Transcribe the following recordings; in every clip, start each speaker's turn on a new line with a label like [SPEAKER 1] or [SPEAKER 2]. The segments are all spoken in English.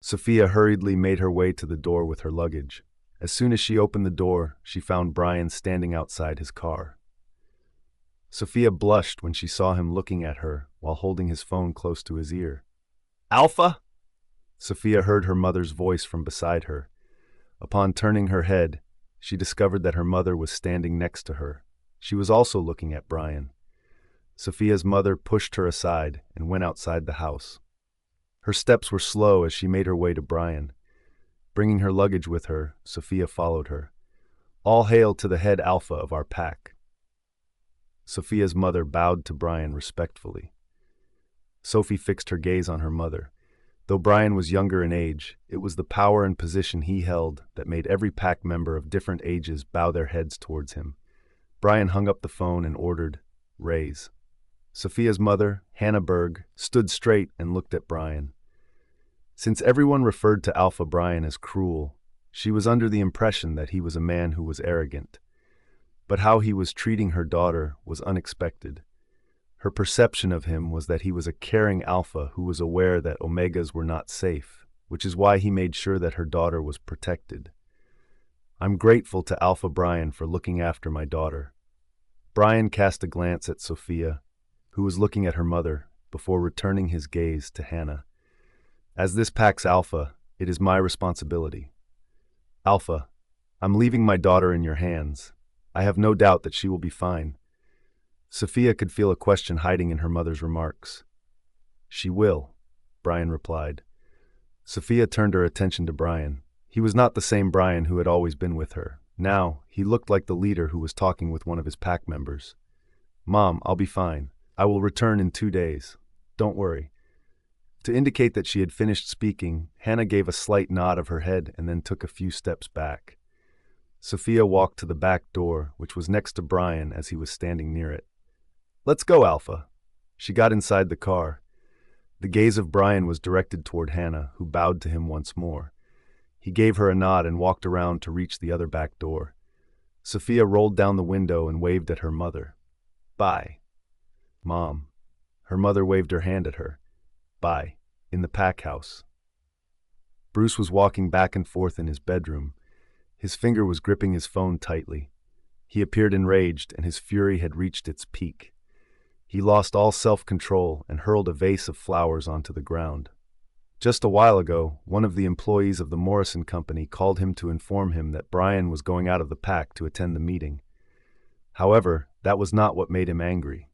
[SPEAKER 1] Sophia hurriedly made her way to the door with her luggage. As soon as she opened the door, she found Bryan standing outside his car. Sophia blushed when she saw him looking at her while holding his phone close to his ear. "Alpha?" Sophia heard her mother's voice from beside her. Upon turning her head, she discovered that her mother was standing next to her. She was also looking at Bryan. Sophia's mother pushed her aside and went outside the house. Her steps were slow as she made her way to Bryan. Bringing her luggage with her, Sophia followed her. "All hail to the head alpha of our pack." Sophia's mother bowed to Bryan respectfully. Sophie fixed her gaze on her mother. Though Bryan was younger in age, it was the power and position he held that made every pack member of different ages bow their heads towards him. Bryan hung up the phone and ordered, "Raise." Sophia's mother, Hannah Berg, stood straight and looked at Bryan. Since everyone referred to Alpha Bryan as cruel, she was under the impression that he was a man who was arrogant. But how he was treating her daughter was unexpected. Her perception of him was that he was a caring alpha who was aware that omegas were not safe, which is why he made sure that her daughter was protected. "I'm grateful to Alpha Bryan for looking after my daughter." Bryan cast a glance at Sophia, who was looking at her mother, before returning his gaze to Hannah. "As this pack's alpha, it is my responsibility. Alpha, I'm leaving my daughter in your hands. I have no doubt that she will be fine." Sophia could feel a question hiding in her mother's remarks. "She will," Bryan replied. Sophia turned her attention to Bryan. He was not the same Bryan who had always been with her. Now, he looked like the leader who was talking with one of his pack members. "Mom, I'll be fine. I will return in 2 days. Don't worry." To indicate that she had finished speaking, Hannah gave a slight nod of her head and then took a few steps back. Sophia walked to the back door, which was next to Bryan as he was standing near it. "Let's go, Alpha." She got inside the car. The gaze of Bryan was directed toward Hannah, who bowed to him once more. He gave her a nod and walked around to reach the other back door. Sophia rolled down the window and waved at her mother. "Bye." "Mom." Her mother waved her hand at her. "Bye." In the pack house. Bruce was walking back and forth in his bedroom. His finger was gripping his phone tightly. He appeared enraged, and his fury had reached its peak. He lost all self-control and hurled a vase of flowers onto the ground. Just a while ago, one of the employees of the Morrison company called him to inform him that Bryan was going out of the pack to attend the meeting. However, that was not what made him angry.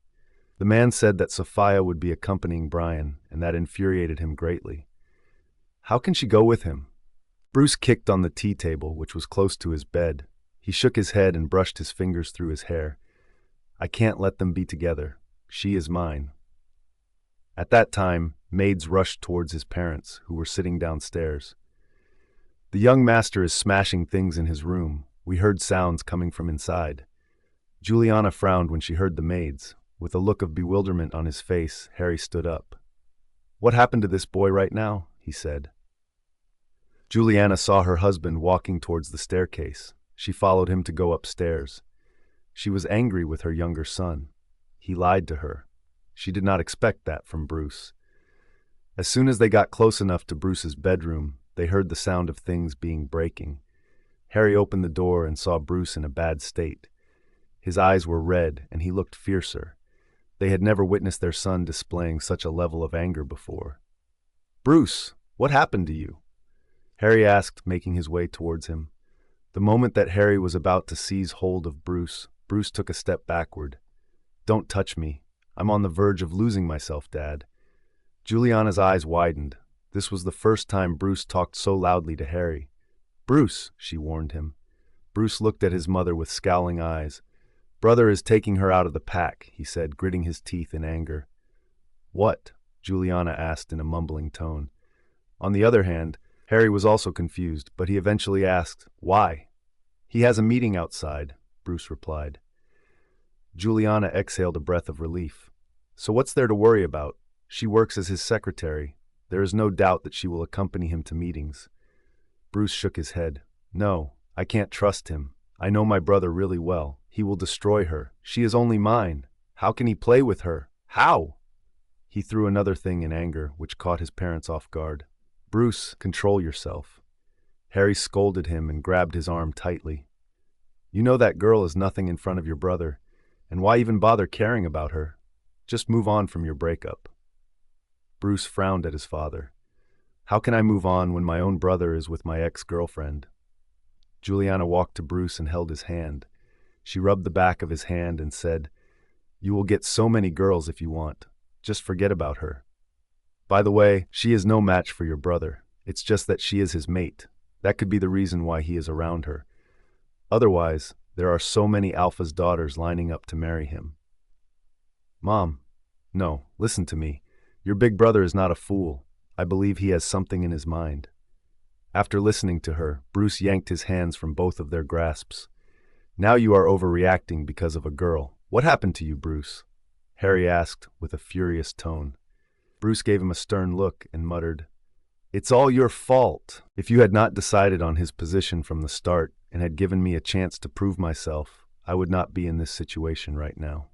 [SPEAKER 1] The man said that Sophia would be accompanying Bryan, and that infuriated him greatly. How can she go with him? Bruce kicked on the tea table, which was close to his bed. He shook his head and brushed his fingers through his hair. "I can't let them be together. She is mine." At that time, maids rushed towards his parents, who were sitting downstairs. "The young master is smashing things in his room. We heard sounds coming from inside." Juliana frowned when she heard the maids. With a look of bewilderment on his face, Harry stood up. "What happened to this boy right now?" he said. Juliana saw her husband walking towards the staircase. She followed him to go upstairs. She was angry with her younger son. He lied to her. She did not expect that from Bruce. As soon as they got close enough to Bruce's bedroom, they heard the sound of things being breaking. Harry opened the door and saw Bruce in a bad state. His eyes were red and he looked fiercer. They had never witnessed their son displaying such a level of anger before. "Bruce, what happened to you?" Harry asked, making his way towards him. The moment that Harry was about to seize hold of Bruce, Bruce took a step backward. "Don't touch me. I'm on the verge of losing myself, Dad." Juliana's eyes widened. This was the first time Bruce talked so loudly to Harry. "Bruce," she warned him. Bruce looked at his mother with scowling eyes. "Brother is taking her out of the pack," he said, gritting his teeth in anger. "What?" Juliana asked in a mumbling tone. On the other hand, Harry was also confused, but he eventually asked, "Why?" "He has a meeting outside," Bruce replied. Juliana exhaled a breath of relief. "So what's there to worry about? She works as his secretary. There is no doubt that she will accompany him to meetings." Bruce shook his head. "No, I can't trust him. I know my brother really well. He will destroy her. She is only mine. How can he play with her? How?" He threw another thing in anger, which caught his parents off guard. Bruce, control yourself. Harry scolded him and grabbed his arm tightly. You know that girl is nothing in front of your brother, and why even bother caring about her? Just move on from your breakup. Bruce frowned at his father. How can I move on when my own brother is with my ex-girlfriend? Juliana walked to Bruce and held his hand. She rubbed the back of his hand and said, You will get so many girls if you want. Just forget about her. By the way, she is no match for your brother. It's just that she is his mate. That could be the reason why he is around her. Otherwise, there are so many Alpha's daughters lining up to marry him. Mom, no, listen to me. Your big brother is not a fool. I believe he has something in his mind. After listening to her, Bruce yanked his hands from both of their grasps. Now you are overreacting because of a girl. What happened to you, Bruce? Harry asked with a furious tone. Bruce gave him a stern look and muttered, It's all your fault. If you had not decided on his position from the start and had given me a chance to prove myself, I would not be in this situation right now.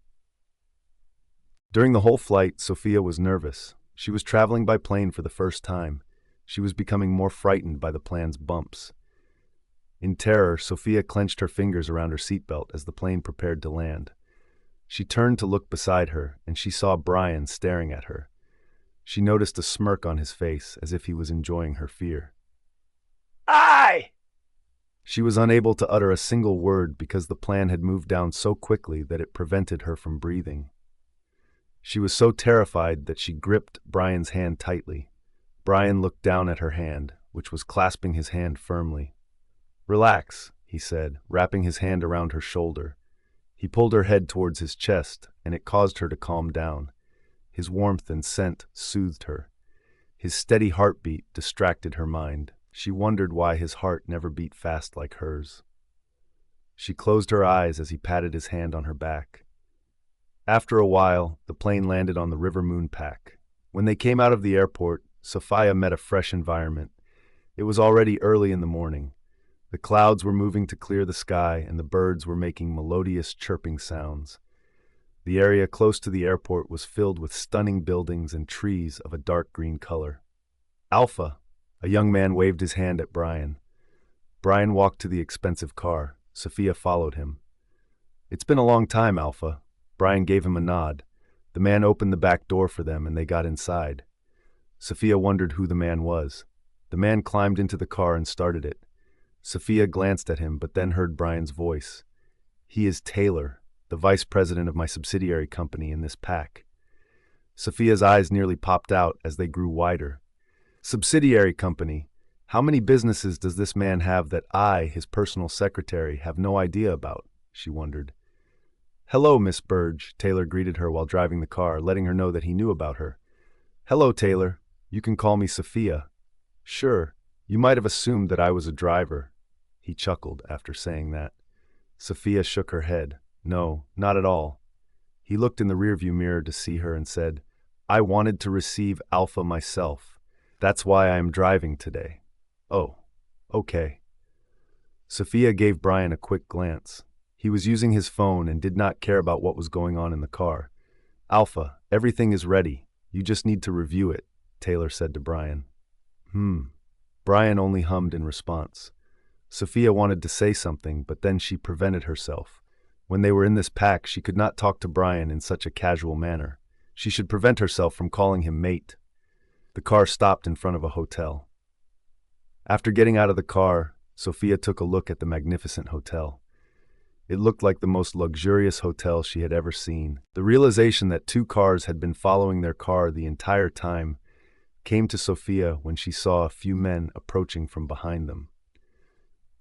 [SPEAKER 1] During the whole flight, Sophia was nervous. She was traveling by plane for the first time. She was becoming more frightened by the plane's bumps. In terror, Sophia clenched her fingers around her seatbelt as the plane prepared to land. She turned to look beside her, and she saw Bryan staring at her. She noticed a smirk on his face, as if he was enjoying her fear. Aye! She was unable to utter a single word because the plane had moved down so quickly that it prevented her from breathing. She was so terrified that she gripped Bryan's hand tightly. Bryan looked down at her hand, which was clasping his hand firmly. Relax, he said, wrapping his hand around her shoulder. He pulled her head towards his chest, and it caused her to calm down. His warmth and scent soothed her. His steady heartbeat distracted her mind. She wondered why his heart never beat fast like hers. She closed her eyes as he patted his hand on her back. After a while, the plane landed on the River Moon Pack. When they came out of the airport, Sophia met a fresh environment. It was already early in the morning. The clouds were moving to clear the sky, and the birds were making melodious chirping sounds. The area close to the airport was filled with stunning buildings and trees of a dark green color. Alpha, a young man waved his hand at Bryan. Bryan walked to the expensive car. Sophia followed him. It's been a long time, Alpha. Bryan gave him a nod. The man opened the back door for them, and they got inside. Sophia wondered who the man was. The man climbed into the car and started it. Sophia glanced at him, but then heard Bryan's voice. He is Taylor, the vice president of my subsidiary company in this pack. Sophia's eyes nearly popped out as they grew wider. Subsidiary company? How many businesses does this man have that I, his personal secretary, have no idea about? She wondered. Hello, Miss Burge, Taylor greeted her while driving the car, letting her know that he knew about her. Hello, Taylor. You can call me Sophia. Sure, you might have assumed that I was a driver. He chuckled after saying that. Sophia shook her head. No, not at all. He looked in the rearview mirror to see her and said, I wanted to receive Alpha myself. That's why I am driving today. Oh, okay. Sophia gave Bryan a quick glance. He was using his phone and did not care about what was going on in the car. Alpha, everything is ready. You just need to review it, Taylor said to Bryan. Bryan only hummed in response. Sophia wanted to say something, but then she prevented herself. When they were in this pack, she could not talk to Bryan in such a casual manner. She should prevent herself from calling him mate. The car stopped in front of a hotel. After getting out of the car, Sophia took a look at the magnificent hotel. It looked like the most luxurious hotel she had ever seen. The realization that two cars had been following their car the entire time came to Sophia when she saw a few men approaching from behind them.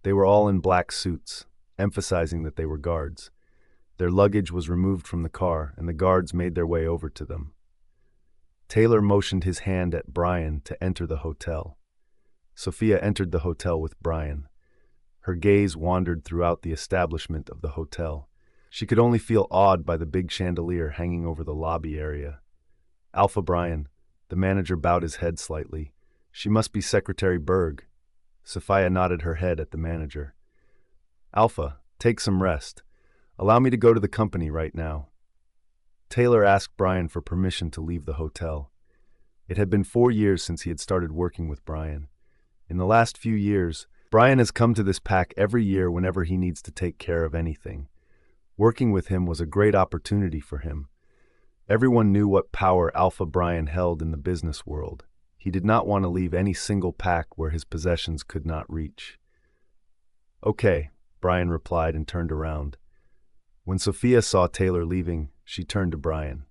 [SPEAKER 1] They were all in black suits, emphasizing that they were guards. Their luggage was removed from the car, and the guards made their way over to them. Taylor motioned his hand at Bryan to enter the hotel. Sophia entered the hotel with Bryan. Her gaze wandered throughout the establishment of the hotel. She could only feel awed by the big chandelier hanging over the lobby area. Alpha Bryan, the manager bowed his head slightly. She must be Secretary Berg. Sophia nodded her head at the manager. Alpha, take some rest. Allow me to go to the company right now. Taylor asked Bryan for permission to leave the hotel. It had been 4 years since he had started working with Bryan. In the last few years, Bryan has come to this pack every year whenever he needs to take care of anything. Working with him was a great opportunity for him. Everyone knew what power Alpha Bryan held in the business world. He did not want to leave any single pack where his possessions could not reach. "Okay," Bryan replied and turned around. When Sophia saw Taylor leaving, she turned to Bryan.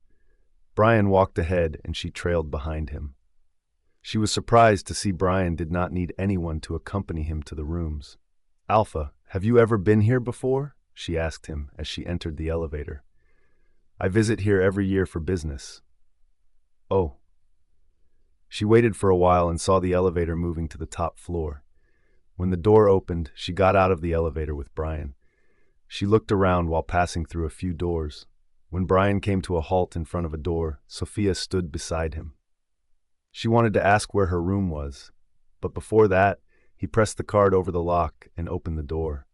[SPEAKER 1] Bryan walked ahead and she trailed behind him. She was surprised to see Bryan did not need anyone to accompany him to the rooms. "Alpha, have you ever been here before?" she asked him as she entered the elevator. "I visit here every year for business." "Oh." She waited for a while and saw the elevator moving to the top floor. When the door opened, she got out of the elevator with Bryan. She looked around while passing through a few doors. When Bryan came to a halt in front of a door, Sophia stood beside him. She wanted to ask where her room was, but before that, he pressed the card over the lock and opened the door.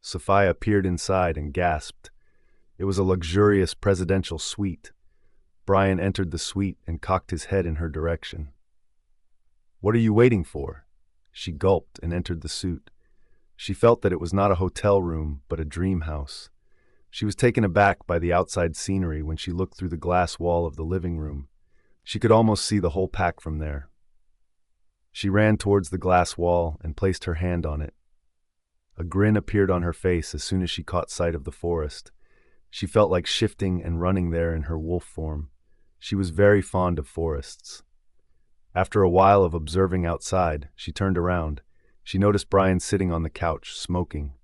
[SPEAKER 1] Sophia peered inside and gasped. It was a luxurious presidential suite. Bryan entered the suite and cocked his head in her direction. "What are you waiting for?" She gulped and entered the suite. She felt that it was not a hotel room, but a dream house. She was taken aback by the outside scenery when she looked through the glass wall of the living room. She could almost see the whole pack from there. She ran towards the glass wall and placed her hand on it. A grin appeared on her face as soon as she caught sight of the forest. She felt like shifting and running there in her wolf form. She was very fond of forests. After a while of observing outside, she turned around. She noticed Bryan sitting on the couch, smoking.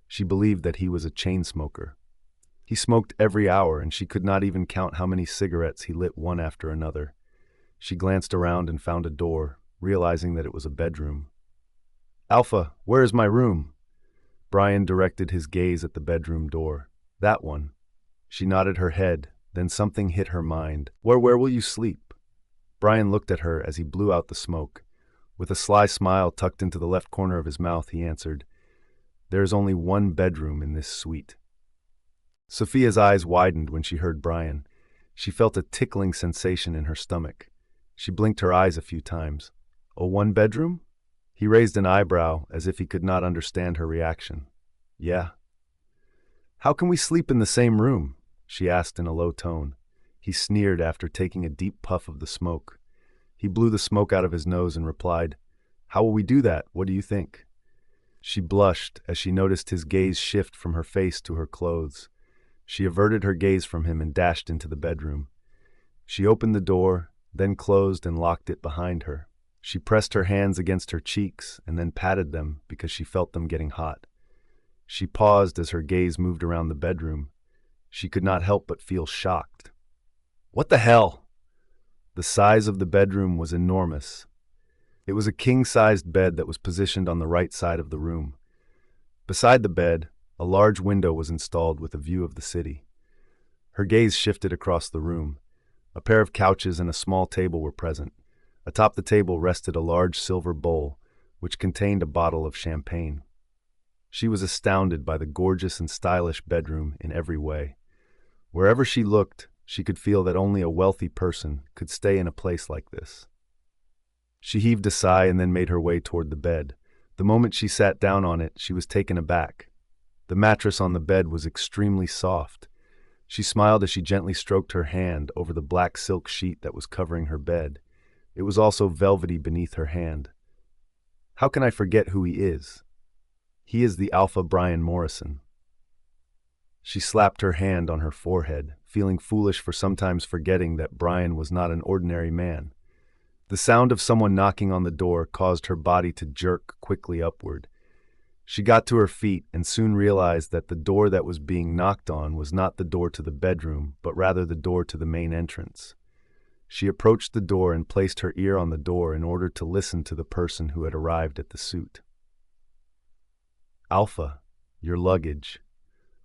[SPEAKER 1] She believed that he was a chain smoker. He smoked every hour, and she could not even count how many cigarettes he lit one after another. She glanced around and found a door, realizing that it was a bedroom. "Alpha, where is my room?" Bryan directed his gaze at the bedroom door. "That one." She nodded her head, then something hit her mind. Where will you sleep?" Bryan looked at her as he blew out the smoke. With a sly smile tucked into the left corner of his mouth, he answered, "There is only one bedroom in this suite." Sophia's eyes widened when she heard Bryan. She felt a tickling sensation in her stomach. She blinked her eyes a few times. "Oh, one bedroom?" He raised an eyebrow as if he could not understand her reaction. "Yeah." "How can we sleep in the same room?" she asked in a low tone. He sneered after taking a deep puff of the smoke. He blew the smoke out of his nose and replied, "How will we do that? What do you think?" She blushed as she noticed his gaze shift from her face to her clothes. She averted her gaze from him and dashed into the bedroom. She opened the door, then closed and locked it behind her. She pressed her hands against her cheeks and then patted them because she felt them getting hot. She paused as her gaze moved around the bedroom. She could not help but feel shocked. "What the hell?" The size of the bedroom was enormous. It was a king-sized bed that was positioned on the right side of the room. Beside the bed, a large window was installed with a view of the city. Her gaze shifted across the room. A pair of couches and a small table were present. Atop the table rested a large silver bowl, which contained a bottle of champagne. She was astounded by the gorgeous and stylish bedroom in every way. Wherever she looked, she could feel that only a wealthy person could stay in a place like this. She heaved a sigh and then made her way toward the bed. The moment she sat down on it, she was taken aback. The mattress on the bed was extremely soft. She smiled as she gently stroked her hand over the black silk sheet that was covering her bed. It was also velvety beneath her hand. "How can I forget who he is? He is the Alpha Bryan Morrison." She slapped her hand on her forehead, feeling foolish for sometimes forgetting that Bryan was not an ordinary man. The sound of someone knocking on the door caused her body to jerk quickly upward. She got to her feet and soon realized that the door that was being knocked on was not the door to the bedroom, but rather the door to the main entrance. She approached the door and placed her ear on the door in order to listen to the person who had arrived at the suite. "Alpha, your luggage."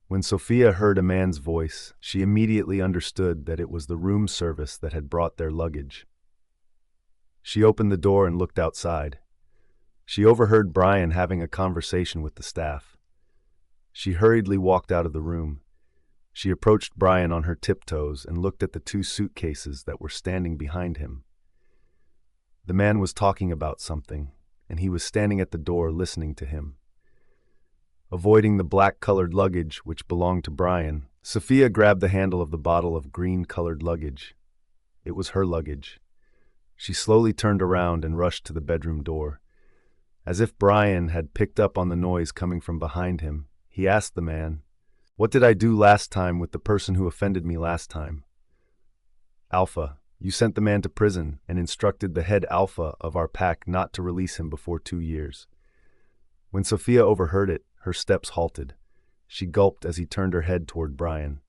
[SPEAKER 1] When Sophia heard a man's voice, she immediately understood that it was the room service that had brought their luggage. She opened the door and looked outside. She overheard Bryan having a conversation with the staff. She hurriedly walked out of the room. She approached Bryan on her tiptoes and looked at the two suitcases that were standing behind him. The man was talking about something, and he was standing at the door listening to him. Avoiding the black-colored luggage which belonged to Bryan, Sophia grabbed the handle of the bottle of green-colored luggage. It was her luggage. She slowly turned around and rushed to the bedroom door. As if Bryan had picked up on the noise coming from behind him, he asked the man, "What did I do last time with the person who offended me last time?" "Alpha, you sent the man to prison and instructed the head alpha of our pack not to release him before 2 years." When Sophia overheard it, her steps halted. She gulped as he turned her head toward Bryan.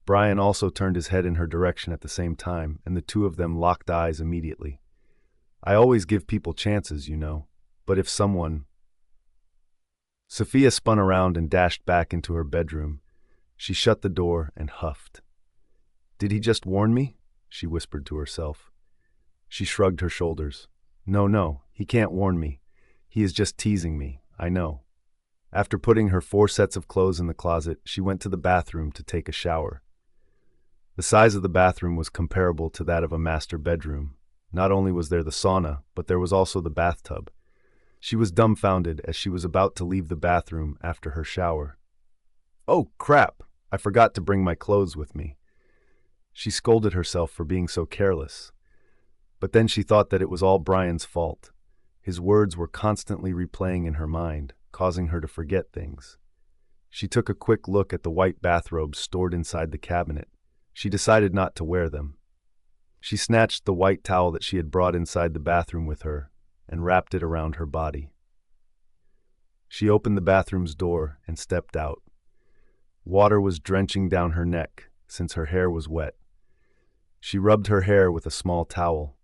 [SPEAKER 1] Bryan also turned his head in her direction at the same time, and the two of them locked eyes immediately. "I always give people chances, you know. But if someone—" Sophia spun around and dashed back into her bedroom. She shut the door and huffed. "Did he just warn me?" she whispered to herself. She shrugged her shoulders. No, he can't warn me. He is just teasing me, I know." After putting her 4 sets of clothes in the closet, she went to the bathroom to take a shower. The size of the bathroom was comparable to that of a master bedroom. Not only was there the sauna, but there was also the bathtub. She was dumbfounded as she was about to leave the bathroom after her shower. "Oh, crap! I forgot to bring my clothes with me." She scolded herself for being so careless. But then she thought that it was all Bryan's fault. His words were constantly replaying in her mind, causing her to forget things. She took a quick look at the white bathrobes stored inside the cabinet. She decided not to wear them. She snatched the white towel that she had brought inside the bathroom with her and wrapped it around her body. She opened the bathroom's door and stepped out. Water was drenching down her neck since her hair was wet. She rubbed her hair with a small towel.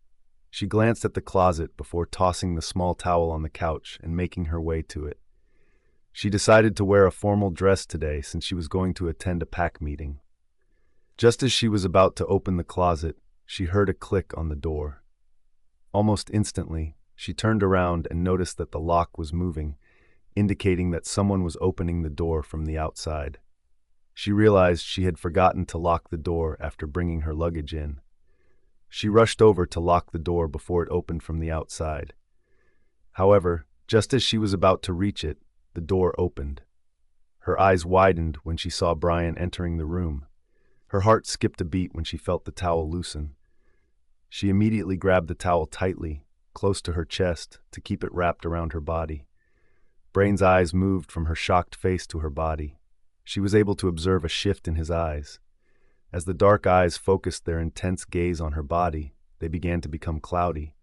[SPEAKER 1] She glanced at the closet before tossing the small towel on the couch and making her way to it. She decided to wear a formal dress today since she was going to attend a pack meeting. Just as she was about to open the closet, she heard a click on the door. Almost instantly, she turned around and noticed that the lock was moving, indicating that someone was opening the door from the outside. She realized she had forgotten to lock the door after bringing her luggage in. She rushed over to lock the door before it opened from the outside. However, just as she was about to reach it, the door opened. Her eyes widened when she saw Bryan entering the room. Her heart skipped a beat when she felt the towel loosen. She immediately grabbed the towel tightly, close to her chest, to keep it wrapped around her body. Bryan's eyes moved from her shocked face to her body. She was able to observe a shift in his eyes. As the dark eyes focused their intense gaze on her body, they began to become cloudy.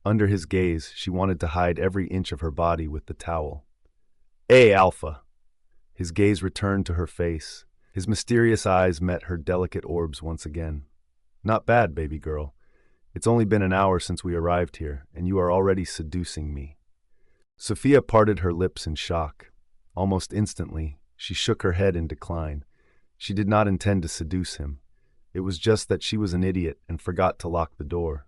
[SPEAKER 1] Under his gaze, she wanted to hide every inch of her body with the towel. "Hey, Alpha!" His gaze returned to her face. His mysterious eyes met her delicate orbs once again. "Not bad, baby girl. It's only been an hour since we arrived here, and you are already seducing me." Sophia parted her lips in shock. Almost instantly, she shook her head in decline. She did not intend to seduce him. It was just that she was an idiot and forgot to lock the door.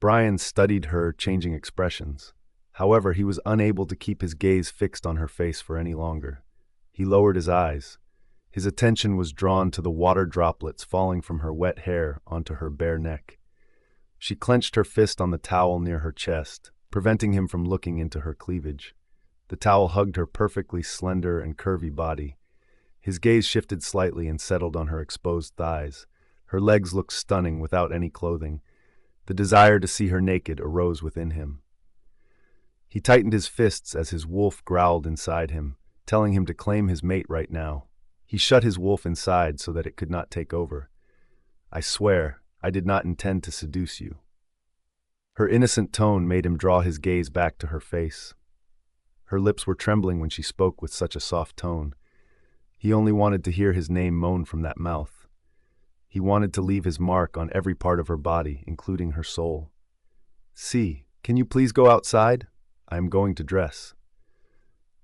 [SPEAKER 1] Bryan studied her changing expressions. However, he was unable to keep his gaze fixed on her face for any longer. He lowered his eyes. His attention was drawn to the water droplets falling from her wet hair onto her bare neck. She clenched her fist on the towel near her chest, preventing him from looking into her cleavage. The towel hugged her perfectly slender and curvy body. His gaze shifted slightly and settled on her exposed thighs. Her legs looked stunning without any clothing. The desire to see her naked arose within him. He tightened his fists as his wolf growled inside him, telling him to claim his mate right now. He shut his wolf inside so that it could not take over. "I swear, I did not intend to seduce you." Her innocent tone made him draw his gaze back to her face. Her lips were trembling when she spoke with such a soft tone. He only wanted to hear his name moaned from that mouth. He wanted to leave his mark on every part of her body, including her soul. "See, can you please go outside? I am going to dress."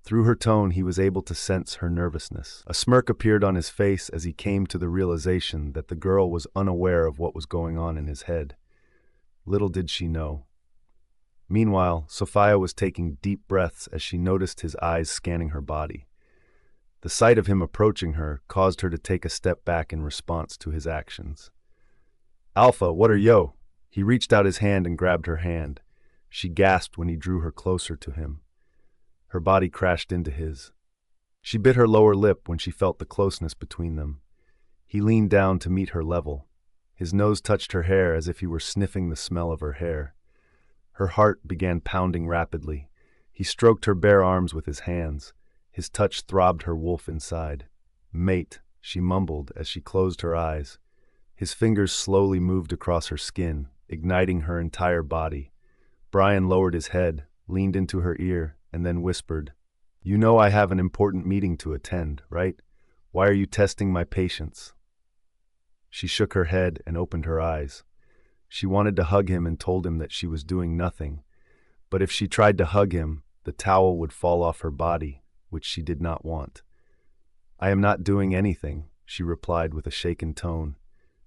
[SPEAKER 1] Through her tone, he was able to sense her nervousness. A smirk appeared on his face as he came to the realization that the girl was unaware of what was going on in his head. Little did she know. Meanwhile, Sophia was taking deep breaths as she noticed his eyes scanning her body. The sight of him approaching her caused her to take a step back in response to his actions. "Alpha, what are yo?" He reached out his hand and grabbed her hand. She gasped when he drew her closer to him. Her body crashed into his. She bit her lower lip when she felt the closeness between them. He leaned down to meet her level. His nose touched her hair as if he were sniffing the smell of her hair. Her heart began pounding rapidly. He stroked her bare arms with his hands. His touch throbbed her wolf inside. "Mate," she mumbled as she closed her eyes. His fingers slowly moved across her skin, igniting her entire body. Bryan lowered his head, leaned into her ear, and then whispered, "You know I have an important meeting to attend, right? Why are you testing my patience?" She shook her head and opened her eyes. She wanted to hug him and told him that she was doing nothing. But if she tried to hug him, the towel would fall off her body, which she did not want. "I am not doing anything," she replied with a shaken tone.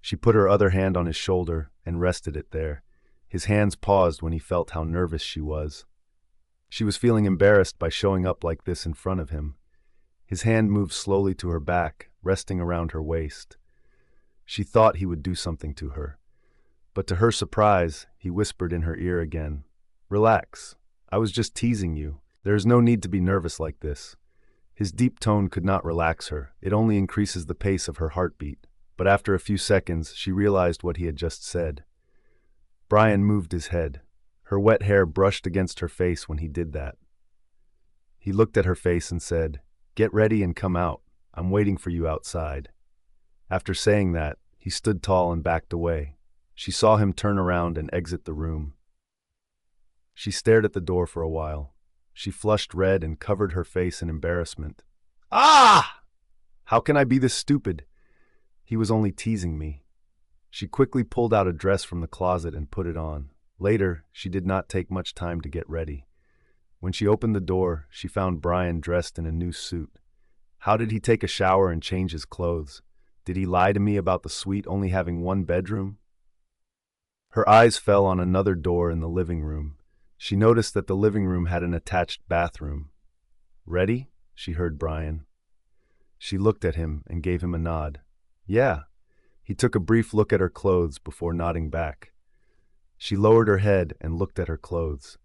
[SPEAKER 1] She put her other hand on his shoulder and rested it there. His hands paused when he felt how nervous she was. She was feeling embarrassed by showing up like this in front of him. His hand moved slowly to her back, resting around her waist. She thought he would do something to her. But to her surprise, he whispered in her ear again, "Relax. I was just teasing you. There is no need to be nervous like this." His deep tone could not relax her. It only increases the pace of her heartbeat. But after a few seconds, she realized what he had just said. Bryan moved his head. Her wet hair brushed against her face when he did that. He looked at her face and said, "Get ready and come out. I'm waiting for you outside." After saying that, he stood tall and backed away. She saw him turn around and exit the room. She stared at the door for a while. She flushed red and covered her face in embarrassment. "Ah! How can I be this stupid? He was only teasing me." She quickly pulled out a dress from the closet and put it on. Later, she did not take much time to get ready. When she opened the door, she found Bryan dressed in a new suit. How did he take a shower and change his clothes? Did he lie to me about the suite only having one bedroom? Her eyes fell on another door in the living room. She noticed that the living room had an attached bathroom. "Ready?" she heard Bryan. She looked at him and gave him a nod. "Yeah." He took a brief look at her clothes before nodding back. She lowered her head and looked at her clothes.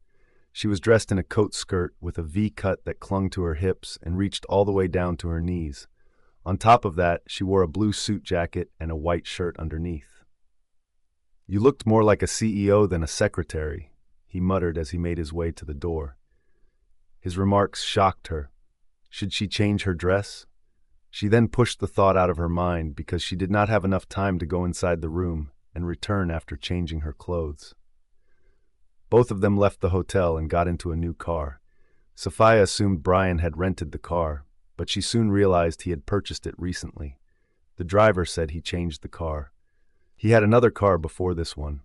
[SPEAKER 1] She was dressed in a coat skirt with a V-cut that clung to her hips and reached all the way down to her knees. On top of that, she wore a blue suit jacket and a white shirt underneath. "You looked more like a CEO than a secretary," he muttered as he made his way to the door. His remarks shocked her. Should she change her dress? She then pushed the thought out of her mind because she did not have enough time to go inside the room and return after changing her clothes. Both of them left the hotel and got into a new car. Sophia assumed Bryan had rented the car, but she soon realized he had purchased it recently. The driver said he changed the car. He had another car before this one.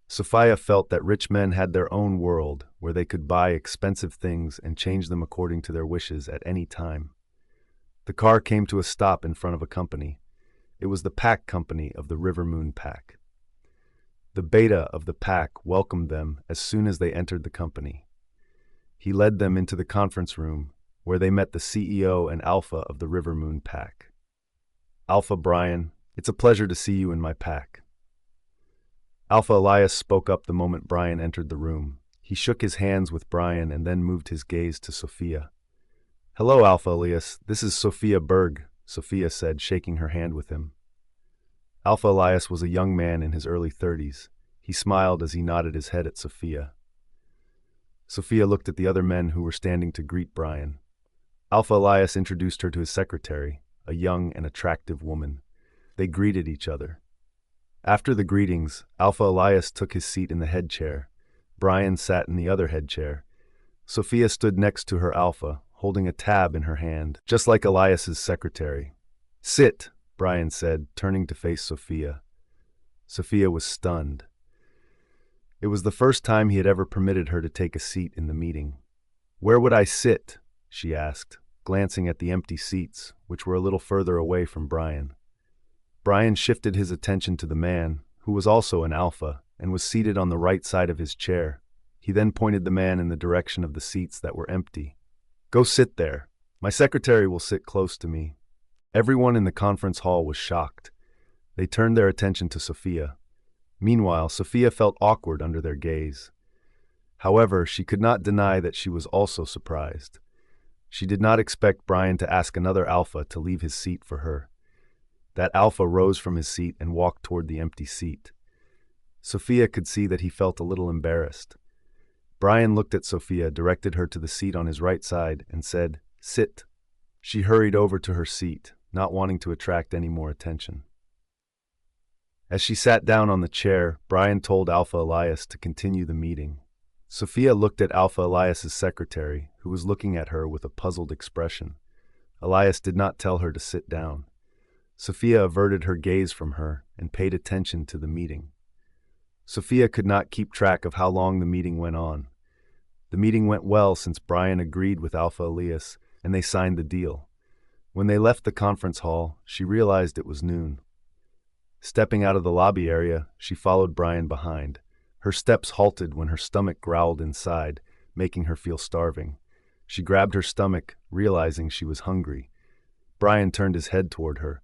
[SPEAKER 1] Sophia felt that rich men had their own world where they could buy expensive things and change them according to their wishes at any time. The car came to a stop in front of a company. It was the pack company of the River Moon Pack. The beta of the pack welcomed them as soon as they entered the company. He led them into the conference room, where they met the CEO and Alpha of the River Moon Pack. "Alpha Bryan, it's a pleasure to see you in my pack." Alpha Elias spoke up the moment Bryan entered the room. He shook his hands with Bryan and then moved his gaze to Sophia. "Hello, Alpha Elias. This is Sophia Berg," Sophia said, shaking her hand with him. Alpha Elias was a young man in his early 30s. He smiled as he nodded his head at Sophia. Sophia looked at the other men who were standing to greet Bryan. Alpha Elias introduced her to his secretary, a young and attractive woman. They greeted each other. After the greetings, Alpha Elias took his seat in the head chair. Bryan sat in the other head chair. Sophia stood next to her Alpha, holding a tab in her hand, just like Elias's secretary. "Sit," Bryan said, turning to face Sophia. Sophia was stunned. It was the first time he had ever permitted her to take a seat in the meeting. "Where would I sit?" she asked, glancing at the empty seats, which were a little further away from Bryan. Bryan shifted his attention to the man, who was also an Alpha, and was seated on the right side of his chair. He then pointed the man in the direction of the seats that were empty. "Go sit there. My secretary will sit close to me." Everyone in the conference hall was shocked. They turned their attention to Sophia. Meanwhile, Sophia felt awkward under their gaze. However, she could not deny that she was also surprised. She did not expect Bryan to ask another alpha to leave his seat for her. That alpha rose from his seat and walked toward the empty seat. Sophia could see that he felt a little embarrassed. Bryan looked at Sophia, directed her to the seat on his right side, and said, "Sit." She hurried over to her seat, not wanting to attract any more attention. As she sat down on the chair, Bryan told Alpha Elias to continue the meeting. Sophia looked at Alpha Elias's secretary, who was looking at her with a puzzled expression. Elias did not tell her to sit down. Sophia averted her gaze from her and paid attention to the meeting. Sophia could not keep track of how long the meeting went on. The meeting went well since Bryan agreed with Alpha Elias and they signed the deal. When they left the conference hall, she realized it was noon. Stepping out of the lobby area, she followed Bryan behind. Her steps halted when her stomach growled inside, making her feel starving. She grabbed her stomach, realizing she was hungry. Bryan turned his head toward her.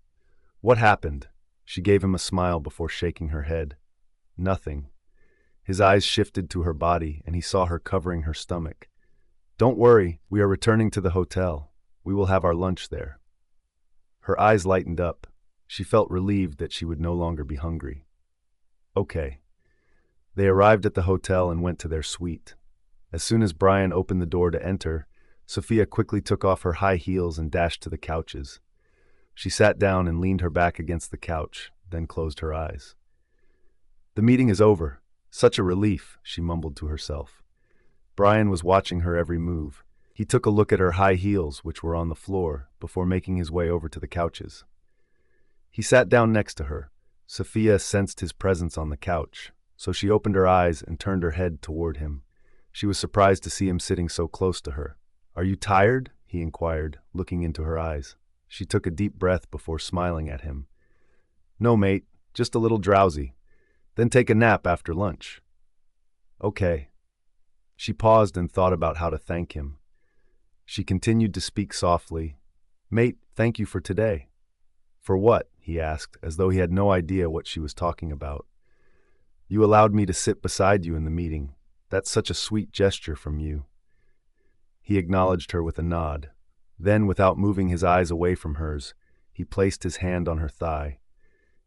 [SPEAKER 1] "What happened?" She gave him a smile before shaking her head. "Nothing." His eyes shifted to her body, and he saw her covering her stomach. "Don't worry, we are returning to the hotel. We will have our lunch there." Her eyes lightened up. She felt relieved that she would no longer be hungry. "Okay." They arrived at the hotel and went to their suite. As soon as Bryan opened the door to enter, Sophia quickly took off her high heels and dashed to the couches. She sat down and leaned her back against the couch, then closed her eyes. "The meeting is over. Such a relief," she mumbled to herself. Bryan was watching her every move. He took a look at her high heels, which were on the floor, before making his way over to the couches. He sat down next to her. Sophia sensed his presence on the couch, so she opened her eyes and turned her head toward him. She was surprised to see him sitting so close to her. "Are you tired?" he inquired, looking into her eyes. She took a deep breath before smiling at him. "No, mate, just a little drowsy. Then take a nap after lunch." "Okay." She paused and thought about how to thank him. She continued to speak softly. "Mate, thank you for today." "For what?" he asked, as though he had no idea what she was talking about. "You allowed me to sit beside you in the meeting. That's such a sweet gesture from you." He acknowledged her with a nod. Then, without moving his eyes away from hers, he placed his hand on her thigh.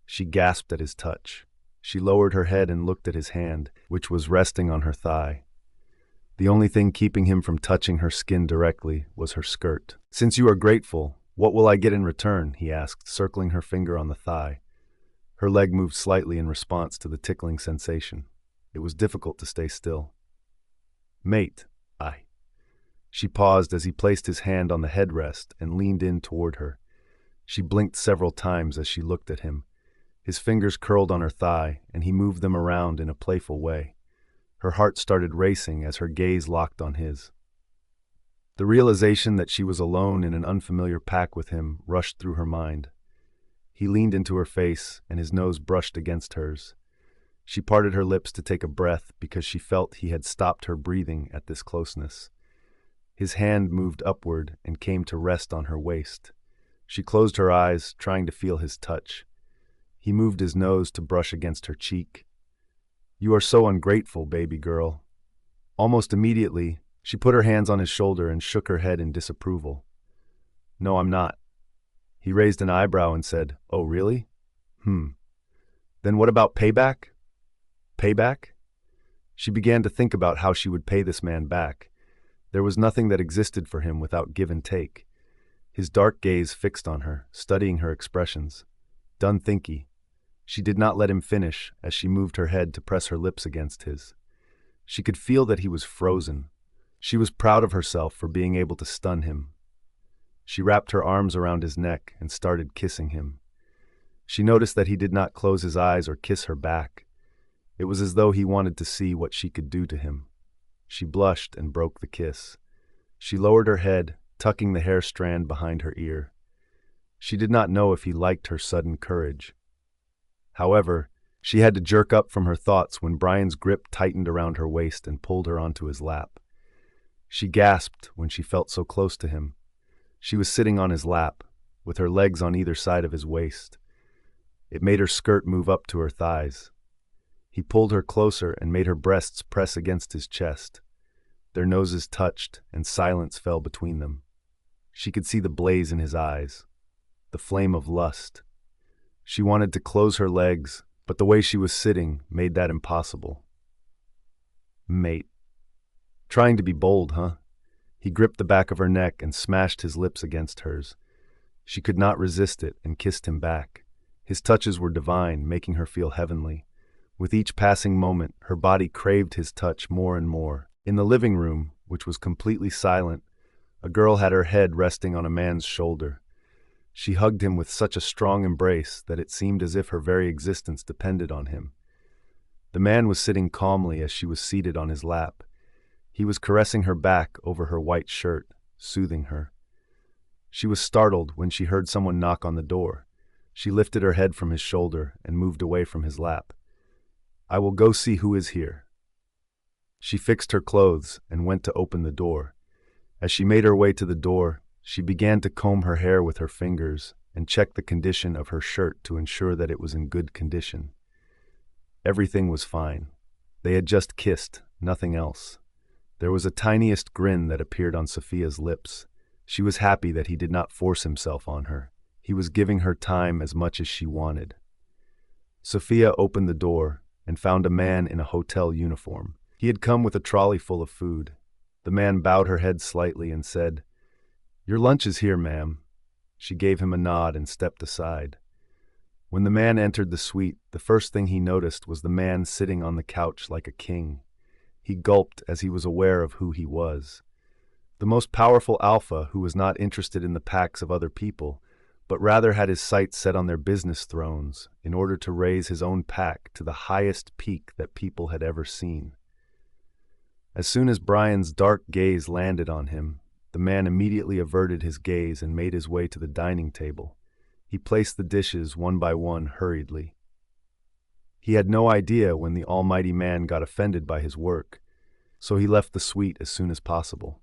[SPEAKER 1] She gasped at his touch. She lowered her head and looked at his hand, which was resting on her thigh. The only thing keeping him from touching her skin directly was her skirt. "Since you are grateful, what will I get in return?" he asked, circling her finger on the thigh. Her leg moved slightly in response to the tickling sensation. It was difficult to stay still. "Mate, I..." She paused as he placed his hand on the headrest and leaned in toward her. She blinked several times as she looked at him. His fingers curled on her thigh, and he moved them around in a playful way. Her heart started racing as her gaze locked on his. The realization that she was alone in an unfamiliar pack with him rushed through her mind. He leaned into her face, and his nose brushed against hers. She parted her lips to take a breath because she felt he had stopped her breathing at this closeness. His hand moved upward and came to rest on her waist. She closed her eyes, trying to feel his touch. He moved his nose to brush against her cheek. "You are so ungrateful, baby girl." Almost immediately, she put her hands on his shoulder and shook her head in disapproval. "No, I'm not." He raised an eyebrow and said, "Oh, really? Then what about payback?" "Payback?" She began to think about how she would pay this man back. There was nothing that existed for him without give and take. His dark gaze fixed on her, studying her expressions. Done thinky. She did not let him finish as she moved her head to press her lips against his. She could feel that he was frozen. She was proud of herself for being able to stun him. She wrapped her arms around his neck and started kissing him. She noticed that he did not close his eyes or kiss her back. It was as though he wanted to see what she could do to him. She blushed and broke the kiss. She lowered her head, tucking the hair strand behind her ear. She did not know if he liked her sudden courage. However, she had to jerk up from her thoughts when Bryan's grip tightened around her waist and pulled her onto his lap. She gasped when she felt so close to him. She was sitting on his lap, with her legs on either side of his waist. It made her skirt move up to her thighs. He pulled her closer and made her breasts press against his chest. Their noses touched, and silence fell between them. She could see the blaze in his eyes, the flame of lust. She wanted to close her legs, but the way she was sitting made that impossible. Mate. Trying to be bold, huh? He gripped the back of her neck and smashed his lips against hers. She could not resist it and kissed him back. His touches were divine, making her feel heavenly. With each passing moment, her body craved his touch more and more. In the living room, which was completely silent, a girl had her head resting on a man's shoulder. She hugged him with such a strong embrace that it seemed as if her very existence depended on him. The man was sitting calmly as she was seated on his lap. He was caressing her back over her white shirt, soothing her. She was startled when she heard someone knock on the door. She lifted her head from his shoulder and moved away from his lap. "I will go see who is here." She fixed her clothes and went to open the door. As she made her way to the door, she began to comb her hair with her fingers and check the condition of her shirt to ensure that it was in good condition. Everything was fine. They had just kissed, nothing else. There was a tiniest grin that appeared on Sophia's lips. She was happy that he did not force himself on her. He was giving her time as much as she wanted. Sophia opened the door and found a man in a hotel uniform. He had come with a trolley full of food. The man bowed her head slightly and said, "Your lunch is here, ma'am." She gave him a nod and stepped aside. When the man entered the suite, the first thing he noticed was the man sitting on the couch like a king. He gulped as he was aware of who he was. The most powerful alpha who was not interested in the packs of other people, but rather had his sights set on their business thrones in order to raise his own pack to the highest peak that people had ever seen. As soon as Bryan's dark gaze landed on him, the man immediately averted his gaze and made his way to the dining table. He placed the dishes one by one hurriedly. He had no idea when the almighty man got offended by his work, so he left the suite as soon as possible.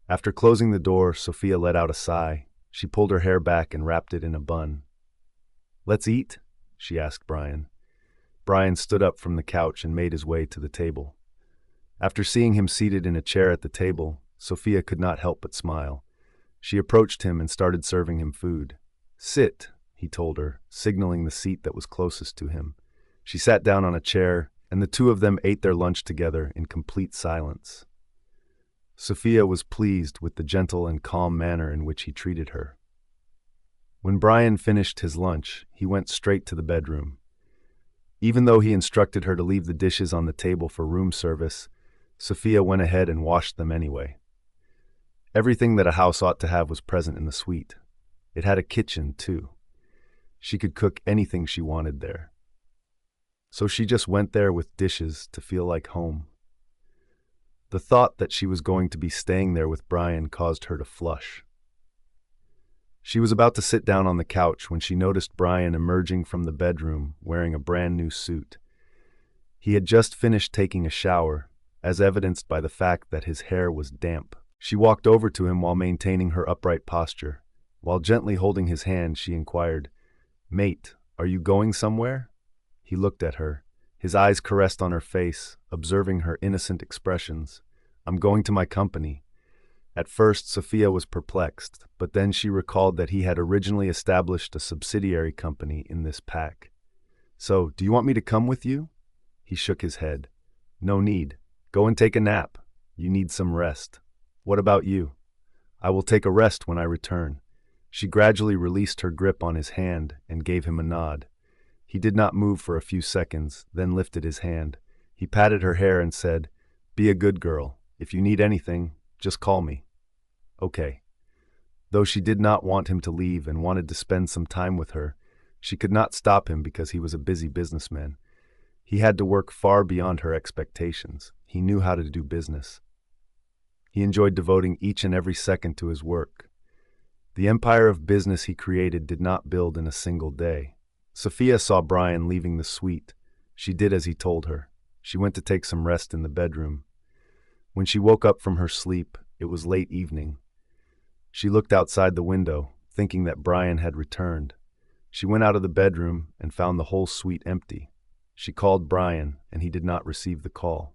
[SPEAKER 1] After closing the door, Sophia let out a sigh. She pulled her hair back and wrapped it in a bun. "Let's eat?" she asked Bryan. Bryan stood up from the couch and made his way to the table. After seeing him seated in a chair at the table, Sophia could not help but smile. She approached him and started serving him food. "Sit," he told her, signaling the seat that was closest to him. She sat down on a chair, and the two of them ate their lunch together in complete silence. Sophia was pleased with the gentle and calm manner in which he treated her. When Bryan finished his lunch, he went straight to the bedroom. Even though he instructed her to leave the dishes on the table for room service, Sophia went ahead and washed them anyway. Everything that a house ought to have was present in the suite. It had a kitchen, too. She could cook anything she wanted there. So she just went there with dishes to feel like home. The thought that she was going to be staying there with Bryan caused her to flush. She was about to sit down on the couch when she noticed Bryan emerging from the bedroom wearing a brand new suit. He had just finished taking a shower, as evidenced by the fact that his hair was damp. She walked over to him while maintaining her upright posture. While gently holding his hand, she inquired, "Mate, are you going somewhere?" He looked at her. His eyes caressed on her face, observing her innocent expressions. "I'm going to my company." At first, Sophia was perplexed, but then she recalled that he had originally established a subsidiary company in this pack. "So, do you want me to come with you?" He shook his head. "No need. Go and take a nap. You need some rest. What about you?" "I will take a rest when I return." She gradually released her grip on his hand and gave him a nod. He did not move for a few seconds, then lifted his hand. He patted her hair and said, "Be a good girl. If you need anything, just call me." "Okay." Though she did not want him to leave and wanted to spend some time with her, she could not stop him because he was a busy businessman. He had to work far beyond her expectations. He knew how to do business. He enjoyed devoting each and every second to his work. The empire of business he created did not build in a single day. Sophia saw Bryan leaving the suite. She did as he told her. She went to take some rest in the bedroom. When she woke up from her sleep, it was late evening. She looked outside the window, thinking that Bryan had returned. She went out of the bedroom and found the whole suite empty. She called Bryan, and he did not receive the call.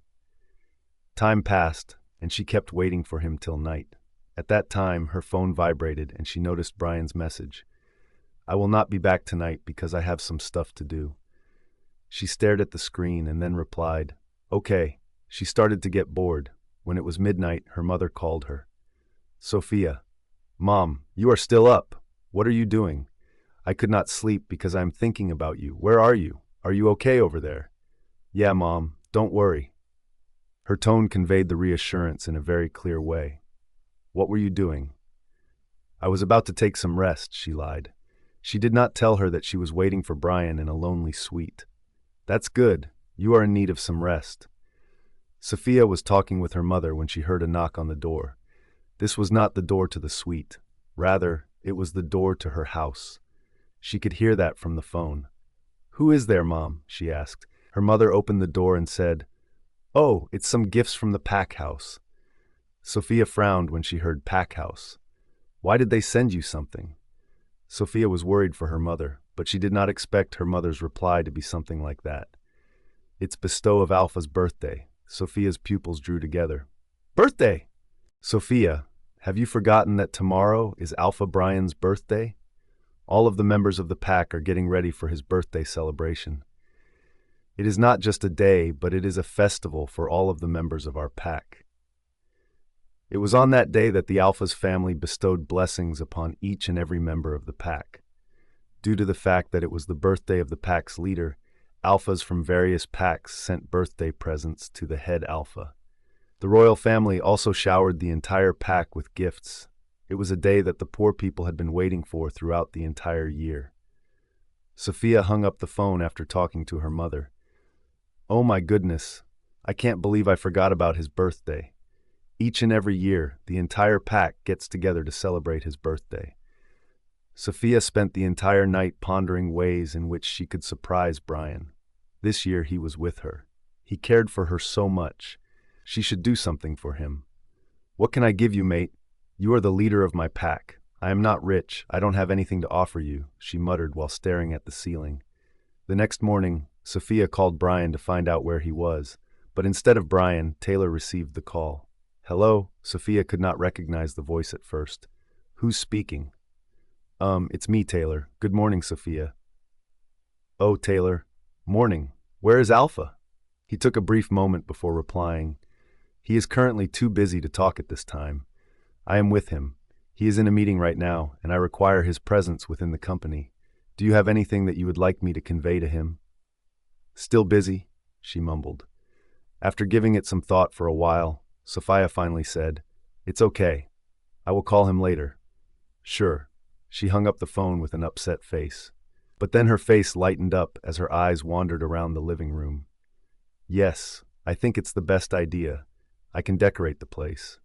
[SPEAKER 1] Time passed, and she kept waiting for him till night. At that time, her phone vibrated, and she noticed Bryan's message. "I will not be back tonight because I have some stuff to do." She stared at the screen and then replied, "Okay." She started to get bored. When it was midnight, her mother called her. "Sophia." "Mom, you are still up. What are you doing?" "I could not sleep because I am thinking about you. Where are you? Are you okay over there?" "Yeah, Mom, don't worry." Her tone conveyed the reassurance in a very clear way. "What were you doing?" "I was about to take some rest," she lied. She did not tell her that she was waiting for Bryan in a lonely suite. "That's good. You are in need of some rest." Sophia was talking with her mother when she heard a knock on the door. This was not the door to the suite. Rather, it was the door to her house. She could hear that from the phone. "Who is there, Mom?" she asked. Her mother opened the door and said, "Oh, it's some gifts from the pack house." Sophia frowned when she heard pack house. Why did they send you something? Sophia was worried for her mother, but she did not expect her mother's reply to be something like that. "It's bestow of Alpha's birthday." Sophia's pupils drew together. "Birthday!" "Sophia, have you forgotten that tomorrow is Alpha Bryan's birthday? All of the members of the pack are getting ready for his birthday celebration. It is not just a day, but it is a festival for all of the members of our pack." It was on that day that the Alpha's family bestowed blessings upon each and every member of the pack. Due to the fact that it was the birthday of the pack's leader, Alphas from various packs sent birthday presents to the head Alpha. The royal family also showered the entire pack with gifts. It was a day that the poor people had been waiting for throughout the entire year. Sophia hung up the phone after talking to her mother. "Oh my goodness, I can't believe I forgot about his birthday. Each and every year, the entire pack gets together to celebrate his birthday." Sophia spent the entire night pondering ways in which she could surprise Bryan. This year he was with her. He cared for her so much. She should do something for him. "What can I give you, mate? You are the leader of my pack. I am not rich. I don't have anything to offer you," she muttered while staring at the ceiling. The next morning, Sophia called Bryan to find out where he was, but instead of Bryan, Taylor received the call. "Hello?" Sophia could not recognize the voice at first. "Who's speaking?" It's me, Taylor. Good morning, Sophia." "Oh, Taylor. Morning. Where is Alpha?" He took a brief moment before replying. "He is currently too busy to talk at this time. I am with him. He is in a meeting right now, and I require his presence within the company. Do you have anything that you would like me to convey to him?" "Still busy," she mumbled. After giving it some thought for a while, Sophia finally said, "It's okay. I will call him later." "Sure." She hung up the phone with an upset face. But then her face lightened up as her eyes wandered around the living room. "Yes, I think it's the best idea. I can decorate the place."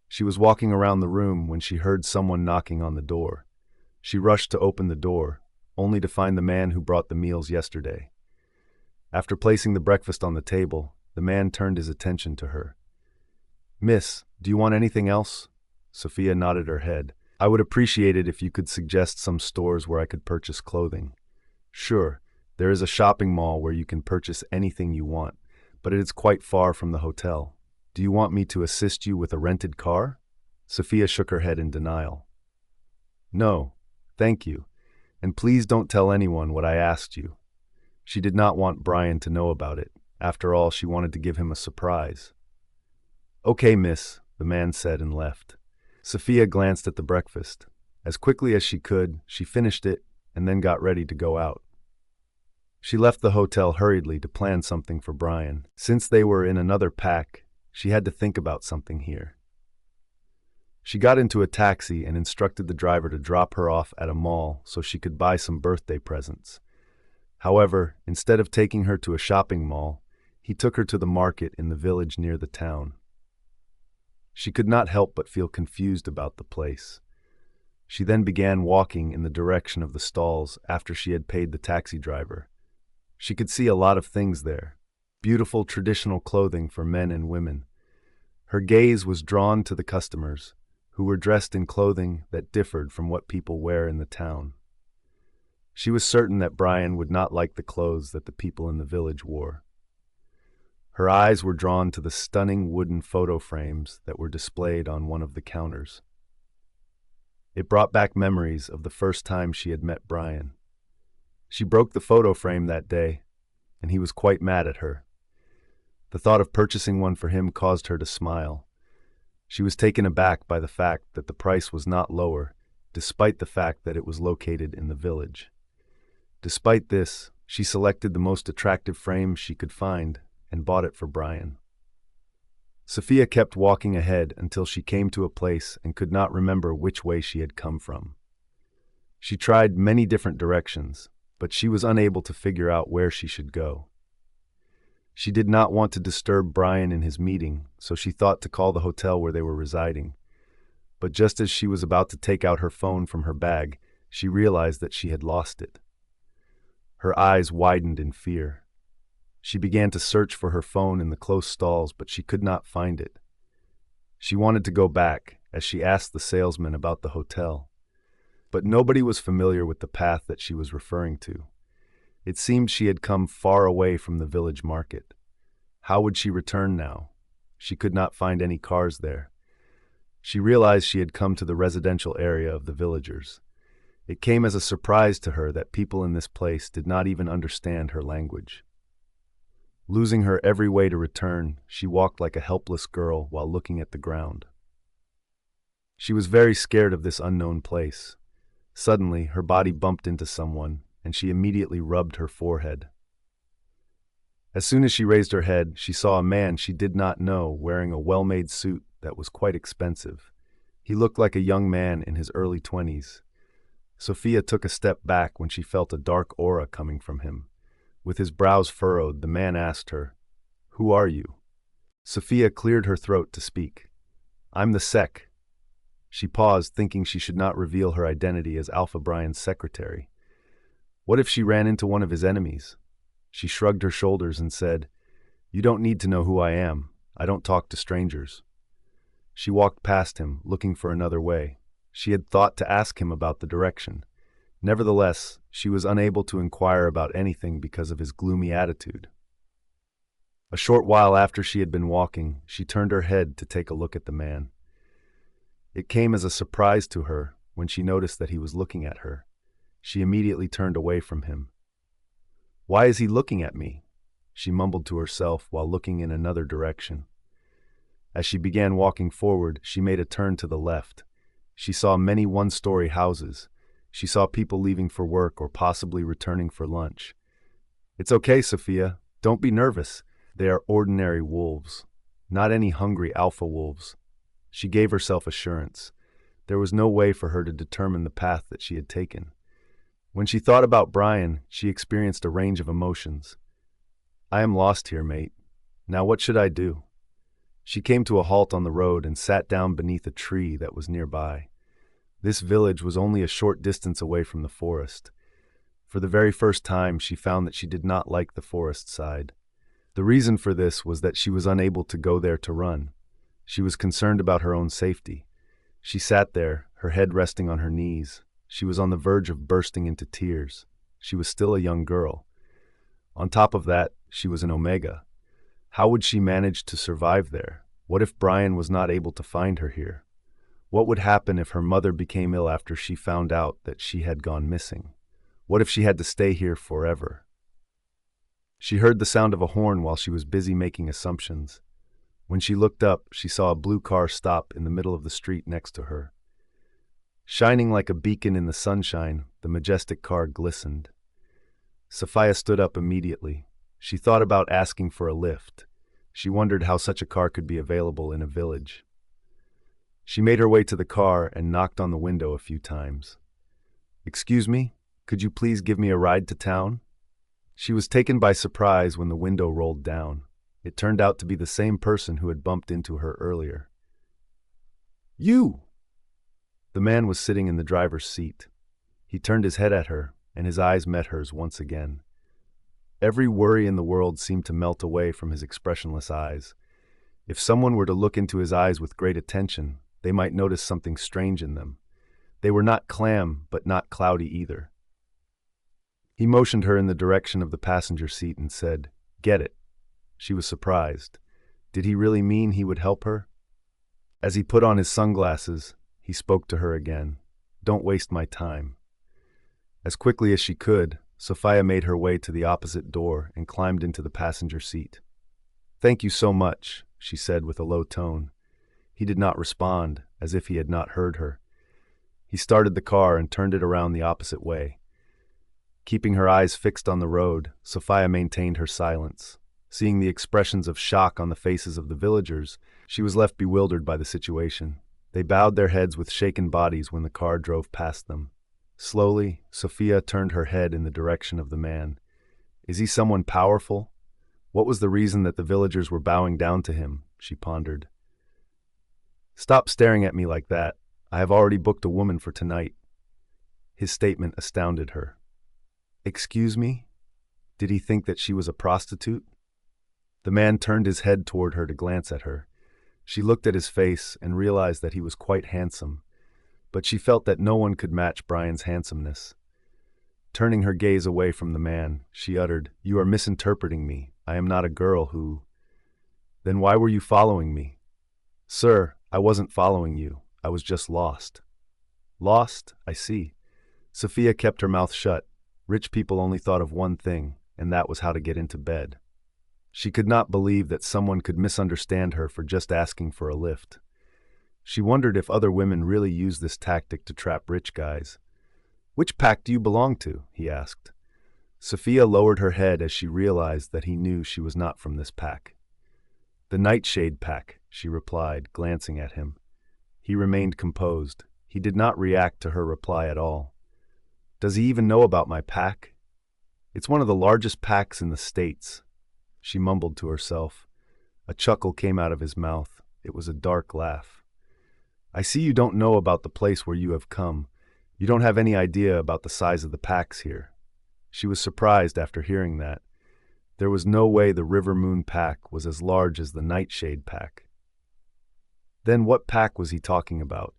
[SPEAKER 1] She was walking around the room when she heard someone knocking on the door. She rushed to open the door, only to find the man who brought the meals yesterday. After placing the breakfast on the table, the man turned his attention to her. "Miss, do you want anything else?" Sophia nodded her head. "I would appreciate it if you could suggest some stores where I could purchase clothing." "Sure, there is a shopping mall where you can purchase anything you want, but it is quite far from the hotel. Do you want me to assist you with a rented car?" Sophia shook her head in denial. "No, thank you, and please don't tell anyone what I asked you." She did not want Bryan to know about it. After all, she wanted to give him a surprise. "Okay, miss," the man said and left. Sophia glanced at the breakfast. As quickly as she could, she finished it and then got ready to go out. She left the hotel hurriedly to plan something for Bryan. Since they were in another pack, she had to think about something here. She got into a taxi and instructed the driver to drop her off at a mall so she could buy some birthday presents. However, instead of taking her to a shopping mall, he took her to the market in the village near the town. She could not help but feel confused about the place. She then began walking in the direction of the stalls after she had paid the taxi driver. She could see a lot of things there. Beautiful traditional clothing for men and women. Her gaze was drawn to the customers, who were dressed in clothing that differed from what people wear in the town. She was certain that Bryan would not like the clothes that the people in the village wore. Her eyes were drawn to the stunning wooden photo frames that were displayed on one of the counters. It brought back memories of the first time she had met Bryan. She broke the photo frame that day, and he was quite mad at her. The thought of purchasing one for him caused her to smile. She was taken aback by the fact that the price was not lower, despite the fact that it was located in the village. Despite this, she selected the most attractive frame she could find and bought it for Bryan. Sophia kept walking ahead until she came to a place and could not remember which way she had come from. She tried many different directions, but she was unable to figure out where she should go. She did not want to disturb Bryan in his meeting, so she thought to call the hotel where they were residing. But just as she was about to take out her phone from her bag, she realized that she had lost it. Her eyes widened in fear. She began to search for her phone in the close stalls, but she could not find it. She wanted to go back, as she asked the salesman about the hotel. But nobody was familiar with the path that she was referring to. It seemed she had come far away from the village market. How would she return now? She could not find any cars there. She realized she had come to the residential area of the villagers. It came as a surprise to her that people in this place did not even understand her language. Losing her every way to return, she walked like a helpless girl while looking at the ground. She was very scared of this unknown place. Suddenly, her body bumped into someone, and she immediately rubbed her forehead. As soon as she raised her head, she saw a man she did not know wearing a well-made suit that was quite expensive. He looked like a young man in his early 20s. Sophia took a step back when she felt a dark aura coming from him. With his brows furrowed, the man asked her, "Who are you?" Sophia cleared her throat to speak. "I'm the Sec." She paused, thinking she should not reveal her identity as Alpha Bryan's secretary. What if she ran into one of his enemies? She shrugged her shoulders and said, "You don't need to know who I am. I don't talk to strangers." She walked past him, looking for another way. She had thought to ask him about the direction. Nevertheless, she was unable to inquire about anything because of his gloomy attitude. A short while after she had been walking, she turned her head to take a look at the man. It came as a surprise to her when she noticed that he was looking at her. She immediately turned away from him. "Why is he looking at me?" she mumbled to herself while looking in another direction. As she began walking forward, she made a turn to the left. She saw many one-story houses. She saw people leaving for work or possibly returning for lunch. "It's okay, Sophia. Don't be nervous. They are ordinary wolves, not any hungry alpha wolves." She gave herself assurance. There was no way for her to determine the path that she had taken. When she thought about Bryan, she experienced a range of emotions. "I am lost here, mate. Now what should I do?" She came to a halt on the road and sat down beneath a tree that was nearby. This village was only a short distance away from the forest. For the very first time, she found that she did not like the forest side. The reason for this was that she was unable to go there to run. She was concerned about her own safety. She sat there, her head resting on her knees. She was on the verge of bursting into tears. She was still a young girl. On top of that, she was an Omega. How would she manage to survive there? What if Bryan was not able to find her here? What would happen if her mother became ill after she found out that she had gone missing? What if she had to stay here forever? She heard the sound of a horn while she was busy making assumptions. When she looked up, she saw a blue car stop in the middle of the street next to her. Shining like a beacon in the sunshine, the majestic car glistened. Sophia stood up immediately. She thought about asking for a lift. She wondered how such a car could be available in a village. She made her way to the car and knocked on the window a few times. "Excuse me, could you please give me a ride to town?" She was taken by surprise when the window rolled down. It turned out to be the same person who had bumped into her earlier. "You!" The man was sitting in the driver's seat. He turned his head at her, and his eyes met hers once again. Every worry in the world seemed to melt away from his expressionless eyes. If someone were to look into his eyes with great attention, they might notice something strange in them. They were not clam, but not cloudy either. He motioned her in the direction of the passenger seat and said, "Get it." She was surprised. Did he really mean he would help her? As he put on his sunglasses, he spoke to her again. "Don't waste my time." As quickly as she could, Sophia made her way to the opposite door and climbed into the passenger seat. "Thank you so much," she said with a low tone. He did not respond, as if he had not heard her. He started the car and turned it around the opposite way. Keeping her eyes fixed on the road, Sophia maintained her silence. Seeing the expressions of shock on the faces of the villagers, she was left bewildered by the situation. They bowed their heads with shaken bodies when the car drove past them. Slowly, Sophia turned her head in the direction of the man. Is he someone powerful? What was the reason that the villagers were bowing down to him? She pondered. "Stop staring at me like that. I have already booked a woman for tonight." His statement astounded her. "Excuse me?" Did he think that she was a prostitute? The man turned his head toward her to glance at her. She looked at his face and realized that he was quite handsome, but she felt that no one could match Bryan's handsomeness. Turning her gaze away from the man, she uttered, "You are misinterpreting me. I am not a girl who—" "Then why were you following me?" "Sir, I wasn't following you. I was just lost." "Lost? I see." Sophia kept her mouth shut. Rich people only thought of one thing, and that was how to get into bed. She could not believe that someone could misunderstand her for just asking for a lift. She wondered if other women really use this tactic to trap rich guys. "Which pack do you belong to?" he asked. Sophia lowered her head as she realized that he knew she was not from this pack. "The Nightshade pack," she replied, glancing at him. He remained composed. He did not react to her reply at all. "Does he even know about my pack?" "It's one of the largest packs in the States," she mumbled to herself. A chuckle came out of his mouth. It was a dark laugh. "I see you don't know about the place where you have come. You don't have any idea about the size of the packs here." She was surprised after hearing that. There was no way the River Moon pack was as large as the Nightshade pack. Then what pack was he talking about?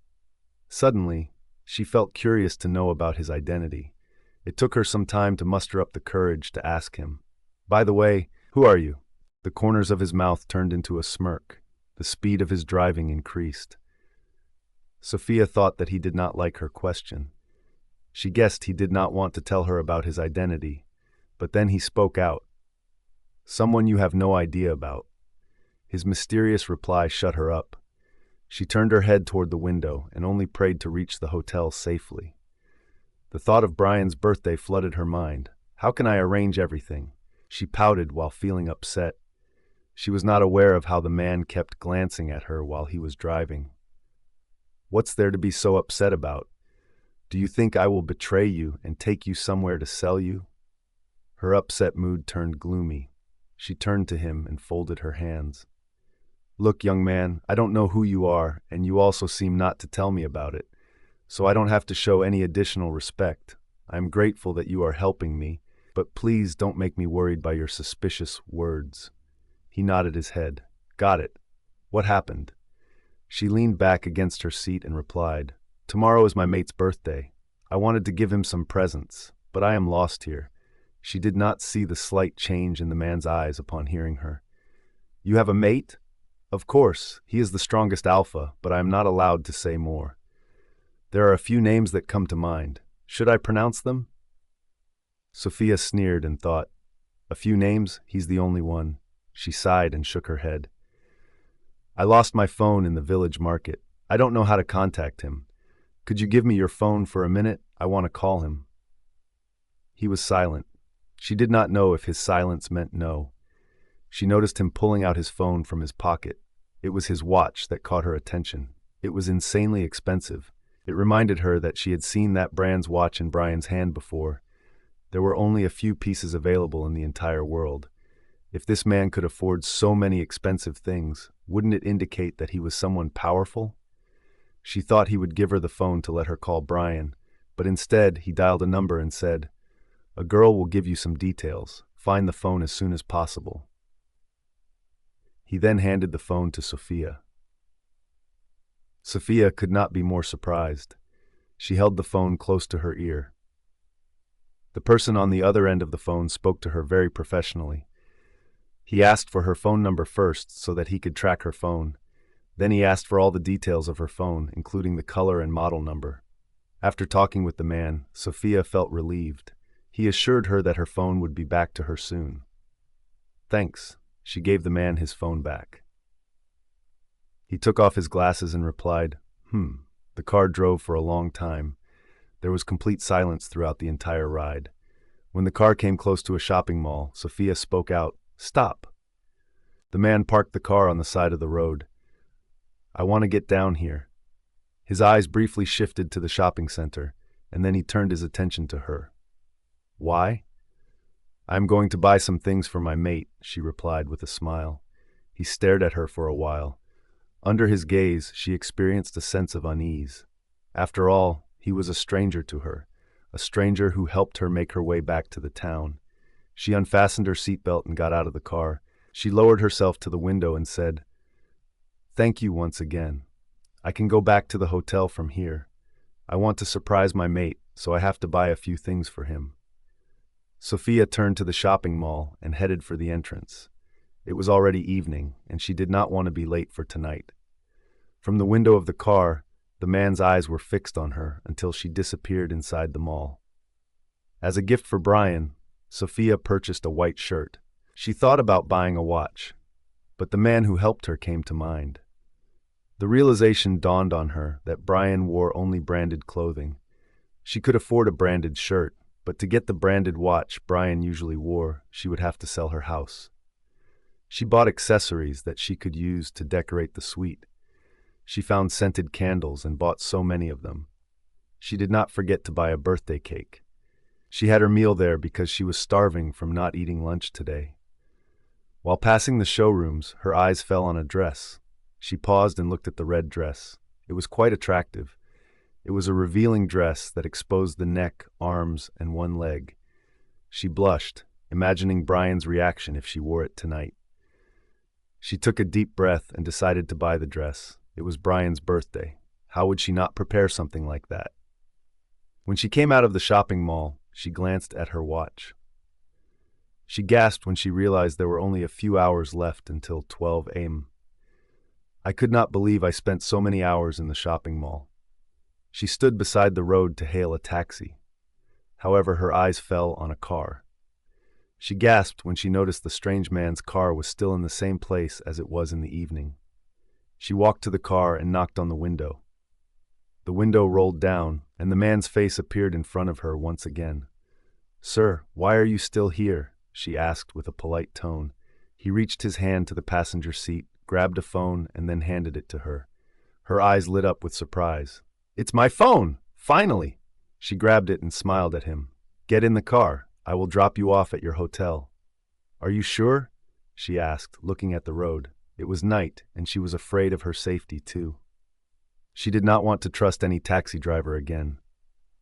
[SPEAKER 1] Suddenly, she felt curious to know about his identity. It took her some time to muster up the courage to ask him. "By the way, who are you?" The corners of his mouth turned into a smirk. The speed of his driving increased. Sophia thought that he did not like her question. She guessed he did not want to tell her about his identity, but then he spoke out. "Someone you have no idea about." His mysterious reply shut her up. She turned her head toward the window and only prayed to reach the hotel safely. The thought of Bryan's birthday flooded her mind. How can I arrange everything? She pouted while feeling upset. She was not aware of how the man kept glancing at her while he was driving. "What's there to be so upset about? Do you think I will betray you and take you somewhere to sell you?" Her upset mood turned gloomy. She turned to him and folded her hands. "Look, young man, I don't know who you are, and you also seem not to tell me about it, so I don't have to show any additional respect. I am grateful that you are helping me, but please don't make me worried by your suspicious words." He nodded his head. "Got it. What happened?" She leaned back against her seat and replied, "Tomorrow is my mate's birthday. I wanted to give him some presents, but I am lost here." She did not see the slight change in the man's eyes upon hearing her. "You have a mate?" "Of course, he is the strongest alpha, but I am not allowed to say more. There are a few names that come to mind. Should I pronounce them?" Sophia sneered and thought, "A few names? He's the only one." She sighed and shook her head. "I lost my phone in the village market. I don't know how to contact him. Could you give me your phone for a minute? I want to call him." He was silent. She did not know if his silence meant no. She noticed him pulling out his phone from his pocket. It was his watch that caught her attention. It was insanely expensive. It reminded her that she had seen that brand's watch in Bryan's hand before. There were only a few pieces available in the entire world. If this man could afford so many expensive things, wouldn't it indicate that he was someone powerful? She thought he would give her the phone to let her call Bryan, but instead he dialed a number and said, "A girl will give you some details. Find the phone as soon as possible." He then handed the phone to Sophia. Sophia could not be more surprised. She held the phone close to her ear. The person on the other end of the phone spoke to her very professionally. He asked for her phone number first so that he could track her phone. Then he asked for all the details of her phone, including the color and model number. After talking with the man, Sophia felt relieved. He assured her that her phone would be back to her soon. Thanks. She gave the man his phone back. He took off his glasses and replied, The car drove for a long time. There was complete silence throughout the entire ride. When the car came close to a shopping mall, Sophia spoke out, Stop. The man parked the car on the side of the road. I want to get down here. His eyes briefly shifted to the shopping center, and then he turned his attention to her. Why? I'm going to buy some things for my mate, she replied with a smile. He stared at her for a while. Under his gaze, she experienced a sense of unease. After all, he was a stranger to her, a stranger who helped her make her way back to the town. She unfastened her seatbelt and got out of the car. She lowered herself to the window and said, Thank you once again. I can go back to the hotel from here. I want to surprise my mate, so I have to buy a few things for him. Sophia turned to the shopping mall and headed for the entrance. It was already evening, and she did not want to be late for tonight. From the window of the car, the man's eyes were fixed on her until she disappeared inside the mall. As a gift for Bryan, Sophia purchased a white shirt. She thought about buying a watch, but the man who helped her came to mind. The realization dawned on her that Bryan wore only branded clothing. She could afford a branded shirt, but to get the branded watch Bryan usually wore, she would have to sell her house. She bought accessories that she could use to decorate the suite. She found scented candles and bought so many of them. She did not forget to buy a birthday cake. She had her meal there because she was starving from not eating lunch today. While passing the showrooms, her eyes fell on a dress. She paused and looked at the red dress. It was quite attractive. It was a revealing dress that exposed the neck, arms, and one leg. She blushed, imagining Bryan's reaction if she wore it tonight. She took a deep breath and decided to buy the dress. It was Bryan's birthday. How would she not prepare something like that? When she came out of the shopping mall, she glanced at her watch. She gasped when she realized there were only a few hours left until 12 a.m. I could not believe I spent so many hours in the shopping mall. She stood beside the road to hail a taxi. However, her eyes fell on a car. She gasped when she noticed the strange man's car was still in the same place as it was in the evening. She walked to the car and knocked on the window. The window rolled down, and the man's face appeared in front of her once again. "Sir, why are you still here?" she asked with a polite tone. He reached his hand to the passenger seat, grabbed a phone, and then handed it to her. Her eyes lit up with surprise. "It's my phone! Finally!" She grabbed it and smiled at him. "Get in the car. I will drop you off at your hotel." "Are you sure?" she asked, looking at the road. It was night, and she was afraid of her safety, too. She did not want to trust any taxi driver again.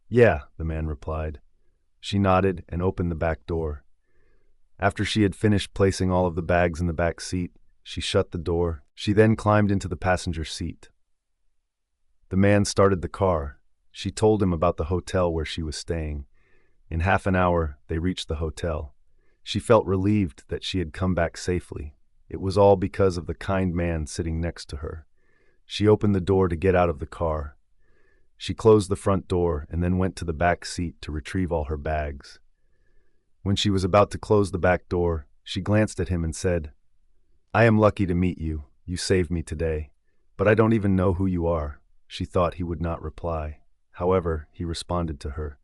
[SPEAKER 1] "Yeah," the man replied. She nodded and opened the back door. After she had finished placing all of the bags in the back seat, she shut the door. She then climbed into the passenger seat. The man started the car. She told him about the hotel where she was staying. In half an hour, they reached the hotel. She felt relieved that she had come back safely. It was all because of the kind man sitting next to her. She opened the door to get out of the car. She closed the front door and then went to the back seat to retrieve all her bags. When she was about to close the back door, she glanced at him and said, "I am lucky to meet you. You saved me today. But I don't even know who you are." She thought he would not reply. However, he responded to her.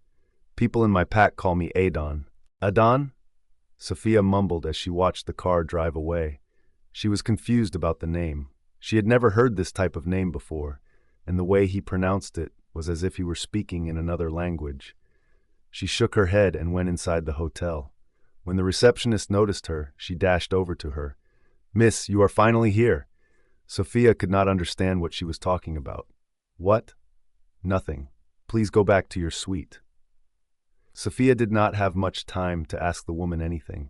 [SPEAKER 1] "People in my pack call me Adon." "Adon?" Sophia mumbled as she watched the car drive away. She was confused about the name. She had never heard this type of name before, and the way he pronounced it was as if he were speaking in another language. She shook her head and went inside the hotel. When the receptionist noticed her, she dashed over to her. "Miss, you are finally here." Sophia could not understand what she was talking about. "What?" "Nothing. Please go back to your suite." Sophia did not have much time to ask the woman anything.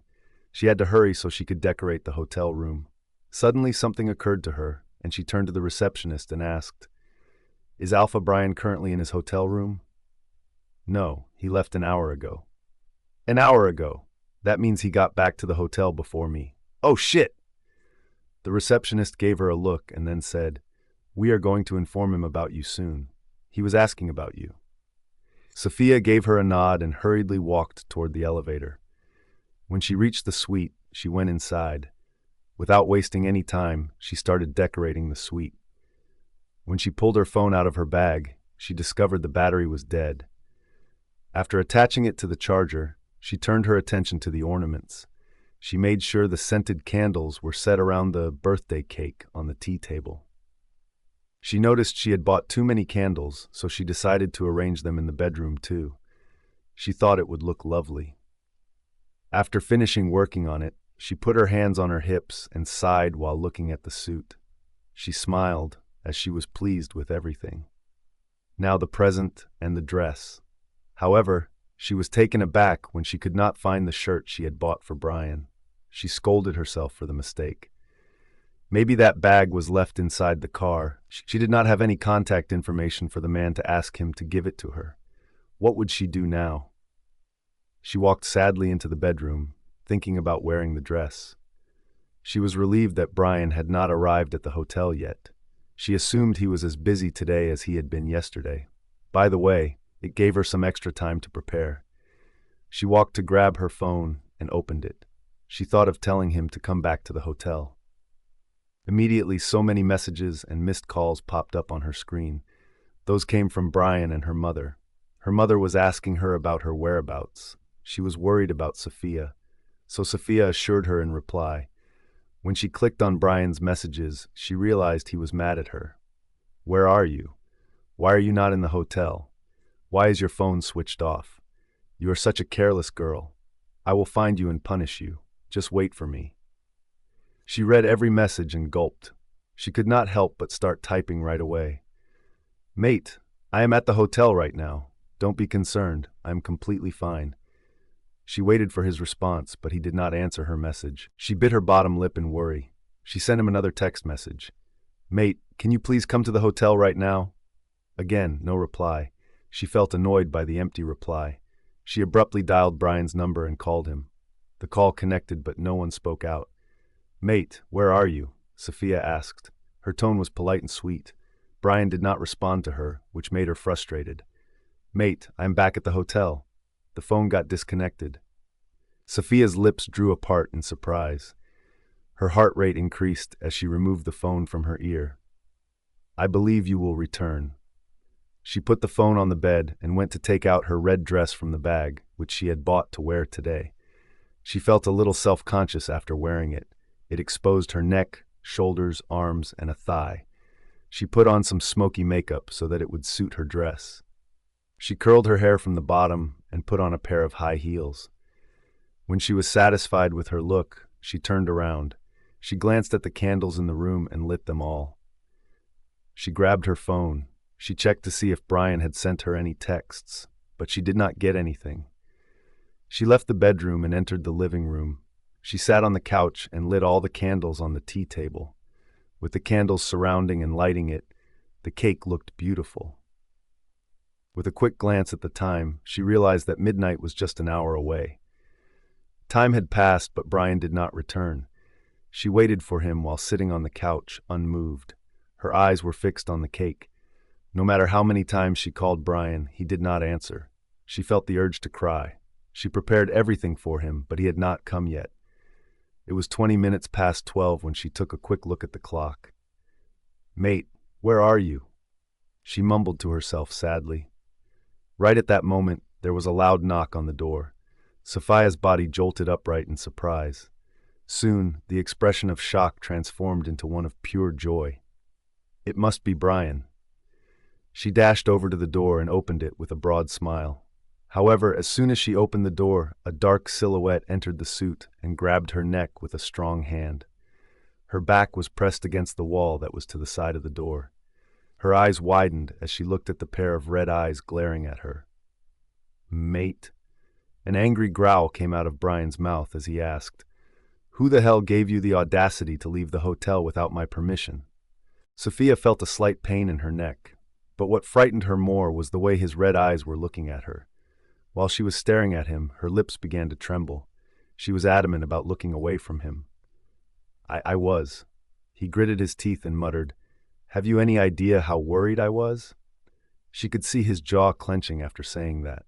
[SPEAKER 1] She had to hurry so she could decorate the hotel room. Suddenly something occurred to her, and she turned to the receptionist and asked, "Is Alpha Bryan currently in his hotel room?" "No, he left an hour ago." An hour ago. That means he got back to the hotel before me. Oh shit! The receptionist gave her a look and then said, "We are going to inform him about you soon. He was asking about you." Sophia gave her a nod and hurriedly walked toward the elevator. When she reached the suite, she went inside. Without wasting any time, she started decorating the suite. When she pulled her phone out of her bag, she discovered the battery was dead. After attaching it to the charger, she turned her attention to the ornaments. She made sure the scented candles were set around the birthday cake on the tea table. She noticed she had bought too many candles, so she decided to arrange them in the bedroom too. She thought it would look lovely. After finishing working on it, she put her hands on her hips and sighed while looking at the suit. She smiled, as she was pleased with everything. Now the present and the dress. However, she was taken aback when she could not find the shirt she had bought for Bryan. She scolded herself for the mistake. Maybe that bag was left inside the car. She did not have any contact information for the man to ask him to give it to her. What would she do now? She walked sadly into the bedroom, thinking about wearing the dress. She was relieved that Bryan had not arrived at the hotel yet. She assumed he was as busy today as he had been yesterday. By the way, it gave her some extra time to prepare. She walked to grab her phone and opened it. She thought of telling him to come back to the hotel. Immediately, so many messages and missed calls popped up on her screen. Those came from Bryan and her mother. Her mother was asking her about her whereabouts. She was worried about Sophia, so Sophia assured her in reply. When she clicked on Bryan's messages, she realized he was mad at her. "Where are you? Why are you not in the hotel? Why is your phone switched off? You are such a careless girl. I will find you and punish you. Just wait for me." She read every message and gulped. She could not help but start typing right away. "Mate, I am at the hotel right now. Don't be concerned. I am completely fine." She waited for his response, but he did not answer her message. She bit her bottom lip in worry. She sent him another text message. "Mate, can you please come to the hotel right now?" Again, no reply. She felt annoyed by the empty reply. She abruptly dialed Bryan's number and called him. The call connected, but no one spoke out. "Mate, where are you?" Sophia asked. Her tone was polite and sweet. Bryan did not respond to her, which made her frustrated. "Mate, I am back at the hotel." The phone got disconnected. Sophia's lips drew apart in surprise. Her heart rate increased as she removed the phone from her ear. "I believe you will return." She put the phone on the bed and went to take out her red dress from the bag, which she had bought to wear today. She felt a little self-conscious after wearing it. It exposed her neck, shoulders, arms, and a thigh. She put on some smoky makeup so that it would suit her dress. She curled her hair from the bottom and put on a pair of high heels. When she was satisfied with her look, she turned around. She glanced at the candles in the room and lit them all. She grabbed her phone. She checked to see if Bryan had sent her any texts, but she did not get anything. She left the bedroom and entered the living room. She sat on the couch and lit all the candles on the tea table. With the candles surrounding and lighting it, the cake looked beautiful. With a quick glance at the time, she realized that midnight was just an hour away. Time had passed, but Bryan did not return. She waited for him while sitting on the couch, unmoved. Her eyes were fixed on the cake. No matter how many times she called Bryan, he did not answer. She felt the urge to cry. She prepared everything for him, but he had not come yet. It was 20 minutes past 12 when she took a quick look at the clock. "Mate, where are you?" She mumbled to herself sadly. Right at that moment, there was a loud knock on the door. Sophia's body jolted upright in surprise. Soon, the expression of shock transformed into one of pure joy. It must be Bryan. She dashed over to the door and opened it with a broad smile. However, as soon as she opened the door, a dark silhouette entered the suite and grabbed her neck with a strong hand. Her back was pressed against the wall that was to the side of the door. Her eyes widened as she looked at the pair of red eyes glaring at her. "Mate?" An angry growl came out of Bryan's mouth as he asked, "Who the hell gave you the audacity to leave the hotel without my permission?" Sophia felt a slight pain in her neck, but what frightened her more was the way his red eyes were looking at her. While she was staring at him, her lips began to tremble. She was adamant about looking away from him. I was. He gritted his teeth and muttered, "Have you any idea how worried I was?" She could see his jaw clenching after saying that.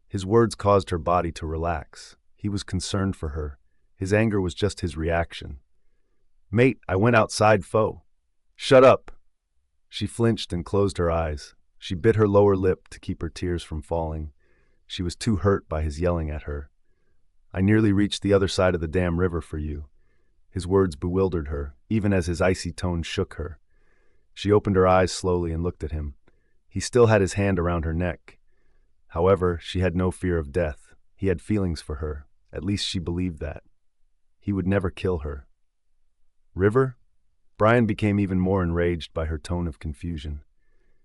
[SPEAKER 1] His words caused her body to relax. He was concerned for her. His anger was just his reaction. "Mate, I went outside, foe." "Shut up." She flinched and closed her eyes. She bit her lower lip to keep her tears from falling. She was too hurt by his yelling at her. "I nearly reached the other side of the damn river for you." His words bewildered her, even as his icy tone shook her. She opened her eyes slowly and looked at him. He still had his hand around her neck. However, she had no fear of death. He had feelings for her. At least she believed that. He would never kill her. "River?" Bryan became even more enraged by her tone of confusion.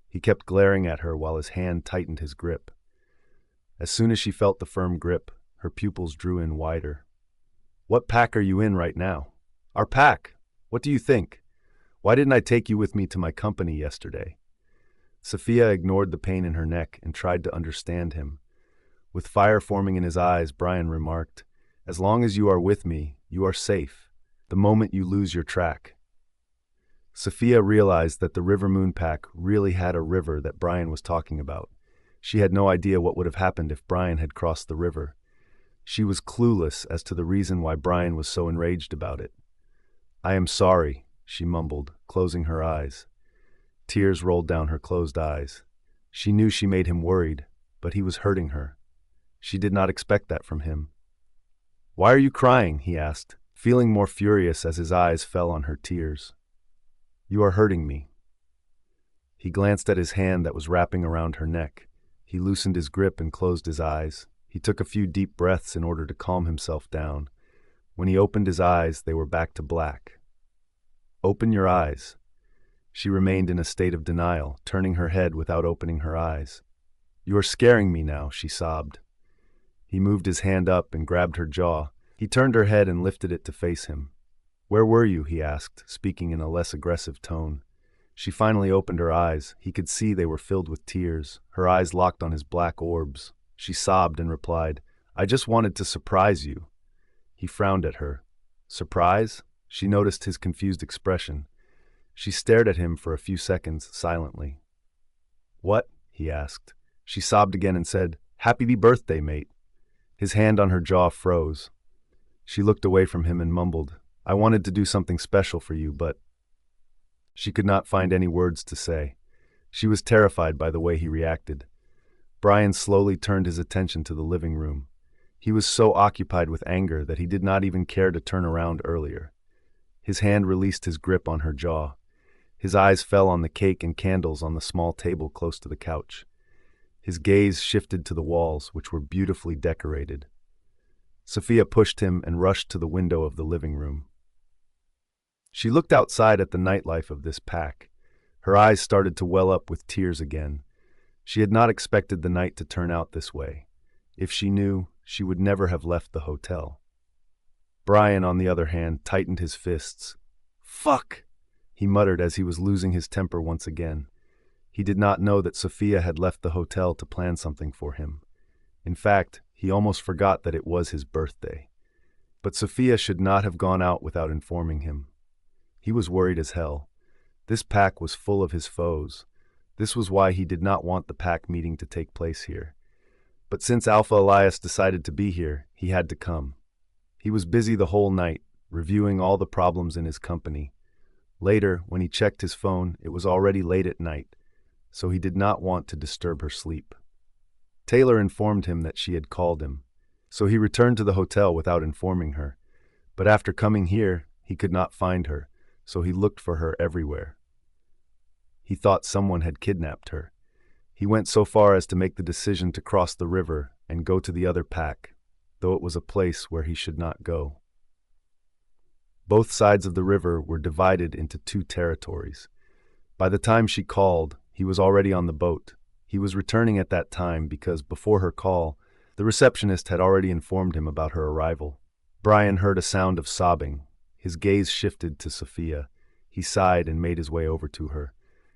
[SPEAKER 1] He kept glaring at her while his hand tightened his grip. As soon as she felt the firm grip, her pupils drew in wider. "What pack are you in right now?" "Our pack? What do you think? Why didn't I take you with me to my company yesterday?" Sophia ignored the pain in her neck and tried to understand him. With fire forming in his eyes, Bryan remarked, "As long as you are with me, you are safe. The moment you lose your track." Sophia realized that the River Moon pack really had a river that Bryan was talking about. She had no idea what would have happened if Bryan had crossed the river. She was clueless as to the reason why Bryan was so enraged about it. "I am sorry," she mumbled, closing her eyes. Tears rolled down her closed eyes. She knew she made him worried, but he was hurting her. She did not expect that from him. "Why are you crying?" he asked, feeling more furious as his eyes fell on her tears. "You are hurting me." He glanced at his hand that was wrapping around her neck. He loosened his grip and closed his eyes. He took a few deep breaths in order to calm himself down. When he opened his eyes, they were back to black. "Open your eyes." She remained in a state of denial, turning her head without opening her eyes. "You are scaring me now," she sobbed. He moved his hand up and grabbed her jaw. He turned her head and lifted it to face him. "Where were you?" he asked, speaking in a less aggressive tone. She finally opened her eyes. He could see they were filled with tears. Her eyes locked on his black orbs. She sobbed and replied, "I just wanted to surprise you." He frowned at her. "Surprise?" She noticed his confused expression. She stared at him for a few seconds, silently. "What?" he asked. She sobbed again and said, "Happy birthday, mate." His hand on her jaw froze. She looked away from him and mumbled, "I wanted to do something special for you, but—" She could not find any words to say. She was terrified by the way he reacted. Bryan slowly turned his attention to the living room. He was so occupied with anger that he did not even care to turn around earlier. His hand released his grip on her jaw. His eyes fell on the cake and candles on the small table close to the couch. His gaze shifted to the walls, which were beautifully decorated. Sophia pushed him and rushed to the window of the living room. She looked outside at the nightlife of this pack. Her eyes started to well up with tears again. She had not expected the night to turn out this way. If she knew, she would never have left the hotel. Bryan, on the other hand, tightened his fists. "Fuck!" he muttered as he was losing his temper once again. He did not know that Sophia had left the hotel to plan something for him. In fact, he almost forgot that it was his birthday. But Sophia should not have gone out without informing him. He was worried as hell. This pack was full of his foes. This was why he did not want the pack meeting to take place here. But since Alpha Elias decided to be here, he had to come. He was busy the whole night, reviewing all the problems in his company. Later, when he checked his phone, it was already late at night, so he did not want to disturb her sleep. Taylor informed him that she had called him, so he returned to the hotel without informing her. But after coming here, he could not find her, so he looked for her everywhere. He thought someone had kidnapped her. He went so far as to make the decision to cross the river and go to the other pack, though it was a place where he should not go. Both sides of the river were divided into two territories. By the time she called, he was already on the boat. He was returning at that time because, before her call, the receptionist had already informed him about her arrival. Bryan heard a sound of sobbing. His gaze shifted to Sophia. He sighed and made his way over to her.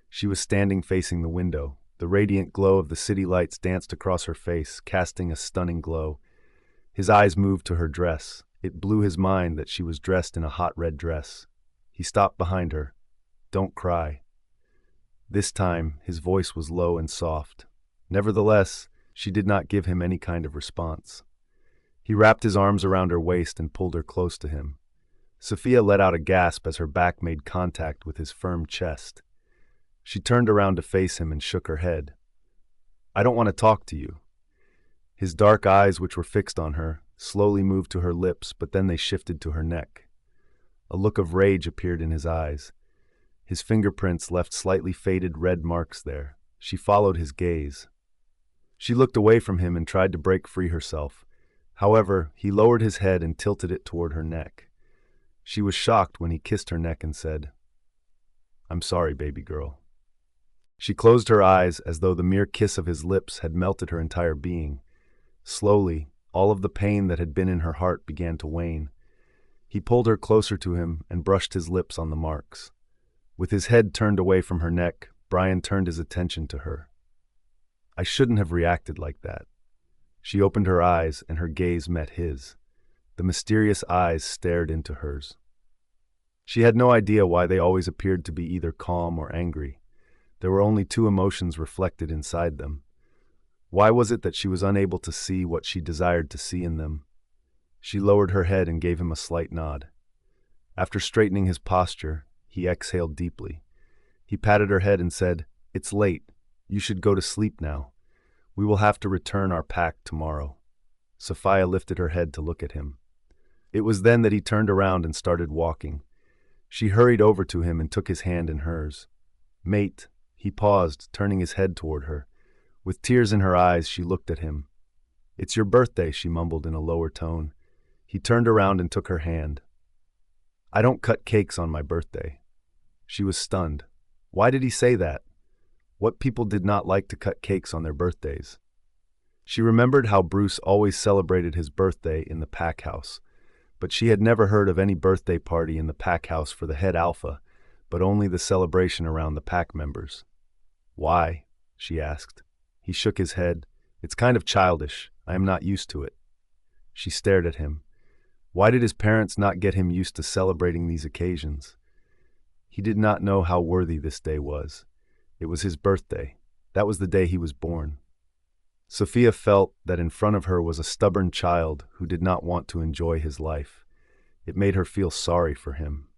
[SPEAKER 1] She was standing facing the window. The radiant glow of the city lights danced across her face, casting a stunning glow. His eyes moved to her dress. It blew his mind that she was dressed in a hot red dress. He stopped behind her. "Don't cry." This time, his voice was low and soft. Nevertheless, she did not give him any kind of response. He wrapped his arms around her waist and pulled her close to him. Sophia let out a gasp as her back made contact with his firm chest. She turned around to face him and shook her head. "I don't want to talk to you." His dark eyes, which were fixed on her, slowly moved to her lips, but then they shifted to her neck. A look of rage appeared in his eyes. His fingerprints left slightly faded red marks there. She followed his gaze. She looked away from him and tried to break free herself. However, he lowered his head and tilted it toward her neck. She was shocked when he kissed her neck and said, "I'm sorry, baby girl." She closed her eyes as though the mere kiss of his lips had melted her entire being. Slowly, all of the pain that had been in her heart began to wane. He pulled her closer to him and brushed his lips on the marks. With his head turned away from her neck, Bryan turned his attention to her. "I shouldn't have reacted like that." She opened her eyes and her gaze met his. The mysterious eyes stared into hers. She had no idea why they always appeared to be either calm or angry. There were only two emotions reflected inside them. Why was it that she was unable to see what she desired to see in them? She lowered her head and gave him a slight nod. After straightening his posture, he exhaled deeply. He patted her head and said, "It's late. You should go to sleep now. We will have to return our pack tomorrow." Sophia lifted her head to look at him. It was then that he turned around and started walking. She hurried over to him and took his hand in hers. "Mate," he paused, turning his head toward her. With tears in her eyes, she looked at him. "It's your birthday," she mumbled in a lower tone. He turned around and took her hand. "I don't cut cakes on my birthday." She was stunned. Why did he say that? What people did not like to cut cakes on their birthdays? She remembered how Bruce always celebrated his birthday in the pack house, but she had never heard of any birthday party in the pack house for the head alpha, but only the celebration around the pack members. "Why?" she asked. He shook his head. "It's kind of childish. I am not used to it." She stared at him. Why did his parents not get him used to celebrating these occasions? He did not know how worthy this day was. It was his birthday. That was the day he was born. Sophia felt that in front of her was a stubborn child who did not want to enjoy his life. It made her feel sorry for him.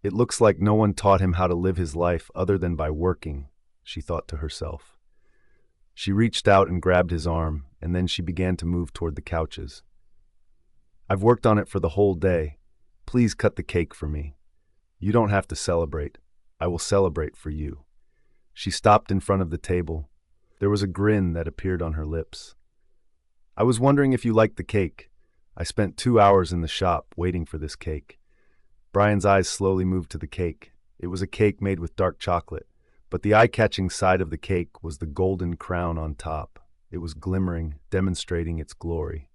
[SPEAKER 1] It looks like no one taught him how to live his life other than by working, she thought to herself. She reached out and grabbed his arm, and then she began to move toward the couches. "I've worked on it for the whole day. Please cut the cake for me. You don't have to celebrate. I will celebrate for you." She stopped in front of the table. There was a grin that appeared on her lips. "I was wondering if you liked the cake. I spent 2 hours in the shop waiting for this cake." Bryan's eyes slowly moved to the cake. It was a cake made with dark chocolate, but the eye-catching side of the cake was the golden crown on top. It was glimmering, demonstrating its glory.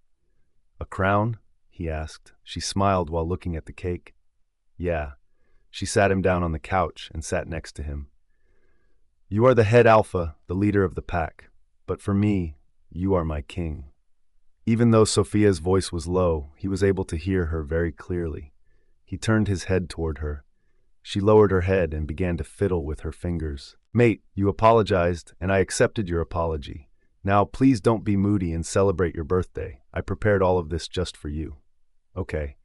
[SPEAKER 1] "A crown?" he asked. She smiled while looking at the cake. "Yeah." She sat him down on the couch and sat next to him. "You are the head alpha, the leader of the pack. But for me, you are my king." Even though Sophia's voice was low, he was able to hear her very clearly. He turned his head toward her. She lowered her head and began to fiddle with her fingers. "Mate, you apologized, and I accepted your apology. Now, please don't be moody and celebrate your birthday. I prepared all of this just for you." "Okay."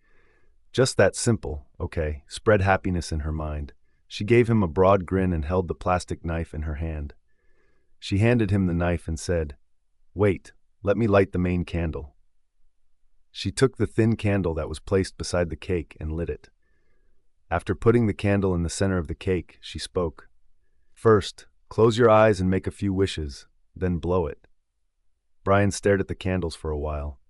[SPEAKER 1] Just that simple, okay, spread happiness in her mind. She gave him a broad grin and held the plastic knife in her hand. She handed him the knife and said, "Wait, let me light the main candle." She took the thin candle that was placed beside the cake and lit it. After putting the candle in the center of the cake, she spoke. "First, close your eyes and make a few wishes, then blow it." Bryan stared at the candles for a while.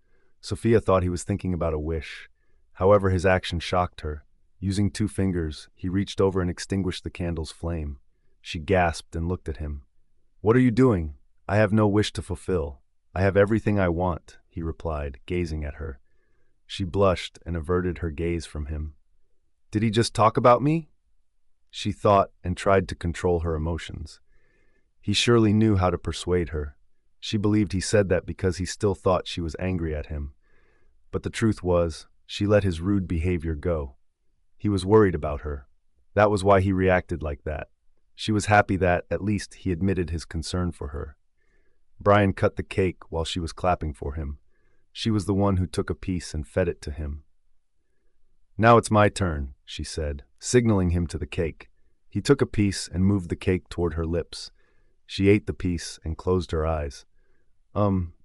[SPEAKER 1] Sophia thought he was thinking about a wish. However, his action shocked her. Using 2 fingers, he reached over and extinguished the candle's flame. She gasped and looked at him. "What are you doing? I have no wish to fulfill. I have everything I want," he replied, gazing at her. She blushed and averted her gaze from him. "Did he just talk about me?" She thought and tried to control her emotions. He surely knew how to persuade her. She believed he said that because he still thought she was angry at him. But the truth was, she let his rude behavior go. He was worried about her. That was why he reacted like that. She was happy that, at least, he admitted his concern for her. Bryan cut the cake while she was clapping for him. She was the one who took a piece and fed it to him. "Now it's my turn," she said, signaling him to the cake. He took a piece and moved the cake toward her lips. She ate the piece and closed her eyes.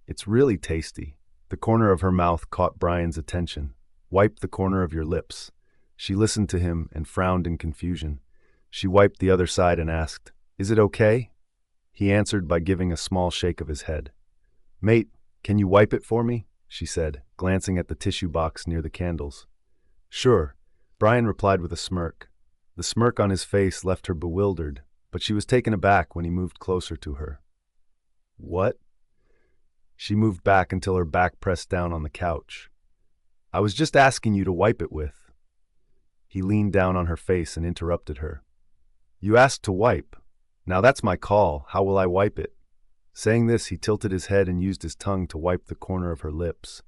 [SPEAKER 1] It's really tasty." The corner of her mouth caught Bryan's attention. "Wipe the corner of your lips." She listened to him and frowned in confusion. She wiped the other side and asked, "Is it okay?" He answered by giving a small shake of his head. "Mate, can you wipe it for me?" she said, glancing at the tissue box near the candles. "Sure," Bryan replied with a smirk. The smirk on his face left her bewildered, but she was taken aback when he moved closer to her. "What?" She moved back until her back pressed down on the couch. "I was just asking you to wipe it with." He leaned down on her face and interrupted her. "You asked to wipe. Now that's my call. How will I wipe it?" Saying this, he tilted his head and used his tongue to wipe the corner of her lips.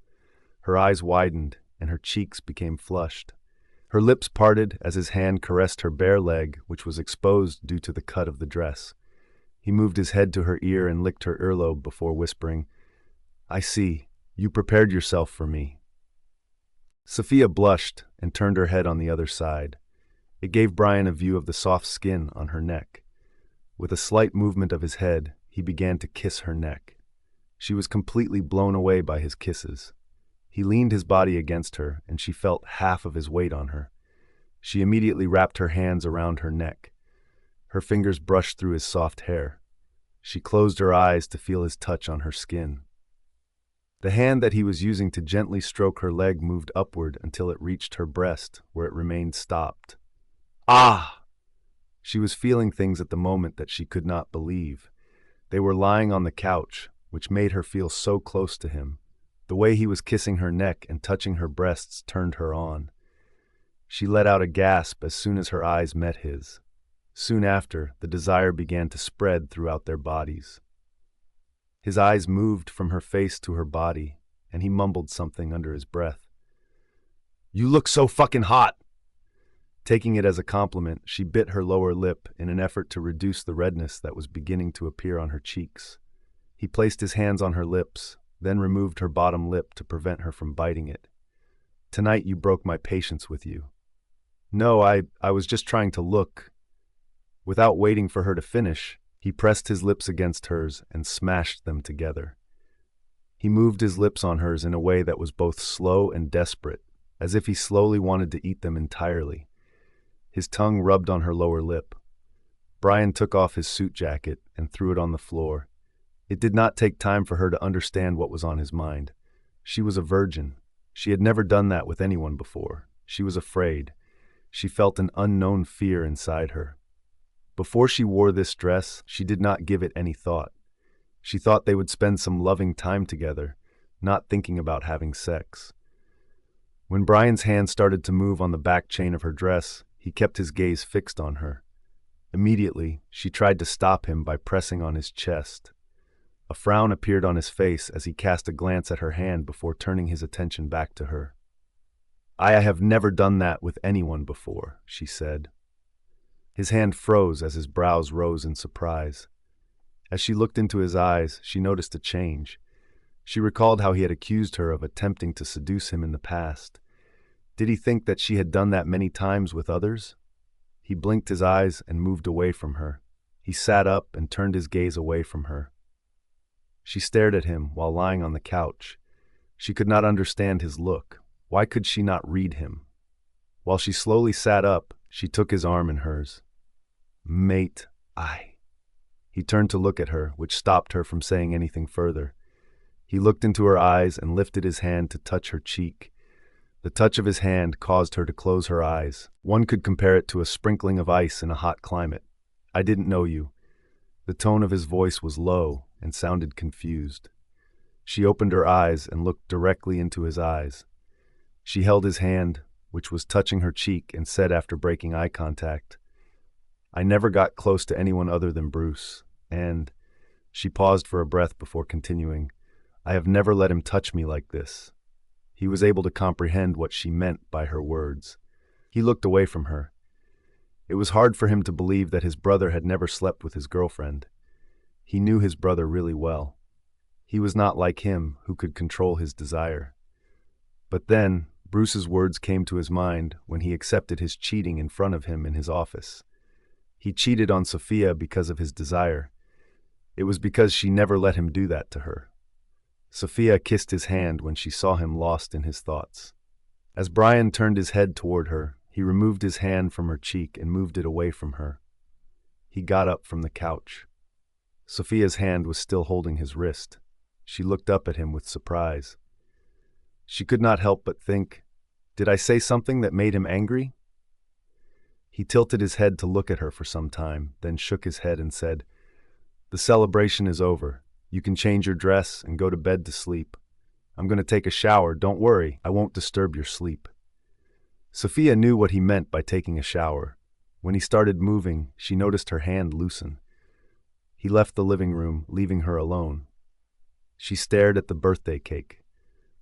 [SPEAKER 1] Her eyes widened, and her cheeks became flushed. Her lips parted as his hand caressed her bare leg, which was exposed due to the cut of the dress. He moved his head to her ear and licked her earlobe before whispering, "I see. You prepared yourself for me." Sophia blushed and turned her head on the other side. It gave Bryan a view of the soft skin on her neck. With a slight movement of his head, he began to kiss her neck. She was completely blown away by his kisses. He leaned his body against her, and she felt half of his weight on her. She immediately wrapped her hands around her neck. Her fingers brushed through his soft hair. She closed her eyes to feel his touch on her skin. The hand that he was using to gently stroke her leg moved upward until it reached her breast, where it remained stopped. Ah! She was feeling things at the moment that she could not believe. They were lying on the couch, which made her feel so close to him. The way he was kissing her neck and touching her breasts turned her on. She let out a gasp as soon as her eyes met his. Soon after, the desire began to spread throughout their bodies. His eyes moved from her face to her body, and he mumbled something under his breath. "You look so fucking hot!" Taking it as a compliment, she bit her lower lip in an effort to reduce the redness that was beginning to appear on her cheeks. He placed his hands on her lips, then removed her bottom lip to prevent her from biting it. "Tonight you broke my patience with you." "No, I was just trying to look." Without waiting for her to finish, he pressed his lips against hers and smashed them together. He moved his lips on hers in a way that was both slow and desperate, as if he slowly wanted to eat them entirely. His tongue rubbed on her lower lip. Bryan took off his suit jacket and threw it on the floor. It did not take time for her to understand what was on his mind. She was a virgin. She had never done that with anyone before. She was afraid. She felt an unknown fear inside her. Before she wore this dress, she did not give it any thought. She thought they would spend some loving time together, not thinking about having sex. When Bryan's hand started to move on the back chain of her dress, he kept his gaze fixed on her. Immediately, she tried to stop him by pressing on his chest. A frown appeared on his face as he cast a glance at her hand before turning his attention back to her. "I have never done that with anyone before," she said. His hand froze as his brows rose in surprise. As she looked into his eyes, she noticed a change. She recalled how he had accused her of attempting to seduce him in the past. Did he think that she had done that many times with others? He blinked his eyes and moved away from her. He sat up and turned his gaze away from her. She stared at him while lying on the couch. She could not understand his look. Why could she not read him? While she slowly sat up, she took his arm in hers. "Mate, He turned to look at her, which stopped her from saying anything further. He looked into her eyes and lifted his hand to touch her cheek. The touch of his hand caused her to close her eyes. One could compare it to a sprinkling of ice in a hot climate. "I didn't know you." The tone of his voice was low and sounded confused. She opened her eyes and looked directly into his eyes. She held his hand, which was touching her cheek, and said after breaking eye contact, "I never got close to anyone other than Bruce. And she paused for a breath before continuing, I have never let him touch me like this. He was able to comprehend what she meant by her words. He looked away from her. It was hard for him to believe that his brother had never slept with his girlfriend. He knew his brother really well. He was not like him, who could control his desire. But then, Bruce's words came to his mind when he accepted his cheating in front of him in his office. He cheated on Sophia because of his desire. It was because she never let him do that to her. Sophia kissed his hand when she saw him lost in his thoughts. As Bryan turned his head toward her, he removed his hand from her cheek and moved it away from her. He got up from the couch. Sophia's hand was still holding his wrist. She looked up at him with surprise. She could not help but think, did I say something that made him angry? He tilted his head to look at her for some time, then shook his head and said, The celebration is over. You can change your dress and go to bed to sleep. I'm going to take a shower. Don't worry, I won't disturb your sleep. Sophia knew what he meant by taking a shower. When he started moving, she noticed her hand loosen. He left the living room, leaving her alone. She stared at the birthday cake.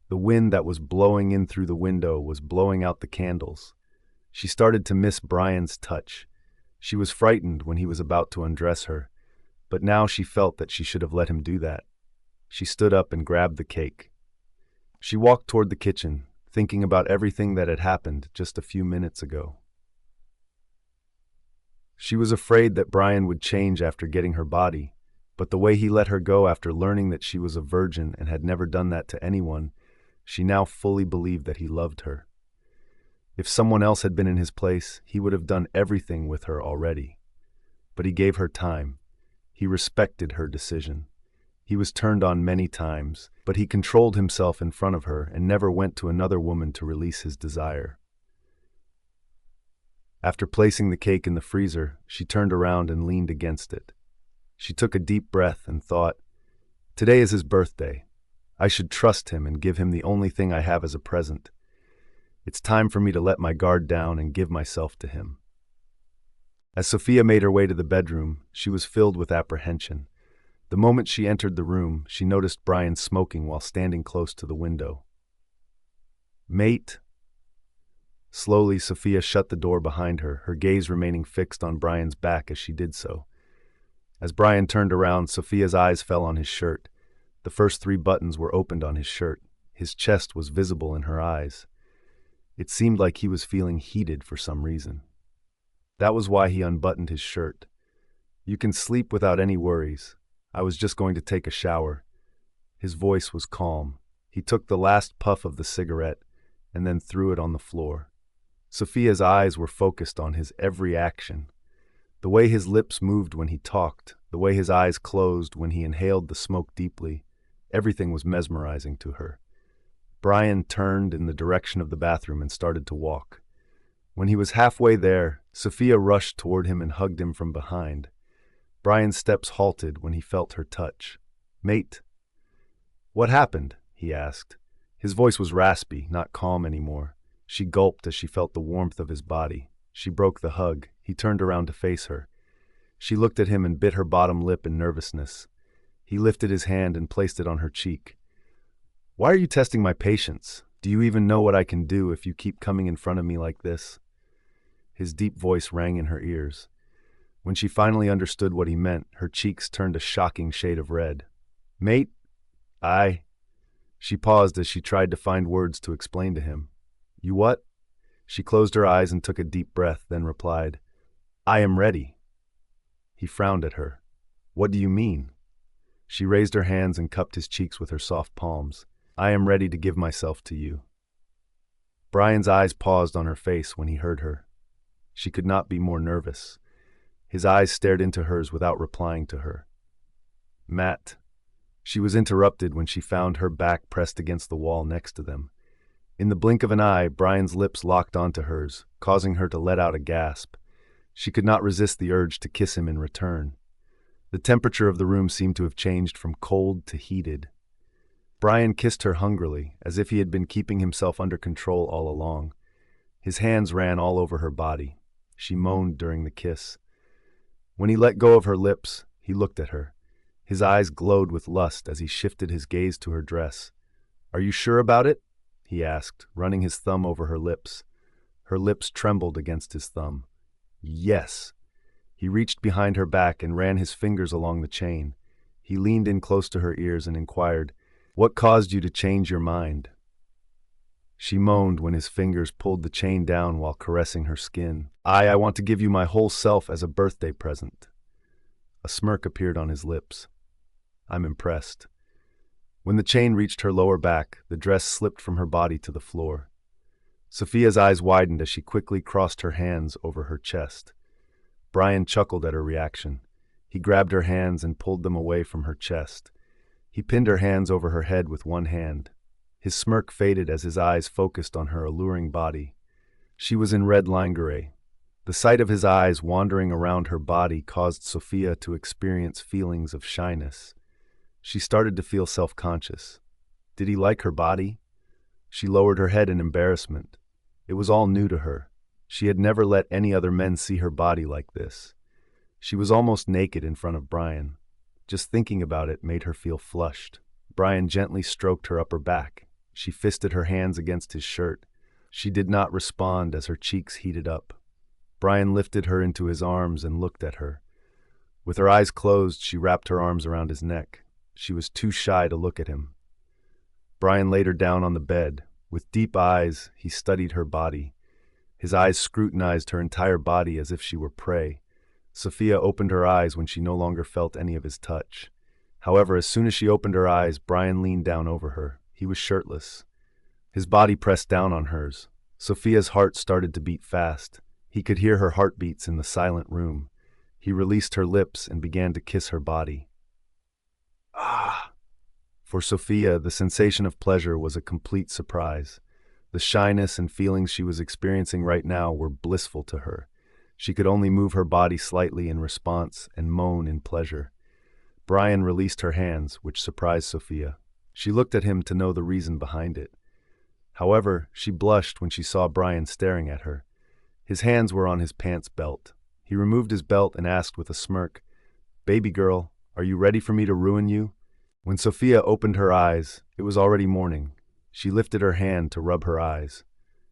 [SPEAKER 1] The wind that was blowing in through the window was blowing out the candles. She started to miss Bryan's touch. She was frightened when he was about to undress her, but now she felt that she should have let him do that. She stood up and grabbed the cake. She walked toward the kitchen, thinking about everything that had happened just a few minutes ago. She was afraid that Bryan would change after getting her body, but the way he let her go after learning that she was a virgin and had never done that to anyone, she now fully believed that he loved her. If someone else had been in his place, he would have done everything with her already. But he gave her time. He respected her decision. He was turned on many times, but he controlled himself in front of her and never went to another woman to release his desire. After placing the cake in the freezer, she turned around and leaned against it. She took a deep breath and thought, Today is his birthday. I should trust him and give him the only thing I have as a present. It's time for me to let my guard down and give myself to him. As Sophia made her way to the bedroom, she was filled with apprehension. The moment she entered the room, she noticed Bryan smoking while standing close to the window. Mate. Slowly, Sophia shut the door behind her, her gaze remaining fixed on Bryan's back as she did so. As Bryan turned around, Sophia's eyes fell on his shirt. The first 3 buttons were opened on his shirt. His chest was visible in her eyes. It seemed like he was feeling heated for some reason. That was why he unbuttoned his shirt. You can sleep without any worries. I was just going to take a shower. His voice was calm. He took the last puff of the cigarette and then threw it on the floor. Sophia's eyes were focused on his every action. The way his lips moved when he talked, the way his eyes closed when he inhaled the smoke deeply, everything was mesmerizing to her. Bryan turned in the direction of the bathroom and started to walk. When he was halfway there, Sophia rushed toward him and hugged him from behind. Bryan's steps halted when he felt her touch. Mate. What happened? He asked. His voice was raspy, not calm anymore. She gulped as she felt the warmth of his body. She broke the hug. He turned around to face her. She looked at him and bit her bottom lip in nervousness. He lifted his hand and placed it on her cheek. Why are you testing my patience? Do you even know what I can do if you keep coming in front of me like this? His deep voice rang in her ears. When she finally understood what he meant, her cheeks turned a shocking shade of red. Mate, She paused as she tried to find words to explain to him. You what? She closed her eyes and took a deep breath, then replied, I am ready. He frowned at her. What do you mean? She raised her hands and cupped his cheeks with her soft palms. I am ready to give myself to you. Bryan's eyes paused on her face when he heard her. She could not be more nervous. His eyes stared into hers without replying to her. Matt. She was interrupted when she found her back pressed against the wall next to them. In the blink of an eye, Bryan's lips locked onto hers, causing her to let out a gasp. She could not resist the urge to kiss him in return. The temperature of the room seemed to have changed from cold to heated. Bryan kissed her hungrily, as if he had been keeping himself under control all along. His hands ran all over her body. She moaned during the kiss. When he let go of her lips, He looked at her. His eyes glowed with lust as he shifted his gaze to her dress. "Are you sure about it?" he asked, running his thumb over her lips. Her lips trembled against his thumb. "Yes." He reached behind her back and ran his fingers along the chain. He leaned in close to her ears and inquired, "What caused you to change your mind?" She moaned when his fingers pulled the chain down while caressing her skin. I want to give you my whole self as a birthday present." A smirk appeared on his lips. "I'm impressed." When the chain reached her lower back, the dress slipped from her body to the floor. Sophia's eyes widened as she quickly crossed her hands over her chest. Bryan chuckled at her reaction. He grabbed her hands and pulled them away from her chest. He pinned her hands over her head with one hand. His smirk faded as his eyes focused on her alluring body. She was in red lingerie. The sight of his eyes wandering around her body caused Sophia to experience feelings of shyness. She started to feel self-conscious. Did he like her body? She lowered her head in embarrassment. It was all new to her. She had never let any other men see her body like this. She was almost naked in front of Bryan. Just thinking about it made her feel flushed. Bryan gently stroked her upper back. She fisted her hands against his shirt. She did not respond as her cheeks heated up. Bryan lifted her into his arms and looked at her. With her eyes closed, she wrapped her arms around his neck. She was too shy to look at him. Bryan laid her down on the bed. With deep eyes, he studied her body. His eyes scrutinized her entire body as if she were prey. Sophia opened her eyes when she no longer felt any of his touch. However, as soon as she opened her eyes, Bryan leaned down over her. He was shirtless. His body pressed down on hers. Sophia's heart started to beat fast. He could hear her heartbeats in the silent room. He released her lips and began to kiss her body. Ah! For Sophia, the sensation of pleasure was a complete surprise. The shyness and feelings she was experiencing right now were blissful to her. She could only move her body slightly in response and moan in pleasure. Bryan released her hands, which surprised Sophia. She looked at him to know the reason behind it. However, she blushed when she saw Bryan staring at her. His hands were on his pants belt. He removed his belt and asked with a smirk, "Baby girl, are you ready for me to ruin you?" When Sophia opened her eyes, it was already morning. She lifted her hand to rub her eyes.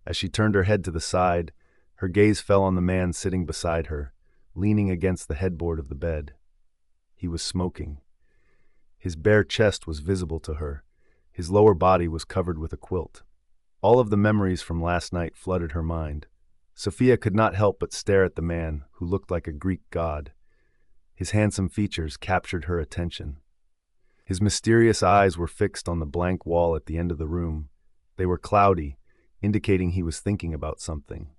[SPEAKER 1] As she turned her head to the side, her gaze fell on the man sitting beside her, leaning against the headboard of the bed. He was smoking. His bare chest was visible to her. His lower body was covered with a quilt. All of the memories from last night flooded her mind. Sophia could not help but stare at the man, who looked like a Greek god. His handsome features captured her attention. His mysterious eyes were fixed on the blank wall at the end of the room. They were cloudy, indicating he was thinking about something.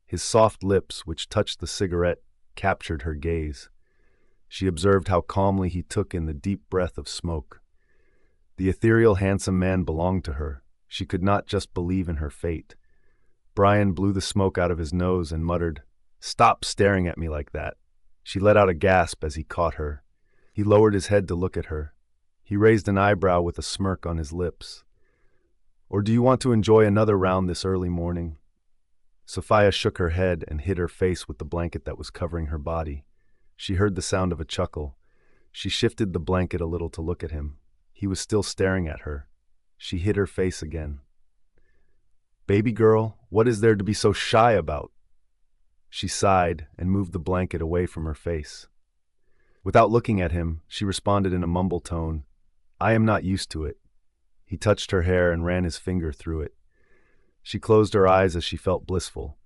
[SPEAKER 1] His soft lips, which touched the cigarette, captured her gaze. She observed how calmly he took in the deep breath of smoke. The ethereal, handsome man belonged to her. She could not just believe in her fate. Bryan blew the smoke out of his nose and muttered, "Stop staring at me like that." She let out a gasp as he caught her. He lowered his head to look at her. He raised an eyebrow with a smirk on his lips. "Or do you want to enjoy another round this early morning?" Sophia shook her head and hid her face with the blanket that was covering her body. She heard the sound of a chuckle. She shifted the blanket a little to look at him. He was still staring at her. She hid her face again. "Baby girl, what is there to be so shy about?" She sighed and moved the blanket away from her face. Without looking at him, she responded in a mumble tone, "I am not used to it." He touched her hair and ran his finger through it. She closed her eyes as she felt blissful.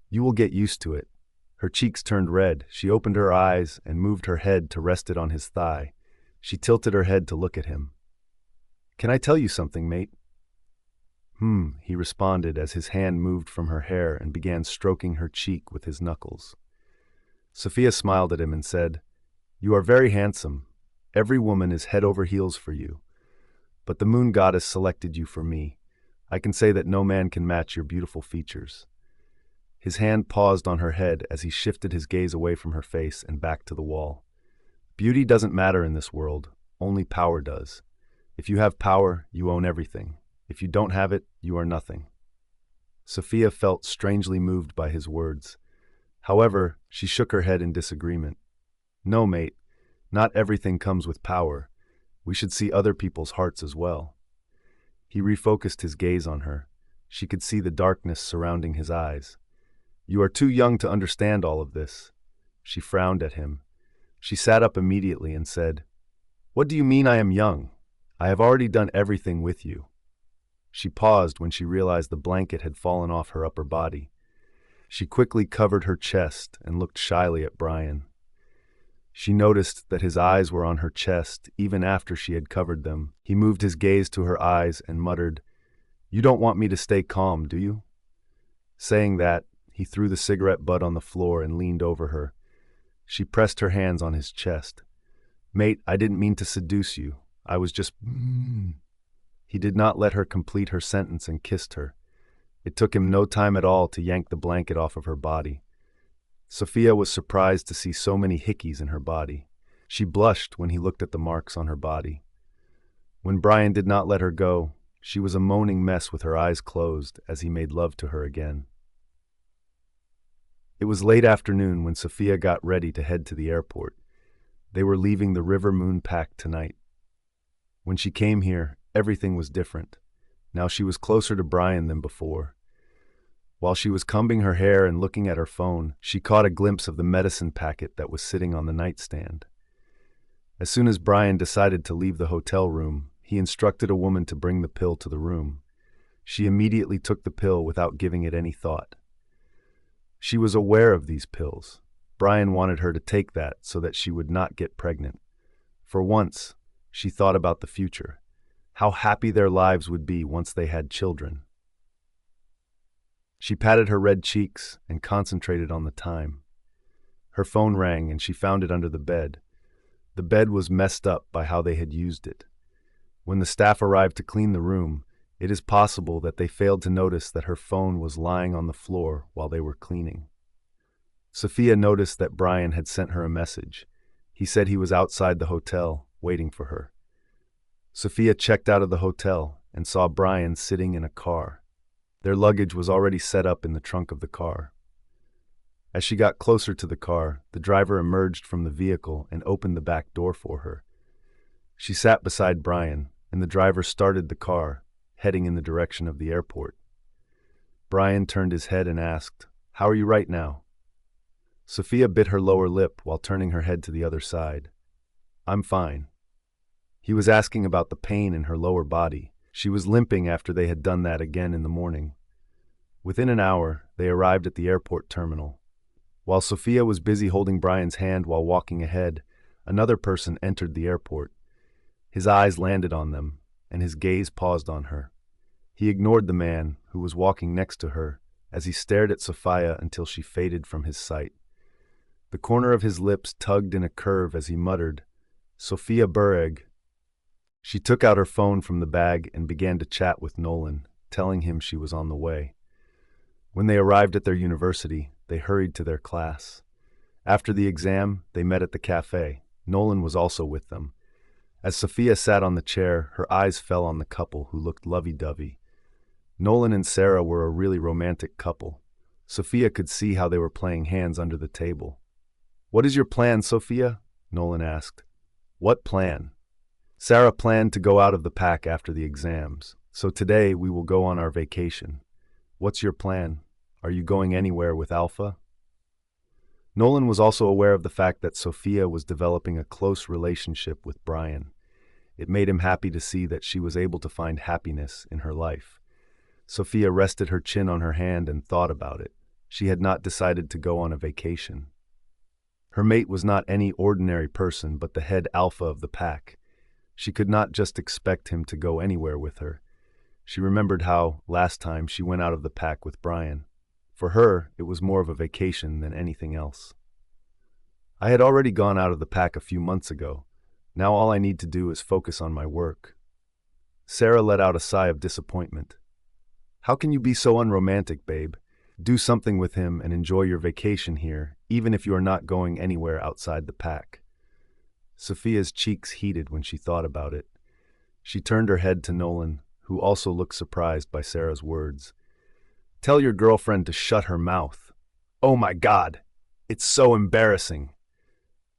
[SPEAKER 1] "You will get used to it." Her cheeks turned red. She opened her eyes and moved her head to rest it on his thigh. She tilted her head to look at him. "Can I tell you something, mate?" He responded as his hand moved from her hair and began stroking her cheek with his knuckles. Sophia smiled at him and said, "You are very handsome. Every woman is head over heels for you. But the moon goddess selected you for me. I can say that no man can match your beautiful features." His hand paused on her head as he shifted his gaze away from her face and back to the wall. "Beauty doesn't matter in this world. Only power does. If you have power, you own everything. If you don't have it, you are nothing." Sophia felt strangely moved by his words. However, she shook her head in disagreement. No, mate, not everything comes with power. We should see other people's hearts as well. He refocused his gaze on her. She could see the darkness surrounding his eyes. You are too young to understand all of this. She frowned at him. She sat up immediately and said, What do you mean I am young? I have already done everything with you. She paused when she realized the blanket had fallen off her upper body. She quickly covered her chest and looked shyly at Bryan. She noticed that his eyes were on her chest even after she had covered them. He moved his gaze to her eyes and muttered, You don't want me to stay calm, do you? Saying that, he threw the cigarette butt on the floor and leaned over her. She pressed her hands on his chest. Mate, I didn't mean to seduce you. I was just... He did not let her complete her sentence and kissed her. It took him no time at all to yank the blanket off of her body. Sophia was surprised to see so many hickeys in her body. She blushed when he looked at the marks on her body. When Bryan did not let her go, she was a moaning mess with her eyes closed as he made love to her again. It was late afternoon when Sophia got ready to head to the airport. They were leaving the River Moon Pact tonight. When she came here, everything was different. Now she was closer to Bryan than before. While she was combing her hair and looking at her phone, she caught a glimpse of the medicine packet that was sitting on the nightstand. As soon as Bryan decided to leave the hotel room, he instructed a woman to bring the pill to the room. She immediately took the pill without giving it any thought. She was aware of these pills. Bryan wanted her to take that so that she would not get pregnant. For once, she thought about the future, how happy their lives would be once they had children. She patted her red cheeks and concentrated on the time. Her phone rang and she found it under the bed. The bed was messed up by how they had used it. When the staff arrived to clean the room, it is possible that they failed to notice that her phone was lying on the floor while they were cleaning. Sophia noticed that Bryan had sent her a message. He said he was outside the hotel, waiting for her. Sophia checked out of the hotel and saw Bryan sitting in a car. Their luggage was already set up in the trunk of the car. As she got closer to the car, the driver emerged from the vehicle and opened the back door for her. She sat beside Bryan, and the driver started the car, heading in the direction of the airport. Bryan turned his head and asked, How are you right now? Sophia bit her lower lip while turning her head to the other side. I'm fine. He was asking about the pain in her lower body. She was limping after they had done that again in the morning. Within an hour, they arrived at the airport terminal. While Sophia was busy holding Bryan's hand while walking ahead, another person entered the airport. His eyes landed on them, and his gaze paused on her. He ignored the man, who was walking next to her, as he stared at Sophia until she faded from his sight. The corner of his lips tugged in a curve as he muttered, Sophia Bureg. She took out her phone from the bag and began to chat with Nolan, telling him she was on the way. When they arrived at their university, they hurried to their class. After the exam, they met at the cafe. Nolan was also with them. As Sophia sat on the chair, her eyes fell on the couple who looked lovey-dovey. Nolan and Sarah were a really romantic couple. Sophia could see how they were playing hands under the table. What is your plan, Sophia? Nolan asked. What plan? Sarah planned to go out of the pack after the exams, so today we will go on our vacation. What's your plan? Are you going anywhere with Alpha? Nolan was also aware of the fact that Sophia was developing a close relationship with Bryan. It made him happy to see that she was able to find happiness in her life. Sophia rested her chin on her hand and thought about it. She had not decided to go on a vacation. Her mate was not any ordinary person but the head alpha of the pack. She could not just expect him to go anywhere with her. She remembered how, last time, she went out of the pack with Bryan. For her, it was more of a vacation than anything else. I had already gone out of the pack a few months ago. Now all I need to do is focus on my work. Sarah let out a sigh of disappointment. How can you be so unromantic, babe? Do something with him and enjoy your vacation here, even if you are not going anywhere outside the pack. Sophia's cheeks heated when she thought about it. She turned her head to Nolan, who also looked surprised by Sarah's words. Tell your girlfriend to shut her mouth. Oh my God! It's so embarrassing.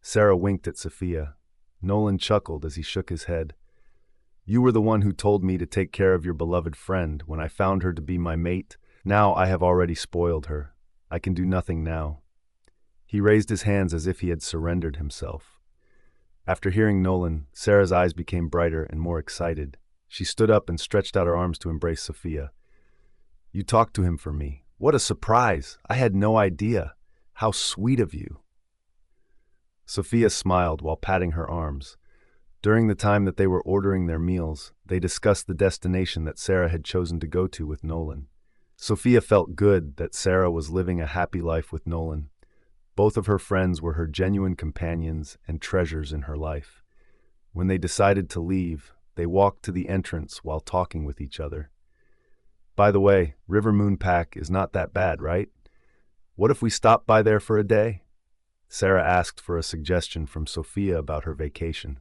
[SPEAKER 1] Sarah winked at Sophia. Nolan chuckled as he shook his head. You were the one who told me to take care of your beloved friend when I found her to be my mate. Now I have already spoiled her. I can do nothing now. He raised his hands as if he had surrendered himself. After hearing Nolan, Sarah's eyes became brighter and more excited. She stood up and stretched out her arms to embrace Sophia. You talked to him for me. What a surprise! I had no idea. How sweet of you. Sophia smiled while patting her arms. During the time that they were ordering their meals, they discussed the destination that Sarah had chosen to go to with Nolan. Sophia felt good that Sarah was living a happy life with Nolan. Both of her friends were her genuine companions and treasures in her life. When they decided to leave, they walked to the entrance while talking with each other. By the way, River Moon Pack is not that bad, right? What if we stop by there for a day? Sarah asked for a suggestion from Sophia about her vacation.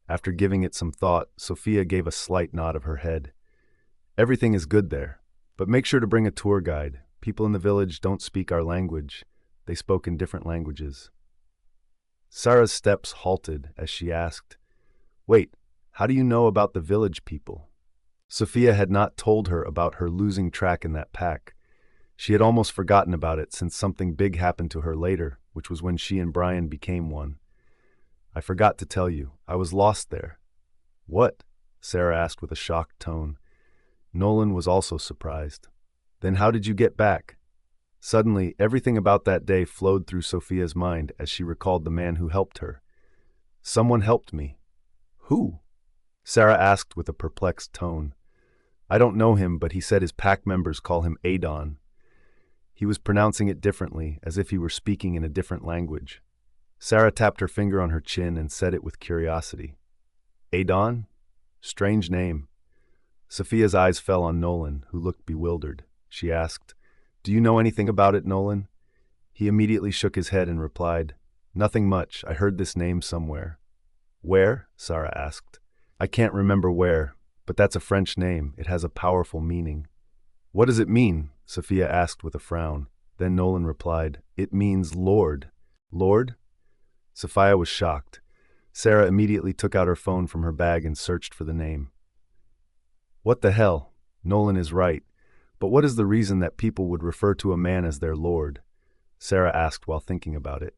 [SPEAKER 1] After giving it some thought, Sophia gave a slight nod of her head. Everything is good there, but make sure to bring a tour guide. People in the village don't speak our language. They spoke in different languages. Sarah's steps halted as she asked, Wait, how do you know about the village people? Sophia had not told her about her losing track in that pack. She had almost forgotten about it since something big happened to her later, which was when she and Bryan became one. I forgot to tell you, I was lost there. What? Sarah asked with a shocked tone. Nolan was also surprised. Then how did you get back? Suddenly, everything about that day flowed through Sophia's mind as she recalled the man who helped her. Someone helped me. Who? Sarah asked with a perplexed tone. I don't know him, but he said his pack members call him Adon. He was pronouncing it differently, as if he were speaking in a different language. Sarah tapped her finger on her chin and said it with curiosity. Adon? Strange name. Sophia's eyes fell on Nolan, who looked bewildered. She asked, Do you know anything about it, Nolan? He immediately shook his head and replied, Nothing much. I heard this name somewhere. Where? Sarah asked. I can't remember where, but that's a French name. It has a powerful meaning. What does it mean? Sophia asked with a frown. Then Nolan replied, It means Lord. Lord? Sophia was shocked. Sarah immediately took out her phone from her bag and searched for the name. What the hell? Nolan is right. But what is the reason that people would refer to a man as their lord? Sarah asked while thinking about it.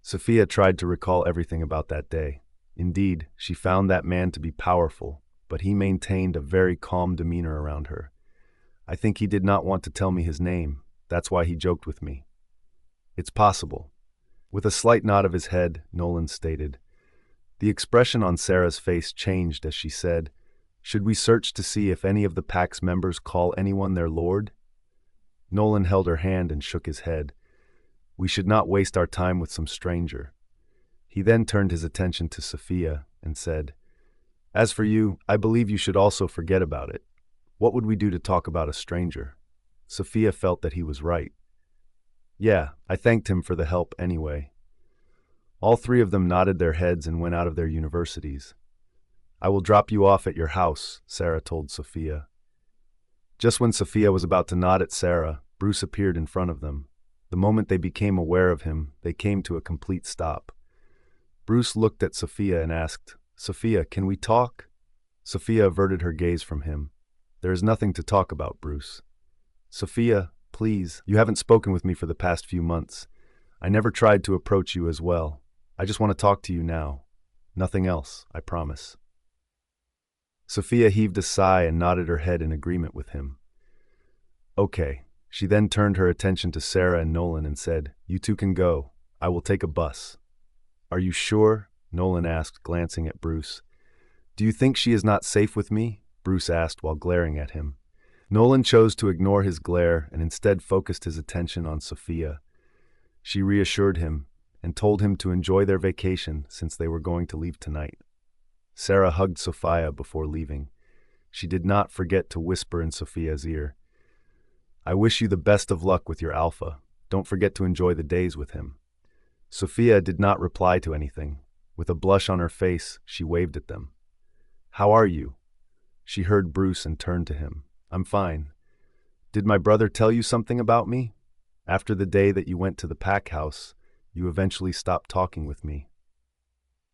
[SPEAKER 1] Sophia tried to recall everything about that day. Indeed, she found that man to be powerful, but he maintained a very calm demeanor around her. I think he did not want to tell me his name. That's why he joked with me. It's possible. With a slight nod of his head, Nolan stated. The expression on Sarah's face changed as she said, Should we search to see if any of the pack's members call anyone their lord? Nolan held her hand and shook his head. We should not waste our time with some stranger. He then turned his attention to Sophia and said, As for you, I believe you should also forget about it. What would we do to talk about a stranger? Sophia felt that he was right. Yeah, I thanked him for the help anyway. All three of them nodded their heads and went out of their universities. I will drop you off at your house, Sarah told Sophia. Just when Sophia was about to nod at Sarah, Bruce appeared in front of them. The moment they became aware of him, they came to a complete stop. Bruce looked at Sophia and asked, Sophia, can we talk? Sophia averted her gaze from him. There is nothing to talk about, Bruce. Sophia, please, you haven't spoken with me for the past few months. I never tried to approach you as well. I just want to talk to you now. Nothing else, I promise. Sophia heaved a sigh and nodded her head in agreement with him. Okay. She then turned her attention to Sarah and Nolan and said, You two can go. I will take a bus. Are you sure? Nolan asked, glancing at Bruce. Do you think she is not safe with me? Bruce asked while glaring at him. Nolan chose to ignore his glare and instead focused his attention on Sophia. She reassured him and told him to enjoy their vacation since they were going to leave tonight. Sarah hugged Sophia before leaving. She did not forget to whisper in Sophia's ear, I wish you the best of luck with your alpha. Don't forget to enjoy the days with him. Sophia did not reply to anything. With a blush on her face, she waved at them. How are you? She heard Bruce and turned to him. I'm fine. Did my brother tell you something about me? After the day that you went to the pack house, you eventually stopped talking with me."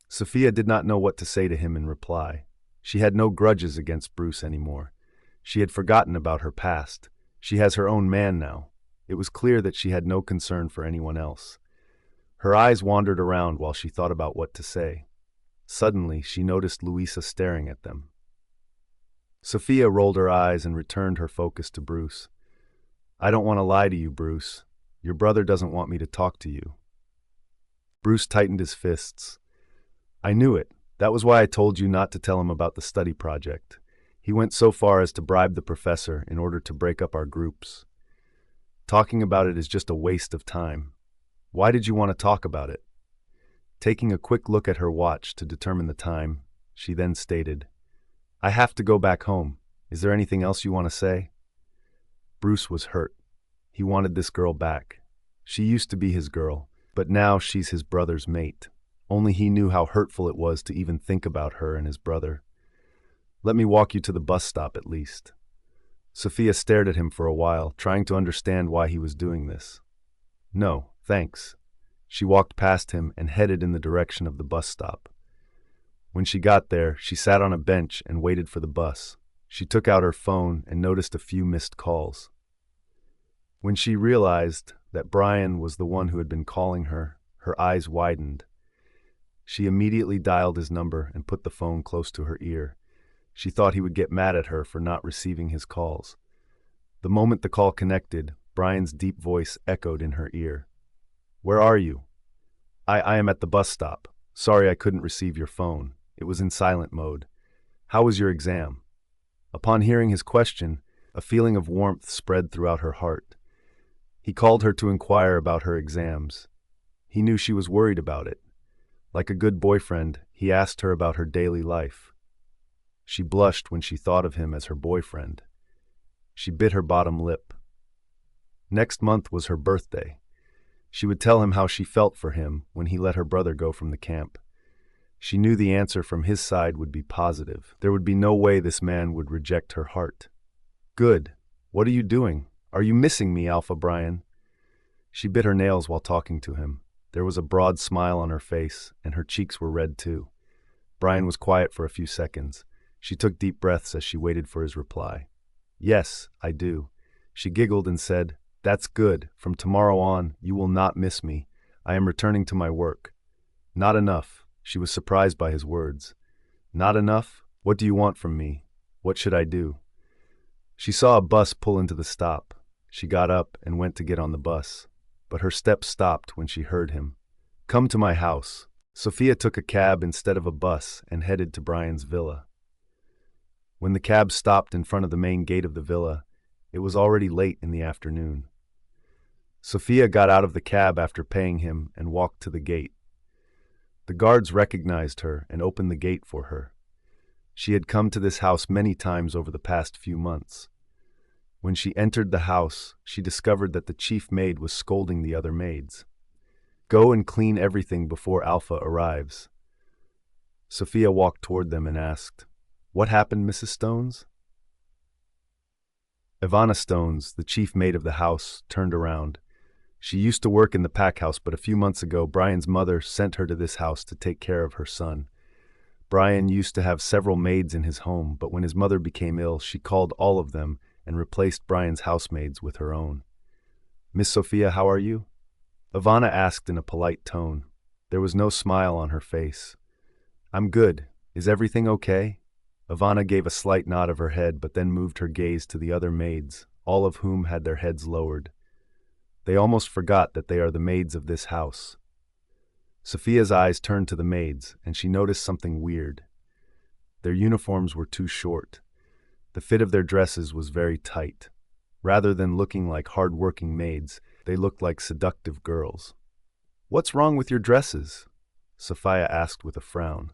[SPEAKER 1] Sophia did not know what to say to him in reply. She had no grudges against Bruce anymore. She had forgotten about her past. She has her own man now. It was clear that she had no concern for anyone else. Her eyes wandered around while she thought about what to say. Suddenly, she noticed Luisa staring at them. Sophia rolled her eyes and returned her focus to Bruce. "I don't want to lie to you, Bruce. Your brother doesn't want me to talk to you." Bruce tightened his fists. "I knew it. That was why I told you not to tell him about the study project. He went so far as to bribe the professor in order to break up our groups. Talking about it is just a waste of time. Why did you want to talk about it?" Taking a quick look at her watch to determine the time, she then stated, "I have to go back home. Is there anything else you want to say?" Bruce was hurt. He wanted this girl back. She used to be his girl, but now she's his brother's mate. Only he knew how hurtful it was to even think about her and his brother. "Let me walk you to the bus stop at least." Sophia stared at him for a while, trying to understand why he was doing this. "No, thanks." She walked past him and headed in the direction of the bus stop. When she got there, she sat on a bench and waited for the bus. She took out her phone and noticed a few missed calls. When she realized that Bryan was the one who had been calling her, her eyes widened. She immediately dialed his number and put the phone close to her ear. She thought he would get mad at her for not receiving his calls. The moment the call connected, Bryan's deep voice echoed in her ear. "Where are you?" I am at the bus stop. Sorry I couldn't receive your phone. It was in silent mode. How was your exam?" Upon hearing his question, a feeling of warmth spread throughout her heart. He called her to inquire about her exams. He knew she was worried about it. Like a good boyfriend, he asked her about her daily life. She blushed when she thought of him as her boyfriend. She bit her bottom lip. Next month was her birthday. She would tell him how she felt for him when he let her brother go from the camp. She knew the answer from his side would be positive. There would be no way this man would reject her heart. "Good. What are you doing? Are you missing me, Alpha Bryan?" She bit her nails while talking to him. There was a broad smile on her face, and her cheeks were red too. Bryan was quiet for a few seconds. She took deep breaths as she waited for his reply. "Yes, I do." She giggled and said, "That's good. From tomorrow on, you will not miss me. I am returning to my work." "Not enough." She was surprised by his words. "Not enough? What do you want from me? What should I do?" She saw a bus pull into the stop. She got up and went to get on the bus, but her steps stopped when she heard him. "Come to my house." Sophia took a cab instead of a bus and headed to Bryan's villa. When the cab stopped in front of the main gate of the villa, it was already late in the afternoon. Sophia got out of the cab after paying him and walked to the gate. The guards recognized her and opened the gate for her. She had come to this house many times over the past few months. When she entered the house, she discovered that the chief maid was scolding the other maids. "Go and clean everything before Alpha arrives." Sophia walked toward them and asked, "What happened, Mrs. Stones?" Ivana Stones, the chief maid of the house, turned around. She used to work in the pack house, but a few months ago, Bryan's mother sent her to this house to take care of her son. Bryan used to have several maids in his home, but when his mother became ill, she called all of them and replaced Bryan's housemaids with her own. "Miss Sophia, how are you?" Ivana asked in a polite tone. There was no smile on her face. "I'm good. Is everything okay?" Ivana gave a slight nod of her head, but then moved her gaze to the other maids, all of whom had their heads lowered. They almost forgot that they are the maids of this house. Sophia's eyes turned to the maids, and she noticed something weird. Their uniforms were too short. The fit of their dresses was very tight. Rather than looking like hard-working maids, they looked like seductive girls. "What's wrong with your dresses?" Sophia asked with a frown.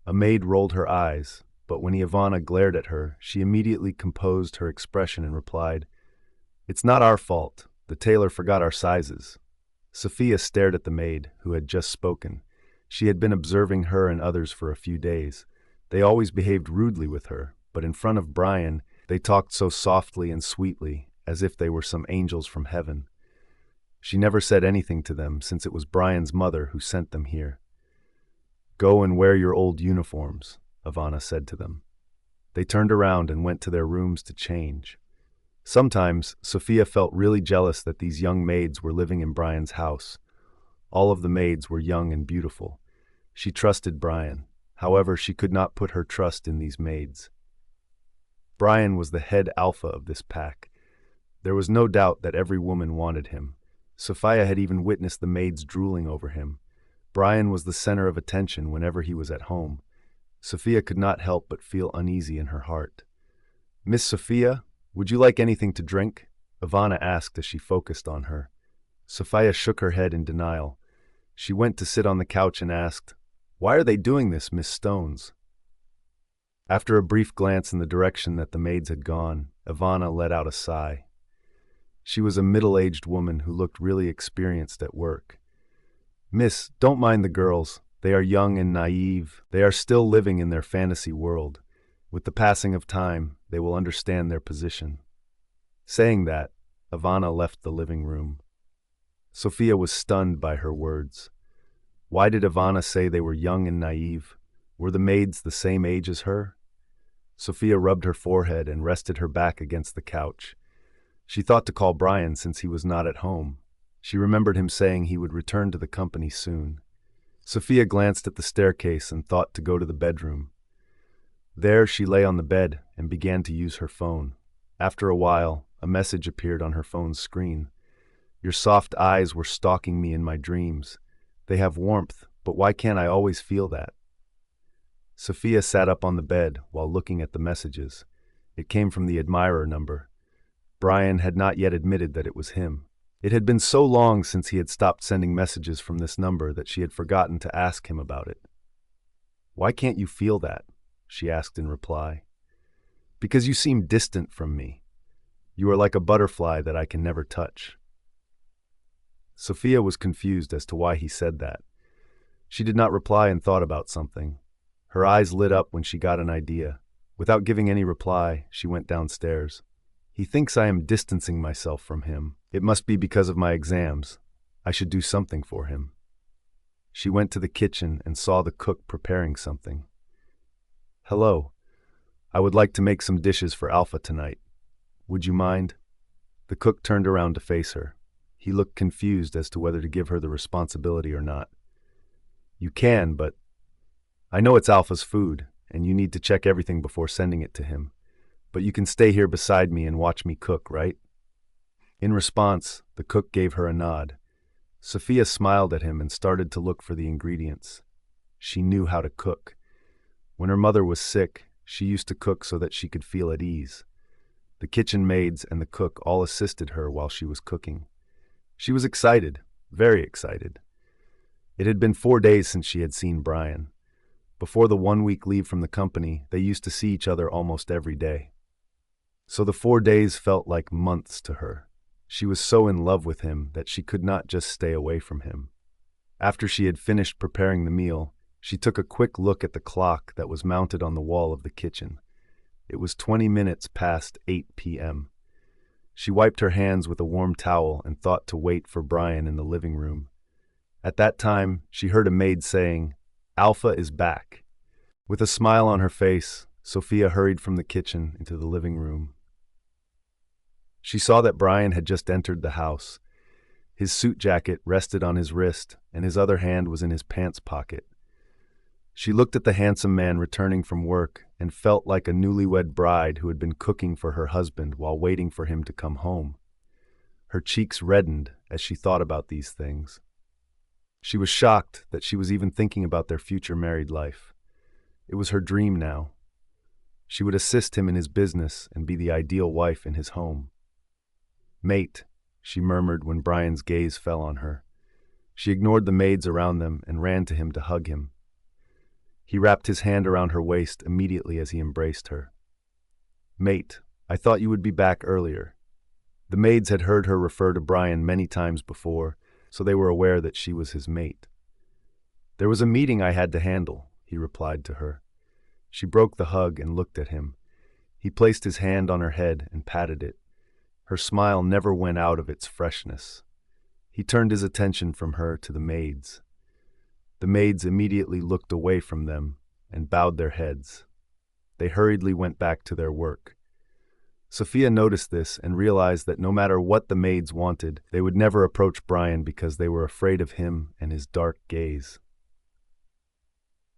[SPEAKER 1] A maid rolled her eyes, but when Ivana glared at her, she immediately composed her expression and replied, "It's not our fault. The tailor forgot our sizes." Sophia stared at the maid, who had just spoken. She had been observing her and others for a few days. They always behaved rudely with her, but in front of Bryan, they talked so softly and sweetly, as if they were some angels from heaven. She never said anything to them since it was Bryan's mother who sent them here. "Go and wear your old uniforms," Ivana said to them. They turned around and went to their rooms to change. Sometimes, Sophia felt really jealous that these young maids were living in Bryan's house. All of the maids were young and beautiful. She trusted Bryan. However, she could not put her trust in these maids. Bryan was the head alpha of this pack. There was no doubt that every woman wanted him. Sophia had even witnessed the maids drooling over him. Bryan was the center of attention whenever he was at home. Sophia could not help but feel uneasy in her heart. "Miss Sophia, would you like anything to drink?" Ivana asked as she focused on her. Sophia shook her head in denial. She went to sit on the couch and asked, "Why are they doing this, Miss Stones?" After a brief glance in the direction that the maids had gone, Ivana let out a sigh. She was a middle-aged woman who looked really experienced at work. "Miss, don't mind the girls. They are young and naive. They are still living in their fantasy world. With the passing of time, they will understand their position." Saying that, Ivana left the living room. Sophia was stunned by her words. Why did Ivana say they were young and naive? Were the maids the same age as her? Sophia rubbed her forehead and rested her back against the couch. She thought to call Bryan since he was not at home. She remembered him saying he would return to the company soon. Sophia glanced at the staircase and thought to go to the bedroom. There she lay on the bed and began to use her phone. After a while, a message appeared on her phone's screen. "Your soft eyes were stalking me in my dreams. They have warmth, but why can't I always feel that?" Sophia sat up on the bed while looking at the messages. It came from the admirer number. Bryan had not yet admitted that it was him. It had been so long since he had stopped sending messages from this number that she had forgotten to ask him about it. "Why can't you feel that?" she asked in reply. "Because you seem distant from me. You are like a butterfly that I can never touch." Sophia was confused as to why he said that. She did not reply and thought about something. Her eyes lit up when she got an idea. Without giving any reply, she went downstairs. "He thinks I am distancing myself from him. It must be because of my exams. I should do something for him." She went to the kitchen and saw the cook preparing something. "Hello. I would like to make some dishes for Alpha tonight. Would you mind?" The cook turned around to face her. He looked confused as to whether to give her the responsibility or not. "You can, but I know it's Alpha's food, and you need to check everything before sending it to him. But you can stay here beside me and watch me cook, right?" In response, the cook gave her a nod. Sophia smiled at him and started to look for the ingredients. She knew how to cook. When her mother was sick, she used to cook so that she could feel at ease. The kitchen maids and the cook all assisted her while she was cooking. She was excited, very excited. It had been 4 days since she had seen Bryan. Before the 1-week leave from the company, they used to see each other almost every day. So the 4 days felt like months to her. She was so in love with him that she could not just stay away from him. After she had finished preparing the meal, she took a quick look at the clock that was mounted on the wall of the kitchen. It was 20 minutes past 8 p.m. She wiped her hands with a warm towel and thought to wait for Bryan in the living room. At that time, she heard a maid saying, "Alpha is back." With a smile on her face, Sophia hurried from the kitchen into the living room. She saw that Bryan had just entered the house. His suit jacket rested on his wrist, and his other hand was in his pants pocket. She looked at the handsome man returning from work and felt like a newlywed bride who had been cooking for her husband while waiting for him to come home. Her cheeks reddened as she thought about these things. She was shocked that she was even thinking about their future married life. It was her dream now. She would assist him in his business and be the ideal wife in his home. "Mate," she murmured when Bryan's gaze fell on her. She ignored the maids around them and ran to him to hug him. He wrapped his hand around her waist immediately as he embraced her. "Mate, I thought you would be back earlier." The maids had heard her refer to Bryan many times before, so they were aware that she was his mate. "There was a meeting I had to handle," he replied to her. She broke the hug and looked at him. He placed his hand on her head and patted it. Her smile never went out of its freshness. He turned his attention from her to the maids. The maids immediately looked away from them and bowed their heads. They hurriedly went back to their work. Sophia noticed this and realized that no matter what the maids wanted, they would never approach Bryan because they were afraid of him and his dark gaze.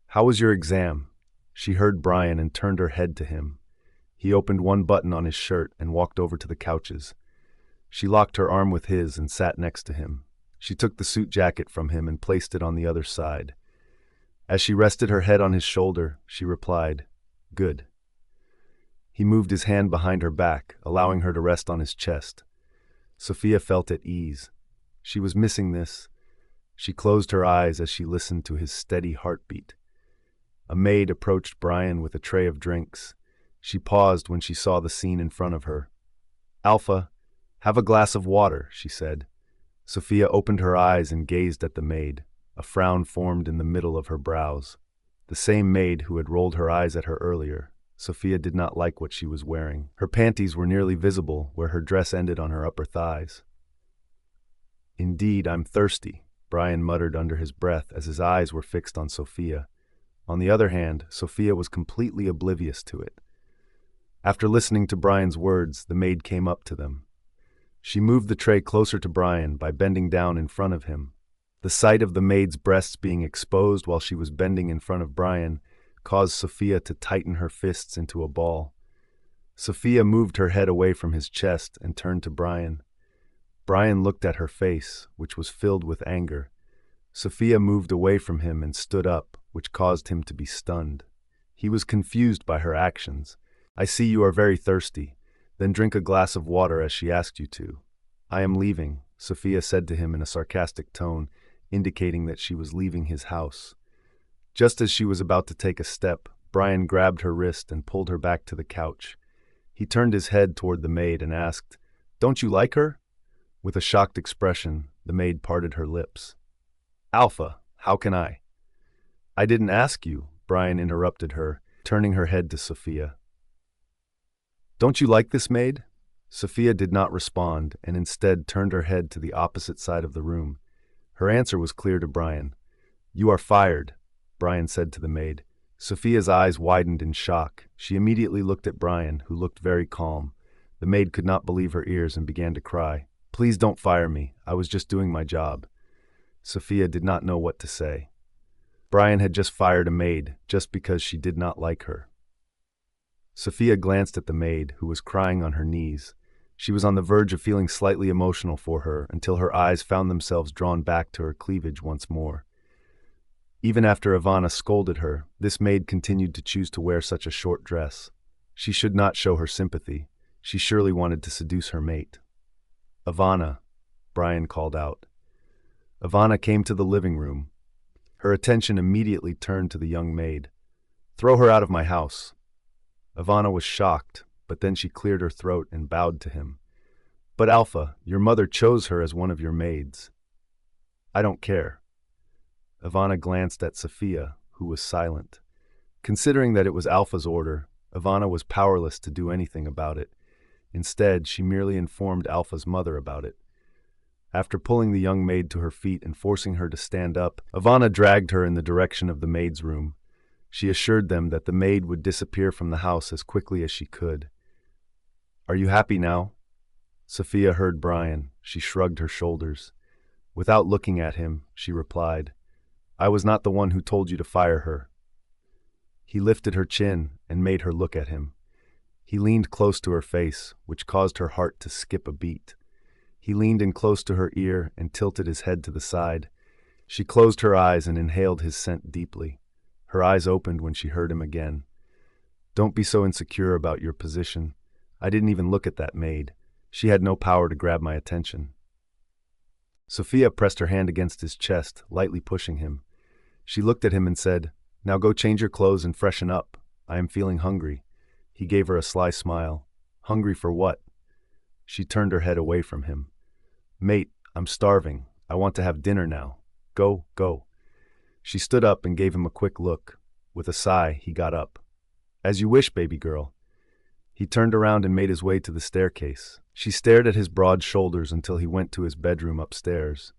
[SPEAKER 1] "How was your exam?" She heard Bryan and turned her head to him. He opened one button on his shirt and walked over to the couches. She locked her arm with his and sat next to him. She took the suit jacket from him and placed it on the other side. As she rested her head on his shoulder, she replied, "Good." He moved his hand behind her back, allowing her to rest on his chest. Sophia felt at ease. She was missing this. She closed her eyes as she listened to his steady heartbeat. A maid approached Bryan with a tray of drinks. She paused when she saw the scene in front of her. "Alpha, have a glass of water," she said. Sophia opened her eyes and gazed at the maid. A frown formed in the middle of her brows. The same maid who had rolled her eyes at her earlier. Sophia did not like what she was wearing. Her panties were nearly visible where her dress ended on her upper thighs. "Indeed, I'm thirsty," Bryan muttered under his breath as his eyes were fixed on Sophia. On the other hand, Sophia was completely oblivious to it. After listening to Bryan's words, the maid came up to them. She moved the tray closer to Bryan by bending down in front of him. The sight of the maid's breasts being exposed while she was bending in front of Bryan caused Sophia to tighten her fists into a ball. Sophia moved her head away from his chest and turned to Bryan. Bryan looked at her face, which was filled with anger. Sophia moved away from him and stood up, which caused him to be stunned. He was confused by her actions. "I see you are very thirsty. Then drink a glass of water as she asked you to." "I am leaving," Sophia said to him in a sarcastic tone, indicating that she was leaving his house. Just as she was about to take a step, Bryan grabbed her wrist and pulled her back to the couch. He turned his head toward the maid and asked, "Don't you like her?" With a shocked expression, the maid parted her lips. "Alpha, how can I?" "I didn't ask you," Bryan interrupted her, turning her head to Sophia. "Don't you like this maid?" Sophia did not respond and instead turned her head to the opposite side of the room. Her answer was clear to Bryan. "You are fired," Bryan said to the maid. Sophia's eyes widened in shock. She immediately looked at Bryan, who looked very calm. The maid could not believe her ears and began to cry. "Please don't fire me. I was just doing my job." Sophia did not know what to say. Bryan had just fired a maid just because she did not like her. Sophia glanced at the maid, who was crying on her knees. She was on the verge of feeling slightly emotional for her until her eyes found themselves drawn back to her cleavage once more. Even after Ivana scolded her, this maid continued to choose to wear such a short dress. She should not show her sympathy. She surely wanted to seduce her mate. "Ivana," Bryan called out. Ivana came to the living room. Her attention immediately turned to the young maid. "Throw her out of my house." Ivana was shocked, but then she cleared her throat and bowed to him. "But Alpha, your mother chose her as one of your maids." "I don't care." Ivana glanced at Sophia, who was silent. Considering that it was Alpha's order, Ivana was powerless to do anything about it. Instead, she merely informed Alpha's mother about it. After pulling the young maid to her feet and forcing her to stand up, Ivana dragged her in the direction of the maid's room. She assured them that the maid would disappear from the house as quickly as she could. "Are you happy now?" Sophia heard Bryan. She shrugged her shoulders. Without looking at him, she replied, "I was not the one who told you to fire her." He lifted her chin and made her look at him. He leaned close to her face, which caused her heart to skip a beat. He leaned in close to her ear and tilted his head to the side. She closed her eyes and inhaled his scent deeply. Her eyes opened when she heard him again. "Don't be so insecure about your position. I didn't even look at that maid. She had no power to grab my attention." Sophia pressed her hand against his chest, lightly pushing him. She looked at him and said, "Now go change your clothes and freshen up. I am feeling hungry." He gave her a sly smile. "Hungry for what?" She turned her head away from him. "Mate, I'm starving. I want to have dinner now. Go, go." She stood up and gave him a quick look. With a sigh, he got up. "As you wish, baby girl." He turned around and made his way to the staircase. She stared at his broad shoulders until he went to his bedroom upstairs.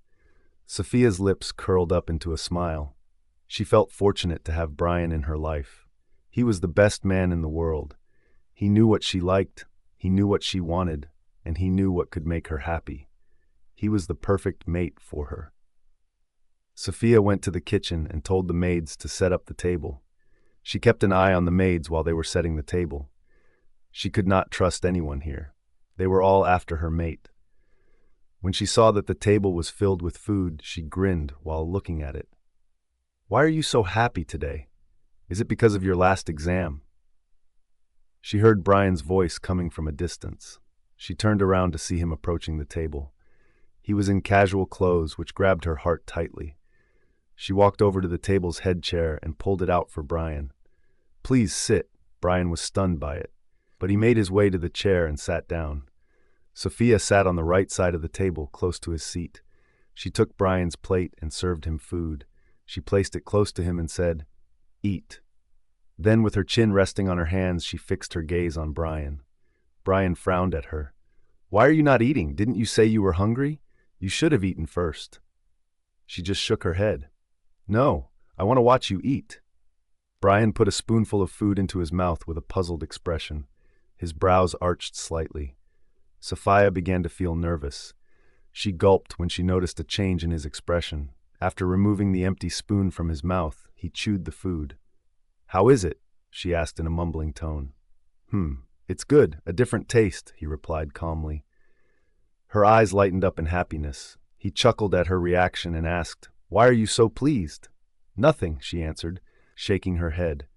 [SPEAKER 1] Sophia's lips curled up into a smile. She felt fortunate to have Bryan in her life. He was the best man in the world. He knew what she liked, he knew what she wanted, and he knew what could make her happy. He was the perfect mate for her. Sophia went to the kitchen and told the maids to set up the table. She kept an eye on the maids while they were setting the table. She could not trust anyone here. They were all after her mate. When she saw that the table was filled with food, she grinned while looking at it. "Why are you so happy today? Is it because of your last exam?" She heard Bryan's voice coming from a distance. She turned around to see him approaching the table. He was in casual clothes, which grabbed her heart tightly. She walked over to the table's head chair and pulled it out for Bryan. "Please sit." Bryan was stunned by it, but he made his way to the chair and sat down. Sophia sat on the right side of the table, close to his seat. She took Bryan's plate and served him food. She placed it close to him and said, "Eat." Then, with her chin resting on her hands, she fixed her gaze on Bryan. Bryan frowned at her. "Why are you not eating? Didn't you say you were hungry? You should have eaten first." She just shook her head. "No, I want to watch you eat." Bryan put a spoonful of food into his mouth with a puzzled expression. His brows arched slightly. Sophia began to feel nervous. She gulped when she noticed a change in his expression. After removing the empty spoon from his mouth, he chewed the food. "How is it?" she asked in a mumbling tone. It's good, a different taste," he replied calmly. Her eyes lightened up in happiness. He chuckled at her reaction and asked, "Why are you so pleased?" "Nothing," she answered, shaking her head.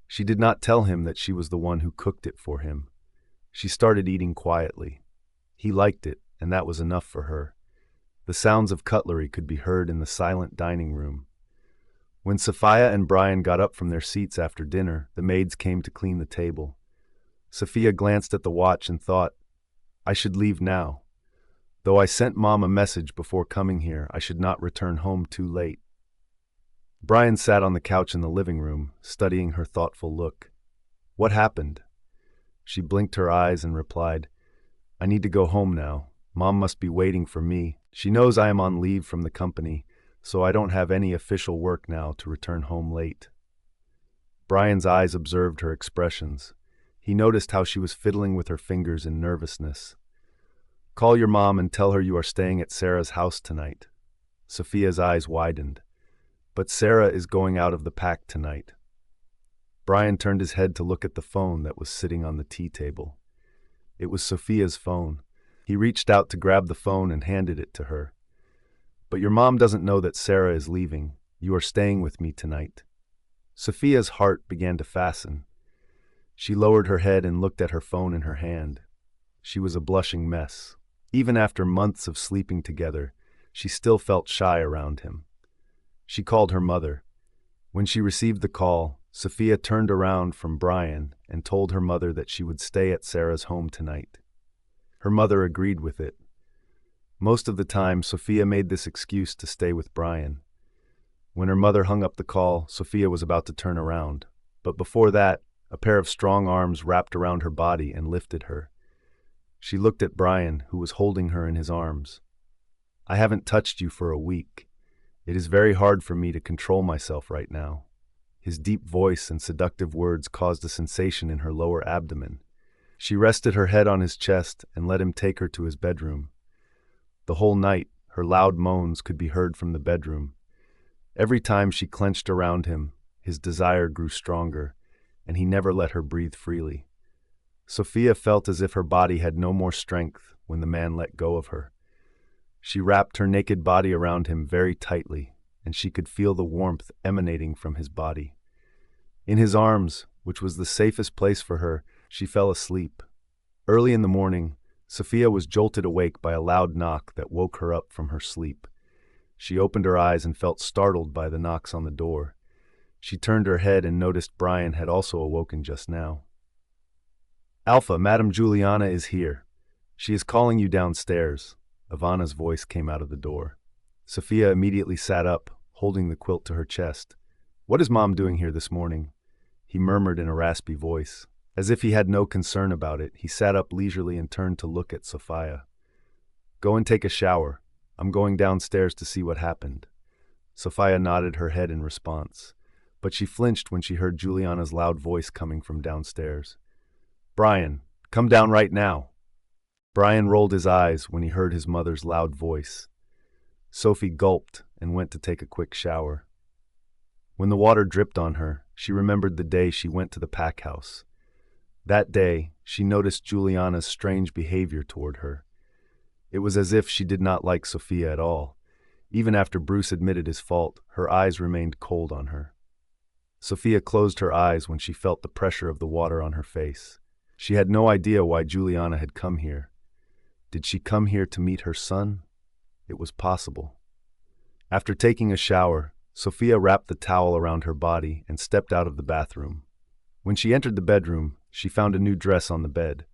[SPEAKER 1] She did not tell him that she was the one who cooked it for him. She started eating quietly. He liked it, and that was enough for her. The sounds of cutlery could be heard in the silent dining room. When Sophia and Bryan got up from their seats after dinner, the maids came to clean the table. Sophia glanced at the watch and thought, "I should leave now. Though I sent Mom a message before coming here, I should not return home too late." Bryan sat on the couch in the living room, studying her thoughtful look. "What happened?" She blinked her eyes and replied, "I need to go home now. Mom must be waiting for me. She knows I am on leave from the company, so I don't have any official work now to return home late." Bryan's eyes observed her expressions. He noticed how she was fiddling with her fingers in nervousness. "Call your mom and tell her you are staying at Sarah's house tonight." Sophia's eyes widened. "But Sarah is going out of the pack tonight." Bryan turned his head to look at the phone that was sitting on the tea table. It was Sophia's phone. He reached out to grab the phone and handed it to her. "But your mom doesn't know that Sarah is leaving. You are staying with me tonight." Sophia's heart began to fasten. She lowered her head and looked at her phone in her hand. She was a blushing mess. Even after months of sleeping together, she still felt shy around him. She called her mother. When she received the call, Sophia turned around from Bryan and told her mother that she would stay at Sarah's home tonight. Her mother agreed with it. Most of the time, Sophia made this excuse to stay with Bryan. When her mother hung up the call, Sophia was about to turn around. But before that, a pair of strong arms wrapped around her body and lifted her. She looked at Bryan, who was holding her in his arms. "I haven't touched you for a week. It is very hard for me to control myself right now." His deep voice and seductive words caused a sensation in her lower abdomen. She rested her head on his chest and let him take her to his bedroom. The whole night, her loud moans could be heard from the bedroom. Every time she clenched around him, his desire grew stronger, and he never let her breathe freely. Sophia felt as if her body had no more strength when the man let go of her. She wrapped her naked body around him very tightly, and she could feel the warmth emanating from his body. In his arms, which was the safest place for her, she fell asleep. Early in the morning, Sophia was jolted awake by a loud knock that woke her up from her sleep. She opened her eyes and felt startled by the knocks on the door. She turned her head and noticed Bryan had also awoken just now. "Alpha, Madame Juliana is here. She is calling you downstairs." Ivana's voice came out of the door. Sophia immediately sat up, holding the quilt to her chest. "What is Mom doing here this morning?" he murmured in a raspy voice. As if he had no concern about it, he sat up leisurely and turned to look at Sophia. "Go and take a shower. I'm going downstairs to see what happened." Sophia nodded her head in response, but she flinched when she heard Juliana's loud voice coming from downstairs. "Bryan, come down right now." Bryan rolled his eyes when he heard his mother's loud voice. Sophie gulped and went to take a quick shower. When the water dripped on her, she remembered the day she went to the pack house. That day, she noticed Juliana's strange behavior toward her. It was as if she did not like Sophia at all. Even after Bruce admitted his fault, her eyes remained cold on her. Sophia closed her eyes when she felt the pressure of the water on her face. She had no idea why Juliana had come here. Did she come here to meet her son? It was possible. After taking a shower, Sophia wrapped the towel around her body and stepped out of the bathroom. When she entered the bedroom, she found a new dress on the bed.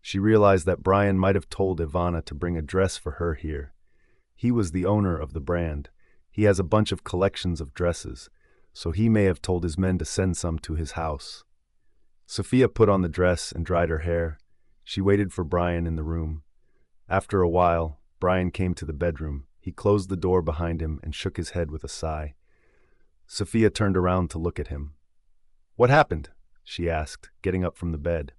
[SPEAKER 1] She realized that Bryan might have told Ivana to bring a dress for her here. He was the owner of the brand. He has a bunch of collections of dresses, so he may have told his men to send some to his house. Sophia put on the dress and dried her hair. She waited for Bryan in the room. After a while, Bryan came to the bedroom. He closed the door behind him and shook his head with a sigh. Sophia turned around to look at him. "What happened?" she asked, getting up from the bed.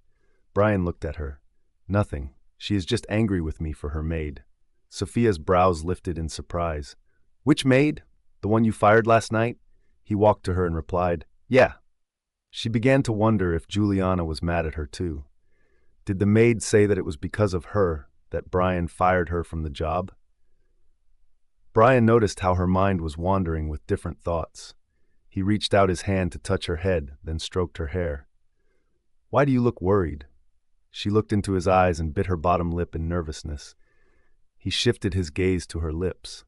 [SPEAKER 1] Bryan looked at her. "Nothing. She is just angry with me for her maid." Sophia's brows lifted in surprise. "Which maid? The one you fired last night?" He walked to her and replied, "Yeah." She began to wonder if Juliana was mad at her too. Did the maid say that it was because of her that Bryan fired her from the job? Bryan noticed how her mind was wandering with different thoughts. He reached out his hand to touch her head, then stroked her hair. "Why do you look worried?" She looked into his eyes and bit her bottom lip in nervousness. He shifted his gaze to her lips.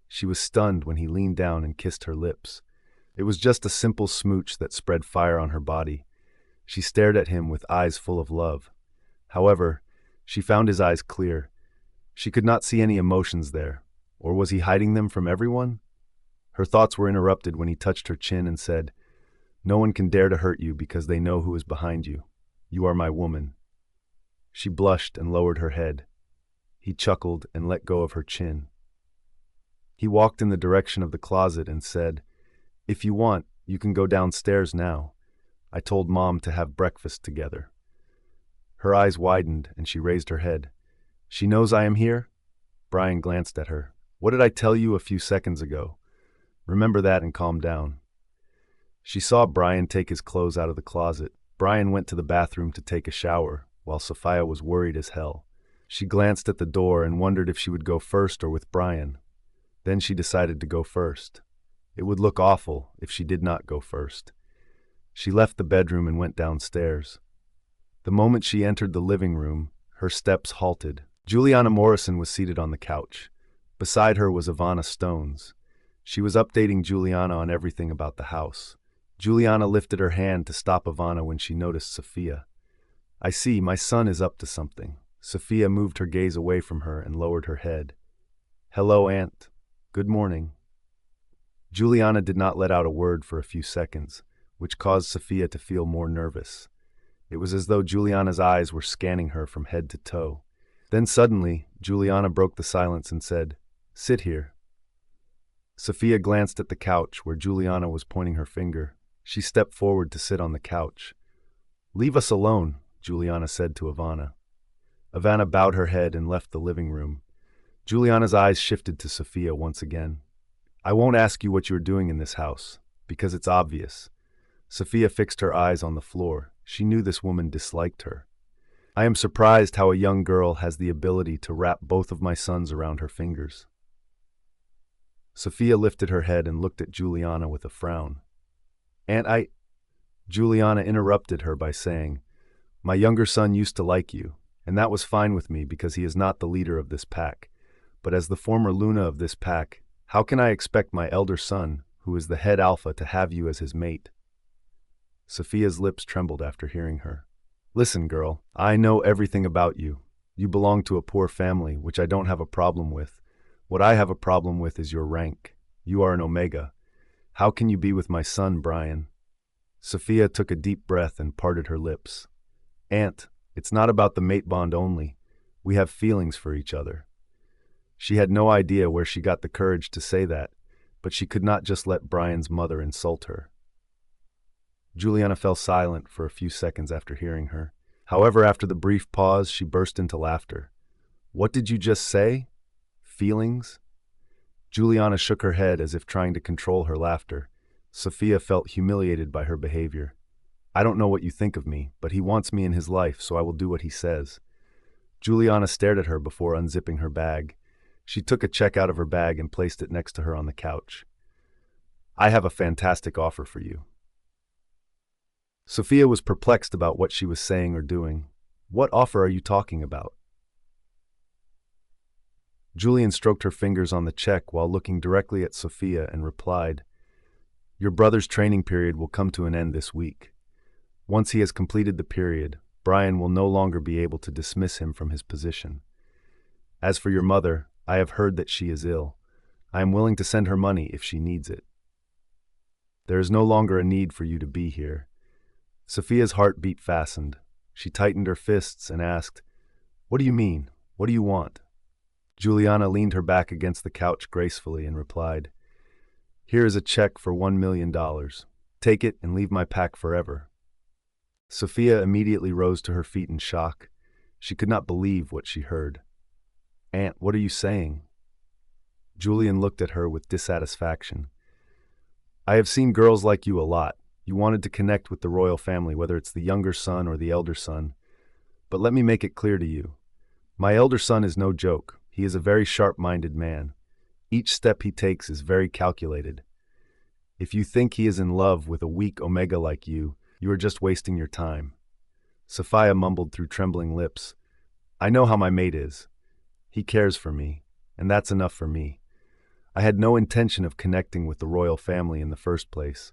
[SPEAKER 1] She was stunned when he leaned down and kissed her lips. It was just a simple smooch that spread fire on her body. She stared at him with eyes full of love. However, she found his eyes clear. She could not see any emotions there. Or was he hiding them from everyone? Her thoughts were interrupted when he touched her chin and said, "No one can dare to hurt you because they know who is behind you. You are my woman." She blushed and lowered her head. He chuckled and let go of her chin. He walked in the direction of the closet and said, "If you want, you can go downstairs now. I told Mom to have breakfast together." Her eyes widened and she raised her head. "She knows I am here?" Bryan glanced at her. "What did I tell you a few seconds ago? Remember that and calm down." She saw Bryan take his clothes out of the closet. Bryan went to the bathroom to take a shower, while Sophia was worried as hell. She glanced at the door and wondered if she would go first or with Bryan. Then she decided to go first. It would look awful if she did not go first. She left the bedroom and went downstairs. The moment she entered the living room, her steps halted. Juliana Morrison was seated on the couch. Beside her was Ivana Stones. She was updating Juliana on everything about the house. Juliana lifted her hand to stop Ivana when she noticed Sophia. "I see, my son is up to something." Sophia moved her gaze away from her and lowered her head. "Hello, Aunt. Good morning." Juliana did not let out a word for a few seconds, which caused Sophia to feel more nervous. It was as though Juliana's eyes were scanning her from head to toe. Then suddenly, Juliana broke the silence and said, "Sit here." Sophia glanced at the couch where Juliana was pointing her finger. She stepped forward to sit on the couch. "Leave us alone," Juliana said to Ivana. Ivana bowed her head and left the living room. Juliana's eyes shifted to Sophia once again. "I won't ask you what you are doing in this house, because it's obvious." Sophia fixed her eyes on the floor. She knew this woman disliked her. "I am surprised how a young girl has the ability to wrap both of my sons around her fingers." Sophia lifted her head and looked at Juliana with a frown. "Aunt, Juliana interrupted her by saying, "My younger son used to like you, and that was fine with me because he is not the leader of this pack. But as the former Luna of this pack, how can I expect my elder son, who is the head alpha, to have you as his mate?" Sophia's lips trembled after hearing her. "Listen, girl, I know everything about you. You belong to a poor family, which I don't have a problem with. What I have a problem with is your rank. You are an Omega. How can you be with my son, Bryan?" Sophia took a deep breath and parted her lips. Aunt, it's not about the mate bond only. We have feelings for each other. She had no idea where she got the courage to say that, but she could not just let Bryan's mother insult her. Juliana fell silent for a few seconds after hearing her. However, after the brief pause, she burst into laughter. What did you just say? Feelings? Juliana shook her head as if trying to control her laughter. Sophia felt humiliated by her behavior. I don't know what you think of me, but he wants me in his life, so I will do what he says. Juliana stared at her before unzipping her bag. She took a check out of her bag and placed it next to her on the couch. I have a fantastic offer for you. Sophia was perplexed about what she was saying or doing. What offer are you talking about? Julian stroked her fingers on the check while looking directly at Sophia and replied, Your brother's training period will come to an end this week. Once he has completed the period, Bryan will no longer be able to dismiss him from his position. As for your mother, I have heard that she is ill. I am willing to send her money if she needs it. There is no longer a need for you to be here. Sophia's heart beat fastened. She tightened her fists and asked, What do you mean? What do you want? Juliana leaned her back against the couch gracefully and replied, Here is a check for $1 million. Take it and leave my pack forever. Sophia immediately rose to her feet in shock. She could not believe what she heard. Aunt, what are you saying? Julian looked at her with dissatisfaction. I have seen girls like you a lot. You wanted to connect with the royal family, whether it's the younger son or the elder son. But let me make it clear to you. My elder son is no joke. He is a very sharp-minded man. Each step he takes is very calculated. If you think he is in love with a weak Omega like you are just wasting your time. Sophia mumbled through trembling lips. I know how my mate is. He cares for me, and that's enough for me. I had no intention of connecting with the royal family in the first place.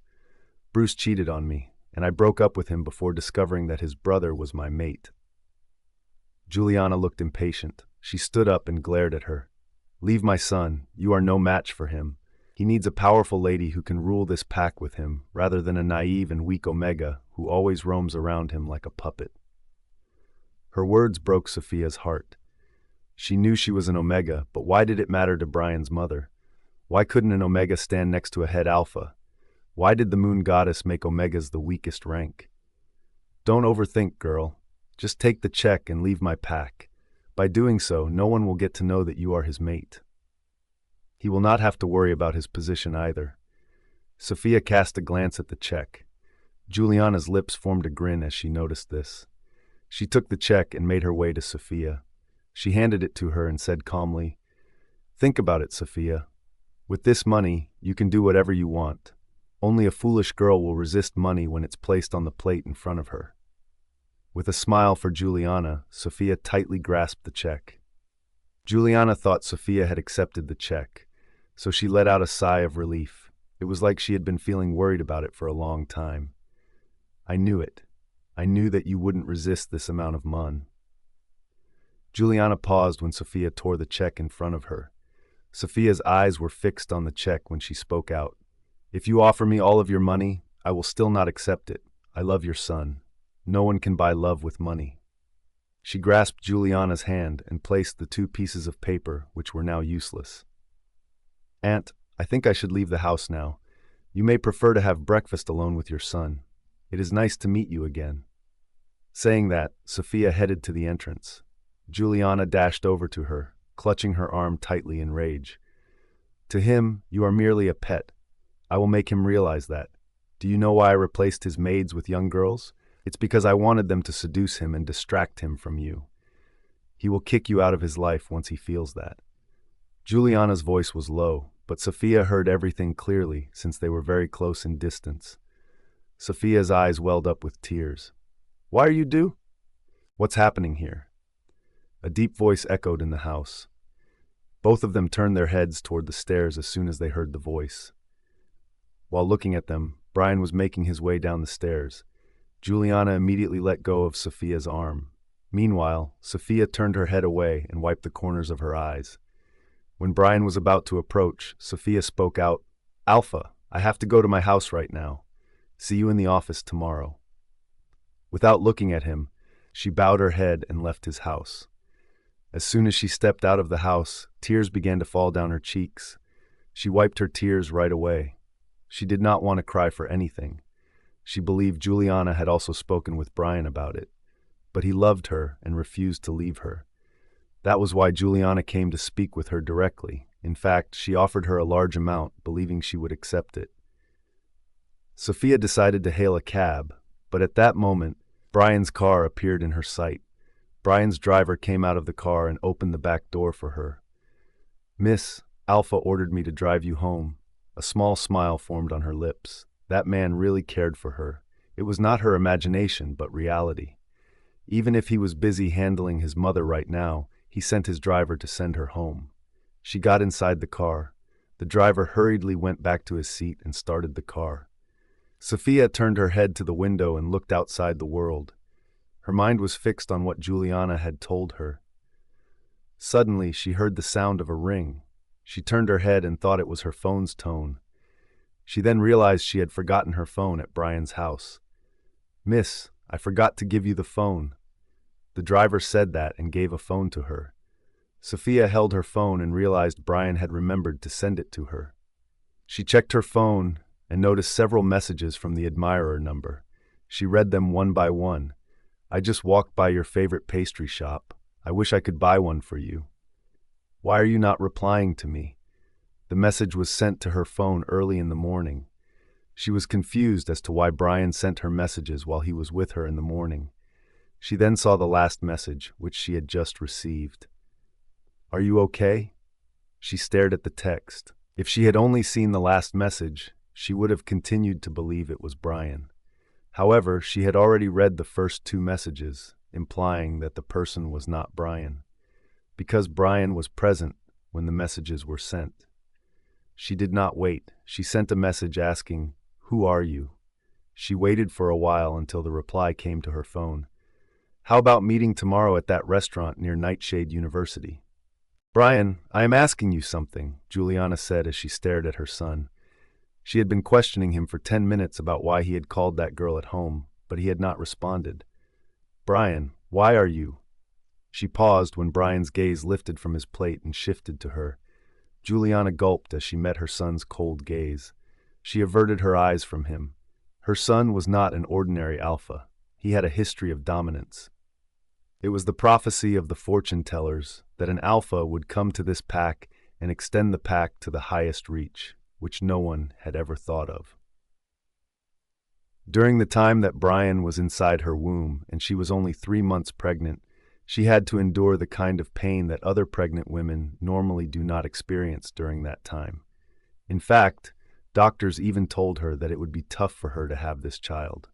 [SPEAKER 1] Bruce cheated on me, and I broke up with him before discovering that his brother was my mate. Juliana looked impatient. She stood up and glared at her. Leave my son. You are no match for him. He needs a powerful lady who can rule this pack with him, rather than a naive and weak Omega who always roams around him like a puppet. Her words broke Sophia's heart. She knew she was an Omega, but why did it matter to Bryan's mother? Why couldn't an Omega stand next to a head Alpha? Why did the moon goddess make Omegas the weakest rank? Don't overthink, girl. Just take the check and leave my pack. By doing so, no one will get to know that you are his mate. He will not have to worry about his position either. Sophia cast a glance at the check. Juliana's lips formed a grin as she noticed this. She took the check and made her way to Sophia. She handed it to her and said calmly, Think about it, Sophia. With this money, you can do whatever you want. Only a foolish girl will resist money when it's placed on the plate in front of her. With a smile for Juliana, Sophia tightly grasped the check. Juliana thought Sophia had accepted the check, so she let out a sigh of relief. It was like she had been feeling worried about it for a long time. I knew it. I knew that you wouldn't resist this amount of mon. Juliana paused when Sophia tore the check in front of her. Sophia's eyes were fixed on the check when she spoke out. If you offer me all of your money, I will still not accept it. I love your son. No one can buy love with money. She grasped Juliana's hand and placed the 2 pieces of paper, which were now useless. Aunt, I think I should leave the house now. You may prefer to have breakfast alone with your son. It is nice to meet you again. Saying that, Sophia headed to the entrance. Juliana dashed over to her, clutching her arm tightly in rage. To him, you are merely a pet. I will make him realize that. Do you know why I replaced his maids with young girls? It's because I wanted them to seduce him and distract him from you. He will kick you out of his life once he feels that. Juliana's voice was low, but Sophia heard everything clearly since they were very close in distance. Sophia's eyes welled up with tears. Why are you due? What's happening here? A deep voice echoed in the house. Both of them turned their heads toward the stairs as soon as they heard the voice. While looking at them, Bryan was making his way down the stairs. Juliana immediately let go of Sophia's arm. Meanwhile, Sophia turned her head away and wiped the corners of her eyes. When Bryan was about to approach, Sophia spoke out, Alpha, I have to go to my house right now. See you in the office tomorrow. Without looking at him, She bowed her head and left his house. As soon as she stepped out of the house, tears began to fall down her cheeks. She wiped her tears right away. She did not want to cry for anything. She believed Juliana had also spoken with Bryan about it. But he loved her and refused to leave her. That was why Juliana came to speak with her directly. In fact, she offered her a large amount, believing she would accept it. Sophia decided to hail a cab, but at that moment, Bryan's car appeared in her sight. Bryan's driver came out of the car and opened the back door for her. "Miss, Alpha ordered me to drive you home." A small smile formed on her lips. That man really cared for her. It was not her imagination, but reality. Even if he was busy handling his mother right now, he sent his driver to send her home. She got inside the car. The driver hurriedly went back to his seat and started the car. Sophia turned her head to the window and looked outside the world. Her mind was fixed on what Juliana had told her. Suddenly, she heard the sound of a ring. She turned her head and thought it was her phone's tone. She then realized she had forgotten her phone at Bryan's house. "Miss, I forgot to give you the phone." The driver said that and gave a phone to her. Sophia held her phone and realized Bryan had remembered to send it to her. She checked her phone and noticed several messages from the admirer number. She read them one by one. "I just walked by your favorite pastry shop. I wish I could buy one for you. Why are you not replying to me?" The message was sent to her phone early in the morning. She was confused as to why Bryan sent her messages while he was with her in the morning. She then saw the last message, which she had just received. "Are you okay?" She stared at the text. If she had only seen the last message, she would have continued to believe it was Bryan. However, she had already read the first two messages, implying that the person was not Bryan, because Bryan was present when the messages were sent. She did not wait. She sent a message asking, "Who are you?" She waited for a while until the reply came to her phone. "How about meeting tomorrow at that restaurant near Nightshade University?" "Bryan, I am asking you something," Juliana said as she stared at her son. She had been questioning him for 10 minutes about why he had called that girl at home, but he had not responded. "Bryan, why are you?" She paused when Bryan's gaze lifted from his plate and shifted to her. Juliana gulped as she met her son's cold gaze. She averted her eyes from him. Her son was not an ordinary alpha. He had a history of dominance. It was the prophecy of the fortune tellers that an alpha would come to this pack and extend the pack to the highest reach, which no one had ever thought of. During the time that Bryan was inside her womb and she was only 3 months pregnant, she had to endure the kind of pain that other pregnant women normally do not experience during that time. In fact, doctors even told her that it would be tough for her to have this child.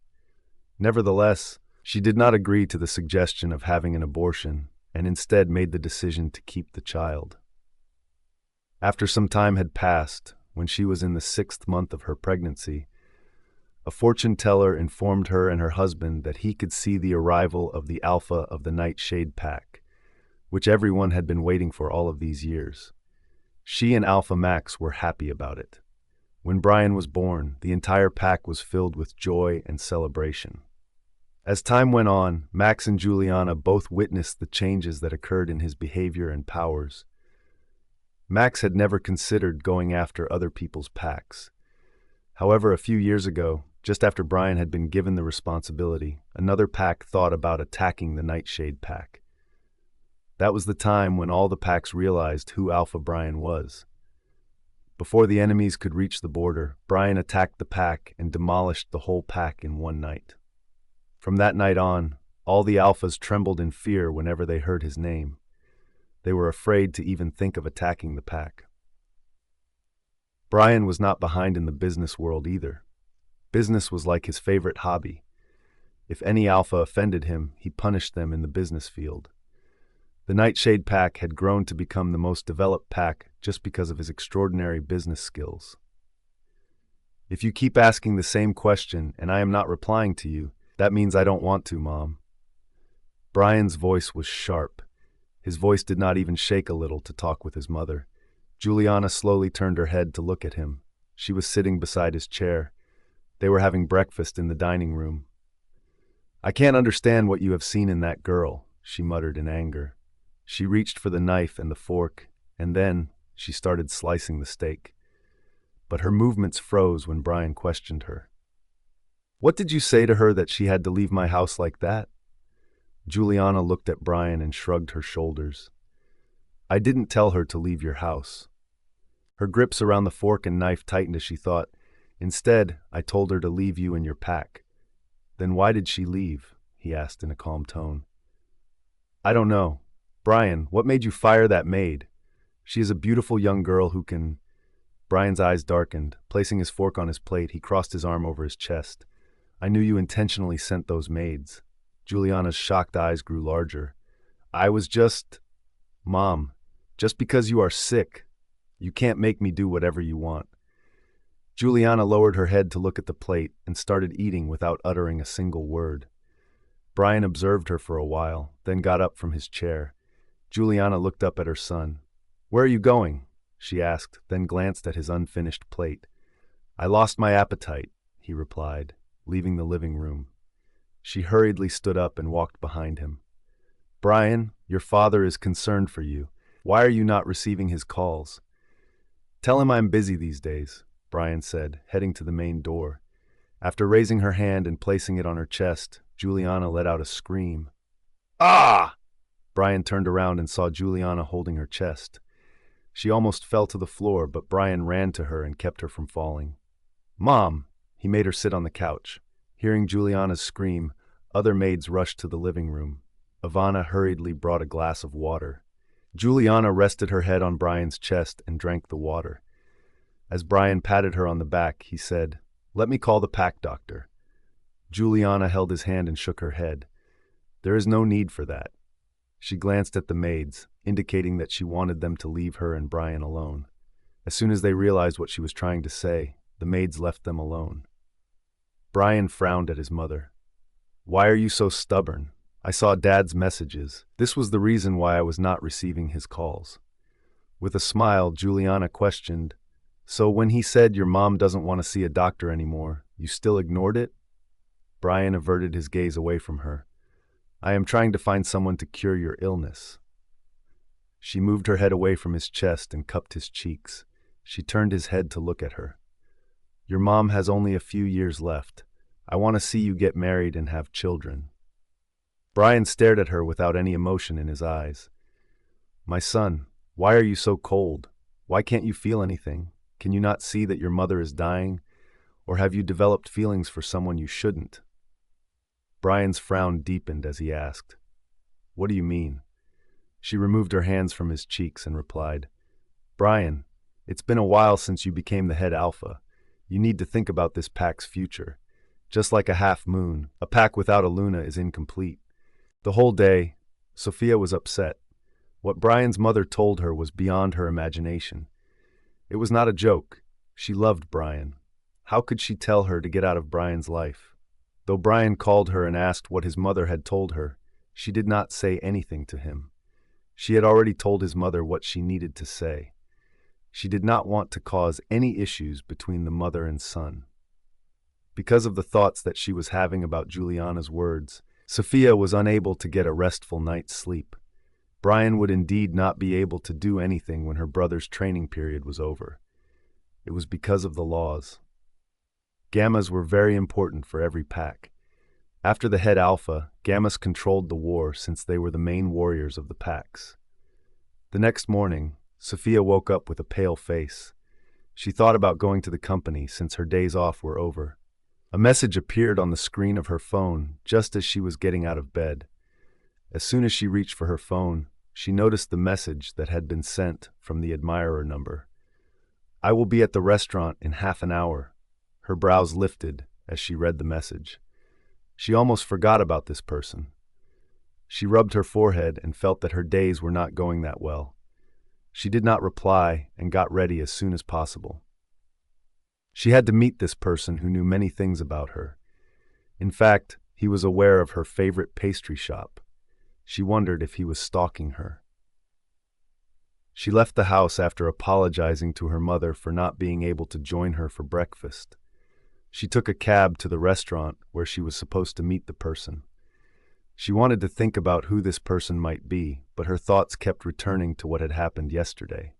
[SPEAKER 1] Nevertheless, she did not agree to the suggestion of having an abortion and instead made the decision to keep the child. After some time had passed, when she was in the 6th month of her pregnancy, a fortune teller informed her and her husband that he could see the arrival of the alpha of the Nightshade pack, which everyone had been waiting for all of these years. She and Alpha Max were happy about it. When Bryan was born, the entire pack was filled with joy and celebration. As time went on, Max and Juliana both witnessed the changes that occurred in his behavior and powers. Max had never considered going after other people's packs. However, a few years ago, just after Bryan had been given the responsibility, another pack thought about attacking the Nightshade pack. That was the time when all the packs realized who Alpha Bryan was. Before the enemies could reach the border, Bryan attacked the pack and demolished the whole pack in one night. From that night on, all the alphas trembled in fear whenever they heard his name. They were afraid to even think of attacking the pack. Bryan was not behind in the business world either. Business was like his favorite hobby. If any alpha offended him, he punished them in the business field. The Nightshade pack had grown to become the most developed pack just because of his extraordinary business skills. "If you keep asking the same question and I am not replying to you, that means I don't want to, Mom." Bryan's voice was sharp. His voice did not even shake a little to talk with his mother. Juliana slowly turned her head to look at him. She was sitting beside his chair. They were having breakfast in the dining room. I can't understand what you have seen in that girl, she muttered in anger. She reached for the knife and the fork, and then she started slicing the steak. But her movements froze when Bryan questioned her. What did you say to her that she had to leave my house like that? Juliana looked at Bryan and shrugged her shoulders. I didn't tell her to leave your house. Her grips around the fork and knife tightened as she thought. Instead, I told her to leave you and your pack. Then why did she leave? He asked in a calm tone. I don't know. Bryan, what made you fire that maid? She is a beautiful young girl who can... Bryan's eyes darkened. Placing his fork on his plate, he crossed his arm over his chest. I knew you intentionally sent those maids. Juliana's shocked eyes grew larger. I was just... Mom, just because you are sick, you can't make me do whatever you want. Juliana lowered her head to look at the plate and started eating without uttering a single word. Bryan observed her for a while, then got up from his chair. Juliana looked up at her son. Where are you going? She asked, then glanced at his unfinished plate. I lost my appetite, he replied, leaving the living room. She hurriedly stood up and walked behind him. Bryan, your father is concerned for you. Why are you not receiving his calls? Tell him I'm busy these days, Bryan said, heading to the main door. After raising her hand and placing it on her chest, Juliana let out a scream. Ah! Bryan turned around and saw Juliana holding her chest. She almost fell to the floor, but Bryan ran to her and kept her from falling. Mom! He made her sit on the couch. Hearing Juliana's scream, other maids rushed to the living room. Ivana hurriedly brought a glass of water. Juliana rested her head on Bryan's chest and drank the water. As Bryan patted her on the back, he said, Let me call the pack doctor. Juliana held his hand and shook her head. There is no need for that. She glanced at the maids, indicating that she wanted them to leave her and Bryan alone. As soon as they realized what she was trying to say, the maids left them alone. Bryan frowned at his mother. Why are you so stubborn? I saw Dad's messages. This was the reason why I was not receiving his calls. With a smile, Juliana questioned, So when he said your mom doesn't want to see a doctor anymore, you still ignored it? Bryan averted his gaze away from her. I am trying to find someone to cure your illness. She moved her head away from his chest and cupped his cheeks. She turned his head to look at her. Your mom has only a few years left. I want to see you get married and have children. Bryan stared at her without any emotion in his eyes. My son, why are you so cold? Why can't you feel anything? Can you not see that your mother is dying? Or have you developed feelings for someone you shouldn't? Bryan's frown deepened as he asked, What do you mean? She removed her hands from his cheeks and replied, Bryan, it's been a while since you became the head alpha. You need to think about this pack's future. Just like a half moon, a pack without a Luna is incomplete. The whole day, Sophia was upset. What Bryan's mother told her was beyond her imagination. It was not a joke. She loved Bryan. How could she tell her to get out of Bryan's life? Though Bryan called her and asked what his mother had told her, she did not say anything to him. She had already told his mother what she needed to say. She did not want to cause any issues between the mother and son. Because of the thoughts that she was having about Juliana's words, Sophia was unable to get a restful night's sleep. Bryan would indeed not be able to do anything when her brother's training period was over. It was because of the laws. Gammas were very important for every pack. After the head alpha, Gammas controlled the war since they were the main warriors of the packs. The next morning, Sophia woke up with a pale face. She thought about going to the company since her days off were over. A message appeared on the screen of her phone just as she was getting out of bed. As soon as she reached for her phone, she noticed the message that had been sent from the admirer number. I will be at the restaurant in half an hour. Her brows lifted as she read the message. She almost forgot about this person. She rubbed her forehead and felt that her days were not going that well. She did not reply and got ready as soon as possible. She had to meet this person who knew many things about her. In fact, he was aware of her favorite pastry shop. She wondered if he was stalking her. She left the house after apologizing to her mother for not being able to join her for breakfast. She took a cab to the restaurant where she was supposed to meet the person. She wanted to think about who this person might be, but her thoughts kept returning to what had happened yesterday.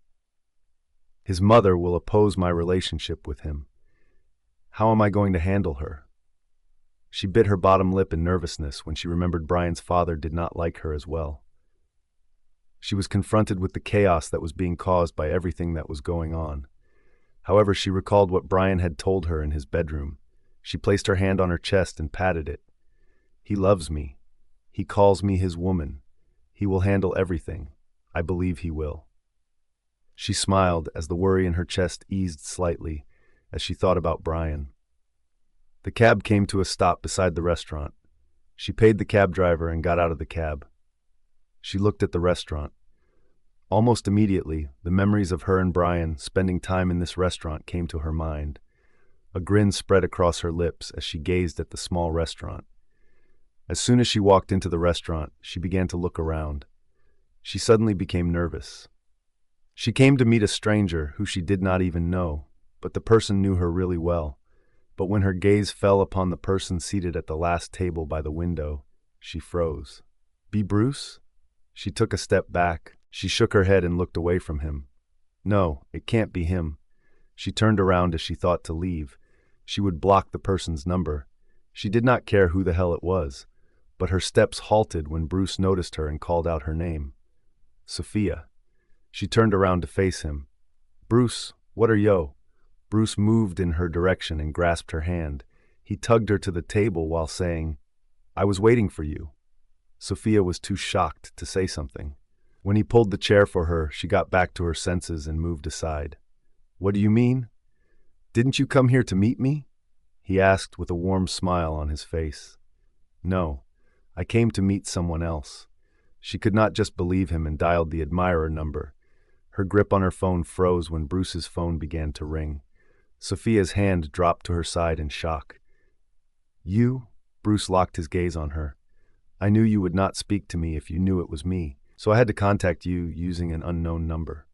[SPEAKER 1] His mother will oppose my relationship with him. How am I going to handle her? She bit her bottom lip in nervousness when she remembered Bryan's father did not like her as well. She was confronted with the chaos that was being caused by everything that was going on. However, she recalled what Bryan had told her in his bedroom. She placed her hand on her chest and patted it. He loves me. He calls me his woman. He will handle everything. I believe he will. She smiled as the worry in her chest eased slightly as she thought about Bryan. The cab came to a stop beside the restaurant. She paid the cab driver and got out of the cab. She looked at the restaurant. Almost immediately, the memories of her and Bryan spending time in this restaurant came to her mind. A grin spread across her lips as she gazed at the small restaurant. As soon as she walked into the restaurant, she began to look around. She suddenly became nervous. She came to meet a stranger who she did not even know, but the person knew her really well. But when her gaze fell upon the person seated at the last table by the window, she froze. Be Bruce? She took a step back. She shook her head and looked away from him. No, it can't be him. She turned around as she thought to leave. She would block the person's number. She did not care who the hell it was, but her steps halted when Bruce noticed her and called out her name. Sophia. She turned around to face him. Bruce, what are yo? Bruce moved in her direction and grasped her hand. He tugged her to the table while saying, I was waiting for you. Sophia was too shocked to say something. When he pulled the chair for her, she got back to her senses and moved aside. What do you mean? Didn't you come here to meet me? He asked with a warm smile on his face. No, I came to meet someone else. She could not just believe him and dialed the admirer number. Her grip on her phone froze when Bruce's phone began to ring. Sophia's hand dropped to her side in shock. You? Bruce locked his gaze on her. I knew you would not speak to me if you knew it was me, so I had to contact you using an unknown number.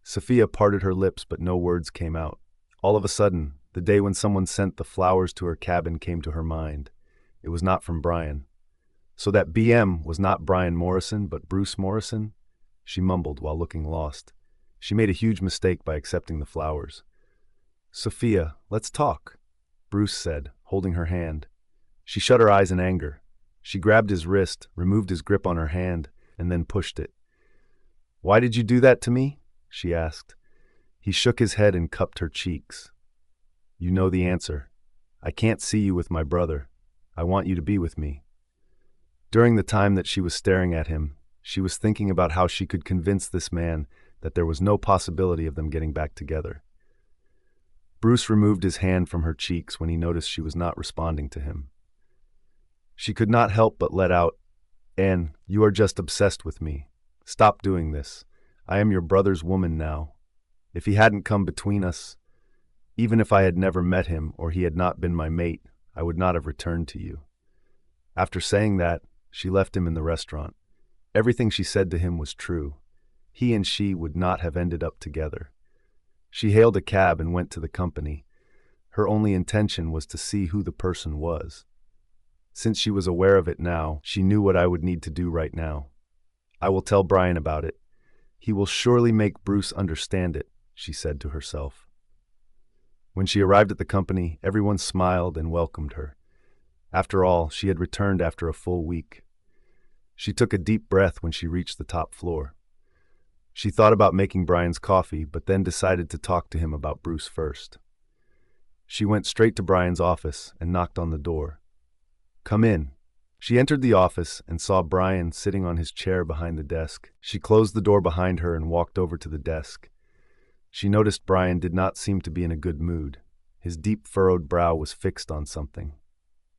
[SPEAKER 1] Sophia parted her lips, but no words came out. All of a sudden, the day when someone sent the flowers to her cabin came to her mind. It was not from Bryan. So that BM was not Bryan Morrison, but Bruce Morrison? She mumbled while looking lost. She made a huge mistake by accepting the flowers. Sophia, let's talk, Bruce said, holding her hand. She shut her eyes in anger. She grabbed his wrist, removed his grip on her hand, and then pushed it. Why did you do that to me? She asked. He shook his head and cupped her cheeks. You know the answer. I can't see you with my brother. I want you to be with me. During the time that she was staring at him, she was thinking about how she could convince this man that there was no possibility of them getting back together. Bruce removed his hand from her cheeks when he noticed she was not responding to him. She could not help but let out, Anne, you are just obsessed with me. Stop doing this. I am your brother's woman now. If he hadn't come between us, even if I had never met him or he had not been my mate, I would not have returned to you. After saying that, she left him in the restaurant. Everything she said to him was true. He and she would not have ended up together. She hailed a cab and went to the company. Her only intention was to see who the person was. Since she was aware of it now, she knew what I would need to do right now. I will tell Bryan about it. He will surely make Bruce understand it, she said to herself. When she arrived at the company, everyone smiled and welcomed her. After all, she had returned after a full week. She took a deep breath when she reached the top floor. She thought about making Bryan's coffee, but then decided to talk to him about Bruce first. She went straight to Bryan's office and knocked on the door. Come in. She entered the office and saw Bryan sitting on his chair behind the desk. She closed the door behind her and walked over to the desk. She noticed Bryan did not seem to be in a good mood. His deep furrowed brow was fixed on something.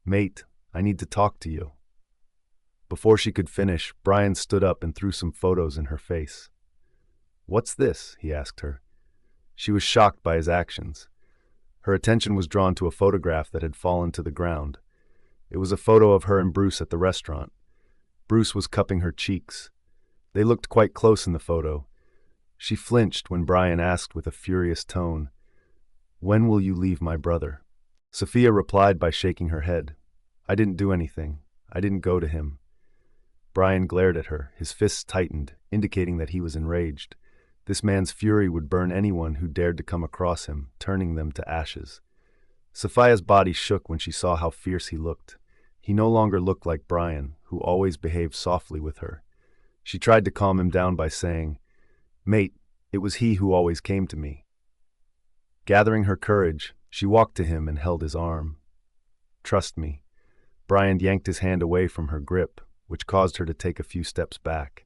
[SPEAKER 1] Mate, I need to talk to you. Before she could finish, Bryan stood up and threw some photos in her face. What's this? He asked her. She was shocked by his actions. Her attention was drawn to a photograph that had fallen to the ground. It was a photo of her and Bruce at the restaurant. Bruce was cupping her cheeks. They looked quite close in the photo. She flinched when Bryan asked with a furious tone, When will you leave my brother? Sophia replied by shaking her head. I didn't do anything. I didn't go to him. Bryan glared at her, his fists tightened, indicating that he was enraged. This man's fury would burn anyone who dared to come across him, turning them to ashes. Sophia's body shook when she saw how fierce he looked. He no longer looked like Bryan, who always behaved softly with her. She tried to calm him down by saying, "Mate, it was he who always came to me." Gathering her courage, she walked to him and held his arm. "Trust me." Bryan yanked his hand away from her grip, which caused her to take a few steps back.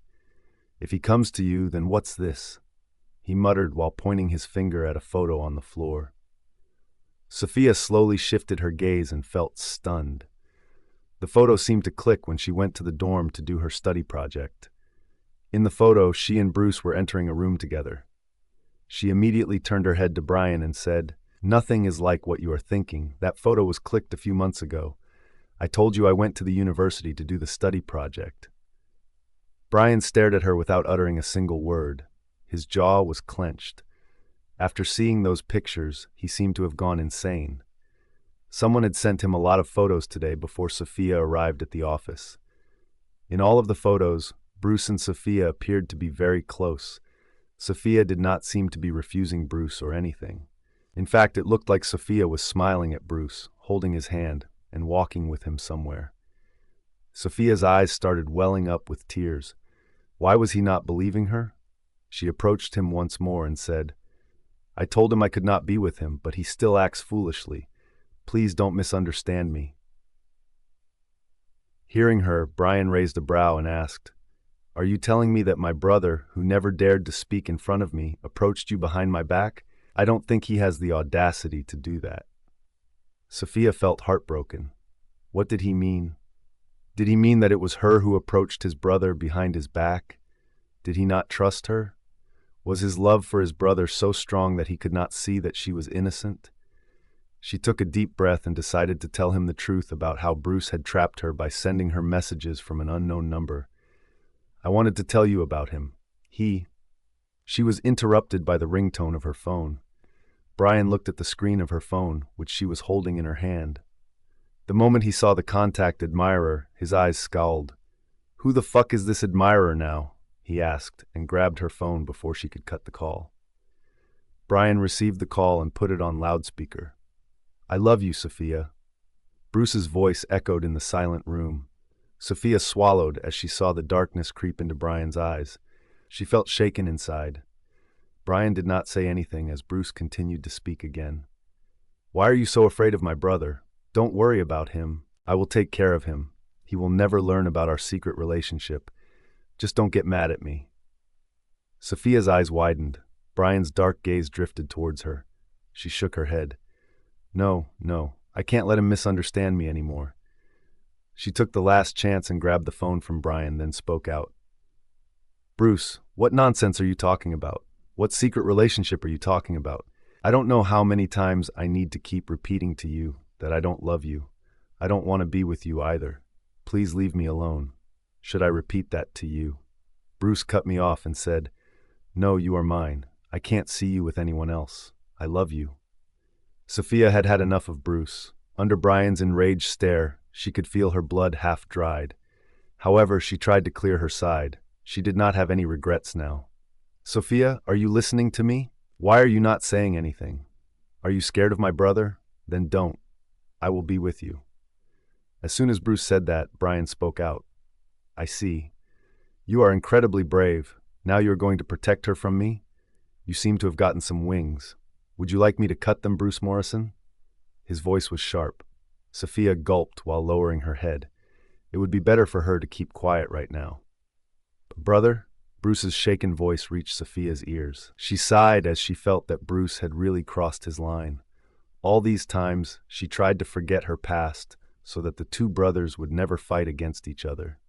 [SPEAKER 1] "If he comes to you, then what's this?" he muttered while pointing his finger at a photo on the floor. Sophia slowly shifted her gaze and felt stunned. The photo seemed to click when she went to the dorm to do her study project. In the photo, she and Bruce were entering a room together. She immediately turned her head to Bryan and said, "Nothing is like what you are thinking. That photo was clicked a few months ago. I told you I went to the university to do the study project." Bryan stared at her without uttering a single word. His jaw was clenched. After seeing those pictures, he seemed to have gone insane. Someone had sent him a lot of photos today before Sophia arrived at the office. In all of the photos, Bruce and Sophia appeared to be very close. Sophia did not seem to be refusing Bruce or anything. In fact, it looked like Sophia was smiling at Bruce, holding his hand, and walking with him somewhere. Sophia's eyes started welling up with tears. Why was he not believing her? She approached him once more and said, "I told him I could not be with him, but he still acts foolishly. Please don't misunderstand me." Hearing her, Bryan raised a brow and asked, "Are you telling me that my brother, who never dared to speak in front of me, approached you behind my back? I don't think he has the audacity to do that." Sophia felt heartbroken. What did he mean? Did he mean that it was her who approached his brother behind his back? Did he not trust her? Was his love for his brother so strong that he could not see that she was innocent? She took a deep breath and decided to tell him the truth about how Bruce had trapped her by sending her messages from an unknown number. "I wanted to tell you about him. She was interrupted by the ringtone of her phone. Bryan looked at the screen of her phone, which she was holding in her hand. The moment he saw the contact admirer, his eyes scowled. "Who the fuck is this admirer now?" he asked, and grabbed her phone before she could cut the call. Bryan received the call and put it on loudspeaker. "I love you, Sophia." Bruce's voice echoed in the silent room. Sophia swallowed as she saw the darkness creep into Bryan's eyes. She felt shaken inside. Bryan did not say anything as Bruce continued to speak again. "Why are you so afraid of my brother? Don't worry about him. I will take care of him. He will never learn about our secret relationship. Just don't get mad at me." Sophia's eyes widened. Bryan's dark gaze drifted towards her. She shook her head. No, I can't let him misunderstand me anymore." She took the last chance and grabbed the phone from Bryan, then spoke out. "Bruce, what nonsense are you talking about? What secret relationship are you talking about? I don't know how many times I need to keep repeating to you that I don't love you. I don't want to be with you either. Please leave me alone. Should I repeat that to you?" Bruce cut me off and said, "No, you are mine. I can't see you with anyone else. I love you." Sophia had had enough of Bruce. Under Bryan's enraged stare, she could feel her blood half dried. However, she tried to clear her side. She did not have any regrets now. "Sophia, are you listening to me? Why are you not saying anything? Are you scared of my brother? Then don't. I will be with you." As soon as Bruce said that, Bryan spoke out. "I see. You are incredibly brave. Now you are going to protect her from me? You seem to have gotten some wings. Would you like me to cut them, Bruce Morrison?" His voice was sharp. Sophia gulped while lowering her head. It would be better for her to keep quiet right now. "Brother?" Bruce's shaken voice reached Sophia's ears. She sighed as she felt that Bruce had really crossed his line. All these times, she tried to forget her past so that the two brothers would never fight against each other.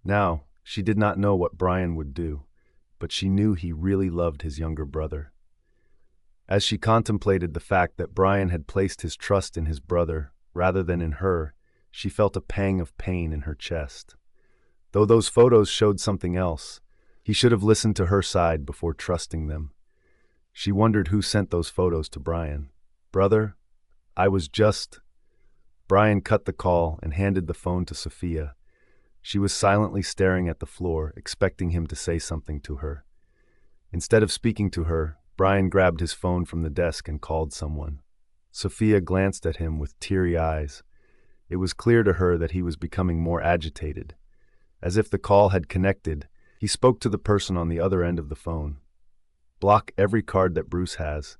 [SPEAKER 1] Now, she did not know what Bryan would do, but she knew he really loved his younger brother. As she contemplated the fact that Bryan had placed his trust in his brother rather than in her, she felt a pang of pain in her chest. Though those photos showed something else, he should have listened to her side before trusting them. She wondered who sent those photos to Bryan. "Brother, I was just..." Bryan cut the call and handed the phone to Sophia. She was silently staring at the floor, expecting him to say something to her. Instead of speaking to her, Bryan grabbed his phone from the desk and called someone. Sophia glanced at him with teary eyes. It was clear to her that he was becoming more agitated. As if the call had connected, he spoke to the person on the other end of the phone. Block every card that Bruce has.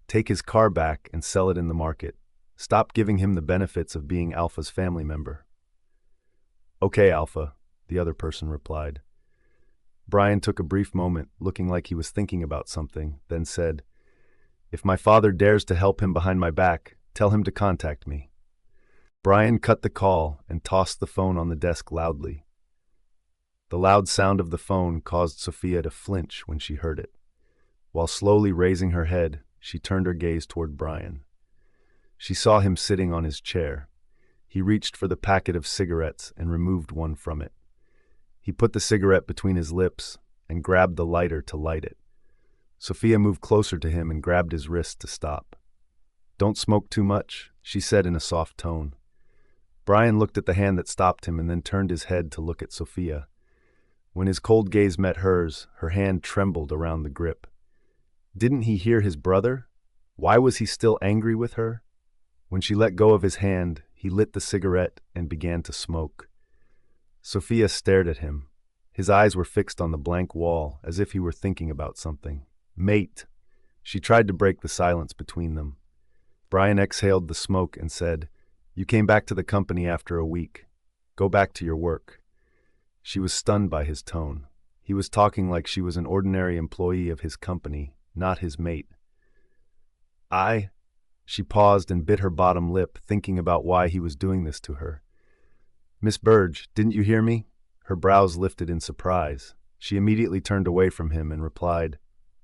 [SPEAKER 1] Take his car back and sell it in the market. Stop giving him the benefits of being Alpha's family member. Okay, Alpha, the other person replied. Bryan took a brief moment, looking like he was thinking about something, then said, If my father dares to help him behind my back, tell him to contact me. Bryan cut the call and tossed the phone on the desk loudly. The loud sound of the phone caused Sophia to flinch when she heard it. While slowly raising her head, she turned her gaze toward Bryan. She saw him sitting on his chair. He reached for the packet of cigarettes and removed one from it. He put the cigarette between his lips and grabbed the lighter to light it. Sophia moved closer to him and grabbed his wrist to stop. Don't smoke too much, she said in a soft tone. Bryan looked at the hand that stopped him and then turned his head to look at Sophia. When his cold gaze met hers, her hand trembled around the grip. Didn't he hear his brother? Why was he still angry with her? When she let go of his hand, he lit the cigarette and began to smoke. Sophia stared at him. His eyes were fixed on the blank wall, as if he were thinking about something. Mate! She tried to break the silence between them. Bryan exhaled the smoke and said, You came back to the company after a week. Go back to your work. She was stunned by his tone. He was talking like she was an ordinary employee of his company, not his mate. She paused and bit her bottom lip, thinking about why he was doing this to her. Miss Burge, didn't you hear me? Her brows lifted in surprise. She immediately turned away from him and replied,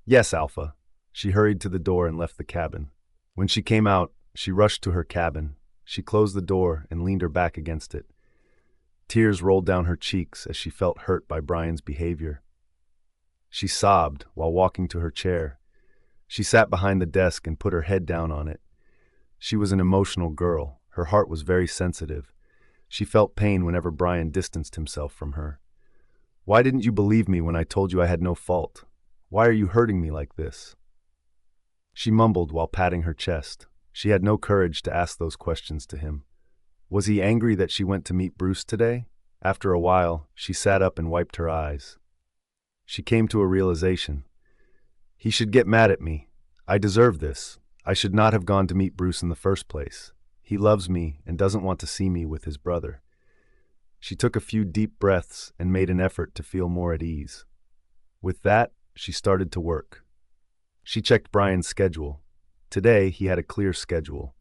[SPEAKER 1] Yes, Alpha. She hurried to the door and left the cabin. When she came out, she rushed to her cabin. She closed the door and leaned her back against it. Tears rolled down her cheeks as she felt hurt by Bryan's behavior. She sobbed while walking to her chair. She sat behind the desk and put her head down on it. She was an emotional girl. Her heart was very sensitive. She felt pain whenever Bryan distanced himself from her. Why didn't you believe me when I told you I had no fault? Why are you hurting me like this? She mumbled while patting her chest. She had no courage to ask those questions to him. Was he angry that she went to meet Bruce today? After a while, she sat up and wiped her eyes. She came to a realization. He should get mad at me. I deserve this. I should not have gone to meet Bruce in the first place. He loves me and doesn't want to see me with his brother. She took a few deep breaths and made an effort to feel more at ease. With that, she started to work. She checked Bryan's schedule. Today, he had a clear schedule.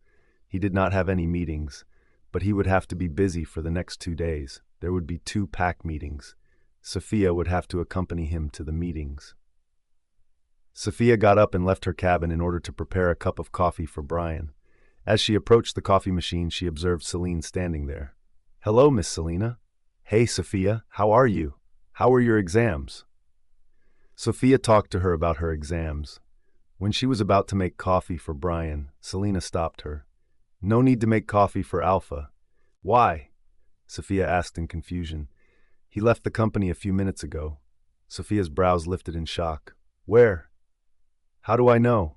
[SPEAKER 1] He did not have any meetings, but he would have to be busy for the next 2 days. There would be 2 PAC meetings. Sophia would have to accompany him to the meetings. Sophia got up and left her cabin in order to prepare a cup of coffee for Bryan. As she approached the coffee machine, she observed Celine standing there. Hello, Miss Selena. Hey, Sophia, how are you? How were your exams? Sophia talked to her about her exams. When she was about to make coffee for Bryan, Selena stopped her. No need to make coffee for Alpha. Why? Sophia asked in confusion. He left the company a few minutes ago. Sophia's brows lifted in shock. Where? How do I know?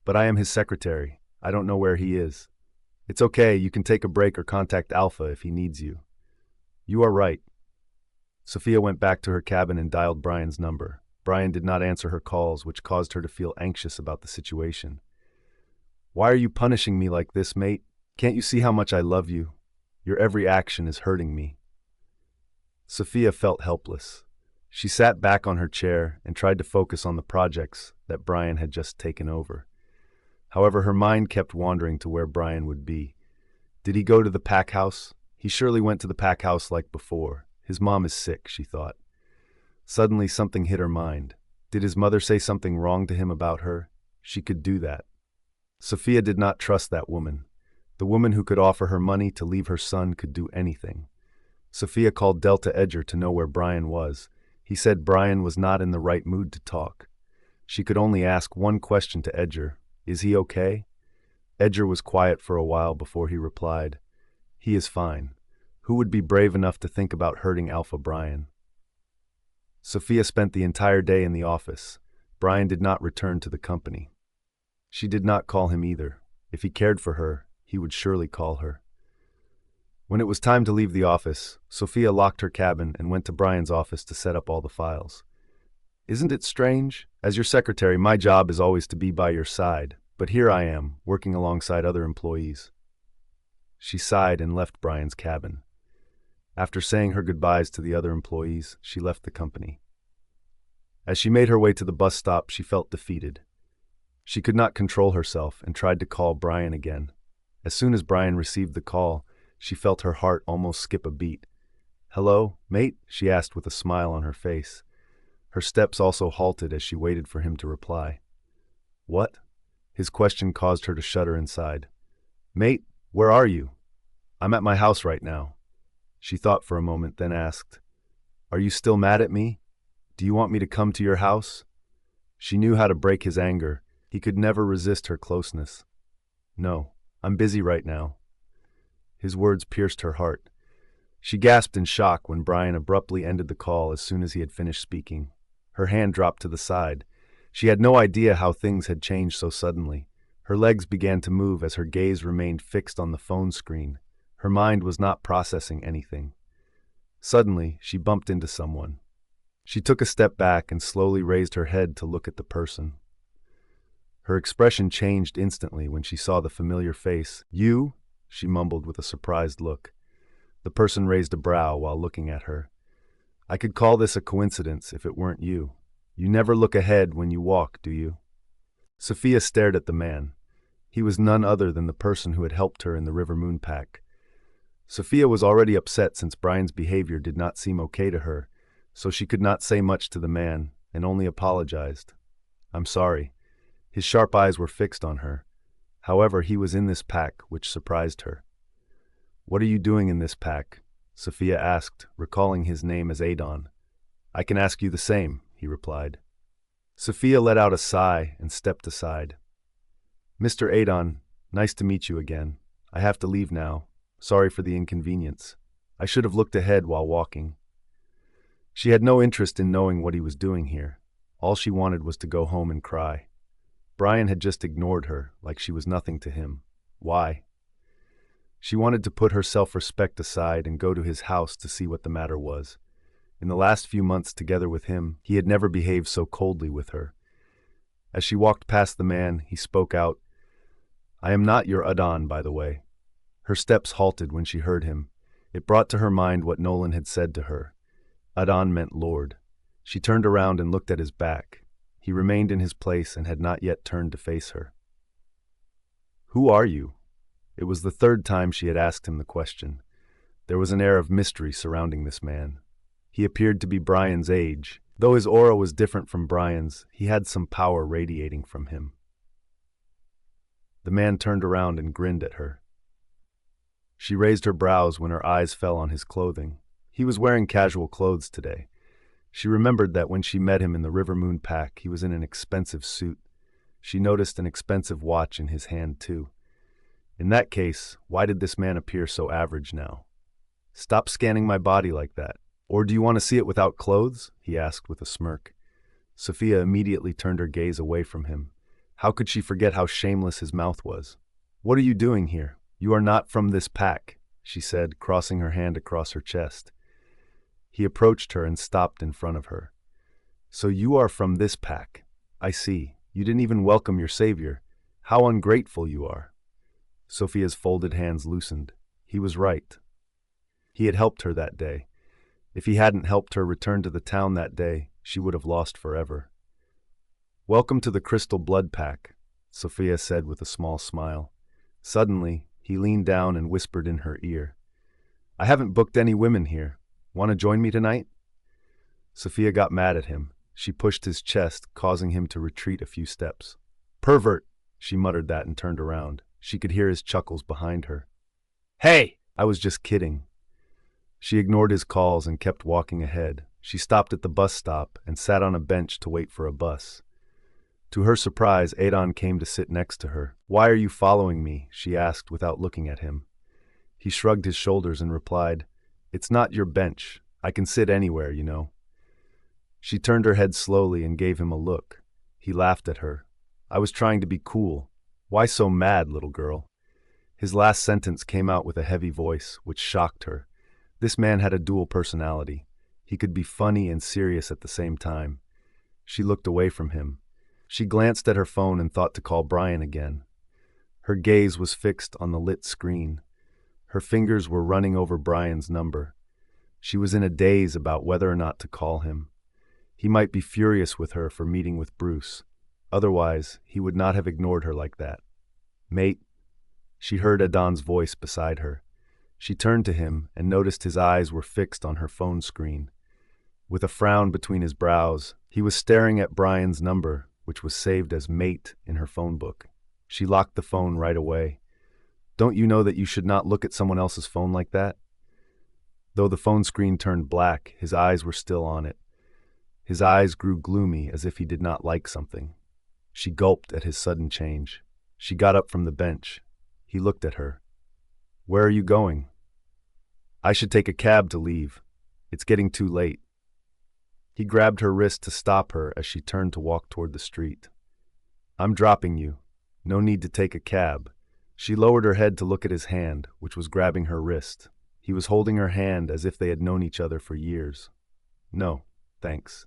[SPEAKER 1] But I am his secretary. I don't know where he is. It's okay, you can take a break or contact Alpha if he needs you. You are right. Sophia went back to her cabin and dialed Bryan's number. Bryan did not answer her calls, which caused her to feel anxious about the situation. Why are you punishing me like this, mate? Can't you see how much I love you? Your every action is hurting me. Sophia felt helpless. She sat back on her chair and tried to focus on the projects that Bryan had just taken over. However, her mind kept wandering to where Bryan would be. Did he go to the pack house? He surely went to the pack house like before. His mom is sick, she thought. Suddenly, something hit her mind. Did his mother say something wrong to him about her? She could do that. Sophia did not trust that woman. The woman who could offer her money to leave her son could do anything. Sophia called Delta Edger to know where Bryan was. He said Bryan was not in the right mood to talk. She could only ask one question to Edger. Is he okay? Edger was quiet for a while before he replied. He is fine. Who would be brave enough to think about hurting Alpha Bryan? Sophia spent the entire day in the office. Bryan did not return to the company. She did not call him either. If he cared for her, he would surely call her. When it was time to leave the office, Sophia locked her cabin and went to Bryan's office to set up all the files. Isn't it strange? As your secretary, my job is always to be by your side, but here I am, working alongside other employees. She sighed and left Bryan's cabin. After saying her goodbyes to the other employees, she left the company. As she made her way to the bus stop, she felt defeated. She could not control herself and tried to call Bryan again. As soon as Bryan received the call, she felt her heart almost skip a beat. "Hello, mate?" she asked with a smile on her face. Her steps also halted as she waited for him to reply. "What?" His question caused her to shudder inside. "Mate, where are you?" "I'm at my house right now." She thought for a moment, then asked, "Are you still mad at me? Do you want me to come to your house?" She knew how to break his anger. He could never resist her closeness. "No, I'm busy right now." His words pierced her heart. She gasped in shock when Bryan abruptly ended the call as soon as he had finished speaking. Her hand dropped to the side. She had no idea how things had changed so suddenly. Her legs began to move as her gaze remained fixed on the phone screen. Her mind was not processing anything. Suddenly, she bumped into someone. She took a step back and slowly raised her head to look at the person. Her expression changed instantly when she saw the familiar face. "You?" she mumbled with a surprised look. The person raised a brow while looking at her. "I could call this a coincidence if it weren't you. You never look ahead when you walk, do you?" Sophia stared at the man. He was none other than the person who had helped her in the River Moon pack. Sophia was already upset since Bryan's behavior did not seem okay to her, so she could not say much to the man and only apologized. "I'm sorry." His sharp eyes were fixed on her. However, he was in this pack, which surprised her. "What are you doing in this pack?" Sophia asked, recalling his name as Adon. "I can ask you the same," he replied. Sophia let out a sigh and stepped aside. "Mr. Adon, nice to meet you again. I have to leave now. Sorry for the inconvenience. I should have looked ahead while walking." She had no interest in knowing what he was doing here. All she wanted was to go home and cry. Bryan had just ignored her, like she was nothing to him. Why? She wanted to put her self-respect aside and go to his house to see what the matter was. In the last few months together with him, he had never behaved so coldly with her. As she walked past the man, he spoke out, "I am not your Adon, by the way." Her steps halted when she heard him. It brought to her mind what Nolan had said to her. Adon meant Lord. She turned around and looked at his back. He remained in his place and had not yet turned to face her. "Who are you?" It was the third time she had asked him the question. There was an air of mystery surrounding this man. He appeared to be Bryan's age. Though his aura was different from Bryan's, he had some power radiating from him. The man turned around and grinned at her. She raised her brows when her eyes fell on his clothing. He was wearing casual clothes today. She remembered that when she met him in the River Moon pack, he was in an expensive suit. She noticed an expensive watch in his hand, too. In that case, why did this man appear so average now? "Stop scanning my body like that. Or do you want to see it without clothes?" he asked with a smirk. Sophia immediately turned her gaze away from him. How could she forget how shameless his mouth was? "What are you doing here? You are not from this pack," she said, crossing her hand across her chest. He approached her and stopped in front of her. "So you are from this pack. I see. You didn't even welcome your savior. How ungrateful you are." Sophia's folded hands loosened. He was right. He had helped her that day. If he hadn't helped her return to the town that day, she would have lost forever. "Welcome to the Crystal Blood Pack," Sophia said with a small smile. Suddenly, he leaned down and whispered in her ear, "I haven't booked any women here. Want to join me tonight?" Sophia got mad at him. She pushed his chest, causing him to retreat a few steps. "Pervert!" She muttered that and turned around. She could hear his chuckles behind her. "Hey! I was just kidding." She ignored his calls and kept walking ahead. She stopped at the bus stop and sat on a bench to wait for a bus. To her surprise, Adon came to sit next to her. "Why are you following me?" she asked without looking at him. He shrugged his shoulders and replied, It's not your bench. I can sit anywhere, you know. She turned her head slowly and gave him a look. He laughed at her. I was trying to be cool. Why so mad, little girl? His last sentence came out with a heavy voice, which shocked her. This man had a dual personality. He could be funny and serious at the same time. She looked away from him. She glanced at her phone and thought to call Bryan again. Her gaze was fixed on the lit screen. Her fingers were running over Bryan's number. She was in a daze about whether or not to call him. He might be furious with her for meeting with Bruce. Otherwise, he would not have ignored her like that. Mate, she heard Adon's voice beside her. She turned to him and noticed his eyes were fixed on her phone screen. With a frown between his brows, he was staring at Bryan's number, which was saved as mate in her phone book. She locked the phone right away. Don't you know that you should not look at someone else's phone like that? Though the phone screen turned black, his eyes were still on it. His eyes grew gloomy as if he did not like something. She gulped at his sudden change. She got up from the bench. He looked at her. Where are you going? I should take a cab to leave. It's getting too late. He grabbed her wrist to stop her as she turned to walk toward the street. I'm dropping you. No need to take a cab. She lowered her head to look at his hand, which was grabbing her wrist. He was holding her hand as if they had known each other for years. No, thanks.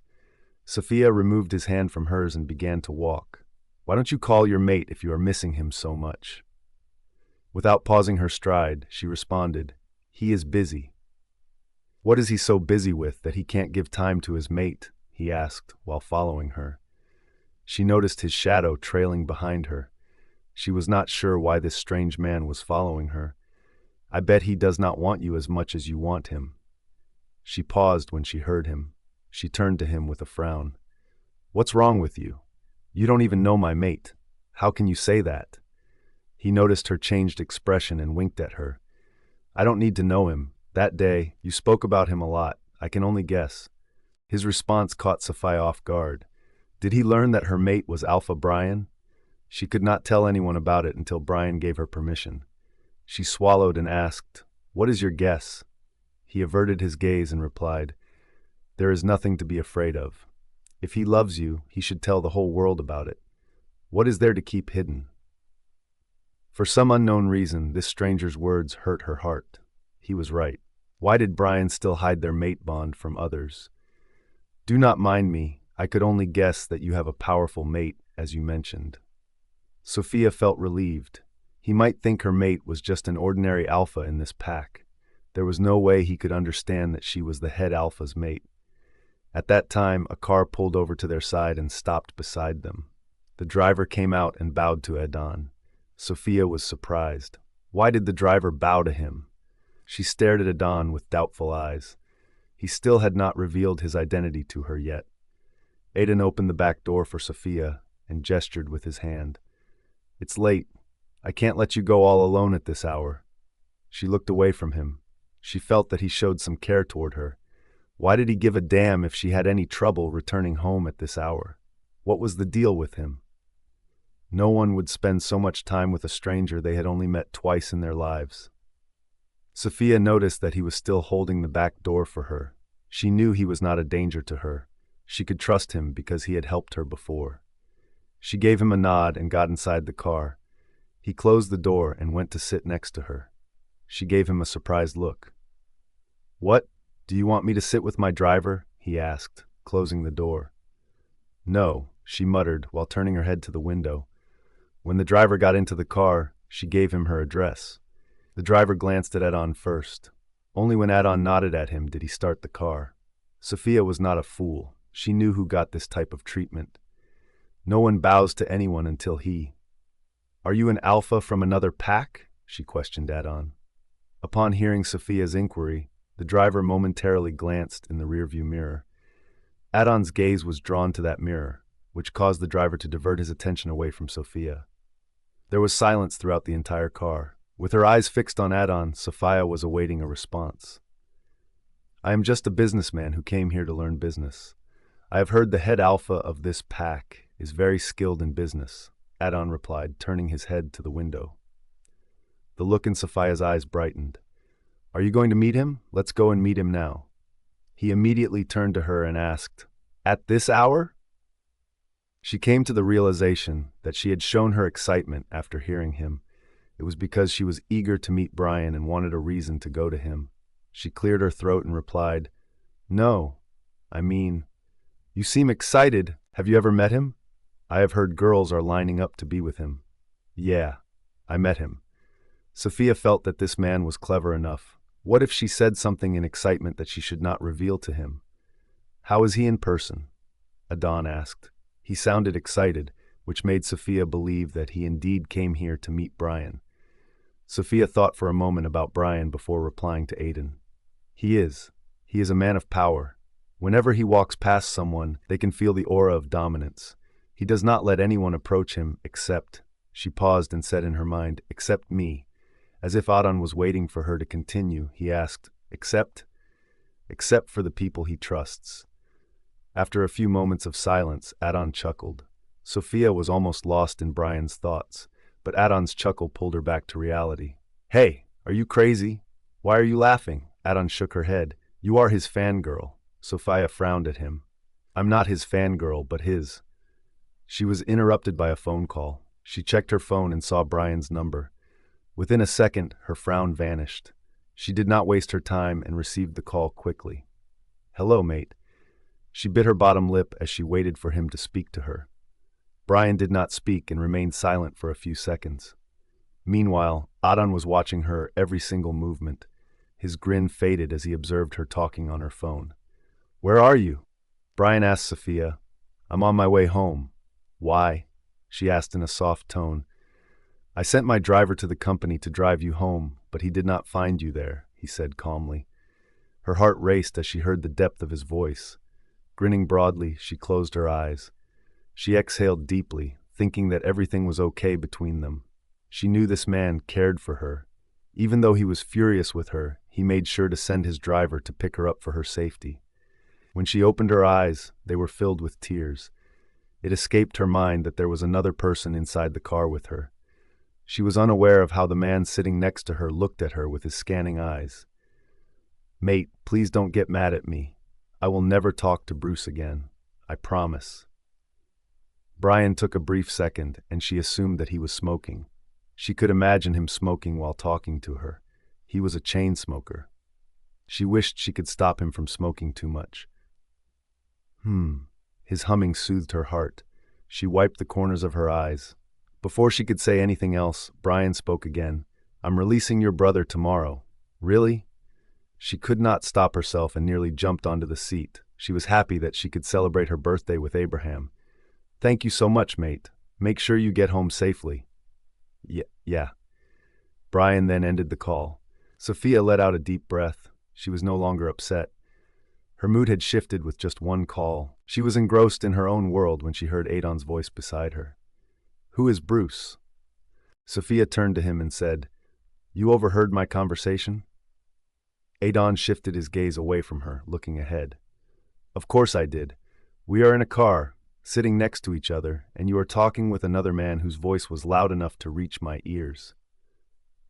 [SPEAKER 1] Sophia removed his hand from hers and began to walk. Why don't you call your mate if you are missing him so much? Without pausing her stride, she responded, He is busy. What is he so busy with that he can't give time to his mate? He asked while following her. She noticed his shadow trailing behind her. She was not sure why this strange man was following her. I bet he does not want you as much as you want him. She paused when she heard him. She turned to him with a frown. What's wrong with you? You don't even know my mate. How can you say that? He noticed her changed expression and winked at her. I don't need to know him. That day, you spoke about him a lot. I can only guess. His response caught Sophia off guard. Did he learn that her mate was Alpha Bryan? She could not tell anyone about it until Bryan gave her permission. She swallowed and asked, What is your guess? He averted his gaze and replied, There is nothing to be afraid of. If he loves you, he should tell the whole world about it. What is there to keep hidden? For some unknown reason, this stranger's words hurt her heart. He was right. Why did Bryan still hide their mate bond from others? Do not mind me. I could only guess that you have a powerful mate, as you mentioned. Sophia felt relieved. He might think her mate was just an ordinary alpha in this pack. There was no way he could understand that she was the head alpha's mate. At that time, a car pulled over to their side and stopped beside them. The driver came out and bowed to Adon. Sophia was surprised. Why did the driver bow to him? She stared at Adon with doubtful eyes. He still had not revealed his identity to her yet. Adon opened the back door for Sophia and gestured with his hand. It's late. I can't let you go all alone at this hour. She looked away from him. She felt that he showed some care toward her. Why did he give a damn if she had any trouble returning home at this hour? What was the deal with him? No one would spend so much time with a stranger they had only met twice in their lives. Sophia noticed that he was still holding the back door for her. She knew he was not a danger to her. She could trust him because he had helped her before. She gave him a nod and got inside the car. He closed the door and went to sit next to her. She gave him a surprised look. What? Do you want me to sit with my driver? He asked, closing the door. No, she muttered while turning her head to the window. When the driver got into the car, she gave him her address. The driver glanced at Adon first. Only when Adon nodded at him did he start the car. Sophia was not a fool. She knew who got this type of treatment. No one bows to anyone until he. Are you an alpha from another pack? She questioned Adon. Upon hearing Sophia's inquiry, the driver momentarily glanced in the rearview mirror. Adon's gaze was drawn to that mirror, which caused the driver to divert his attention away from Sophia. There was silence throughout the entire car. With her eyes fixed on Adon, Sophia was awaiting a response. I am just a businessman who came here to learn business. I have heard the head alpha of this pack is very skilled in business, Adon replied, turning his head to the window. The look in Sophia's eyes brightened. Are you going to meet him? Let's go and meet him now. He immediately turned to her and asked, "At this hour?" She came to the realization that she had shown her excitement after hearing him. It was because she was eager to meet Bryan and wanted a reason to go to him. She cleared her throat and replied, "No, I mean, you seem excited. Have you ever met him? I have heard girls are lining up to be with him." "Yeah, I met him." Sophia felt that this man was clever enough. What if she said something in excitement that she should not reveal to him? "How is he in person?" Adon asked. He sounded excited, which made Sophia believe that he indeed came here to meet Bryan. Sophia thought for a moment about Bryan before replying to Aiden. He is a man of power. Whenever he walks past someone, they can feel the aura of dominance. He does not let anyone approach him except, she paused and said in her mind, "except me." As if Adon was waiting for her to continue, he asked, "Except?" "Except for the people he trusts." After a few moments of silence, Adon chuckled. Sophia was almost lost in Bryan's thoughts, but Adon's chuckle pulled her back to reality. "Hey, are you crazy? Why are you laughing?" Adon shook her head. "You are his fangirl." Sophia frowned at him. "I'm not his fangirl, but his." She was interrupted by a phone call. She checked her phone and saw Bryan's number. Within a second, her frown vanished. She did not waste her time and received the call quickly. "Hello, mate." She bit her bottom lip as she waited for him to speak to her. Bryan did not speak and remained silent for a few seconds. Meanwhile, Adon was watching her every single movement. His grin faded as he observed her talking on her phone. "Where are you?" Bryan asked Sophia. "I'm on my way home." "Why?" she asked in a soft tone. "I sent my driver to the company to drive you home, but he did not find you there," he said calmly. Her heart raced as she heard the depth of his voice. Grinning broadly, she closed her eyes. She exhaled deeply, thinking that everything was okay between them. She knew this man cared for her. Even though he was furious with her, he made sure to send his driver to pick her up for her safety. When she opened her eyes, they were filled with tears. It escaped her mind that there was another person inside the car with her. She was unaware of how the man sitting next to her looked at her with his scanning eyes. "Mate, please don't get mad at me. I will never talk to Bruce again. I promise." Bryan took a brief second, and she assumed that he was smoking. She could imagine him smoking while talking to her. He was a chain smoker. She wished she could stop him from smoking too much. His humming soothed her heart. She wiped the corners of her eyes. Before she could say anything else, Bryan spoke again. "I'm releasing your brother tomorrow." "Really?" She could not stop herself and nearly jumped onto the seat. She was happy that she could celebrate her birthday with Abraham. "Thank you so much, mate. Make sure you get home safely." Yeah. Bryan then ended the call. Sophia let out a deep breath. She was no longer upset. Her mood had shifted with just one call. She was engrossed in her own world when she heard Adon's voice beside her. "Who is Bruce?" Sophia turned to him and said, "You overheard my conversation?" Adon shifted his gaze away from her, looking ahead. "Of course I did. We are in a car, sitting next to each other, and you are talking with another man whose voice was loud enough to reach my ears."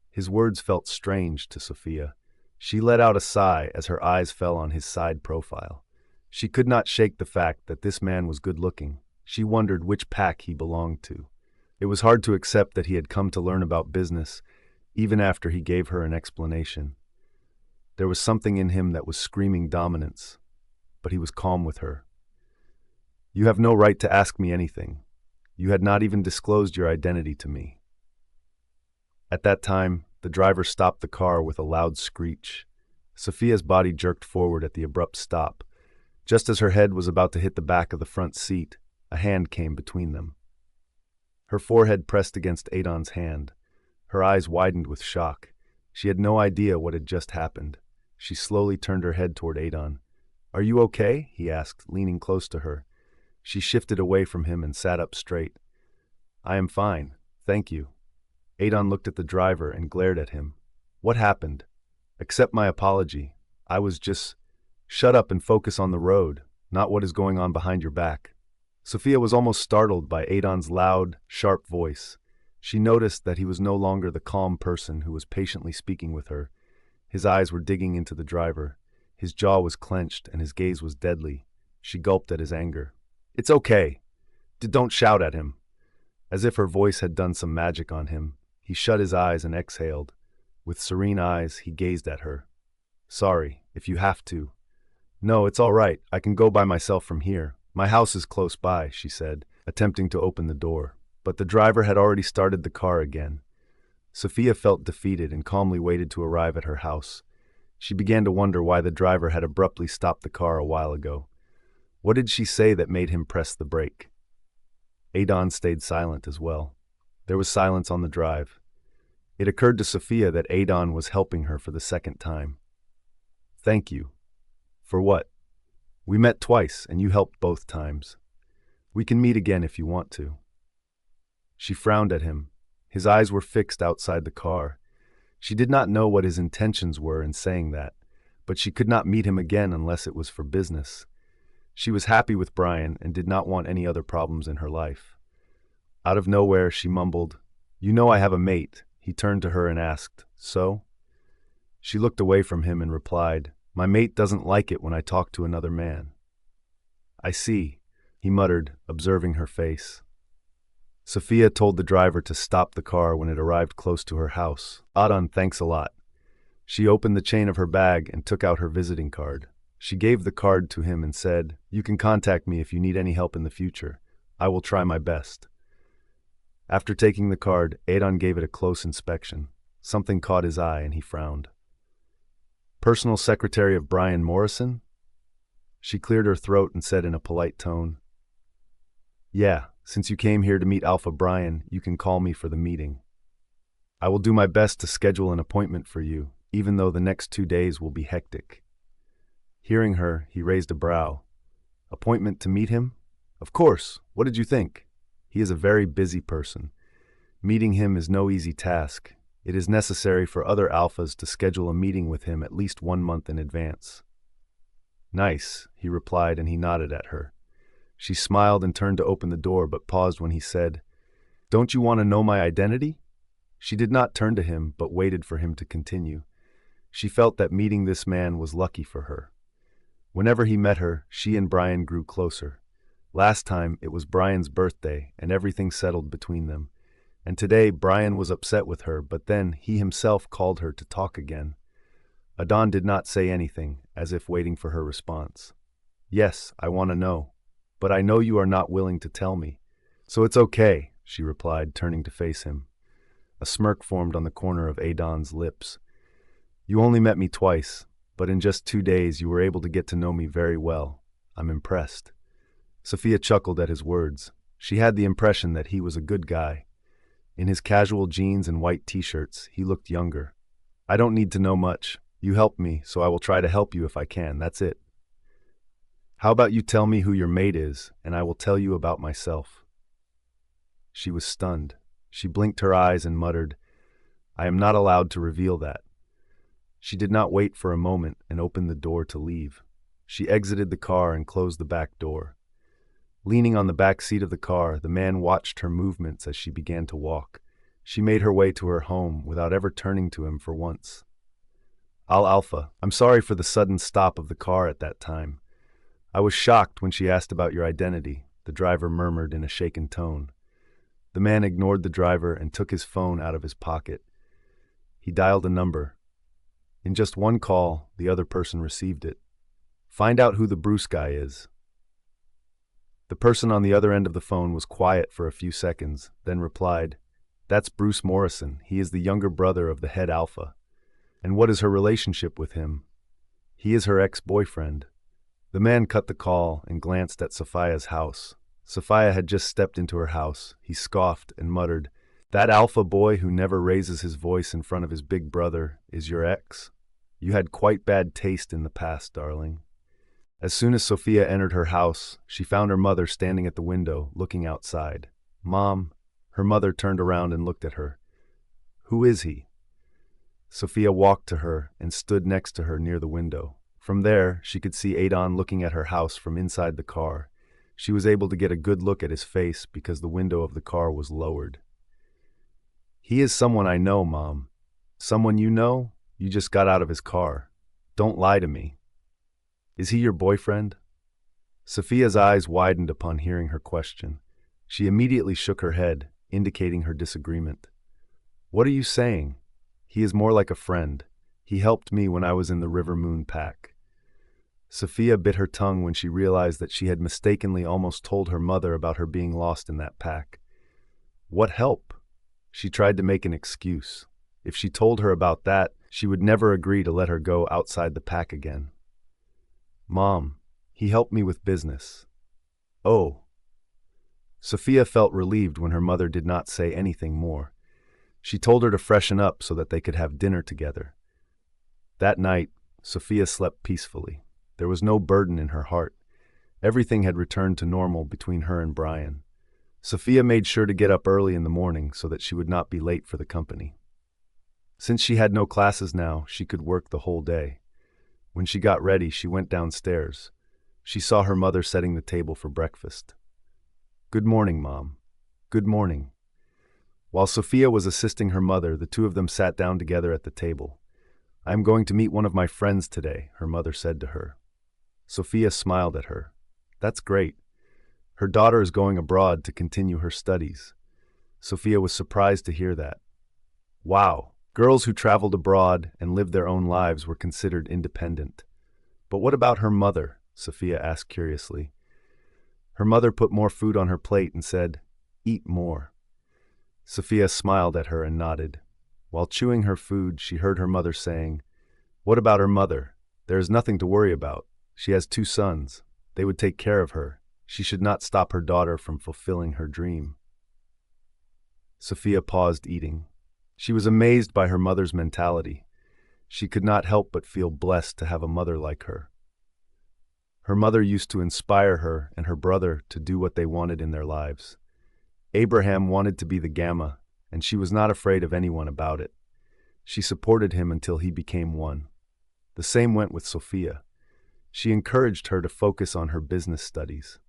[SPEAKER 1] His words felt strange to Sophia. She let out a sigh as her eyes fell on his side profile. She could not shake the fact that this man was good-looking. She wondered which pack he belonged to. It was hard to accept that he had come to learn about business, even after he gave her an explanation. There was something in him that was screaming dominance, but he was calm with her. "You have no right to ask me anything. You had not even disclosed your identity to me." At that time, the driver stopped the car with a loud screech. Sophia's body jerked forward at the abrupt stop. Just as her head was about to hit the back of the front seat, a hand came between them. Her forehead pressed against Adon's hand. Her eyes widened with shock. She had no idea what had just happened. She slowly turned her head toward Adon. "Are you okay?" he asked, leaning close to her. She shifted away from him and sat up straight. "I am fine, thank you." Adon looked at the driver and glared at him. "What happened?" "Accept my apology. I was just—" "Shut up and focus on the road, not what is going on behind your back." Sophia was almost startled by Adon's loud, sharp voice. She noticed that he was no longer the calm person who was patiently speaking with her. His eyes were digging into the driver. His jaw was clenched and his gaze was deadly. She gulped at his anger. "It's okay. Don't shout at him." As if her voice had done some magic on him, he shut his eyes and exhaled. With serene eyes, he gazed at her. "Sorry, if you have to." "No, it's all right. I can go by myself from here. My house is close by," she said, attempting to open the door. But the driver had already started the car again. Sophia felt defeated and calmly waited to arrive at her house. She began to wonder why the driver had abruptly stopped the car a while ago. What did she say that made him press the brake? Adon stayed silent as well. There was silence on the drive. It occurred to Sophia that Adon was helping her for the second time. "Thank you." "For what?" "We met twice, and you helped both times. We can meet again if you want to." She frowned at him. His eyes were fixed outside the car. She did not know what his intentions were in saying that, but she could not meet him again unless it was for business. She was happy with Bryan and did not want any other problems in her life. Out of nowhere, she mumbled, "You know I have a mate." He turned to her and asked, "So?" She looked away from him and replied, "My mate doesn't like it when I talk to another man." "I see," he muttered, observing her face. Sophia told the driver to stop the car when it arrived close to her house. "Adon, thanks a lot." She opened the chain of her bag and took out her visiting card. She gave the card to him and said, "You can contact me if you need any help in the future. I will try my best." After taking the card, Adon gave it a close inspection. Something caught his eye and he frowned. "Personal secretary of Bryan Morrison?" She cleared her throat and said in a polite tone, "Yeah, since you came here to meet Alpha Bryan, you can call me for the meeting. I will do my best to schedule an appointment for you, even though the next 2 days will be hectic." Hearing her, he raised a brow. "Appointment to meet him? Of course. What did you think? He is a very busy person. Meeting him is no easy task. It is necessary for other alphas to schedule a meeting with him at least 1 month in advance." "Nice," he replied, and he nodded at her. She smiled and turned to open the door, but paused when he said, "Don't you want to know my identity?" She did not turn to him, but waited for him to continue. She felt that meeting this man was lucky for her. Whenever he met her, she and Bryan grew closer. Last time, it was Bryan's birthday, and everything settled between them. And today, Bryan was upset with her, but then he himself called her to talk again. Adon did not say anything, as if waiting for her response. "Yes, I want to know. But I know you are not willing to tell me. So it's okay," she replied, turning to face him. A smirk formed on the corner of Adon's lips. "You only met me twice, but in just 2 days you were able to get to know me very well. I'm impressed." Sophia chuckled at his words. She had the impression that he was a good guy. In his casual jeans and white t-shirts, he looked younger. "I don't need to know much. You helped me, so I will try to help you if I can. That's it. How about you tell me who your mate is, and I will tell you about myself." She was stunned. She blinked her eyes and muttered, "I am not allowed to reveal that." She did not wait for a moment and opened the door to leave. She exited the car and closed the back door. Leaning on the back seat of the car, the man watched her movements as she began to walk. She made her way to her home without ever turning to him for once. "Alpha, I'm sorry for the sudden stop of the car at that time. I was shocked when she asked about your identity," the driver murmured in a shaken tone. The man ignored the driver and took his phone out of his pocket. He dialed a number. In just one call, the other person received it. "Find out who the Bruce guy is." The person on the other end of the phone was quiet for a few seconds, then replied, "That's Bruce Morrison. He is the younger brother of the head alpha." "And what is her relationship with him?" "He is her ex-boyfriend." The man cut the call and glanced at Sophia's house. Sophia had just stepped into her house. He scoffed and muttered, "That alpha boy who never raises his voice in front of his big brother is your ex? You had quite bad taste in the past, darling." As soon as Sophia entered her house, she found her mother standing at the window, looking outside. "Mom," her mother turned around and looked at her. "Who is he?" Sophia walked to her and stood next to her near the window. From there, she could see Adon looking at her house from inside the car. She was able to get a good look at his face because the window of the car was lowered. "He is someone I know, Mom." "Someone you know?" You just got out of his car. Don't lie to me. Is he your boyfriend? Sophia's eyes widened upon hearing her question. She immediately shook her head, indicating her disagreement. What are you saying? He is more like a friend. He helped me when I was in the River Moon pack. Sophia bit her tongue when she realized that she had mistakenly almost told her mother about her being lost in that pack. What help? She tried to make an excuse. If she told her about that, she would never agree to let her go outside the pack again. Mom, he helped me with business. Oh. Sophia felt relieved when her mother did not say anything more. She told her to freshen up so that they could have dinner together. That night, Sophia slept peacefully. There was no burden in her heart. Everything had returned to normal between her and Bryan. Sophia made sure to get up early in the morning so that she would not be late for the company. Since she had no classes now, she could work the whole day. When she got ready, she went downstairs. She saw her mother setting the table for breakfast. Good morning, Mom. Good morning. While Sophia was assisting her mother, the two of them sat down together at the table. I am going to meet one of my friends today, her mother said to her. Sophia smiled at her. That's great. Her daughter is going abroad to continue her studies. Sophia was surprised to hear that. Wow, girls who traveled abroad and lived their own lives were considered independent. But what about her mother? Sophia asked curiously. Her mother put more food on her plate and said, Eat more. Sophia smiled at her and nodded. While chewing her food, she heard her mother saying, What about her mother? There is nothing to worry about. She has 2 sons. They would take care of her. She should not stop her daughter from fulfilling her dream. Sophia paused eating. She was amazed by her mother's mentality. She could not help but feel blessed to have a mother like her. Her mother used to inspire her and her brother to do what they wanted in their lives. Abraham wanted to be the Gamma, and she was not afraid of anyone about it. She supported him until he became one. The same went with Sophia. She encouraged her to focus on her business studies.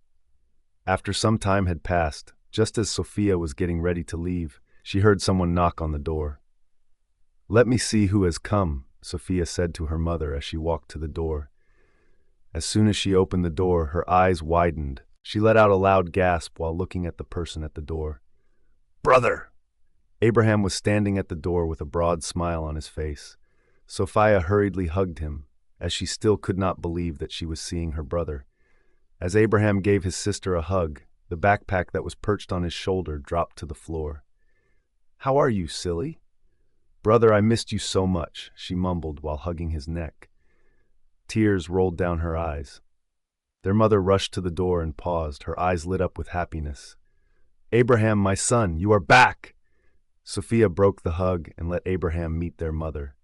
[SPEAKER 1] After some time had passed, just as Sophia was getting ready to leave, she heard someone knock on the door. Let me see who has come, Sophia said to her mother as she walked to the door. As soon as she opened the door, her eyes widened. She let out a loud gasp while looking at the person at the door. Brother! Abraham was standing at the door with a broad smile on his face. Sophia hurriedly hugged him, as she still could not believe that she was seeing her brother. As Abraham gave his sister a hug, the backpack that was perched on his shoulder dropped to the floor. How are you, silly? Brother, I missed you so much, she mumbled while hugging his neck. Tears rolled down her eyes. Their mother rushed to the door and paused, her eyes lit up with happiness. Abraham, my son, you are back! Sophia broke the hug and let Abraham meet their mother.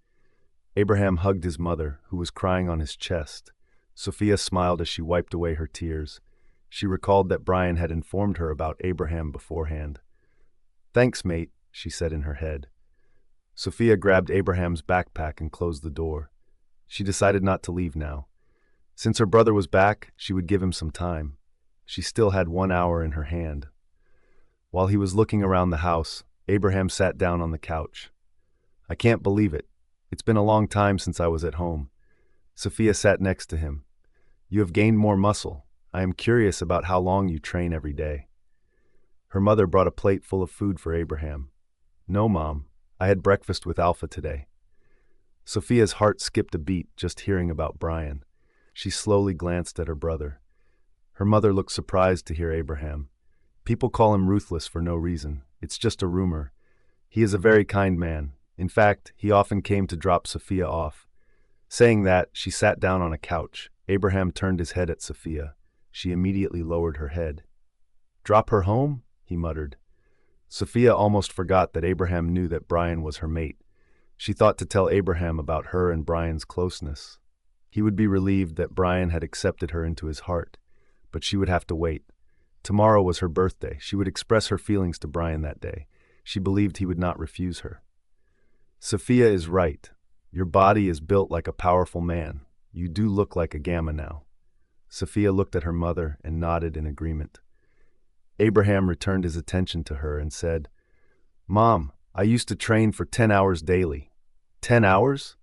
[SPEAKER 1] Abraham hugged his mother, who was crying on his chest. Sophia smiled as she wiped away her tears. She recalled that Bryan had informed her about Abraham beforehand. Thanks, mate, she said in her head. Sophia grabbed Abraham's backpack and closed the door. She decided not to leave now. Since her brother was back, she would give him some time. She still had 1 hour in her hand. While he was looking around the house, Abraham sat down on the couch. I can't believe it. It's been a long time since I was at home. Sophia sat next to him. You have gained more muscle. I am curious about how long you train every day. Her mother brought a plate full of food for Abraham. No, Mom. I had breakfast with Alpha today. Sophia's heart skipped a beat just hearing about Bryan. She slowly glanced at her brother. Her mother looked surprised to hear Abraham. People call him ruthless for no reason. It's just a rumor. He is a very kind man. In fact, he often came to drop Sophia off. Saying that, she sat down on a couch. Abraham turned his head at Sophia. She immediately lowered her head. Drop her home? He muttered. Sophia almost forgot that Abraham knew that Bryan was her mate. She thought to tell Abraham about her and Bryan's closeness. He would be relieved that Bryan had accepted her into his heart, but she would have to wait. Tomorrow was her birthday. She would express her feelings to Bryan that day. She believed he would not refuse her. Sophia is right. Your body is built like a powerful man. You do look like a Gamma now. Sophia looked at her mother and nodded in agreement. Abraham returned his attention to her and said, Mom, I used to train for 10 hours daily. 10 hours?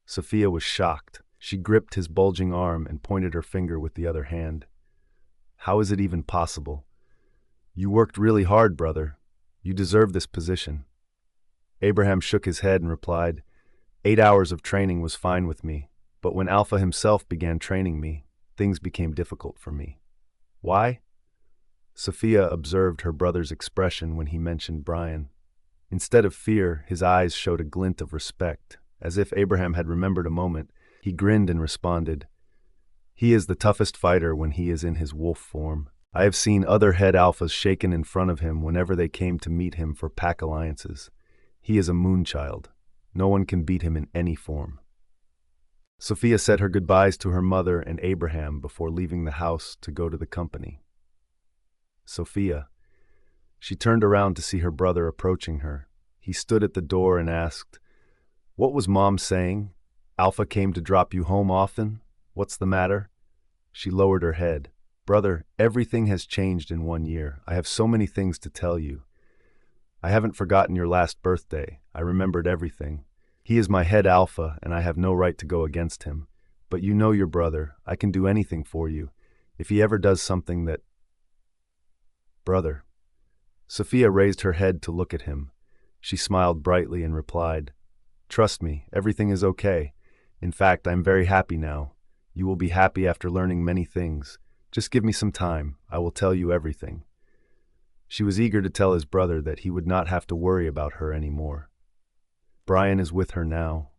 [SPEAKER 1] Sophia was shocked. She gripped his bulging arm and pointed her finger with the other hand. How is it even possible? You worked really hard, brother. You deserve this position. Abraham shook his head and replied, 8 hours of training was fine with me, but when Alpha himself began training me, things became difficult for me. Why? Sophia observed her brother's expression when he mentioned Bryan. Instead of fear, his eyes showed a glint of respect. As if Abraham had remembered a moment, he grinned and responded, He is the toughest fighter when he is in his wolf form. I have seen other head alphas shaken in front of him whenever they came to meet him for pack alliances. He is a moonchild. No one can beat him in any form. Sophia said her goodbyes to her mother and Abraham before leaving the house to go to the company. Sophia. She turned around to see her brother approaching her. He stood at the door and asked, What was Mom saying? Alpha came to drop you home often? What's the matter? She lowered her head. Brother, everything has changed in 1 year. I have so many things to tell you. I haven't forgotten your last birthday. I remembered everything. He is my head alpha, and I have no right to go against him. But you know your brother. I can do anything for you. If he ever does something that... Brother. Sophia raised her head to look at him. She smiled brightly and replied, Trust me, everything is okay. In fact, I'm very happy now. You will be happy after learning many things. Just give me some time. I will tell you everything. She was eager to tell his brother that he would not have to worry about her anymore. Bryan is with her now.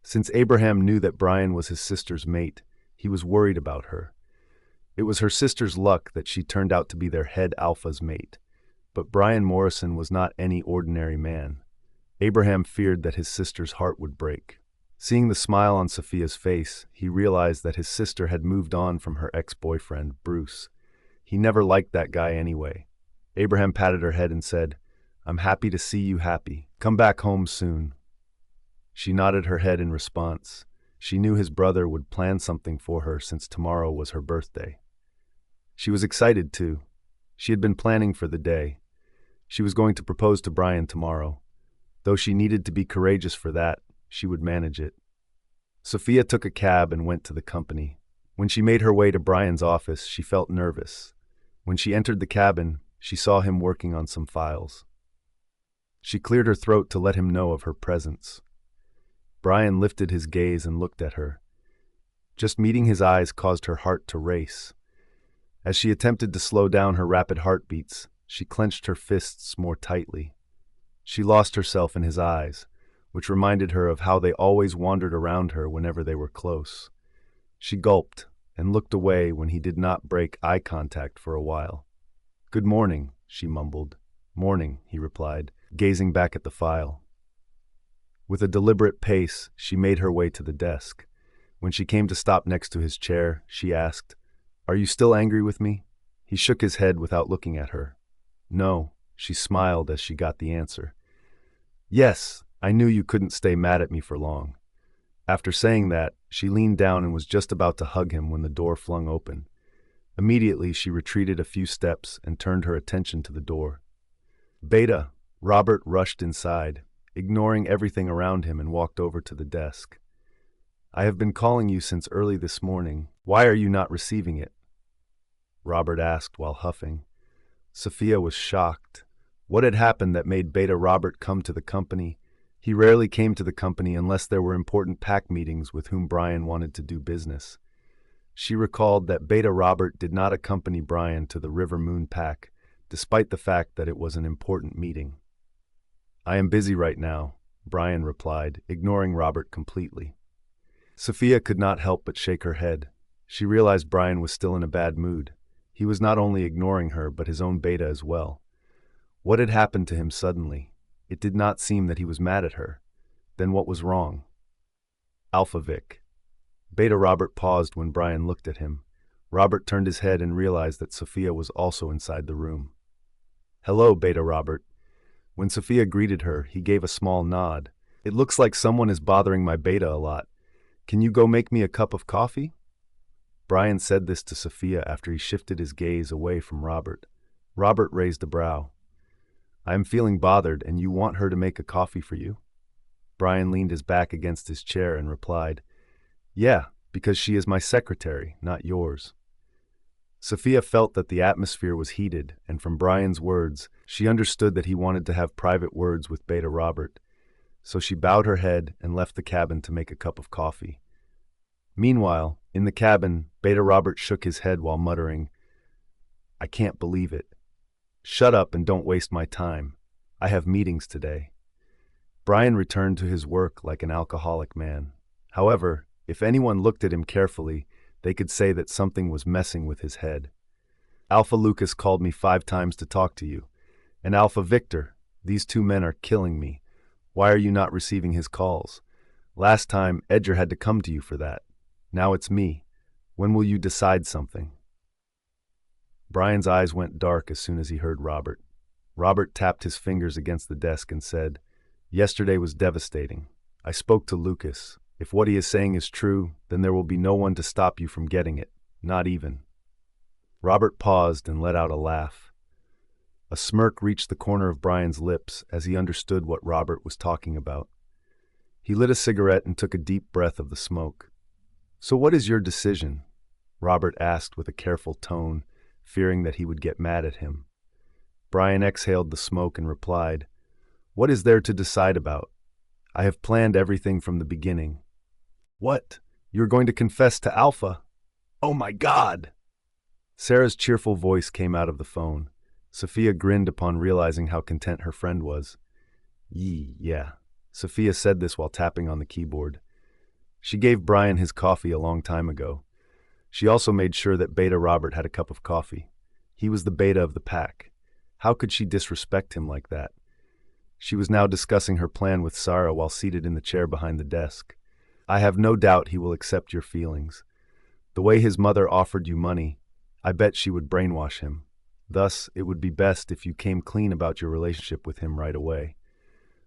[SPEAKER 1] Since Abraham knew that Bryan was his sister's mate, he was worried about her. It was her sister's luck that she turned out to be their head alpha's mate. But Bryan Morrison was not any ordinary man. Abraham feared that his sister's heart would break. Seeing the smile on Sophia's face, he realized that his sister had moved on from her ex-boyfriend, Bruce. He never liked that guy anyway. Abraham patted her head and said, I'm happy to see you happy. Come back home soon. She nodded her head in response. She knew his brother would plan something for her since tomorrow was her birthday. She was excited too. She had been planning for the day. She was going to propose to Bryan tomorrow. Though she needed to be courageous for that, she would manage it. Sophia took a cab and went to the company. When she made her way to Bryan's office, she felt nervous. When she entered the cabin, she saw him working on some files. She cleared her throat to let him know of her presence. Bryan lifted his gaze and looked at her. Just meeting his eyes caused her heart to race. As she attempted to slow down her rapid heartbeats, she clenched her fists more tightly. She lost herself in his eyes, which reminded her of how they always wandered around her whenever they were close. She gulped and looked away when he did not break eye contact for a while. Good morning, she mumbled. Morning, he replied, gazing back at the file. With a deliberate pace, she made her way to the desk. When she came to stop next to his chair, she asked, Are you still angry with me? He shook his head without looking at her. No, she smiled as she got the answer. Yes, I knew you couldn't stay mad at me for long. After saying that, she leaned down and was just about to hug him when the door flung open. Immediately, she retreated a few steps and turned her attention to the door. Beta, Robert rushed inside, ignoring everything around him, and walked over to the desk. I have been calling you since early this morning. Why are you not receiving it? Robert asked while huffing. Sophia was shocked. What had happened that made Beta Robert come to the company? He rarely came to the company unless there were important pack meetings with whom Bryan wanted to do business. She recalled that Beta Robert did not accompany Bryan to the River Moon pack, despite the fact that it was an important meeting. I am busy right now, Bryan replied, ignoring Robert completely. Sophia could not help but shake her head. She realized Bryan was still in a bad mood. He was not only ignoring her, but his own Beta as well. What had happened to him suddenly? It did not seem that he was mad at her. Then what was wrong? Alpha Vic. Beta Robert paused when Bryan looked at him. Robert turned his head and realized that Sophia was also inside the room. Hello, Beta Robert. When Sophia greeted her, he gave a small nod. It looks like someone is bothering my Beta a lot. Can you go make me a cup of coffee? Bryan said this to Sophia after he shifted his gaze away from Robert. Robert raised a brow. I am feeling bothered, and you want her to make a coffee for you? Bryan leaned his back against his chair and replied, "Yeah, because she is my secretary, not yours." Sophia felt that the atmosphere was heated, and from Bryan's words, she understood that he wanted to have private words with Beta Robert. So she bowed her head and left the cabin to make a cup of coffee. Meanwhile, in the cabin, Beta Robert shook his head while muttering, "I can't believe it. Shut up and don't waste my time. I have meetings today." Bryan returned to his work like an alcoholic man. However, if anyone looked at him carefully, they could say that something was messing with his head. "Alpha Lucas called me 5 times to talk to you. And Alpha Victor, these 2 men are killing me. Why are you not receiving his calls? Last time, Edgar had to come to you for that. Now it's me. When will you decide something?" Bryan's eyes went dark as soon as he heard Robert. Robert tapped his fingers against the desk and said, "Yesterday was devastating. I spoke to Lucas. If what he is saying is true, then there will be no one to stop you from getting it, not even." Robert paused and let out a laugh. A smirk reached the corner of Bryan's lips as he understood what Robert was talking about. He lit a cigarette and took a deep breath of the smoke. "So what is your decision?" Robert asked with a careful tone, fearing that he would get mad at him. Bryan exhaled the smoke and replied, "What is there to decide about? I have planned everything from the beginning." "What? You're going to confess to Alpha? Oh my God!" Sarah's cheerful voice came out of the phone. Sophia grinned upon realizing how content her friend was. Yeah. Sophia said this while tapping on the keyboard. She gave Bryan his coffee a long time ago. She also made sure that Beta Robert had a cup of coffee. He was the beta of the pack. How could she disrespect him like that? She was now discussing her plan with Sarah while seated in the chair behind the desk. "I have no doubt he will accept your feelings. The way his mother offered you money, I bet she would brainwash him. Thus, it would be best if you came clean about your relationship with him right away."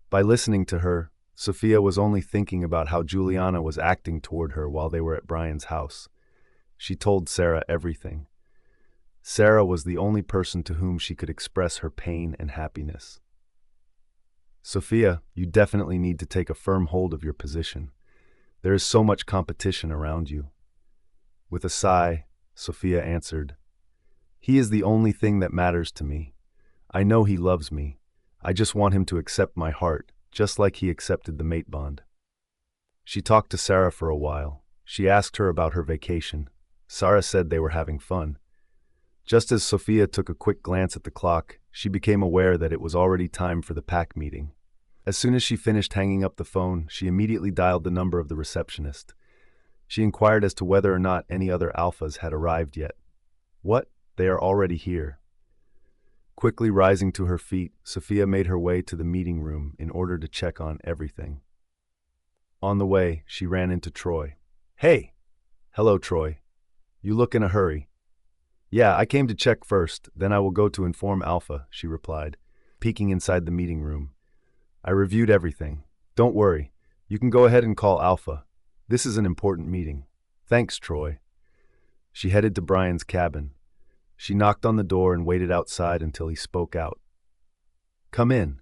[SPEAKER 1] By listening to her, Sophia was only thinking about how Juliana was acting toward her while they were at Bryan's house. She told Sarah everything. Sarah was the only person to whom she could express her pain and happiness. "Sophia, you definitely need to take a firm hold of your position. There is so much competition around you." With a sigh, Sophia answered, "He is the only thing that matters to me. I know he loves me. I just want him to accept my heart, just like he accepted the mate bond." She talked to Sarah for a while. She asked her about her vacation. Sarah said they were having fun. Just as Sophia took a quick glance at the clock, she became aware that it was already time for the pack meeting. As soon as she finished hanging up the phone, she immediately dialed the number of the receptionist. She inquired as to whether or not any other alphas had arrived yet. "What? They are already here." Quickly rising to her feet, Sophia made her way to the meeting room in order to check on everything. On the way, she ran into Troy. "Hey!" "Hello, Troy. You look in a hurry." "Yeah, I came to check first, then I will go to inform Alpha," she replied, peeking inside the meeting room. "I reviewed everything. Don't worry. You can go ahead and call Alpha. This is an important meeting." "Thanks, Troy." She headed to Bryan's cabin. She knocked on the door and waited outside until he spoke out. "Come in."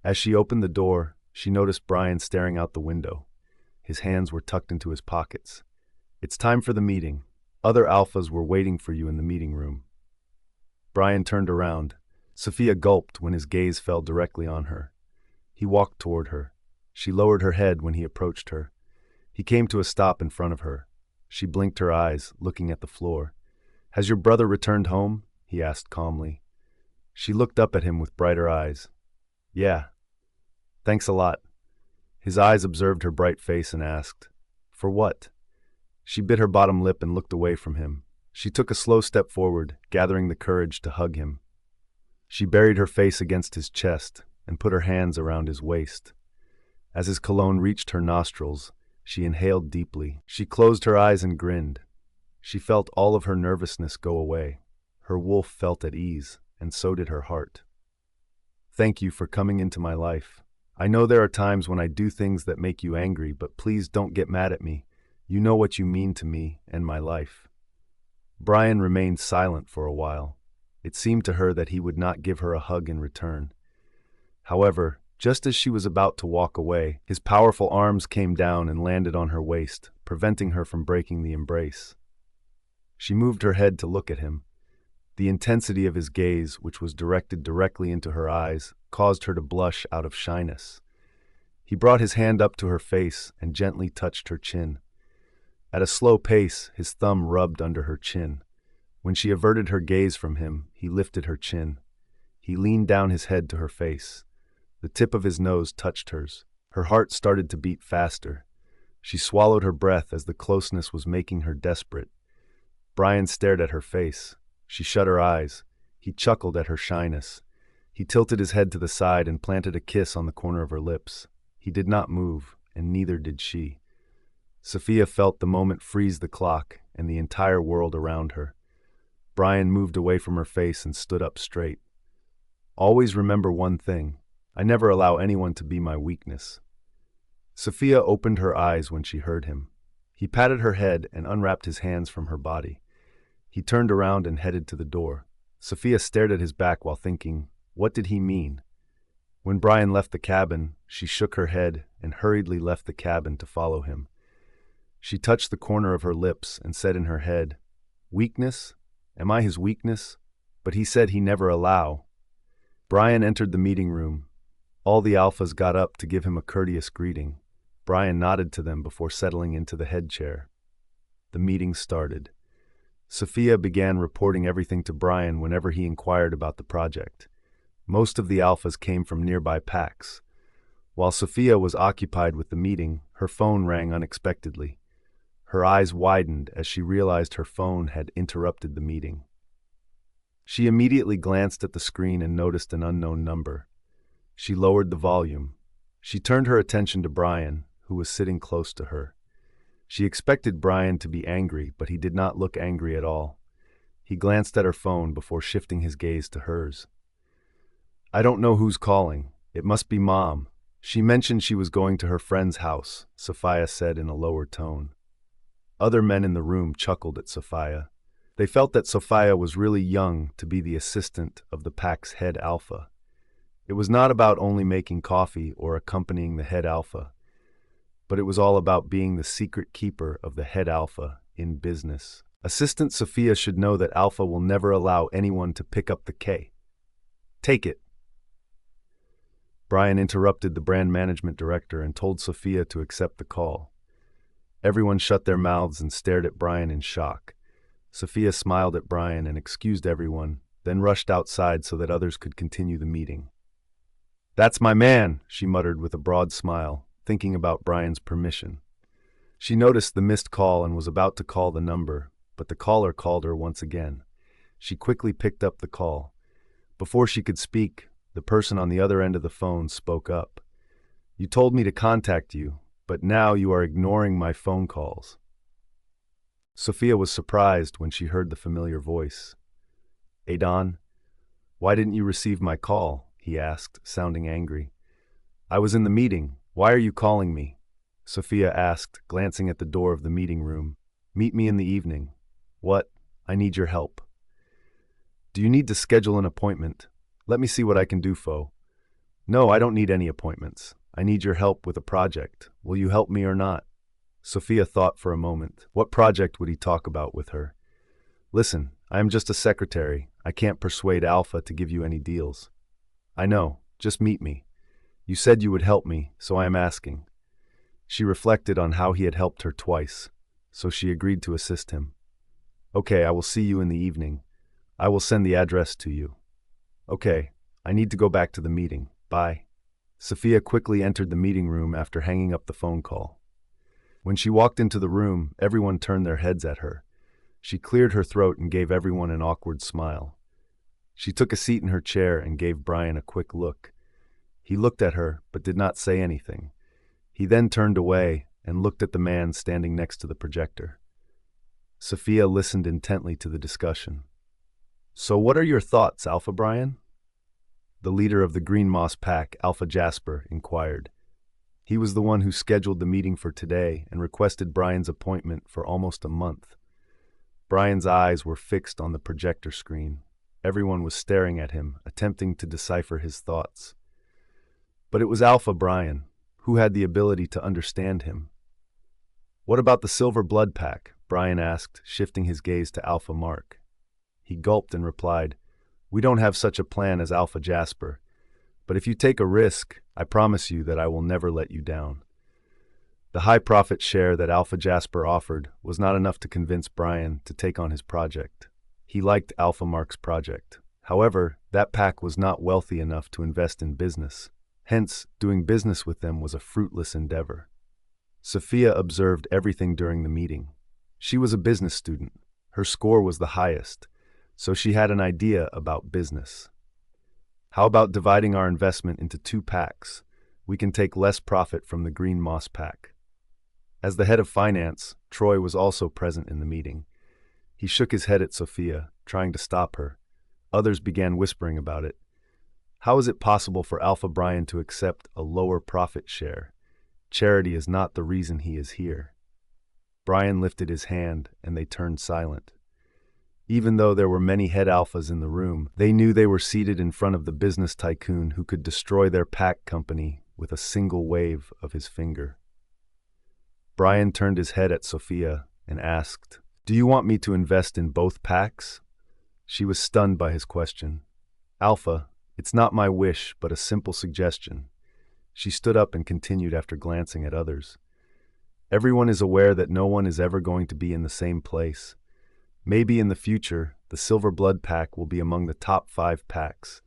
[SPEAKER 1] As she opened the door, she noticed Bryan staring out the window. His hands were tucked into his pockets. "It's time for the meeting. Other alphas were waiting for you in the meeting room." Bryan turned around. Sophia gulped when his gaze fell directly on her. He walked toward her. She lowered her head when he approached her. He came to a stop in front of her. She blinked her eyes, looking at the floor. "Has your brother returned home?" he asked calmly. She looked up at him with brighter eyes. "Yeah. Thanks a lot." His eyes observed her bright face and asked, "For what?" She bit her bottom lip and looked away from him. She took a slow step forward, gathering the courage to hug him. She buried her face against his chest and put her hands around his waist. As his cologne reached her nostrils, she inhaled deeply. She closed her eyes and grinned. She felt all of her nervousness go away. Her wolf felt at ease, and so did her heart. "Thank you for coming into my life. I know there are times when I do things that make you angry, but please don't get mad at me. You know what you mean to me and my life." Bryan remained silent for a while. It seemed to her that he would not give her a hug in return. However, Just as she was about to walk away, his powerful arms came down and landed on her waist, preventing her from breaking the embrace. She moved her head to look at him. The intensity of his gaze, which was directed directly into her eyes, caused her to blush out of shyness. He brought his hand up to her face and gently touched her chin. At a slow pace, his thumb rubbed under her chin. When she averted her gaze from him, he lifted her chin. He leaned down his head to her face. The tip of his nose touched hers. Her heart started to beat faster. She swallowed her breath as the closeness was making her desperate. Bryan stared at her face. She shut her eyes. He chuckled at her shyness. He tilted his head to the side and planted a kiss on the corner of her lips. He did not move, and neither did she. Sophia felt the moment freeze the clock and the entire world around her. Bryan moved away from her face and stood up straight. Always remember one thing. I never allow anyone to be my weakness. Sophia opened her eyes when she heard him. He patted her head and unwrapped his hands from her body. He turned around and headed to the door. Sophia stared at his back while thinking, what did he mean? When Bryan left the cabin, she shook her head and hurriedly left the cabin to follow him. She touched the corner of her lips and said in her head, weakness? Am I his weakness? But he said he never allow. Bryan entered the meeting room. All the alphas got up to give him a courteous greeting. Bryan nodded to them before settling into the head chair. The meeting started. Sophia began reporting everything to Bryan whenever he inquired about the project. Most of the alphas came from nearby packs. While Sophia was occupied with the meeting, her phone rang unexpectedly. Her eyes widened as she realized her phone had interrupted the meeting. She immediately glanced at the screen and noticed an unknown number. She lowered the volume. She turned her attention to Bryan, who was sitting close to her. She expected Bryan to be angry, but he did not look angry at all. He glanced at her phone before shifting his gaze to hers. I don't know who's calling. It must be Mom. She mentioned she was going to her friend's house, Sophia said in a lower tone. Other men in the room chuckled at Sophia. They felt that Sophia was really young to be the assistant of the pack's head alpha. It was not about only making coffee or accompanying the head alpha, but it was all about being the secret keeper of the head alpha in business. Assistant Sophia should know that alpha will never allow anyone to pick up the K. Take it. Bryan interrupted the brand management director and told Sophia to accept the call. Everyone shut their mouths and stared at Bryan in shock. Sophia smiled at Bryan and excused everyone, then rushed outside so that others could continue the meeting. That's my man, she muttered with a broad smile, thinking about Bryan's permission. She noticed the missed call and was about to call the number, but the caller called her once again. She quickly picked up the call. Before she could speak, the person on the other end of the phone spoke up. You told me to contact you, but now you are ignoring my phone calls. Sophia was surprised when she heard the familiar voice. Adon, why didn't you receive my call? He asked, sounding angry. I was in the meeting. Why are you calling me? Sophia asked, glancing at the door of the meeting room. Meet me in the evening. What? I need your help. Do you need to schedule an appointment? Let me see what I can do, Fo. No, I don't need any appointments. I need your help with a project. Will you help me or not? Sophia thought for a moment. What project would he talk about with her? Listen, I am just a secretary. I can't persuade Alpha to give you any deals. I know. Just meet me. You said you would help me, so I am asking. She reflected on how he had helped her twice, so she agreed to assist him. Okay, I will see you in the evening. I will send the address to you. Okay, I need to go back to the meeting. Bye. Sophia quickly entered the meeting room after hanging up the phone call. When she walked into the room, everyone turned their heads at her. She cleared her throat and gave everyone an awkward smile. She took a seat in her chair and gave Bryan a quick look. He looked at her, but did not say anything. He then turned away and looked at the man standing next to the projector. Sophia listened intently to the discussion. So what are your thoughts, Alpha Bryan? The leader of the Green Moss Pack, Alpha Jasper, inquired. He was the one who scheduled the meeting for today and requested Bryan's appointment for almost a month. Bryan's eyes were fixed on the projector screen. Everyone was staring at him, attempting to decipher his thoughts. But it was Alpha Bryan, who had the ability to understand him. "What about the Silver Blood Pack?" Bryan asked, shifting his gaze to Alpha Mark. He gulped and replied, "We don't have such a plan as Alpha Jasper, but if you take a risk, I promise you that I will never let you down." The high profit share that Alpha Jasper offered was not enough to convince Bryan to take on his project. He liked Alpha Mark's project. However, that pack was not wealthy enough to invest in business. Hence, doing business with them was a fruitless endeavor. Sophia observed everything during the meeting. She was a business student. Her score was the highest, so she had an idea about business. "How about dividing our investment into 2 packs? We can take less profit from the Green Moss pack." As the head of finance, Troy was also present in the meeting. He shook his head at Sophia, trying to stop her. Others began whispering about it. How is it possible for Alpha Bryan to accept a lower profit share? Charity is not the reason he is here. Bryan lifted his hand, and they turned silent. Even though there were many head alphas in the room, they knew they were seated in front of the business tycoon who could destroy their pack company with a single wave of his finger. Bryan turned his head at Sophia and asked, "Do you want me to invest in both packs?" She was stunned by his question. "Alpha, it's not my wish, but a simple suggestion." She stood up and continued after glancing at others. "Everyone is aware that no one is ever going to be in the same place. Maybe in the future, the Silver Blood Pack will be among the top 5 packs.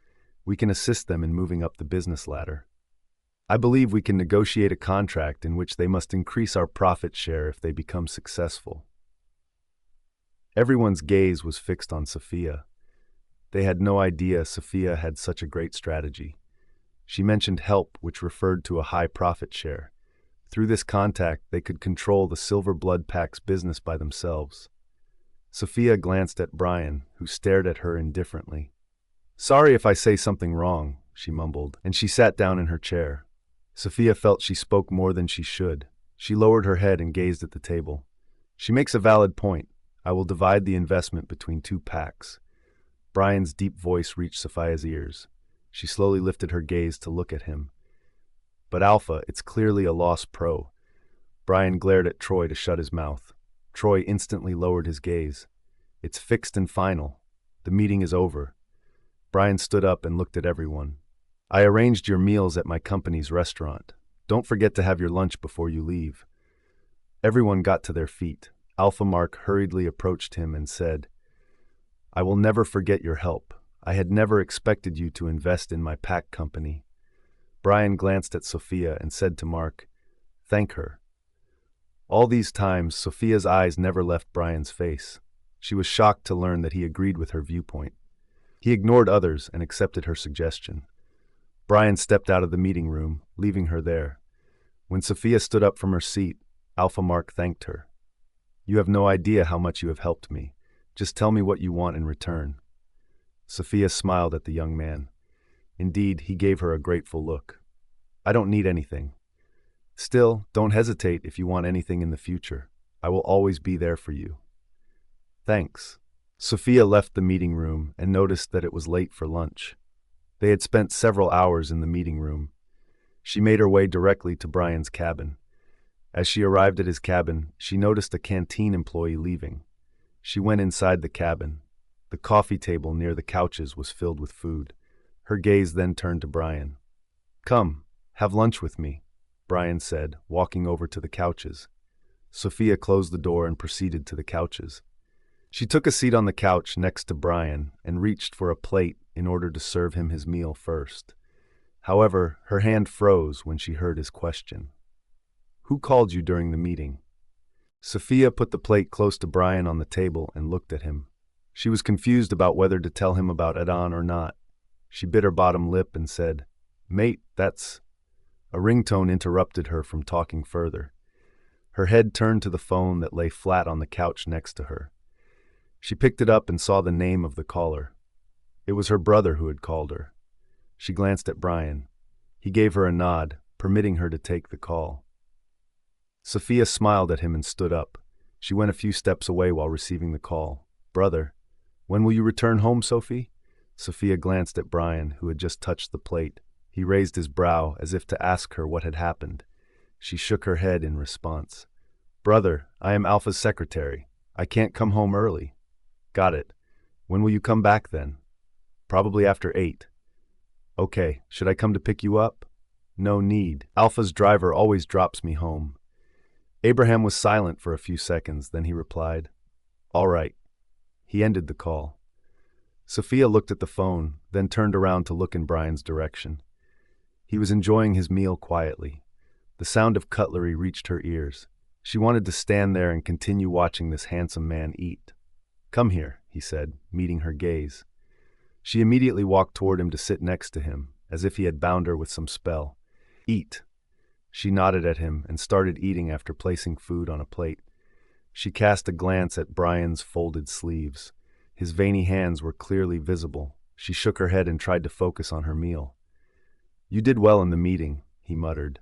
[SPEAKER 1] We can assist them in moving up the business ladder. I believe we can negotiate a contract in which they must increase our profit share if they become successful." Everyone's gaze was fixed on Sophia. They had no idea Sophia had such a great strategy. She mentioned help, which referred to a high profit share. Through this contact, they could control the Silver Blood Pack's business by themselves. Sophia glanced at Bryan, who stared at her indifferently. "Sorry if I say something wrong," she mumbled, and she sat down in her chair. Sophia felt she spoke more than she should. She lowered her head and gazed at the table. "She makes a valid point. I will divide the investment between 2 packs." Bryan's deep voice reached Sophia's ears. She slowly lifted her gaze to look at him. "But Alpha, it's clearly a loss pro." Bryan glared at Troy to shut his mouth. Troy instantly lowered his gaze. "It's fixed and final. The meeting is over." Bryan stood up and looked at everyone. "I arranged your meals at my company's restaurant. Don't forget to have your lunch before you leave." Everyone got to their feet. Alpha Mark hurriedly approached him and said, "I will never forget your help. I had never expected you to invest in my pack company." Bryan glanced at Sophia and said to Mark, "Thank her." All these times, Sophia's eyes never left Bryan's face. She was shocked to learn that he agreed with her viewpoint. He ignored others and accepted her suggestion. Bryan stepped out of the meeting room, leaving her there. When Sophia stood up from her seat, Alpha Mark thanked her. "You have no idea how much you have helped me. Just tell me what you want in return." Sophia smiled at the young man. Indeed, he gave her a grateful look. "I don't need anything. Still, don't hesitate if you want anything in the future. I will always be there for you." "Thanks." Sophia left the meeting room and noticed that it was late for lunch. They had spent several hours in the meeting room. She made her way directly to Bryan's cabin. As she arrived at his cabin, she noticed a canteen employee leaving. She went inside the cabin. The coffee table near the couches was filled with food. Her gaze then turned to Bryan. "Come, have lunch with me," Bryan said, walking over to the couches. Sophia closed the door and proceeded to the couches. She took a seat on the couch next to Bryan and reached for a plate in order to serve him his meal first. However, her hand froze when she heard his question. "Who called you during the meeting?" Sophia put the plate close to Bryan on the table and looked at him. She was confused about whether to tell him about Adon or not. She bit her bottom lip and said, "Mate, that's—" A ringtone interrupted her from talking further. Her head turned to the phone that lay flat on the couch next to her. She picked it up and saw the name of the caller. It was her brother who had called her. She glanced at Bryan. He gave her a nod, permitting her to take the call. Sophia smiled at him and stood up. She went a few steps away while receiving the call. "Brother, when will you return home, Sophie?" Sophia glanced at Bryan, who had just touched the plate. He raised his brow as if to ask her what had happened. She shook her head in response. Brother, I am Alpha's secretary. I can't come home early. Got it. When will you come back then? Probably after 8. Okay, should I come to pick you up? No need. Alpha's driver always drops me home. Abraham was silent for a few seconds, then he replied, All right. He ended the call. Sophia looked at the phone, then turned around to look in Bryan's direction. He was enjoying his meal quietly. The sound of cutlery reached her ears. She wanted to stand there and continue watching this handsome man eat. Come here, he said, meeting her gaze. She immediately walked toward him to sit next to him, as if he had bound her with some spell. Eat. She nodded at him and started eating after placing food on a plate. She cast a glance at Bryan's folded sleeves. His veiny hands were clearly visible. She shook her head and tried to focus on her meal. You did well in the meeting, he muttered.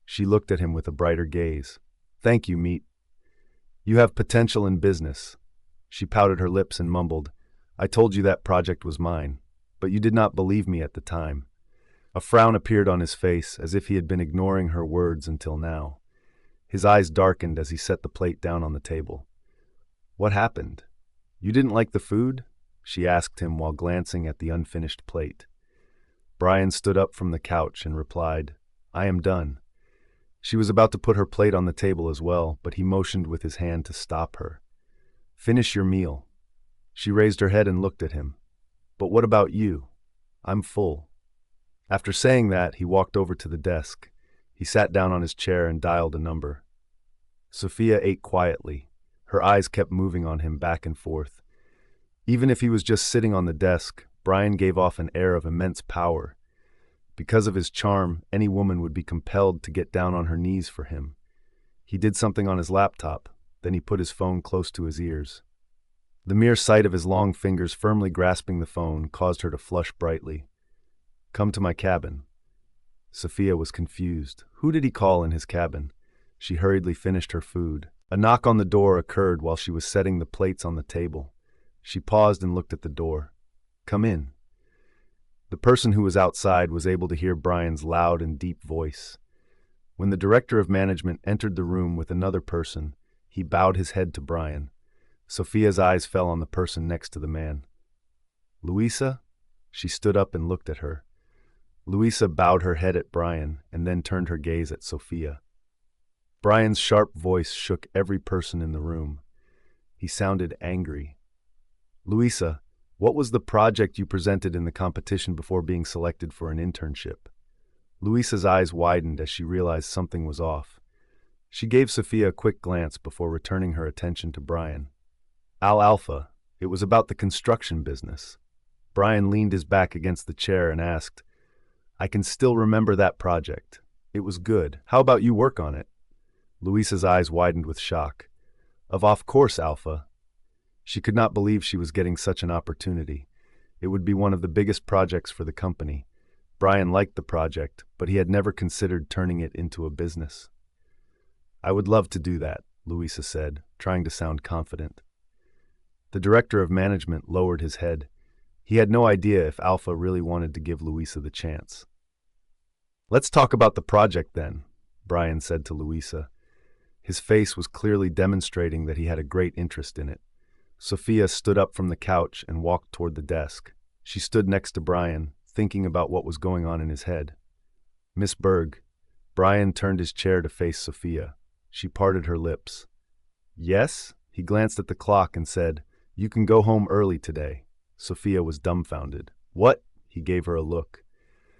[SPEAKER 1] She looked at him with a brighter gaze. Thank you, Meat. You have potential in business. She pouted her lips and mumbled, I told you that project was mine, but you did not believe me at the time. A frown appeared on his face, as if he had been ignoring her words until now. His eyes darkened as he set the plate down on the table. What happened? You didn't like the food? She asked him while glancing at the unfinished plate. Bryan stood up from the couch and replied, I am done. She was about to put her plate on the table as well, but he motioned with his hand to stop her. Finish your meal. She raised her head and looked at him. But what about you? I'm full. After saying that, he walked over to the desk. He sat down on his chair and dialed a number. Sophia ate quietly. Her eyes kept moving on him back and forth. Even if he was just sitting on the desk, Bryan gave off an air of immense power. Because of his charm, any woman would be compelled to get down on her knees for him. He did something on his laptop, then he put his phone close to his ears. The mere sight of his long fingers firmly grasping the phone caused her to flush brightly. Come to my cabin. Sophia was confused. Who did he call in his cabin? She hurriedly finished her food. A knock on the door occurred while she was setting the plates on the table. She paused and looked at the door. Come in. The person who was outside was able to hear Bryan's loud and deep voice. When the director of management entered the room with another person, he bowed his head to Bryan. Sophia's eyes fell on the person next to the man. Louisa? She stood up and looked at her. Louisa bowed her head at Bryan and then turned her gaze at Sophia. Bryan's sharp voice shook every person in the room. He sounded angry. Louisa, what was the project you presented in the competition before being selected for an internship? Louisa's eyes widened as she realized something was off. She gave Sophia a quick glance before returning her attention to Bryan. Alpha, it was about the construction business. Bryan leaned his back against the chair and asked, I can still remember that project. It was good. How about you work on it? Louisa's eyes widened with shock. Of course, Alpha. She could not believe she was getting such an opportunity. It would be one of the biggest projects for the company. Bryan liked the project, but he had never considered turning it into a business. I would love to do that, Louisa said, trying to sound confident. The director of management lowered his head. He had no idea if Alpha really wanted to give Louisa the chance. Let's talk about the project then, Bryan said to Louisa. His face was clearly demonstrating that he had a great interest in it. Sophia stood up from the couch and walked toward the desk. She stood next to Bryan, thinking about what was going on in his head. Miss Berg. Bryan turned his chair to face Sophia. She parted her lips. Yes? He glanced at the clock and said, You can go home early today. Sophia was dumbfounded. What? He gave her a look.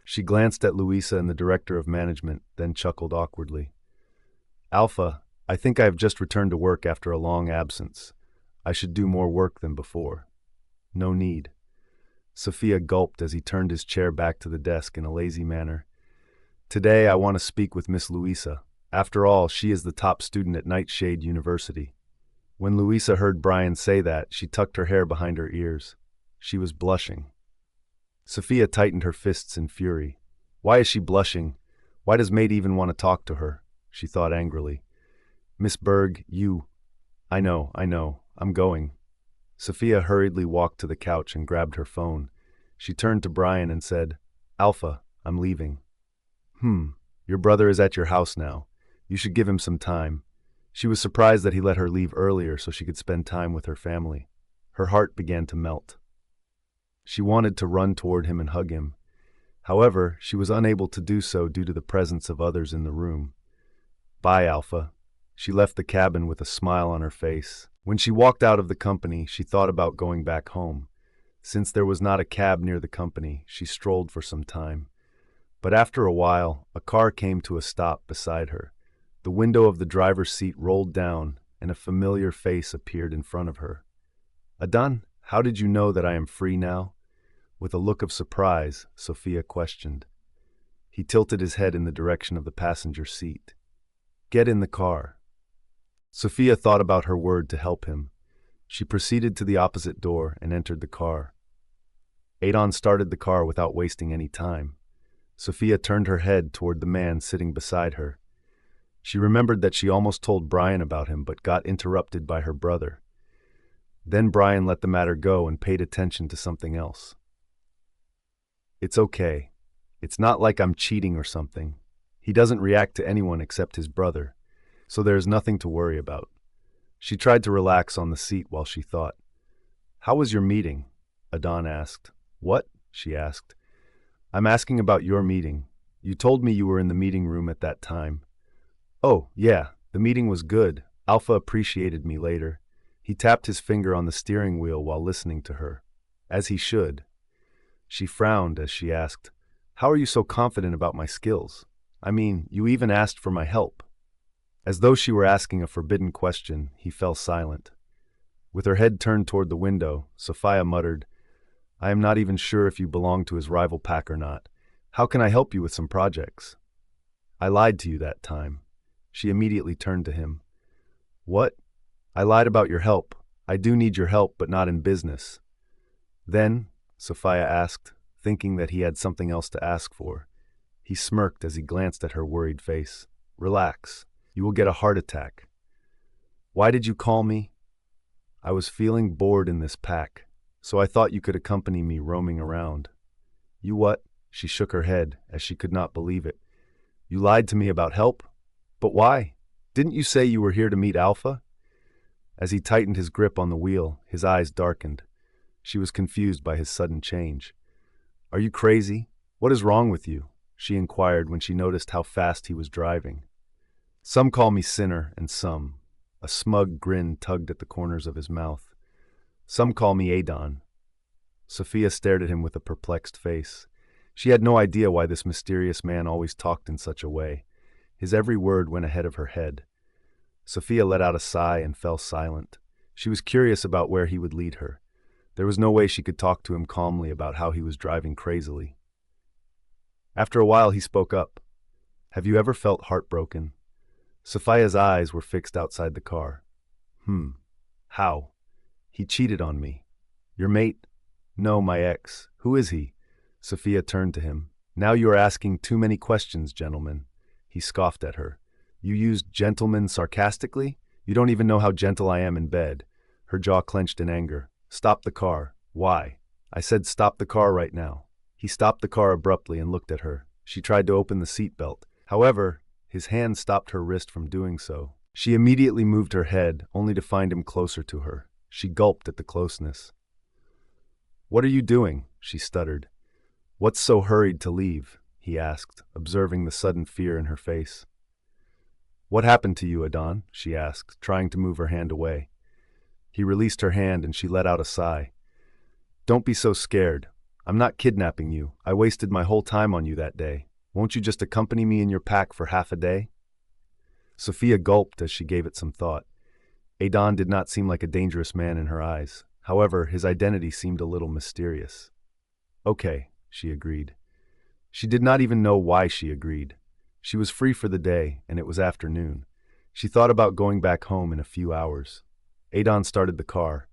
[SPEAKER 1] She glanced at Louisa and the director of management, then chuckled awkwardly. Alpha, I think I have just returned to work after a long absence. I should do more work than before. No need. Sophia gulped as he turned his chair back to the desk in a lazy manner. Today I want to speak with Miss Louisa. After all, she is the top student at Nightshade University. When Louisa heard Bryan say that, she tucked her hair behind her ears. She was blushing. Sophia tightened her fists in fury. Why is she blushing? Why does Mate even want to talk to her? She thought angrily. Miss Berg, you... I know, I'm going. Sophia hurriedly walked to the couch and grabbed her phone. She turned to Bryan and said, Alpha, I'm leaving. Your brother is at your house now. You should give him some time. She was surprised that he let her leave earlier so she could spend time with her family. Her heart began to melt. She wanted to run toward him and hug him. However, she was unable to do so due to the presence of others in the room. Bye, Alpha. She left the cabin with a smile on her face. When she walked out of the company, she thought about going back home. Since there was not a cab near the company, she strolled for some time. But after a while, a car came to a stop beside her. The window of the driver's seat rolled down, and a familiar face appeared in front of her. Adon, how did you know that I am free now? With a look of surprise, Sophia questioned. He tilted his head in the direction of the passenger seat. Get in the car. Sophia thought about her word to help him. She proceeded to the opposite door and entered the car. Adon started the car without wasting any time. Sophia turned her head toward the man sitting beside her. She remembered that she almost told Bryan about him but got interrupted by her brother. Then Bryan let the matter go and paid attention to something else. It's okay. It's not like I'm cheating or something. He doesn't react to anyone except his brother, so there's nothing to worry about. She tried to relax on the seat while she thought. How was your meeting? Adon asked. What? She asked. I'm asking about your meeting. You told me you were in the meeting room at that time. Oh, yeah, the meeting was good. Alpha appreciated me later. He tapped his finger on the steering wheel while listening to her. As he should. She frowned as she asked, How are you so confident about my skills? I mean, you even asked for my help. As though she were asking a forbidden question, he fell silent. With her head turned toward the window, Sophia muttered, I am not even sure if you belong to his rival pack or not. How can I help you with some projects? I lied to you that time. She immediately turned to him. What? I lied about your help. I do need your help, but not in business. Then, Sophia asked, thinking that he had something else to ask for. He smirked as he glanced at her worried face. Relax. You will get a heart attack. Why did you call me? I was feeling bored in this pack, so I thought you could accompany me roaming around. You what? She shook her head, as she could not believe it. You lied to me about help? But why? Didn't you say you were here to meet Alpha? As he tightened his grip on the wheel, his eyes darkened. She was confused by his sudden change. Are you crazy? What is wrong with you? She inquired when she noticed how fast he was driving. Some call me sinner, and some. A smug grin tugged at the corners of his mouth. Some call me Adon. Sophia stared at him with a perplexed face. She had no idea why this mysterious man always talked in such a way. His every word went ahead of her head. Sophia let out a sigh and fell silent. She was curious about where he would lead her. There was no way she could talk to him calmly about how he was driving crazily. After a while, he spoke up. Have you ever felt heartbroken? Sophia's eyes were fixed outside the car. How? He cheated on me. Your mate? No, my ex. Who is he? Sophia turned to him. Now you are asking too many questions, gentlemen. He scoffed at her. You used gentleman sarcastically? You don't even know how gentle I am in bed. Her jaw clenched in anger. Stop the car. Why? I said stop the car right now. He stopped the car abruptly and looked at her. She tried to open the seatbelt. However, his hand stopped her wrist from doing so. She immediately moved her head, only to find him closer to her. She gulped at the closeness. What are you doing? She stuttered. What's so hurried to leave? He asked, observing the sudden fear in her face. What happened to you, Adon? She asked, trying to move her hand away. He released her hand and she let out a sigh. Don't be so scared. I'm not kidnapping you. I wasted my whole time on you that day. Won't you just accompany me in your pack for half a day? Sophia gulped as she gave it some thought. Adon did not seem like a dangerous man in her eyes. However, his identity seemed a little mysterious. Okay, she agreed. She did not even know why she agreed. She was free for the day, and it was afternoon. She thought about going back home in a few hours. Adon started the car.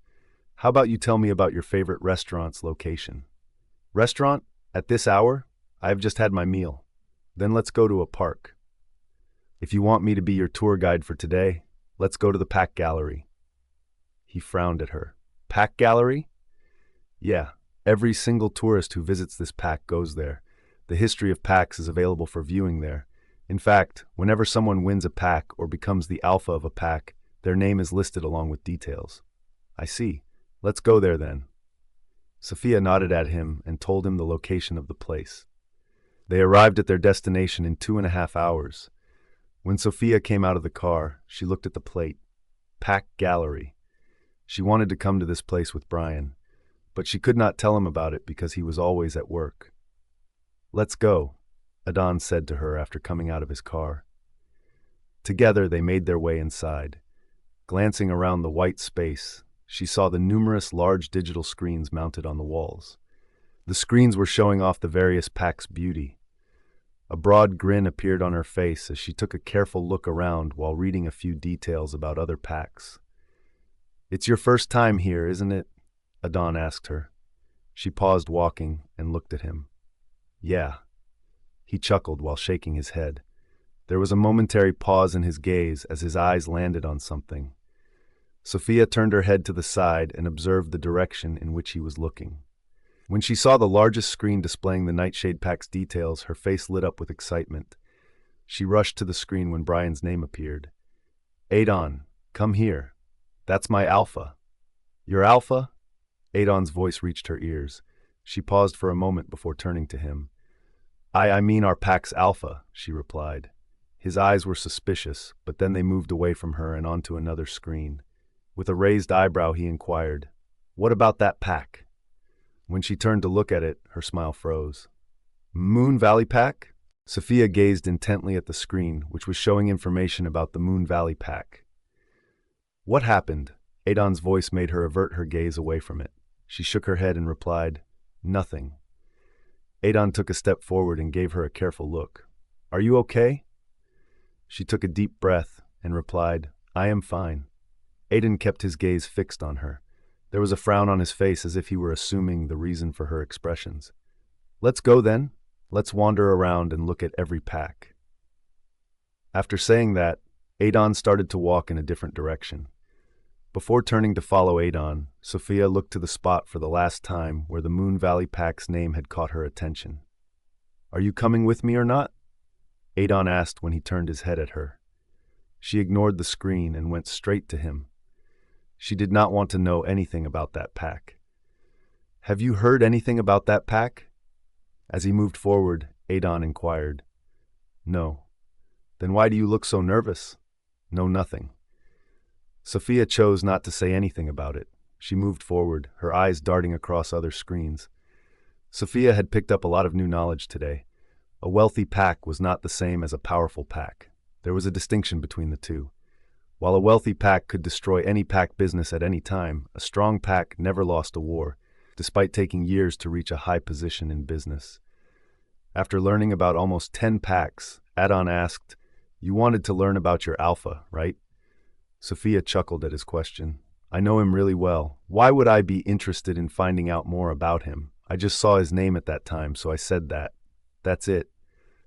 [SPEAKER 1] How about you tell me about your favorite restaurant's location? Restaurant? At this hour? I have just had my meal. Then let's go to a park. If you want me to be your tour guide for today, let's go to the Pack Gallery. He frowned at her. Pack Gallery? Yeah, every single tourist who visits this pack goes there. The history of packs is available for viewing there. In fact, whenever someone wins a pack or becomes the alpha of a pack, their name is listed along with details. I see. Let's go there then. Sophia nodded at him and told him the location of the place. They arrived at their destination in 2.5 hours. When Sophia came out of the car, she looked at the plate. Pack Gallery. She wanted to come to this place with Bryan, but she could not tell him about it because he was always at work. Let's go, Adon said to her after coming out of his car. Together they made their way inside. Glancing around the white space, she saw the numerous large digital screens mounted on the walls. The screens were showing off the various packs' beauty. A broad grin appeared on her face as she took a careful look around while reading a few details about other packs. It's your first time here, isn't it? Adon asked her. She paused walking and looked at him. Yeah. He chuckled while shaking his head. There was a momentary pause in his gaze as his eyes landed on something. Sophia turned her head to the side and observed the direction in which he was looking. When she saw the largest screen displaying the Nightshade Pack's details, her face lit up with excitement. She rushed to the screen when Bryan's name appeared. Adon, come here. That's my alpha. Your alpha? Adon's voice reached her ears. She paused for a moment before turning to him. I mean our pack's alpha, she replied. His eyes were suspicious, but then they moved away from her and onto another screen. With a raised eyebrow, he inquired, What about that pack? When she turned to look at it, her smile froze. Moon Valley Pack? Sophia gazed intently at the screen, which was showing information about the Moon Valley Pack. What happened? Adon's voice made her avert her gaze away from it. She shook her head and replied, Nothing. Adon took a step forward and gave her a careful look. Are you okay? She took a deep breath and replied, I am fine. Adon kept his gaze fixed on her. There was a frown on his face as if he were assuming the reason for her expressions. Let's go then. Let's wander around and look at every pack. After saying that, Adon started to walk in a different direction. Before turning to follow Adon, Sophia looked to the spot for the last time where the Moon Valley Pack's name had caught her attention. Are you coming with me or not? Adon asked when he turned his head at her. She ignored the screen and went straight to him. She did not want to know anything about that pack. Have you heard anything about that pack? As he moved forward, Adon inquired. No. Then why do you look so nervous? No, nothing. Sophia chose not to say anything about it. She moved forward, her eyes darting across other screens. Sophia had picked up a lot of new knowledge today. A wealthy pack was not the same as a powerful pack. There was a distinction between the two. While a wealthy pack could destroy any pack business at any time, a strong pack never lost a war, despite taking years to reach a high position in business. After learning about almost 10 packs, Adon asked, You wanted to learn about your alpha, right? Sophia chuckled at his question. I know him really well. Why would I be interested in finding out more about him? I just saw his name at that time, so I said that. That's it.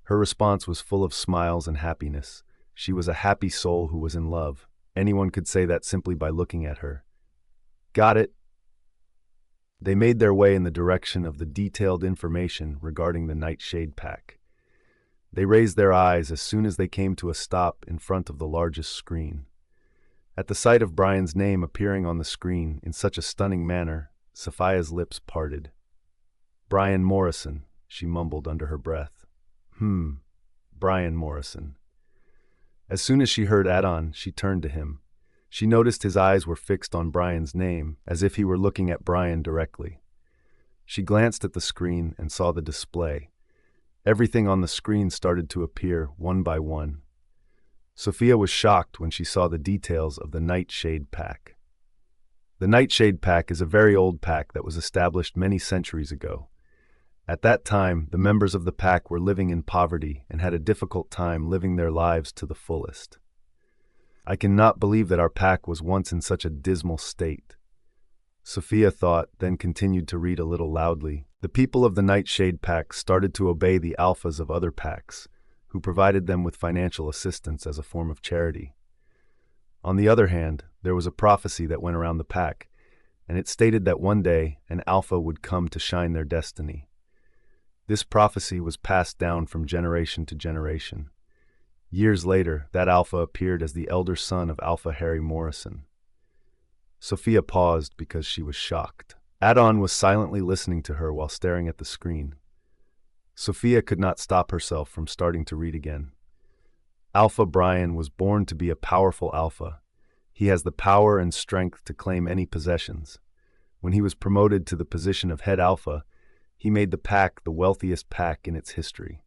[SPEAKER 1] Her response was full of smiles and happiness. She was a happy soul who was in love. Anyone could say that simply by looking at her. Got it. They made their way in the direction of the detailed information regarding the Nightshade Pack. They raised their eyes as soon as they came to a stop in front of the largest screen. At the sight of Bryan's name appearing on the screen in such a stunning manner, Sophia's lips parted. Bryan Morrison, she mumbled under her breath. Bryan Morrison. As soon as she heard Adon, she turned to him. She noticed his eyes were fixed on Bryan's name, as if he were looking at Bryan directly. She glanced at the screen and saw the display. Everything on the screen started to appear one by one. Sophia was shocked when she saw the details of the Nightshade Pack. The Nightshade Pack is a very old pack that was established many centuries ago. At that time, the members of the pack were living in poverty and had a difficult time living their lives to the fullest. I cannot believe that our pack was once in such a dismal state. Sophia thought, then continued to read a little loudly. The people of the Nightshade Pack started to obey the alphas of other packs, who provided them with financial assistance as a form of charity. On the other hand, there was a prophecy that went around the pack, and it stated that one day an alpha would come to shine their destiny. This prophecy was passed down from generation to generation. Years later, that Alpha appeared as the elder son of Alpha Harry Morrison. Sophia paused because she was shocked. Adon was silently listening to her while staring at the screen. Sophia could not stop herself from starting to read again. Alpha Bryan was born to be a powerful alpha. He has the power and strength to claim any possessions. When he was promoted to the position of head alpha, he made the pack the wealthiest pack in its history.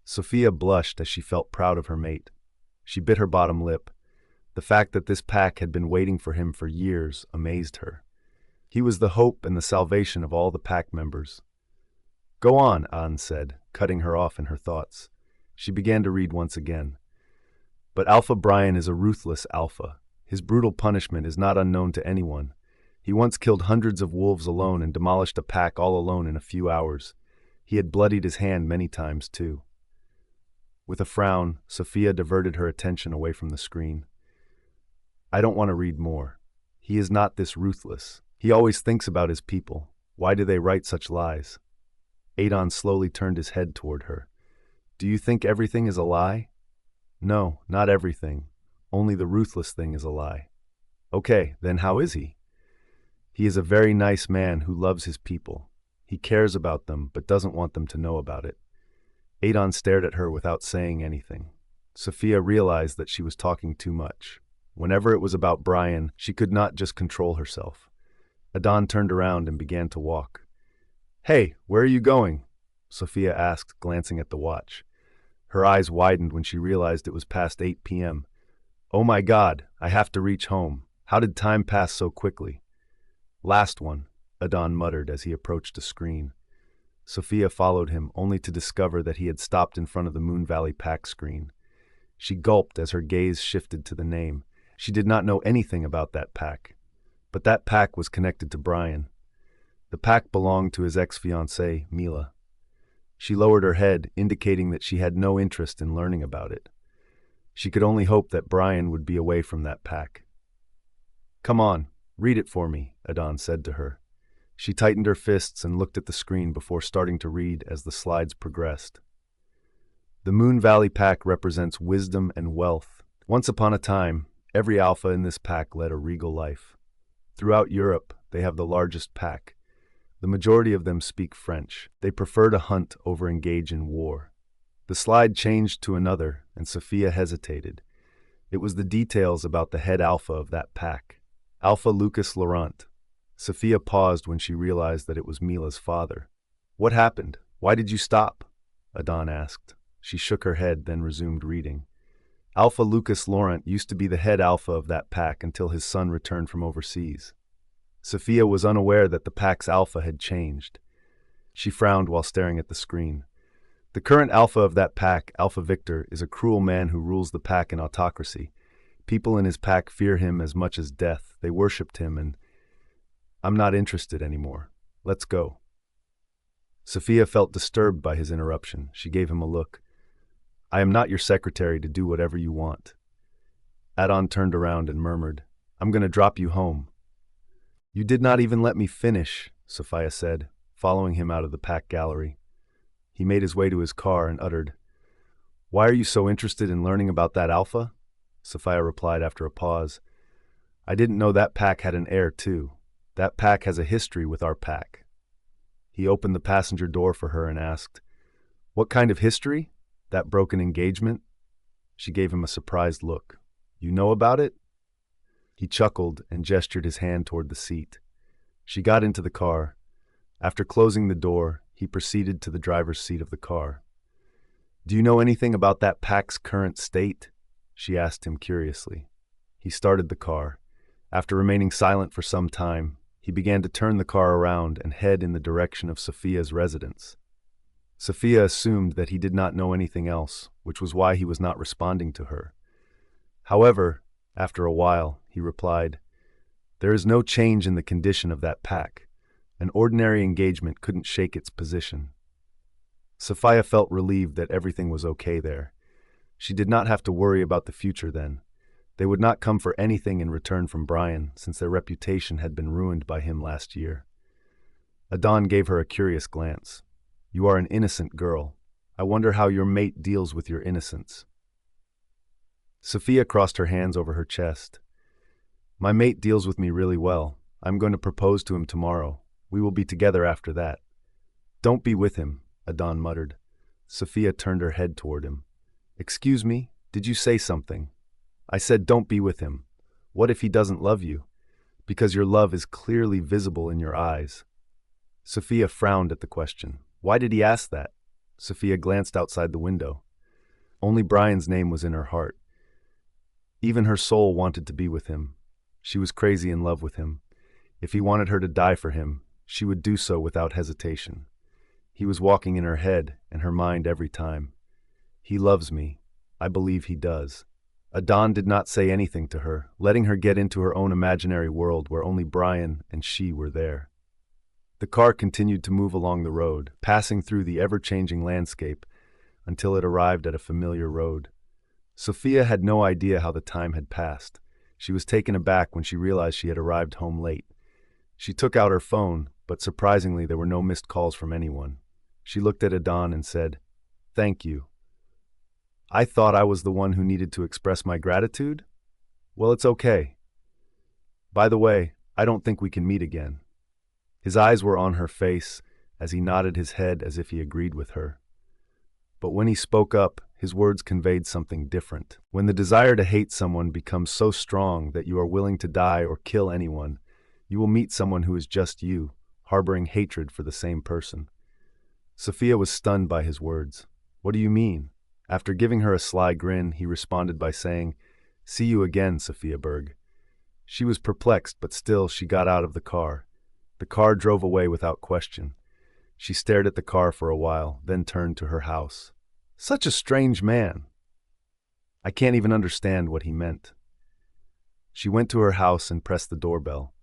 [SPEAKER 1] Sophia blushed as she felt proud of her mate. She bit her bottom lip. The fact that this pack had been waiting for him for years amazed her. He was the hope and the salvation of all the pack members. "Go on," An said, cutting her off in her thoughts. She began to read once again. But Alpha Bryan is a ruthless alpha. His brutal punishment is not unknown to anyone. He once killed hundreds of wolves alone and demolished a pack all alone in a few hours. He had bloodied his hand many times, too. With a frown, Sophia diverted her attention away from the screen. "I don't want to read more. He is not this ruthless. He always thinks about his people. Why do they write such lies?" Adon slowly turned his head toward her. "Do you think everything is a lie?" "No, not everything. Only the ruthless thing is a lie." "Okay, then how is he?" "He is a very nice man who loves his people. He cares about them but doesn't want them to know about it." Adon stared at her without saying anything. Sophia realized that she was talking too much. Whenever it was about Bryan, she could not just control herself. Adon turned around and began to walk. "Hey, where are you going?" Sophia asked, glancing at the watch. Her eyes widened when she realized it was past 8 p.m. "Oh my God, I have to reach home. How did time pass so quickly?" "Last one," Adon muttered as he approached a screen. Sophia followed him, only to discover that he had stopped in front of the Moon Valley pack screen. She gulped as her gaze shifted to the name. She did not know anything about that pack. But that pack was connected to Bryan. The pack belonged to his ex-fiancée, Mila. She lowered her head, indicating that she had no interest in learning about it. She could only hope that Bryan would be away from that pack. "Come on, read it for me," Adon said to her. She tightened her fists and looked at the screen before starting to read as the slides progressed. The Moon Valley pack represents wisdom and wealth. Once upon a time, every alpha in this pack led a regal life. Throughout Europe, they have the largest pack. The majority of them speak French. They prefer to hunt over engage in war. The slide changed to another, and Sophia hesitated. It was the details about the head alpha of that pack, Alpha Lucas Laurent. Sophia paused when she realized that it was Mila's father. "What happened? Why did you stop?" Adon asked. She shook her head, then resumed reading. Alpha Lucas Laurent used to be the head alpha of that pack until his son returned from overseas. Sophia was unaware that the pack's alpha had changed. She frowned while staring at the screen. The current alpha of that pack, Alpha Victor, is a cruel man who rules the pack in autocracy. People in his pack fear him as much as death. They worshipped him and... "I'm not interested anymore. Let's go." Sophia felt disturbed by his interruption. She gave him a look. "I am not your secretary to do whatever you want." Adon turned around and murmured, "I'm going to drop you home." "You did not even let me finish," Sophia said, following him out of the pack gallery. He made his way to his car and uttered, "Why are you so interested in learning about that alpha?" Sophia replied after a pause, "I didn't know that pack had an heir too. That pack has a history with our pack." He opened the passenger door for her and asked, "What kind of history? That broken engagement?" She gave him a surprised look. "You know about it?" He chuckled and gestured his hand toward the seat. She got into the car. After closing the door, he proceeded to the driver's seat of the car. "Do you know anything about that pack's current state?" she asked him curiously. He started the car. After remaining silent for some time, he began to turn the car around and head in the direction of Sophia's residence. Sophia assumed that he did not know anything else, which was why he was not responding to her. However, after a while, he replied, "There is no change in the condition of that pack. An ordinary engagement couldn't shake its position." Sophia felt relieved that everything was okay there. She did not have to worry about the future then. They would not come for anything in return from Bryan, since their reputation had been ruined by him last year. Adon gave her a curious glance. You are an innocent girl. I wonder how your mate deals with your innocence." Sophia crossed her hands over her chest. "My mate deals with me really well. I'm going to propose to him tomorrow. We will be together after that." "Don't be with him," Adon muttered. Sophia turned her head toward him. "Excuse me, did you say something?" "I said don't be with him. What if he doesn't love you? Because your love is clearly visible in your eyes." Sophia frowned at the question. Why did he ask that? Sophia glanced outside the window. Only Bryan's name was in her heart. Even her soul wanted to be with him. She was crazy in love with him. If he wanted her to die for him, she would do so without hesitation. He was walking in her head and her mind every time. "He loves me. I believe he does." Adon did not say anything to her, letting her get into her own imaginary world where only Bryan and she were there. The car continued to move along the road, passing through the ever-changing landscape until it arrived at a familiar road. Sophia had no idea how the time had passed. She was taken aback when she realized she had arrived home late. She took out her phone, but surprisingly there were no missed calls from anyone. She looked at Adon and said, "Thank you. I thought I was the one who needed to express my gratitude? Well, it's okay. By the way, I don't think we can meet again." His eyes were on her face as he nodded his head as if he agreed with her. But when he spoke up, his words conveyed something different. When the desire to hate someone becomes so strong that you are willing to die or kill anyone, you will meet someone who is just you, harboring hatred for the same person. Sophia was stunned by his words. "What do you mean?" After giving her a sly grin, he responded by saying, "See you again, Sophia Berg." She was perplexed, but still she got out of the car. The car drove away without question. She stared at the car for a while, then turned to her house. Such a strange man. I can't even understand what he meant. She went to her house and pressed the doorbell.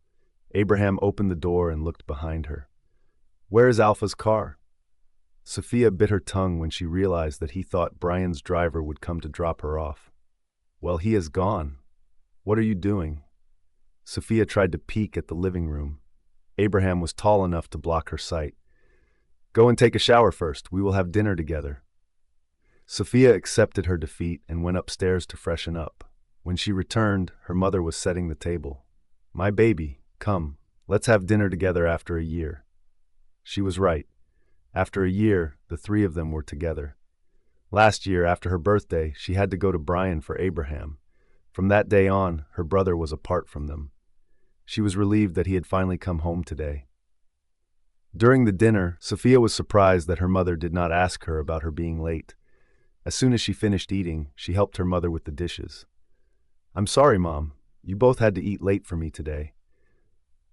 [SPEAKER 1] Abraham opened the door and looked behind her. "Where is Alpha's car?" Sophia bit her tongue when she realized that he thought Bryan's driver would come to drop her off. "Well, he is gone. What are you doing?" Sophia tried to peek at the living room. Abraham was tall enough to block her sight. "Go and take a shower first. We will have dinner together." Sophia accepted her defeat and went upstairs to freshen up. When she returned, her mother was setting the table. "My baby, come, let's have dinner together after a year." She was right. After a year, the three of them were together. Last year, after her birthday, she had to go to Bryan for Abraham. From that day on, her brother was apart from them. She was relieved that he had finally come home today. During the dinner, Sophia was surprised that her mother did not ask her about her being late. As soon as she finished eating, she helped her mother with the dishes. "I'm sorry, Mom. You both had to eat late for me today."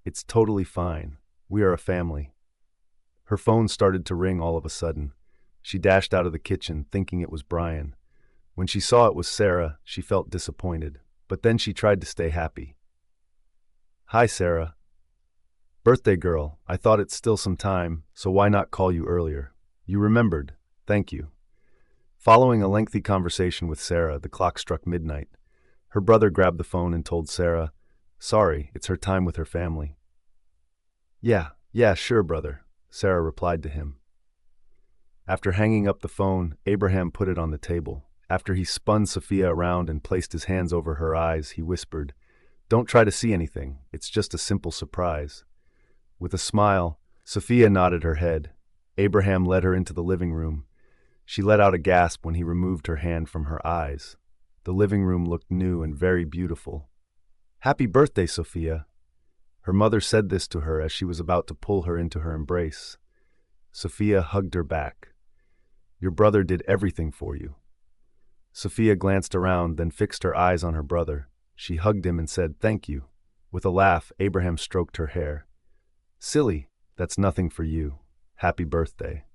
[SPEAKER 1] "It's totally fine. We are a family." Her phone started to ring all of a sudden. She dashed out of the kitchen, thinking it was Bryan. When she saw it was Sarah, she felt disappointed, but then she tried to stay happy. "Hi, Sarah. Birthday girl, I thought it's still some time, so why not call you earlier? You remembered. Thank you." Following a lengthy conversation with Sarah, the clock struck midnight. Her brother grabbed the phone and told Sarah, "Sorry, it's her time with her family." Yeah, sure, brother," Sarah replied to him. After hanging up the phone, Abraham put it on the table. After he spun Sophia around and placed his hands over her eyes, he whispered, "Don't try to see anything. It's just a simple surprise." With a smile, Sophia nodded her head. Abraham led her into the living room. She let out a gasp when he removed her hand from her eyes. The living room looked new and very beautiful. "Happy birthday, Sophia." Her mother said this to her as she was about to pull her into her embrace. Sophia hugged her back. "Your brother did everything for you." Sophia glanced around, then fixed her eyes on her brother. She hugged him and said, "Thank you." With a laugh, Abraham stroked her hair. "Silly, that's nothing for you. Happy birthday."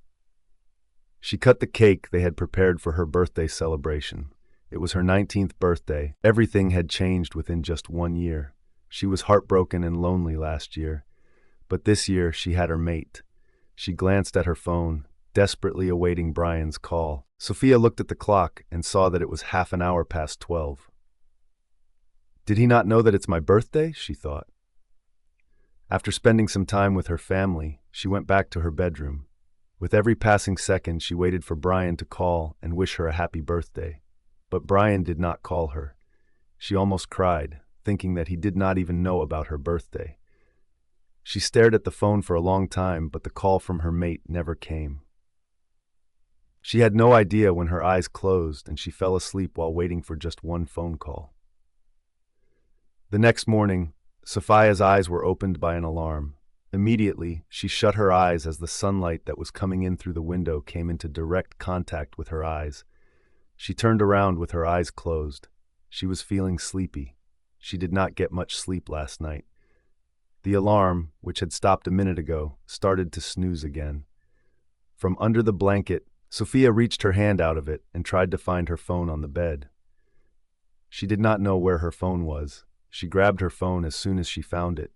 [SPEAKER 1] She cut the cake they had prepared for her birthday celebration. It was her 19th birthday. Everything had changed within just 1 year. She was heartbroken and lonely last year, but this year she had her mate. She glanced at her phone, desperately awaiting Bryan's call. Sophia looked at the clock and saw that it was half an hour past 12. "Did he not know that it's my birthday?" she thought. After spending some time with her family, she went back to her bedroom. With every passing second, she waited for Bryan to call and wish her a happy birthday. But Bryan did not call her. She almost cried, thinking that he did not even know about her birthday. She stared at the phone for a long time, but the call from her mate never came. She had no idea when her eyes closed, and she fell asleep while waiting for just one phone call. The next morning, Sophia's eyes were opened by an alarm. Immediately, she shut her eyes as the sunlight that was coming in through the window came into direct contact with her eyes. She turned around with her eyes closed. She was feeling sleepy. She did not get much sleep last night. The alarm, which had stopped a minute ago, started to snooze again. From under the blanket, Sophia reached her hand out of it and tried to find her phone on the bed. She did not know where her phone was. She grabbed her phone as soon as she found it.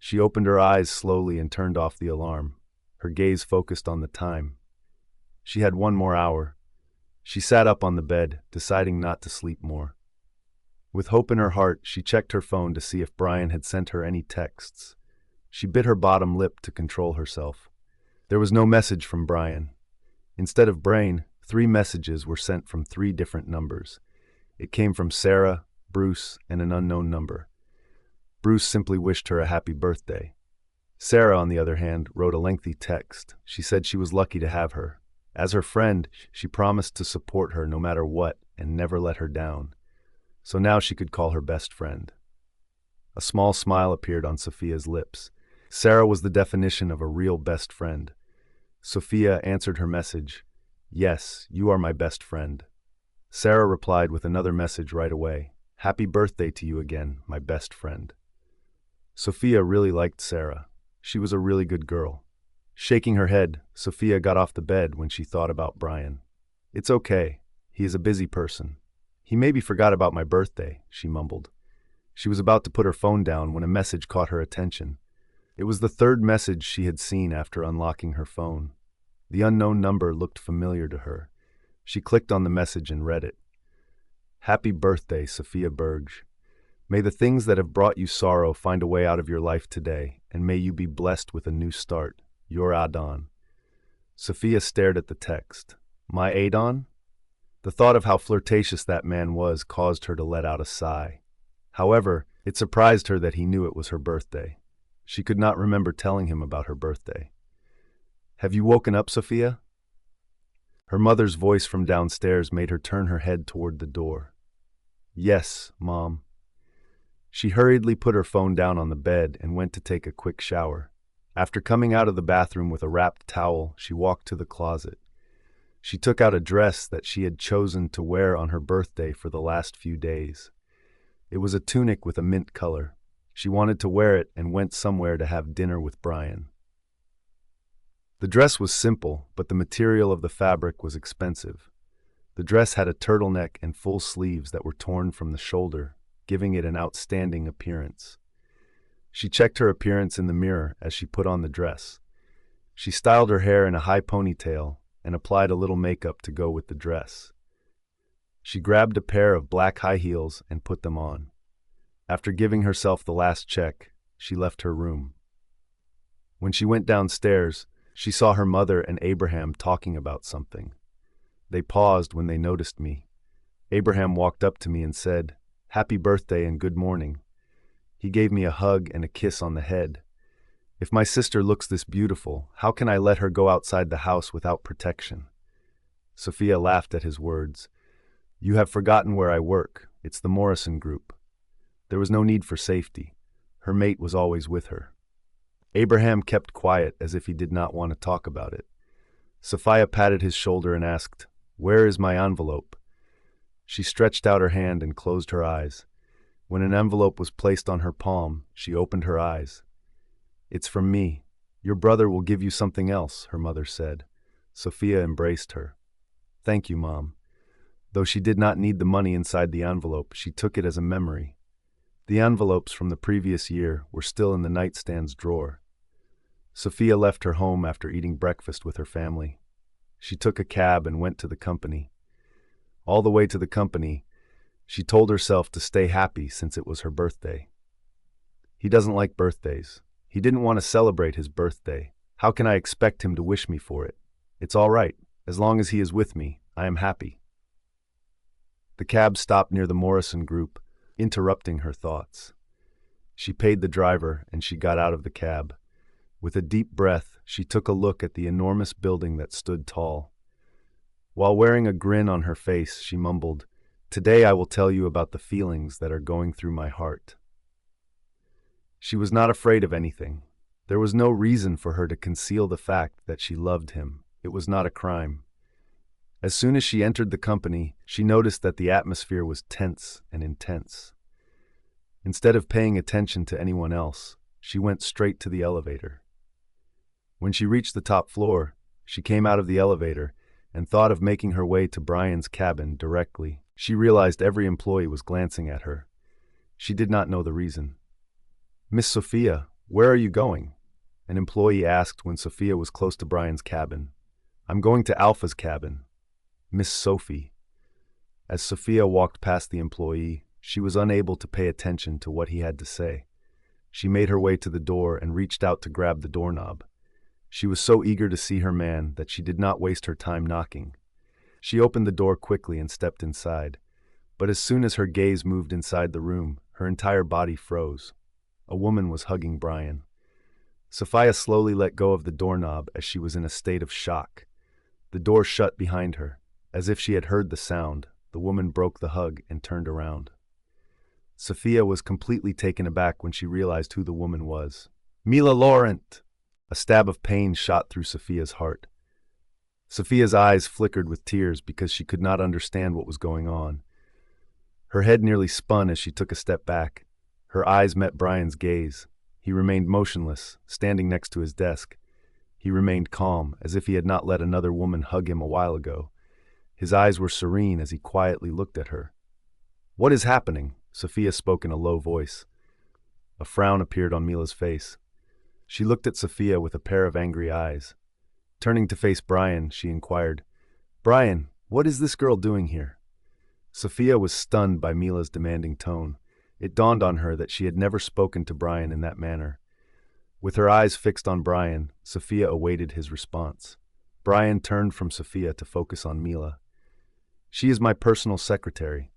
[SPEAKER 1] She opened her eyes slowly and turned off the alarm. Her gaze focused on the time. She had 1 more hour. She sat up on the bed, deciding not to sleep more. With hope in her heart, she checked her phone to see if Bryan had sent her any texts. She bit her bottom lip to control herself. There was no message from Bryan. Instead of Brain, 3 messages were sent from 3 different numbers. It came from Sarah, Bruce, and an unknown number. Bruce simply wished her a happy birthday. Sarah, on the other hand, wrote a lengthy text. She said she was lucky to have her. As her friend, she promised to support her no matter what and never let her down. So now she could call her best friend. A small smile appeared on Sophia's lips. Sarah was the definition of a real best friend. Sophia answered her message, "Yes, you are my best friend." Sarah replied with another message right away, "Happy birthday to you again, my best friend." Sophia really liked Sarah. She was a really good girl. Shaking her head, Sophia got off the bed when she thought about Bryan. "It's okay. He is a busy person. He maybe forgot about my birthday," she mumbled. She was about to put her phone down when a message caught her attention. It was the 3rd message she had seen after unlocking her phone. The unknown number looked familiar to her. She clicked on the message and read it. "Happy birthday, Sophia Berge. May the things that have brought you sorrow find a way out of your life today, and may you be blessed with a new start. Your Adon." Sophia stared at the text. My Adon? The thought of how flirtatious that man was caused her to let out a sigh. However, it surprised her that he knew it was her birthday. She could not remember telling him about her birthday. "Have you woken up, Sophia?" Her mother's voice from downstairs made her turn her head toward the door. "Yes, Mom." She hurriedly put her phone down on the bed and went to take a quick shower. After coming out of the bathroom with a wrapped towel, she walked to the closet. She took out a dress that she had chosen to wear on her birthday for the last few days. It was a tunic with a mint color. She wanted to wear it and went somewhere to have dinner with Bryan. The dress was simple, but the material of the fabric was expensive. The dress had a turtleneck and full sleeves that were torn from the shoulder, giving it an outstanding appearance. She checked her appearance in the mirror as she put on the dress. She styled her hair in a high ponytail and applied a little makeup to go with the dress. She grabbed a pair of black high heels and put them on. After giving herself the last check, she left her room. When she went downstairs, she saw her mother and Abraham talking about something. They paused when they noticed me. Abraham walked up to me and said, "Happy birthday and good morning." He gave me a hug and a kiss on the head. If my sister looks this beautiful, how can I let her go outside the house without protection? Sophia laughed at his words. "You have forgotten where I work. It's the Morrison Group." There was no need for safety. Her mate was always with her. Abraham kept quiet as if he did not want to talk about it. Sophia patted his shoulder and asked, "Where is my envelope?" She stretched out her hand and closed her eyes. When an envelope was placed on her palm, she opened her eyes. "It's from me. Your brother will give you something else," her mother said. Sophia embraced her. "Thank you, Mom." Though she did not need the money inside the envelope, she took it as a memory. The envelopes from the previous year were still in the nightstand's drawer. Sophia left her home after eating breakfast with her family. She took a cab and went to the company. All the way to the company, she told herself to stay happy since it was her birthday. He doesn't like birthdays. He didn't want to celebrate his birthday. How can I expect him to wish me for it? It's all right. As long as he is with me, I am happy. The cab stopped near the Morrison group, interrupting her thoughts. She paid the driver and she got out of the cab. With a deep breath, she took a look at the enormous building that stood tall. While wearing a grin on her face, she mumbled, "Today I will tell you about the feelings that are going through my heart." She was not afraid of anything. There was no reason for her to conceal the fact that she loved him. It was not a crime. As soon as she entered the company, she noticed that the atmosphere was tense and intense. Instead of paying attention to anyone else, she went straight to the elevator. When she reached the top floor, she came out of the elevator and thought of making her way to Bryan's cabin directly. She realized every employee was glancing at her. She did not know the reason. "Miss Sophia, where are you going?" An employee asked when Sophia was close to Bryan's cabin. "I'm going to Alpha's cabin. Miss Sophie." As Sophia walked past the employee, she was unable to pay attention to what he had to say. She made her way to the door and reached out to grab the doorknob. She was so eager to see her man that she did not waste her time knocking. She opened the door quickly and stepped inside. But as soon as her gaze moved inside the room, her entire body froze. A woman was hugging Bryan. Sophia slowly let go of the doorknob as she was in a state of shock. The door shut behind her. As if she had heard the sound, the woman broke the hug and turned around. Sophia was completely taken aback when she realized who the woman was. "Mila Laurent!" A stab of pain shot through Sophia's heart. Sophia's eyes flickered with tears because she could not understand what was going on. Her head nearly spun as she took a step back. Her eyes met Bryan's gaze. He remained motionless, standing next to his desk. He remained calm, as if he had not let another woman hug him a while ago. His eyes were serene as he quietly looked at her. "What is happening?" Sophia spoke in a low voice. A frown appeared on Mila's face. She looked at Sophia with a pair of angry eyes. Turning to face Bryan, she inquired, "Bryan, what is this girl doing here?" Sophia was stunned by Mila's demanding tone. It dawned on her that she had never spoken to Bryan in that manner. With her eyes fixed on Bryan, Sophia awaited his response. Bryan turned from Sophia to focus on Mila. "She is my personal secretary."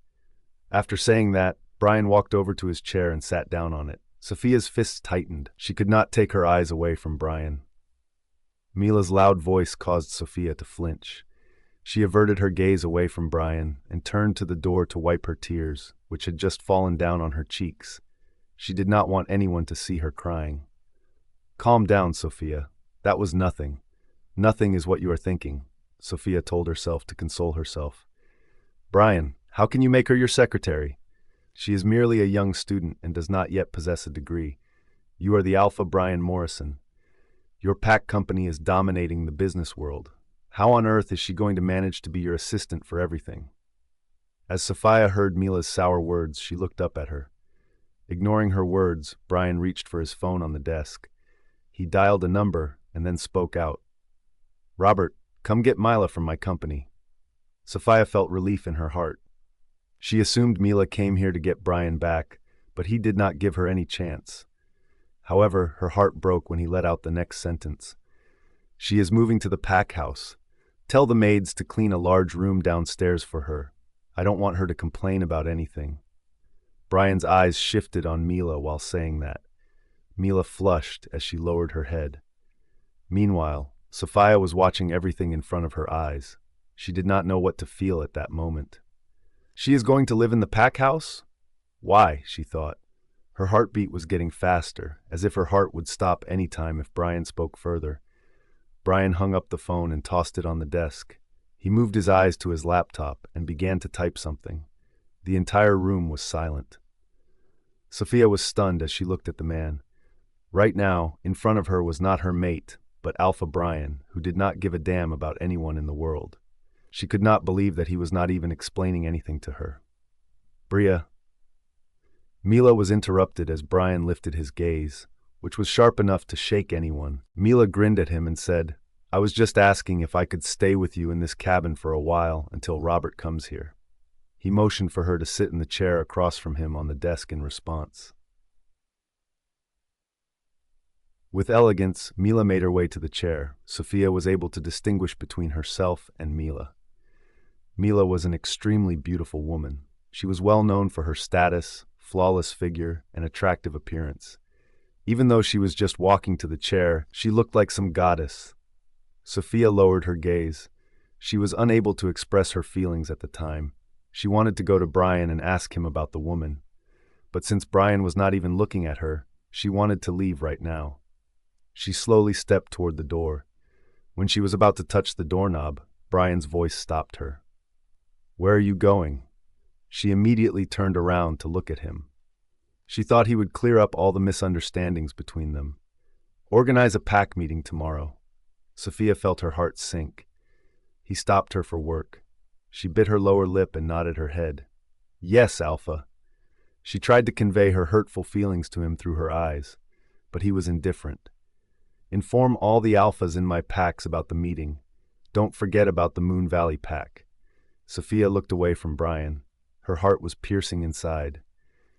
[SPEAKER 1] After saying that, Bryan walked over to his chair and sat down on it. Sophia's fists tightened. She could not take her eyes away from Bryan. Mila's loud voice caused Sophia to flinch. She averted her gaze away from Bryan and turned to the door to wipe her tears, which had just fallen down on her cheeks. She did not want anyone to see her crying. "Calm down, Sophia. That was nothing. Nothing is what you are thinking," Sophia told herself to console herself. "Bryan, how can you make her your secretary? She is merely a young student and does not yet possess a degree. You are the Alpha Bryan Morrison. Your pack company is dominating the business world. How on earth is she going to manage to be your assistant for everything?" As Sophia heard Mila's sour words, she looked up at her. Ignoring her words, Bryan reached for his phone on the desk. He dialed a number and then spoke out. "Robert, come get Mila from my company." Sophia felt relief in her heart. She assumed Mila came here to get Bryan back, but he did not give her any chance. However, her heart broke when he let out the next sentence. "She is moving to the pack house. Tell the maids to clean a large room downstairs for her. I don't want her to complain about anything." Bryan's eyes shifted on Mila while saying that. Mila flushed as she lowered her head. Meanwhile, Sophia was watching everything in front of her eyes. She did not know what to feel at that moment. "She is going to live in the pack house? Why?" she thought. Her heartbeat was getting faster, as if her heart would stop any time if Bryan spoke further. Bryan hung up the phone and tossed it on the desk. He moved his eyes to his laptop and began to type something. The entire room was silent. Sophia was stunned as she looked at the man. Right now, in front of her was not her mate, but Alpha Bryan, who did not give a damn about anyone in the world. She could not believe that he was not even explaining anything to her. "Bria." Mila was interrupted as Bryan lifted his gaze, which was sharp enough to shake anyone. Mila grinned at him and said, "I was just asking if I could stay with you in this cabin for a while until Robert comes here." He motioned for her to sit in the chair across from him on the desk in response. With elegance, Mila made her way to the chair. Sophia was able to distinguish between herself and Mila. Mila was an extremely beautiful woman. She was well known for her status, flawless figure, and attractive appearance. Even though she was just walking to the chair, she looked like some goddess. Sophia lowered her gaze. She was unable to express her feelings at the time. She wanted to go to Bryan and ask him about the woman. But since Bryan was not even looking at her, she wanted to leave right now. She slowly stepped toward the door. When she was about to touch the doorknob, Bryan's voice stopped her. "Where are you going?" She immediately turned around to look at him. She thought he would clear up all the misunderstandings between them. "Organize a pack meeting tomorrow." Sophia felt her heart sink. He stopped her for work. She bit her lower lip and nodded her head. "Yes, Alpha." She tried to convey her hurtful feelings to him through her eyes, but he was indifferent. "Inform all the Alphas in my packs about the meeting. Don't forget about the Moon Valley pack." Sophia looked away from Bryan. Her heart was piercing inside.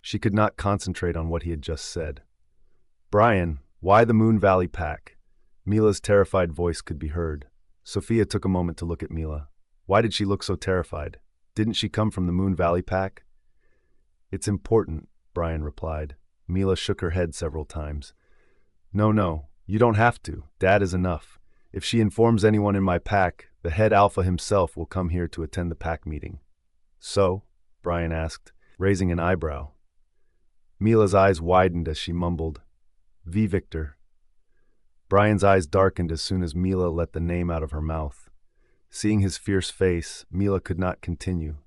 [SPEAKER 1] She could not concentrate on what he had just said. "Bryan, why the Moon Valley pack?" Mila's terrified voice could be heard. Sophia took a moment to look at Mila. Why did she look so terrified? Didn't she come from the Moon Valley pack? "It's important," Bryan replied. Mila shook her head several times. No, you don't have to. Dad is enough. If she informs anyone in my pack, the head Alpha himself will come here to attend the pack meeting." "So?" Bryan asked, raising an eyebrow. Mila's eyes widened as she mumbled, "V. Victor." Bryan's eyes darkened as soon as Mila let the name out of her mouth. Seeing his fierce face, Mila could not continue.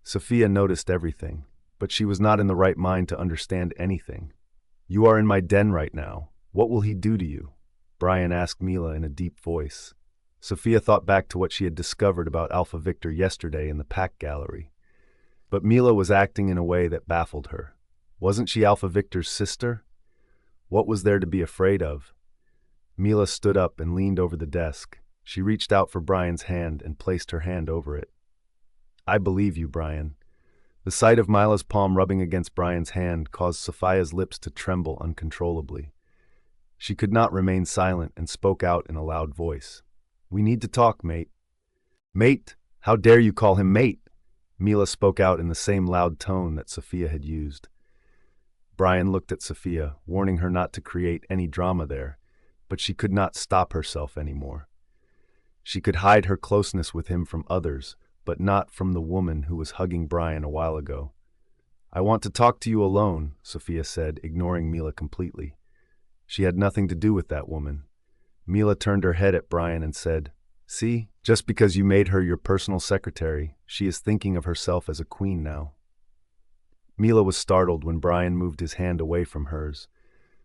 [SPEAKER 1] Sophia noticed everything, but she was not in the right mind to understand anything. "You are in my den right now. What will he do to you?" Bryan asked Mila in a deep voice. Sophia thought back to what she had discovered about Alpha Victor yesterday in the pack gallery. But Mila was acting in a way that baffled her. Wasn't she Alpha Victor's sister? What was there to be afraid of? Mila stood up and leaned over the desk. She reached out for Bryan's hand and placed her hand over it. "I believe you, Bryan." The sight of Mila's palm rubbing against Bryan's hand caused Sophia's lips to tremble uncontrollably. She could not remain silent and spoke out in a loud voice. "We need to talk, mate." "Mate? How dare you call him mate?" Mila spoke out in the same loud tone that Sophia had used. Bryan looked at Sophia, warning her not to create any drama there, but she could not stop herself anymore. She could hide her closeness with him from others, but not from the woman who was hugging Bryan a while ago. "I want to talk to you alone," Sophia said, ignoring Mila completely. She had nothing to do with that woman. Mila turned her head at Bryan and said, "See, just because you made her your personal secretary, she is thinking of herself as a queen now." Mila was startled when Bryan moved his hand away from hers.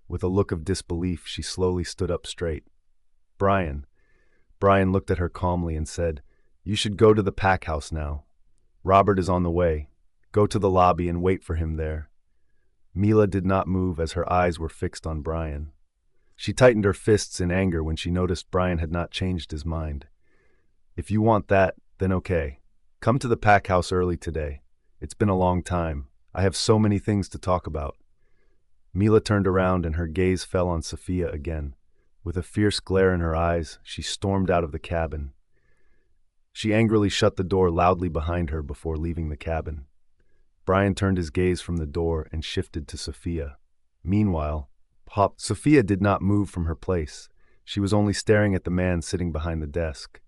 [SPEAKER 1] With a look of disbelief, she slowly stood up straight. "Bryan." Bryan looked at her calmly and said, "You should go to the pack house now. Robert is on the way. Go to the lobby and wait for him there." Mila did not move as her eyes were fixed on Bryan. She tightened her fists in anger when she noticed Bryan had not changed his mind. "If you want that, then okay. Come to the pack house early today. It's been a long time. I have so many things to talk about." Mila turned around and her gaze fell on Sophia again. With a fierce glare in her eyes, she stormed out of the cabin. She angrily shut the door loudly behind her before leaving the cabin. Bryan turned his gaze from the door and shifted to Sophia. Meanwhile, Sophia did not move from her place. She was only staring at the man sitting behind the desk.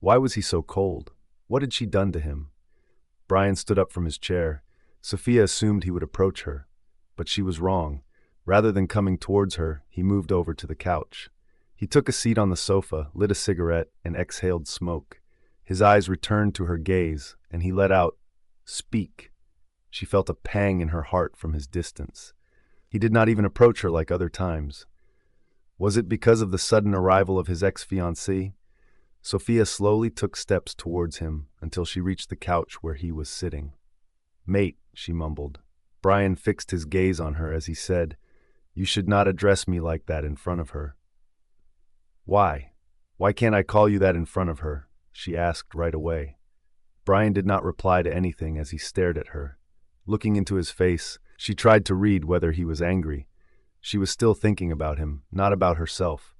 [SPEAKER 1] Why was he so cold? What had she done to him? Bryan stood up from his chair. Sophia assumed he would approach her, but she was wrong. Rather than coming towards her, he moved over to the couch. He took a seat on the sofa, lit a cigarette, and exhaled smoke. His eyes returned to her gaze, and he let out, "Speak." She felt a pang in her heart from his distance. He did not even approach her like other times. Was it because of the sudden arrival of his ex-fiancée? Sophia slowly took steps towards him until she reached the couch where he was sitting. "Mate," she mumbled. Bryan fixed his gaze on her as he said, "You should not address me like that in front of her." "Why? Why can't I call you that in front of her?" she asked right away. Bryan did not reply to anything as he stared at her. Looking into his face, she tried to read whether he was angry. She was still thinking about him, not about herself.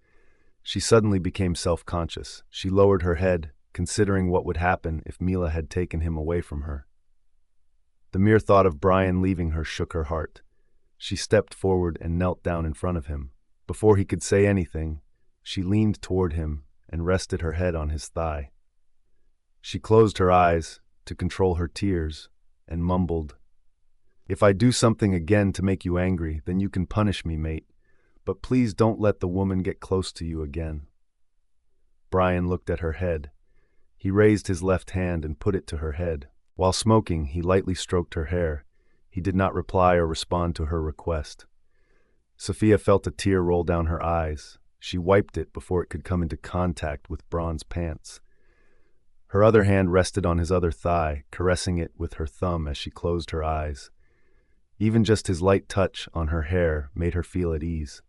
[SPEAKER 1] She suddenly became self-conscious. She lowered her head, considering what would happen if Mila had taken him away from her. The mere thought of Bryan leaving her shook her heart. She stepped forward and knelt down in front of him. Before he could say anything, she leaned toward him and rested her head on his thigh. She closed her eyes to control her tears and mumbled, "If I do something again to make you angry, then you can punish me, mate. But please don't let the woman get close to you again." Bryan looked at her head. He raised his left hand and put it to her head. While smoking, he lightly stroked her hair. He did not reply or respond to her request. Sophia felt a tear roll down her eyes. She wiped it before it could come into contact with Bryan's pants. Her other hand rested on his other thigh, caressing it with her thumb as she closed her eyes. Even just his light touch on her hair made her feel at ease.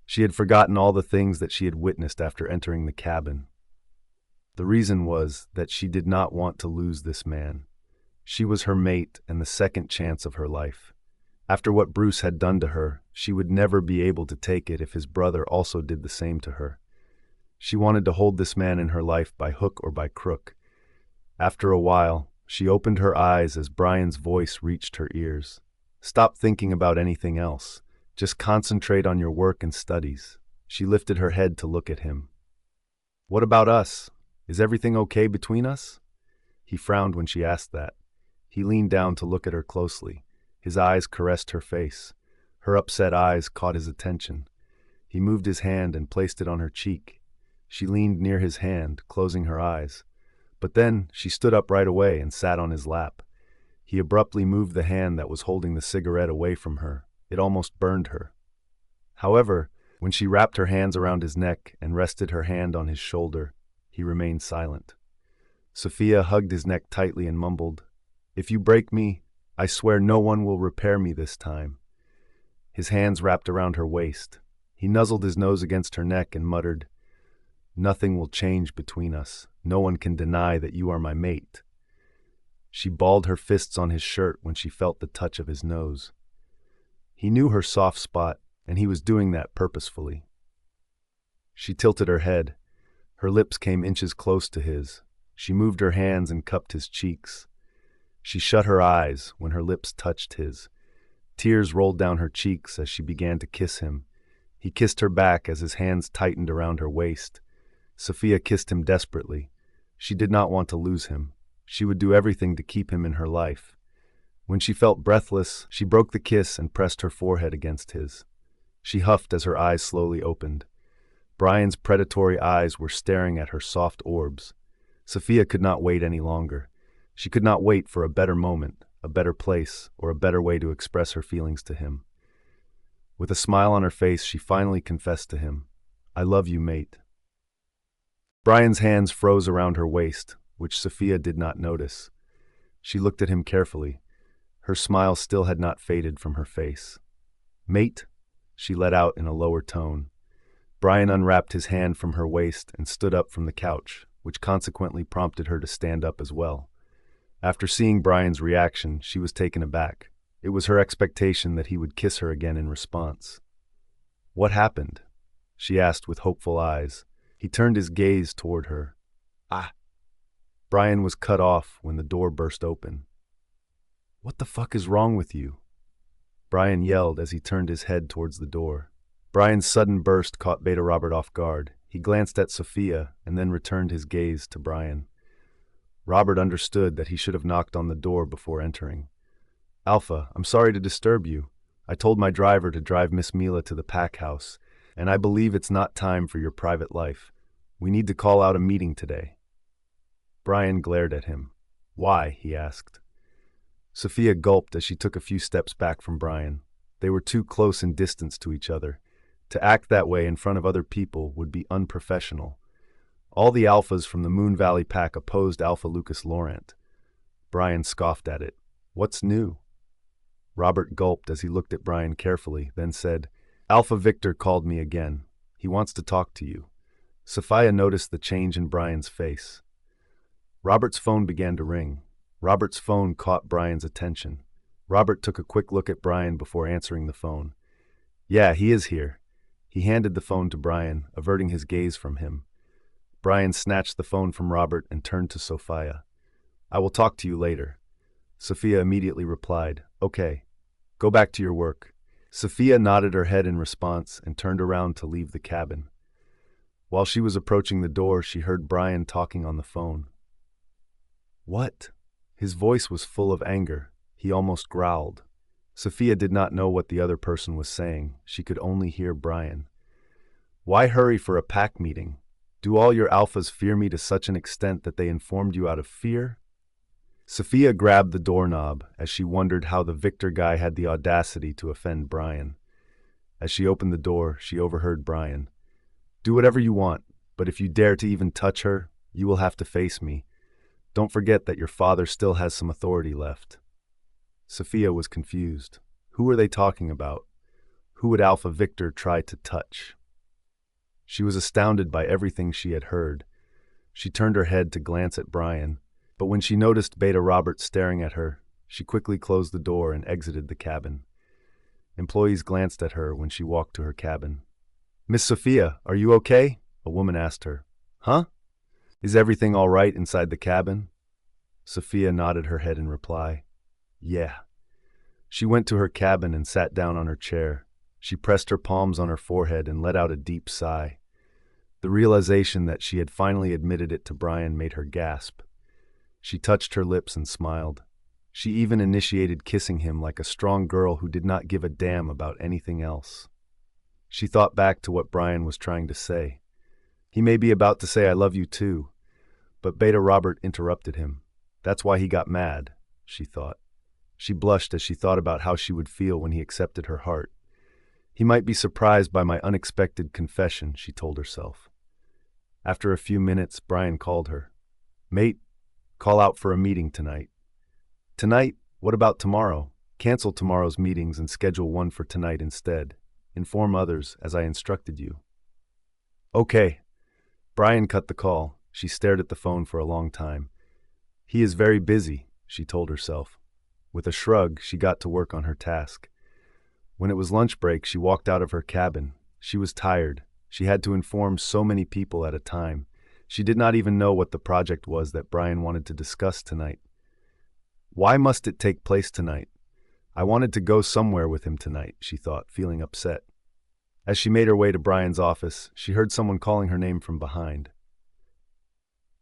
[SPEAKER 1] She had forgotten all the things that she had witnessed after entering the cabin. The reason was that she did not want to lose this man. She was her mate and the second chance of her life. After what Bruce had done to her, she would never be able to take it if his brother also did the same to her. She wanted to hold this man in her life by hook or by crook. After a while, she opened her eyes as Bryan's voice reached her ears. "Stop thinking about anything else. Just concentrate on your work and studies." She lifted her head to look at him. "What about us? Is everything okay between us?" He frowned when she asked that. He leaned down to look at her closely. His eyes caressed her face. Her upset eyes caught his attention. He moved his hand and placed it on her cheek. She leaned near his hand, closing her eyes. But then she stood up right away and sat on his lap. He abruptly moved the hand that was holding the cigarette away from her. It almost burned her. However, when she wrapped her hands around his neck and rested her hand on his shoulder, he remained silent. Sophia hugged his neck tightly and mumbled, "If you break me, I swear no one will repair me this time." His hands wrapped around her waist. He nuzzled his nose against her neck and muttered, "Nothing will change between us. No one can deny that you are my mate." She balled her fists on his shirt when she felt the touch of his nose. He knew her soft spot, and he was doing that purposefully. She tilted her head. Her lips came inches close to his. She moved her hands and cupped his cheeks. She shut her eyes when her lips touched his. Tears rolled down her cheeks as she began to kiss him. He kissed her back as his hands tightened around her waist. Sophia kissed him desperately. She did not want to lose him. She would do everything to keep him in her life. When she felt breathless, she broke the kiss and pressed her forehead against his. She huffed as her eyes slowly opened. Bryan's predatory eyes were staring at her soft orbs. Sophia could not wait any longer. She could not wait for a better moment, a better place, or a better way to express her feelings to him. With a smile on her face, she finally confessed to him, "I love you, mate." Bryan's hands froze around her waist, which Sophia did not notice. She looked at him carefully. Her smile still had not faded from her face. "Mate?" she let out in a lower tone. Bryan unwrapped his hand from her waist and stood up from the couch, which consequently prompted her to stand up as well. After seeing Bryan's reaction, she was taken aback. It was her expectation that he would kiss her again in response. "What happened?" she asked with hopeful eyes. He turned his gaze toward her. "Ah!" Bryan was cut off when the door burst open. "What the fuck is wrong with you?" Bryan yelled as he turned his head towards the door. Bryan's sudden burst caught Beta Robert off guard. He glanced at Sophia and then returned his gaze to Bryan. Robert understood that he should have knocked on the door before entering. "Alpha, I'm sorry to disturb you. I told my driver to drive Miss Mila to the pack house, and I believe it's not time for your private life. We need to call out a meeting today." Bryan glared at him. "Why?" he asked. Sophia gulped as she took a few steps back from Bryan. They were too close in distance to each other. To act that way in front of other people would be unprofessional. All the alphas from the Moon Valley pack opposed Alpha Lucas Laurent. Bryan scoffed at it. "What's new?" Robert gulped as he looked at Bryan carefully, then said, "Alpha Victor called me again. He wants to talk to you." Sophia noticed the change in Bryan's face. Robert's phone began to ring. Robert's phone caught Bryan's attention. Robert took a quick look at Bryan before answering the phone. Yeah, he is here. He handed the phone to Bryan, averting his gaze from him. Bryan snatched the phone from Robert and turned to Sophia. I will talk to you later. Sophia immediately replied, Okay, go back to your work. Sophia nodded her head in response and turned around to leave the cabin. While she was approaching the door, she heard Bryan talking on the phone. What? His voice was full of anger. He almost growled. Sophia did not know what the other person was saying. She could only hear Bryan. Why hurry for a pack meeting? Do all your alphas fear me to such an extent that they informed you out of fear? Sophia grabbed the doorknob as she wondered how the Victor guy had the audacity to offend Bryan. As she opened the door, she overheard Bryan. Do whatever you want, but if you dare to even touch her, you will have to face me. Don't forget that your father still has some authority left. Sophia was confused. Who were they talking about? Who would Alpha Victor try to touch? She was astounded by everything she had heard. She turned her head to glance at Bryan, but when she noticed Beta Robert staring at her, she quickly closed the door and exited the cabin. Employees glanced at her when she walked to her cabin. Miss Sophia, are you okay? A woman asked her. Huh? Is everything all right inside the cabin? Sophia nodded her head in reply. Yeah. She went to her cabin and sat down on her chair. She pressed her palms on her forehead and let out a deep sigh. The realization that she had finally admitted it to Bryan made her gasp. She touched her lips and smiled. She even initiated kissing him like a strong girl who did not give a damn about anything else. She thought back to what Bryan was trying to say. He may be about to say, I love you too. But Beta Robert interrupted him. That's why he got mad, she thought. She blushed as she thought about how she would feel when he accepted her heart. He might be surprised by my unexpected confession, she told herself. After a few minutes, Bryan called her. Mate, call out for a meeting tonight. Tonight? What about tomorrow? Cancel tomorrow's meetings and schedule one for tonight instead. Inform others as I instructed you. Okay. Bryan cut the call. She stared at the phone for a long time. He is very busy, she told herself. With a shrug, she got to work on her task. When it was lunch break, she walked out of her cabin. She was tired. She had to inform so many people at a time. She did not even know what the project was that Bryan wanted to discuss tonight. Why must it take place tonight? I wanted to go somewhere with him tonight, she thought, feeling upset. As she made her way to Bryan's office, she heard someone calling her name from behind.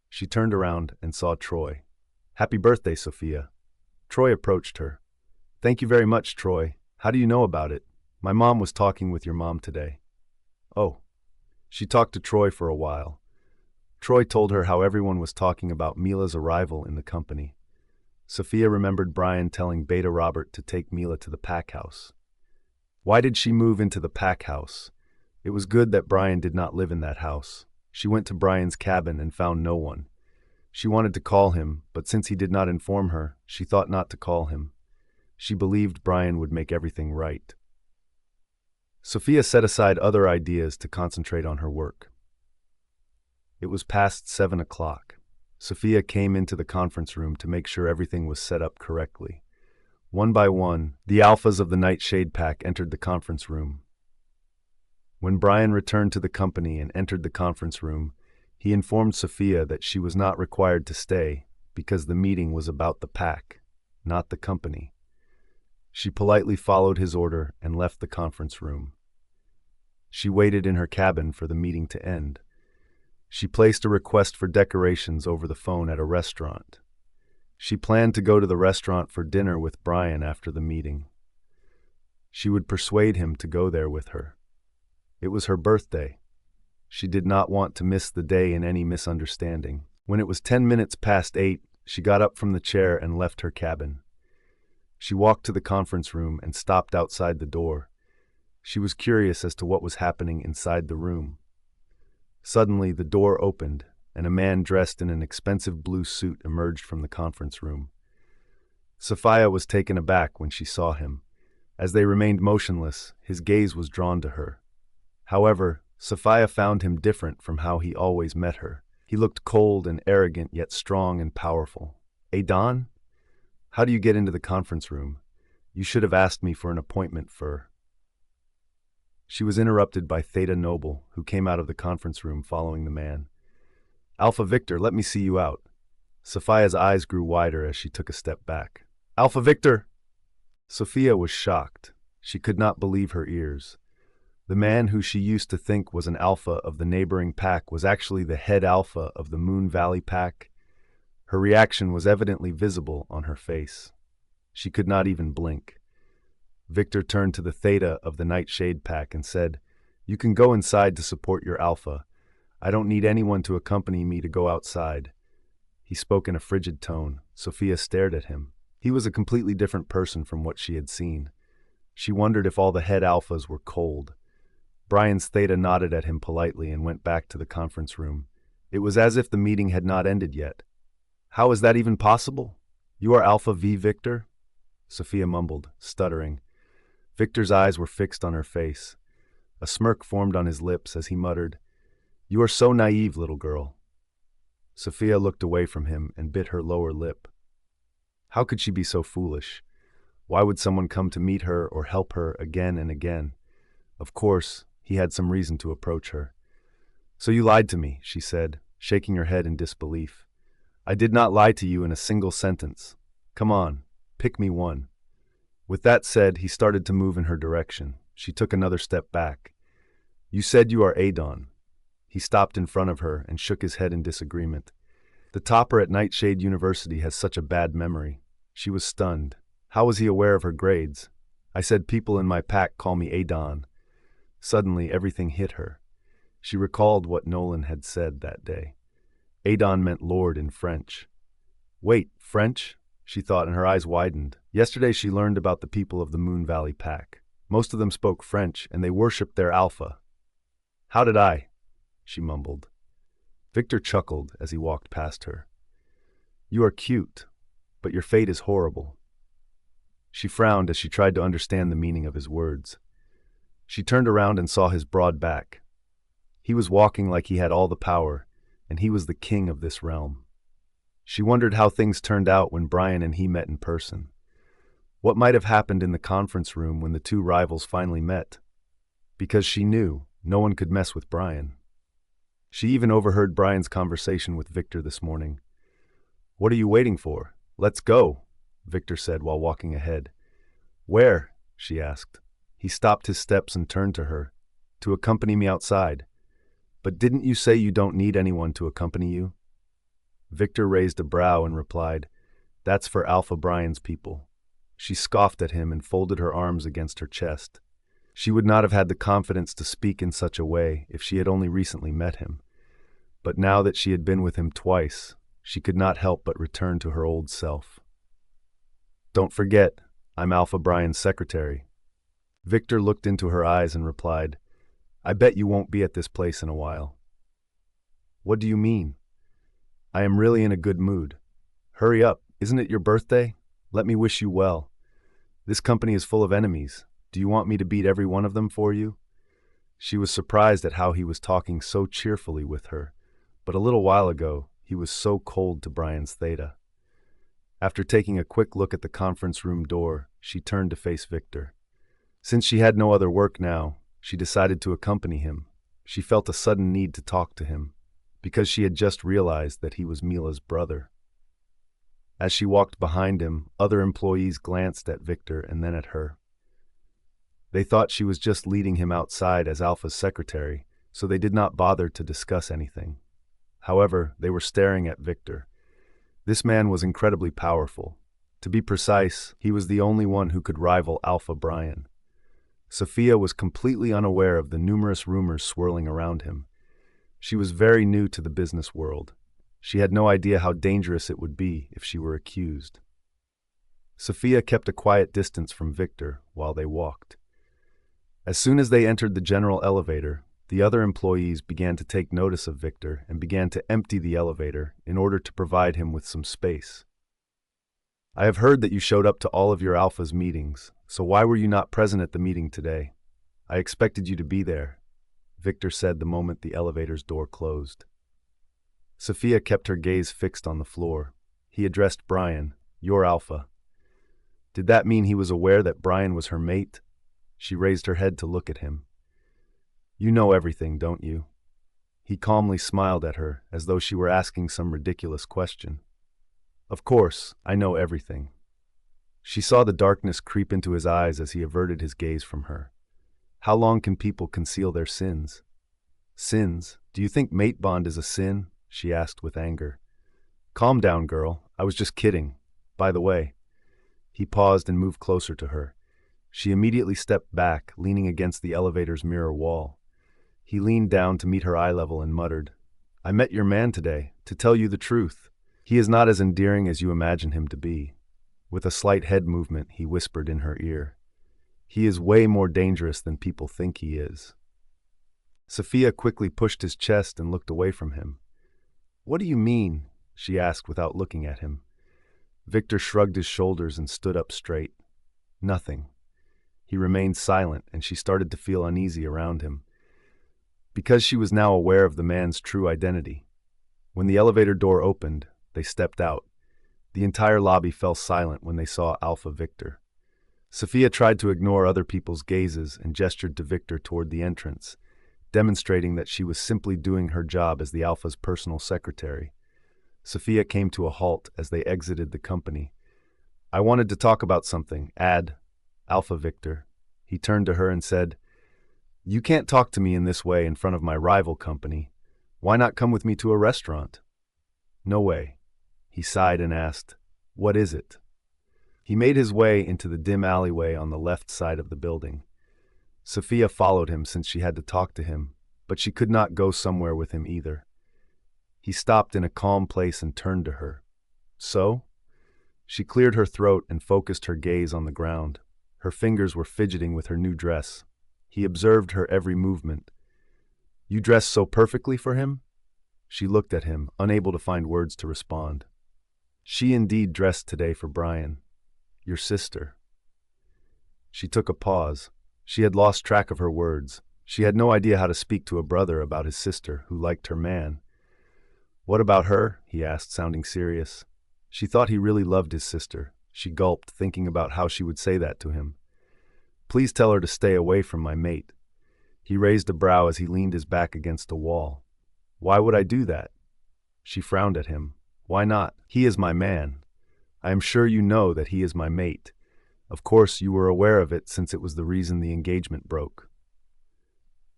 [SPEAKER 1] She turned around and saw Troy. Happy birthday, Sophia. Troy approached her. Thank you very much, Troy. How do you know about it? My mom was talking with your mom today. Oh. She talked to Troy for a while. Troy told her how everyone was talking about Mila's arrival in the company. Sophia remembered Bryan telling Beta Robert to take Mila to the pack house. Why did she move into the pack house? It was good that Bryan did not live in that house. She went to Bryan's cabin and found no one. She wanted to call him, but since he did not inform her, she thought not to call him. She believed Bryan would make everything right. Sophia set aside other ideas to concentrate on her work. It was past 7 o'clock. Sophia came into the conference room to make sure everything was set up correctly. One by one, the alphas of the Nightshade Pack entered the conference room. When Bryan returned to the company and entered the conference room, he informed Sophia that she was not required to stay because the meeting was about the pack, not the company. She politely followed his order and left the conference room. She waited in her cabin for the meeting to end. She placed a request for decorations over the phone at a restaurant. She planned to go to the restaurant for dinner with Bryan after the meeting. She would persuade him to go there with her. It was her birthday. She did not want to miss the day in any misunderstanding. When it was 10 minutes past 8, she got up from the chair and left her cabin. She walked to the conference room and stopped outside the door. She was curious as to what was happening inside the room. Suddenly, the door opened, and a man dressed in an expensive blue suit emerged from the conference room. Sophia was taken aback when she saw him. As they remained motionless, his gaze was drawn to her. However, Sophia found him different from how he always met her. He looked cold and arrogant, yet strong and powerful. Don? How do you get into the conference room? You should have asked me for an appointment for... She was interrupted by Theta Noble, who came out of the conference room following the man. Alpha Victor, let me see you out. Sophia's eyes grew wider as she took a step back. Alpha Victor! Sophia was shocked. She could not believe her ears. The man who she used to think was an alpha of the neighboring pack was actually the head alpha of the Moon Valley pack. Her reaction was evidently visible on her face. She could not even blink. Victor turned to the Theta of the Nightshade pack and said, "You can go inside to support your alpha. I don't need anyone to accompany me to go outside." He spoke in a frigid tone. Sophia stared at him. He was a completely different person from what she had seen. She wondered if all the head alphas were cold. Bryan's Theta nodded at him politely and went back to the conference room. It was as if the meeting had not ended yet. "How is that even possible? You are Alpha V Victor?" Sophia mumbled, stuttering. Victor's eyes were fixed on her face. A smirk formed on his lips as he muttered, "You are so naive, little girl." Sophia looked away from him and bit her lower lip. How could she be so foolish? Why would someone come to meet her or help her again and again? Of course, he had some reason to approach her. "So you lied to me," she said, shaking her head in disbelief. "I did not lie to you in a single sentence. Come on, pick me one." With that said, he started to move in her direction. She took another step back. "You said you are Adon." He stopped in front of her and shook his head in disagreement. The topper at Nightshade University has such a bad memory. She was stunned. How was he aware of her grades? "I said people in my pack call me Adon." Suddenly, everything hit her. She recalled what Nolan had said that day. Adon meant Lord in French. Wait, French? She thought, and her eyes widened. Yesterday she learned about the people of the Moon Valley Pack. Most of them spoke French, and they worshipped their alpha. "How did I?" she mumbled. Victor chuckled as he walked past her. "You are cute, but your fate is horrible." She frowned as she tried to understand the meaning of his words. She turned around and saw his broad back. He was walking like he had all the power, and he was the king of this realm. She wondered how things turned out when Bryan and he met in person. What might have happened in the conference room when the two rivals finally met? Because she knew no one could mess with Bryan. She even overheard Bryan's conversation with Victor this morning. "What are you waiting for? Let's go," Victor said while walking ahead. "Where?" she asked. He stopped his steps and turned to her. "To accompany me outside." "But didn't you say you don't need anyone to accompany you?" Victor raised a brow and replied, "That's for Alpha Bryan's people." She scoffed at him and folded her arms against her chest. She would not have had the confidence to speak in such a way if she had only recently met him. But now that she had been with him twice, she could not help but return to her old self. "Don't forget, I'm Alpha Bryan's secretary." Victor looked into her eyes and replied, "I bet you won't be at this place in a while." "What do you mean?" "I am really in a good mood. Hurry up, isn't it your birthday? Let me wish you well. This company is full of enemies. Do you want me to beat every one of them for you?" She was surprised at how he was talking so cheerfully with her, but a little while ago, he was so cold to Bryan's Theta. After taking a quick look at the conference room door, she turned to face Victor. Since she had no other work now, she decided to accompany him. She felt a sudden need to talk to him, because she had just realized that he was Mila's brother. As she walked behind him, other employees glanced at Victor and then at her. They thought she was just leading him outside as Alpha's secretary, so they did not bother to discuss anything. However, they were staring at Victor. This man was incredibly powerful. To be precise, he was the only one who could rival Alpha Bryan. Sophia was completely unaware of the numerous rumors swirling around him. She was very new to the business world. She had no idea how dangerous it would be if she were accused. Sophia kept a quiet distance from Victor while they walked. As soon as they entered the general elevator, the other employees began to take notice of Victor and began to empty the elevator in order to provide him with some space. "I have heard that you showed up to all of your Alpha's meetings, so why were you not present at the meeting today? I expected you to be there," Victor said the moment the elevator's door closed. Sophia kept her gaze fixed on the floor. He addressed Bryan, "Your Alpha." Did that mean he was aware that Bryan was her mate? She raised her head to look at him. You know everything, don't you? He calmly smiled at her, as though she were asking some ridiculous question. Of course, I know everything. She saw the darkness creep into his eyes as he averted his gaze from her. How long can people conceal their sins? Sins? Do you think mate bond is a sin? She asked with anger. Calm down, girl. I was just kidding. By the way. He paused and moved closer to her. She immediately stepped back, leaning against the elevator's mirror wall. He leaned down to meet her eye level and muttered, I met your man today, to tell you the truth. He is not as endearing as you imagine him to be. With a slight head movement, he whispered in her ear. He is way more dangerous than people think he is. Sophia quickly pushed his chest and looked away from him. What do you mean? She asked without looking at him. Victor shrugged his shoulders and stood up straight. Nothing. He remained silent, and she started to feel uneasy around him, because she was now aware of the man's true identity. When the elevator door opened, they stepped out. The entire lobby fell silent when they saw Alpha Victor. Sophia tried to ignore other people's gazes and gestured to Victor toward the entrance, demonstrating that she was simply doing her job as the Alpha's personal secretary. Sophia came to a halt as they exited the company. I wanted to talk about something, Alpha Victor. He turned to her and said, You can't talk to me in this way in front of my rival company. Why not come with me to a restaurant? No way. He sighed and asked, What is it? He made his way into the dim alleyway on the left side of the building. Sophia followed him since she had to talk to him, but she could not go somewhere with him either. He stopped in a calm place and turned to her. So? She cleared her throat and focused her gaze on the ground. Her fingers were fidgeting with her new dress. He observed her every movement. You dress so perfectly for him? She looked at him, unable to find words to respond. She indeed dressed today for Bryan. Your sister. She took a pause. She had lost track of her words. She had no idea how to speak to a brother about his sister, who liked her man. What about her? He asked, sounding serious. She thought he really loved his sister. She gulped, thinking about how she would say that to him. Please tell her to stay away from my mate. He raised a brow as he leaned his back against a wall. Why would I do that? She frowned at him. Why not? He is my man. I am sure you know that he is my mate. Of course, you were aware of it since it was the reason the engagement broke.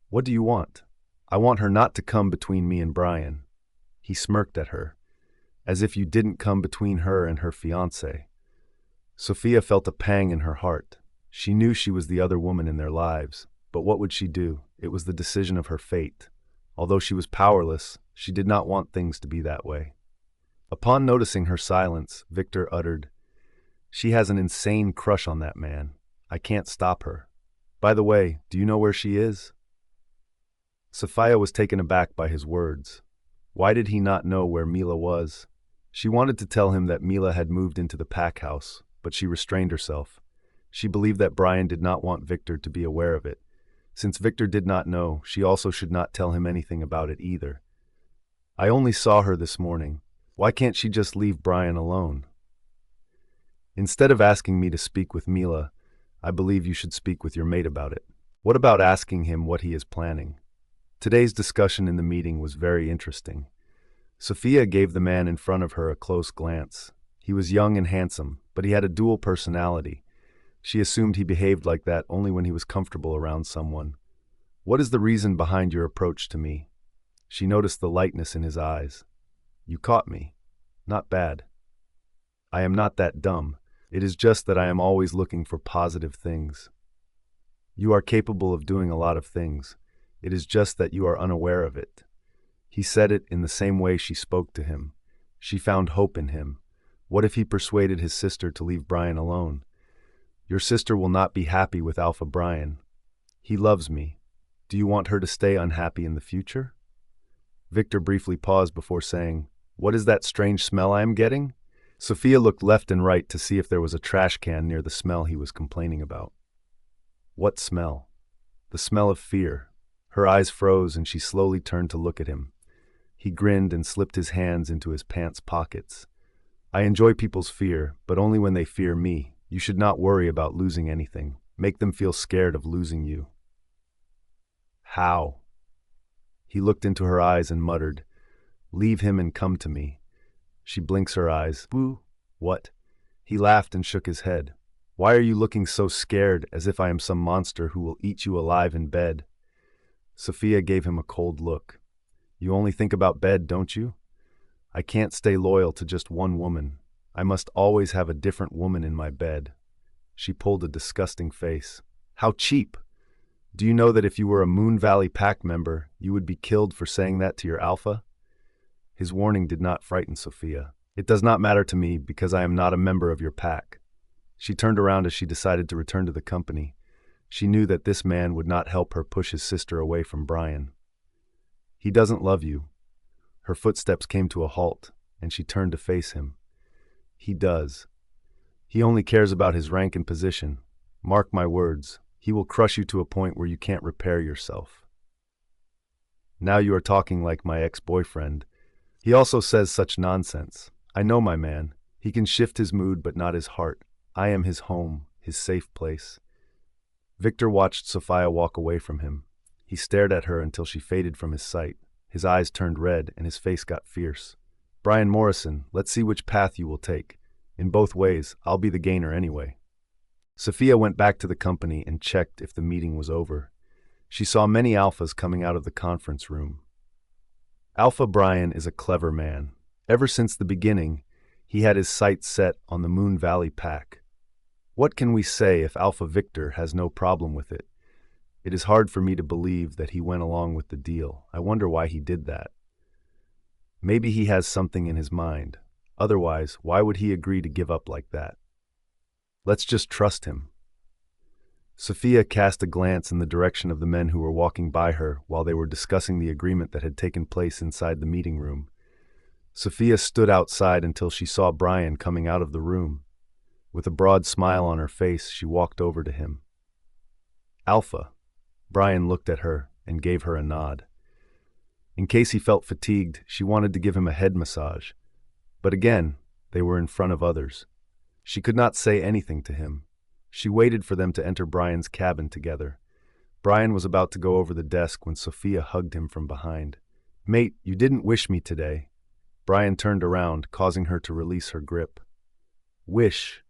[SPEAKER 1] What do you want? I want her not to come between me and Bryan. He smirked at her, as if you didn't come between her and her fiancé. Sophia felt a pang in her heart. She knew she was the other woman in their lives, but what would she do? It was the decision of her fate. Although she was powerless, she did not want things to be that way. Upon noticing her silence, Victor uttered, She has an insane crush on that man. I can't stop her. By the way, do you know where she is? Sophia was taken aback by his words. Why did he not know where Mila was? She wanted to tell him that Mila had moved into the pack house, but she restrained herself. She believed that Bryan did not want Victor to be aware of it. Since Victor did not know, she also should not tell him anything about it either. I only saw her this morning. Why can't she just leave Bryan alone? Instead of asking me to speak with Mila, I believe you should speak with your mate about it. What about asking him what he is planning? Today's discussion in the meeting was very interesting. Sophia gave the man in front of her a close glance. He was young and handsome, but he had a dual personality. She assumed he behaved like that only when he was comfortable around someone. What is the reason behind your approach to me? She noticed the lightness in his eyes. You caught me. Not bad. I am not that dumb. It is just that I am always looking for positive things. You are capable of doing a lot of things. It is just that you are unaware of it. He said it in the same way she spoke to him. She found hope in him. What if he persuaded his sister to leave Bryan alone? Your sister will not be happy with Alpha Bryan. He loves me. Do you want her to stay unhappy in the future? Victor briefly paused before saying, What is that strange smell I am getting? Sophia looked left and right to see if there was a trash can near the smell he was complaining about. What smell? The smell of fear. Her eyes froze and she slowly turned to look at him. He grinned and slipped his hands into his pants pockets. I enjoy people's fear, but only when they fear me. You should not worry about losing anything. Make them feel scared of losing you. How? He looked into her eyes and muttered, "Leave him and come to me." She blinks her eyes. Boo. What? He laughed and shook his head. Why are you looking so scared, as if I am some monster who will eat you alive in bed? Sophia gave him a cold look. You only think about bed, don't you? I can't stay loyal to just one woman. I must always have a different woman in my bed. She pulled a disgusting face. How cheap! Do you know that if you were a Moon Valley Pack member, you would be killed for saying that to your alpha? His warning did not frighten Sophia. It does not matter to me because I am not a member of your pack. She turned around as she decided to return to the company. She knew that this man would not help her push his sister away from Bryan. He doesn't love you. Her footsteps came to a halt, and she turned to face him. He does. He only cares about his rank and position. Mark my words, he will crush you to a point where you can't repair yourself. Now you are talking like my ex-boyfriend. He also says such nonsense. I know my man. He can shift his mood but not his heart. I am his home, his safe place. Victor watched Sophia walk away from him. He stared at her until she faded from his sight. His eyes turned red and his face got fierce. Bryan Morrison, let's see which path you will take. In both ways, I'll be the gainer anyway. Sophia went back to the company and checked if the meeting was over. She saw many alphas coming out of the conference room. Alpha Bryan is a clever man. Ever since the beginning, he had his sights set on the Moon Valley Pack. What can we say if Alpha Victor has no problem with it? It is hard for me to believe that he went along with the deal. I wonder why he did that. Maybe he has something in his mind. Otherwise, why would he agree to give up like that? Let's just trust him. Sophia cast a glance in the direction of the men who were walking by her while they were discussing the agreement that had taken place inside the meeting room. Sophia stood outside until she saw Bryan coming out of the room. With a broad smile on her face, she walked over to him. Alpha. Bryan looked at her and gave her a nod. In case he felt fatigued, she wanted to give him a head massage. But again, they were in front of others. She could not say anything to him. She waited for them to enter Bryan's cabin together. Bryan was about to go over the desk when Sophia hugged him from behind. Mate, you didn't wish me today. Bryan turned around, causing her to release her grip. Wish?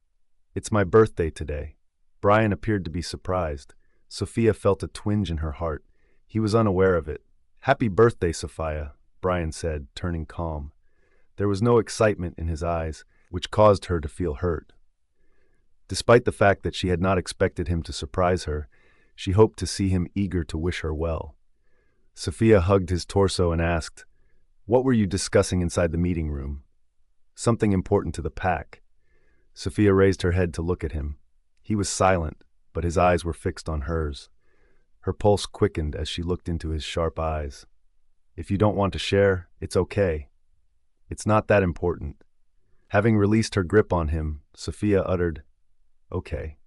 [SPEAKER 1] It's my birthday today. Bryan appeared to be surprised. Sophia felt a twinge in her heart. He was unaware of it. Happy birthday, Sophia, Bryan said, turning calm. There was no excitement in his eyes, which caused her to feel hurt. Despite the fact that she had not expected him to surprise her, she hoped to see him eager to wish her well. Sophia hugged his torso and asked, What were you discussing inside the meeting room? Something important to the pack. Sophia raised her head to look at him. He was silent, but his eyes were fixed on hers. Her pulse quickened as she looked into his sharp eyes. If you don't want to share, it's okay. It's not that important. Having released her grip on him, Sophia uttered, Okay.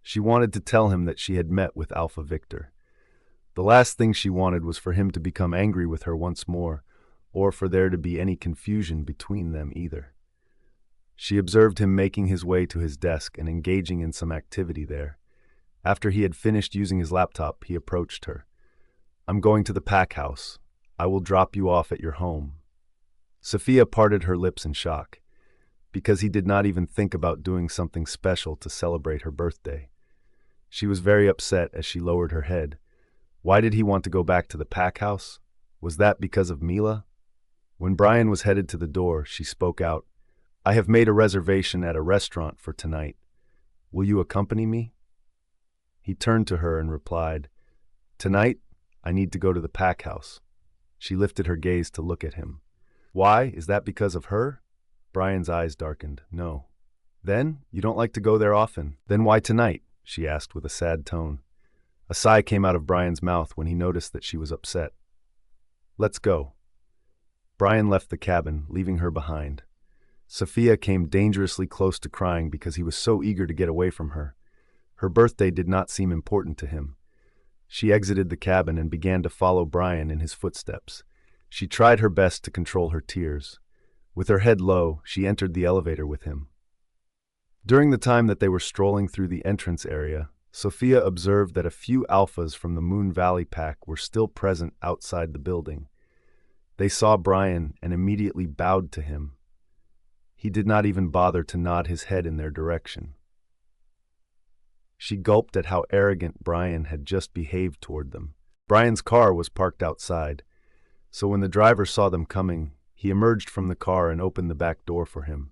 [SPEAKER 1] She wanted to tell him that she had met with Alpha Victor. The last thing she wanted was for him to become angry with her once more, or for there to be any confusion between them either. She observed him making his way to his desk and engaging in some activity there. After he had finished using his laptop, he approached her. I'm going to the pack house. I will drop you off at your home. Sophia parted her lips in shock, because he did not even think about doing something special to celebrate her birthday. She was very upset as she lowered her head. Why did he want to go back to the pack house? Was that because of Mila? When Bryan was headed to the door, she spoke out, I have made a reservation at a restaurant for tonight. Will you accompany me? He turned to her and replied, Tonight, I need to go to the pack house. She lifted her gaze to look at him. Why? Is that because of her? Bryan's eyes darkened. No. Then? You don't like to go there often. Then why tonight? She asked with a sad tone. A sigh came out of Bryan's mouth when he noticed that she was upset. Let's go. Bryan left the cabin, leaving her behind. Sophia came dangerously close to crying because he was so eager to get away from her. Her birthday did not seem important to him. She exited the cabin and began to follow Bryan in his footsteps. She tried her best to control her tears. With her head low, she entered the elevator with him. During the time that they were strolling through the entrance area, Sophia observed that a few alphas from the Moon Valley pack were still present outside the building. They saw Bryan and immediately bowed to him. He did not even bother to nod his head in their direction. She gulped at how arrogant Bryan had just behaved toward them. Bryan's car was parked outside, so when the driver saw them coming, he emerged from the car and opened the back door for him.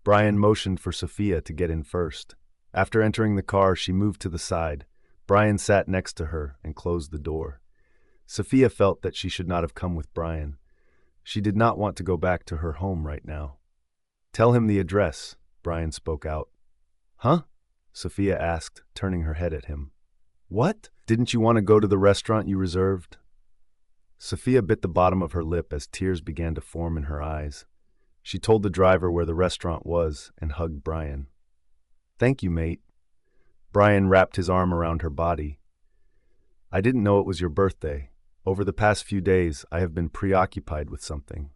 [SPEAKER 1] Bryan motioned for Sophia to get in first. After entering the car, she moved to the side. Bryan sat next to her and closed the door. Sophia felt that she should not have come with Bryan. She did not want to go back to her home right now. "Tell him the address," Bryan spoke out. "Huh?" Sophia asked, turning her head at him. "What? Didn't you want to go to the restaurant you reserved?" Sophia bit the bottom of her lip as tears began to form in her eyes. She told the driver where the restaurant was and hugged Bryan. "Thank you, mate." Bryan wrapped his arm around her body. "I didn't know it was your birthday. Over the past few days, I have been preoccupied with something."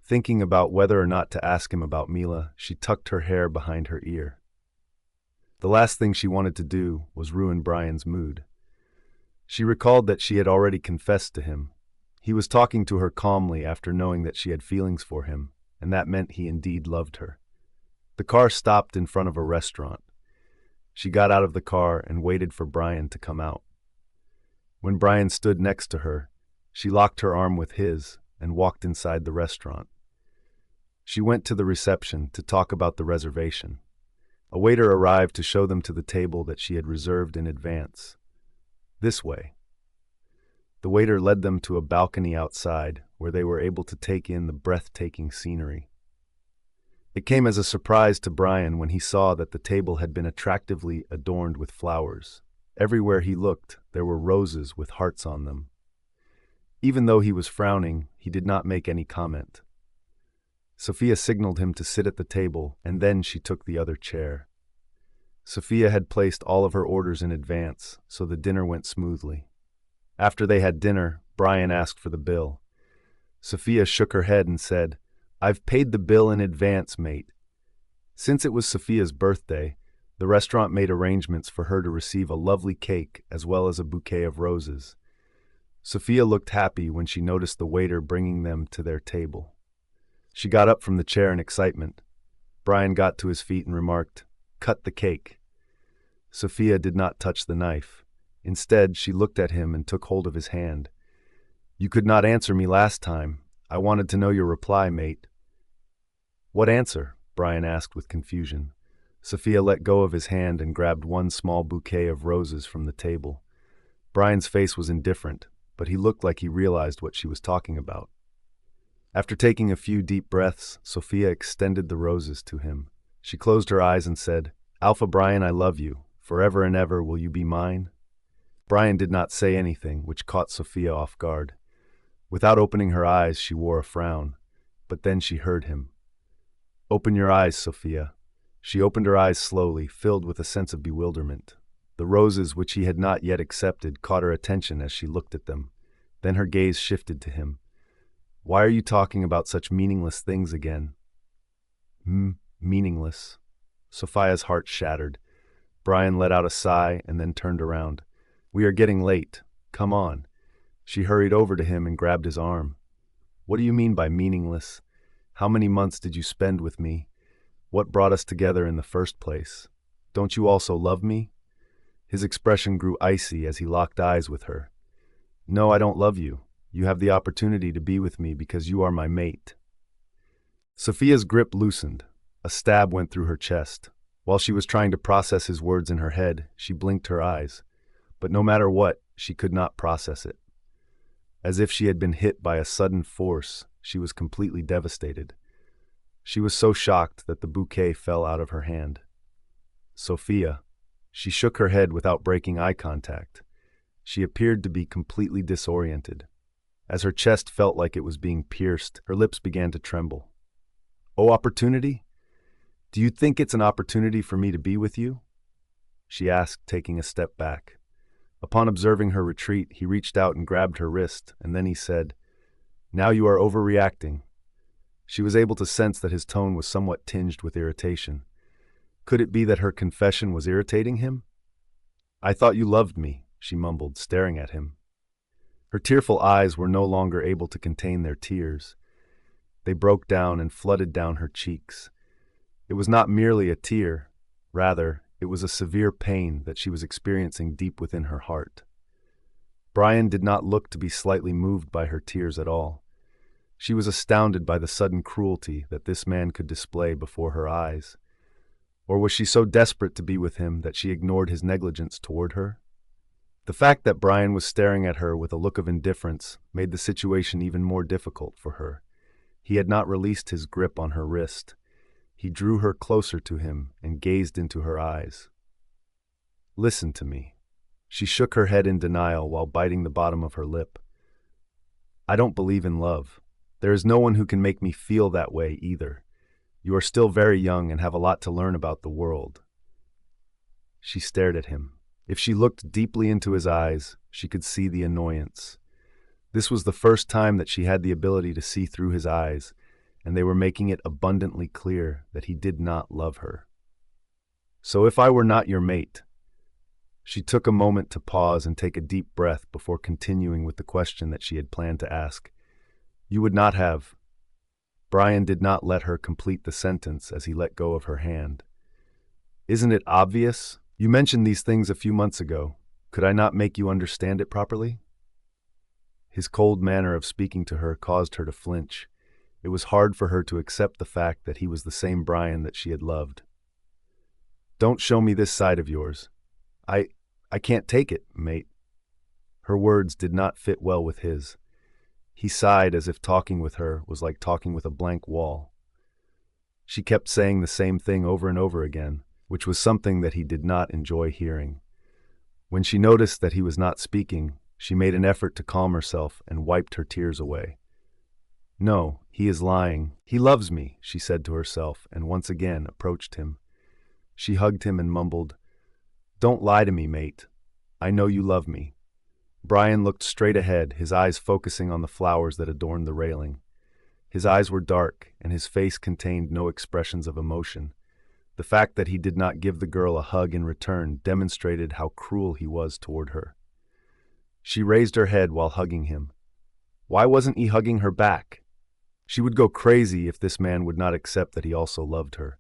[SPEAKER 1] Thinking about whether or not to ask him about Mila, she tucked her hair behind her ear. The last thing she wanted to do was ruin Bryan's mood. She recalled that she had already confessed to him. He was talking to her calmly after knowing that she had feelings for him, and that meant he indeed loved her. The car stopped in front of a restaurant. She got out of the car and waited for Bryan to come out. When Bryan stood next to her, she locked her arm with his and walked inside the restaurant. She went to the reception to talk about the reservation. A waiter arrived to show them to the table that she had reserved in advance. "This way." The waiter led them to a balcony outside where they were able to take in the breathtaking scenery. It came as a surprise to Bryan when he saw that the table had been attractively adorned with flowers. Everywhere he looked, there were roses with hearts on them. Even though he was frowning, he did not make any comment. Sophia signaled him to sit at the table, and then she took the other chair. Sophia had placed all of her orders in advance, so the dinner went smoothly. After they had dinner, Bryan asked for the bill. Sophia shook her head and said, "I've paid the bill in advance, mate." Since it was Sophia's birthday, the restaurant made arrangements for her to receive a lovely cake as well as a bouquet of roses. Sophia looked happy when she noticed the waiter bringing them to their table. She got up from the chair in excitement. Bryan got to his feet and remarked, "Cut the cake." Sophia did not touch the knife. Instead, she looked at him and took hold of his hand. "You could not answer me last time. I wanted to know your reply, mate." "What answer?" Bryan asked with confusion. Sophia let go of his hand and grabbed one small bouquet of roses from the table. Bryan's face was indifferent, but he looked like he realized what she was talking about. After taking a few deep breaths, Sophia extended the roses to him. She closed her eyes and said, "Alpha Bryan, I love you. Forever and ever will you be mine?" Bryan did not say anything, which caught Sophia off guard. Without opening her eyes, she wore a frown, but then she heard him. "Open your eyes, Sophia." She opened her eyes slowly, filled with a sense of bewilderment. The roses, which he had not yet accepted, caught her attention as she looked at them. Then her gaze shifted to him. "Why are you talking about such meaningless things again?" Meaningless." Sophia's heart shattered. Bryan let out a sigh and then turned around. "We are getting late. Come on." She hurried over to him and grabbed his arm. "What do you mean by meaningless? How many months did you spend with me? What brought us together in the first place? Don't you also love me?" His expression grew icy as he locked eyes with her. "No, I don't love you. You have the opportunity to be with me because you are my mate." Sophia's grip loosened. A stab went through her chest. While she was trying to process his words in her head, she blinked her eyes. But no matter what, she could not process it. As if she had been hit by a sudden force, she was completely devastated. She was so shocked that the bouquet fell out of her hand. "Sophia." She shook her head without breaking eye contact. She appeared to be completely disoriented. As her chest felt like it was being pierced, her lips began to tremble. "Oh, opportunity? Do you think it's an opportunity for me to be with you?" she asked, taking a step back. Upon observing her retreat, he reached out and grabbed her wrist, and then he said, "Now you are overreacting." She was able to sense that his tone was somewhat tinged with irritation. Could it be that her confession was irritating him? I thought you loved me, she mumbled, staring at him. Her tearful eyes were no longer able to contain their tears. They broke down and flooded down her cheeks. It was not merely a tear, rather, it was a severe pain that she was experiencing deep within her heart. Bryan did not look to be slightly moved by her tears at all. She was astounded by the sudden cruelty that this man could display before her eyes. Or was she so desperate to be with him that she ignored his negligence toward her? The fact that Bryan was staring at her with a look of indifference made the situation even more difficult for her. He had not released his grip on her wrist. He drew her closer to him and gazed into her eyes. Listen to me. She shook her head in denial while biting the bottom of her lip. I don't believe in love. There is no one who can make me feel that way either. You are still very young and have a lot to learn about the world. She stared at him. If she looked deeply into his eyes, she could see the annoyance. This was the first time that she had the ability to see through his eyes, and they were making it abundantly clear that he did not love her. So if I were not your mate? She took a moment to pause and take a deep breath before continuing with the question that she had planned to ask. You would not have. Bryan did not let her complete the sentence as he let go of her hand. Isn't it obvious? You mentioned these things a few months ago. Could I not make you understand it properly? His cold manner of speaking to her caused her to flinch. It was hard for her to accept the fact that he was the same Bryan that she had loved. Don't show me this side of yours. I can't take it, mate. Her words did not fit well with his. He sighed as if talking with her was like talking with a blank wall. She kept saying the same thing over and over again, which was something that he did not enjoy hearing. When she noticed that he was not speaking, she made an effort to calm herself and wiped her tears away. No, he is lying. He loves me, she said to herself, and once again approached him. She hugged him and mumbled, Don't lie to me, mate. I know you love me. Bryan looked straight ahead, his eyes focusing on the flowers that adorned the railing. His eyes were dark, and his face contained no expressions of emotion. The fact that he did not give the girl a hug in return demonstrated how cruel he was toward her. She raised her head while hugging him. Why wasn't he hugging her back? She would go crazy if this man would not accept that he also loved her.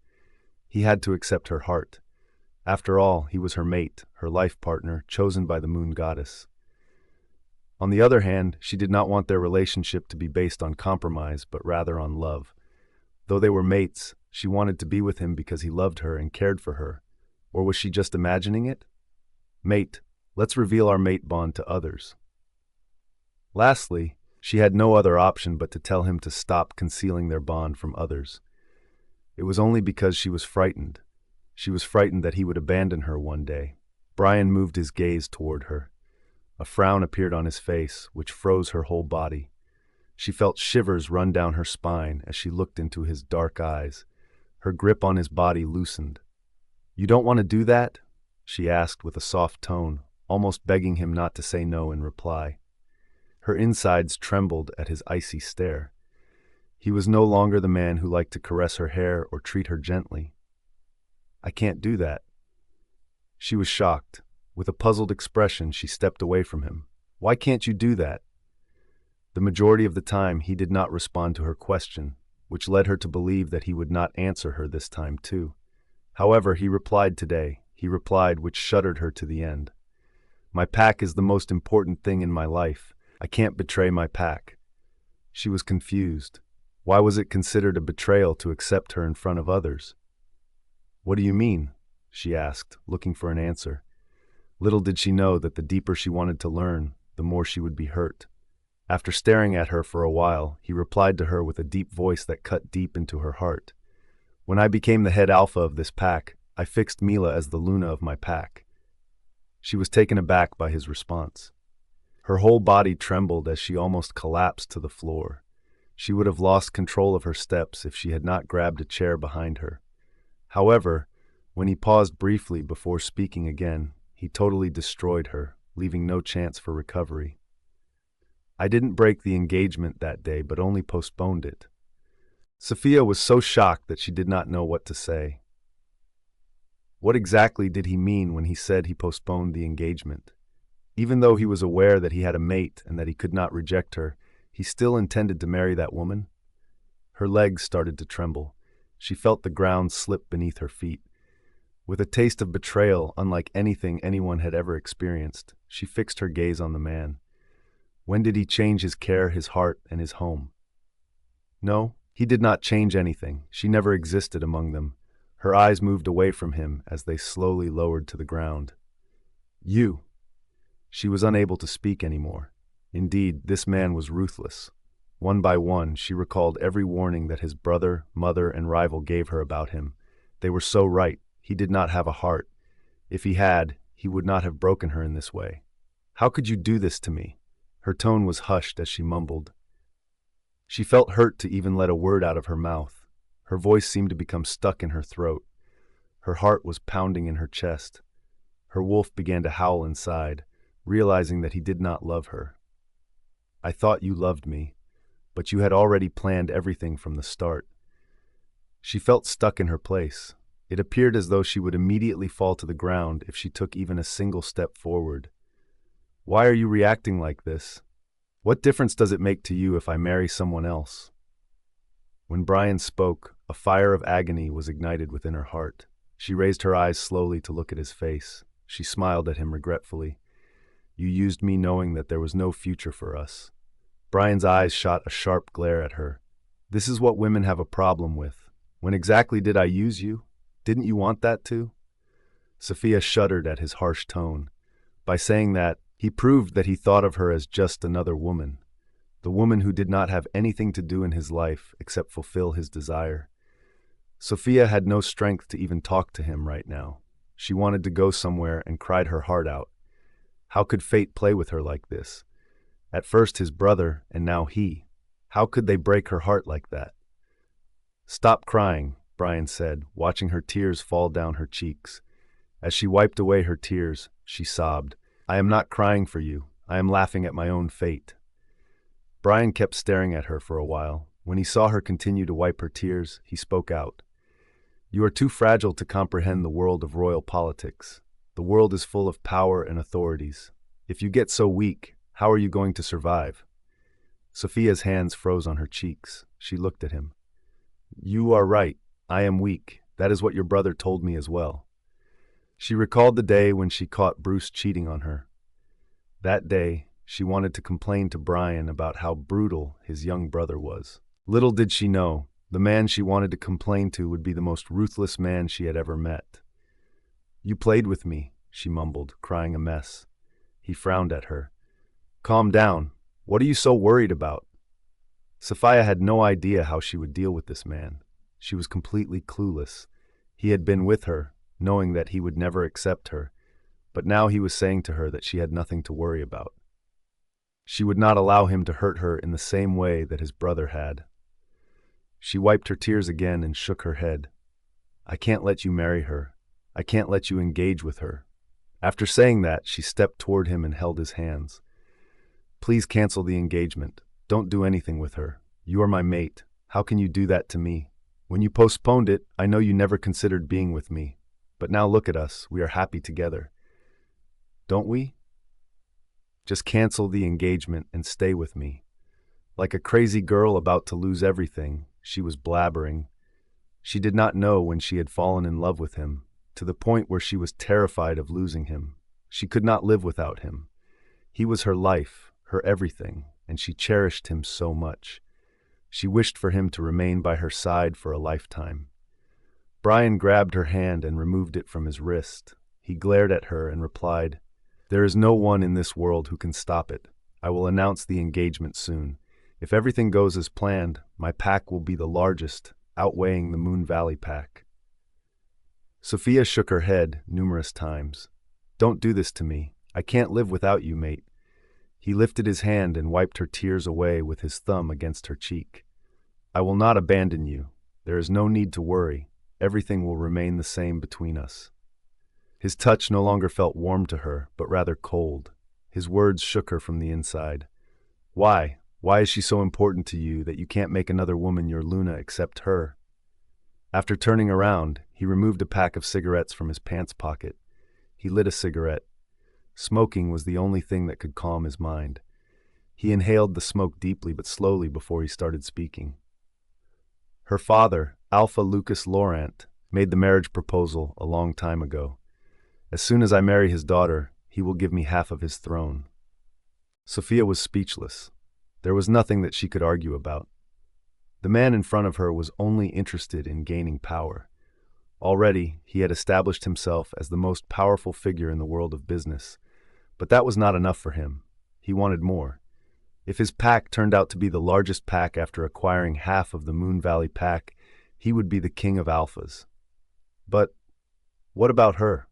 [SPEAKER 1] He had to accept her heart. After all, he was her mate, her life partner, chosen by the moon goddess. On the other hand, she did not want their relationship to be based on compromise, but rather on love. Though they were mates, she wanted to be with him because he loved her and cared for her. Or was she just imagining it? Mate, let's reveal our mate bond to others. Lastly, she had no other option but to tell him to stop concealing their bond from others. It was only because she was frightened. She was frightened that he would abandon her one day. Bryan moved his gaze toward her. A frown appeared on his face, which froze her whole body. She felt shivers run down her spine as she looked into his dark eyes. Her grip on his body loosened. You don't want to do that? She asked with a soft tone, almost begging him not to say no in reply. Her insides trembled at his icy stare. He was no longer the man who liked to caress her hair or treat her gently. I can't do that. She was shocked. With a puzzled expression, she stepped away from him. Why can't you do that? The majority of the time, he did not respond to her question, which led her to believe that he would not answer her this time too. However, he replied today. He replied, which shuddered her to the end. My pack is the most important thing in my life. I can't betray my pack. She was confused. Why was it considered a betrayal to accept her in front of others? What do you mean? She asked, looking for an answer. Little did she know that the deeper she wanted to learn, the more she would be hurt. After staring at her for a while, he replied to her with a deep voice that cut deep into her heart. When I became the head alpha of this pack, I fixed Mila as the Luna of my pack. She was taken aback by his response. Her whole body trembled as she almost collapsed to the floor. She would have lost control of her steps if she had not grabbed a chair behind her. However, when he paused briefly before speaking again, he totally destroyed her, leaving no chance for recovery. I didn't break the engagement that day, but only postponed it. Sophia was so shocked that she did not know what to say. What exactly did he mean when he said he postponed the engagement? Even though he was aware that he had a mate and that he could not reject her, he still intended to marry that woman? Her legs started to tremble. She felt the ground slip beneath her feet. With a taste of betrayal unlike anything anyone had ever experienced, she fixed her gaze on the man. When did he change his care, his heart, and his home? No, he did not change anything. She never existed among them. Her eyes moved away from him as they slowly lowered to the ground. You! She was unable to speak anymore. Indeed, this man was ruthless. One by one, she recalled every warning that his brother, mother, and rival gave her about him. They were so right. He did not have a heart. If he had, he would not have broken her in this way. How could you do this to me? Her tone was hushed as she mumbled. She felt hurt to even let a word out of her mouth. Her voice seemed to become stuck in her throat. Her heart was pounding in her chest. Her wolf began to howl inside, realizing that he did not love her. I thought you loved me, but you had already planned everything from the start. She felt stuck in her place. It appeared as though she would immediately fall to the ground if she took even a single step forward. Why are you reacting like this? What difference does it make to you if I marry someone else? When Bryan spoke, a fire of agony was ignited within her heart. She raised her eyes slowly to look at his face. She smiled at him regretfully. You used me knowing that there was no future for us. Bryan's eyes shot a sharp glare at her. This is what women have a problem with. When exactly did I use you? Didn't you want that too? Sophia shuddered at his harsh tone. By saying that, he proved that he thought of her as just another woman. The woman who did not have anything to do in his life except fulfill his desire. Sophia had no strength to even talk to him right now. She wanted to go somewhere and cried her heart out. How could fate play with her like this? At first his brother, and now he. How could they break her heart like that? Stop crying, Bryan said, watching her tears fall down her cheeks. As she wiped away her tears, she sobbed. I am not crying for you. I am laughing at my own fate. Bryan kept staring at her for a while. When he saw her continue to wipe her tears, he spoke out. You are too fragile to comprehend the world of royal politics. The world is full of power and authorities. If you get so weak, how are you going to survive? Sophia's hands froze on her cheeks. She looked at him. You are right. I am weak. That is what your brother told me as well. She recalled the day when she caught Bruce cheating on her. That day, she wanted to complain to Bryan about how brutal his young brother was. Little did she know, the man she wanted to complain to would be the most ruthless man she had ever met. You played with me, she mumbled, crying a mess. He frowned at her. Calm down. What are you so worried about? Sophia had no idea how she would deal with this man. She was completely clueless. He had been with her, knowing that he would never accept her, but now he was saying to her that she had nothing to worry about. She would not allow him to hurt her in the same way that his brother had. She wiped her tears again and shook her head. I can't let you marry her. I can't let you engage with her. After saying that, she stepped toward him and held his hands. Please cancel the engagement. Don't do anything with her. You are my mate. How can you do that to me? When you postponed it, I know you never considered being with me. But now look at us. We are happy together. Don't we? Just cancel the engagement and stay with me. Like a crazy girl about to lose everything, she was blabbering. She did not know when she had fallen in love with him, to the point where she was terrified of losing him. She could not live without him. He was her life, her everything, and she cherished him so much. She wished for him to remain by her side for a lifetime. Bryan grabbed her hand and removed it from his wrist. He glared at her and replied, There is no one in this world who can stop it. I will announce the engagement soon. If everything goes as planned, my pack will be the largest, outweighing the Moon Valley pack. Sophia shook her head numerous times. Don't do this to me. I can't live without you, mate. He lifted his hand and wiped her tears away with his thumb against her cheek. I will not abandon you. There is no need to worry. Everything will remain the same between us. His touch no longer felt warm to her, but rather cold. His words shook her from the inside. Why? Why is she so important to you that you can't make another woman your Luna except her? After turning around, he removed a pack of cigarettes from his pants pocket. He lit a cigarette. Smoking was the only thing that could calm his mind. He inhaled the smoke deeply but slowly before he started speaking. Her father, Alpha Lucas Laurent, made the marriage proposal a long time ago. As soon as I marry his daughter, he will give me half of his throne. Sophia was speechless. There was nothing that she could argue about. The man in front of her was only interested in gaining power. Already, he had established himself as the most powerful figure in the world of business. But that was not enough for him. He wanted more. If his pack turned out to be the largest pack after acquiring half of the Moon Valley pack, he would be the king of alphas. But what about her?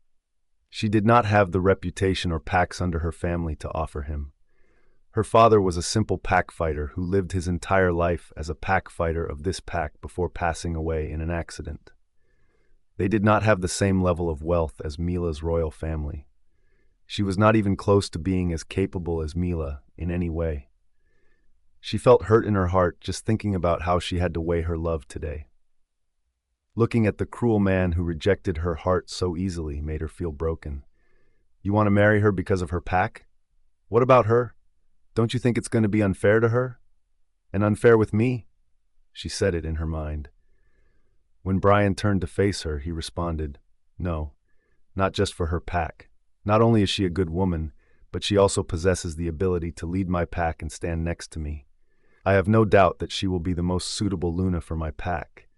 [SPEAKER 1] She did not have the reputation or packs under her family to offer him. Her father was a simple pack fighter who lived his entire life as a pack fighter of this pack before passing away in an accident. They did not have the same level of wealth as Mila's royal family. She was not even close to being as capable as Mila in any way. She felt hurt in her heart just thinking about how she had to weigh her love today. Looking at the cruel man who rejected her heart so easily made her feel broken. You want to marry her because of her pack? What about her? Don't you think it's going to be unfair to her? And unfair with me? She said it in her mind. When Bryan turned to face her, he responded, No, not just for her pack. Not only is she a good woman, but she also possesses the ability to lead my pack and stand next to me. I have no doubt that she will be the most suitable Luna for my pack.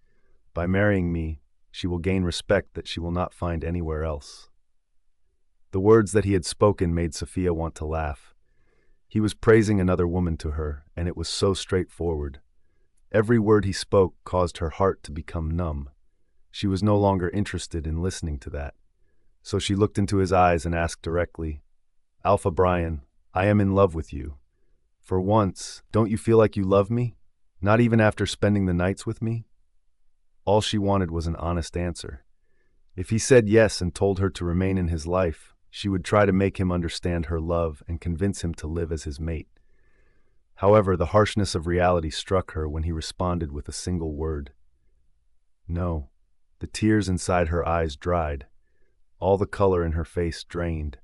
[SPEAKER 1] By marrying me, she will gain respect that she will not find anywhere else. The words that he had spoken made Sophia want to laugh. He was praising another woman to her, and it was so straightforward. Every word he spoke caused her heart to become numb. She was no longer interested in listening to that. So she looked into his eyes and asked directly, Alpha Bryan, I am in love with you. For once, don't you feel like you love me? Not even after spending the nights with me? All she wanted was an honest answer. If he said yes and told her to remain in his life, she would try to make him understand her love and convince him to live as his mate. However, the harshness of reality struck her when he responded with a single word. No. The tears inside her eyes dried. All the color in her face drained.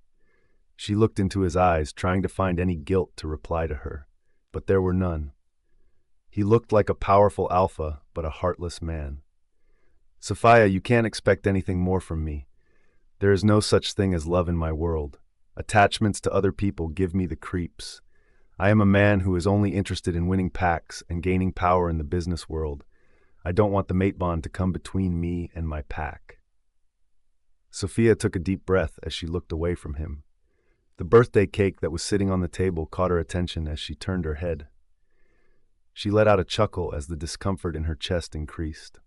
[SPEAKER 1] She looked into his eyes, trying to find any guilt to reply to her, but there were none. He looked like a powerful alpha, but a heartless man. Sophia, you can't expect anything more from me. There is no such thing as love in my world. Attachments to other people give me the creeps. I am a man who is only interested in winning packs and gaining power in the business world. I don't want the mate bond to come between me and my pack. Sophia took a deep breath as she looked away from him. The birthday cake that was sitting on the table caught her attention as she turned her head. She let out a chuckle as the discomfort in her chest increased.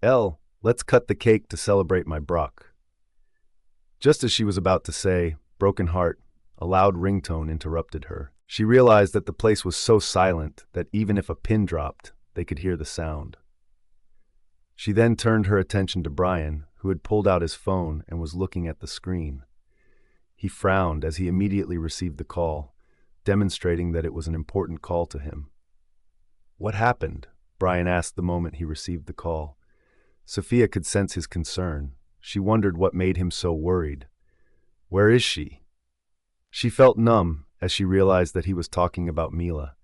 [SPEAKER 1] Elle, let's cut the cake to celebrate my Brock. Just as she was about to say, broken heart, a loud ringtone interrupted her. She realized that the place was so silent that even if a pin dropped, they could hear the sound. She then turned her attention to Bryan, who had pulled out his phone and was looking at the screen. He frowned as he immediately received the call, demonstrating that it was an important call to him. What happened? Bryan asked the moment he received the call. Sophia could sense his concern. She wondered what made him so worried. Where is she? She felt numb as she realized that he was talking about Mila.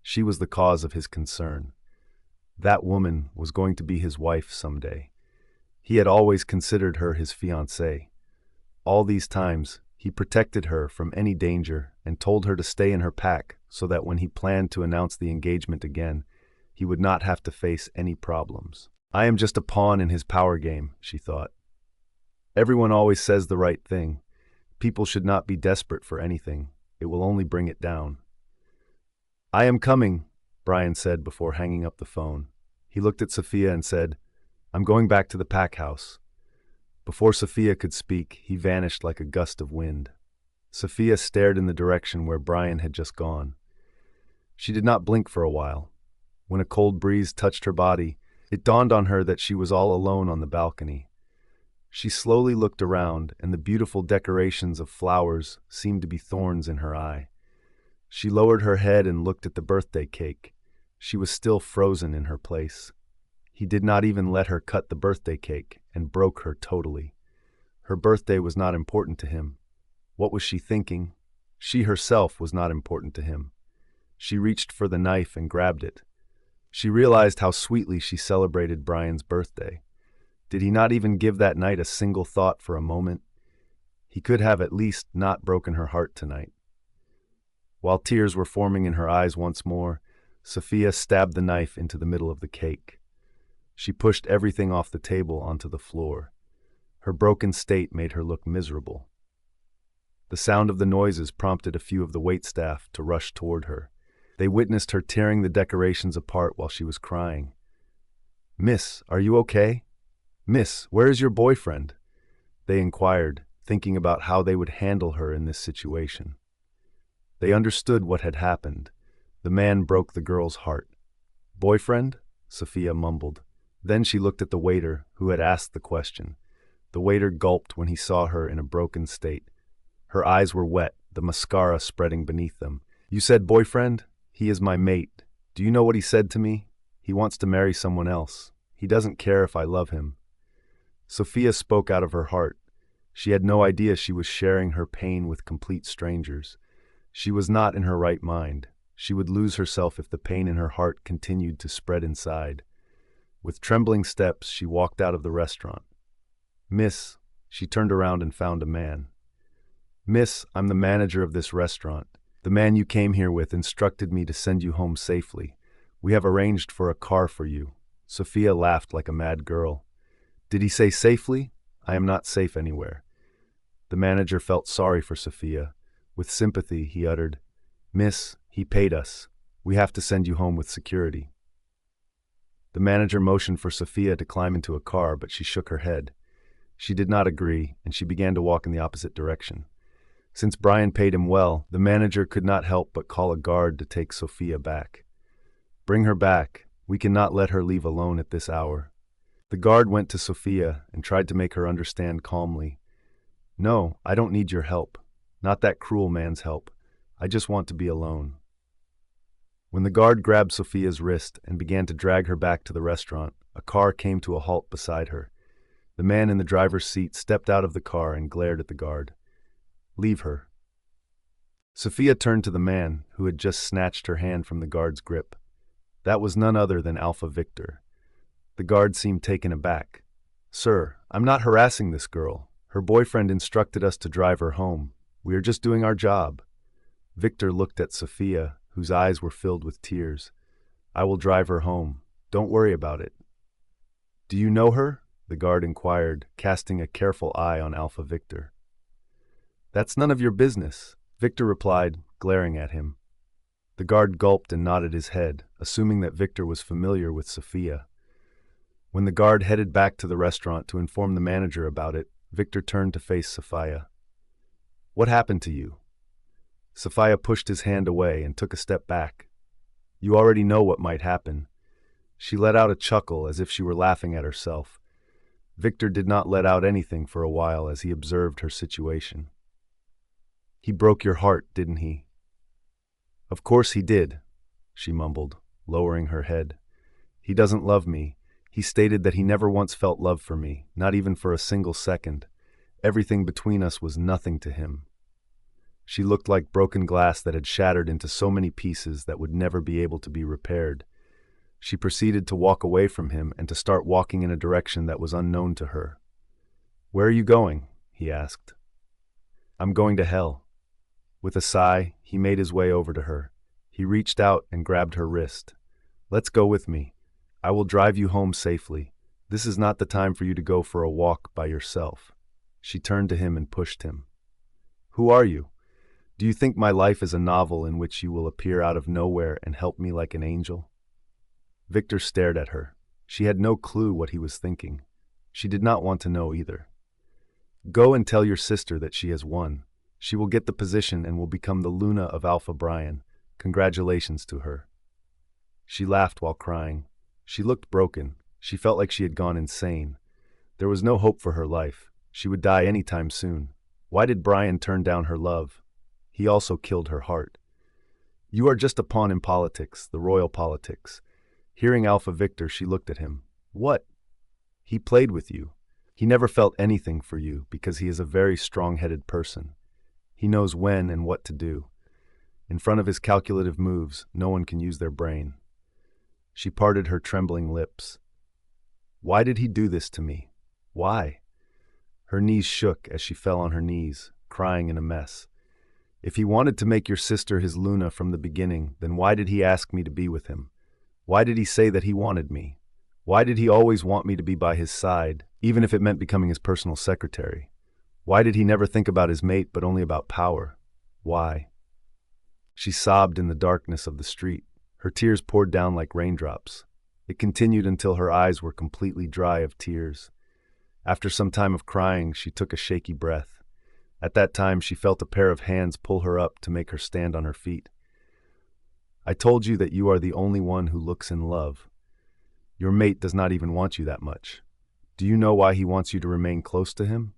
[SPEAKER 1] She was the cause of his concern. That woman was going to be his wife someday. He had always considered her his fiancée. All these times, he protected her from any danger and told her to stay in her pack so that when he planned to announce the engagement again, he would not have to face any problems. I am just a pawn in his power game, she thought. Everyone always says the right thing. People should not be desperate for anything. It will only bring it down. I am coming, Bryan said before hanging up the phone. He looked at Sophia and said, I'm going back to the pack house. Before Sophia could speak, he vanished like a gust of wind. Sophia stared in the direction where Bryan had just gone. She did not blink for a while. When a cold breeze touched her body, it dawned on her that she was all alone on the balcony. She slowly looked around, and the beautiful decorations of flowers seemed to be thorns in her eye. She lowered her head and looked at the birthday cake. She was still frozen in her place. He did not even let her cut the birthday cake and broke her totally. Her birthday was not important to him. What was she thinking? She herself was not important to him. She reached for the knife and grabbed it. She realized how sweetly she celebrated Bryan's birthday. Did he not even give that night a single thought for a moment? He could have at least not broken her heart tonight. While tears were forming in her eyes once more, Sophia stabbed the knife into the middle of the cake. She pushed everything off the table onto the floor. Her broken state made her look miserable. The sound of the noises prompted a few of the waitstaff to rush toward her. They witnessed her tearing the decorations apart while she was crying. "Miss, are you okay? Miss, where is your boyfriend?" They inquired, thinking about how they would handle her in this situation. They understood what had happened. The man broke the girl's heart. "Boyfriend?" Sophia mumbled. Then she looked at the waiter, who had asked the question. The waiter gulped when he saw her in a broken state. Her eyes were wet, the mascara spreading beneath them. "You said boyfriend? He is my mate. Do you know what he said to me? He wants to marry someone else. He doesn't care if I love him." Sophia spoke out of her heart. She had no idea she was sharing her pain with complete strangers. She was not in her right mind. She would lose herself if the pain in her heart continued to spread inside. With trembling steps, she walked out of the restaurant. "Miss," she turned around and found a man. "Miss, I'm the manager of this restaurant. The man you came here with instructed me to send you home safely. We have arranged for a car for you." Sophia laughed like a mad girl. "Did he say safely? I am not safe anywhere." The manager felt sorry for Sophia. With sympathy, he uttered, "Miss, he paid us. We have to send you home with security." The manager motioned for Sophia to climb into a car, but she shook her head. She did not agree, and she began to walk in the opposite direction. Since Bryan paid him well, the manager could not help but call a guard to take Sophia back. "Bring her back. We cannot let her leave alone at this hour." The guard went to Sophia and tried to make her understand calmly. "No, I don't need your help. Not that cruel man's help. I just want to be alone." When the guard grabbed Sophia's wrist and began to drag her back to the restaurant, a car came to a halt beside her. The man in the driver's seat stepped out of the car and glared at the guard. "Leave her." Sophia turned to the man, who had just snatched her hand from the guard's grip. That was none other than Alpha Victor. The guard seemed taken aback. "Sir, I'm not harassing this girl. Her boyfriend instructed us to drive her home. We are just doing our job." Victor looked at Sophia, whose eyes were filled with tears. "I will drive her home. Don't worry about it." "Do you know her?" the guard inquired, casting a careful eye on Alpha Victor. "That's none of your business," Victor replied, glaring at him. The guard gulped and nodded his head, assuming that Victor was familiar with Sophia. When the guard headed back to the restaurant to inform the manager about it, Victor turned to face Sophia. "What happened to you?" Sophia pushed his hand away and took a step back. "You already know what might happen." She let out a chuckle as if she were laughing at herself. Victor did not let out anything for a while as he observed her situation. "He broke your heart, didn't he?" "Of course he did," she mumbled, lowering her head. "He doesn't love me. He stated that he never once felt love for me, not even for a single second. Everything between us was nothing to him." She looked like broken glass that had shattered into so many pieces that would never be able to be repaired. She proceeded to walk away from him and to start walking in a direction that was unknown to her. "Where are you going?" he asked. "I'm going to hell." With a sigh, he made his way over to her. He reached out and grabbed her wrist. "Let's go with me. I will drive you home safely. This is not the time for you to go for a walk by yourself." She turned to him and pushed him. "Who are you? Do you think my life is a novel in which you will appear out of nowhere and help me like an angel?" Victor stared at her. She had no clue what he was thinking. She did not want to know either. "Go and tell your sister that she has won. She will get the position and will become the Luna of Alpha Bryan. Congratulations to her." She laughed while crying. She looked broken. She felt like she had gone insane. There was no hope for her life. She would die any time soon. Why did Bryan turn down her love? He also killed her heart. "You are just a pawn in politics, the royal politics." Hearing Alpha Victor, she looked at him. What? He played with you. He never felt anything for you because he is a very strong-headed person. He knows when and what to do. In front of his calculative moves, no one can use their brain. She parted her trembling lips. Why did he do this to me? Why? Her knees shook as she fell on her knees, crying in a mess. If he wanted to make your sister his Luna from the beginning, then why did he ask me to be with him? Why did he say that he wanted me? Why did he always want me to be by his side, even if it meant becoming his personal secretary? Why did he never think about his mate but only about power? Why? She sobbed in the darkness of the street. Her tears poured down like raindrops. It continued until her eyes were completely dry of tears. After some time of crying, she took a shaky breath. At that time, she felt a pair of hands pull her up to make her stand on her feet. I told you that you are the only one who looks in love. Your mate does not even want you that much. Do you know why he wants you to remain close to him?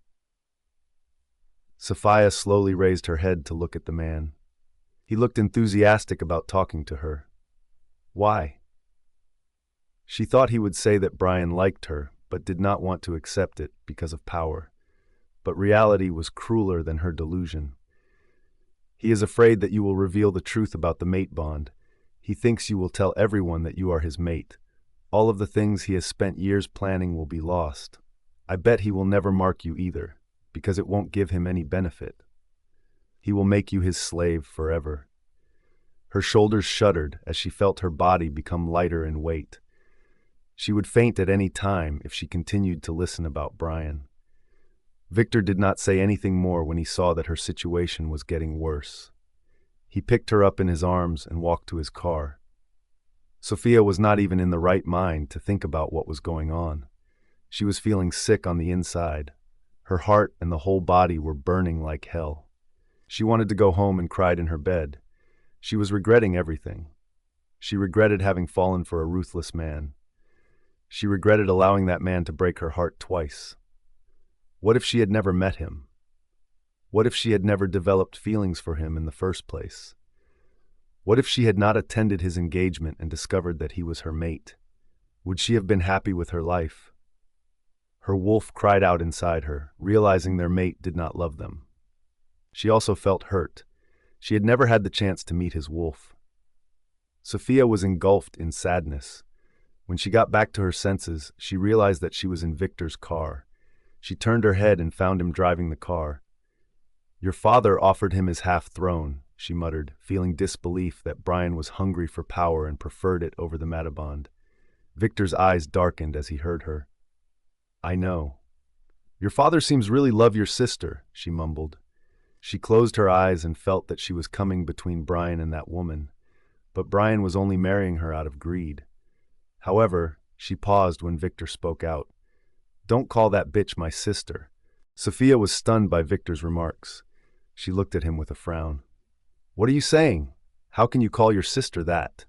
[SPEAKER 1] Sophia slowly raised her head to look at the man. He looked enthusiastic about talking to her. Why? She thought he would say that Bryan liked her, but did not want to accept it because of power. But reality was crueler than her delusion. He is afraid that you will reveal the truth about the mate bond. He thinks you will tell everyone that you are his mate. All of the things he has spent years planning will be lost. I bet he will never mark you either, because it won't give him any benefit. He will make you his slave forever. Her shoulders shuddered as she felt her body become lighter in weight. She would faint at any time if she continued to listen about Bryan. Victor did not say anything more when he saw that her situation was getting worse. He picked her up in his arms and walked to his car. Sophia was not even in the right mind to think about what was going on. She was feeling sick on the inside. Her heart and the whole body were burning like hell. She wanted to go home and cried in her bed. She was regretting everything. She regretted having fallen for a ruthless man. She regretted allowing that man to break her heart twice. What if she had never met him? What if she had never developed feelings for him in the first place? What if she had not attended his engagement and discovered that he was her mate? Would she have been happy with her life? Her wolf cried out inside her, realizing their mate did not love them. She also felt hurt. She had never had the chance to meet his wolf. Sophia was engulfed in sadness. When she got back to her senses, she realized that she was in Victor's car. She turned her head and found him driving the car. Your father offered him his half-throne, she muttered, feeling disbelief that Bryan was hungry for power and preferred it over the Matabond. Victor's eyes darkened as he heard her. I know. Your father seems really love your sister, she mumbled. She closed her eyes and felt that she was coming between Bryan and that woman. But Bryan was only marrying her out of greed. However, she paused when Victor spoke out. Don't call that bitch my sister. Sophia was stunned by Victor's remarks. She looked at him with a frown. What are you saying? How can you call your sister that?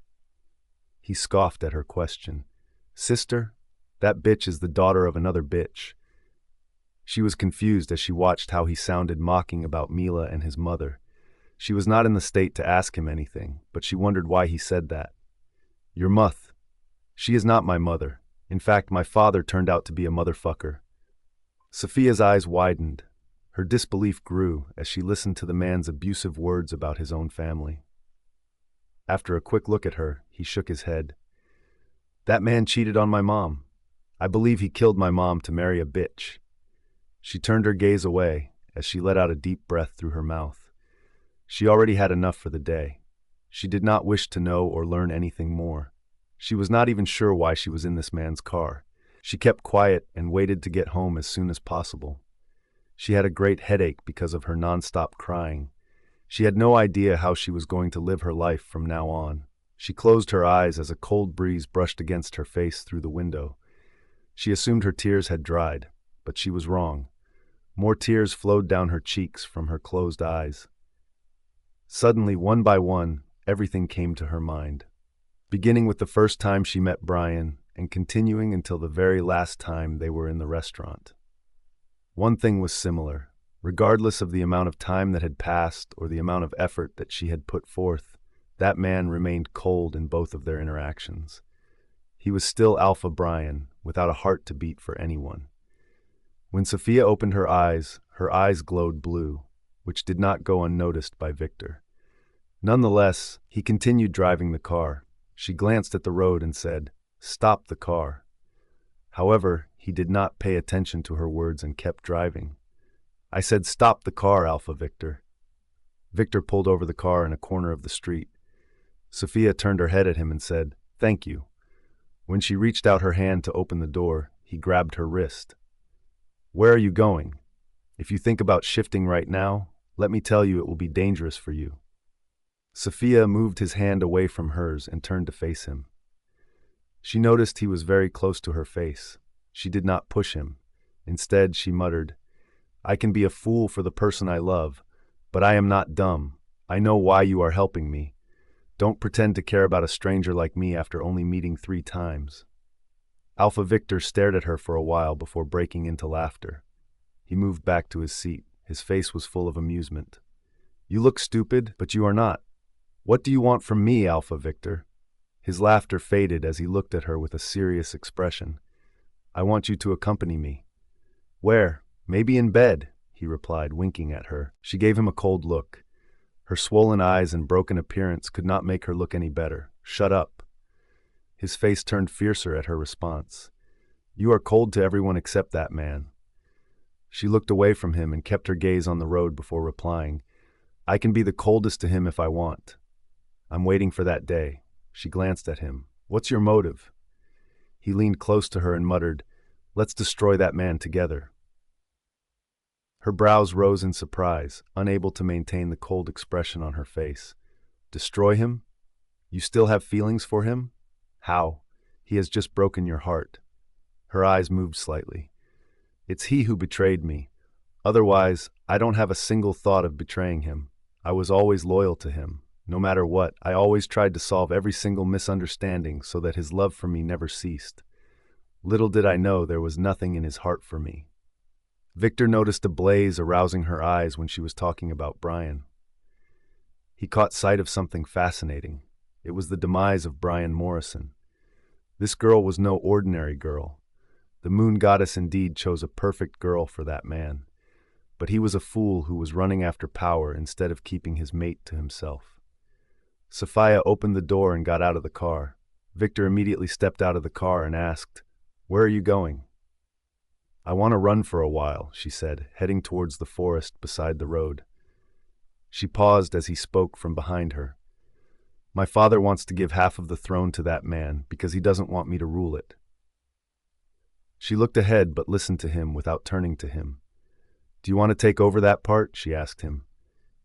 [SPEAKER 1] He scoffed at her question. Sister? That bitch is the daughter of another bitch. She was confused as she watched how he sounded mocking about Mila and his mother. She was not in the state to ask him anything, but she wondered why he said that. Your muth. She is not my mother. In fact, my father turned out to be a motherfucker. Sophia's eyes widened. Her disbelief grew as she listened to the man's abusive words about his own family. After a quick look at her, he shook his head. That man cheated on my mom. I believe he killed my mom to marry a bitch. She turned her gaze away as she let out a deep breath through her mouth. She already had enough for the day. She did not wish to know or learn anything more. She was not even sure why she was in this man's car. She kept quiet and waited to get home as soon as possible. She had a great headache because of her nonstop crying. She had no idea how she was going to live her life from now on. She closed her eyes as a cold breeze brushed against her face through the window. She assumed her tears had dried, but she was wrong. More tears flowed down her cheeks from her closed eyes. Suddenly, one by one, everything came to her mind. Beginning with the first time she met Bryan and continuing until the very last time they were in the restaurant. One thing was similar. Regardless of the amount of time that had passed or the amount of effort that she had put forth, that man remained cold in both of their interactions. He was still Alpha Bryan, without a heart to beat for anyone. When Sophia opened her eyes glowed blue, which did not go unnoticed by Victor. Nonetheless, he continued driving the car. She glanced at the road and said, "Stop the car." However, he did not pay attention to her words and kept driving. "I said stop the car, Alpha Victor." Victor pulled over the car in a corner of the street. Sophia turned her head at him and said, "Thank you." When she reached out her hand to open the door, he grabbed her wrist. "Where are you going? If you think about shifting right now, let me tell you it will be dangerous for you." Sophia moved his hand away from hers and turned to face him. She noticed he was very close to her face. She did not push him. Instead, she muttered, "I can be a fool for the person I love, but I am not dumb. I know why you are helping me. Don't pretend to care about a stranger like me after only meeting 3 times. Alpha Victor stared at her for a while before breaking into laughter. He moved back to his seat. His face was full of amusement. "You look stupid, but you are not. What do you want from me, Alpha Victor?" His laughter faded as he looked at her with a serious expression. "I want you to accompany me." "Where? Maybe in bed," he replied, winking at her. She gave him a cold look. Her swollen eyes and broken appearance could not make her look any better. "Shut up." His face turned fiercer at her response. "You are cold to everyone except that man." She looked away from him and kept her gaze on the road before replying, "I can be the coldest to him if I want. I'm waiting for that day." She glanced at him. "What's your motive?" He leaned close to her and muttered, "Let's destroy that man together." Her brows rose in surprise, unable to maintain the cold expression on her face. "Destroy him? You still have feelings for him? How? He has just broken your heart." Her eyes moved slightly. "It's he who betrayed me. Otherwise, I don't have a single thought of betraying him. I was always loyal to him. No matter what, I always tried to solve every single misunderstanding so that his love for me never ceased. Little did I know there was nothing in his heart for me." Victor noticed a blaze arousing her eyes when she was talking about Bryan. He caught sight of something fascinating. It was the demise of Bryan Morrison. This girl was no ordinary girl. The moon goddess indeed chose a perfect girl for that man. But he was a fool who was running after power instead of keeping his mate to himself. Sophia opened the door and got out of the car. Victor immediately stepped out of the car and asked, "Where are you going?" "I want to run for a while," she said, heading towards the forest beside the road. She paused as he spoke from behind her. "My father wants to give half of the throne to that man because he doesn't want me to rule it." She looked ahead but listened to him without turning to him. "Do you want to take over that part?" she asked him.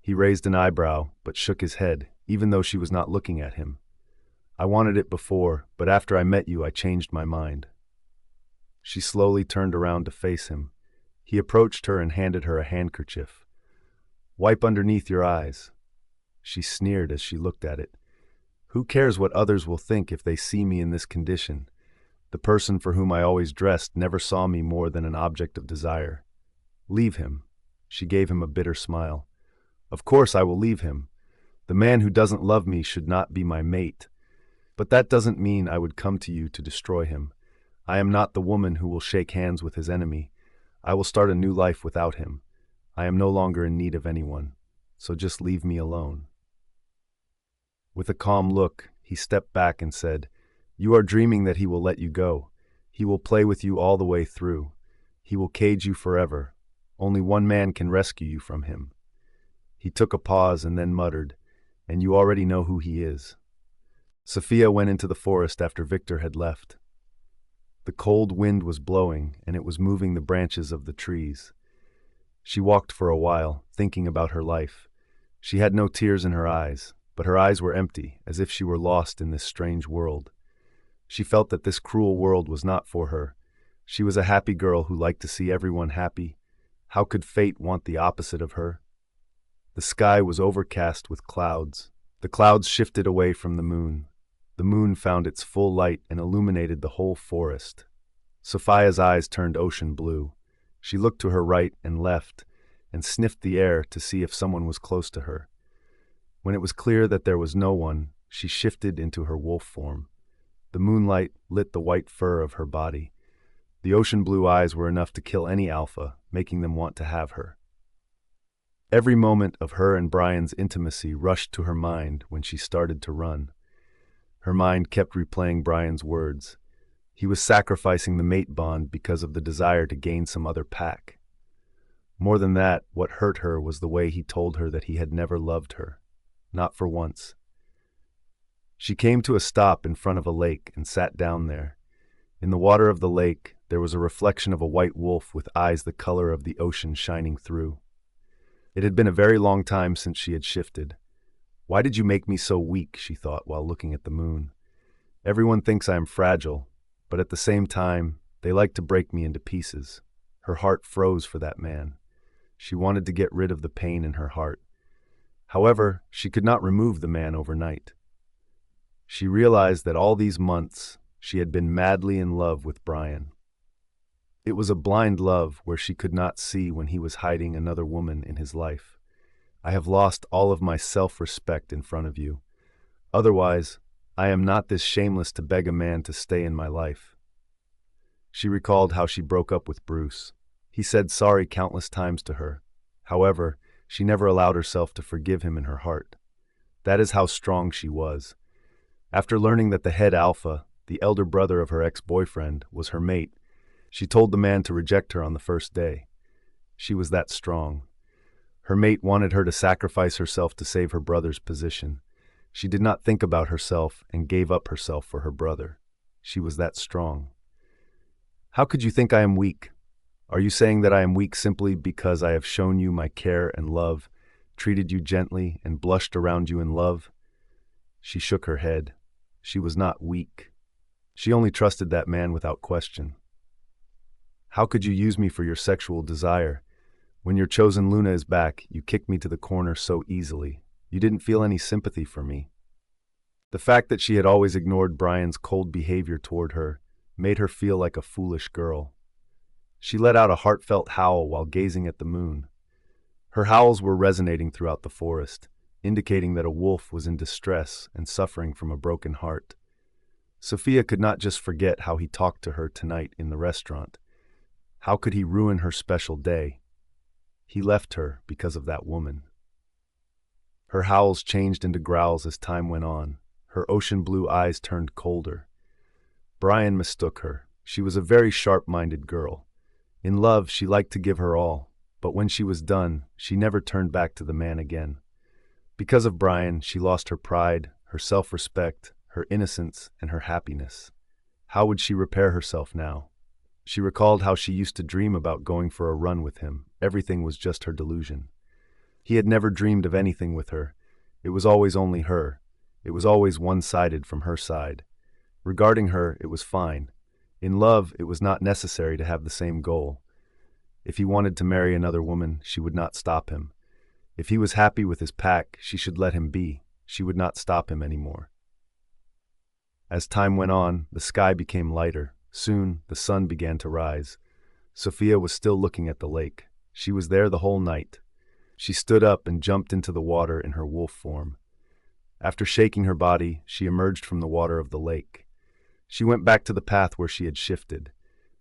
[SPEAKER 1] He raised an eyebrow but shook his head, even though she was not looking at him. "I wanted it before, but after I met you I changed my mind." She slowly turned around to face him. He approached her and handed her a handkerchief. "Wipe underneath your eyes." She sneered as she looked at it. "Who cares what others will think if they see me in this condition? The person for whom I always dressed never saw me more than an object of desire. Leave him." She gave him a bitter smile. "Of course I will leave him. The man who doesn't love me should not be my mate. But that doesn't mean I would come to you to destroy him. I am not the woman who will shake hands with his enemy. I will start a new life without him. I am no longer in need of anyone. So just leave me alone." With a calm look, he stepped back and said, "You are dreaming that he will let you go. He will play with you all the way through. He will cage you forever. Only one man can rescue you from him." He took a pause and then muttered, "And you already know who he is." Sophia went into the forest after Victor had left. The cold wind was blowing, and it was moving the branches of the trees. She walked for a while, thinking about her life. She had no tears in her eyes, but her eyes were empty, as if she were lost in this strange world. She felt that this cruel world was not for her. She was a happy girl who liked to see everyone happy. How could fate want the opposite of her? The sky was overcast with clouds. The clouds shifted away from the moon. The moon found its full light and illuminated the whole forest. Sophia's eyes turned ocean blue. She looked to her right and left and sniffed the air to see if someone was close to her. When it was clear that there was no one, she shifted into her wolf form. The moonlight lit the white fur of her body. The ocean blue eyes were enough to kill any alpha, making them want to have her. Every moment of her and Bryan's intimacy rushed to her mind when she started to run. Her mind kept replaying Bryan's words. He was sacrificing the mate bond because of the desire to gain some other pack. More than that, what hurt her was the way he told her that he had never loved her. Not for once. She came to a stop in front of a lake and sat down there. In the water of the lake, there was a reflection of a white wolf with eyes the color of the ocean shining through. It had been a very long time since she had shifted. Why did you make me so weak, she thought while looking at the moon. Everyone thinks I am fragile, but at the same time, they like to break me into pieces. Her heart froze for that man. She wanted to get rid of the pain in her heart. However, she could not remove the man overnight. She realized that all these months, she had been madly in love with Bryan. It was a blind love where she could not see when he was hiding another woman in his life. I have lost all of my self-respect in front of you. Otherwise, I am not this shameless to beg a man to stay in my life. She recalled how she broke up with Bruce. He said sorry countless times to her. However, she never allowed herself to forgive him in her heart. That is how strong she was. After learning that the head alpha, the elder brother of her ex-boyfriend, was her mate, she told the man to reject her on the first day. She was that strong. Her mate wanted her to sacrifice herself to save her brother's position. She did not think about herself and gave up herself for her brother. She was that strong. How could you think I am weak? Are you saying that I am weak simply because I have shown you my care and love, treated you gently, and blushed around you in love? She shook her head. She was not weak. She only trusted that man without question. How could you use me for your sexual desire? When your chosen Luna is back, you kicked me to the corner so easily. You didn't feel any sympathy for me. The fact that she had always ignored Bryan's cold behavior toward her made her feel like a foolish girl. She let out a heartfelt howl while gazing at the moon. Her howls were resonating throughout the forest, indicating that a wolf was in distress and suffering from a broken heart. Sophia could not just forget how he talked to her tonight in the restaurant. How could he ruin her special day? He left her because of that woman. Her howls changed into growls as time went on. Her ocean blue eyes turned colder. Bryan mistook her. She was a very sharp-minded girl. In love, she liked to give her all, but when she was done, she never turned back to the man again. Because of Bryan, she lost her pride, her self-respect, her innocence, and her happiness. How would she repair herself now? She recalled how she used to dream about going for a run with him. Everything was just her delusion. He had never dreamed of anything with her. It was always only her. It was always one-sided from her side. Regarding her, it was fine. In love, it was not necessary to have the same goal. If he wanted to marry another woman, she would not stop him. If he was happy with his pack, she should let him be. She would not stop him anymore. As time went on, the sky became lighter. Soon, the sun began to rise. Sophia was still looking at the lake. She was there the whole night. She stood up and jumped into the water in her wolf form. After shaking her body, she emerged from the water of the lake. She went back to the path where she had shifted.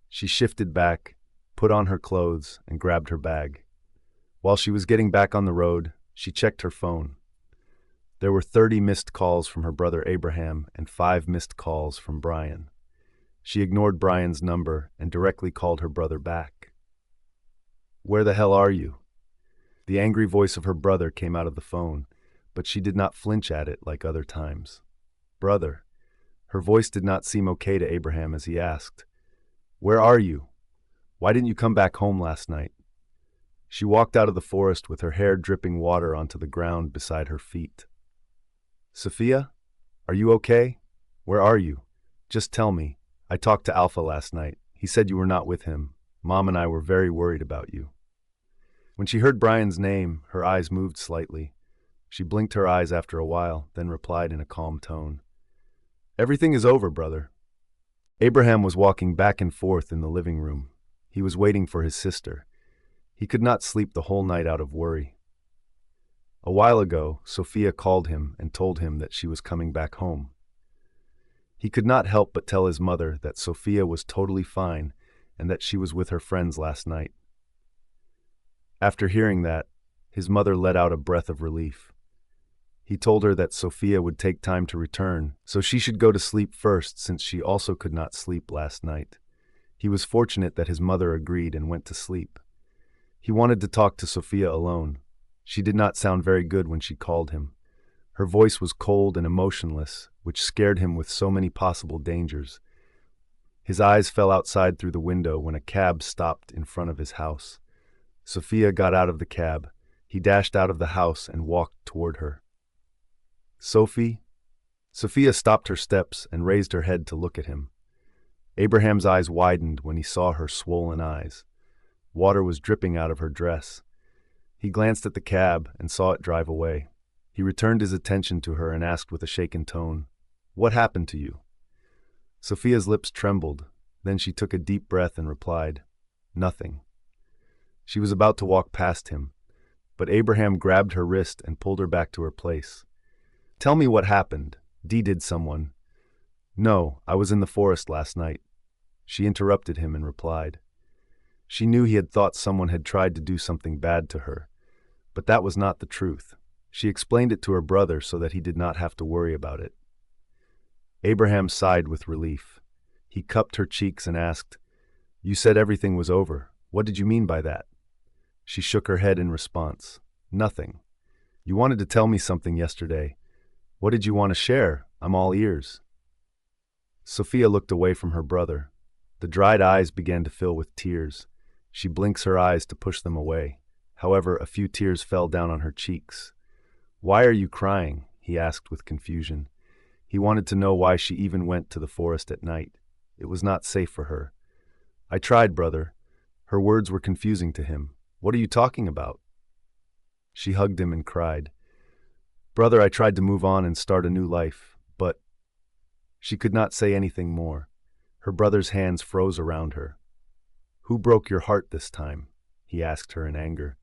[SPEAKER 1] She shifted back, put on her clothes, and grabbed her bag. While she was getting back on the road, she checked her phone. There were 30 missed calls from her brother Abraham and 5 missed calls from Bryan. She ignored Bryan's number and directly called her brother back. "Where the hell are you?" The angry voice of her brother came out of the phone, but she did not flinch at it like other times. "Brother." Her voice did not seem okay to Abraham as he asked, "Where are you? Why didn't you come back home last night?" She walked out of the forest with her hair dripping water onto the ground beside her feet. "Sophia? Are you okay? Where are you? Just tell me. I talked to Alpha last night. He said you were not with him. Mom and I were very worried about you." When she heard Bryan's name, her eyes moved slightly. She blinked her eyes after a while, then replied in a calm tone, "Everything is over, brother." Abraham was walking back and forth in the living room. He was waiting for his sister. He could not sleep the whole night out of worry. A while ago, Sophia called him and told him that she was coming back home. He could not help but tell his mother that Sophia was totally fine and that she was with her friends last night. After hearing that, his mother let out a breath of relief. He told her that Sophia would take time to return, so she should go to sleep first since she also could not sleep last night. He was fortunate that his mother agreed and went to sleep. He wanted to talk to Sophia alone. She did not sound very good when she called him. Her voice was cold and emotionless, which scared him with so many possible dangers. His eyes fell outside through the window when a cab stopped in front of his house. Sophia got out of the cab. He dashed out of the house and walked toward her. Sophie? Sophia stopped her steps and raised her head to look at him. Abraham's eyes widened when he saw her swollen eyes. Water was dripping out of her dress. He glanced at the cab and saw it drive away. He returned his attention to her and asked with a shaken tone, "What happened to you?" Sophia's lips trembled. Then she took a deep breath and replied, "Nothing." She was about to walk past him, but Abraham grabbed her wrist and pulled her back to her place. "Tell me what happened. Did someone?" "No, I was in the forest last night." She interrupted him and replied. She knew he had thought someone had tried to do something bad to her, but that was not the truth. She explained it to her brother so that he did not have to worry about it. Abraham sighed with relief. He cupped her cheeks and asked, "You said everything was over. What did you mean by that?" She shook her head in response. "Nothing. You wanted to tell me something yesterday. What did you want to share? I'm all ears." Sophia looked away from her brother. The dried eyes began to fill with tears. She blinks her eyes to push them away. However, a few tears fell down on her cheeks. "Why are you crying?" he asked with confusion. He wanted to know why she even went to the forest at night. It was not safe for her. "I tried, brother." Her words were confusing to him. "What are you talking about?" She hugged him and cried, "Brother, I tried to move on and start a new life, but—" She could not say anything more. Her brother's hands froze around her. "Who broke your heart this time?" he asked her in anger.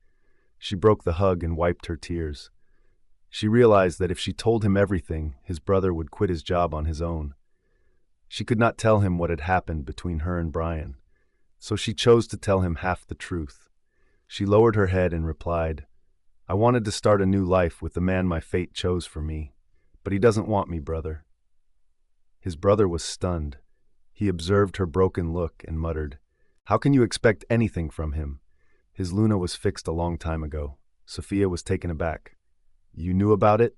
[SPEAKER 1] She broke the hug and wiped her tears. She realized that if she told him everything, his brother would quit his job on his own. She could not tell him what had happened between her and Bryan, so she chose to tell him half the truth. She lowered her head and replied, "I wanted to start a new life with the man my fate chose for me, but he doesn't want me, brother." His brother was stunned. He observed her broken look and muttered, "How can you expect anything from him? His Luna was fixed a long time ago." Sophia was taken aback. "You knew about it?"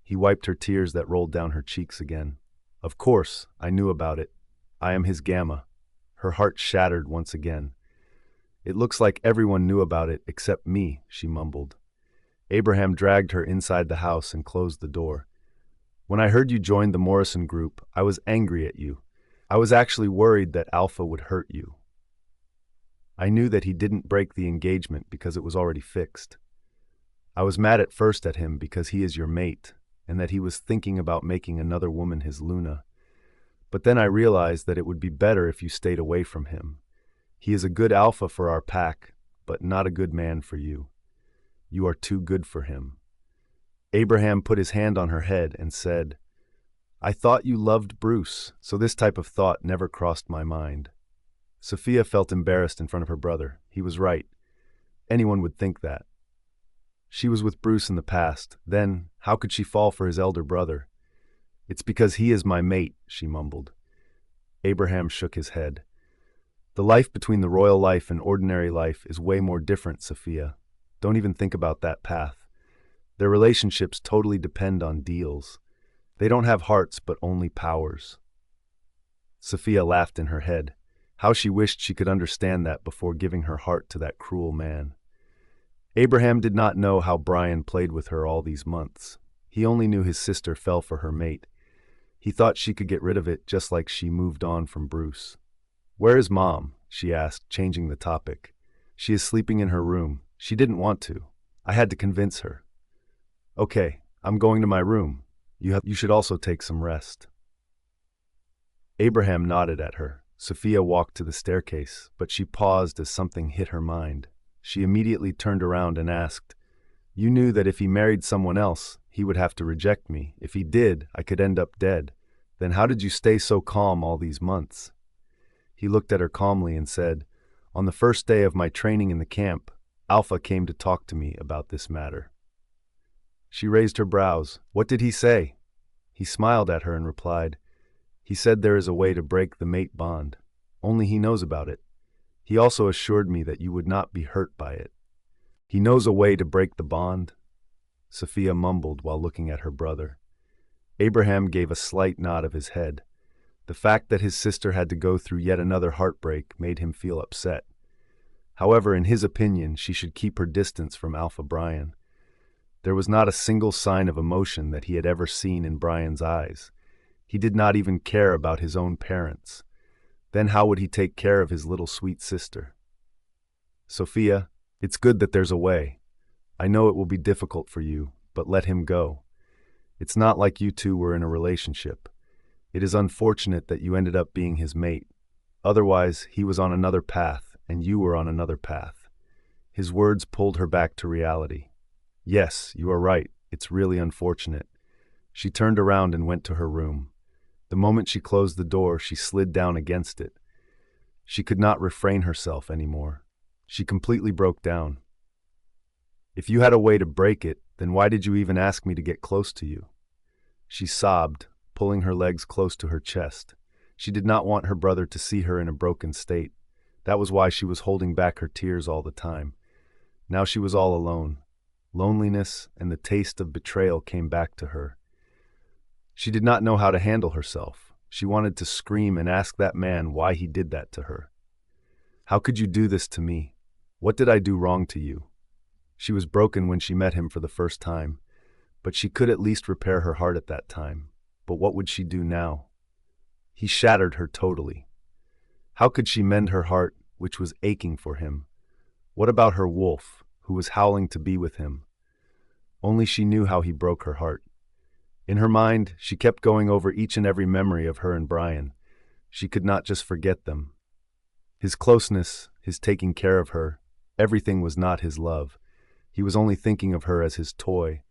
[SPEAKER 1] He wiped her tears that rolled down her cheeks again. "Of course, I knew about it. I am his Gamma." Her heart shattered once again. "It looks like everyone knew about it except me," she mumbled. Abraham dragged her inside the house and closed the door. "When I heard you joined the Morrison group, I was angry at you. I was actually worried that Alpha would hurt you. I knew that he didn't break the engagement because it was already fixed. I was mad at first at him because he is your mate, and that he was thinking about making another woman his Luna. But then I realized that it would be better if you stayed away from him. He is a good alpha for our pack, but not a good man for you. You are too good for him." Abraham put his hand on her head and said, "I thought you loved Bruce, so this type of thought never crossed my mind." Sophia felt embarrassed in front of her brother. He was right. Anyone would think that. She was with Bruce in the past. Then, how could she fall for his elder brother? "It's because he is my mate," she mumbled. Abraham shook his head. "The life between the royal life and ordinary life is way more different, Sophia. Don't even think about that path. Their relationships totally depend on deals. They don't have hearts but only powers." Sophia laughed in her head. How she wished she could understand that before giving her heart to that cruel man. Abraham did not know how Bryan played with her all these months. He only knew his sister fell for her mate. He thought she could get rid of it just like she moved on from Bruce. "Where is Mom?" she asked, changing the topic. "She is sleeping in her room. She didn't want to. I had to convince her." "Okay, I'm going to my room. You should also take some rest." Abraham nodded at her. Sophia walked to the staircase, but she paused as something hit her mind. She immediately turned around and asked, "You knew that if he married someone else, he would have to reject me. If he did, I could end up dead. Then how did you stay so calm all these months? He looked at her calmly and said, On the first day of my training in the camp, Alpha came to talk to me about this matter. She raised her brows. What did he say? He smiled at her and replied, He said there is a way to break the mate bond. Only he knows about it. He also assured me that you would not be hurt by it. He knows a way to break the bond? Sophia mumbled while looking at her brother. Abraham gave a slight nod of his head. The fact that his sister had to go through yet another heartbreak made him feel upset. However, in his opinion, she should keep her distance from Alpha Bryan. There was not a single sign of emotion that he had ever seen in Bryan's eyes. He did not even care about his own parents. Then how would he take care of his little sweet sister? Sophia, it's good that there's a way. I know it will be difficult for you, but let him go. It's not like you two were in a relationship. It is unfortunate that you ended up being his mate. Otherwise, he was on another path, and you were on another path. His words pulled her back to reality. Yes, you are right. It's really unfortunate. She turned around and went to her room. The moment she closed the door, she slid down against it. She could not refrain herself anymore. She completely broke down. If you had a way to break it, then why did you even ask me to get close to you? She sobbed, pulling her legs close to her chest. She did not want her brother to see her in a broken state. That was why she was holding back her tears all the time. Now she was all alone. Loneliness and the taste of betrayal came back to her. She did not know how to handle herself. She wanted to scream and ask that man why he did that to her. How could you do this to me? What did I do wrong to you? She was broken when she met him for the first time, but she could at least repair her heart at that time. But what would she do now? He shattered her totally. How could she mend her heart, which was aching for him? What about her wolf, who was howling to be with him? Only she knew how he broke her heart. In her mind, she kept going over each and every memory of her and Bryan. She could not just forget them. His closeness, his taking care of her, everything was not his love. He was only thinking of her as his toy.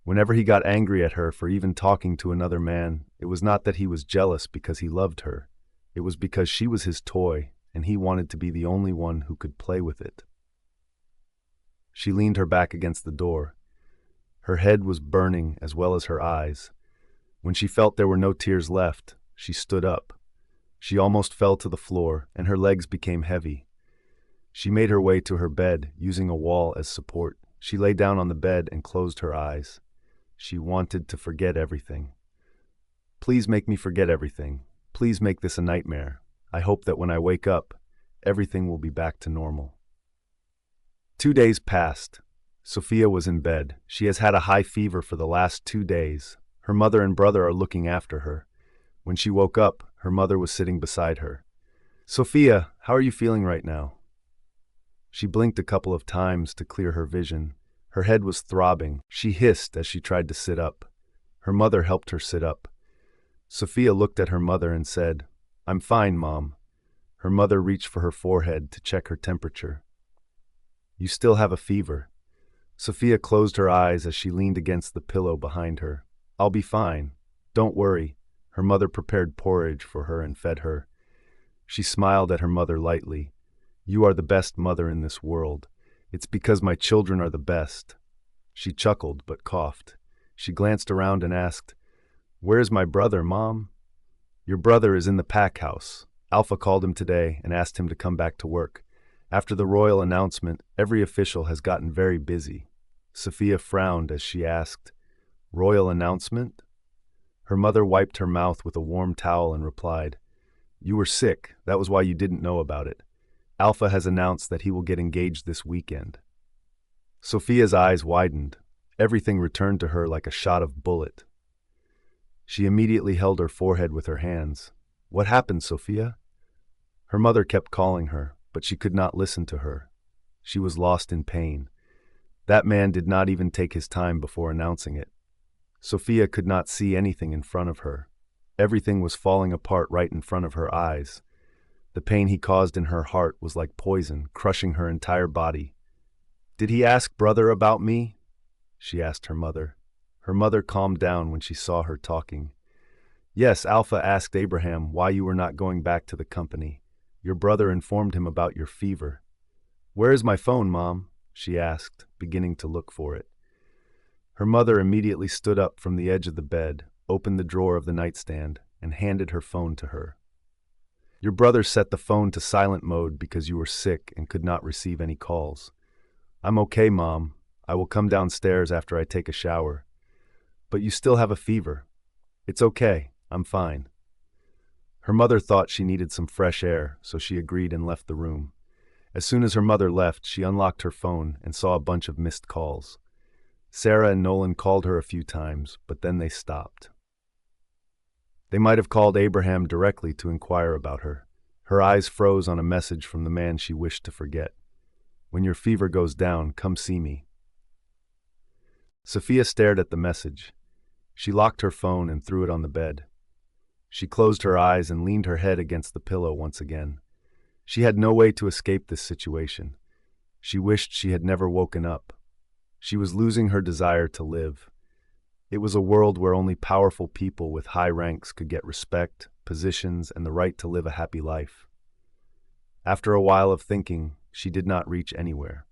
[SPEAKER 1] Whenever he got angry at her for even talking to another man, it was not that he was jealous because he loved her. It was because she was his toy, and he wanted to be the only one who could play with it. She leaned her back against the door. Her head was burning as well as her eyes. When she felt there were no tears left, she stood up. She almost fell to the floor, and her legs became heavy. She made her way to her bed, using a wall as support. She lay down on the bed and closed her eyes. She wanted to forget everything. Please make me forget everything. Please make this a nightmare. I hope that when I wake up, everything will be back to normal. 2 days passed. Sophia was in bed. She has had a high fever for the last 2 days. Her mother and brother are looking after her. When she woke up, her mother was sitting beside her. Sophia, how are you feeling right now? She blinked a couple of times to clear her vision. Her head was throbbing. She hissed as she tried to sit up. Her mother helped her sit up. Sophia looked at her mother and said, I'm fine, Mom. Her mother reached for her forehead to check her temperature. You still have a fever. Sophia closed her eyes as she leaned against the pillow behind her. I'll be fine. Don't worry. Her mother prepared porridge for her and fed her. She smiled at her mother lightly. You are the best mother in this world. It's because my children are the best. She chuckled but coughed. She glanced around and asked, Where's my brother, Mom? Your brother is in the pack house. Alpha called him today and asked him to come back to work. After the royal announcement, every official has gotten very busy. Sophia frowned as she asked, Royal announcement? Her mother wiped her mouth with a warm towel and replied, You were sick. That was why you didn't know about it. Alpha has announced that he will get engaged this weekend. Sophia's eyes widened. Everything returned to her like a shot of bullet. She immediately held her forehead with her hands. What happened, Sophia? Her mother kept calling her, but she could not listen to her. She was lost in pain. That man did not even take his time before announcing it. Sophia could not see anything in front of her. Everything was falling apart right in front of her eyes. The pain he caused in her heart was like poison, crushing her entire body. Did he ask brother about me? She asked her mother. Her mother calmed down when she saw her talking. Yes, Alpha asked Abraham why you were not going back to the company. Your brother informed him about your fever. Where is my phone, Mom? She asked, beginning to look for it. Her mother immediately stood up from the edge of the bed, opened the drawer of the nightstand, and handed her phone to her. Your brother set the phone to silent mode because you were sick and could not receive any calls. I'm okay, Mom. I will come downstairs after I take a shower. But you still have a fever. It's okay. I'm fine. Her mother thought she needed some fresh air, so she agreed and left the room. As soon as her mother left, she unlocked her phone and saw a bunch of missed calls. Sarah and Nolan called her a few times, but then they stopped. They might have called Abraham directly to inquire about her. Her eyes froze on a message from the man she wished to forget. When your fever goes down, come see me. Sophia stared at the message. She locked her phone and threw it on the bed. She closed her eyes and leaned her head against the pillow once again. She had no way to escape this situation. She wished she had never woken up. She was losing her desire to live. It was a world where only powerful people with high ranks could get respect, positions, and the right to live a happy life. After a while of thinking, she did not reach anywhere.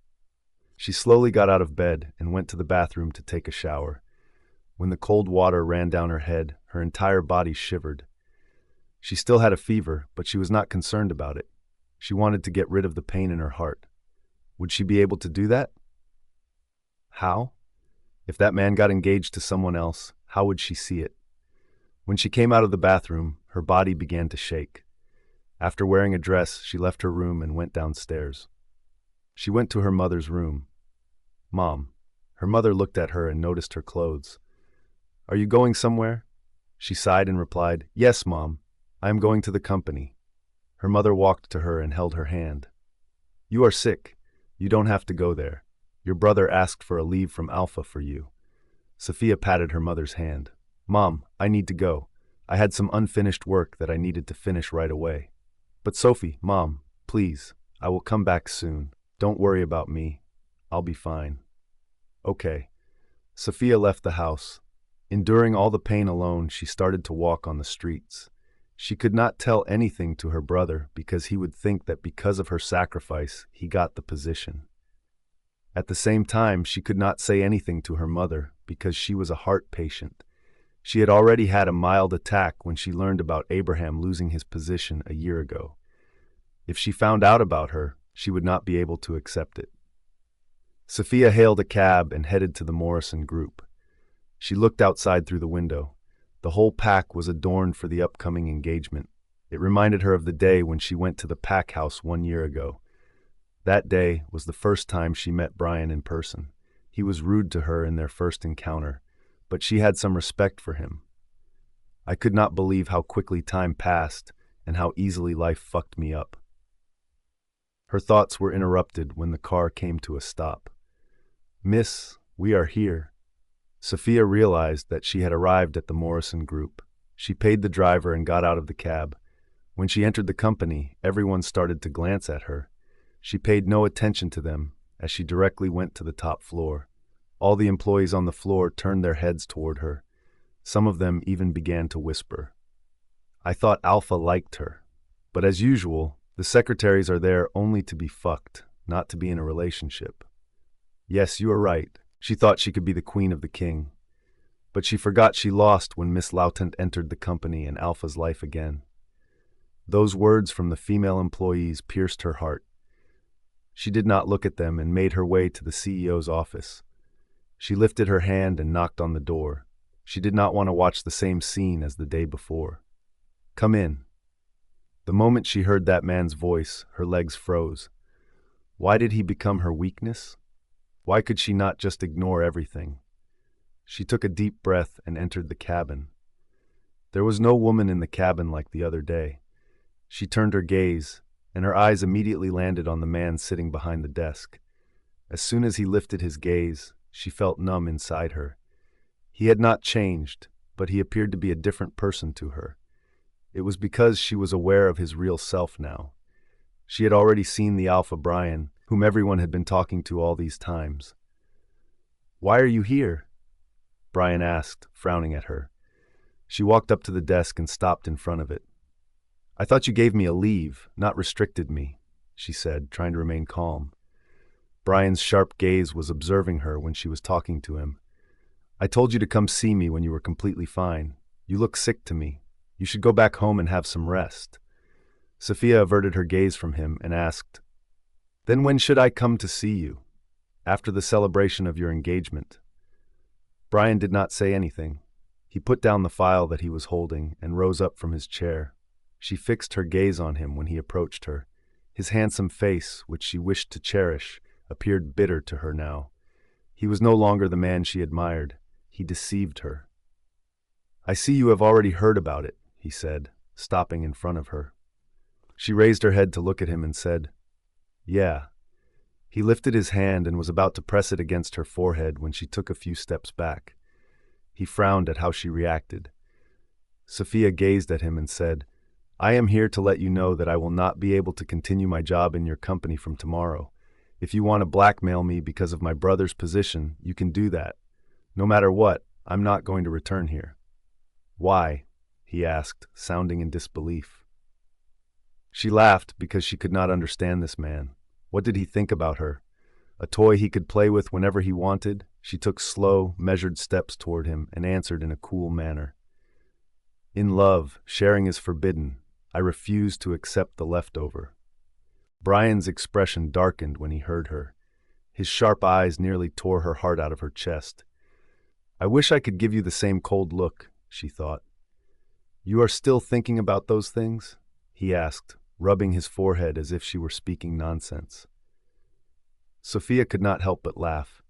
[SPEAKER 1] She slowly got out of bed and went to the bathroom to take a shower. When the cold water ran down her head, her entire body shivered. She still had a fever, but she was not concerned about it. She wanted to get rid of the pain in her heart. Would she be able to do that? How? If that man got engaged to someone else, how would she see it? When she came out of the bathroom, her body began to shake. After wearing a dress, she left her room and went downstairs. She went to her mother's room. Mom. Her mother looked at her and noticed her clothes. Are you going somewhere? She sighed and replied, Yes, Mom. I am going to the company. Her mother walked to her and held her hand. You are sick. You don't have to go there. Your brother asked for a leave from Alpha for you. Sophia patted her mother's hand. Mom, I need to go. I had some unfinished work that I needed to finish right away. But Sophie, Mom, please, I will come back soon. Don't worry about me. I'll be fine. Okay. Sophia left the house. Enduring all the pain alone, she started to walk on the streets. She could not tell anything to her brother because he would think that because of her sacrifice, he got the position. At the same time, she could not say anything to her mother because she was a heart patient. She had already had a mild attack when she learned about Abraham losing his position a year ago. If she found out about her, she would not be able to accept it. Sophia hailed a cab and headed to the Morrison group. She looked outside through the window. The whole pack was adorned for the upcoming engagement. It reminded her of the day when she went to the pack house 1 year ago. That day was the first time she met Bryan in person. He was rude to her in their first encounter, but she had some respect for him. I could not believe how quickly time passed and how easily life fucked me up. Her thoughts were interrupted when the car came to a stop. Miss, we are here. Sophia realized that she had arrived at the Morrison group. She paid the driver and got out of the cab. When she entered the company, everyone started to glance at her. She paid no attention to them as she directly went to the top floor. All the employees on the floor turned their heads toward her. Some of them even began to whisper. I thought Alpha liked her. But as usual, the secretaries are there only to be fucked, not to be in a relationship. Yes, you are right. She thought she could be the queen of the king. But she forgot she lost when Miss Lautant entered the company and Alpha's life again. Those words from the female employees pierced her heart. She did not look at them and made her way to the CEO's office. She lifted her hand and knocked on the door. She did not want to watch the same scene as the day before. Come in. The moment she heard that man's voice, her legs froze. Why did he become her weakness? Why could she not just ignore everything? She took a deep breath and entered the cabin. There was no woman in the cabin like the other day. She turned her gaze, and her eyes immediately landed on the man sitting behind the desk. As soon as he lifted his gaze, she felt numb inside her. He had not changed, but he appeared to be a different person to her. It was because she was aware of his real self now. She had already seen the Alpha Bryan, whom everyone had been talking to all these times. Why are you here? Bryan asked, frowning at her. She walked up to the desk and stopped in front of it. "I thought you gave me a leave, not restricted me," she said, trying to remain calm. Bryan's sharp gaze was observing her when she was talking to him. "I told you to come see me when you were completely fine. You look sick to me. You should go back home and have some rest." Sophia averted her gaze from him and asked, "Then when should I come to see you?" "After the celebration of your engagement." Bryan did not say anything. He put down the file that he was holding and rose up from his chair. She fixed her gaze on him when he approached her. His handsome face, which she wished to cherish, appeared bitter to her now. He was no longer the man she admired. He deceived her. "I see you have already heard about it," he said, stopping in front of her. She raised her head to look at him and said, "Yeah." He lifted his hand and was about to press it against her forehead when she took a few steps back. He frowned at how she reacted. Sophia gazed at him and said, "I am here to let you know that I will not be able to continue my job in your company from tomorrow. If you want to blackmail me because of my brother's position, you can do that. No matter what, I'm not going to return here." "Why?" he asked, sounding in disbelief. She laughed because she could not understand this man. What did he think about her? A toy he could play with whenever he wanted? She took slow, measured steps toward him and answered in a cool manner. "In love, sharing is forbidden. I refuse to accept the leftover." Bryan's expression darkened when he heard her. His sharp eyes nearly tore her heart out of her chest. "I wish I could give you the same cold look," she thought. "You are still thinking about those things?" he asked, rubbing his forehead as if she were speaking nonsense. Sophia could not help but laugh.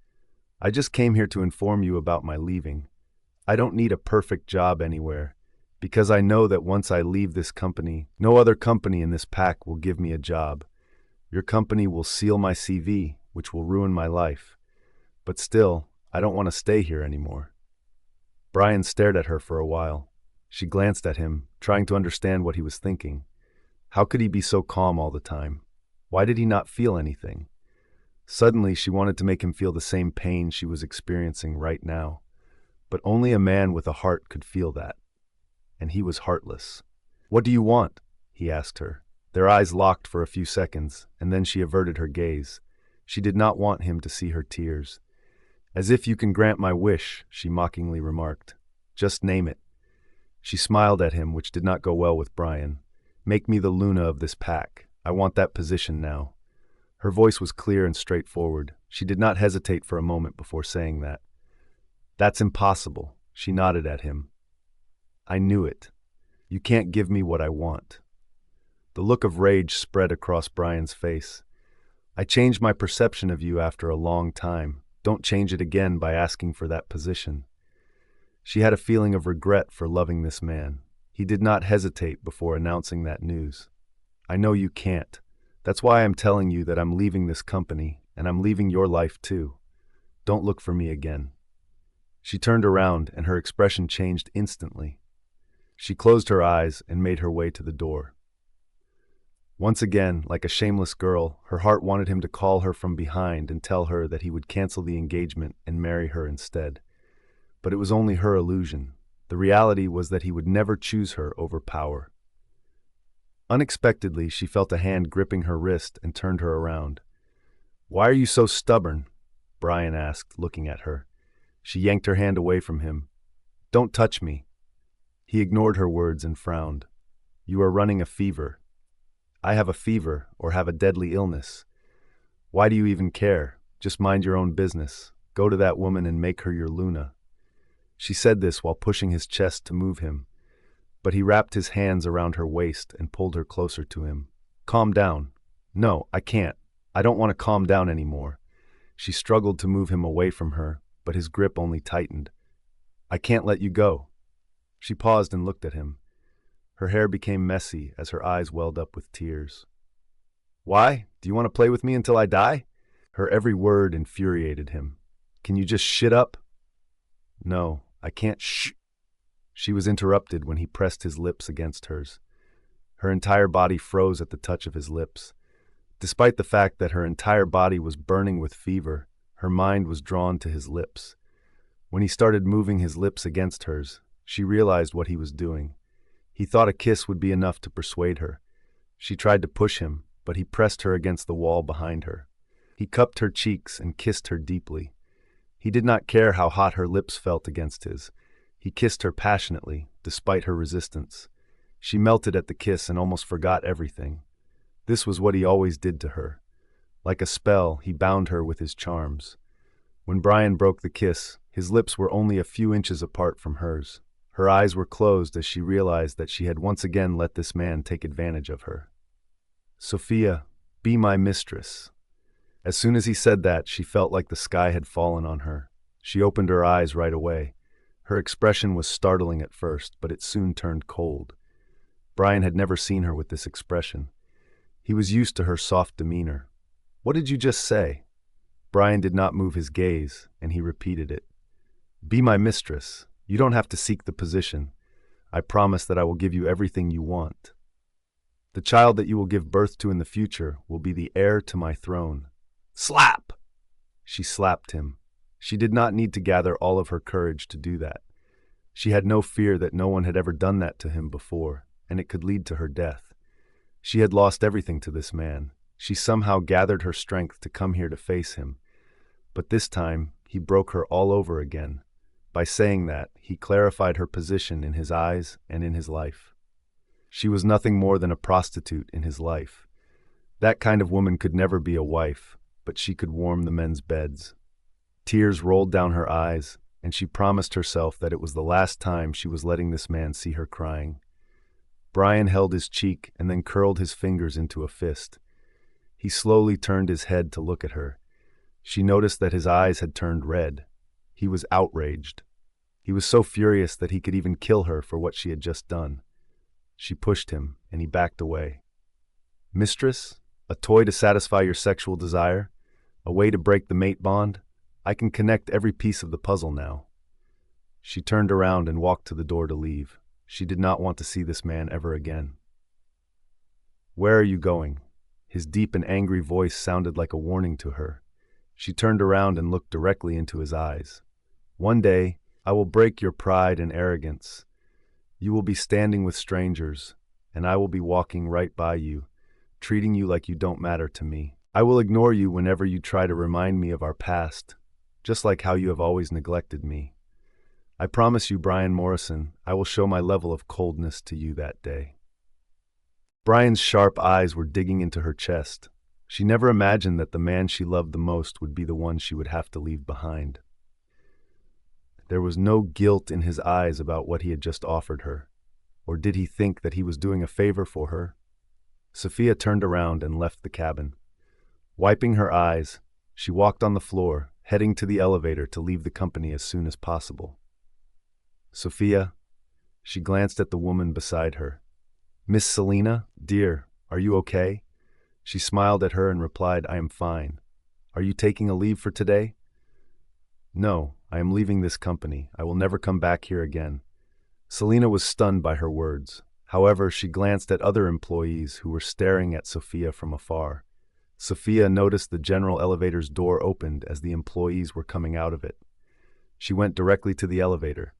[SPEAKER 1] "I just came here to inform you about my leaving. I don't need a perfect job anywhere, because I know that once I leave this company, no other company in this pack will give me a job. Your company will seal my CV, which will ruin my life. But still, I don't want to stay here anymore." Bryan stared at her for a while. She glanced at him, trying to understand what he was thinking. How could he be so calm all the time? Why did he not feel anything? Suddenly, she wanted to make him feel the same pain she was experiencing right now. But only a man with a heart could feel that. And he was heartless. "What do you want?" he asked her. Their eyes locked for a few seconds, and then she averted her gaze. She did not want him to see her tears. "As if you can grant my wish," she mockingly remarked. "Just name it." She smiled at him, which did not go well with Bryan. "Make me the Luna of this pack. I want that position now." Her voice was clear and straightforward. She did not hesitate for a moment before saying that. "That's impossible," she nodded at him. "I knew it. You can't give me what I want." The look of rage spread across Bryan's face. "I changed my perception of you after a long time. Don't change it again by asking for that position." She had a feeling of regret for loving this man. He did not hesitate before announcing that news. "I know you can't. That's why I'm telling you that I'm leaving this company, and I'm leaving your life too. Don't look for me again." She turned around, and her expression changed instantly. She closed her eyes and made her way to the door. Once again, like a shameless girl, her heart wanted him to call her from behind and tell her that he would cancel the engagement and marry her instead. But it was only her illusion. The reality was that he would never choose her over power. Unexpectedly, she felt a hand gripping her wrist and turned her around. "Why are you so stubborn?" Bryan asked, looking at her. She yanked her hand away from him. "Don't touch me." He ignored her words and frowned. "You are running a fever." "I have a fever, or have a deadly illness. Why do you even care? Just mind your own business. Go to that woman and make her your Luna." She said this while pushing his chest to move him, but he wrapped his hands around her waist and pulled her closer to him. "Calm down." "No, I can't. I don't want to calm down anymore." She struggled to move him away from her, but his grip only tightened. "I can't let you go." She paused and looked at him. Her hair became messy as her eyes welled up with tears. "Why? Do you want to play with me until I die?" Her every word infuriated him. "Can you just shut up?" "No, I can't shh." She was interrupted when he pressed his lips against hers. Her entire body froze at the touch of his lips. Despite the fact that her entire body was burning with fever, her mind was drawn to his lips. When he started moving his lips against hers, She realized what he was doing. He thought a kiss would be enough to persuade her. She tried to push him, but he pressed her against the wall behind her. He cupped her cheeks and kissed her deeply. He did not care how hot her lips felt against his. He kissed her passionately, despite her resistance. She melted at the kiss and almost forgot everything. This was what he always did to her. Like a spell, he bound her with his charms. When Bryan broke the kiss, his lips were only a few inches apart from hers. Her eyes were closed as she realized that she had once again let this man take advantage of her. "Sophia, be my mistress." As soon as he said that, she felt like the sky had fallen on her. She opened her eyes right away. Her expression was startling at first, but it soon turned cold. Bryan had never seen her with this expression. He was used to her soft demeanor. "What did you just say?" Bryan did not move his gaze, and he repeated it. "Be my mistress. You don't have to seek the position. I promise that I will give you everything you want. The child that you will give birth to in the future will be the heir to my throne." Slap! She slapped him. She did not need to gather all of her courage to do that. She had no fear that no one had ever done that to him before, and it could lead to her death. She had lost everything to this man. She somehow gathered her strength to come here to face him. But this time, he broke her all over again. By saying that, he clarified her position in his eyes and in his life. She was nothing more than a prostitute in his life. That kind of woman could never be a wife, but she could warm the men's beds. Tears rolled down her eyes, and she promised herself that it was the last time she was letting this man see her crying. Bryan held his cheek and then curled his fingers into a fist. He slowly turned his head to look at her. She noticed that his eyes had turned red. He was outraged. He was so furious that he could even kill her for what she had just done. She pushed him, and he backed away. "Mistress? A toy to satisfy your sexual desire? A way to break the mate bond? I can connect every piece of the puzzle now." She turned around and walked to the door to leave. She did not want to see this man ever again. "Where are you going?" His deep and angry voice sounded like a warning to her. She turned around and looked directly into his eyes. "One day, I will break your pride and arrogance. You will be standing with strangers, and I will be walking right by you, treating you like you don't matter to me. I will ignore you whenever you try to remind me of our past, just like how you have always neglected me. I promise you, Bryan Morrison, I will show my level of coldness to you that day." Bryan's sharp eyes were digging into her chest. She never imagined that the man she loved the most would be the one she would have to leave behind. There was no guilt in his eyes about what he had just offered her. Or did he think that he was doing a favor for her? Sophia turned around and left the cabin. Wiping her eyes, she walked on the floor, heading to the elevator to leave the company as soon as possible. "Sophia," she glanced at the woman beside her. "Miss Selina, dear, are you okay?" She smiled at her and replied, "I am fine. Are you taking a leave for today?" "No, I am leaving this company. I will never come back here again." Selina was stunned by her words. However, she glanced at other employees who were staring at Sophia from afar. Sophia noticed the general elevator's door opened as the employees were coming out of it. She went directly to the elevator.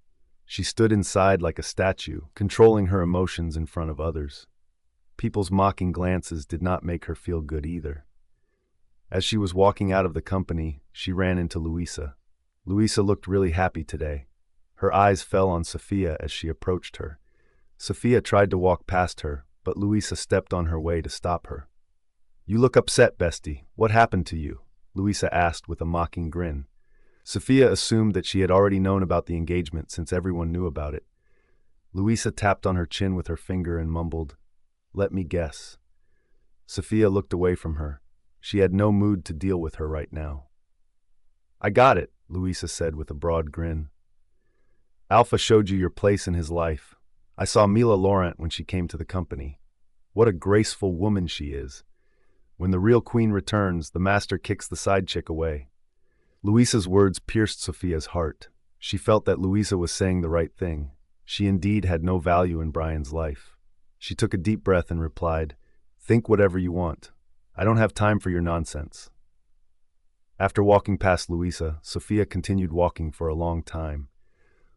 [SPEAKER 1] She stood inside like a statue, controlling her emotions in front of others. People's mocking glances did not make her feel good either. As she was walking out of the company, she ran into Luisa. Luisa looked really happy today. Her eyes fell on Sophia as she approached her. Sophia tried to walk past her, but Luisa stepped on her way to stop her. "You look upset, bestie. What happened to you?" Luisa asked with a mocking grin. Sophia assumed that she had already known about the engagement since everyone knew about it. Luisa tapped on her chin with her finger and mumbled, "Let me guess." Sophia looked away from her. She had no mood to deal with her right now. "I got it," Luisa said with a broad grin. "Alpha showed you your place in his life. I saw Mila Laurent when she came to the company. What a graceful woman she is. When the real queen returns, the master kicks the side chick away." Luisa's words pierced Sophia's heart. She felt that Luisa was saying the right thing. She indeed had no value in Bryan's life. She took a deep breath and replied, "Think whatever you want. I don't have time for your nonsense." After walking past Luisa, Sophia continued walking for a long time.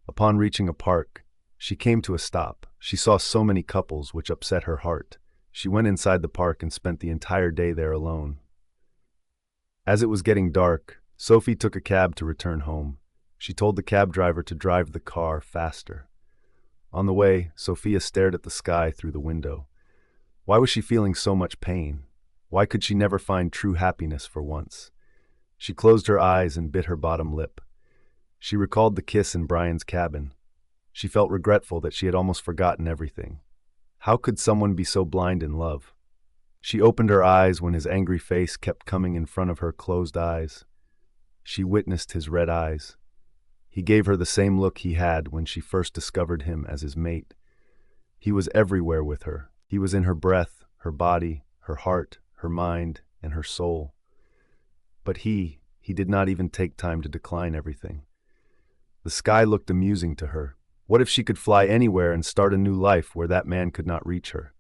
[SPEAKER 1] Upon reaching a park, She came to a stop. She saw so many couples, which upset her heart. She went inside the park and spent the entire day there alone. As it was getting dark, Sophie took a cab to return home. She told the cab driver to drive the car faster. On the way, Sophia stared at the sky through the window. Why was she feeling so much pain? Why could she never find true happiness for once? She closed her eyes and bit her bottom lip. She recalled the kiss in Bryan's cabin. She felt regretful that she had almost forgotten everything. How could someone be so blind in love? She opened her eyes when his angry face kept coming in front of her closed eyes. She witnessed his red eyes. He gave her the same look he had when she first discovered him as his mate. He was everywhere with her. He was in her breath, her body, her heart, her mind, and her soul. But he did not even take time to decline everything. The sky looked amusing to her. What if she could fly anywhere and start a new life where that man could not reach her?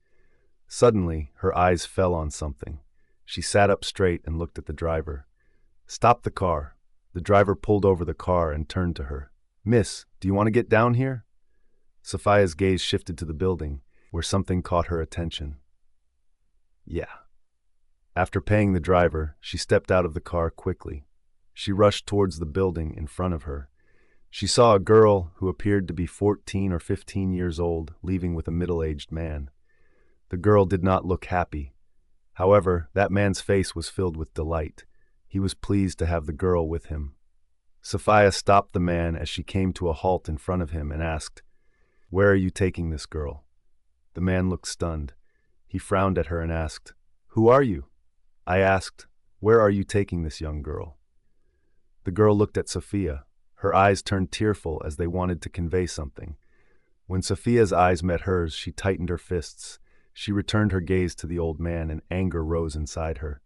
[SPEAKER 1] Suddenly, her eyes fell on something. She sat up straight and looked at the driver. "Stop the car." The driver pulled over the car and turned to her. "Miss, do you want to get down here?" Sophia's gaze shifted to the building, where something caught her attention. Yeah. After paying the driver, she stepped out of the car quickly. She rushed towards the building in front of her. She saw a girl who appeared to be 14 or 15 years old leaving with a middle-aged man. The girl did not look happy. However, that man's face was filled with delight. He was pleased to have the girl with him. Sophia stopped the man as she came to a halt in front of him and asked, "Where are you taking this girl?" The man looked stunned. He frowned at her and asked, "Who are you?" I asked, "Where are you taking this young girl?" The girl looked at Sophia. Her eyes turned tearful as they wanted to convey something. When Sophia's eyes met hers, she tightened her fists. She returned her gaze to the old man, and anger rose inside her.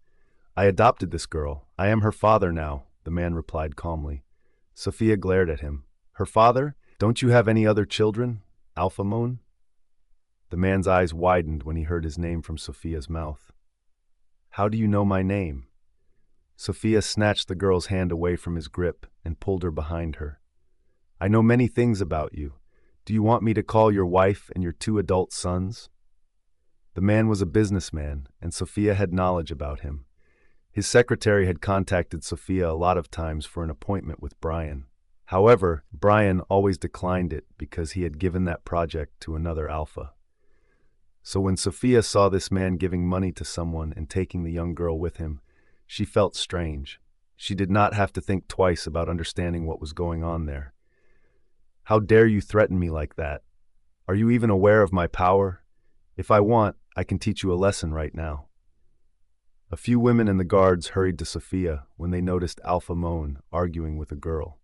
[SPEAKER 1] "I adopted this girl. I am her father now," the man replied calmly. Sophia glared at him. "Her father? Don't you have any other children? Alphamone?" The man's eyes widened when he heard his name from Sophia's mouth. "How do you know my name?" Sophia snatched the girl's hand away from his grip and pulled her behind her. "I know many things about you. Do you want me to call your wife and your 2 adult sons?" The man was a businessman, and Sophia had knowledge about him. His secretary had contacted Sophia a lot of times for an appointment with Bryan. However, Bryan always declined it because he had given that project to another alpha. So when Sophia saw this man giving money to someone and taking the young girl with him, she felt strange. She did not have to think twice about understanding what was going on there. "How dare you threaten me like that? Are you even aware of my power? If I want, I can teach you a lesson right now." A few women and the guards hurried to Sophia when they noticed Alphamone arguing with a girl.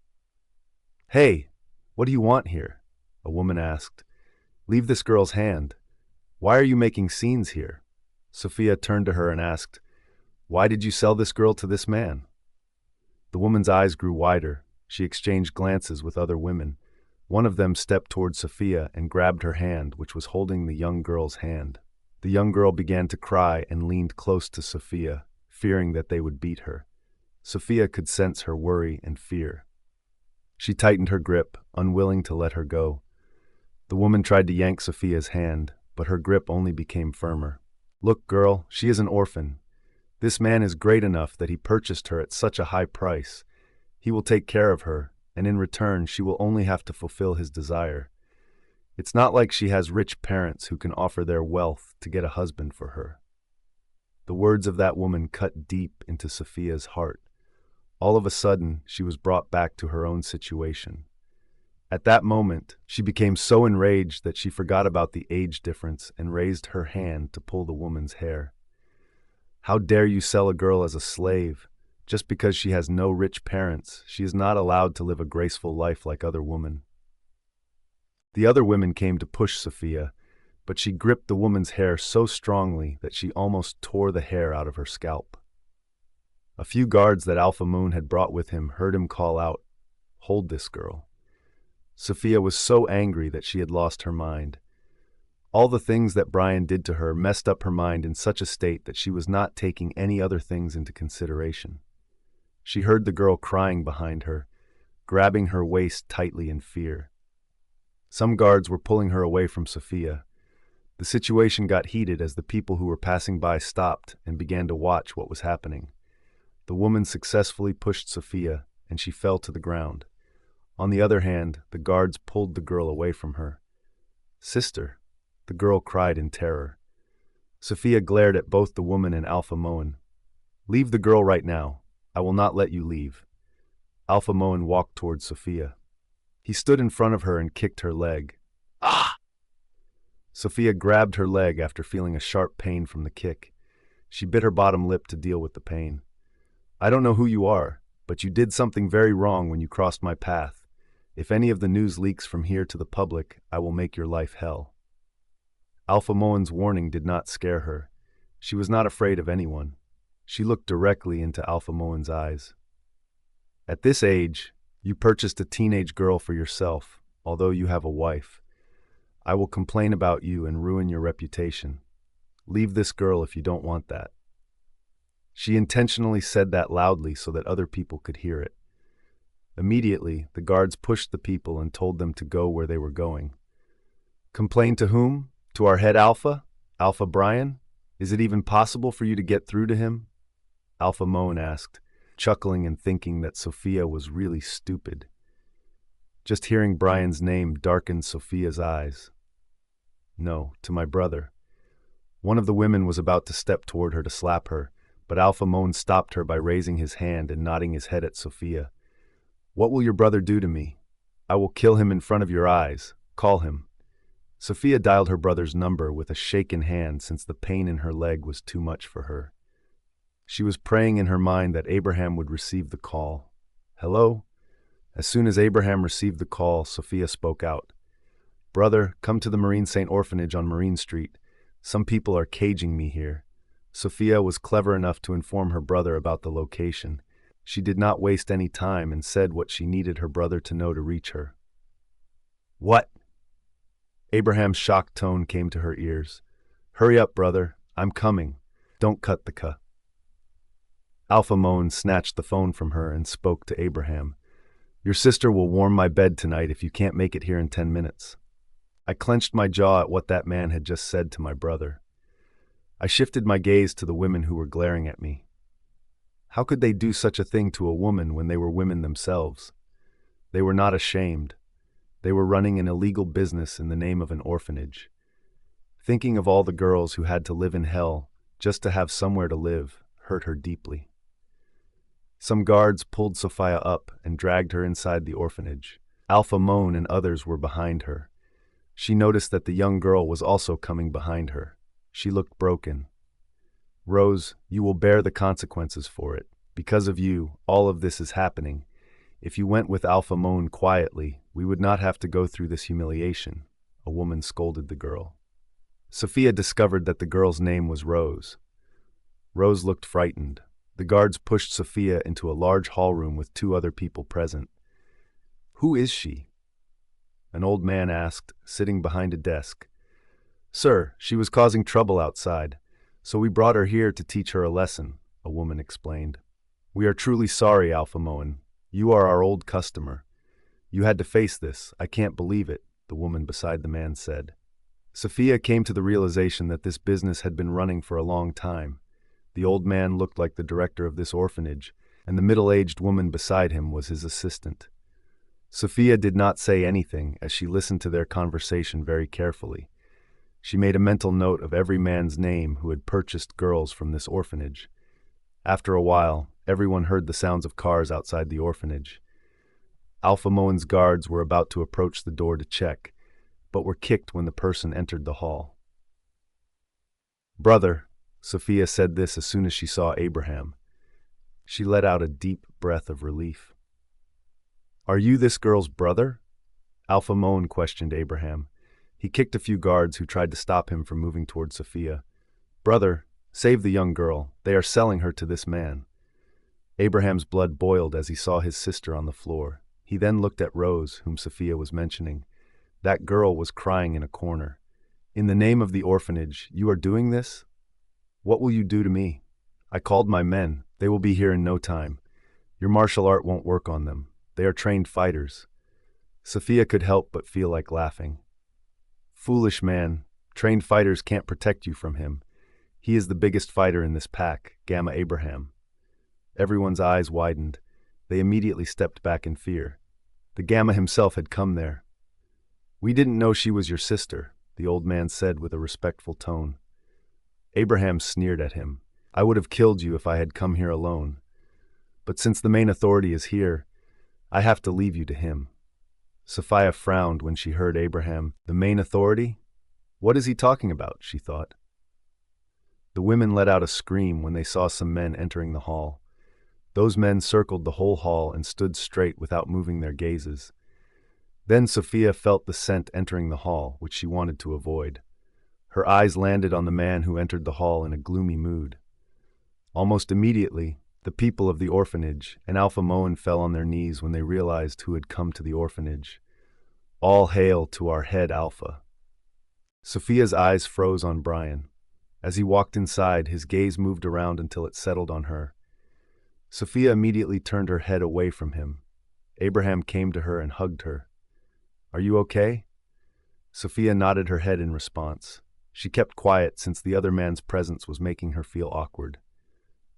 [SPEAKER 1] "Hey, what do you want here?" a woman asked. "Leave this girl's hand. Why are you making scenes here?" Sophia turned to her and asked, "Why did you sell this girl to this man?" The woman's eyes grew wider. She exchanged glances with other women. One of them stepped toward Sophia and grabbed her hand, which was holding the young girl's hand. The young girl began to cry and leaned close to Sophia, fearing that they would beat her. Sophia could sense her worry and fear. She tightened her grip, unwilling to let her go. The woman tried to yank Sophia's hand, but her grip only became firmer. "Look, girl, she is an orphan. This man is great enough that he purchased her at such a high price. He will take care of her, and in return she will only have to fulfill his desire. It's not like she has rich parents who can offer their wealth to get a husband for her." The words of that woman cut deep into Sophia's heart. All of a sudden, she was brought back to her own situation. At that moment, she became so enraged that she forgot about the age difference and raised her hand to pull the woman's hair. "How dare you sell a girl as a slave? Just because she has no rich parents, she is not allowed to live a graceful life like other women." The other women came to push Sophia, but she gripped the woman's hair so strongly that she almost tore the hair out of her scalp. A few guards that Alphamone had brought with him heard him call out, "Hold this girl." Sophia was so angry that she had lost her mind. All the things that Bryan did to her messed up her mind in such a state that she was not taking any other things into consideration. She heard the girl crying behind her, grabbing her waist tightly in fear. Some guards were pulling her away from Sophia. The situation got heated as the people who were passing by stopped and began to watch what was happening. The woman successfully pushed Sophia, and she fell to the ground. On the other hand, the guards pulled the girl away from her. "Sister," the girl cried in terror. Sophia glared at both the woman and Alpha Moen. "Leave the girl right now. I will not let you leave." Alpha Moen walked towards Sophia. He stood in front of her and kicked her leg. "Ah!" Sophia grabbed her leg after feeling a sharp pain from the kick. She bit her bottom lip to deal with the pain. "I don't know who you are, but you did something very wrong when you crossed my path. If any of the news leaks from here to the public, I will make your life hell." Alpha Moen's warning did not scare her. She was not afraid of anyone. She looked directly into Alpha Moen's eyes. "At this age, you purchased a teenage girl for yourself, although you have a wife. I will complain about you and ruin your reputation. Leave this girl if you don't want that." She intentionally said that loudly so that other people could hear it. Immediately, the guards pushed the people and told them to go where they were going. "Complain to whom? To our head Alpha? Alpha Bryan? Is it even possible for you to get through to him?" Alpha Moen asked, chuckling and thinking that Sophia was really stupid. Just hearing Bryan's name darkened Sophia's eyes. "No, to my brother." One of the women was about to step toward her to slap her, but Alpha Moen stopped her by raising his hand and nodding his head at Sophia. "What will your brother do to me? I will kill him in front of your eyes. Call him." Sophia dialed her brother's number with a shaken hand since the pain in her leg was too much for her. She was praying in her mind that Abraham would receive the call. "Hello?" As soon as Abraham received the call, Sophia spoke out. "Brother, come to the Marine Saint Orphanage on Marine Street. Some people are caging me here." Sophia was clever enough to inform her brother about the location. She did not waste any time and said what she needed her brother to know to reach her. "What?" Abraham's shocked tone came to her ears. "Hurry up, brother. I'm coming. Don't cut the cuh." Alpha Moen snatched the phone from her and spoke to Abraham. "Your sister will warm my bed tonight if you can't make it here in 10 minutes. I clenched my jaw at what that man had just said to my brother. I shifted my gaze to the women who were glaring at me. How could they do such a thing to a woman when they were women themselves? They were not ashamed. They were running an illegal business in the name of an orphanage. Thinking of all the girls who had to live in hell just to have somewhere to live hurt her deeply. Some guards pulled Sophia up and dragged her inside the orphanage. Alpha Moen and others were behind her. She noticed that the young girl was also coming behind her. She looked broken. "Rose, you will bear the consequences for it. Because of you, all of this is happening. If you went with Alpha Moen quietly, we would not have to go through this humiliation," a woman scolded the girl. Sophia discovered that the girl's name was Rose. Rose looked frightened. The guards pushed Sophia into a large hall room with 2 other people present. "Who is she?" an old man asked, sitting behind a desk. "Sir, she was causing trouble outside, so we brought her here to teach her a lesson," a woman explained. "We are truly sorry, Alpha Moen. You are our old customer. You had to face this. I can't believe it," the woman beside the man said. Sophia came to the realization that this business had been running for a long time. The old man looked like the director of this orphanage, and the middle-aged woman beside him was his assistant. Sophia did not say anything as she listened to their conversation very carefully. She made a mental note of every man's name who had purchased girls from this orphanage. After a while, everyone heard the sounds of cars outside the orphanage. Alpha Moen's guards were about to approach the door to check, but were kicked when the person entered the hall. "Brother," Sophia said this as soon as she saw Abraham. She let out a deep breath of relief. "Are you this girl's brother?" Alpha Moen questioned Abraham. He kicked a few guards who tried to stop him from moving toward Sophia. "Brother, save the young girl. They are selling her to this man." Abraham's blood boiled as he saw his sister on the floor. He then looked at Rose, whom Sophia was mentioning. That girl was crying in a corner. "In the name of the orphanage, you are doing this? What will you do to me? I called my men. They will be here in no time. Your martial art won't work on them. They are trained fighters." Sophia could help but feel like laughing. Foolish man, trained fighters can't protect you from him. He is the biggest fighter in this pack, Gamma Abraham. Everyone's eyes widened. They immediately stepped back in fear. The Gamma himself had come there. We didn't know she was your sister, the old man said with a respectful tone. Abraham sneered at him. I would have killed you if I had come here alone. But since the main authority is here, I have to leave you to him. Sophia frowned when she heard Abraham. The main authority? What is he talking about, she thought. The women let out a scream when they saw some men entering the hall. Those men circled the whole hall and stood straight without moving their gazes. Then Sophia felt the scent entering the hall, which she wanted to avoid. Her eyes landed on the man who entered the hall in a gloomy mood. Almost immediately, the people of the orphanage and Alpha Moen fell on their knees when they realized who had come to the orphanage. All hail to our head Alpha. Sophia's eyes froze on Bryan. As he walked inside, his gaze moved around until it settled on her. Sophia immediately turned her head away from him. Abraham came to her and hugged her. Are you okay? Sophia nodded her head in response. She kept quiet since the other man's presence was making her feel awkward.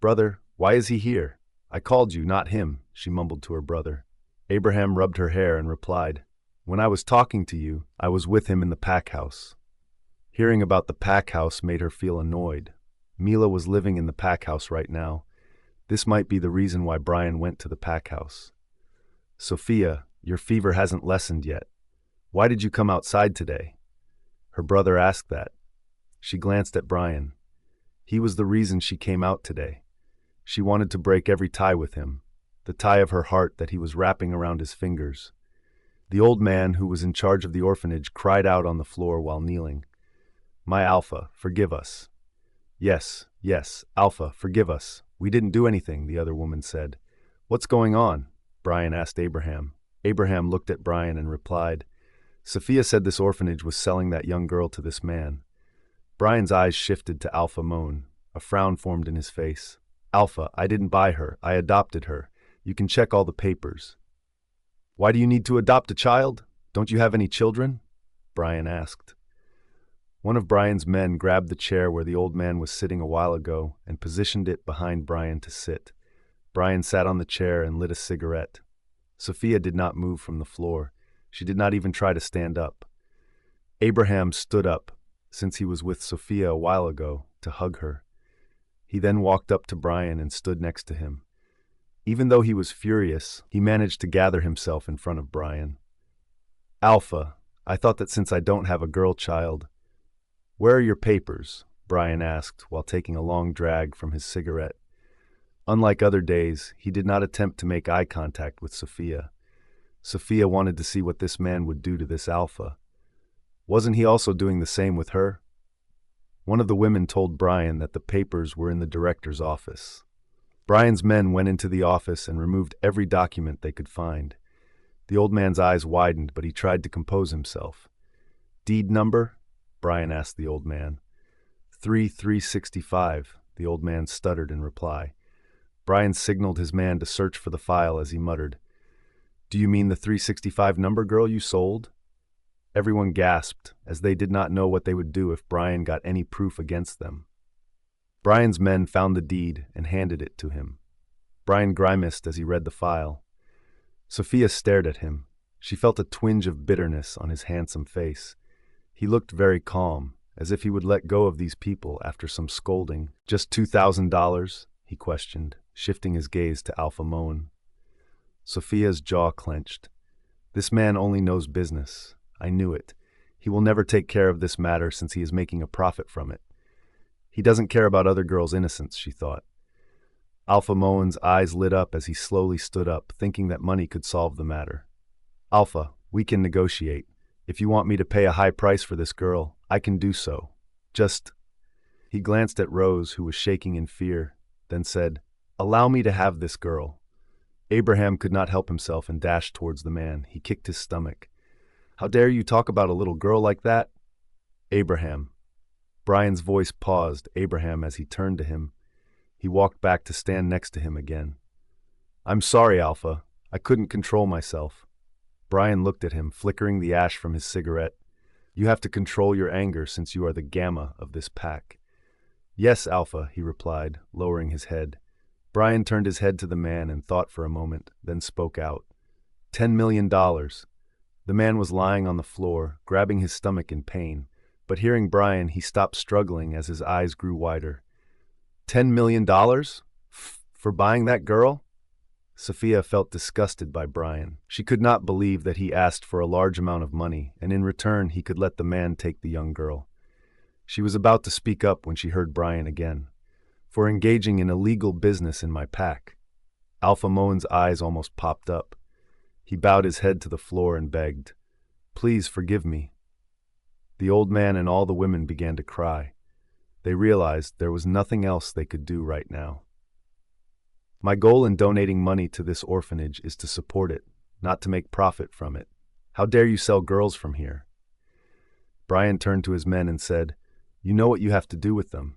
[SPEAKER 1] Brother, why is he here? I called you, not him, she mumbled to her brother. Abraham rubbed her hair and replied, When I was talking to you, I was with him in the pack house. Hearing about the pack house made her feel annoyed. Mila was living in the pack house right now. This might be the reason why Bryan went to the pack house. Sophia, your fever hasn't lessened yet. Why did you come outside today? Her brother asked that. She glanced at Bryan. He was the reason she came out today. She wanted to break every tie with him, the tie of her heart that he was wrapping around his fingers. The old man, who was in charge of the orphanage, cried out on the floor while kneeling. My Alpha, forgive us. Yes, Alpha, forgive us. We didn't do anything, the other woman said. What's going on? Bryan asked Abraham. Abraham looked at Bryan and replied, Sophia said this orphanage was selling that young girl to this man. Bryan's eyes shifted to Alpha Moen. A frown formed in his face. Alpha, I didn't buy her. I adopted her. You can check all the papers. Why do you need to adopt a child? Don't you have any children? Bryan asked. One of Bryan's men grabbed the chair where the old man was sitting a while ago and positioned it behind Bryan to sit. Bryan sat on the chair and lit a cigarette. Sophia did not move from the floor. She did not even try to stand up. Abraham stood up, since he was with Sophia a while ago, to hug her. He then walked up to Bryan and stood next to him. Even though he was furious, he managed to gather himself in front of Bryan. Alpha, I thought that since I don't have a girl child. Where are your papers? Bryan asked while taking a long drag from his cigarette. Unlike other days, he did not attempt to make eye contact with Sophia. Sophia wanted to see what this man would do to this Alpha. Wasn't he also doing the same with her? One of the women told Bryan that the papers were in the director's office. Bryan's men went into the office and removed every document they could find. The old man's eyes widened, but he tried to compose himself. Deed number? Bryan asked the old man. 3365, the old man stuttered in reply. Bryan signaled his man to search for the file as he muttered, Do you mean the 365 number girl you sold? Everyone gasped, as they did not know what they would do if Bryan got any proof against them. Bryan's men found the deed and handed it to him. Bryan grimaced as he read the file. Sophia stared at him. She felt a twinge of bitterness on his handsome face. He looked very calm, as if he would let go of these people after some scolding. Just $2,000? He questioned, shifting his gaze to Alpha Moen. Sophia's jaw clenched. This man only knows business. I knew it. He will never take care of this matter since he is making a profit from it. He doesn't care about other girls' innocence, she thought. Alpha Moen's eyes lit up as he slowly stood up, thinking that money could solve the matter. Alpha, we can negotiate. If you want me to pay a high price for this girl, I can do so. Just... He glanced at Rose, who was shaking in fear, then said, Allow me to have this girl. Abraham could not help himself and dashed towards the man. He kicked his stomach. How dare you talk about a little girl like that? Abraham. Bryan's voice paused Abraham as he turned to him. He walked back to stand next to him again. I'm sorry, Alpha. I couldn't control myself. Bryan looked at him, flickering the ash from his cigarette. You have to control your anger since you are the gamma of this pack. Yes, Alpha, he replied, lowering his head. Bryan turned his head to the man and thought for a moment, then spoke out. $10 million. The man was lying on the floor, grabbing his stomach in pain, but hearing Bryan, he stopped struggling as his eyes grew wider. $10 million? For buying that girl? Sophia felt disgusted by Bryan. She could not believe that he asked for a large amount of money, and in return he could let the man take the young girl. She was about to speak up when she heard Bryan again. For engaging in illegal business in my pack. Alpha Moan's eyes almost popped up. He bowed his head to the floor and begged, Please forgive me. The old man and all the women began to cry. They realized there was nothing else they could do right now. My goal in donating money to this orphanage is to support it, not to make profit from it. How dare you sell girls from here? Bryan turned to his men and said, You know what you have to do with them.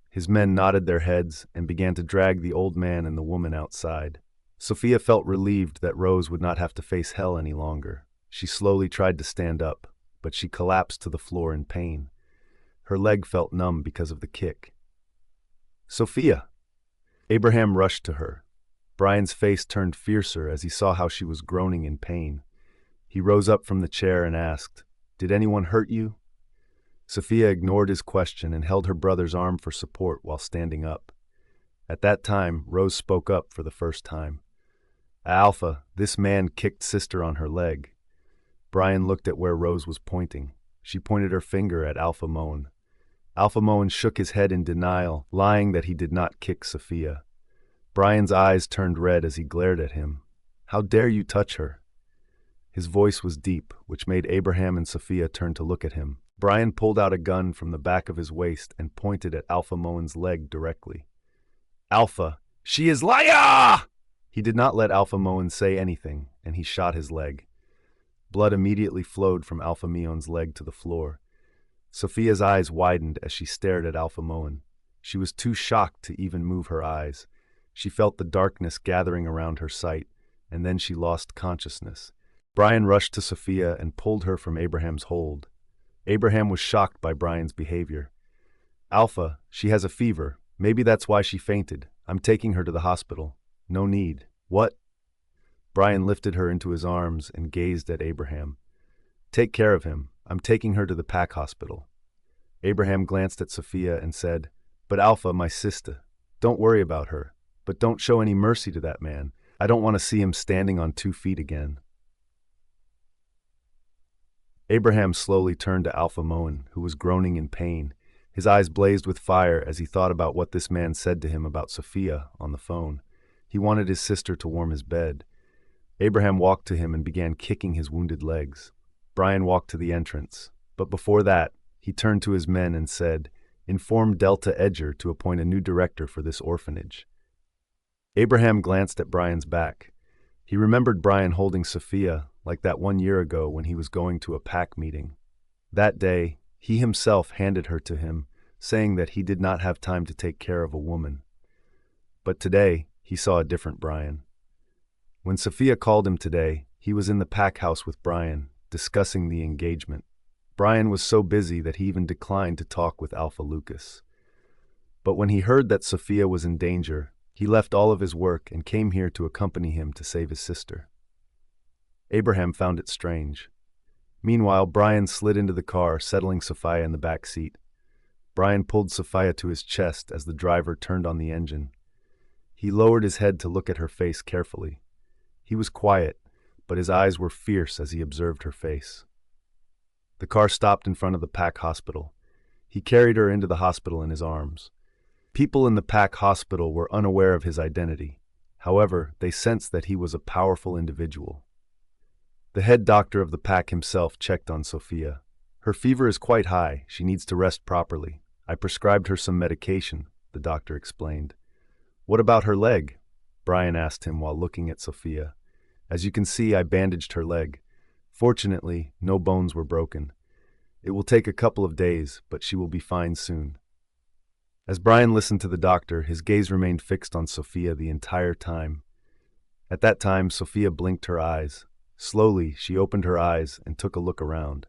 [SPEAKER 1] His men nodded their heads and began to drag the old man and the woman outside. Sophia felt relieved that Rose would not have to face hell any longer. She slowly tried to stand up, but she collapsed to the floor in pain. Her leg felt numb because of the kick. Sophia! Abraham rushed to her. Bryan's face turned fiercer as he saw how she was groaning in pain. He rose up from the chair and asked, Did anyone hurt you? Sophia ignored his question and held her brother's arm for support while standing up. At that time, Rose spoke up for the first time. Alpha, this man kicked sister on her leg. Bryan looked at where Rose was pointing. She pointed her finger at Alpha Moan. Alpha Moan shook his head in denial, lying that he did not kick Sophia. Bryan's eyes turned red as he glared at him. How dare you touch her? His voice was deep, which made Abraham and Sophia turn to look at him. Bryan pulled out a gun from the back of his waist and pointed at Alpha Moan's leg directly. Alpha, she is liar! He did not let Alpha Moan say anything, and he shot his leg. Blood immediately flowed from Alpha Moan's leg to the floor. Sophia's eyes widened as she stared at Alpha Moan. She was too shocked to even move her eyes. She felt the darkness gathering around her sight, and then she lost consciousness. Bryan rushed to Sophia and pulled her from Abraham's hold. Abraham was shocked by Bryan's behavior. Alpha, she has a fever. Maybe that's why she fainted. I'm taking her to the hospital. No need. What? Bryan lifted her into his arms and gazed at Abraham. Take care of him. I'm taking her to the pack hospital. Abraham glanced at Sophia and said, But Alpha, my sister, don't worry about her. But don't show any mercy to that man. I don't want to see him standing on 2 feet again. Abraham slowly turned to Alpha Moan, who was groaning in pain. His eyes blazed with fire as he thought about what this man said to him about Sophia on the phone. He wanted his sister to warm his bed. Abraham walked to him and began kicking his wounded legs. Bryan walked to the entrance, but before that, he turned to his men and said, Inform Delta Edger to appoint a new director for this orphanage. Abraham glanced at Bryan's back. He remembered Bryan holding Sophia like that 1 year ago when he was going to a pack meeting. That day, he himself handed her to him, saying that he did not have time to take care of a woman. But today, he saw a different Bryan. When Sophia called him today, he was in the pack house with Bryan, discussing the engagement. Bryan was so busy that he even declined to talk with Alpha Lucas. But when he heard that Sophia was in danger, he left all of his work and came here to accompany him to save his sister. Abraham found it strange. Meanwhile, Bryan slid into the car, settling Sophia in the back seat. Bryan pulled Sophia to his chest as the driver turned on the engine. He lowered his head to look at her face carefully. He was quiet, but his eyes were fierce as he observed her face. The car stopped in front of the pack hospital. He carried her into the hospital in his arms. People in the pack hospital were unaware of his identity. However, they sensed that he was a powerful individual. The head doctor of the pack himself checked on Sophia. Her fever is quite high. She needs to rest properly. I prescribed her some medication, the doctor explained. What about her leg? Bryan asked him while looking at Sophia. As you can see, I bandaged her leg. Fortunately, no bones were broken. It will take a couple of days, but she will be fine soon. As Bryan listened to the doctor, his gaze remained fixed on Sophia the entire time. At that time, Sophia blinked her eyes. Slowly, she opened her eyes and took a look around.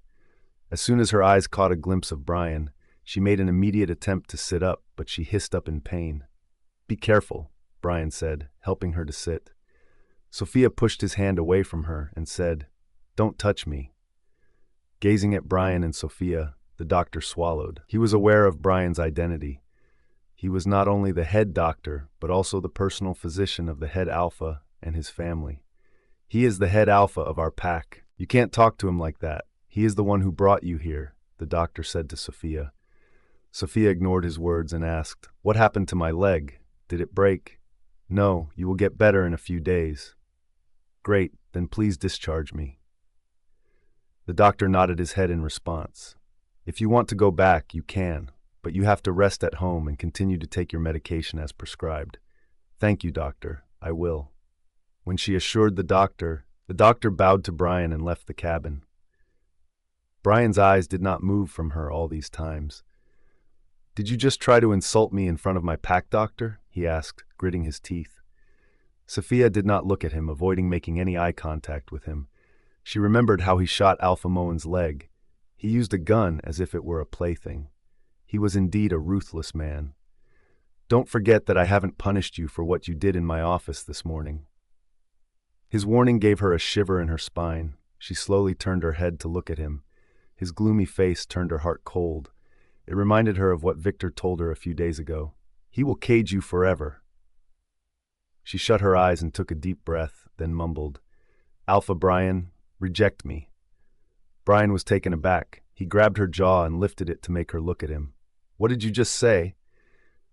[SPEAKER 1] As soon as her eyes caught a glimpse of Bryan, she made an immediate attempt to sit up, but she hissed up in pain. "Be careful," Bryan said, helping her to sit. Sophia pushed his hand away from her and said, "Don't touch me." Gazing at Bryan and Sophia, the doctor swallowed. He was aware of Bryan's identity. He was not only the head doctor, but also the personal physician of the head alpha and his family. "He is the head alpha of our pack. You can't talk to him like that. He is the one who brought you here," the doctor said to Sophia. Sophia ignored his words and asked, "What happened to my leg? Did it break?" "No, you will get better in a few days." "Great, then please discharge me." The doctor nodded his head in response. "If you want to go back, you can, but you have to rest at home and continue to take your medication as prescribed." "Thank you, doctor. I will." When she assured the doctor bowed to Bryan and left the cabin. Bryan's eyes did not move from her all these times. "Did you just try to insult me in front of my pack doctor?" he asked, gritting his teeth. Sophia did not look at him, avoiding making any eye contact with him. She remembered how he shot Alpha Moen's leg. He used a gun as if it were a plaything. He was indeed a ruthless man. "Don't forget that I haven't punished you for what you did in my office this morning." His warning gave her a shiver in her spine. She slowly turned her head to look at him. His gloomy face turned her heart cold. It reminded her of what Victor told her a few days ago. "He will cage you forever." She shut her eyes and took a deep breath, then mumbled, "Alpha Bryan, reject me." Bryan was taken aback. He grabbed her jaw and lifted it to make her look at him. "What did you just say?"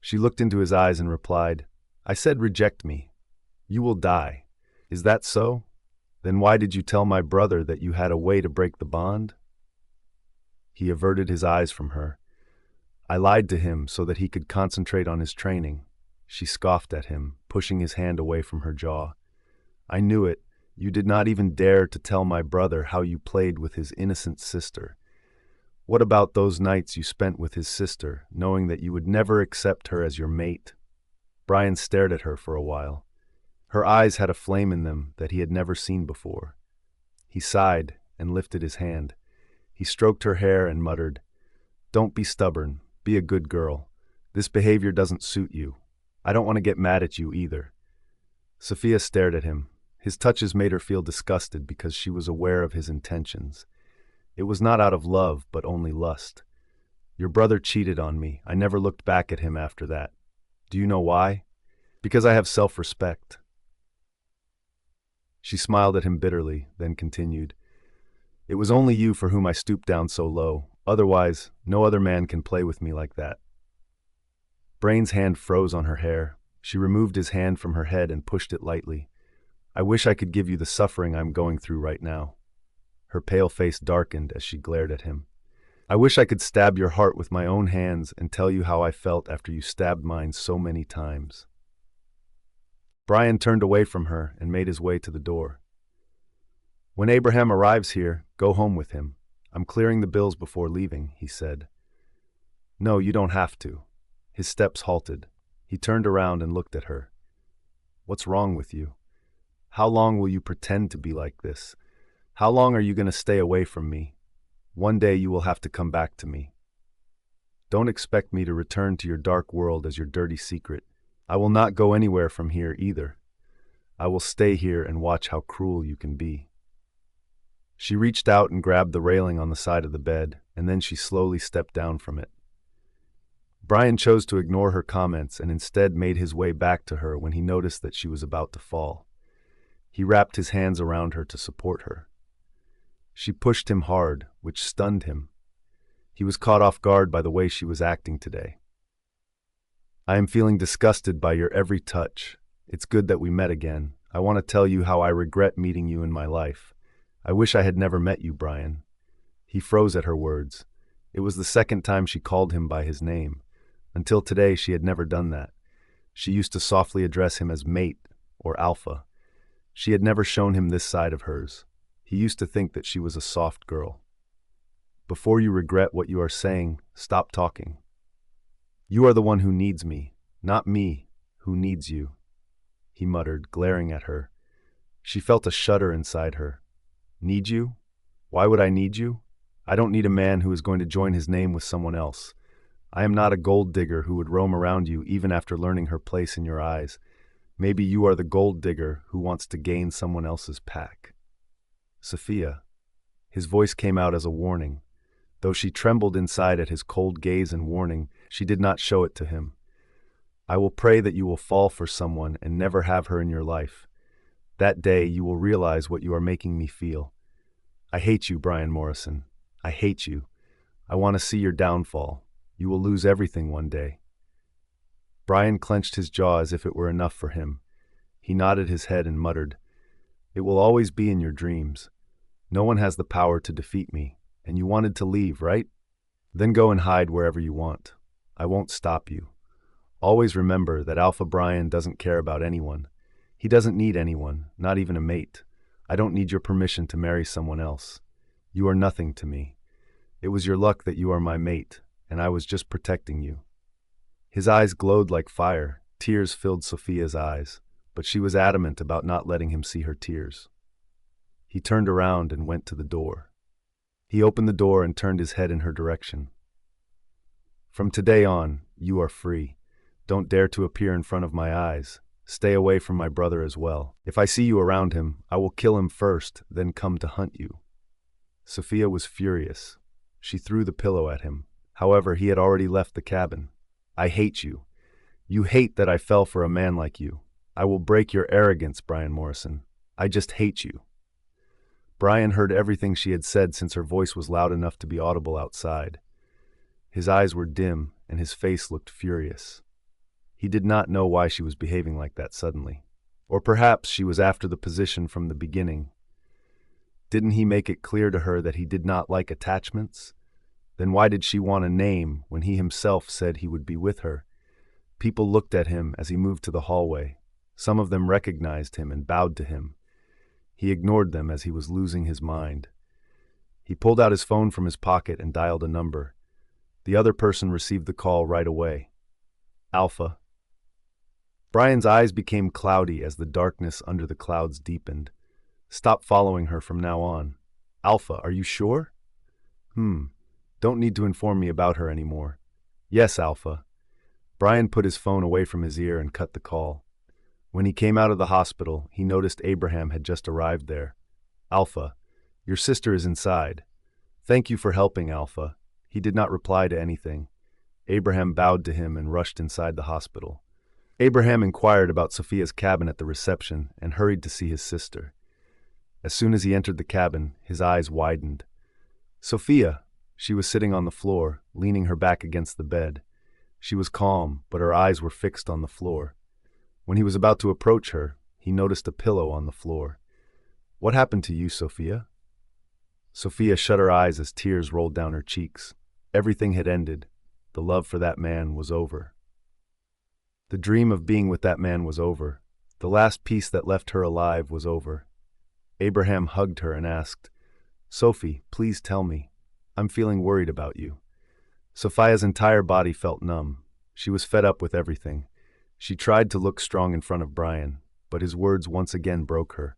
[SPEAKER 1] She looked into his eyes and replied, "I said reject me. You will die. Is that so? Then why did you tell my brother that you had a way to break the bond?" He averted his eyes from her. "I lied to him so that he could concentrate on his training." She scoffed at him, pushing his hand away from her jaw. "I knew it. You did not even dare to tell my brother how you played with his innocent sister. What about those nights you spent with his sister, knowing that you would never accept her as your mate?" Bryan stared at her for a while. Her eyes had a flame in them that he had never seen before. He sighed and lifted his hand. He stroked her hair and muttered, "Don't be stubborn. Be a good girl. This behavior doesn't suit you. I don't want to get mad at you either." Sophia stared at him. His touches made her feel disgusted because she was aware of his intentions. It was not out of love, but only lust. "Your brother cheated on me. I never looked back at him after that. Do you know why? Because I have self-respect." She smiled at him bitterly, then continued, "It was only you for whom I stooped down so low. Otherwise, no other man can play with me like that." Bryan's hand froze on her hair. She removed his hand from her head and pushed it lightly. "I wish I could give you the suffering I'm going through right now." Her pale face darkened as she glared at him. "I wish I could stab your heart with my own hands and tell you how I felt after you stabbed mine so many times." Bryan turned away from her and made his way to the door. "When Abraham arrives here, go home with him. I'm clearing the bills before leaving," he said. "No, you don't have to." His steps halted. He turned around and looked at her. "What's wrong with you? How long will you pretend to be like this? How long are you going to stay away from me? One day you will have to come back to me. Don't expect me to return to your dark world as your dirty secret. I will not go anywhere from here either. I will stay here and watch how cruel you can be." She reached out and grabbed the railing on the side of the bed, and then she slowly stepped down from it. Bryan chose to ignore her comments and instead made his way back to her when he noticed that she was about to fall. He wrapped his hands around her to support her. She pushed him hard, which stunned him. He was caught off guard by the way she was acting today. "I am feeling disgusted by your every touch. It's good that we met again. I want to tell you how I regret meeting you in my life. I wish I had never met you, Bryan." He froze at her words. It was the second time she called him by his name. Until today, she had never done that. She used to softly address him as mate or alpha. She had never shown him this side of hers. He used to think that she was a soft girl. "Before you regret what you are saying, stop talking. You are the one who needs me, not me who needs you," he muttered, glaring at her. She felt a shudder inside her. Need you? Why would I need you? I don't need a man who is going to join his name with someone else. I am not a gold digger who would roam around you even after learning her place in your eyes. Maybe you are the gold digger who wants to gain someone else's pack. Sophia. His voice came out as a warning. Though she trembled inside at his cold gaze and warning, she did not show it to him. I will pray that you will fall for someone and never have her in your life. That day you will realize what you are making me feel. I hate you, Bryan Morrison. I hate you. I want to see your downfall. You will lose everything one day. Bryan clenched his jaw as if it were enough for him. He nodded his head and muttered, "It will always be in your dreams. No one has the power to defeat me, and you wanted to leave, right? Then go and hide wherever you want. I won't stop you. Always remember that Alpha Bryan doesn't care about anyone. He doesn't need anyone, not even a mate. I don't need your permission to marry someone else. You are nothing to me. It was your luck that you are my mate, and I was just protecting you." His eyes glowed like fire. Tears filled Sophia's eyes, but she was adamant about not letting him see her tears. He turned around and went to the door. He opened the door and turned his head in her direction. "From today on, you are free. Don't dare to appear in front of my eyes. Stay away from my brother as well. If I see you around him, I will kill him first, then come to hunt you." Sophia was furious. She threw the pillow at him. However, he had already left the cabin. "I hate you. You hate that I fell for a man like you. I will break your arrogance, Bryan Morrison. I just hate you." Bryan heard everything she had said since her voice was loud enough to be audible outside. His eyes were dim, and his face looked furious. He did not know why she was behaving like that suddenly. Or perhaps she was after the position from the beginning. Didn't he make it clear to her that he did not like attachments? Then why did she want a name when he himself said he would be with her? People looked at him as he moved to the hallway. Some of them recognized him and bowed to him. He ignored them as he was losing his mind. He pulled out his phone from his pocket and dialed a number. The other person received the call right away. "Alpha." Bryan's eyes became cloudy as the darkness under the clouds deepened. "Stop following her from now on." "Alpha, are you sure?" Don't need to inform me about her anymore." "Yes, Alpha." Bryan put his phone away from his ear and cut the call. When he came out of the hospital, he noticed Abraham had just arrived there. "Alpha, your sister is inside." "Thank you for helping, Alpha." He did not reply to anything. Abraham bowed to him and rushed inside the hospital. Abraham inquired about Sophia's cabin at the reception and hurried to see his sister. As soon as he entered the cabin, his eyes widened. Sophia! She was sitting on the floor, leaning her back against the bed. She was calm, but her eyes were fixed on the floor. When he was about to approach her, he noticed a pillow on the floor. "What happened to you, Sophia?" Sophia shut her eyes as tears rolled down her cheeks. Everything had ended. The love for that man was over. The dream of being with that man was over. The last piece that left her alive was over. Abraham hugged her and asked, "Sophie, please tell me. I'm feeling worried about you." Sophia's entire body felt numb. She was fed up with everything. She tried to look strong in front of Bryan, but his words once again broke her.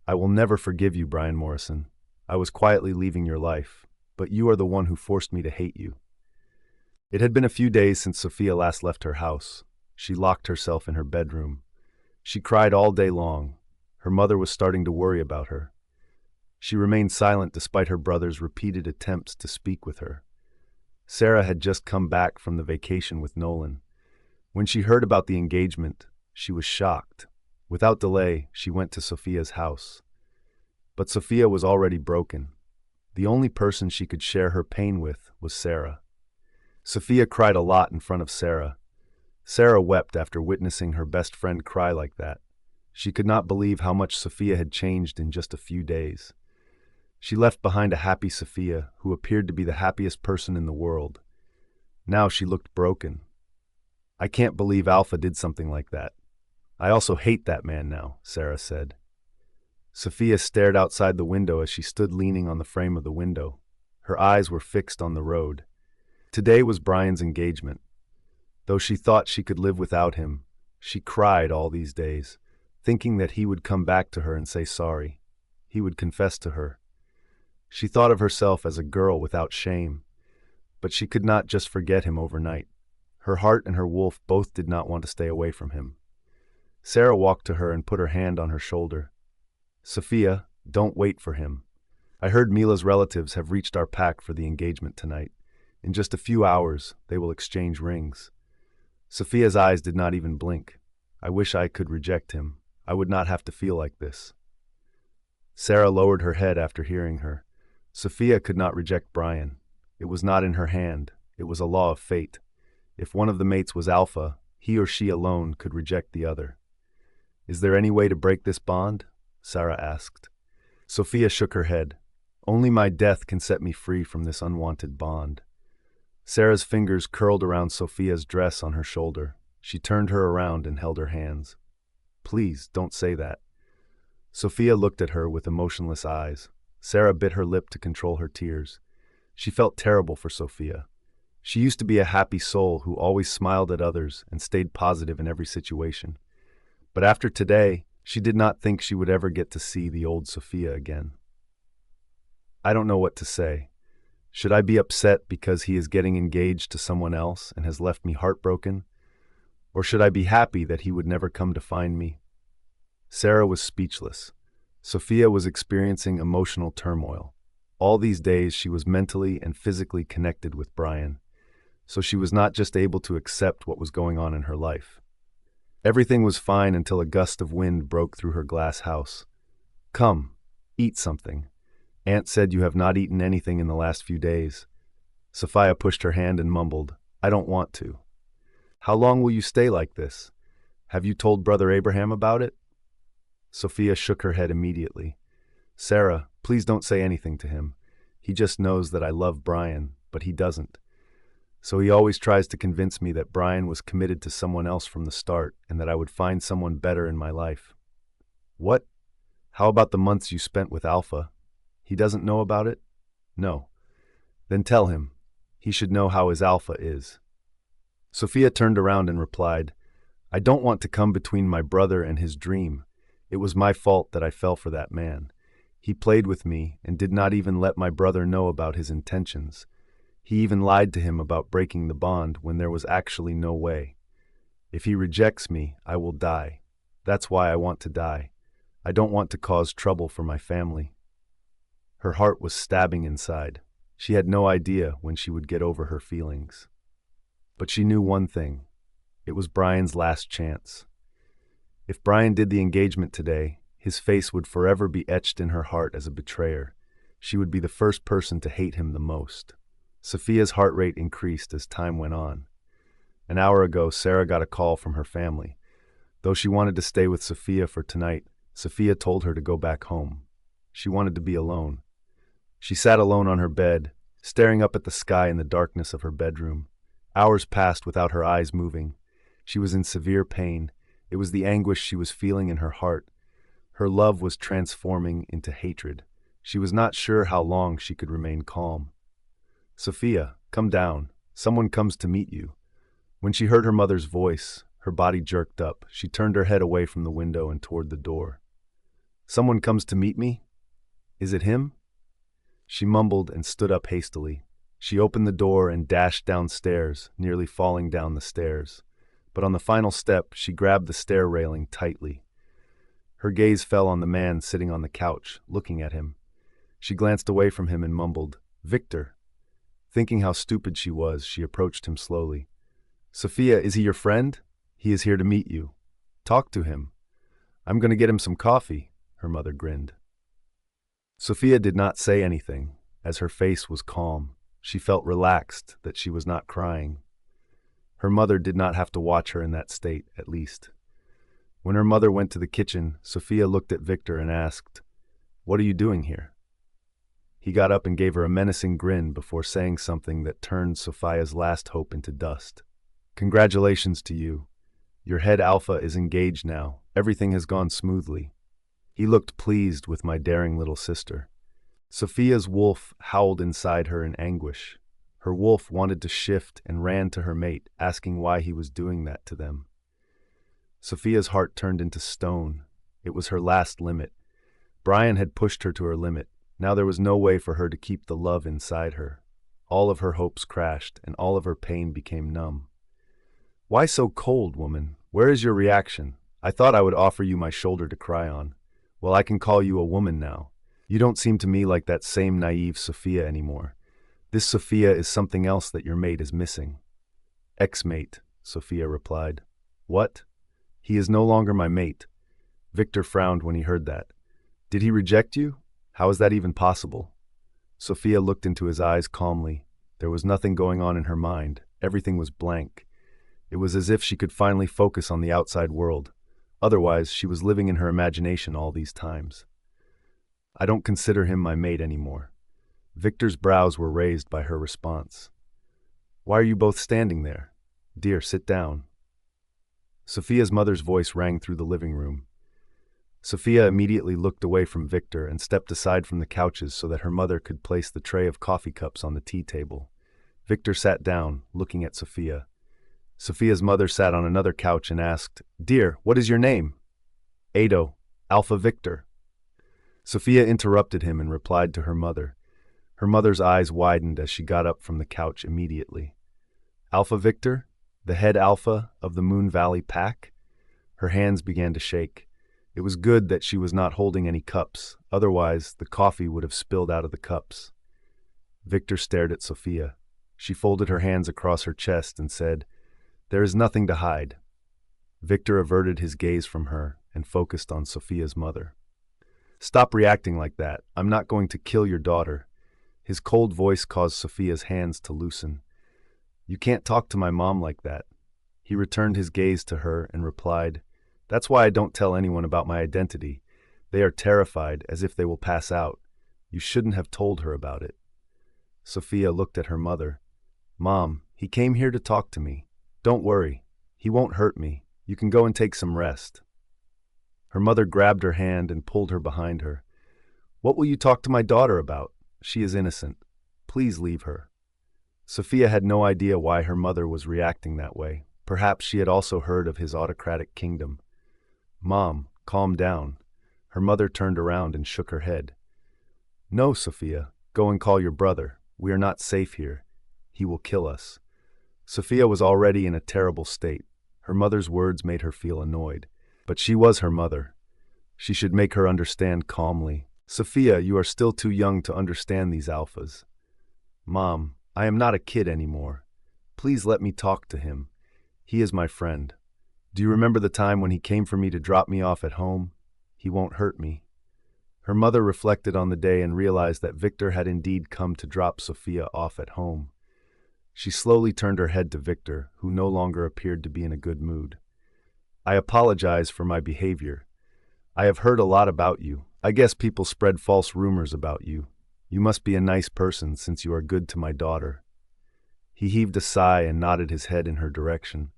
[SPEAKER 1] "I will never forgive you, Bryan Morrison. I was quietly leaving your life, but you are the one who forced me to hate you." It had been a few days since Sophia last left her house. She locked herself in her bedroom. She cried all day long. Her mother was starting to worry about her. She remained silent despite her brother's repeated attempts to speak with her. Sarah had just come back from the vacation with Nolan. When she heard about the engagement, she was shocked. Without delay, she went to Sophia's house. But Sophia was already broken. The only person she could share her pain with was Sarah. Sophia cried a lot in front of Sarah. Sarah wept after witnessing her best friend cry like that. She could not believe how much Sophia had changed in just a few days. She left behind a happy Sophia, who appeared to be the happiest person in the world. Now she looked broken. "I can't believe Alpha did something like that. I also hate that man now," Sarah said. Sophia stared outside the window as she stood leaning on the frame of the window. Her eyes were fixed on the road. Today was Bryan's engagement. Though she thought she could live without him, she cried all these days, thinking that he would come back to her and say sorry. he would confess to her. She thought of herself as a girl without shame, but she could not just forget him overnight. Her heart and her wolf both did not want to stay away from him. Sarah walked to her and put her hand on her shoulder. Sophia, don't wait for him. I heard Mila's relatives have reached our pact for the engagement tonight. In just a few hours, they will exchange rings. Sophia's eyes did not even blink. I wish I could reject him. I would not have to feel like this. Sarah lowered her head after hearing her. Sophia could not reject Bryan. It was not in her hand. It was a law of fate. If one of the mates was alpha, he or she alone could reject the other. Is there any way to break this bond? Sarah asked. Sophia shook her head. Only my death can set me free from this unwanted bond. Sarah's fingers curled around Sophia's dress on her shoulder. She turned her around and held her hands. Please, don't say that. Sophia looked at her with emotionless eyes. Sarah bit her lip to control her tears. She felt terrible for Sophia. She used to be a happy soul who always smiled at others and stayed positive in every situation. But after today, she did not think she would ever get to see the old Sophia again. I don't know what to say. Should I be upset because he is getting engaged to someone else and has left me heartbroken? Or should I be happy that he would never come to find me? Sarah was speechless. Sophia was experiencing emotional turmoil. All these days she was mentally and physically connected with Bryan, so she was not just able to accept what was going on in her life. Everything was fine until a gust of wind broke through her glass house. Come, eat something. Aunt said you have not eaten anything in the last few days. Sophia pushed her hand and mumbled, I don't want to. How long will you stay like this? Have you told Brother Abraham about it? Sophia shook her head immediately. Sarah, please don't say anything to him. He just knows that I love Bryan, but he doesn't. So he always tries to convince me that Bryan was committed to someone else from the start and that I would find someone better in my life. What? How about the months you spent with Alpha? He doesn't know about it? No. Then tell him. He should know how his Alpha is. Sophia turned around and replied, I don't want to come between my brother and his dream. It was my fault that I fell for that man. He played with me and did not even let my brother know about his intentions. He even lied to him about breaking the bond when there was actually no way. If he rejects me, I will die. That's why I want to die. I don't want to cause trouble for my family. Her heart was stabbing inside. She had no idea when she would get over her feelings. But she knew one thing. It was Bryan's last chance. If Bryan did the engagement today, his face would forever be etched in her heart as a betrayer. She would be the first person to hate him the most. Sophia's heart rate increased as time went on. An hour ago, Sarah got a call from her family. Though she wanted to stay with Sophia for tonight, Sophia told her to go back home. She wanted to be alone. She sat alone on her bed, staring up at the sky in the darkness of her bedroom. Hours passed without her eyes moving. She was in severe pain. It was the anguish she was feeling in her heart. Her love was transforming into hatred. She was not sure how long she could remain calm. Sophia, come down. Someone comes to meet you. When she heard her mother's voice, her body jerked up. She turned her head away from the window and toward the door. Someone comes to meet me? Is it him? She mumbled and stood up hastily. She opened the door and dashed downstairs, nearly falling down the stairs. But on the final step, she grabbed the stair railing tightly. Her gaze fell on the man sitting on the couch, looking at him. She glanced away from him and mumbled, Victor. Thinking how stupid she was, she approached him slowly. Sophia, is he your friend? He is here to meet you. Talk to him. I'm going to get him some coffee, her mother grinned. Sophia did not say anything, as her face was calm. She felt relaxed that she was not crying. Her mother did not have to watch her in that state, at least. When her mother went to the kitchen, Sophia looked at Victor and asked, What are you doing here? He got up and gave her a menacing grin before saying something that turned Sophia's last hope into dust. Congratulations to you. Your head alpha is engaged now. Everything has gone smoothly. He looked pleased with my daring little sister. Sophia's wolf howled inside her in anguish. Her wolf wanted to shift and ran to her mate, asking why he was doing that to them. Sophia's heart turned into stone. It was her last limit. Bryan had pushed her to her limit. Now there was no way for her to keep the love inside her. All of her hopes crashed, and all of her pain became numb. "Why so cold, woman? Where is your reaction? I thought I would offer you my shoulder to cry on. Well, I can call you a woman now. You don't seem to me like that same naive Sophia anymore. This Sophia is something else that your mate is missing." "Ex-mate," Sophia replied. "What? He is no longer my mate." Victor frowned when he heard that. "Did he reject you? How is that even possible?" Sophia looked into his eyes calmly. There was nothing going on in her mind. Everything was blank. It was as if she could finally focus on the outside world. Otherwise, she was living in her imagination all these times. "I don't consider him my mate anymore." Victor's brows were raised by her response. "Why are you both standing there? Dear, sit down." Sophia's mother's voice rang through the living room. Sophia immediately looked away from Victor and stepped aside from the couches so that her mother could place the tray of coffee cups on the tea table. Victor sat down, looking at Sophia. Sophia's mother sat on another couch and asked, "Dear, what is your name?" "Ado, Alpha Victor." Sophia interrupted him and replied to her mother. Her mother's eyes widened as she got up from the couch immediately. "Alpha Victor? The head alpha of the Moon Valley Pack?" Her hands began to shake. It was good that she was not holding any cups, otherwise the coffee would have spilled out of the cups. Victor stared at Sophia. She folded her hands across her chest and said, "There is nothing to hide." Victor averted his gaze from her and focused on Sophia's mother. "Stop reacting like that. I'm not going to kill your daughter." His cold voice caused Sophia's hands to loosen. "You can't talk to my mom like that." He returned his gaze to her and replied, "That's why I don't tell anyone about my identity. They are terrified, as if they will pass out. You shouldn't have told her about it." Sophia looked at her mother. "Mom, he came here to talk to me. Don't worry. He won't hurt me. You can go and take some rest." Her mother grabbed her hand and pulled her behind her. "What will you talk to my daughter about? She is innocent. Please leave her." Sophia had no idea why her mother was reacting that way. Perhaps she had also heard of his autocratic kingdom. "Mom, calm down." Her mother turned around and shook her head. "No, Sophia, go and call your brother. We are not safe here. He will kill us." Sophia was already in a terrible state. Her mother's words made her feel annoyed. But she was her mother. She should make her understand calmly. "Sophia, you are still too young to understand these alphas." "Mom, I am not a kid anymore. Please let me talk to him. He is my friend. Do you remember the time when he came for me to drop me off at home? He won't hurt me." Her mother reflected on the day and realized that Victor had indeed come to drop Sophia off at home. She slowly turned her head to Victor, who no longer appeared to be in a good mood. "I apologize for my behavior. I have heard a lot about you. I guess people spread false rumors about you. You must be a nice person since you are good to my daughter." He heaved a sigh and nodded his head in her direction.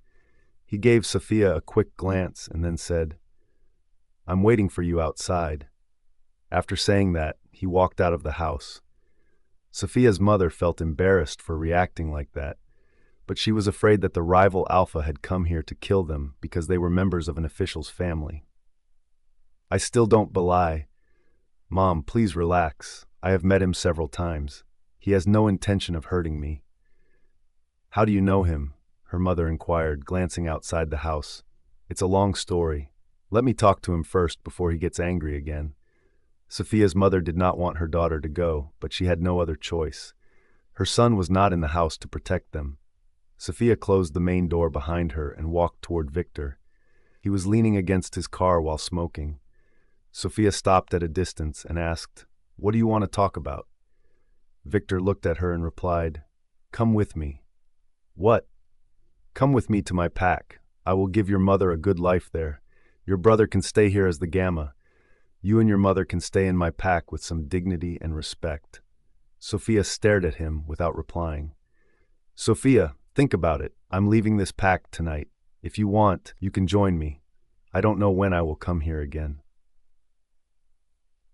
[SPEAKER 1] He gave Sophia a quick glance and then said, "I'm waiting for you outside." After saying that, he walked out of the house. Sophia's mother felt embarrassed for reacting like that, but she was afraid that the rival alpha had come here to kill them because they were members of an official's family. "I still don't belie." "Mom, please relax. I have met him several times. He has no intention of hurting me." "How do you know him?" her mother inquired, glancing outside the house. "It's a long story. Let me talk to him first before he gets angry again." Sophia's mother did not want her daughter to go, but she had no other choice. Her son was not in the house to protect them. Sophia closed the main door behind her and walked toward Victor. He was leaning against his car while smoking. Sophia stopped at a distance and asked, "What do you want to talk about?" Victor looked at her and replied, "Come with me." "What?" "Come with me to my pack. I will give your mother a good life there. Your brother can stay here as the Gamma. You and your mother can stay in my pack with some dignity and respect." Sophia stared at him without replying. "Sophia, think about it. I'm leaving this pack tonight. If you want, you can join me. I don't know when I will come here again."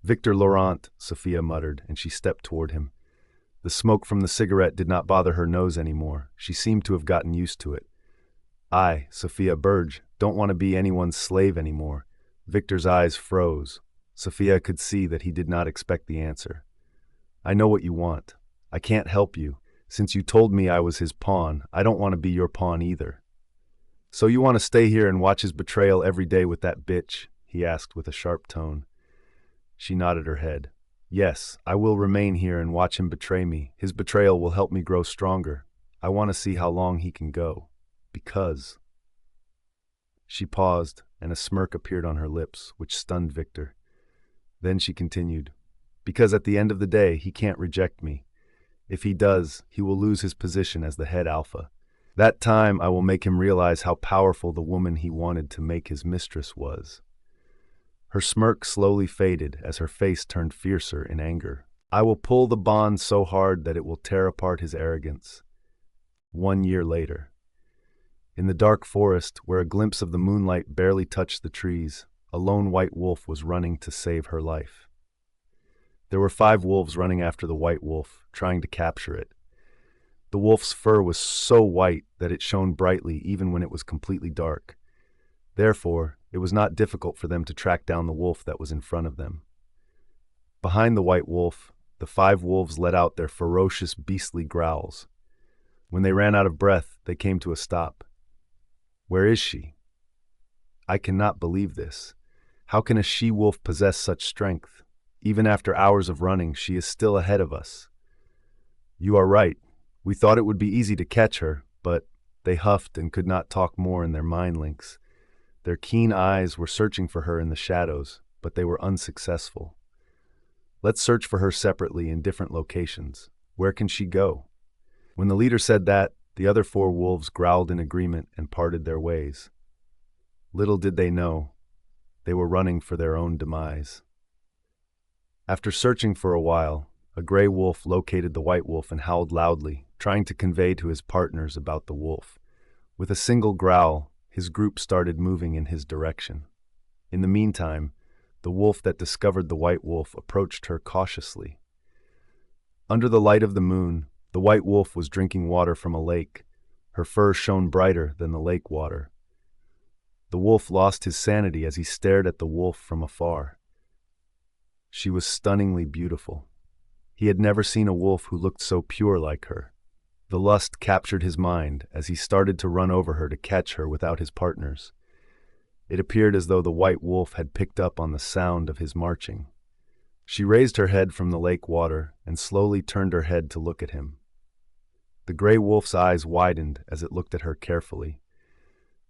[SPEAKER 1] "Victor Laurent," Sophia muttered, and she stepped toward him. The smoke from the cigarette did not bother her nose anymore. She seemed to have gotten used to it. "I, Sophia Burge, don't want to be anyone's slave anymore." Victor's eyes froze. Sophia could see that he did not expect the answer. I know what you want. I can't help you. Since you told me I was his pawn, I don't want to be your pawn either. So you want to stay here and watch his betrayal every day with that bitch? He asked with a sharp tone. She nodded her head. Yes, I will remain here and watch him betray me. His betrayal will help me grow stronger. I want to see how long he can go. Because... She paused, and a smirk appeared on her lips, which stunned Victor. Then she continued, because at the end of the day, he can't reject me. If he does, he will lose his position as the head alpha. That time, I will make him realize how powerful the woman he wanted to make his mistress was. Her smirk slowly faded as her face turned fiercer in anger. I will pull the bond so hard that it will tear apart his arrogance. 1 year later. In the dark forest, where a glimpse of the moonlight barely touched the trees, a lone white wolf was running to save her life. There were 5 wolves running after the white wolf, trying to capture it. The wolf's fur was so white that it shone brightly even when it was completely dark. Therefore, it was not difficult for them to track down the wolf that was in front of them. Behind the white wolf, the 5 wolves let out their ferocious, beastly growls. When they ran out of breath, they came to a stop. Where is she? I cannot believe this. How can a she-wolf possess such strength? Even after hours of running, she is still ahead of us. You are right. We thought it would be easy to catch her, but they huffed and could not talk more in their mind links. Their keen eyes were searching for her in the shadows, but they were unsuccessful. Let's search for her separately in different locations. Where can she go? When the leader said that, the other 4 wolves growled in agreement and parted their ways. Little did they know, they were running for their own demise. After searching for a while, a gray wolf located the white wolf and howled loudly, trying to convey to his partners about the wolf. With a single growl, his group started moving in his direction. In the meantime, the wolf that discovered the white wolf approached her cautiously. Under the light of the moon, the white wolf was drinking water from a lake. Her fur shone brighter than the lake water. The wolf lost his sanity as he stared at the wolf from afar. She was stunningly beautiful. He had never seen a wolf who looked so pure like her. The lust captured his mind as he started to run over her to catch her without his partners. It appeared as though the white wolf had picked up on the sound of his marching. She raised her head from the lake water and slowly turned her head to look at him. The gray wolf's eyes widened as it looked at her carefully.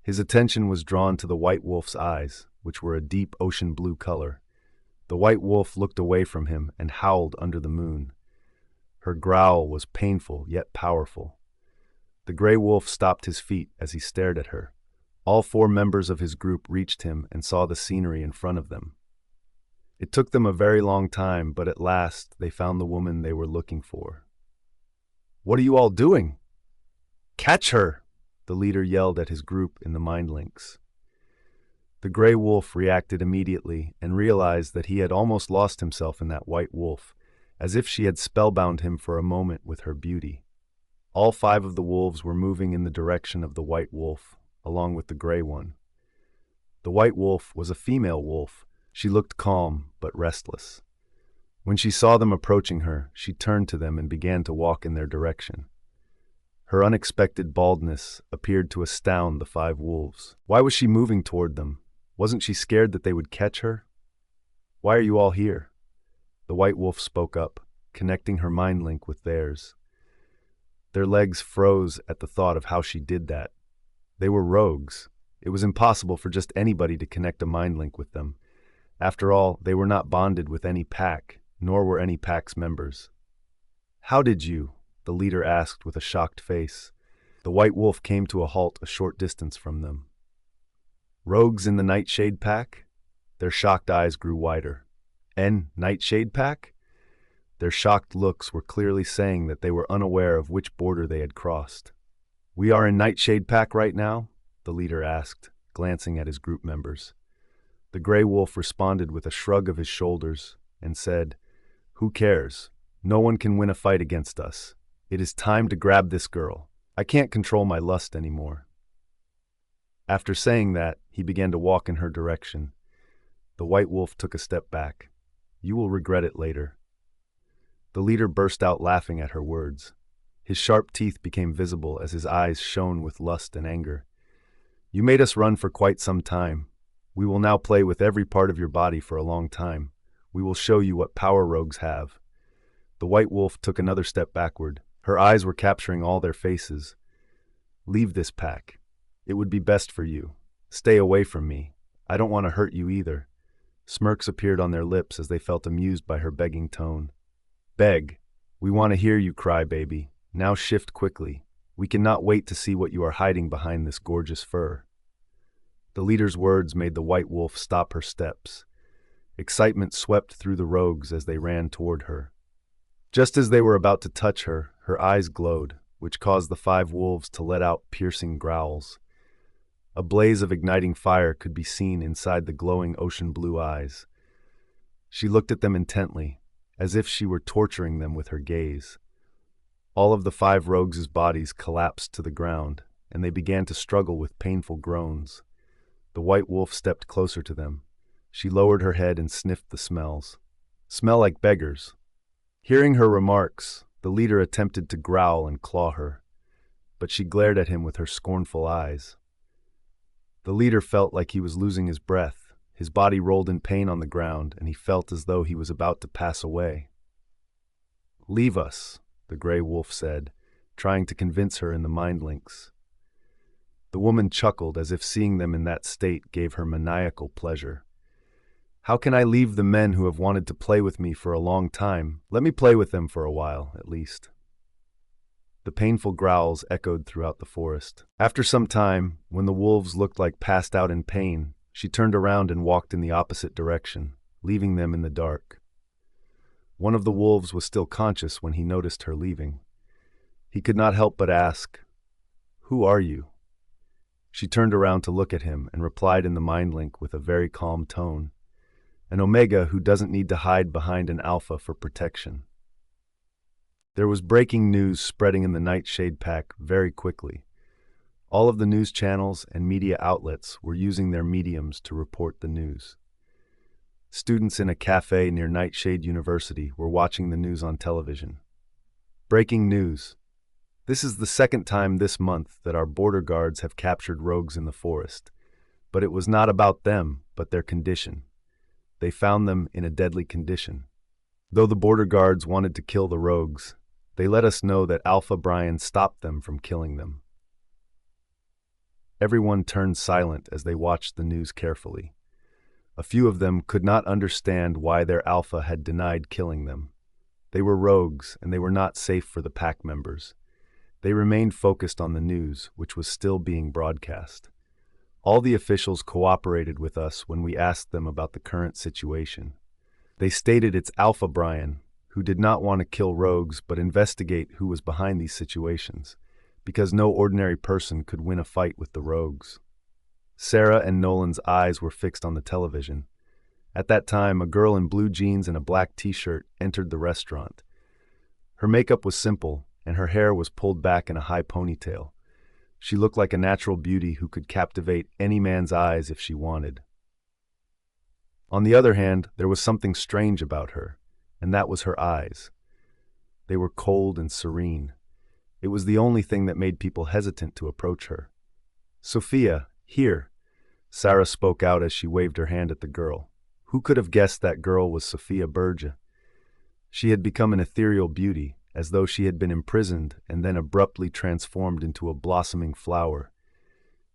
[SPEAKER 1] His attention was drawn to the white wolf's eyes, which were a deep ocean blue color. The white wolf looked away from him and howled under the moon. Her growl was painful yet powerful. The gray wolf stopped his feet as he stared at her. All 4 members of his group reached him and saw the scenery in front of them. It took them a very long time, but at last they found the woman they were looking for. What are you all doing? Catch her! The leader yelled at his group in the mind links. The gray wolf reacted immediately and realized that he had almost lost himself in that white wolf, as if she had spellbound him for a moment with her beauty. All 5 of the wolves were moving in the direction of the white wolf, along with the gray one. The white wolf was a female wolf. She looked calm but restless. When she saw them approaching her, she turned to them and began to walk in their direction. Her unexpected baldness appeared to astound the 5 wolves. Why was she moving toward them? Wasn't she scared that they would catch her? Why are you all here? The white wolf spoke up, connecting her mind link with theirs. Their legs froze at the thought of how she did that. They were rogues. It was impossible for just anybody to connect a mind link with them. After all, they were not bonded with any pack, nor were any pack's members. How did you? The leader asked with a shocked face. The white wolf came to a halt a short distance from them. Rogues in the Nightshade Pack? Their shocked eyes grew wider. Nightshade Pack? Their shocked looks were clearly saying that they were unaware of which border they had crossed. We are in Nightshade Pack right now? The leader asked, glancing at his group members. The gray wolf responded with a shrug of his shoulders and said, Who cares? No one can win a fight against us. It is time to grab this girl. I can't control my lust anymore. After saying that, he began to walk in her direction. The white wolf took a step back. "You will regret it later." The leader burst out laughing at her words. His sharp teeth became visible as his eyes shone with lust and anger. "You made us run for quite some time. We will now play with every part of your body for a long time. We will show you what power rogues have." The white wolf took another step backward. Her eyes were capturing all their faces. "Leave this pack. It would be best for you. Stay away from me. I don't want to hurt you either." Smirks appeared on their lips as they felt amused by her begging tone. "Beg. We want to hear you cry, baby. Now shift quickly. We cannot wait to see what you are hiding behind this gorgeous fur." The leader's words made the white wolf stop her steps. Excitement swept through the rogues as they ran toward her. Just as they were about to touch her, her eyes glowed, which caused the 5 wolves to let out piercing growls. A blaze of igniting fire could be seen inside the glowing ocean blue eyes. She looked at them intently, as if she were torturing them with her gaze. All of the 5 rogues' bodies collapsed to the ground, and they began to struggle with painful groans. The white wolf stepped closer to them. She lowered her head and sniffed the smells. "Smell like beggars." Hearing her remarks, the leader attempted to growl and claw her, but she glared at him with her scornful eyes. The leader felt like he was losing his breath. His body rolled in pain on the ground, and he felt as though he was about to pass away. "Leave us," the gray wolf said, trying to convince her in the mind links. The woman chuckled as if seeing them in that state gave her maniacal pleasure. "How can I leave the men who have wanted to play with me for a long time? Let me play with them for a while, at least." The painful growls echoed throughout the forest. After some time, when the wolves looked like passed out in pain, she turned around and walked in the opposite direction, leaving them in the dark. One of the wolves was still conscious when he noticed her leaving. He could not help but ask, "Who are you?" She turned around to look at him and replied in the mind link with a very calm tone, "An Omega who doesn't need to hide behind an Alpha for protection." There was breaking news spreading in the Nightshade Pack very quickly. All of the news channels and media outlets were using their mediums to report the news. Students in a cafe near Nightshade University were watching the news on television. Breaking news. This is the second time this month that our border guards have captured rogues in the forest. But it was not about them, but their condition. They found them in a deadly condition. Though the border guards wanted to kill the rogues, they let us know that Alpha Bryan stopped them from killing them. Everyone turned silent as they watched the news carefully. A few of them could not understand why their Alpha had denied killing them. They were rogues, and they were not safe for the pack members. They remained focused on the news, which was still being broadcast. All the officials cooperated with us when we asked them about the current situation. They stated it's Alpha Bryan, who did not want to kill rogues but investigate who was behind these situations, because no ordinary person could win a fight with the rogues. Sarah and Nolan's eyes were fixed on the television. At that time, a girl in blue jeans and a black t-shirt entered the restaurant. Her makeup was simple, and her hair was pulled back in a high ponytail. She looked like a natural beauty who could captivate any man's eyes if she wanted. On the other hand, there was something strange about her, and that was her eyes. They were cold and serene. It was the only thing that made people hesitant to approach her. "Sophia, here," Sarah spoke out as she waved her hand at the girl. Who could have guessed that girl was Sophia Berge? She had become an ethereal beauty, as though she had been imprisoned and then abruptly transformed into a blossoming flower.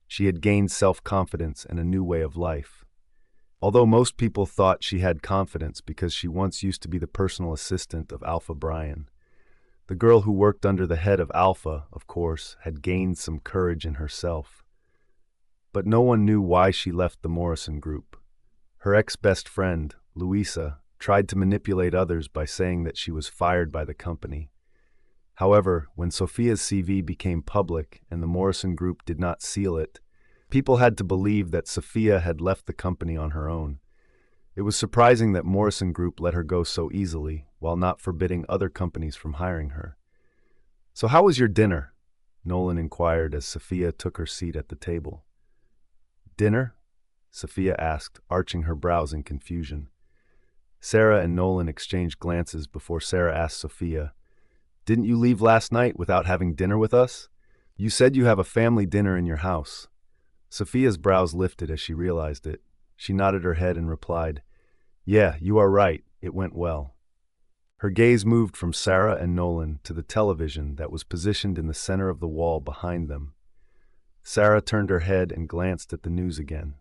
[SPEAKER 1] She had gained self-confidence and a new way of life. Although most people thought she had confidence because she once used to be the personal assistant of Alpha Bryan. The girl who worked under the head of Alpha, of course, had gained some courage in herself. But no one knew why she left the Morrison group. Her ex-best friend, Louisa, tried to manipulate others by saying that she was fired by the company. However, when Sophia's CV became public and the Morrison group did not seal it, people had to believe that Sophia had left the company on her own. It was surprising that Morrison Group let her go so easily, while not forbidding other companies from hiring her. "So how was your dinner?" Nolan inquired as Sophia took her seat at the table. "Dinner?" Sophia asked, arching her brows in confusion. Sarah and Nolan exchanged glances before Sarah asked Sophia, "Didn't you leave last night without having dinner with us? You said you have a family dinner in your house." Sophia's brows lifted as she realized it. She nodded her head and replied, "Yeah, you are right. It went well." Her gaze moved from Sarah and Nolan to the television that was positioned in the center of the wall behind them. Sarah turned her head and glanced at the news again.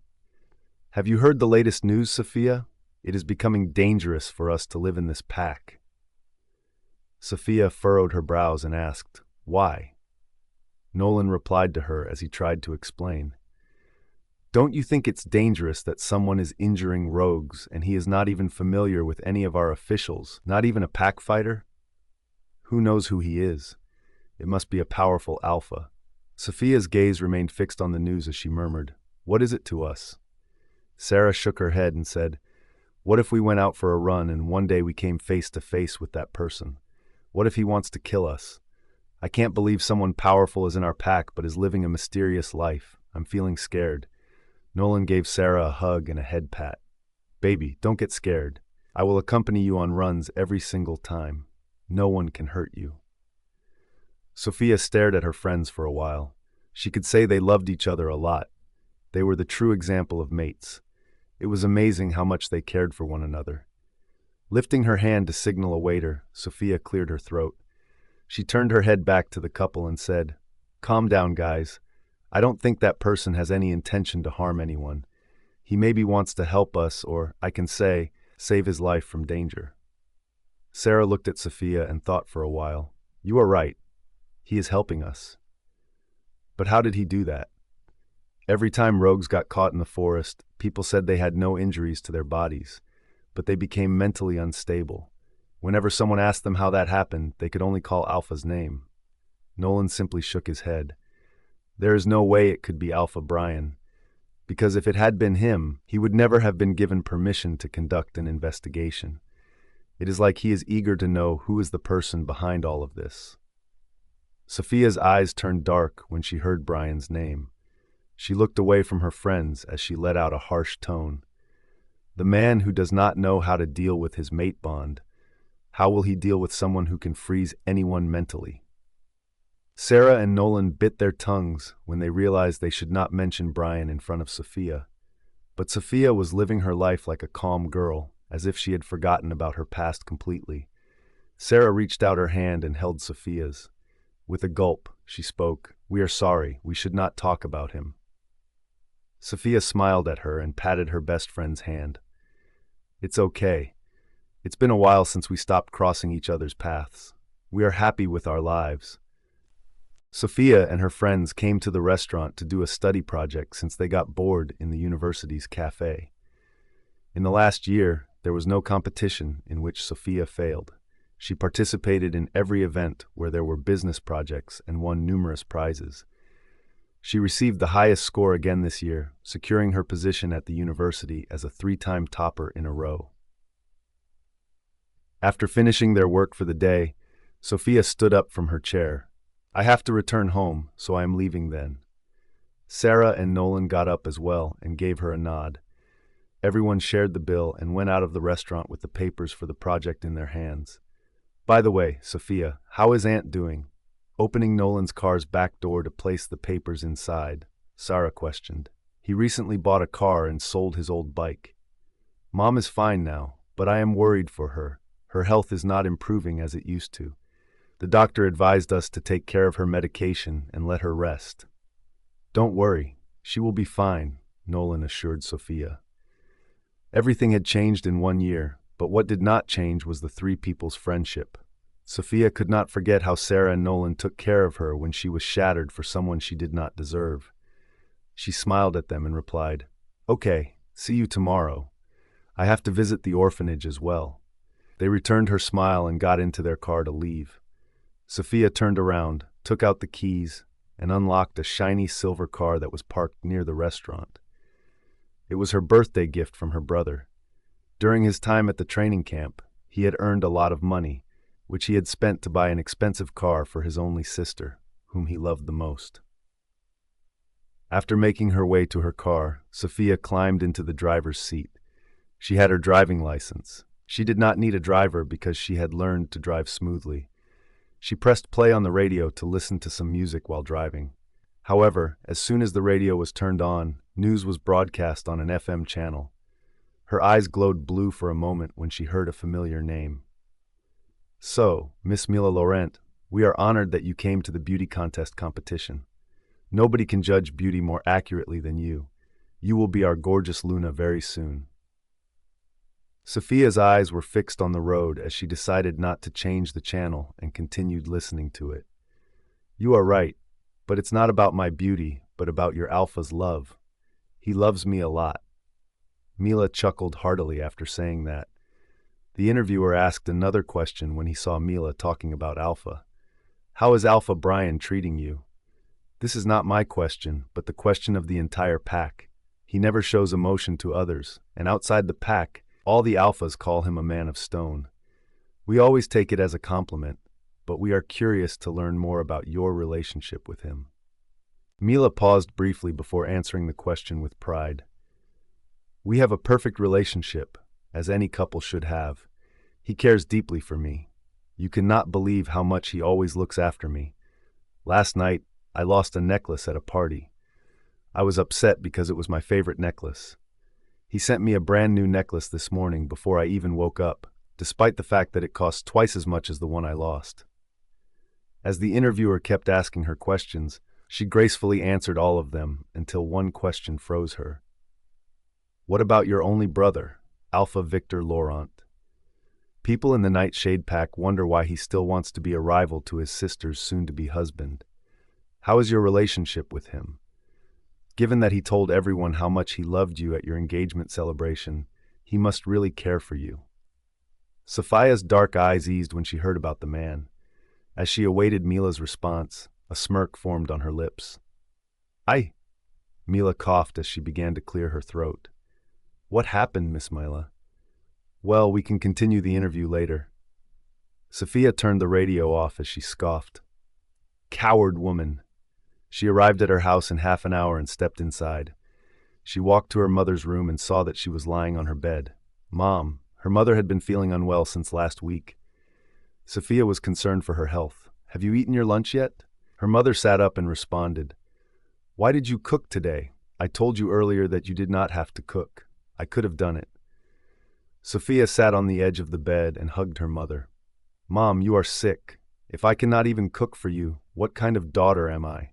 [SPEAKER 1] "Have you heard the latest news, Sophia? It is becoming dangerous for us to live in this pack." Sophia furrowed her brows and asked, "Why?" Nolan replied to her as he tried to explain. "Don't you think it's dangerous that someone is injuring rogues and he is not even familiar with any of our officials, not even a pack fighter? Who knows who he is? It must be a powerful alpha." Sophia's gaze remained fixed on the news as she murmured, "What is it to us?" Sarah shook her head and said, "What if we went out for a run and one day we came face to face with that person? What if he wants to kill us? I can't believe someone powerful is in our pack but is living a mysterious life. I'm feeling scared." Nolan gave Sarah a hug and a head pat. "Baby, don't get scared. I will accompany you on runs every single time. No one can hurt you." Sophia stared at her friends for a while. She could say they loved each other a lot. They were the true example of mates. It was amazing how much they cared for one another. Lifting her hand to signal a waiter, Sophia cleared her throat. She turned her head back to the couple and said, "Calm down, guys. I don't think that person has any intention to harm anyone. He maybe wants to help us, or, I can say, save his life from danger." Sarah looked at Sophia and thought for a while. "You are right. He is helping us." "But how did he do that?" "Every time rogues got caught in the forest, people said they had no injuries to their bodies, but they became mentally unstable. Whenever someone asked them how that happened, they could only call Alpha's name." Nolan simply shook his head. "There is no way it could be Alpha Bryan, because if it had been him, he would never have been given permission to conduct an investigation. It is like he is eager to know who is the person behind all of this." Sophia's eyes turned dark when she heard Bryan's name. She looked away from her friends as she let out a harsh tone. "The man who does not know how to deal with his mate bond, how will he deal with someone who can freeze anyone mentally?" Sarah and Nolan bit their tongues when they realized they should not mention Bryan in front of Sophia. But Sophia was living her life like a calm girl, as if she had forgotten about her past completely. Sarah reached out her hand and held Sophia's. With a gulp, she spoke, "We are sorry. We should not talk about him." Sophia smiled at her and patted her best friend's hand. "It's okay. It's been a while since we stopped crossing each other's paths. We are happy with our lives." Sophia and her friends came to the restaurant to do a study project since they got bored in the university's cafe. In the last year, there was no competition in which Sophia failed. She participated in every event where there were business projects and won numerous prizes. She received the highest score again this year, securing her position at the university as a 3-time topper in a row. After finishing their work for the day, Sophia stood up from her chair. "I have to return home, so I am leaving then." Sarah and Nolan got up as well and gave her a nod. Everyone shared the bill and went out of the restaurant with the papers for the project in their hands. "By the way, Sophia, how is Aunt doing?" Opening Nolan's car's back door to place the papers inside, Sarah questioned. "He recently bought a car and sold his old bike." "Mom is fine now, but I am worried for her. Her health is not improving as it used to. The doctor advised us to take care of her medication and let her rest." "Don't worry, she will be fine," Nolan assured Sophia. Everything had changed in 1 year, but what did not change was the three people's friendship. Sophia could not forget how Sarah and Nolan took care of her when she was shattered for someone she did not deserve. She smiled at them and replied, "Okay, see you tomorrow. I have to visit the orphanage as well." They returned her smile and got into their car to leave. Sophia turned around, took out the keys, and unlocked a shiny silver car that was parked near the restaurant. It was her birthday gift from her brother. During his time at the training camp, he had earned a lot of money, which he had spent to buy an expensive car for his only sister, whom he loved the most. After making her way to her car, Sophia climbed into the driver's seat. She had her driving license. She did not need a driver because she had learned to drive smoothly. She pressed play on the radio to listen to some music while driving. However, as soon as the radio was turned on, news was broadcast on an FM channel. Her eyes glowed blue for a moment when she heard a familiar name. "So, Miss Mila Laurent, we are honored that you came to the beauty contest competition. Nobody can judge beauty more accurately than you. You will be our gorgeous Luna very soon." Sophia's eyes were fixed on the road as she decided not to change the channel and continued listening to it. "You are right, but it's not about my beauty, but about your alpha's love. He loves me a lot." Mila chuckled heartily after saying that. The interviewer asked another question when he saw Mila talking about Alpha. "How is Alpha Bryan treating you?" "This is not my question, but the question of the entire pack. He never shows emotion to others, and outside the pack, all the alphas call him a man of stone. We always take it as a compliment, but we are curious to learn more about your relationship with him." Mila paused briefly before answering the question with pride. "We have a perfect relationship, as any couple should have. He cares deeply for me. You cannot believe how much he always looks after me. Last night, I lost a necklace at a party. I was upset because it was my favorite necklace. He sent me a brand new necklace this morning before I even woke up, despite the fact that it cost twice as much as the one I lost." As the interviewer kept asking her questions, she gracefully answered all of them until one question froze her. "What about your only brother, Alpha Victor Laurent? People in the Nightshade Pack wonder why he still wants to be a rival to his sister's soon-to-be husband. How is your relationship with him? Given that he told everyone how much he loved you at your engagement celebration, he must really care for you." Sophia's dark eyes eased when she heard about the man. As she awaited Mila's response, a smirk formed on her lips. "Aye," Mila coughed as she began to clear her throat. "What happened, Miss Mila?" "Well, we can continue the interview later." Sophia turned the radio off as she scoffed. "Coward woman." She arrived at her house in half an hour and stepped inside. She walked to her mother's room and saw that she was lying on her bed. "Mom," her mother had been feeling unwell since last week. Sophia was concerned for her health. "Have you eaten your lunch yet?" Her mother sat up and responded, "Why did you cook today? I told you earlier that you did not have to cook. I could have done it." Sophia sat on the edge of the bed and hugged her mother. "Mom, you are sick. If I cannot even cook for you, what kind of daughter am I?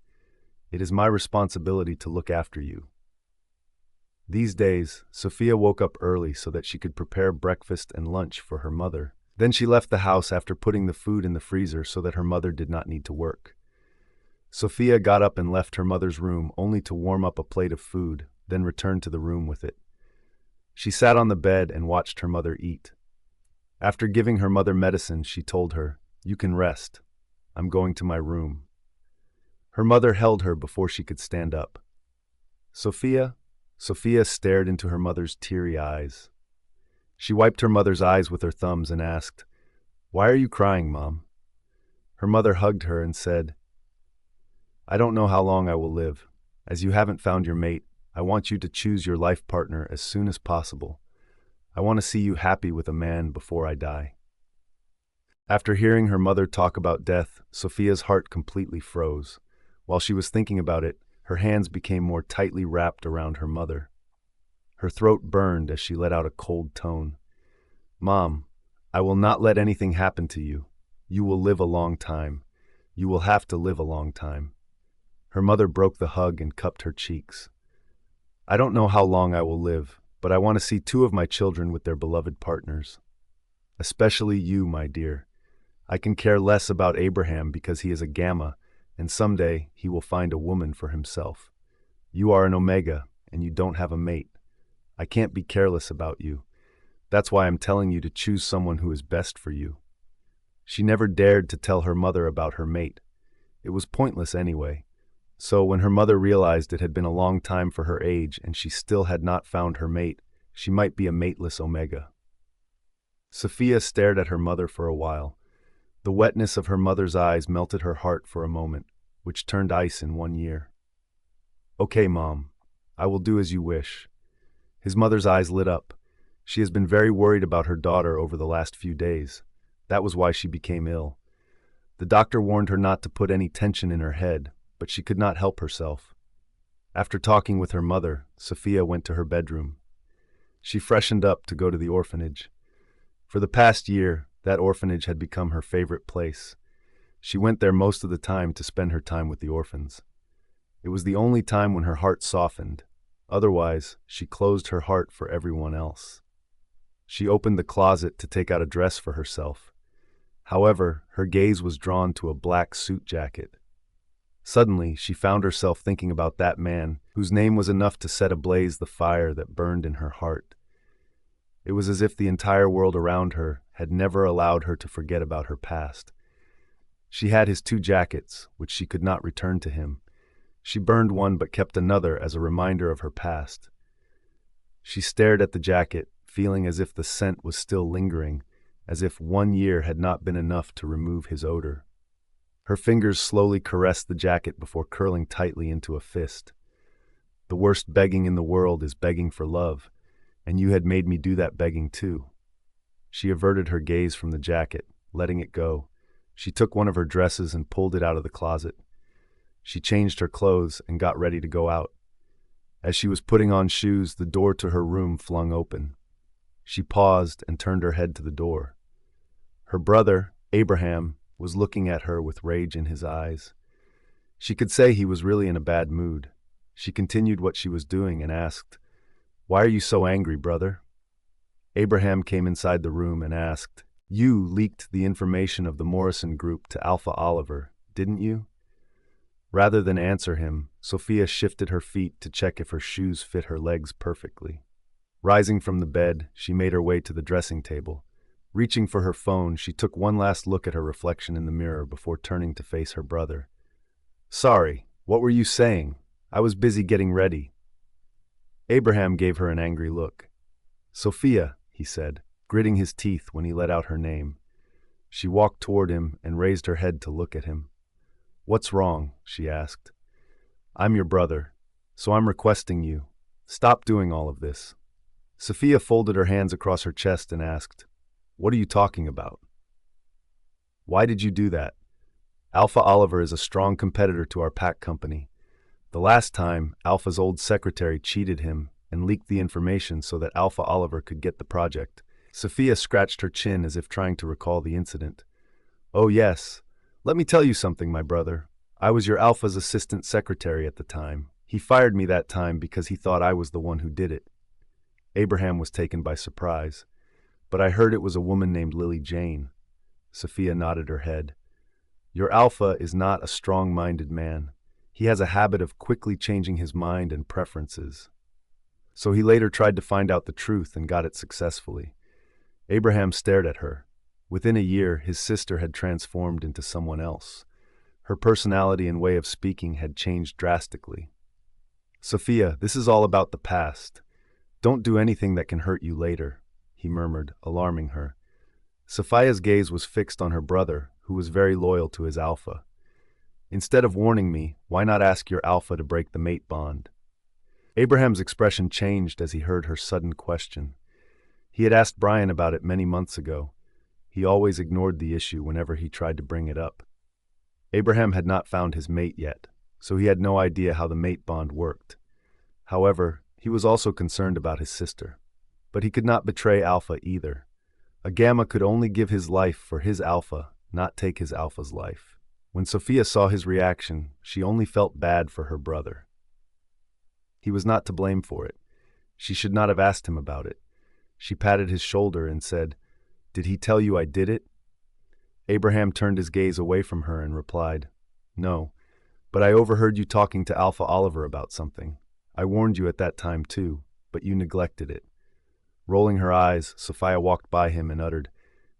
[SPEAKER 1] It is my responsibility to look after you." These days, Sophia woke up early so that she could prepare breakfast and lunch for her mother. Then she left the house after putting the food in the freezer so that her mother did not need to work. Sophia got up and left her mother's room only to warm up a plate of food, then returned to the room with it. She sat on the bed and watched her mother eat. After giving her mother medicine, she told her, "You can rest. I'm going to my room." Her mother held her before she could stand up. "Sophia?" Sophia stared into her mother's teary eyes. She wiped her mother's eyes with her thumbs and asked, "Why are you crying, Mom?" Her mother hugged her and said, "I don't know how long I will live. As you haven't found your mate, I want you to choose your life partner as soon as possible. I want to see you happy with a man before I die." After hearing her mother talk about death, Sophia's heart completely froze. While she was thinking about it, her hands became more tightly wrapped around her mother. Her throat burned as she let out a cold tone. "Mom, I will not let anything happen to you. You will live a long time. You will have to live a long time." Her mother broke the hug and cupped her cheeks. "I don't know how long I will live, but I want to see 2 of my children with their beloved partners. Especially you, my dear. I can care less about Abraham because he is a Gamma, and someday he will find a woman for himself. You are an Omega, and you don't have a mate. I can't be careless about you. That's why I'm telling you to choose someone who is best for you." She never dared to tell her mother about her mate. It was pointless anyway. So when her mother realized it had been a long time for her age and she still had not found her mate, she might be a mateless Omega. Sophia stared at her mother for a while. The wetness of her mother's eyes melted her heart for a moment, which turned ice in 1 year. Okay, Mom. I will do as you wish. His mother's eyes lit up. She has been very worried about her daughter over the last few days. That was why she became ill. The doctor warned her not to put any tension in her head, but she could not help herself. After talking with her mother, Sophia went to her bedroom. She freshened up to go to the orphanage. For the past year, that orphanage had become her favorite place. She went there most of the time to spend her time with the orphans. It was the only time when her heart softened. Otherwise, she closed her heart for everyone else. She opened the closet to take out a dress for herself. However, her gaze was drawn to a black suit jacket. Suddenly, she found herself thinking about that man, whose name was enough to set ablaze the fire that burned in her heart. It was as if the entire world around her had never allowed her to forget about her past. She had his 2 jackets, which she could not return to him. She burned one but kept another as a reminder of her past. She stared at the jacket, feeling as if the scent was still lingering, as if 1 year had not been enough to remove his odor. Her fingers slowly caressed the jacket before curling tightly into a fist. The worst begging in the world is begging for love, and you had made me do that begging too. She averted her gaze from the jacket, letting it go. She took one of her dresses and pulled it out of the closet. She changed her clothes and got ready to go out. As she was putting on shoes, the door to her room flung open. She paused and turned her head to the door. Her brother, Abraham, was looking at her with rage in his eyes. She could say he was really in a bad mood. She continued what she was doing and asked, "Why are you so angry, brother?" Abraham came inside the room and asked, "You leaked the information of the Morrison group to Alpha Oliver, didn't you?" Rather than answer him, Sophia shifted her feet to check if her shoes fit her legs perfectly. Rising from the bed, she made her way to the dressing table. Reaching for her phone, she took one last look at her reflection in the mirror before turning to face her brother. "Sorry, what were you saying? I was busy getting ready." Abraham gave her an angry look. "Sophia," he said, gritting his teeth when he let out her name. She walked toward him and raised her head to look at him. "What's wrong?" she asked. "I'm your brother, so I'm requesting you. Stop doing all of this." Sophia folded her hands across her chest and asked, "What are you talking about? Why did you do that? Alpha Oliver is a strong competitor to our pack company. The last time, Alpha's old secretary cheated him and leaked the information so that Alpha Oliver could get the project." Sophia scratched her chin as if trying to recall the incident. "Oh yes. Let me tell you something, my brother. I was your Alpha's assistant secretary at the time. He fired me that time because he thought I was the one who did it." Abraham was taken by surprise. "But I heard it was a woman named Lily Jane." Sophia nodded her head. "Your Alpha is not a strong-minded man. He has a habit of quickly changing his mind and preferences. So he later tried to find out the truth and got it successfully." Abraham stared at her. Within a year, his sister had transformed into someone else. Her personality and way of speaking had changed drastically. "Sophia, this is all about the past. Don't do anything that can hurt you later," he murmured, alarming her. Sophia's gaze was fixed on her brother, who was very loyal to his Alpha. "Instead of warning me, why not ask your Alpha to break the mate bond?" Abraham's expression changed as he heard her sudden question. He had asked Bryan about it many months ago. He always ignored the issue whenever he tried to bring it up. Abraham had not found his mate yet, so he had no idea how the mate bond worked. However, he was also concerned about his sister. But he could not betray Alpha either. A Gamma could only give his life for his Alpha, not take his Alpha's life. When Sophia saw his reaction, she only felt bad for her brother. He was not to blame for it. She should not have asked him about it. She patted his shoulder and said, "Did he tell you I did it?" Abraham turned his gaze away from her and replied, "No, but I overheard you talking to Alpha Oliver about something. I warned you at that time too, but you neglected it." Rolling her eyes, Sophia walked by him and uttered,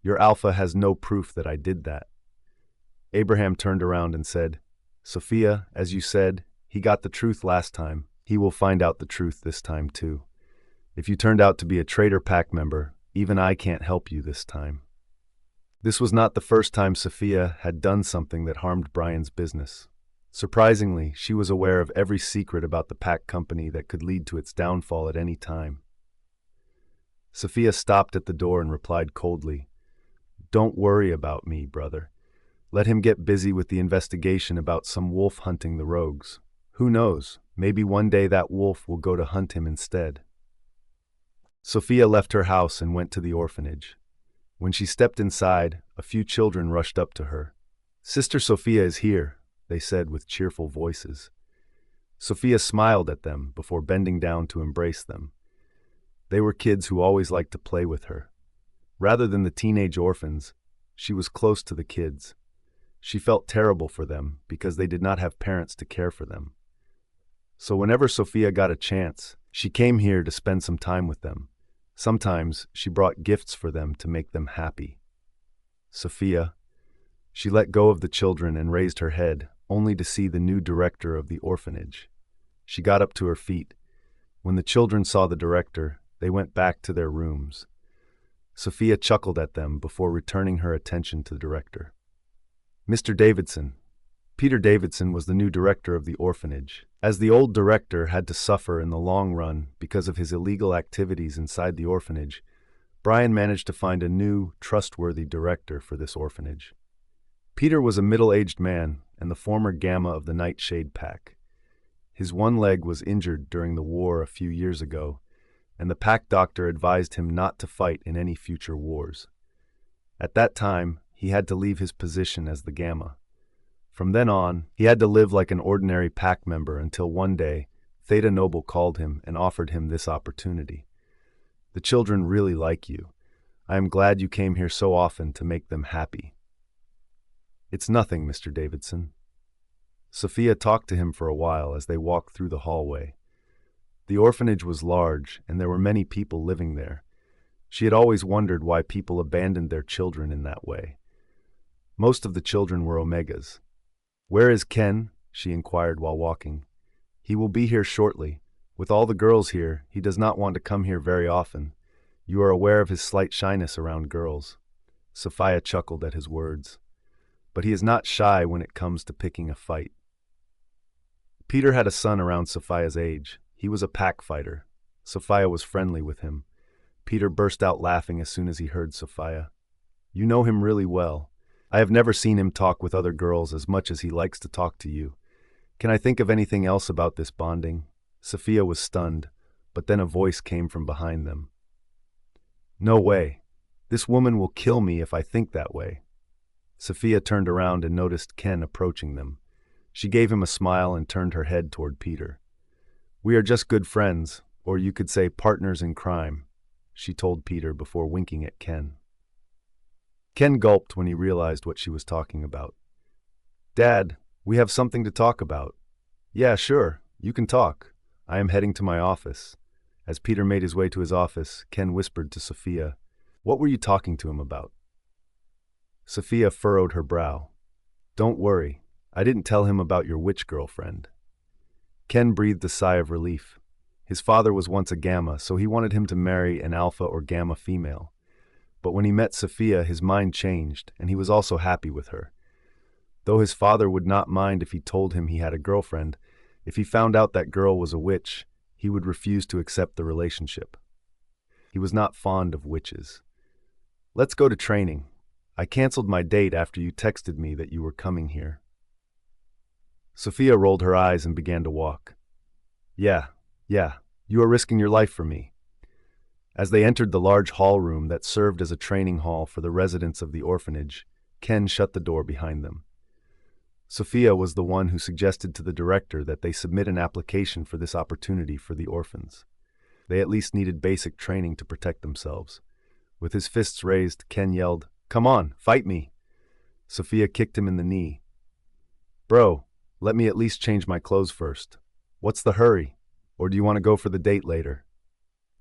[SPEAKER 1] "Your Alpha has no proof that I did that." Abraham turned around and said, "Sophia, as you said, he got the truth last time. He will find out the truth this time too. If you turned out to be a traitor pack member, even I can't help you this time." This was not the first time Sophia had done something that harmed Bryan's business. Surprisingly, she was aware of every secret about the pack company that could lead to its downfall at any time. Sophia stopped at the door and replied coldly, "Don't worry about me, brother. Let him get busy with the investigation about some wolf hunting the rogues. Who knows, maybe one day that wolf will go to hunt him instead." Sophia left her house and went to the orphanage. When she stepped inside, a few children rushed up to her. "Sister Sophia is here," they said with cheerful voices. Sophia smiled at them before bending down to embrace them. They were kids who always liked to play with her. Rather than the teenage orphans, she was close to the kids. She felt terrible for them because they did not have parents to care for them. So whenever Sophia got a chance, she came here to spend some time with them. Sometimes she brought gifts for them to make them happy. Sophia, she let go of the children and raised her head, only to see the new director of the orphanage. She got up to her feet. When the children saw the director, they went back to their rooms. Sophia chuckled at them before returning her attention to the director. "Mr. Davidson." Peter Davidson was the new director of the orphanage. As the old director had to suffer in the long run because of his illegal activities inside the orphanage, Bryan managed to find a new, trustworthy director for this orphanage. Peter was a middle-aged man and the former Gamma of the Nightshade Pack. His one leg was injured during the war a few years ago, and the pack doctor advised him not to fight in any future wars. At that time, he had to leave his position as the Gamma. From then on, he had to live like an ordinary pack member until one day, Theta Noble called him and offered him this opportunity. "The children really like you. I am glad you came here so often to make them happy." "It's nothing, Mr. Davidson." Sophia talked to him for a while as they walked through the hallway. The orphanage was large, and there were many people living there. She had always wondered why people abandoned their children in that way. Most of the children were Omegas. "Where is Ken?" she inquired while walking. "He will be here shortly. With all the girls here, he does not want to come here very often. You are aware of his slight shyness around girls." Sophia chuckled at his words. "But he is not shy when it comes to picking a fight." Peter had a son around Sophia's age. He was a pack fighter. Sophia was friendly with him. Peter burst out laughing as soon as he heard Sophia. "You know him really well. I have never seen him talk with other girls as much as he likes to talk to you. Can I think of anything else about this bonding?" Sophia was stunned, but then a voice came from behind them. "No way. This woman will kill me if I think that way." Sophia turned around and noticed Ken approaching them. She gave him a smile and turned her head toward Peter. "We are just good friends, or you could say partners in crime," she told Peter before winking at Ken. Ken gulped when he realized what she was talking about. "Dad, we have something to talk about." "Yeah, sure, you can talk. I am heading to my office." As Peter made his way to his office, Ken whispered to Sophia, "What were you talking to him about?" Sophia furrowed her brow. "Don't worry, I didn't tell him about your witch girlfriend." Ken breathed a sigh of relief. His father was once a Gamma, so he wanted him to marry an Alpha or Gamma female. But when he met Sophia, his mind changed, and he was also happy with her. Though his father would not mind if he told him he had a girlfriend, if he found out that girl was a witch, he would refuse to accept the relationship. He was not fond of witches. "Let's go to training. I canceled my date after you texted me that you were coming here." Sophia rolled her eyes and began to walk. Yeah, you are risking your life for me." As they entered the large hall room that served as a training hall for the residents of the orphanage, Ken shut the door behind them. Sophia was the one who suggested to the director that they submit an application for this opportunity for the orphans. They at least needed basic training to protect themselves. With his fists raised, Ken yelled, "Come on, fight me!" Sophia kicked him in the knee. "Bro, let me at least change my clothes first. What's the hurry? Or do you want to go for the date later?"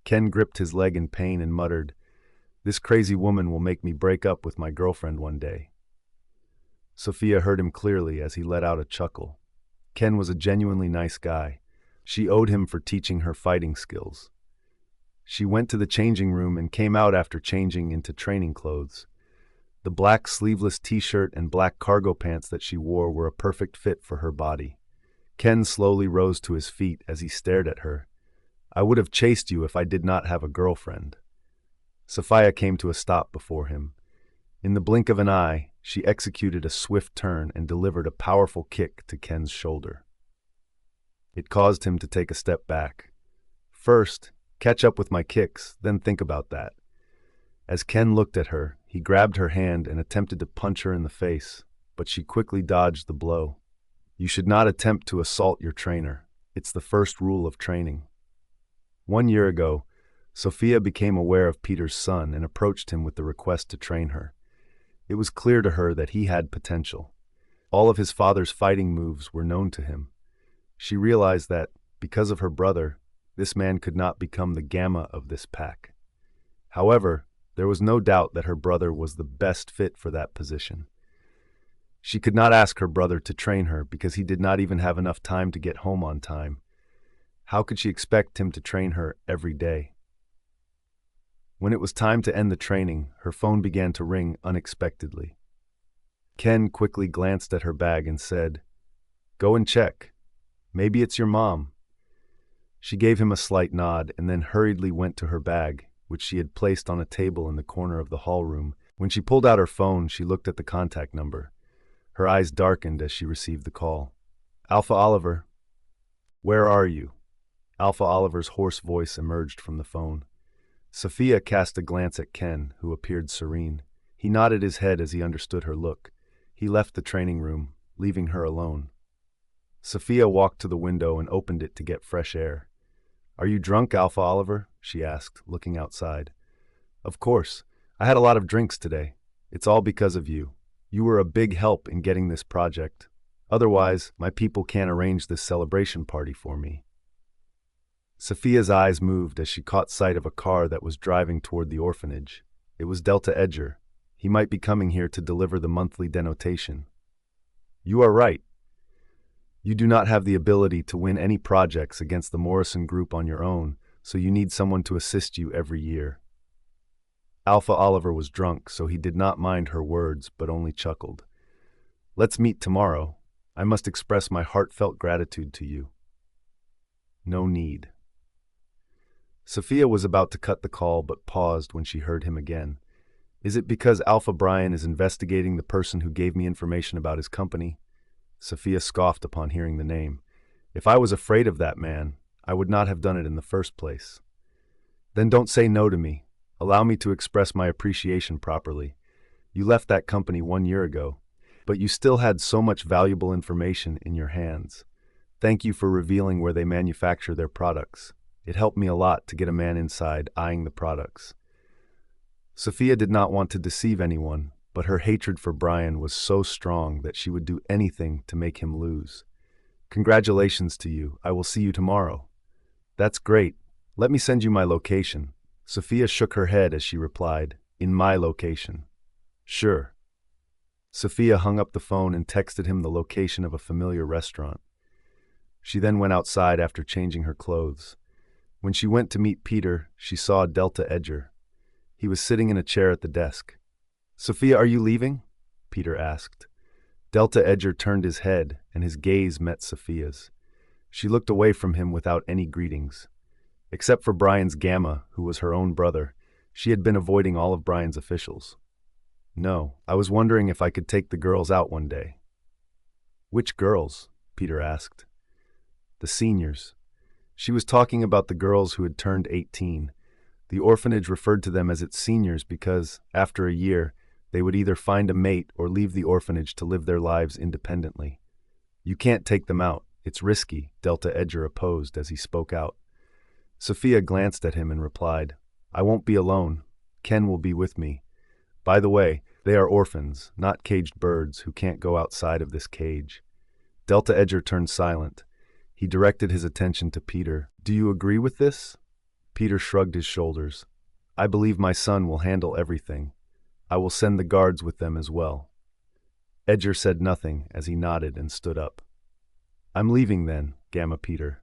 [SPEAKER 1] Ken gripped his leg in pain and muttered, "This crazy woman will make me break up with my girlfriend one day." Sophia heard him clearly as he let out a chuckle. Ken was a genuinely nice guy. She owed him for teaching her fighting skills. She went to the changing room and came out after changing into training clothes. The black sleeveless t-shirt and black cargo pants that she wore were a perfect fit for her body. Ken slowly rose to his feet as he stared at her. "I would have chased you if I did not have a girlfriend." Sophia came to a stop before him. In the blink of an eye, she executed a swift turn and delivered a powerful kick to Ken's shoulder. It caused him to take a step back. "First, catch up with my kicks, then think about that." As Ken looked at her, he grabbed her hand and attempted to punch her in the face, but she quickly dodged the blow. "You should not attempt to assault your trainer. It's the first rule of training." 1 year ago, Sophia became aware of Peter's son and approached him with the request to train her. It was clear to her that he had potential. All of his father's fighting moves were known to him. She realized that, because of her brother, this man could not become the Gamma of this pack. However, there was no doubt that her brother was the best fit for that position. She could not ask her brother to train her because he did not even have enough time to get home on time. How could she expect him to train her every day? When it was time to end the training, her phone began to ring unexpectedly. Ken quickly glanced at her bag and said, "Go and check. Maybe it's your mom." She gave him a slight nod and then hurriedly went to her bag, which she had placed on a table in the corner of the hall room. When she pulled out her phone, she looked at the contact number. Her eyes darkened as she received the call. "Alpha Oliver." "Where are you?" Alpha Oliver's hoarse voice emerged from the phone. Sophia cast a glance at Ken, who appeared serene. He nodded his head as he understood her look. He left the training room, leaving her alone. Sophia walked to the window and opened it to get fresh air. "Are you drunk, Alpha Oliver?" she asked, looking outside. "Of course. I had a lot of drinks today. It's all because of you. You were a big help in getting this project. Otherwise, my people can't arrange this celebration party for me." Sophia's eyes moved as she caught sight of a car that was driving toward the orphanage. It was Delta Edger. He might be coming here to deliver the monthly denotation. "You are right. You do not have the ability to win any projects against the Morrison Group on your own, so you need someone to assist you every year." Alpha Oliver was drunk, so he did not mind her words, but only chuckled. "Let's meet tomorrow. I must express my heartfelt gratitude to you." "No need." Sophia was about to cut the call but paused when she heard him again. "Is it because Alpha Bryan is investigating the person who gave me information about his company?" Sophia scoffed upon hearing the name. "If I was afraid of that man, I would not have done it in the first place." "Then don't say no to me. Allow me to express my appreciation properly. You left that company 1 year ago, but you still had so much valuable information in your hands. Thank you for revealing where they manufacture their products. It helped me a lot to get a man inside eyeing the products." Sophia did not want to deceive anyone, but her hatred for Bryan was so strong that she would do anything to make him lose. "Congratulations to you. I will see you tomorrow." "That's great. Let me send you my location." Sophia shook her head as she replied, "In my location." "Sure." Sophia hung up the phone and texted him the location of a familiar restaurant. She then went outside after changing her clothes. When she went to meet Peter, she saw Delta Edger. He was sitting in a chair at the desk. "Sophia, are you leaving?" Peter asked. Delta Edger turned his head, and his gaze met Sophia's. She looked away from him without any greetings. Except for Bryan's Gamma, who was her own brother, she had been avoiding all of Bryan's officials. "No, I was wondering if I could take the girls out one day." "Which girls?" Peter asked. "The seniors." She was talking about the girls who had turned 18. The orphanage referred to them as its seniors because, after a year, they would either find a mate or leave the orphanage to live their lives independently. "You can't take them out. It's risky," Delta Edger opposed as he spoke out. Sophia glanced at him and replied, "I won't be alone. Ken will be with me. By the way, they are orphans, not caged birds who can't go outside of this cage." Delta Edger turned silent. He directed his attention to Peter. "Do you agree with this?" Peter shrugged his shoulders. "I believe my son will handle everything. I will send the guards with them as well." Edger said nothing as he nodded and stood up. "I'm leaving then, Gamma Peter."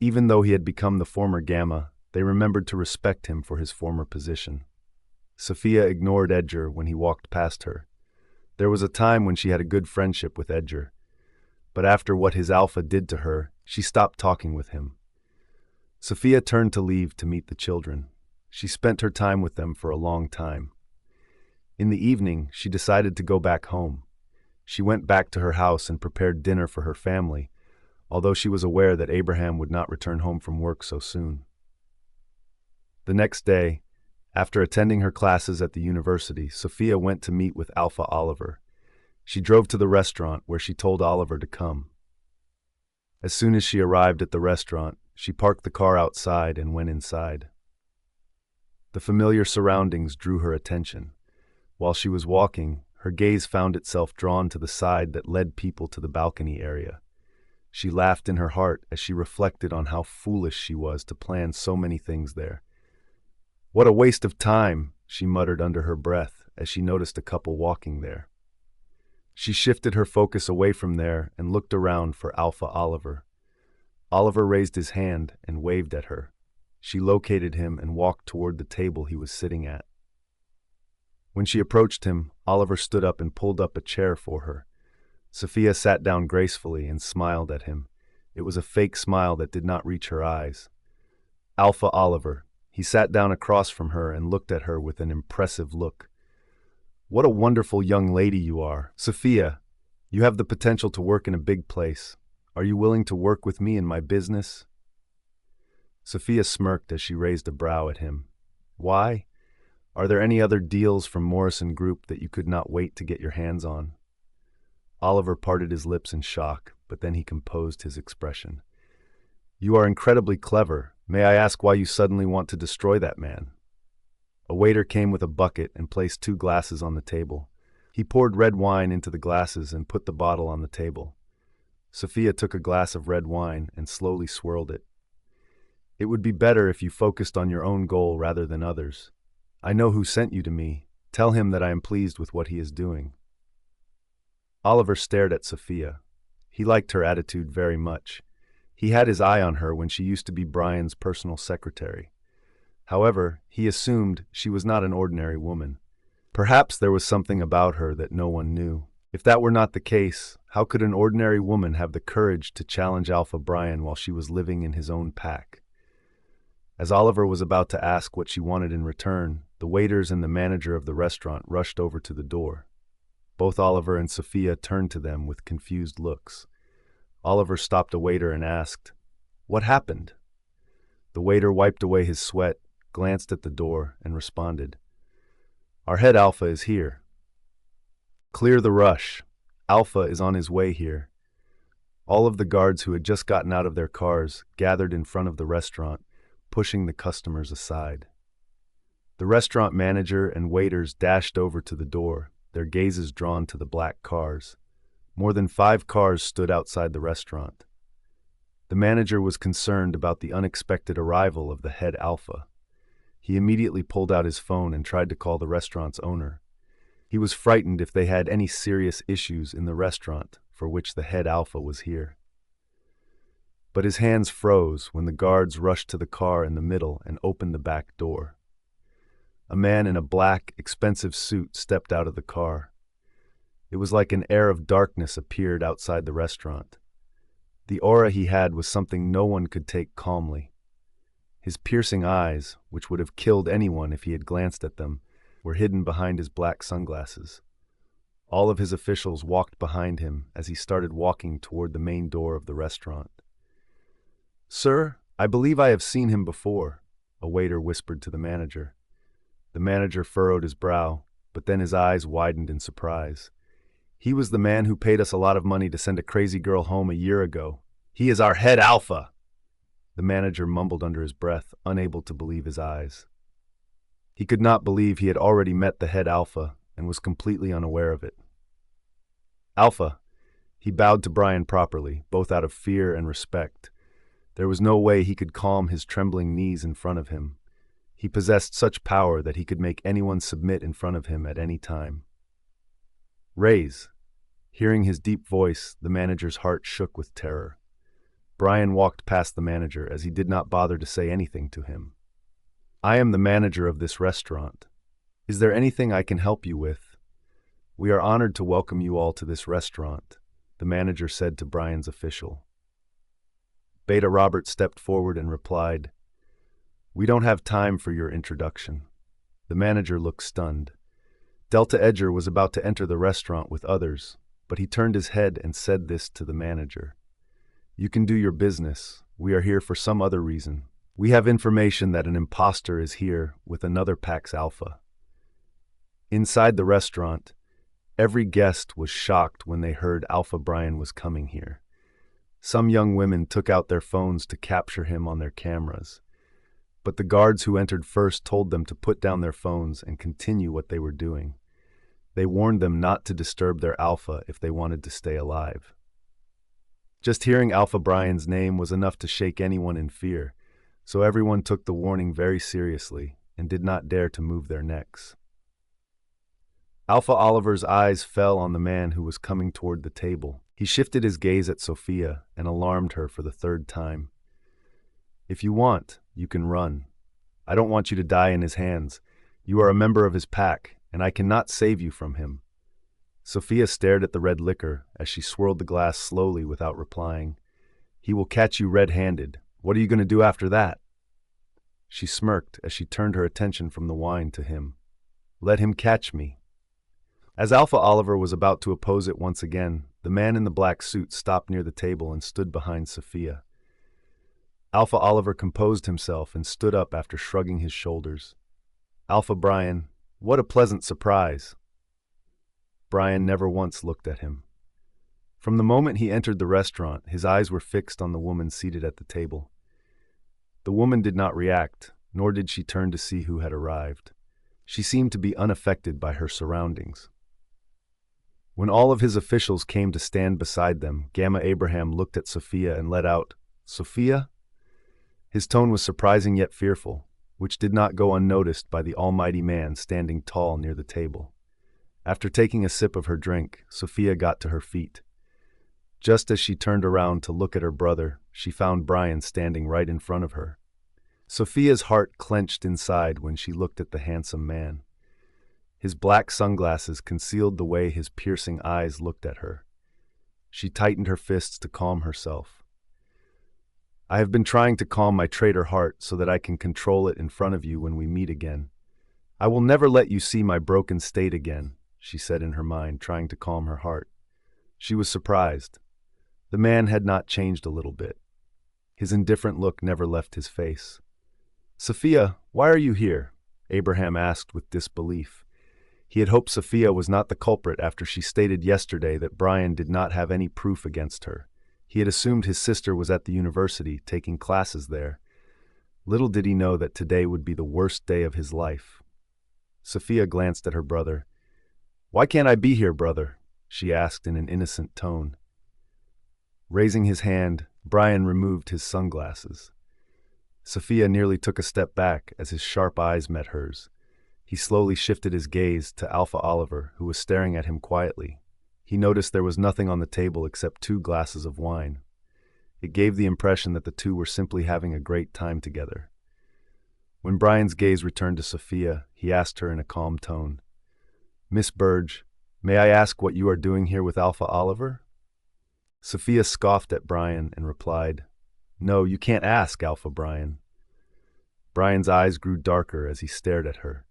[SPEAKER 1] Even though he had become the former Gamma, they remembered to respect him for his former position. Sophia ignored Edgar when he walked past her. There was a time when she had a good friendship with Edgar, but after what his alpha did to her, she stopped talking with him. Sophia turned to leave to meet the children. She spent her time with them for a long time. In the evening, she decided to go back home. She went back to her house and prepared dinner for her family, although she was aware that Abraham would not return home from work so soon. The next day, after attending her classes at the university, Sophia went to meet with Alpha Oliver. She drove to the restaurant where she told Oliver to come. As soon as she arrived at the restaurant, she parked the car outside and went inside. The familiar surroundings drew her attention. While she was walking, her gaze found itself drawn to the side that led people to the balcony area. She laughed in her heart as she reflected on how foolish she was to plan so many things there. "What a waste of time," she muttered under her breath as she noticed a couple walking there. She shifted her focus away from there and looked around for Alpha Oliver. Oliver raised his hand and waved at her. She located him and walked toward the table he was sitting at. When she approached him, Oliver stood up and pulled up a chair for her. Sophia sat down gracefully and smiled at him. It was a fake smile that did not reach her eyes. Alpha Oliver. He sat down across from her and looked at her with an impressive look. "What a wonderful young lady you are. Sophia, you have the potential to work in a big place. Are you willing to work with me in my business?" Sophia smirked as she raised a brow at him. "Why? Are there any other deals from Morrison Group that you could not wait to get your hands on?" Oliver parted his lips in shock, but then he composed his expression. "You are incredibly clever. May I ask why you suddenly want to destroy that man?" A waiter came with a bucket and placed 2 glasses on the table. He poured red wine into the glasses and put the bottle on the table. Sophia took a glass of red wine and slowly swirled it. "It would be better if you focused on your own goal rather than others. I know who sent you to me. Tell him that I am pleased with what he is doing." Oliver stared at Sophia. He liked her attitude very much. He had his eye on her when she used to be Bryan's personal secretary. However, he assumed she was not an ordinary woman. Perhaps there was something about her that no one knew. If that were not the case, how could an ordinary woman have the courage to challenge Alpha Bryan while she was living in his own pack? As Oliver was about to ask what she wanted in return, the waiters and the manager of the restaurant rushed over to the door. Both Oliver and Sophia turned to them with confused looks. Oliver stopped a waiter and asked, "What happened?" The waiter wiped away his sweat, glanced at the door, and responded, "Our head Alpha is here." "Clear the rush. Alpha is on his way here." All of the guards who had just gotten out of their cars gathered in front of the restaurant, pushing the customers aside. The restaurant manager and waiters dashed over to the door, their gazes drawn to the black cars. More than 5 cars stood outside the restaurant. The manager was concerned about the unexpected arrival of the head Alpha. He immediately pulled out his phone and tried to call the restaurant's owner. He was frightened if they had any serious issues in the restaurant for which the head Alpha was here. But his hands froze when the guards rushed to the car in the middle and opened the back door. A man in a black, expensive suit stepped out of the car. It was like an air of darkness appeared outside the restaurant. The aura he had was something no one could take calmly. His piercing eyes, which would have killed anyone if he had glanced at them, were hidden behind his black sunglasses. All of his officials walked behind him as he started walking toward the main door of the restaurant. "Sir, I believe I have seen him before," a waiter whispered to the manager. The manager furrowed his brow, but then his eyes widened in surprise. "He was the man who paid us a lot of money to send a crazy girl home a year ago. He is our head Alpha!" The manager mumbled under his breath, unable to believe his eyes. He could not believe he had already met the head Alpha and was completely unaware of it. "Alpha," he bowed to Bryan properly, both out of fear and respect. There was no way he could calm his trembling knees in front of him. He possessed such power that he could make anyone submit in front of him at any time. "Raise." Hearing his deep voice, the manager's heart shook with terror. Bryan walked past the manager as he did not bother to say anything to him. "I am the manager of this restaurant." Is there anything I can help you with? We are honored to welcome you all to this restaurant, the manager said to Bryan's official. Beta Robert stepped forward and replied, We don't have time for your introduction. The manager looked stunned. Delta Edger was about to enter the restaurant with others, but he turned his head and said this to the manager. You can do your business. We are here for some other reason. We have information that an imposter is here with another Pax Alpha. Inside the restaurant, every guest was shocked when they heard Alpha Bryan was coming here. Some young women took out their phones to capture him on their cameras, but the guards who entered first told them to put down their phones and continue what they were doing. They warned them not to disturb their Alpha if they wanted to stay alive. Just hearing Alpha Bryan's name was enough to shake anyone in fear, so everyone took the warning very seriously and did not dare to move their necks. Alpha Oliver's eyes fell on the man who was coming toward the table. He shifted his gaze at Sophia and alarmed her for the third time. If you want, you can run. I don't want you to die in his hands. You are a member of his pack, and I cannot save you from him. Sophia stared at the red liquor as she swirled the glass slowly without replying. He will catch you red-handed. What are you going to do after that? She smirked as she turned her attention from the wine to him. Let him catch me. As Alpha Oliver was about to oppose it once again, the man in the black suit stopped near the table and stood behind Sophia. Alpha Oliver composed himself and stood up after shrugging his shoulders. Alpha Bryan, what a pleasant surprise. Bryan never once looked at him. From the moment he entered the restaurant, his eyes were fixed on the woman seated at the table. The woman did not react, nor did she turn to see who had arrived. She seemed to be unaffected by her surroundings. When all of his officials came to stand beside them, Gamma Abraham looked at Sophia and let out, Sophia? His tone was surprising yet fearful, which did not go unnoticed by the almighty man standing tall near the table. After taking a sip of her drink, Sophia got to her feet. Just as she turned around to look at her brother, she found Bryan standing right in front of her. Sophia's heart clenched inside when she looked at the handsome man. His black sunglasses concealed the way his piercing eyes looked at her. She tightened her fists to calm herself. I have been trying to calm my traitor heart so that I can control it in front of you when we meet again. I will never let you see my broken state again, she said in her mind, trying to calm her heart. She was surprised. The man had not changed a little bit. His indifferent look never left his face. Sophia, why are you here? Abraham asked with disbelief. He had hoped Sophia was not the culprit after she stated yesterday that Bryan did not have any proof against her. He had assumed his sister was at the university, taking classes there. Little did he know that today would be the worst day of his life. Sophia glanced at her brother. Why can't I be here, brother? She asked in an innocent tone. Raising his hand, Bryan removed his sunglasses. Sophia nearly took a step back as his sharp eyes met hers. He slowly shifted his gaze to Alpha Oliver, who was staring at him quietly. He noticed there was nothing on the table except 2 glasses of wine. It gave the impression that the two were simply having a great time together. When Bryan's gaze returned to Sophia, he asked her in a calm tone, Miss Burge, may I ask what you are doing here with Alpha Oliver? Sophia scoffed at Bryan and replied, No, you can't ask, Alpha Bryan. Bryan's eyes grew darker as he stared at her.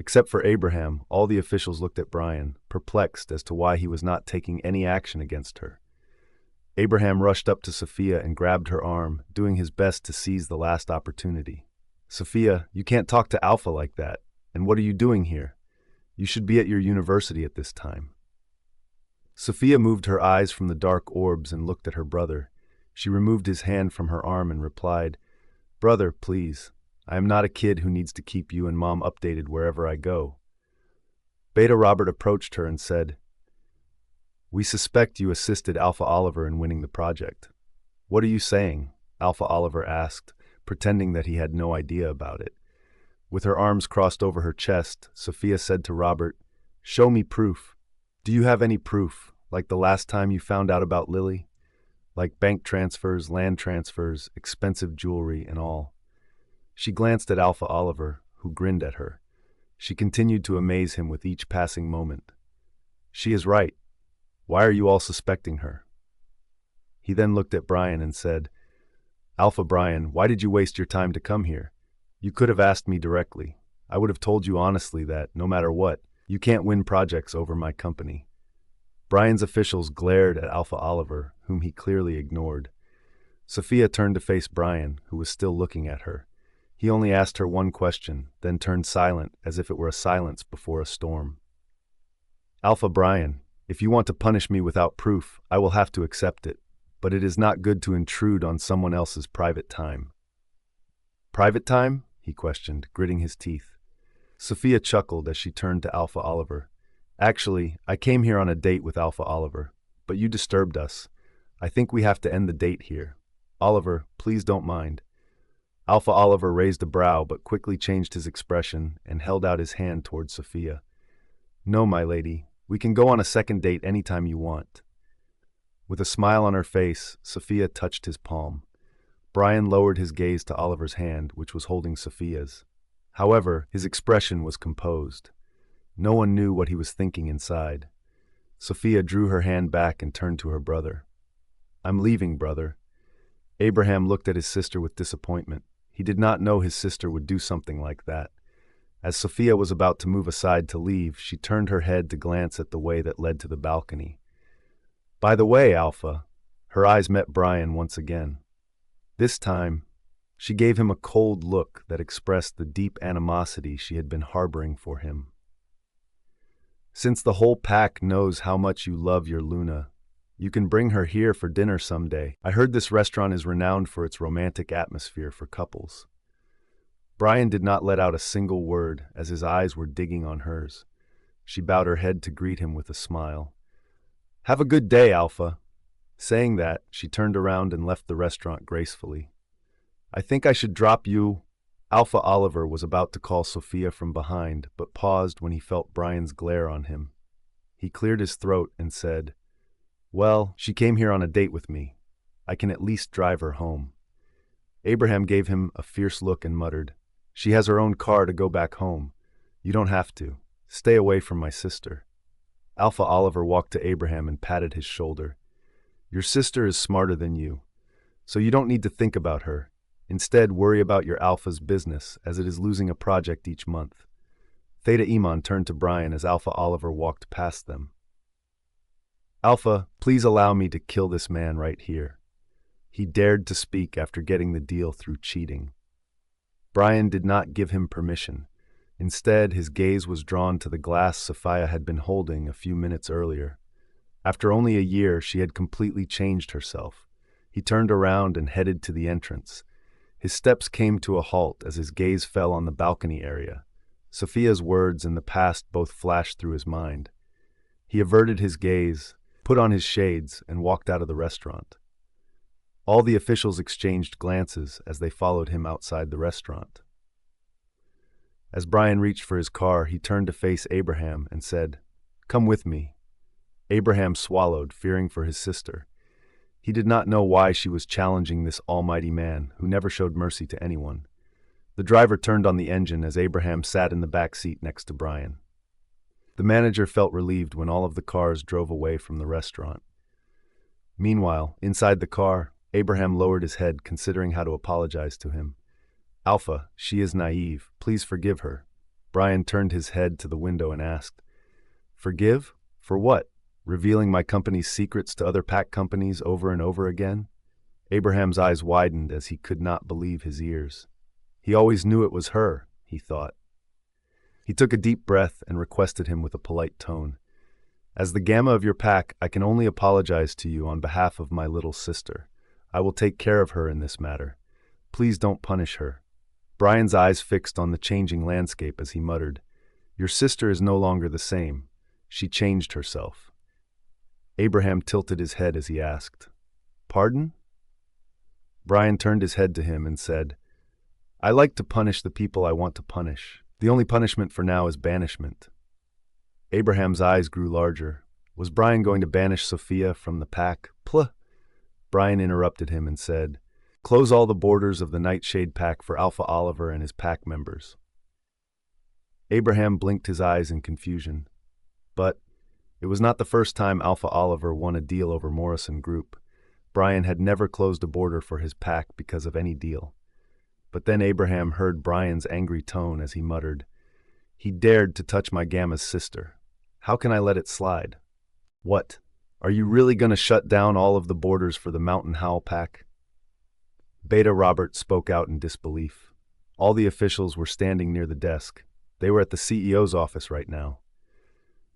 [SPEAKER 1] Except for Abraham, all the officials looked at Bryan, perplexed as to why he was not taking any action against her. Abraham rushed up to Sophia and grabbed her arm, doing his best to seize the last opportunity. Sophia, you can't talk to Alpha like that. And what are you doing here? You should be at your university at this time. Sophia moved her eyes from the dark orbs and looked at her brother. She removed his hand from her arm and replied, Brother, please. I am not a kid who needs to keep you and Mom updated wherever I go. Beta Robert approached her and said, We suspect you assisted Alpha Oliver in winning the project. What are you saying? Alpha Oliver asked, pretending that he had no idea about it. With her arms crossed over her chest, Sophia said to Robert, Show me proof. Do you have any proof, like the last time you found out about Lily? Like bank transfers, land transfers, expensive jewelry, and all. She glanced at Alpha Oliver, who grinned at her. She continued to amaze him with each passing moment. She is right. Why are you all suspecting her? He then looked at Bryan and said, Alpha Bryan, why did you waste your time to come here? You could have asked me directly. I would have told you honestly that, no matter what, you can't win projects over my company. Bryan's officials glared at Alpha Oliver, whom he clearly ignored. Sophia turned to face Bryan, who was still looking at her. He only asked her one question, then turned silent as if it were a silence before a storm. Alpha Bryan, if you want to punish me without proof, I will have to accept it, but it is not good to intrude on someone else's private time. Private time? He questioned, gritting his teeth. Sophia chuckled as she turned to Alpha Oliver. Actually, I came here on a date with Alpha Oliver, but you disturbed us. I think we have to end the date here. Oliver, please don't mind. Alpha Oliver raised a brow but quickly changed his expression and held out his hand towards Sophia. No, my lady, we can go on a second date anytime you want. With a smile on her face, Sophia touched his palm. Bryan lowered his gaze to Oliver's hand, which was holding Sophia's. However, his expression was composed. No one knew what he was thinking inside. Sophia drew her hand back and turned to her brother. I'm leaving, brother. Abraham looked at his sister with disappointment. He did not know his sister would do something like that. As Sophia was about to move aside to leave, she turned her head to glance at the way that led to the balcony. By the way, Alpha, her eyes met Bryan once again. This time, she gave him a cold look that expressed the deep animosity she had been harboring for him. Since the whole pack knows how much you love your Luna, you can bring her here for dinner someday. I heard this restaurant is renowned for its romantic atmosphere for couples. Bryan did not let out a single word as his eyes were digging on hers. She bowed her head to greet him with a smile. Have a good day, Alpha. Saying that, she turned around and left the restaurant gracefully. I think I should drop you. Alpha Oliver was about to call Sophia from behind, but paused when he felt Bryan's glare on him. He cleared his throat and said, Well, she came here on a date with me. I can at least drive her home. Abraham gave him a fierce look and muttered, She has her own car to go back home. You don't have to. Stay away from my sister. Alpha Oliver walked to Abraham and patted his shoulder. Your sister is smarter than you, so you don't need to think about her. Instead, worry about your Alpha's business, as it is losing a project each month. Theta Iman turned to Bryan as Alpha Oliver walked past them. Alpha, please allow me to kill this man right here. He dared to speak after getting the deal through cheating. Bryan did not give him permission. Instead, his gaze was drawn to the glass Sophia had been holding a few minutes earlier. After only a year, she had completely changed herself. He turned around and headed to the entrance. His steps came to a halt as his gaze fell on the balcony area. Sophia's words and the past both flashed through his mind. He averted his gaze, put on his shades, and walked out of the restaurant. All the officials exchanged glances as they followed him outside the restaurant. As Bryan reached for his car, he turned to face Abraham and said, Come with me. Abraham swallowed, fearing for his sister. He did not know why she was challenging this almighty man who never showed mercy to anyone. The driver turned on the engine as Abraham sat in the back seat next to Bryan. The manager felt relieved when all of the cars drove away from the restaurant. Meanwhile, inside the car, Abraham lowered his head, considering how to apologize to him. Alpha, she is naive. Please forgive her. Bryan turned his head to the window and asked, Forgive? For what? Revealing my company's secrets to other pack companies over and over again? Abraham's eyes widened as he could not believe his ears. He always knew it was her, he thought. He took a deep breath and requested him with a polite tone. As the gamma of your pack, I can only apologize to you on behalf of my little sister. I will take care of her in this matter. Please don't punish her. Bryan's eyes fixed on the changing landscape as he muttered, Your sister is no longer the same. She changed herself. Abraham tilted his head as he asked, Pardon? Bryan turned his head to him and said, I like to punish the people I want to punish. The only punishment for now is banishment. Abraham's eyes grew larger. Was Bryan going to banish Sophia from the pack? Pluh! Bryan interrupted him and said, Close all the borders of the Nightshade pack for Alpha Oliver and his pack members. Abraham blinked his eyes in confusion. But it was not the first time Alpha Oliver won a deal over Morrison Group. Bryan had never closed a border for his pack because of any deal. But then Abraham heard Bryan's angry tone as he muttered, "He dared to touch my Gamma's sister. How can I let it slide? What? Are you really going to shut down all of the borders for the Mountain Howl Pack?" Beta Robert spoke out in disbelief. All the officials were standing near the desk. They were at the CEO's office right now.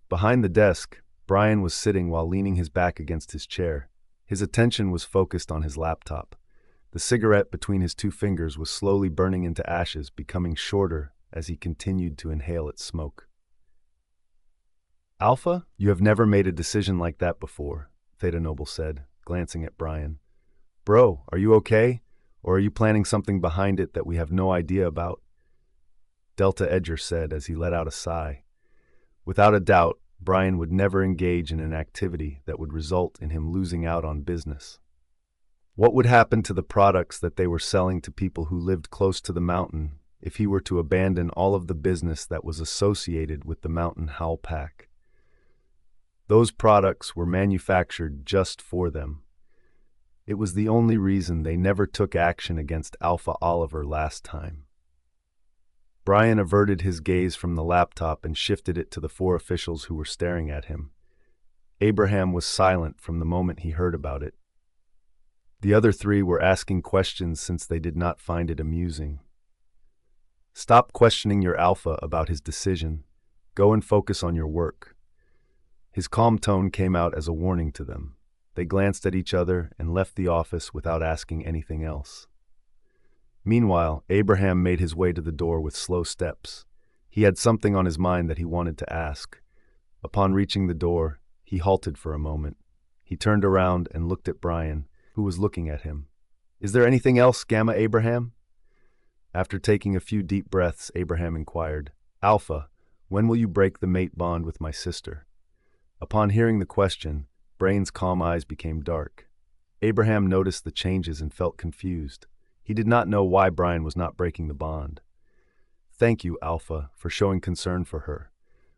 [SPEAKER 1] Behind the desk, Bryan was sitting while leaning his back against his chair. His attention was focused on his laptop. The cigarette between his two fingers was slowly burning into ashes, becoming shorter as he continued to inhale its smoke. "Alpha, you have never made a decision like that before," Theta Noble said, glancing at Bryan. "Bro, are you okay? Or are you planning something behind it that we have no idea about?" Delta Edger said as he let out a sigh. Without a doubt, Bryan would never engage in an activity that would result in him losing out on business. What would happen to the products that they were selling to people who lived close to the mountain if he were to abandon all of the business that was associated with the Mountain Howl Pack? Those products were manufactured just for them. It was the only reason they never took action against Alpha Oliver last time. Bryan averted his gaze from the laptop and shifted it to the four officials who were staring at him. Abraham was silent from the moment he heard about it. The other three were asking questions since they did not find it amusing. "Stop questioning your Alpha about his decision. Go and focus on your work." His calm tone came out as a warning to them. They glanced at each other and left the office without asking anything else. Meanwhile, Abraham made his way to the door with slow steps. He had something on his mind that he wanted to ask. Upon reaching the door, he halted for a moment. He turned around and looked at Bryan, who was looking at him. "Is there anything else, Gamma Abraham?" After taking a few deep breaths, Abraham inquired, "Alpha, when will you break the mate bond with my sister?" Upon hearing the question, Bryan's calm eyes became dark. Abraham noticed the changes and felt confused. He did not know why Bryan was not breaking the bond. "Thank you, Alpha, for showing concern for her.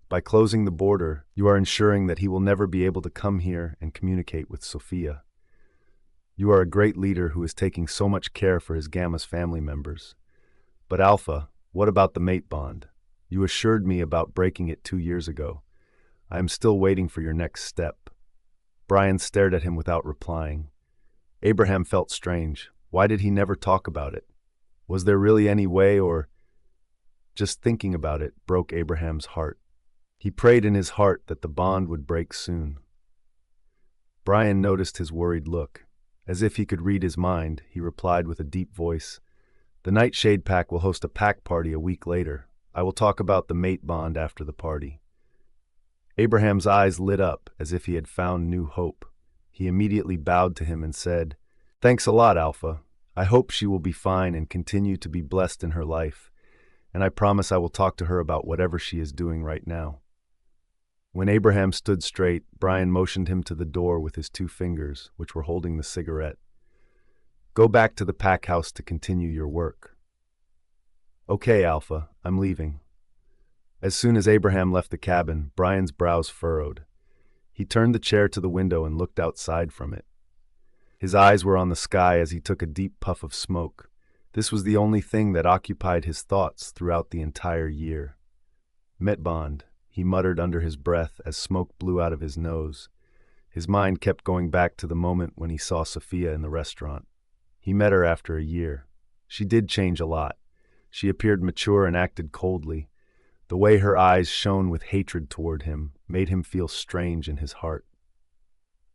[SPEAKER 1] By closing the border, you are ensuring that he will never be able to come here and communicate with Sophia. You are a great leader who is taking so much care for his Gamma's family members. But Alpha, what about the mate bond? You assured me about breaking it 2 years ago. I am still waiting for your next step." Bryan stared at him without replying. Abraham felt strange. Why did he never talk about it? Was there really any way, or... Just thinking about it broke Abraham's heart. He prayed in his heart that the bond would break soon. Bryan noticed his worried look. As if he could read his mind, he replied with a deep voice, "The Nightshade Pack will host a pack party a week later. I will talk about the mate bond after the party." Abraham's eyes lit up as if he had found new hope. He immediately bowed to him and said, "Thanks a lot, Alpha. I hope she will be fine and continue to be blessed in her life, and I promise I will talk to her about whatever she is doing right now." When Abraham stood straight, Bryan motioned him to the door with his 2 fingers, which were holding the cigarette. "Go back to the pack house to continue your work." "Okay, Alpha, I'm leaving." As soon as Abraham left the cabin, Bryan's brows furrowed. He turned the chair to the window and looked outside from it. His eyes were on the sky as he took a deep puff of smoke. This was the only thing that occupied his thoughts throughout the entire year. "Metbond," he muttered under his breath as smoke blew out of his nose. His mind kept going back to the moment when he saw Sophia in the restaurant. He met her after a year. She did change a lot. She appeared mature and acted coldly. The way her eyes shone with hatred toward him made him feel strange in his heart.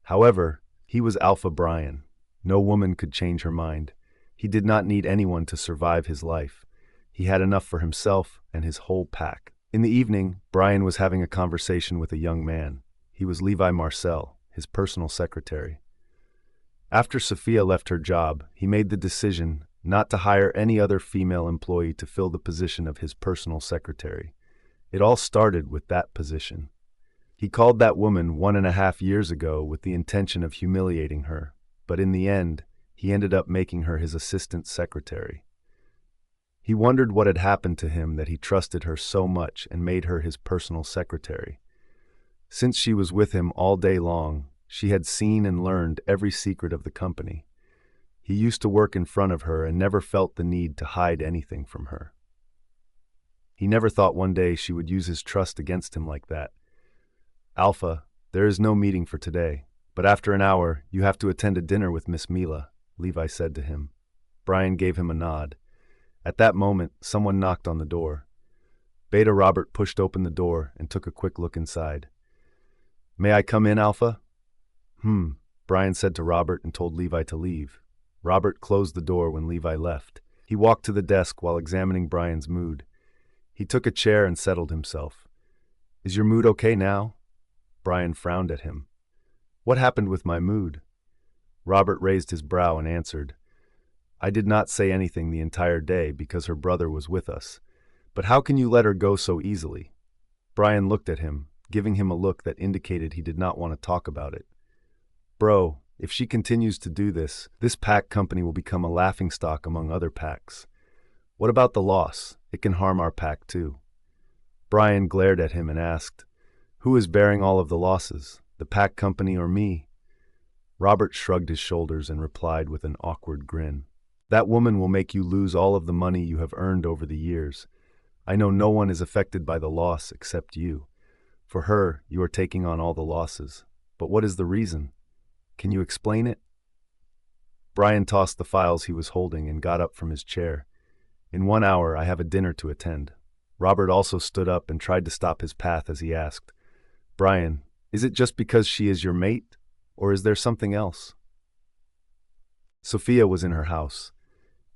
[SPEAKER 1] However, he was Alpha Bryan. No woman could change her mind. He did not need anyone to survive his life. He had enough for himself and his whole pack. In the evening, Bryan was having a conversation with a young man. He was Levi Marcel, his personal secretary. After Sophia left her job, he made the decision not to hire any other female employee to fill the position of his personal secretary. It all started with that position. He called that woman 1.5 years ago with the intention of humiliating her, but in the end, he ended up making her his assistant secretary. He wondered what had happened to him that he trusted her so much and made her his personal secretary. Since she was with him all day long, she had seen and learned every secret of the company. He used to work in front of her and never felt the need to hide anything from her. He never thought one day she would use his trust against him like that. "Alpha, there is no meeting for today, but after an hour, you have to attend a dinner with Miss Mila," Levi said to him. Bryan gave him a nod. At that moment, someone knocked on the door. Beta Robert pushed open the door and took a quick look inside. "May I come in, Alpha?" Bryan said to Robert and told Levi to leave. Robert closed the door when Levi left. He walked to the desk while examining Bryan's mood. He took a chair and settled himself. "Is your mood okay now?" Bryan frowned at him. "What happened with my mood?" Robert raised his brow and answered, "I did not say anything the entire day because her brother was with us. But how can you let her go so easily?" Bryan looked at him, giving him a look that indicated he did not want to talk about it. "Bro, if she continues to do this pack company will become a laughingstock among other packs. What about the loss? It can harm our pack too." Bryan glared at him and asked, "Who is bearing all of the losses, the pack company or me?" Robert shrugged his shoulders and replied with an awkward grin. "That woman will make you lose all of the money you have earned over the years. I know no one is affected by the loss except you. For her, you are taking on all the losses. But what is the reason? Can you explain it?" Bryan tossed the files he was holding and got up from his chair. "In 1 hour, I have a dinner to attend." Robert also stood up and tried to stop his path as he asked, "Bryan, is it just because she is your mate, or is there something else?" Sophia was in her house.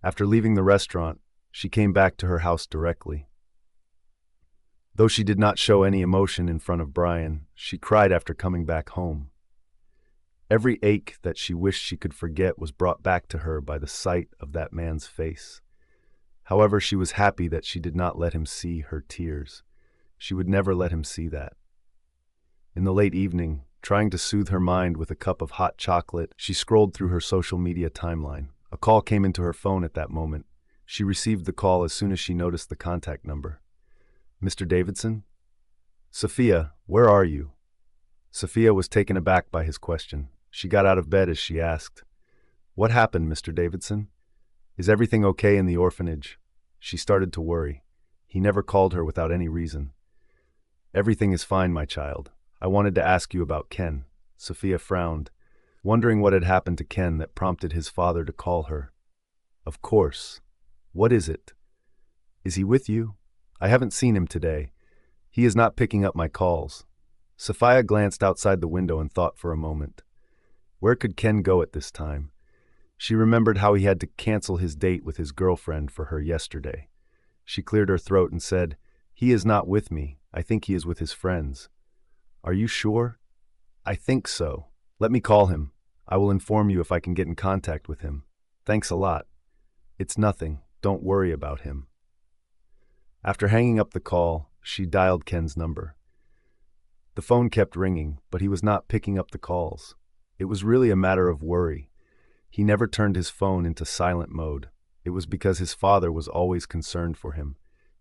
[SPEAKER 1] After leaving the restaurant, she came back to her house directly. Though she did not show any emotion in front of Bryan, she cried after coming back home. Every ache that she wished she could forget was brought back to her by the sight of that man's face. However, she was happy that she did not let him see her tears. She would never let him see that. In the late evening, trying to soothe her mind with a cup of hot chocolate, she scrolled through her social media timeline. A call came into her phone at that moment. She received the call as soon as she noticed the contact number. "Mr. Davidson?" "Sophia, where are you?" Sophia was taken aback by his question. She got out of bed as she asked, "What happened, Mr. Davidson? Is everything okay in the orphanage?" She started to worry. He never called her without any reason. "Everything is fine, my child. I wanted to ask you about Ken." Sophia frowned, wondering what had happened to Ken that prompted his father to call her. "Of course. What is it? Is he with you? I haven't seen him today. He is not picking up my calls." Sophia glanced outside the window and thought for a moment. Where could Ken go at this time? She remembered how he had to cancel his date with his girlfriend for her yesterday. She cleared her throat and said, "He is not with me. I think he is with his friends." "Are you sure?" "I think so. Let me call him. I will inform you if I can get in contact with him." "Thanks a lot." "It's nothing. Don't worry about him." After hanging up the call, she dialed Ken's number. The phone kept ringing, but he was not picking up the calls. It was really a matter of worry. He never turned his phone into silent mode. It was because his father was always concerned for him.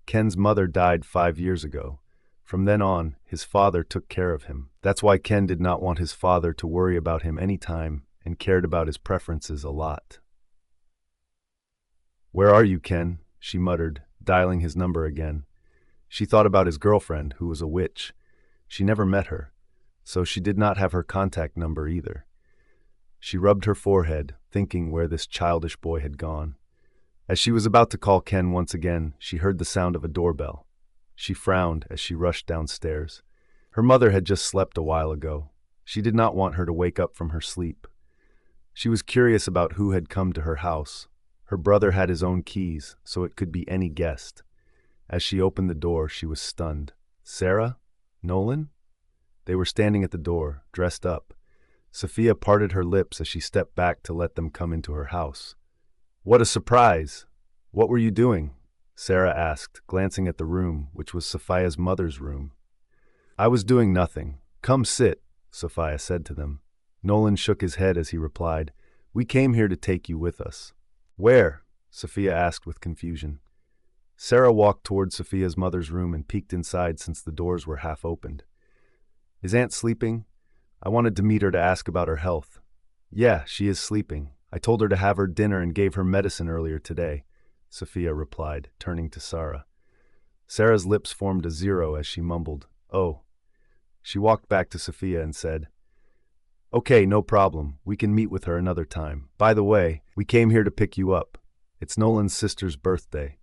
[SPEAKER 1] Ken's mother died 5 years ago. From then on, his father took care of him. That's why Ken did not want his father to worry about him anytime and cared about his preferences a lot. "Where are you, Ken?" she muttered, dialing his number again. She thought about his girlfriend, who was a witch. She never met her, so she did not have her contact number either. She rubbed her forehead, thinking where this childish boy had gone. As she was about to call Ken once again, she heard the sound of a doorbell. She frowned as she rushed downstairs. Her mother had just slept a while ago. She did not want her to wake up from her sleep. She was curious about who had come to her house. Her brother had his own keys, so it could be any guest. As she opened the door, she was stunned. Sarah? Nolan? They were standing at the door, dressed up. Sophia parted her lips as she stepped back to let them come into her house. "What a surprise! What were you doing?" Sarah asked, glancing at the room, which was Sophia's mother's room. "I was doing nothing. Come sit," Sophia said to them. Nolan shook his head as he replied, "We came here to take you with us." "Where?" Sophia asked with confusion. Sarah walked toward Sophia's mother's room and peeked inside since the doors were half opened. Is Aunt sleeping? I wanted to meet her to ask about her health. Yeah, she is sleeping. I told her to have her dinner and gave her medicine earlier today, Sophia replied, turning to Sarah. Sarah's lips formed a zero as she mumbled, "Oh." She walked back to Sophia and said, "Okay, no problem. We can meet with her another time. By the way, we came here to pick you up. It's Nolan's sister's birthday."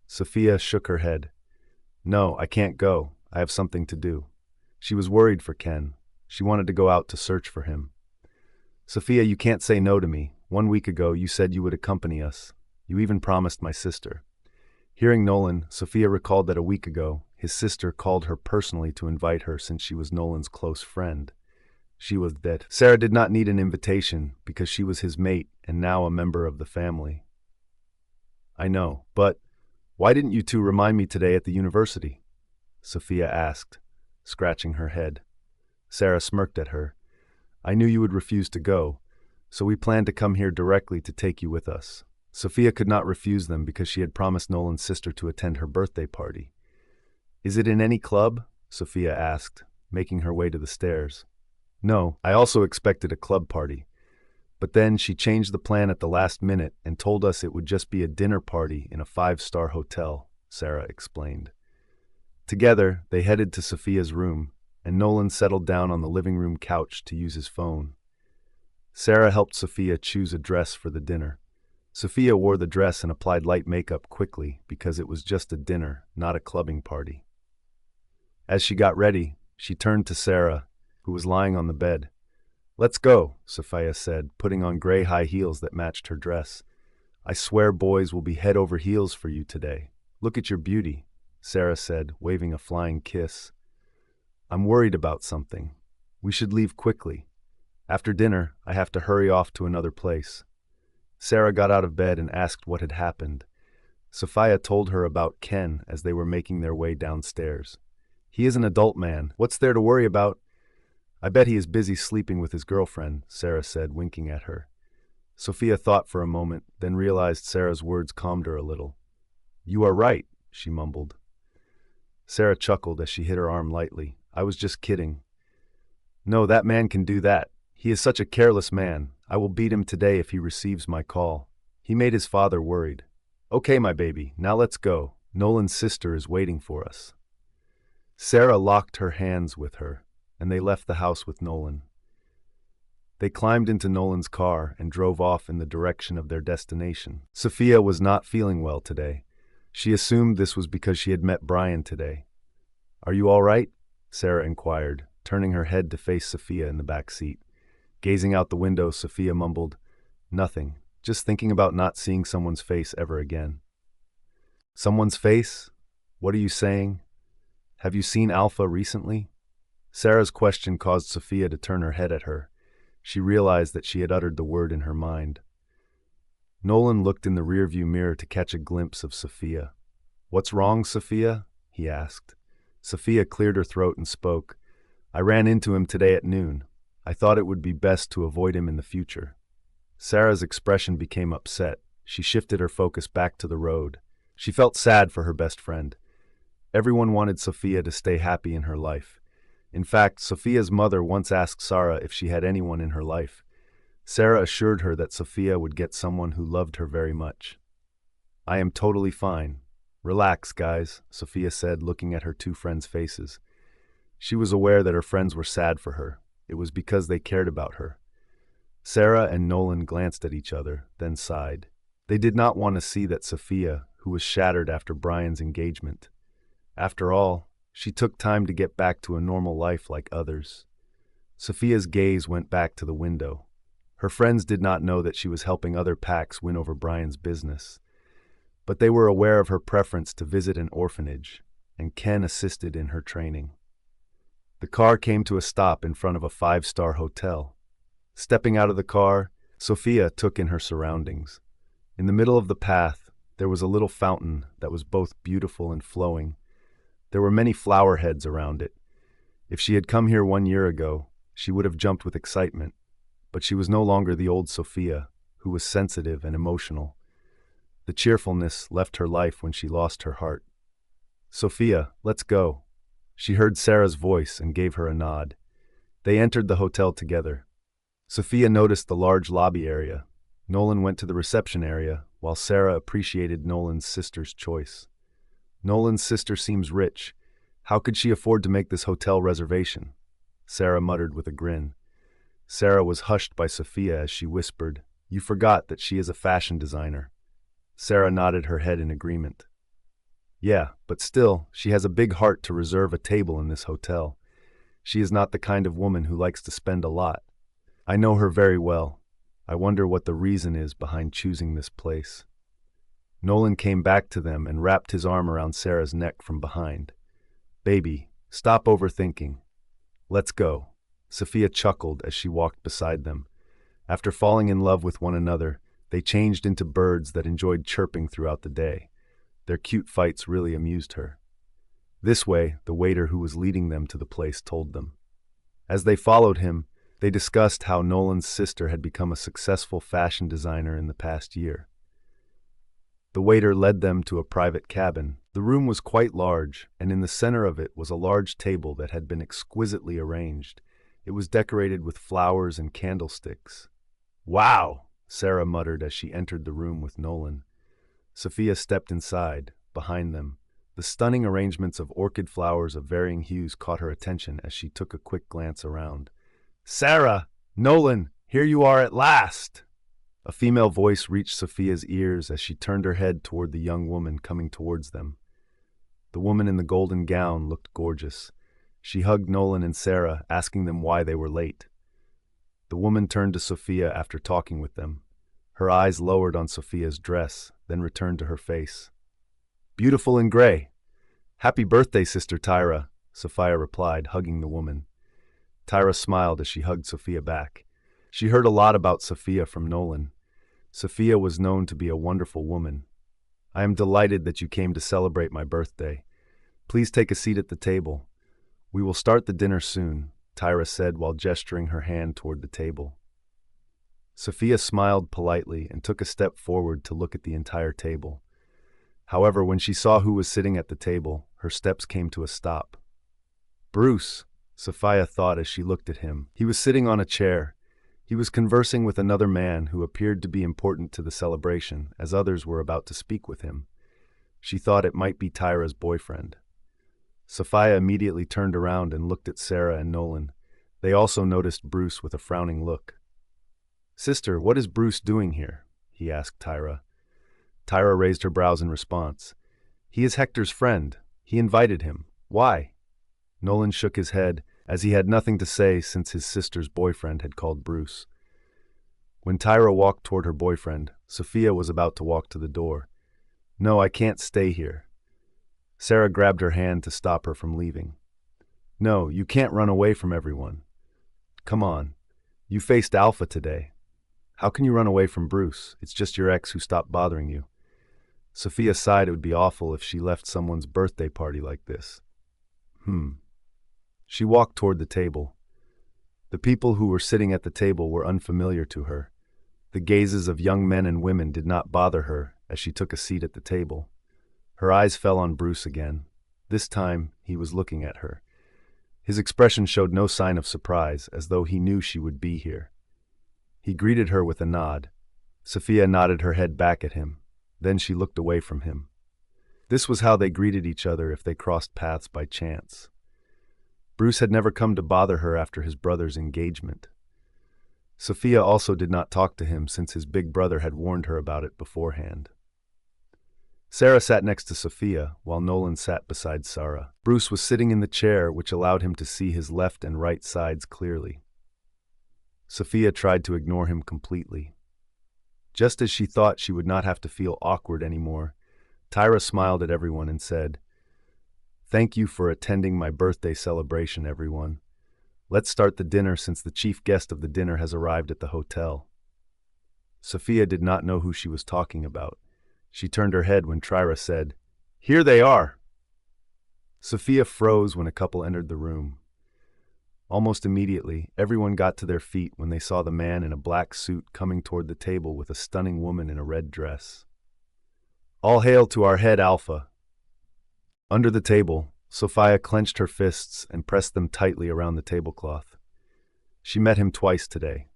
[SPEAKER 1] Sophia shook her head. "No, I can't go. I have something to do." She was worried for Ken. She wanted to go out to search for him. "Sophia, you can't say no to me. 1 week ago, you said you would accompany us. You even promised my sister." Hearing Nolan, Sophia recalled that a week ago, his sister called her personally to invite her since she was Nolan's close friend. She was dead. Sarah did not need an invitation because she was his mate and now a member of the family. "I know, but why didn't you two remind me today at the university?" Sophia asked, scratching her head. Sarah smirked at her. "I knew you would refuse to go, so we planned to come here directly to take you with us." Sophia could not refuse them because she had promised Nolan's sister to attend her birthday party. "Is it in any club?" Sophia asked, making her way to the stairs. "No, I also expected a club party. But then she changed the plan at the last minute and told us it would just be a dinner party in a 5-star hotel," Sarah explained. Together, they headed to Sophia's room, and Nolan settled down on the living room couch to use his phone. Sarah helped Sophia choose a dress for the dinner. Sophia wore the dress and applied light makeup quickly because it was just a dinner, not a clubbing party. As she got ready, she turned to Sarah, who was lying on the bed. "Let's go," Sophia said, putting on gray high heels that matched her dress. "I swear boys will be head over heels for you today. Look at your beauty," Sarah said, waving a flying kiss. "I'm worried about something. We should leave quickly. After dinner, I have to hurry off to another place." Sarah got out of bed and asked what had happened. Sophia told her about Ken as they were making their way downstairs. "He is an adult man. What's there to worry about?" "I bet he is busy sleeping with his girlfriend," Sarah said, winking at her. Sophia thought for a moment, then realized Sarah's words calmed her a little. "You are right," she mumbled. Sarah chuckled as she hit her arm lightly. "I was just kidding." "No, that man can do that. He is such a careless man. I will beat him today if he receives my call. He made his father worried." "Okay, my baby, now let's go. Nolan's sister is waiting for us." Sarah locked her hands with her, and they left the house with Nolan. They climbed into Nolan's car and drove off in the direction of their destination. Sophia was not feeling well today. She assumed this was because she had met Bryan today. "Are you all right?" Sarah inquired, turning her head to face Sophia in the back seat. Gazing out the window, Sophia mumbled, "Nothing, just thinking about not seeing someone's face ever again." "Someone's face? What are you saying? Have you seen Alpha recently?" Sarah's question caused Sophia to turn her head at her. She realized that she had uttered the word in her mind. Nolan looked in the rearview mirror to catch a glimpse of Sophia. "What's wrong, Sophia?" he asked. Sophia cleared her throat and spoke. "I ran into him today at noon. I thought it would be best to avoid him in the future." Sarah's expression became upset. She shifted her focus back to the road. She felt sad for her best friend. Everyone wanted Sophia to stay happy in her life. In fact, Sophia's mother once asked Sarah if she had anyone in her life. Sarah assured her that Sophia would get someone who loved her very much. "I am totally fine. Relax, guys," Sophia said, looking at her two friends' faces. She was aware that her friends were sad for her. It was because they cared about her. Sarah and Nolan glanced at each other, then sighed. They did not want to see that Sophia, who was shattered after Bryan's engagement. After all, she took time to get back to a normal life like others. Sophia's gaze went back to the window. Her friends did not know that she was helping other packs win over Bryan's business. But they were aware of her preference to visit an orphanage, and Ken assisted in her training. The car came to a stop in front of a 5-star hotel. Stepping out of the car, Sophia took in her surroundings. In the middle of the path, there was a little fountain that was both beautiful and flowing. There were many flower heads around it. If she had come here 1 year ago, she would have jumped with excitement. But she was no longer the old Sophia, who was sensitive and emotional. The cheerfulness left her life when she lost her heart. "Sophia, let's go." She heard Sarah's voice and gave her a nod. They entered the hotel together. Sophia noticed the large lobby area. Nolan went to the reception area, while Sarah appreciated Nolan's sister's choice. "Nolan's sister seems rich. How could she afford to make this hotel reservation?" Sarah muttered with a grin. Sarah was hushed by Sophia as she whispered, "You forgot that she is a fashion designer." Sarah nodded her head in agreement. "Yeah, but still, she has a big heart to reserve a table in this hotel. She is not the kind of woman who likes to spend a lot. I know her very well. I wonder what the reason is behind choosing this place." Nolan came back to them and wrapped his arm around Sarah's neck from behind. "Baby, stop overthinking. Let's go." Sophia chuckled as she walked beside them. After falling in love with one another, they changed into birds that enjoyed chirping throughout the day. Their cute fights really amused her. This way, the waiter who was leading them to the place told them. As they followed him, they discussed how Nolan's sister had become a successful fashion designer in the past year. The waiter led them to a private cabin. The room was quite large, and in the center of it was a large table that had been exquisitely arranged. It was decorated with flowers and candlesticks. "Wow!" Sarah muttered as she entered the room with Nolan. Sophia stepped inside, behind them. The stunning arrangements of orchid flowers of varying hues caught her attention as she took a quick glance around. "Sarah! Nolan! Here you are at last!" A female voice reached Sophia's ears as she turned her head toward the young woman coming towards them. The woman in the golden gown looked gorgeous. She hugged Nolan and Sarah, asking them why they were late. The woman turned to Sophia after talking with them. Her eyes lowered on Sophia's dress, then returned to her face. "Beautiful in gray. Happy birthday, Sister Tyra," Sophia replied, hugging the woman. Tyra smiled as she hugged Sophia back. She heard a lot about Sophia from Nolan. Sophia was known to be a wonderful woman. "I am delighted that you came to celebrate my birthday. Please take a seat at the table. We will start the dinner soon," Tyra said while gesturing her hand toward the table. Sophia smiled politely and took a step forward to look at the entire table. However, when she saw who was sitting at the table, her steps came to a stop. "Bruce," Sophia thought as she looked at him. He was sitting on a chair. He was conversing with another man who appeared to be important to the celebration, as others were about to speak with him. She thought it might be Tyra's boyfriend. Sophia immediately turned around and looked at Sarah and Nolan. They also noticed Bruce with a frowning look. "Sister, what is Bruce doing here?" he asked Tyra. Tyra raised her brows in response. "He is Hector's friend. He invited him. Why?" Nolan shook his head, as he had nothing to say since his sister's boyfriend had called Bruce. When Tyra walked toward her boyfriend, Sophia was about to walk to the door. "No, I can't stay here." Sarah grabbed her hand to stop her from leaving. "No, you can't run away from everyone. Come on. You faced Alpha today. How can you run away from Bruce? It's just your ex who stopped bothering you." Sophia sighed. It would be awful if she left someone's birthday party like this. She walked toward the table. The people who were sitting at the table were unfamiliar to her. The gazes of young men and women did not bother her as she took a seat at the table. Her eyes fell on Bruce again. This time, he was looking at her. His expression showed no sign of surprise, as though he knew she would be here. He greeted her with a nod. Sophia nodded her head back at him. Then she looked away from him. This was how they greeted each other if they crossed paths by chance. Bruce had never come to bother her after his brother's engagement. Sophia also did not talk to him since his big brother had warned her about it beforehand. Sarah sat next to Sophia, while Nolan sat beside Sarah. Bruce was sitting in the chair, which allowed him to see his left and right sides clearly. Sophia tried to ignore him completely. Just as she thought she would not have to feel awkward anymore, Tyra smiled at everyone and said, "Thank you for attending my birthday celebration, everyone. Let's start the dinner since the chief guest of the dinner has arrived at the hotel." Sophia did not know who she was talking about. She turned her head when Tyra said, "Here they are." Sophia froze when a couple entered the room. Almost immediately, everyone got to their feet when they saw the man in a black suit coming toward the table with a stunning woman in a red dress. All hail to our head alpha. Under the table, Sophia clenched her fists and pressed them tightly around the tablecloth. She met him twice today.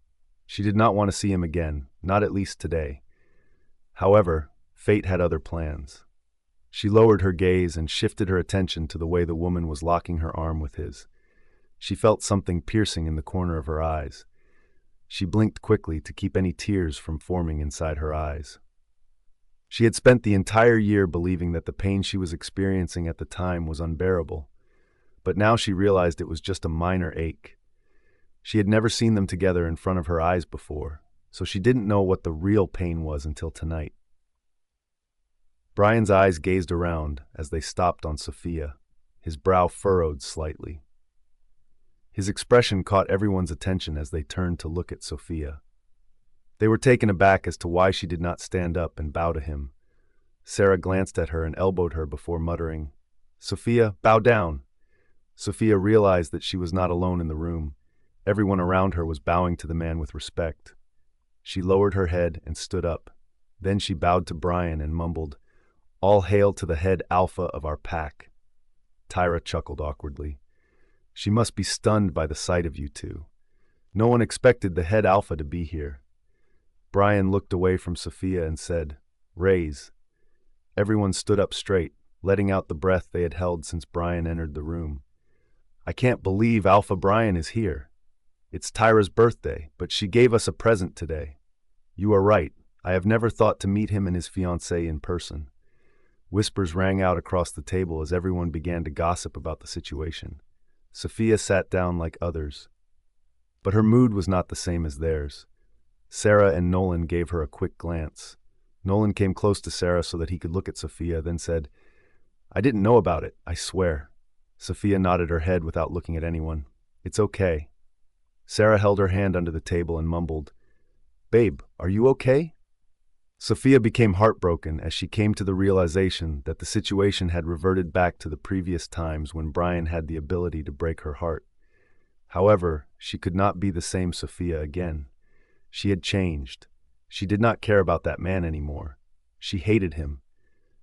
[SPEAKER 1] She did not want to see him again, not at least today. However, fate had other plans. She lowered her gaze and shifted her attention to the way the woman was locking her arm with his. She felt something piercing in the corner of her eyes. She blinked quickly to keep any tears from forming inside her eyes. She had spent the entire year believing that the pain she was experiencing at the time was unbearable, but now she realized it was just a minor ache. She had never seen them together in front of her eyes before, so she didn't know what the real pain was until tonight. Bryan's eyes gazed around as they stopped on Sophia, his brow furrowed slightly. His expression caught everyone's attention as they turned to look at Sophia. They were taken aback as to why she did not stand up and bow to him. Sarah glanced at her and elbowed her before muttering, "Sophia, bow down." Sophia realized that she was not alone in the room. Everyone around her was bowing to the man with respect. She lowered her head and stood up. Then she bowed to Bryan and mumbled, "All hail to the head alpha of our pack." Tyra chuckled awkwardly. She must be stunned by the sight of you two. No one expected the head alpha to be here. Bryan looked away from Sophia and said, "Raise." Everyone stood up straight, letting out the breath they had held since Bryan entered the room. "I can't believe Alpha Bryan is here. It's Tyra's birthday, but she gave us a present today. You are right, I have never thought to meet him and his fiancée in person." Whispers rang out across the table as everyone began to gossip about the situation. Sophia sat down like others, but her mood was not the same as theirs. Sarah and Nolan gave her a quick glance. Nolan came close to Sarah so that he could look at Sophia, then said, "I didn't know about it, I swear." Sophia nodded her head without looking at anyone. "It's okay." Sarah held her hand under the table and mumbled, "Babe, are you okay?" Sophia became heartbroken as she came to the realization that the situation had reverted back to the previous times when Bryan had the ability to break her heart. However, she could not be the same Sophia again. She had changed. She did not care about that man anymore. She hated him.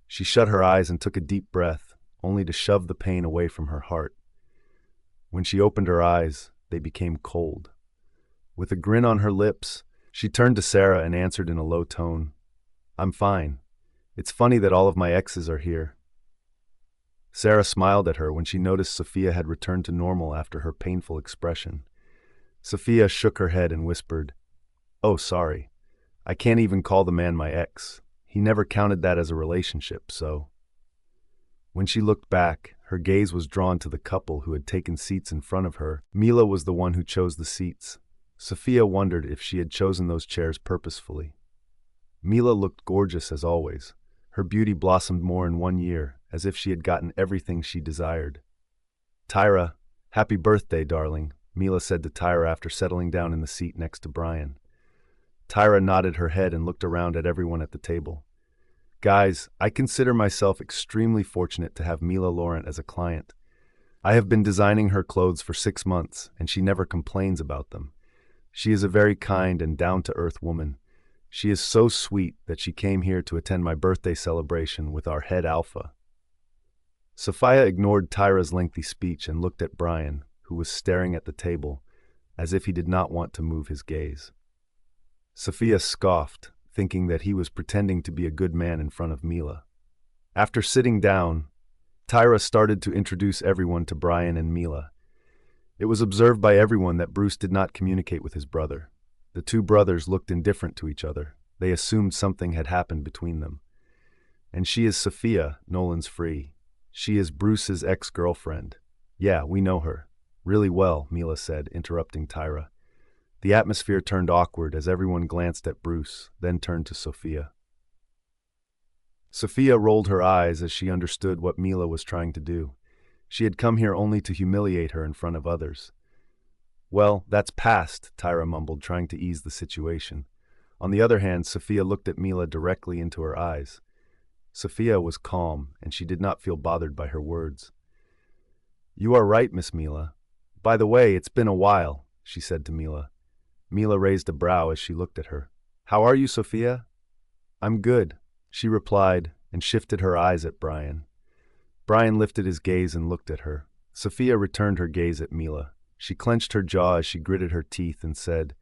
[SPEAKER 1] She shut her eyes and took a deep breath, only to shove the pain away from her heart. When she opened her eyes, they became cold. With a grin on her lips, she turned to Sarah and answered in a low tone, "I'm fine. It's funny that all of my exes are here." Sarah smiled at her when she noticed Sophia had returned to normal after her painful expression. Sophia shook her head and whispered, "Oh, sorry. I can't even call the man my ex. He never counted that as a relationship, so." When she looked back, her gaze was drawn to the couple who had taken seats in front of her. Mila was the one who chose the seats. Sophia wondered if she had chosen those chairs purposefully. Mila looked gorgeous as always. Her beauty blossomed more in 1 year, as if she had gotten everything she desired. "Tyra, happy birthday, darling," Mila said to Tyra after settling down in the seat next to Bryan. Tyra nodded her head and looked around at everyone at the table. "Guys, I consider myself extremely fortunate to have Mila Laurent as a client. I have been designing her clothes for 6 months, and she never complains about them. She is a very kind and down-to-earth woman. She is so sweet that she came here to attend my birthday celebration with our head alpha." Sophia ignored Tyra's lengthy speech and looked at Bryan, who was staring at the table, as if he did not want to move his gaze. Sophia scoffed, thinking that he was pretending to be a good man in front of Mila. After sitting down, Tyra started to introduce everyone to Bryan and Mila. It was observed by everyone that Bruce did not communicate with his brother. The two brothers looked indifferent to each other. They assumed something had happened between them. "And she is Sophia, Nolan's free. She is Bruce's ex-girlfriend. Yeah, we know her. Really well," Mila said, interrupting Tyra. The atmosphere turned awkward as everyone glanced at Bruce, then turned to Sophia. Sophia rolled her eyes as she understood what Mila was trying to do. She had come here only to humiliate her in front of others. "Well, that's past," Tyra mumbled, trying to ease the situation. On the other hand, Sophia looked at Mila directly into her eyes. Sophia was calm, and she did not feel bothered by her words. "You are right, Miss Mila. By the way, it's been a while," she said to Mila. Mila raised a brow as she looked at her. "How are you, Sophia?" "I'm good," she replied, and shifted her eyes at Bryan. Bryan lifted his gaze and looked at her. Sophia returned her gaze at Mila. She clenched her jaw as she gritted her teeth and said,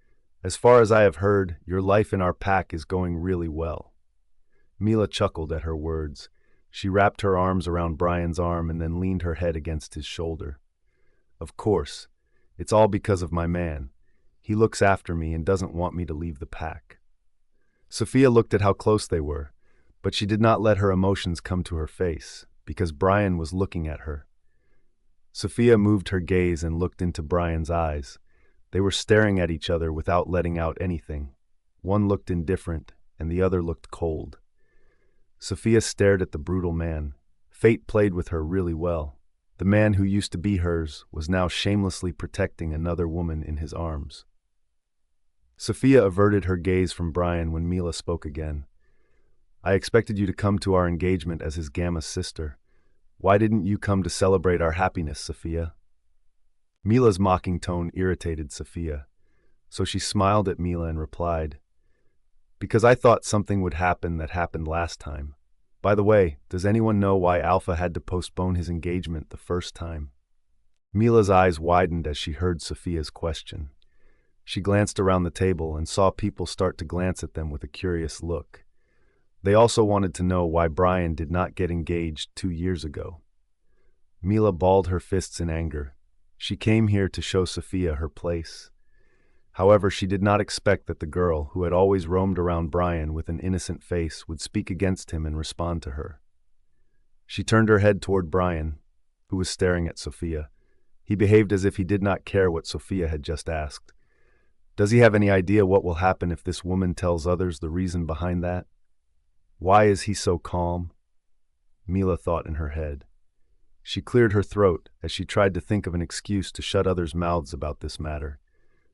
[SPEAKER 1] "As far as I have heard, your life in our pack is going really well." Mila chuckled at her words. She wrapped her arms around Bryan's arm and then leaned her head against his shoulder. "Of course. It's all because of my man. He looks after me and doesn't want me to leave the pack." Sophia looked at how close they were, but she did not let her emotions come to her face, because Bryan was looking at her. Sophia moved her gaze and looked into Bryan's eyes. They were staring at each other without letting out anything. One looked indifferent, and the other looked cold. Sophia stared at the brutal man. Fate played with her really well. The man who used to be hers was now shamelessly protecting another woman in his arms. Sophia averted her gaze from Bryan when Mila spoke again. "I expected you to come to our engagement as his Gamma sister. Why didn't you come to celebrate our happiness, Sophia?" Mila's mocking tone irritated Sophia, so she smiled at Mila and replied, "Because I thought something would happen that happened last time. By the way, does anyone know why Alpha had to postpone his engagement the first time?" Mila's eyes widened as she heard Sophia's question. She glanced around the table and saw people start to glance at them with a curious look. They also wanted to know why Bryan did not get engaged 2 years ago. Mila balled her fists in anger. She came here to show Sophia her place. However, she did not expect that the girl, who had always roamed around Bryan with an innocent face, would speak against him and respond to her. She turned her head toward Bryan, who was staring at Sophia. He behaved as if he did not care what Sophia had just asked. Does he have any idea what will happen if this woman tells others the reason behind that? Why is he so calm? Mila thought in her head. She cleared her throat as she tried to think of an excuse to shut others' mouths about this matter.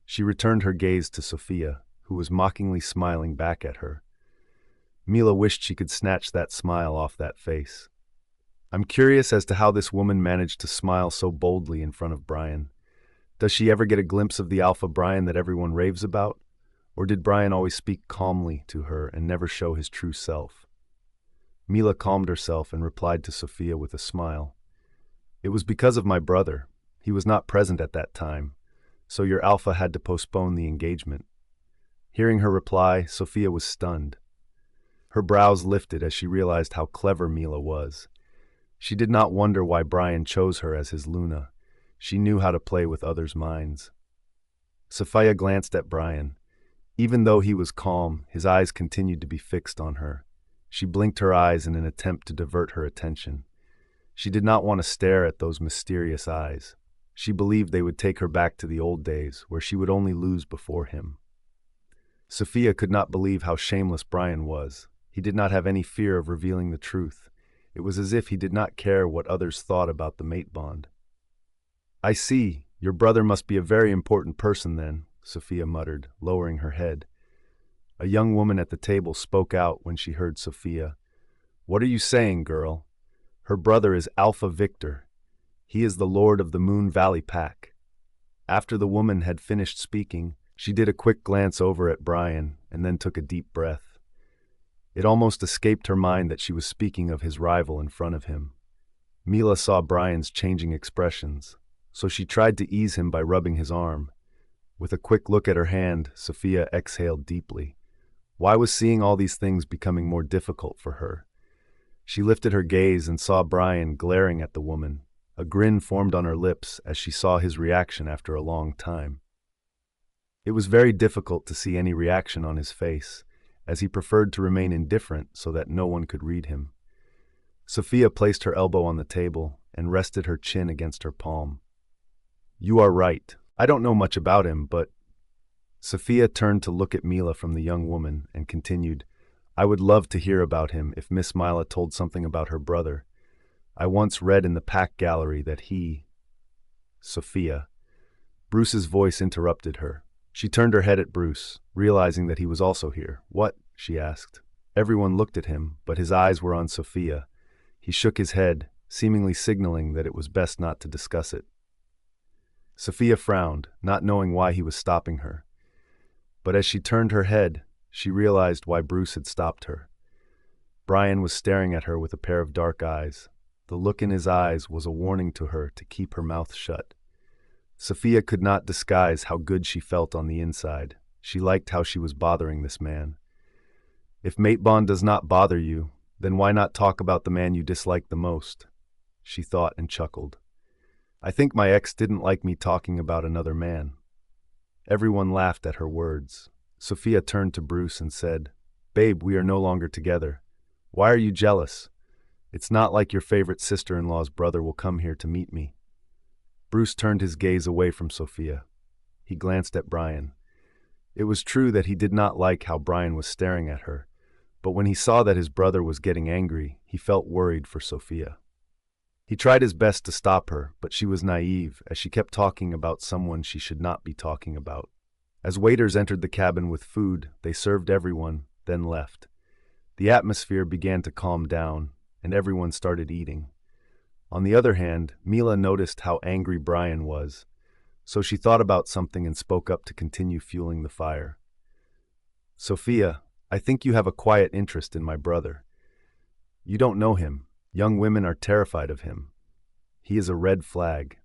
[SPEAKER 1] She returned her gaze to Sophia, who was mockingly smiling back at her. Mila wished she could snatch that smile off that face. "I'm curious as to how this woman managed to smile so boldly in front of Bryan. Does she ever get a glimpse of the Alpha Bryan that everyone raves about? Or did Bryan always speak calmly to her and never show his true self?" Mila calmed herself and replied to Sophia with a smile. "It was because of my brother. He was not present at that time, so your Alpha had to postpone the engagement." Hearing her reply, Sophia was stunned. Her brows lifted as she realized how clever Mila was. She did not wonder why Bryan chose her as his Luna. She knew how to play with others' minds. Sophia glanced at Bryan. Even though he was calm, his eyes continued to be fixed on her. She blinked her eyes in an attempt to divert her attention. She did not want to stare at those mysterious eyes. She believed they would take her back to the old days, where she would only lose before him. Sophia could not believe how shameless Bryan was. He did not have any fear of revealing the truth. It was as if he did not care what others thought about the mate bond. "I see. Your brother must be a very important person then," Sophia muttered, lowering her head. A young woman at the table spoke out when she heard Sophia. "What are you saying, girl? Her brother is Alpha Victor. He is the Lord of the Moon Valley Pack." After the woman had finished speaking, she did a quick glance over at Bryan and then took a deep breath. It almost escaped her mind that she was speaking of his rival in front of him. Mila saw Bryan's changing expressions, so she tried to ease him by rubbing his arm. With a quick look at her hand, Sophia exhaled deeply. Why was seeing all these things becoming more difficult for her? She lifted her gaze and saw Bryan glaring at the woman. A grin formed on her lips as she saw his reaction after a long time. It was very difficult to see any reaction on his face, as he preferred to remain indifferent so that no one could read him. Sophia placed her elbow on the table and rested her chin against her palm. "You are right. I don't know much about him, but—" Sophia turned to look at Mila from the young woman and continued, "I would love to hear about him if Miss Mila told something about her brother. I once read in the pack gallery that he—" Sophia. Bruce's voice interrupted her. She turned her head at Bruce, realizing that he was also here. "What?" she asked. Everyone looked at him, but his eyes were on Sophia. He shook his head, seemingly signaling that it was best not to discuss it. Sophia frowned, not knowing why he was stopping her. But as she turned her head, she realized why Bruce had stopped her. Bryan was staring at her with a pair of dark eyes. The look in his eyes was a warning to her to keep her mouth shut. Sophia could not disguise how good she felt on the inside. She liked how she was bothering this man. If mate bond does not bother you, then why not talk about the man you dislike the most? She thought and chuckled. I think my ex didn't like me talking about another man. Everyone laughed at her words. Sophia turned to Bruce and said, Babe, we are no longer together. Why are you jealous? It's not like your favorite sister-in-law's brother will come here to meet me. Bruce turned his gaze away from Sophia. He glanced at Bryan. It was true that he did not like how Bryan was staring at her, but when he saw that his brother was getting angry, he felt worried for Sophia. He tried his best to stop her, but she was naive, as she kept talking about someone she should not be talking about. As waiters entered the cabin with food, they served everyone, then left. The atmosphere began to calm down, and everyone started eating. On the other hand, Mila noticed how angry Bryan was, so she thought about something and spoke up to continue fueling the fire. Sophia, I think you have a quiet interest in my brother. You don't know him. Young women are terrified of him. He is a red flag.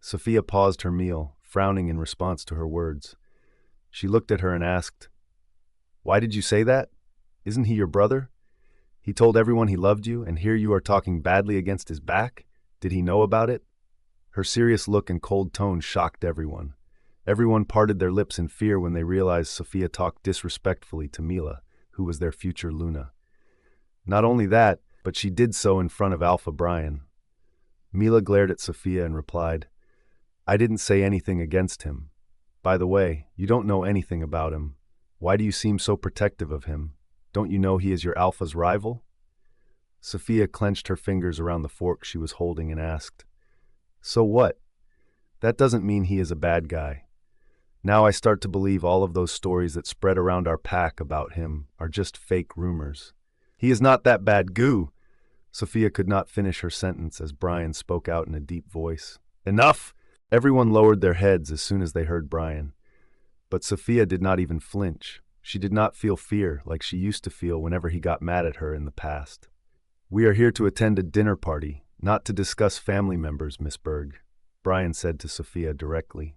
[SPEAKER 1] Sophia paused her meal, frowning in response to her words. She looked at her and asked, Why did you say that? Isn't he your brother? He told everyone he loved you, and here you are talking badly against his back? Did he know about it? Her serious look and cold tone shocked everyone. Everyone parted their lips in fear when they realized Sophia talked disrespectfully to Mila, who was their future Luna. Not only that, but she did so in front of Alpha Bryan. Mila glared at Sophia and replied, I didn't say anything against him. By the way, you don't know anything about him. Why do you seem so protective of him? Don't you know he is your Alpha's rival? Sophia clenched her fingers around the fork she was holding and asked, So what? That doesn't mean he is a bad guy. Now I start to believe all of those stories that spread around our pack about him are just fake rumors. He is not that bad, goo! Sophia could not finish her sentence as Bryan spoke out in a deep voice. Enough! Everyone lowered their heads as soon as they heard Bryan. But Sophia did not even flinch. She did not feel fear like she used to feel whenever he got mad at her in the past. We are here to attend a dinner party, not to discuss family members, Miss Berg, Bryan said to Sophia directly.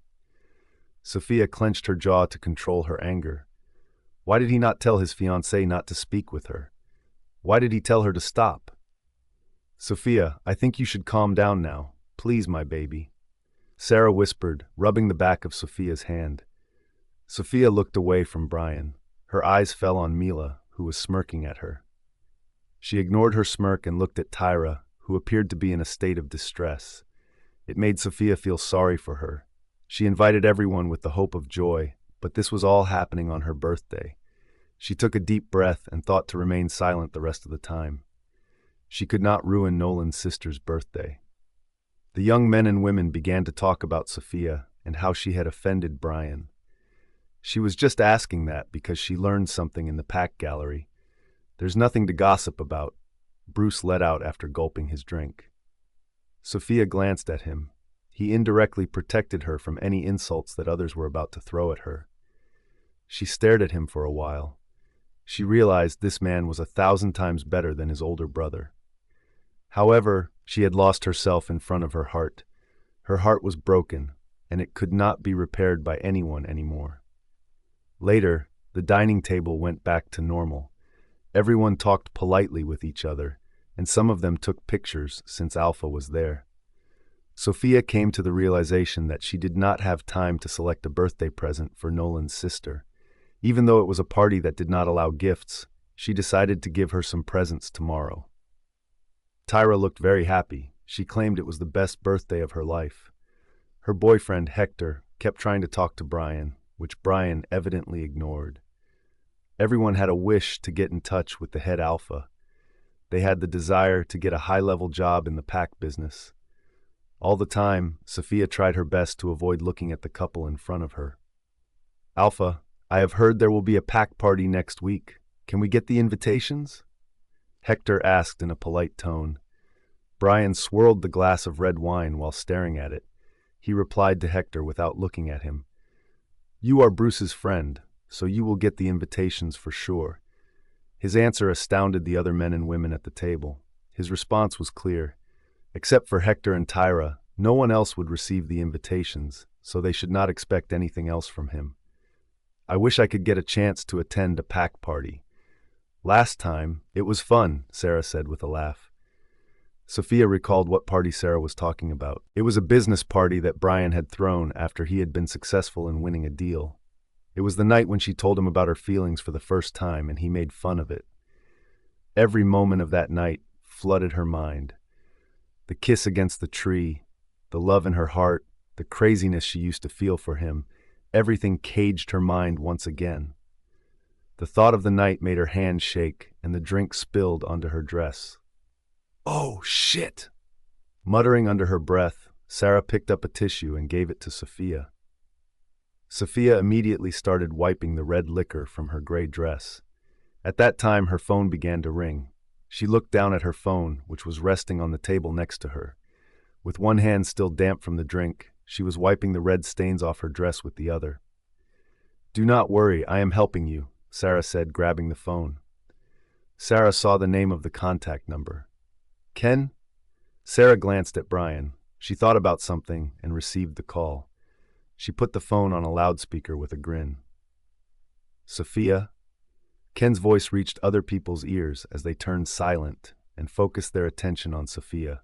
[SPEAKER 1] Sophia clenched her jaw to control her anger. Why did he not tell his fiancée not to speak with her? Why did he tell her to stop? Sophia, I think you should calm down now. Please, my baby. Sarah whispered, rubbing the back of Sophia's hand. Sophia looked away from Bryan. Her eyes fell on Mila, who was smirking at her. She ignored her smirk and looked at Tyra, who appeared to be in a state of distress. It made Sophia feel sorry for her. She invited everyone with the hope of joy, but this was all happening on her birthday. She took a deep breath and thought to remain silent the rest of the time. She could not ruin Nolan's sister's birthday. The young men and women began to talk about Sophia and how she had offended Bryan. She was just asking that because she learned something in the pack gallery. There's nothing to gossip about, Bruce let out after gulping his drink. Sophia glanced at him. He indirectly protected her from any insults that others were about to throw at her. She stared at him for a while. She realized this man was 1,000 times better than his older brother. However, she had lost herself in front of her heart. Her heart was broken, and it could not be repaired by anyone anymore. Later, the dining table went back to normal. Everyone talked politely with each other, and some of them took pictures since Alpha was there. Sophia came to the realization that she did not have time to select a birthday present for Nolan's sister. Even though it was a party that did not allow gifts, she decided to give her some presents tomorrow. Tyra looked very happy. She claimed it was the best birthday of her life. Her boyfriend, Hector, kept trying to talk to Bryan, which Bryan evidently ignored. Everyone had a wish to get in touch with the head alpha. They had the desire to get a high-level job in the pack business. All the time, Sophia tried her best to avoid looking at the couple in front of her. Alpha, I have heard there will be a pack party next week. Can we get the invitations? Hector asked in a polite tone. Bryan swirled the glass of red wine while staring at it. He replied to Hector without looking at him. You are Bruce's friend, so you will get the invitations for sure. His answer astounded the other men and women at the table. His response was clear. Except for Hector and Tyra, no one else would receive the invitations, so they should not expect anything else from him. I wish I could get a chance to attend a pack party. Last time, it was fun, Sarah said with a laugh. Sophia recalled what party Sarah was talking about. It was a business party that Bryan had thrown after he had been successful in winning a deal. It was the night when she told him about her feelings for the first time, and he made fun of it. Every moment of that night flooded her mind. The kiss against the tree, the love in her heart, the craziness she used to feel for him, everything caged her mind once again. The thought of the night made her hand shake, and the drink spilled onto her dress. "Oh, shit!" Muttering under her breath, Sarah picked up a tissue and gave it to Sophia. Sophia immediately started wiping the red liquor from her gray dress. At that time, her phone began to ring. She looked down at her phone, which was resting on the table next to her. With one hand still damp from the drink, she was wiping the red stains off her dress with the other. "Do not worry, I am helping you," Sarah said, grabbing the phone. Sarah saw the name of the contact number. "Ken?" Sarah glanced at Bryan. She thought about something and received the call. She put the phone on a loudspeaker with a grin. "Sophia?" Ken's voice reached other people's ears as they turned silent and focused their attention on Sophia.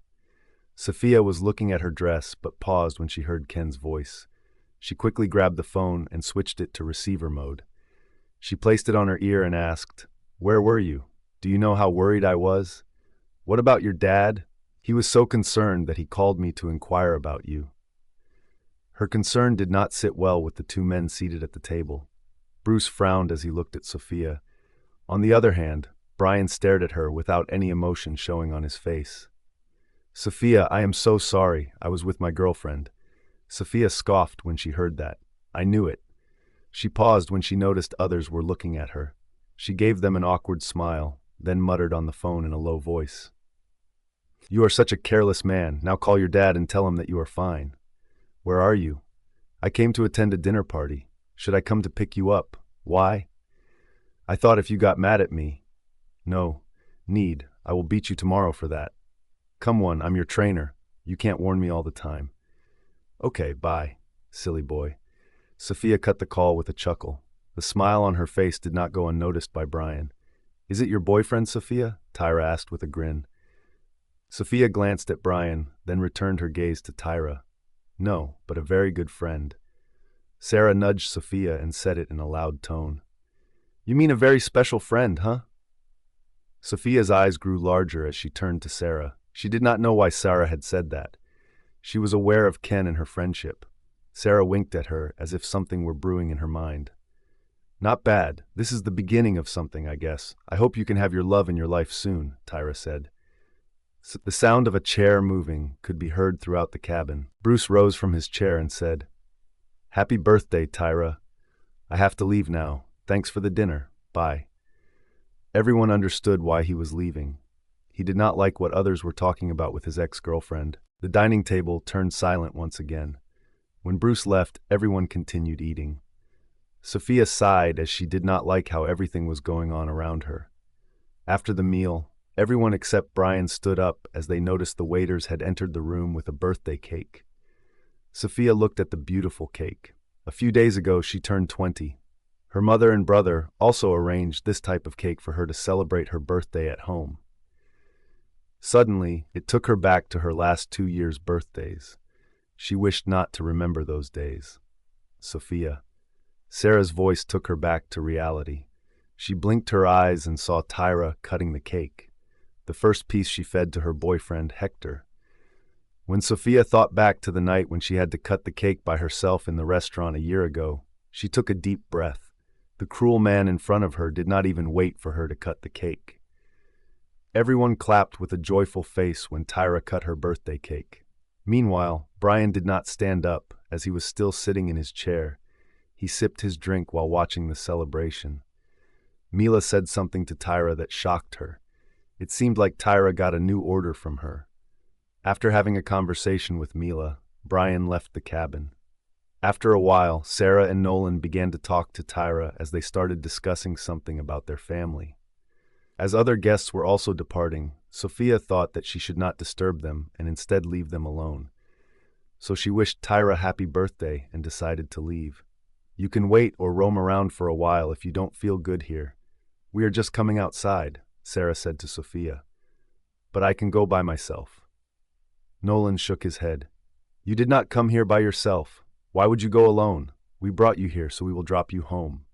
[SPEAKER 1] Sophia was looking at her dress but paused when she heard Ken's voice. She quickly grabbed the phone and switched it to receiver mode. She placed it on her ear and asked, "Where were you? Do you know how worried I was? What about your dad? He was so concerned that he called me to inquire about you." Her concern did not sit well with the two men seated at the table. Bruce frowned as he looked at Sophia. On the other hand, Bryan stared at her without any emotion showing on his face. "Sophia, I am so sorry. I was with my girlfriend." Sophia scoffed when she heard that. "I knew it." She paused when she noticed others were looking at her. She gave them an awkward smile, then muttered on the phone in a low voice. "You are such a careless man. Now call your dad and tell him that you are fine." "Where are you?" "I came to attend a dinner party. Should I come to pick you up?" "Why?" "I thought if you got mad at me." "No need. I will beat you tomorrow for that." "Come on, I'm your trainer. You can't warn me all the time." "Okay, bye, silly boy." Sophia cut the call with a chuckle. The smile on her face did not go unnoticed by Bryan. "Is it your boyfriend, Sophia?" Tyra asked with a grin. Sophia glanced at Bryan, then returned her gaze to Tyra. "No, but a very good friend." Sarah nudged Sophia and said it in a loud tone. "You mean a very special friend, huh?" Sophia's eyes grew larger as she turned to Sarah. She did not know why Sarah had said that. She was aware of Ken and her friendship. Sarah winked at her as if something were brewing in her mind. "Not bad. This is the beginning of something, I guess. I hope you can have your love in your life soon," Tyra said. The sound of a chair moving could be heard throughout the cabin. Bruce rose from his chair and said, "Happy birthday, Tyra. I have to leave now. Thanks for the dinner. Bye." Everyone understood why he was leaving. He did not like what others were talking about with his ex-girlfriend. The dining table turned silent once again. When Bruce left, everyone continued eating. Sophia sighed as she did not like how everything was going on around her. After the meal, everyone except Bryan stood up as they noticed the waiters had entered the room with a birthday cake. Sophia looked at the beautiful cake. A few days ago, she turned 20. Her mother and brother also arranged this type of cake for her to celebrate her birthday at home. Suddenly, it took her back to her last 2 years' birthdays. She wished not to remember those days. "Sophia." Sarah's voice took her back to reality. She blinked her eyes and saw Tyra cutting the cake. The first piece she fed to her boyfriend, Hector. When Sophia thought back to the night when she had to cut the cake by herself in the restaurant a year ago, she took a deep breath. The cruel man in front of her did not even wait for her to cut the cake. Everyone clapped with a joyful face when Tyra cut her birthday cake. Meanwhile, Bryan did not stand up, as he was still sitting in his chair. He sipped his drink while watching the celebration. Mila said something to Tyra that shocked her. It seemed like Tyra got a new order from her. After having a conversation with Mila, Bryan left the cabin. After a while, Sarah and Nolan began to talk to Tyra as they started discussing something about their family. As other guests were also departing, Sophia thought that she should not disturb them and instead leave them alone. So she wished Tyra happy birthday and decided to leave. "You can wait or roam around for a while if you don't feel good here. We are just coming outside," Sarah said to Sophia. "But I can go by myself." Nolan shook his head. "You did not come here by yourself. Why would you go alone? We brought you here, so we will drop you home."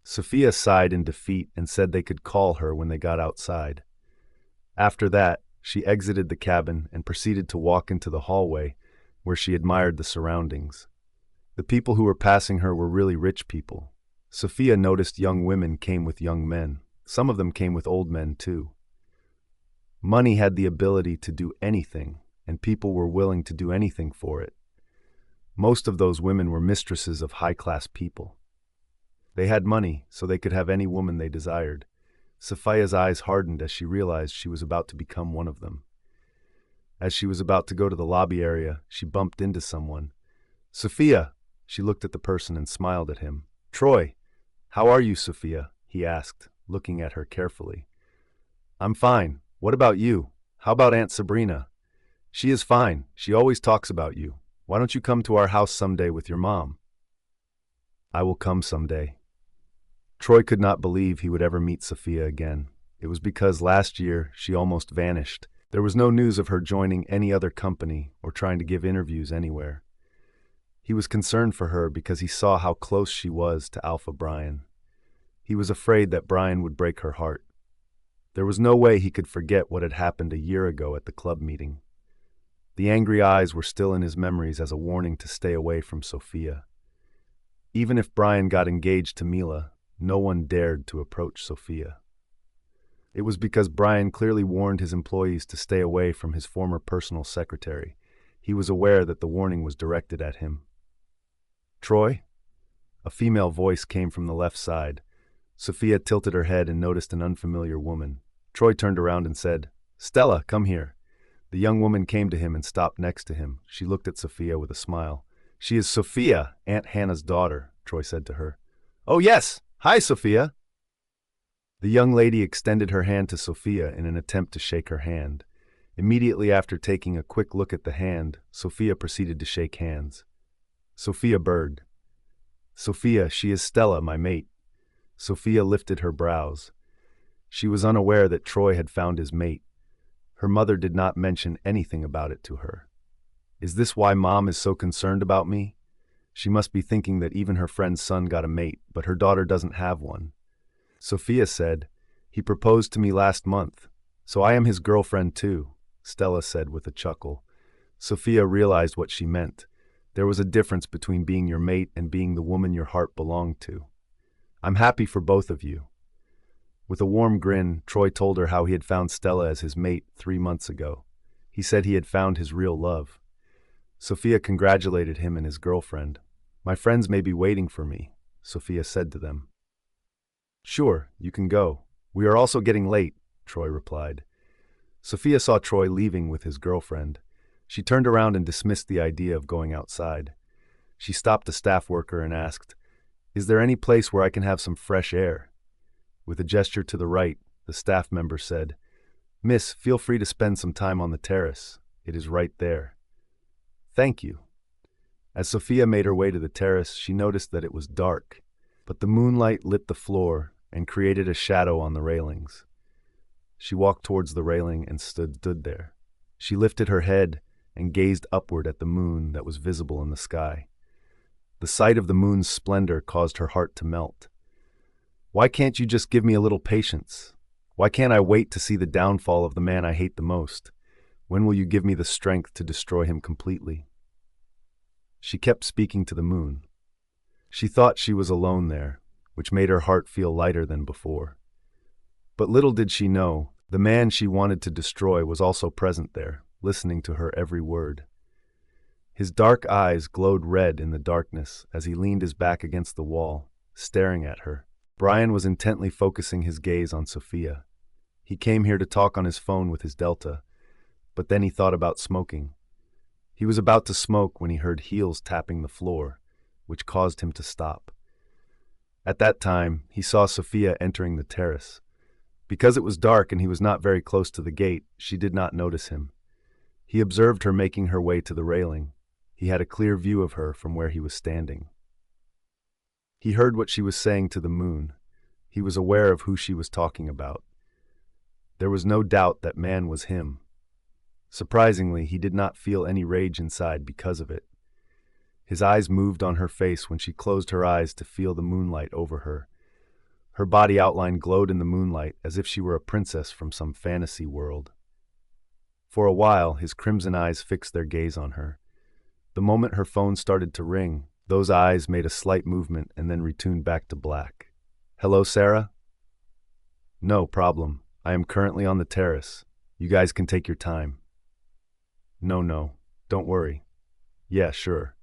[SPEAKER 1] Sophia sighed in defeat and said they could call her when they got outside. After that, she exited the cabin and proceeded to walk into the hallway, where she admired the surroundings. The people who were passing her were really rich people. Sophia noticed young women came with young men. Some of them came with old men, too. Money had the ability to do anything, and people were willing to do anything for it. Most of those women were mistresses of high-class people. They had money, so they could have any woman they desired. Sophia's eyes hardened as she realized she was about to become one of them. As she was about to go to the lobby area, she bumped into someone. "Sophia!" She looked at the person and smiled at him. "Troy! How are you, Sophia?" he asked, looking at her carefully. "I'm fine. What about you? How about Aunt Sabrina?" "She is fine. She always talks about you. Why don't you come to our house someday with your mom?" "I will come someday." Troy could not believe he would ever meet Sophia again. It was because last year she almost vanished. There was no news of her joining any other company or trying to give interviews anywhere. He was concerned for her because he saw how close she was to Alpha Bryan. He was afraid that Bryan would break her heart. There was no way he could forget what had happened a year ago at the club meeting. The angry eyes were still in his memories as a warning to stay away from Sophia. Even if Bryan got engaged to Mila, no one dared to approach Sophia. It was because Bryan clearly warned his employees to stay away from his former personal secretary. He was aware that the warning was directed at him. "Troy?" A female voice came from the left side. Sophia tilted her head and noticed an unfamiliar woman. Troy turned around and said, "Stella, come here." The young woman came to him and stopped next to him. She looked at Sophia with a smile. "She is Sophia, Aunt Hannah's daughter," Troy said to her. "Oh yes! Hi, Sophia!" The young lady extended her hand to Sophia in an attempt to shake her hand. Immediately after taking a quick look at the hand, Sophia proceeded to shake hands. "Sophia Bird." "Sophia, she is Stella, my mate." Sophia lifted her brows. She was unaware that Troy had found his mate. Her mother did not mention anything about it to her. Is this why Mom is so concerned about me? She must be thinking that even her friend's son got a mate, but her daughter doesn't have one. Sophia said, "He proposed to me last month, so I am his girlfriend too," Stella said with a chuckle. Sophia realized what she meant. There was a difference between being your mate and being the woman your heart belonged to. "I'm happy for both of you." With a warm grin, Troy told her how he had found Stella as his mate 3 months ago. He said he had found his real love. Sophia congratulated him and his girlfriend. "My friends may be waiting for me," Sophia said to them. "Sure, you can go. We are also getting late," Troy replied. Sophia saw Troy leaving with his girlfriend. She turned around and dismissed the idea of going outside. She stopped a staff worker and asked, "Is there any place where I can have some fresh air?" With a gesture to the right, the staff member said, "Miss, feel free to spend some time on the terrace. It is right there." "Thank you." As Sophia made her way to the terrace, she noticed that it was dark, but the moonlight lit the floor and created a shadow on the railings. She walked towards the railing and stood there. She lifted her head and gazed upward at the moon that was visible in the sky. The sight of the moon's splendor caused her heart to melt. "Why can't you just give me a little patience? Why can't I wait to see the downfall of the man I hate the most? When will you give me the strength to destroy him completely?" She kept speaking to the moon. She thought she was alone there, which made her heart feel lighter than before. But little did she know, the man she wanted to destroy was also present there, listening to her every word. His dark eyes glowed red in the darkness as he leaned his back against the wall, staring at her. Bryan was intently focusing his gaze on Sophia. He came here to talk on his phone with his Delta, but then he thought about smoking. He was about to smoke when he heard heels tapping the floor, which caused him to stop. At that time, he saw Sophia entering the terrace. Because it was dark and he was not very close to the gate, she did not notice him. He observed her making her way to the railing. He had a clear view of her from where he was standing. He heard what she was saying to the moon. He was aware of who she was talking about. There was no doubt that man was him. Surprisingly, he did not feel any rage inside because of it. His eyes moved on her face when she closed her eyes to feel the moonlight over her. Her body outline glowed in the moonlight as if she were a princess from some fantasy world. For a while, his crimson eyes fixed their gaze on her. The moment her phone started to ring, those eyes made a slight movement and then returned back to black. "Hello, Sarah?" "No problem. I am currently on the terrace. You guys can take your time." No, don't worry." "Yeah, sure."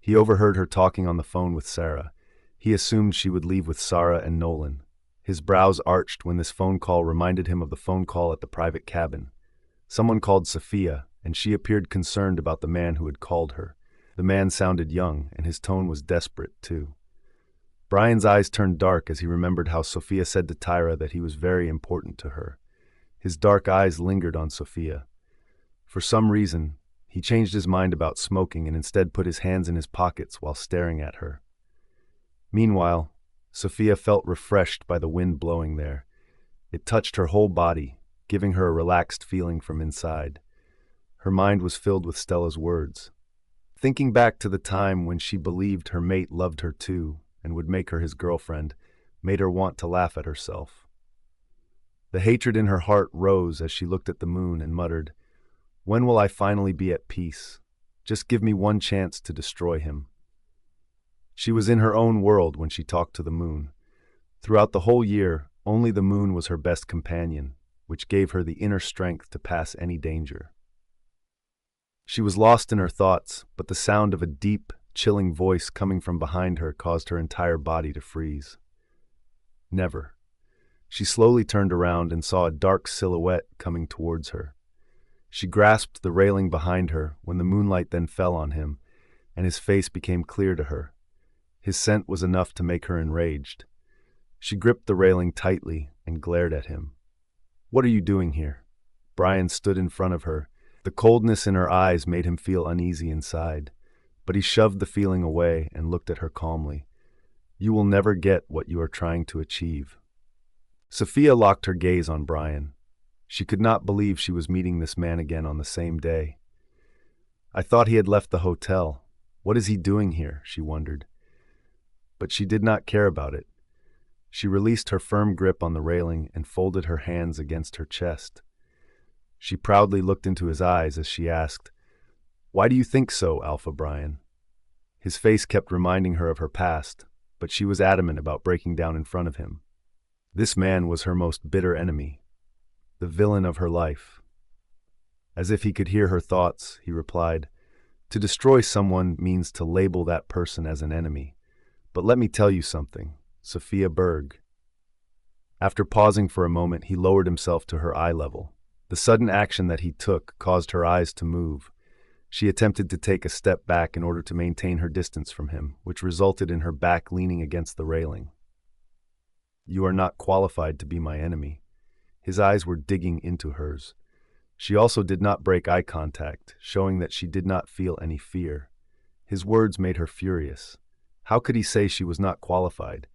[SPEAKER 1] He overheard her talking on the phone with Sarah. He assumed she would leave with Sarah and Nolan. His brows arched when this phone call reminded him of the phone call at the private cabin. Someone called Sophia, and she appeared concerned about the man who had called her. The man sounded young, and his tone was desperate, too. Bryan's eyes turned dark as he remembered how Sophia said to Tyra that he was very important to her. His dark eyes lingered on Sophia. For some reason, he changed his mind about smoking and instead put his hands in his pockets while staring at her. Meanwhile, Sophia felt refreshed by the wind blowing there. It touched her whole body, giving her a relaxed feeling from inside. Her mind was filled with Stella's words. Thinking back to the time when she believed her mate loved her too and would make her his girlfriend, made her want to laugh at herself. The hatred in her heart rose as she looked at the moon and muttered, "When will I finally be at peace? Just give me one chance to destroy him." She was in her own world when she talked to the moon. Throughout the whole year, only the moon was her best companion, which gave her the inner strength to pass any danger. She was lost in her thoughts, but the sound of a deep, chilling voice coming from behind her caused her entire body to freeze. Never. She slowly turned around and saw a dark silhouette coming towards her. She grasped the railing behind her when the moonlight then fell on him, and his face became clear to her. His scent was enough to make her enraged. She gripped the railing tightly and glared at him. "What are you doing here?" Bryan stood in front of her. The coldness in her eyes made him feel uneasy inside, but he shoved the feeling away and looked at her calmly. "You will never get what you are trying to achieve." Sophia locked her gaze on Bryan. She could not believe she was meeting this man again on the same day. "I thought he had left the hotel. What is he doing here?" she wondered. But she did not care about it. She released her firm grip on the railing and folded her hands against her chest. She proudly looked into his eyes as she asked, "Why do you think so, Alpha Bryan?" His face kept reminding her of her past, but she was adamant about breaking down in front of him. This man was her most bitter enemy, the villain of her life. As if he could hear her thoughts, he replied, "To destroy someone means to label that person as an enemy. But let me tell you something, Sophia Berg." After pausing for a moment, he lowered himself to her eye level. The sudden action that he took caused her eyes to move. She attempted to take a step back in order to maintain her distance from him, which resulted in her back leaning against the railing. "You are not qualified to be my enemy." His eyes were digging into hers. She also did not break eye contact, showing that she did not feel any fear. His words made her furious. How could he say she was not qualified?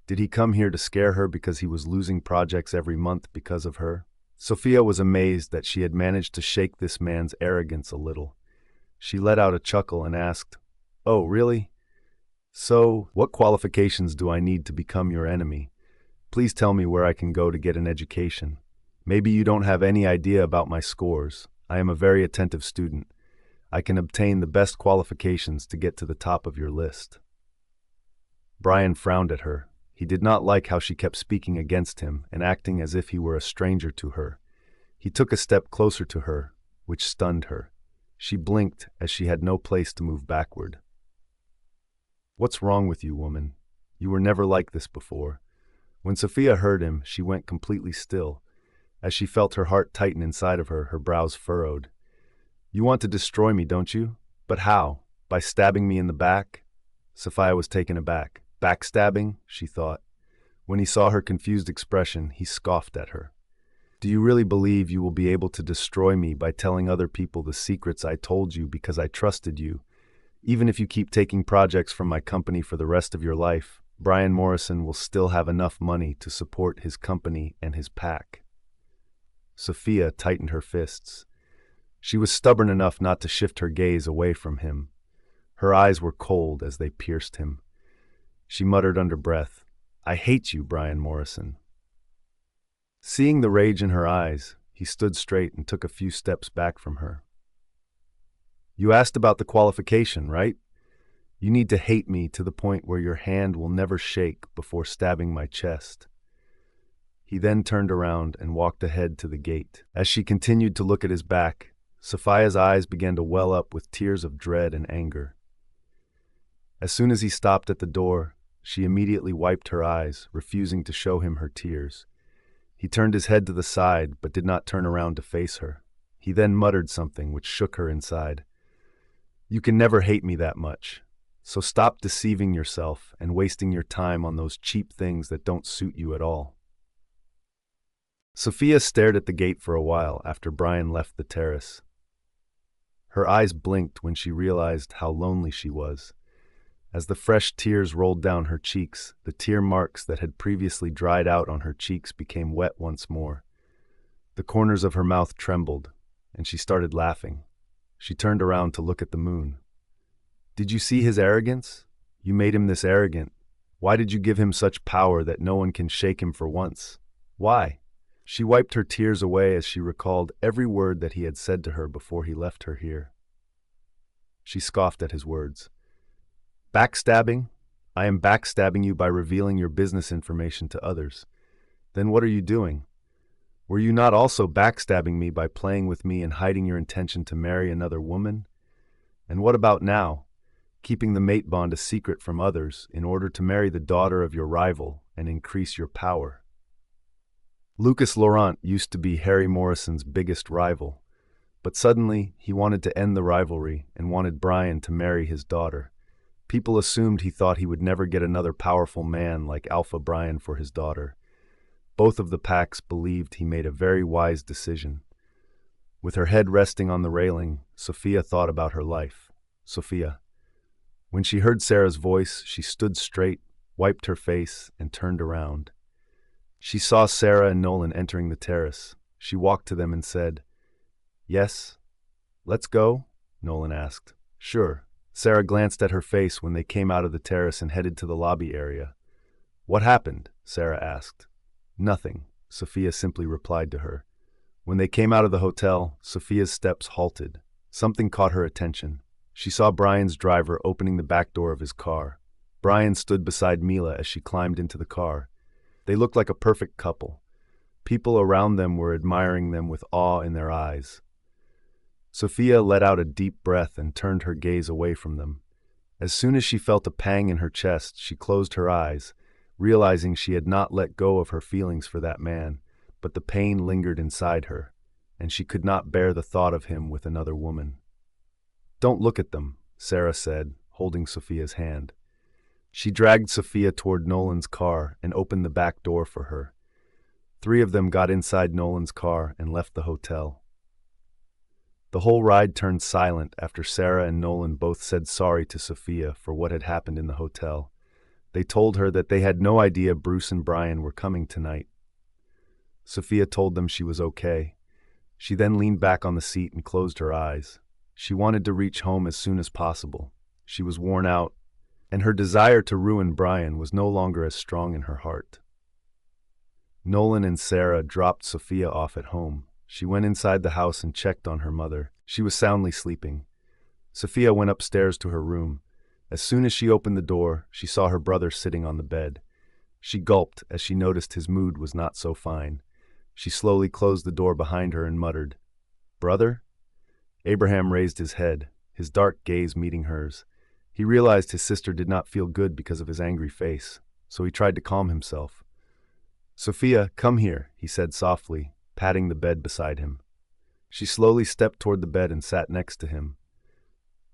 [SPEAKER 1] Did he come here to scare her because he was losing projects every month because of her? Sophia was amazed that she had managed to shake this man's arrogance a little. She let out a chuckle and asked, "Oh, really? So, what qualifications do I need to become your enemy? Please tell me where I can go to get an education. Maybe you don't have any idea about my scores. I am a very attentive student. I can obtain the best qualifications to get to the top of your list." Bryan frowned at her. He did not like how she kept speaking against him and acting as if he were a stranger to her. He took a step closer to her, which stunned her. She blinked as she had no place to move backward. "What's wrong with you, woman? You were never like this before." When Sophia heard him, she went completely still. As she felt her heart tighten inside of her, her brows furrowed. "You want to destroy me, don't you? But how? By stabbing me in the back?" Sophia was taken aback. Backstabbing, she thought. When he saw her confused expression, he scoffed at her. Do you really believe you will be able to destroy me by telling other people the secrets I told you because I trusted you? Even if you keep taking projects from my company for the rest of your life, Bryan Morrison will still have enough money to support his company and his pack. Sophia tightened her fists. She was stubborn enough not to shift her gaze away from him. Her eyes were cold as they pierced him. She muttered under breath, "I hate you, Bryan Morrison." Seeing the rage in her eyes, he stood straight and took a few steps back from her. You asked about the qualification, right? You need to hate me to the point where your hand will never shake before stabbing my chest. He then turned around and walked ahead to the gate. As she continued to look at his back, Sophia's eyes began to well up with tears of dread and anger. As soon as he stopped at the door, she immediately wiped her eyes, refusing to show him her tears. He turned his head to the side, but did not turn around to face her. He then muttered something which shook her inside. You can never hate me that much, so stop deceiving yourself and wasting your time on those cheap things that don't suit you at all. Sophia stared at the gate for a while after Bryan left the terrace. Her eyes blinked when she realized how lonely she was. As the fresh tears rolled down her cheeks, the tear marks that had previously dried out on her cheeks became wet once more. The corners of her mouth trembled, and she started laughing. She turned around to look at the moon. Did you see his arrogance? You made him this arrogant. Why did you give him such power that no one can shake him for once? Why? She wiped her tears away as she recalled every word that he had said to her before he left her here. She scoffed at his words. Backstabbing? I am backstabbing you by revealing your business information to others. Then what are you doing? Were you not also backstabbing me by playing with me and hiding your intention to marry another woman? And what about now? Keeping the mate bond a secret from others in order to marry the daughter of your rival and increase your power. Lucas Laurent used to be Harry Morrison's biggest rival, but suddenly he wanted to end the rivalry and wanted Bryan to marry his daughter. People assumed he thought he would never get another powerful man like Alpha Bryan for his daughter. Both of the packs believed he made a very wise decision. With her head resting on the railing, Sophia thought about her life. Sophia. When she heard Sarah's voice, she stood straight, wiped her face, and turned around. She saw Sarah and Nolan entering the terrace. She walked to them and said, "Yes? Let's go?" Nolan asked. "Sure." Sarah glanced at her face when they came out of the terrace and headed to the lobby area. "What happened?" Sarah asked. "Nothing," Sophia simply replied to her. When they came out of the hotel, Sophia's steps halted. Something caught her attention. She saw Bryan's driver opening the back door of his car. Bryan stood beside Mila as she climbed into the car. They looked like a perfect couple. People around them were admiring them with awe in their eyes. Sophia let out a deep breath and turned her gaze away from them. As soon as she felt a pang in her chest, she closed her eyes, realizing she had not let go of her feelings for that man, but the pain lingered inside her, and she could not bear the thought of him with another woman. "Don't look at them," Sarah said, holding Sophia's hand. She dragged Sophia toward Nolan's car and opened the back door for her. 3 of them got inside Nolan's car and left the hotel. The whole ride turned silent after Sarah and Nolan both said sorry to Sophia for what had happened in the hotel. They told her that they had no idea Bruce and Bryan were coming tonight. Sophia told them she was okay. She then leaned back on the seat and closed her eyes. She wanted to reach home as soon as possible. She was worn out, and her desire to ruin Bryan was no longer as strong in her heart. Nolan and Sarah dropped Sophia off at home. She went inside the house and checked on her mother. She was soundly sleeping. Sophia went upstairs to her room. As soon as she opened the door, she saw her brother sitting on the bed. She gulped as she noticed his mood was not so fine. She slowly closed the door behind her and muttered, "Brother?" Abraham raised his head, his dark gaze meeting hers. He realized his sister did not feel good because of his angry face, so he tried to calm himself. "Sophia, come here," he said softly, patting the bed beside him. She slowly stepped toward the bed and sat next to him.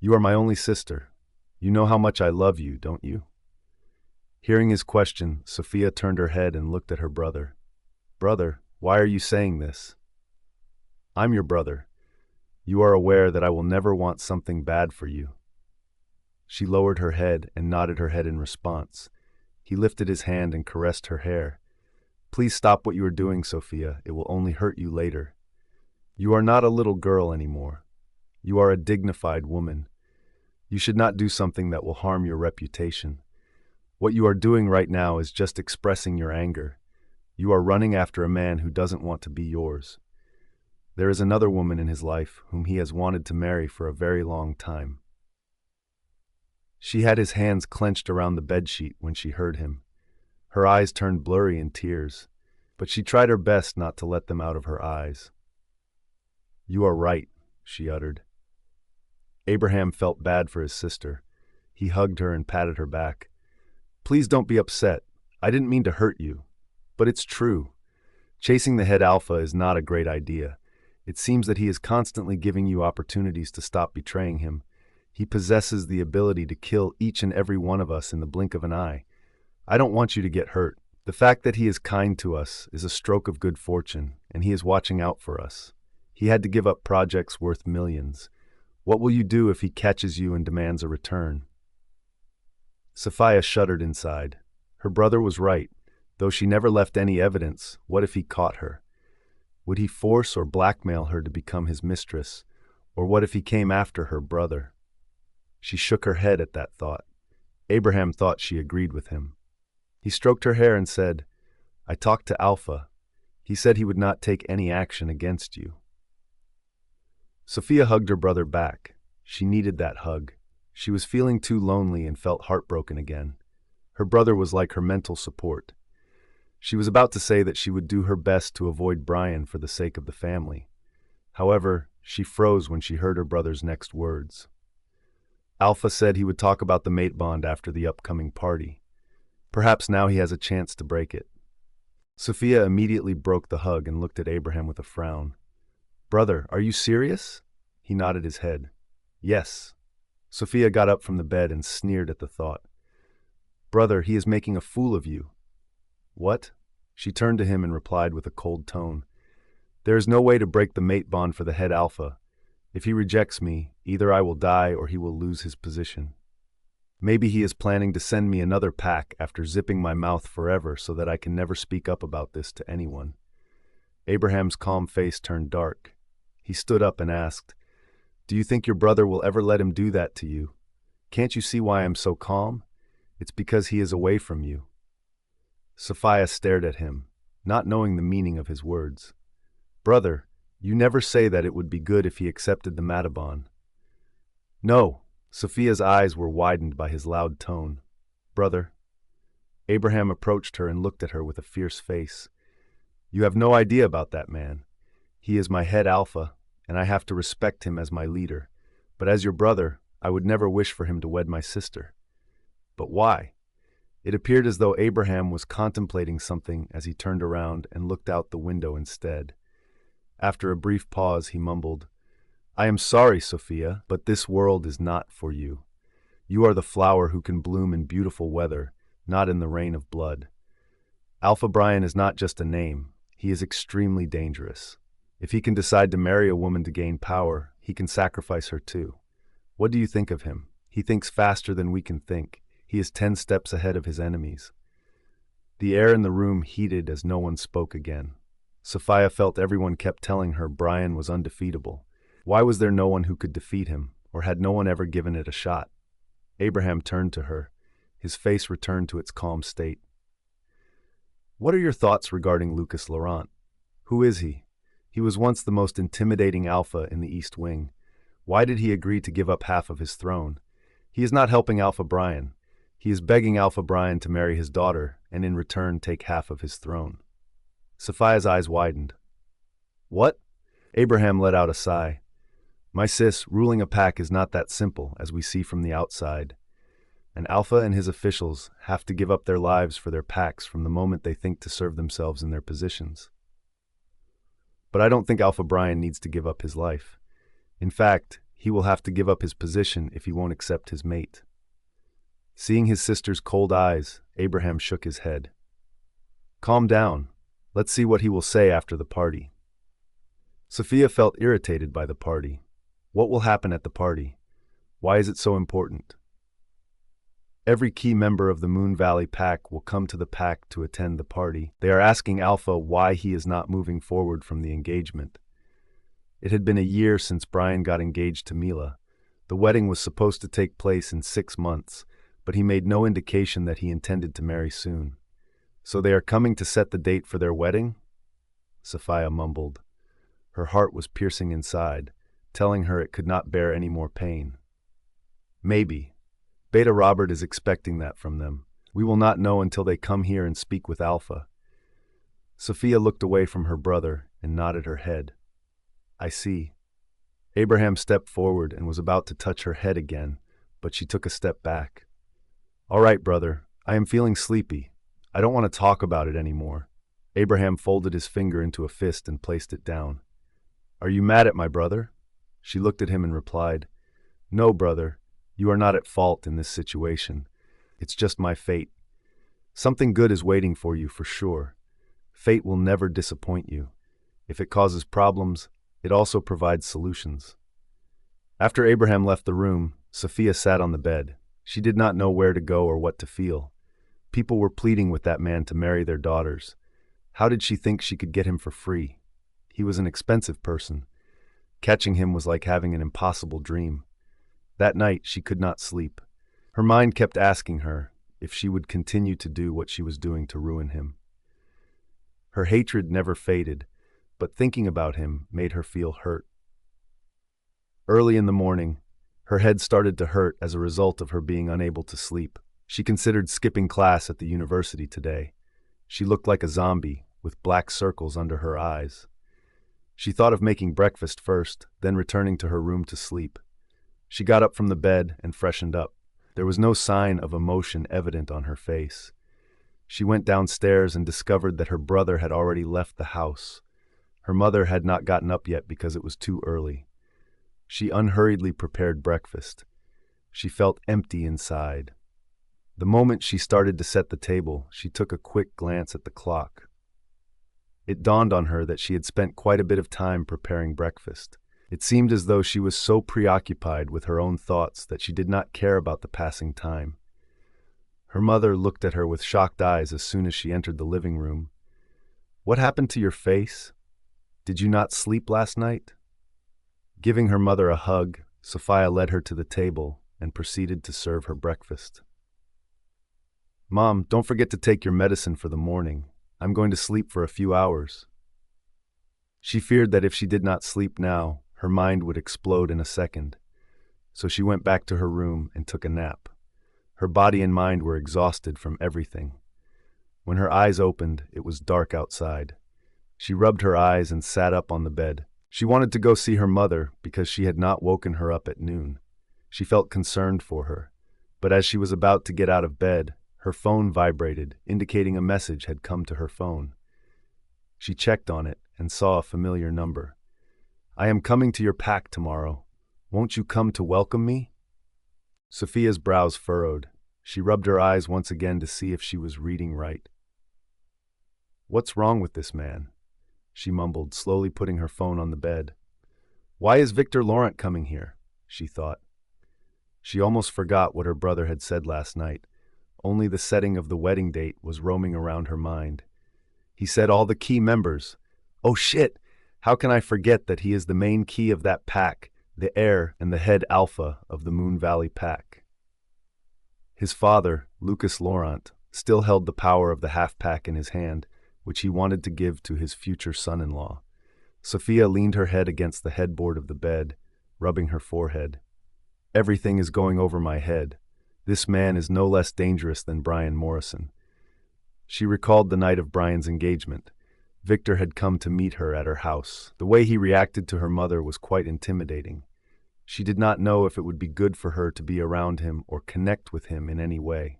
[SPEAKER 1] "You are my only sister. You know how much I love you, don't you?" Hearing his question, Sophia turned her head and looked at her brother. Brother, why are you saying this? I'm your brother. You are aware that I will never want something bad for you. She lowered her head and nodded her head in response. He lifted his hand and caressed her hair. Please stop what you are doing, Sophia. It will only hurt you later. You are not a little girl anymore. You are a dignified woman. You should not do something that will harm your reputation. What you are doing right now is just expressing your anger. You are running after a man who doesn't want to be yours. There is another woman in his life whom he has wanted to marry for a very long time. She had his hands clenched around the bedsheet when she heard him. Her eyes turned blurry in tears, but she tried her best not to let them out of her eyes. You are right, she uttered. Abraham felt bad for his sister. He hugged her and patted her back. Please don't be upset. I didn't mean to hurt you. But it's true. Chasing the head alpha is not a great idea. It seems that he is constantly giving you opportunities to stop betraying him. He possesses the ability to kill each and every one of us in the blink of an eye. I don't want you to get hurt. The fact that he is kind to us is a stroke of good fortune, and he is watching out for us. He had to give up projects worth millions. What will you do if he catches you and demands a return? Sophia shuddered inside. Her brother was right. Though she never left any evidence, what if he caught her? Would he force or blackmail her to become his mistress? Or what if he came after her brother? She shook her head at that thought. Abraham thought she agreed with him. He stroked her hair and said, I talked to Alpha. He said he would not take any action against you. Sophia hugged her brother back. She needed that hug. She was feeling too lonely and felt heartbroken again. Her brother was like her mental support. She was about to say that she would do her best to avoid Bryan for the sake of the family. However, she froze when she heard her brother's next words. Alpha said he would talk about the mate bond after the upcoming party. Perhaps now he has a chance to break it. Sophia immediately broke the hug and looked at Abraham with a frown. Brother, are you serious? He nodded his head. Yes. Sophia got up from the bed and sneered at the thought. Brother, he is making a fool of you. What? She turned to him and replied with a cold tone. There is no way to break the mate bond for the head alpha. If he rejects me, either I will die or he will lose his position. Maybe he is planning to send me another pack after zipping my mouth forever so that I can never speak up about this to anyone. Abraham's calm face turned dark. He stood up and asked, Do you think your brother will ever let him do that to you? Can't you see why I'm so calm? It's because he is away from you. Sophia stared at him, not knowing the meaning of his words. Brother, you never say that it would be good if he accepted the Matabon. No, Sophia's eyes were widened by his loud tone. Brother. Abraham approached her and looked at her with a fierce face. You have no idea about that man. He is my head alpha, and I have to respect him as my leader. But as your brother, I would never wish for him to wed my sister. But why? It appeared as though Abraham was contemplating something as he turned around and looked out the window instead. After a brief pause, he mumbled, I am sorry, Sophia, but this world is not for you. You are the flower who can bloom in beautiful weather, not in the rain of blood. Alpha Bryan is not just a name. He is extremely dangerous. If he can decide to marry a woman to gain power, he can sacrifice her too. What do you think of him? He thinks faster than we can think. He is 10 steps ahead of his enemies. The air in the room heated as no one spoke again. Sophia felt everyone kept telling her Bryan was undefeatable. Why was there no one who could defeat him, or had no one ever given it a shot? Abraham turned to her. His face returned to its calm state. What are your thoughts regarding Lucas Laurent? Who is he? He was once the most intimidating alpha in the East Wing. Why did he agree to give up half of his throne? He is not helping Alpha Bryan. He is begging Alpha Bryan to marry his daughter and in return take half of his throne. Sophia's eyes widened. What? Abraham let out a sigh. My sis, ruling a pack is not that simple, as we see from the outside. And Alpha and his officials have to give up their lives for their packs from the moment they think to serve themselves in their positions. But I don't think Alpha Bryan needs to give up his life. In fact, he will have to give up his position if he won't accept his mate. Seeing his sister's cold eyes, Abraham shook his head. Calm down. Let's see what he will say after the party. Sophia felt irritated by the party. What will happen at the party? Why is it so important? Every key member of the Moon Valley Pack will come to the pack to attend the party. They are asking Alpha why he is not moving forward from the engagement. It had been a year since Bryan got engaged to Mila. The wedding was supposed to take place in 6 months, but he made no indication that he intended to marry soon. So they are coming to set the date for their wedding? Sophia mumbled. Her heart was piercing inside, telling her it could not bear any more pain. Maybe. Beta Robert is expecting that from them. We will not know until they come here and speak with Alpha. Sophia looked away from her brother and nodded her head. I see. Abraham stepped forward and was about to touch her head again, but she took a step back. All right, brother, I am feeling sleepy. I don't want to talk about it anymore. Abraham folded his finger into a fist and placed it down. Are you mad at my brother? She looked at him and replied, No, brother. You are not at fault in this situation. It's just my fate. Something good is waiting for you for sure. Fate will never disappoint you. If it causes problems, it also provides solutions. After Abraham left the room, Sophia sat on the bed. She did not know where to go or what to feel. People were pleading with that man to marry their daughters. How did she think she could get him for free? He was an expensive person. Catching him was like having an impossible dream. That night, she could not sleep. Her mind kept asking her if she would continue to do what she was doing to ruin him. Her hatred never faded, but thinking about him made her feel hurt. Early in the morning, her head started to hurt as a result of her being unable to sleep. She considered skipping class at the university today. She looked like a zombie, with black circles under her eyes. She thought of making breakfast first, then returning to her room to sleep. She got up from the bed and freshened up. There was no sign of emotion evident on her face. She went downstairs and discovered that her brother had already left the house. Her mother had not gotten up yet because it was too early. She unhurriedly prepared breakfast. She felt empty inside. The moment she started to set the table, she took a quick glance at the clock. It dawned on her that she had spent quite a bit of time preparing breakfast. It seemed as though she was so preoccupied with her own thoughts that she did not care about the passing time. Her mother looked at her with shocked eyes as soon as she entered the living room. What happened to your face? Did you not sleep last night? Giving her mother a hug, Sophia led her to the table and proceeded to serve her breakfast. Mom, don't forget to take your medicine for the morning. I'm going to sleep for a few hours. She feared that if she did not sleep now, her mind would explode in a second. So she went back to her room and took a nap. Her body and mind were exhausted from everything. When her eyes opened, it was dark outside. She rubbed her eyes and sat up on the bed. She wanted to go see her mother because she had not woken her up at noon. She felt concerned for her. But as she was about to get out of bed, her phone vibrated, indicating a message had come to her phone. She checked on it and saw a familiar number. I am coming to your pack tomorrow. Won't you come to welcome me? Sophia's brows furrowed. She rubbed her eyes once again to see if she was reading right. What's wrong with this man? She mumbled, slowly putting her phone on the bed. Why is Victor Laurent coming here? She thought. She almost forgot what her brother had said last night. Only the setting of the wedding date was roaming around her mind. He said all the key members. Oh shit! How can I forget that he is the main key of that pack, the heir and the head alpha of the Moon Valley Pack? His father, Lucas Laurent, still held the power of the half-pack in his hand, which he wanted to give to his future son-in-law. Sophia leaned her head against the headboard of the bed, rubbing her forehead. Everything is going over my head. This man is no less dangerous than Bryan Morrison. She recalled the night of Bryan's engagement. Victor had come to meet her at her house. The way he reacted to her mother was quite intimidating. She did not know if it would be good for her to be around him or connect with him in any way.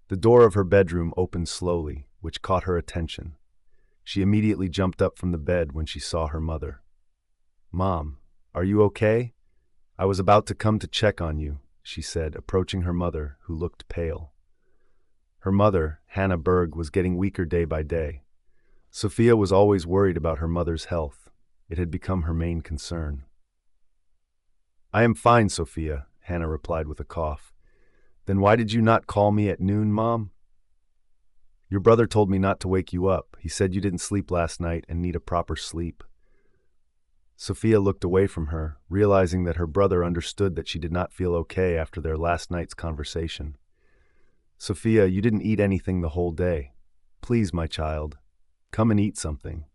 [SPEAKER 1] The door of her bedroom opened slowly, which caught her attention. She immediately jumped up from the bed when she saw her mother. Mom, are you okay? I was about to come to check on you. she said, approaching her mother, who looked pale. Her mother, Hannah Berg, was getting weaker day by day. Sophia was always worried about her mother's health. It had become her main concern. "I am fine, Sophia," Hannah replied with a cough. "Then why did you not call me at noon, Mom?" "Your brother told me not to wake you up. He said you didn't sleep last night and need a proper sleep." Sophia looked away from her, realizing that her brother understood that she did not feel okay after their last night's conversation. "Sophia, you didn't eat anything the whole day. Please, my child, come and eat something.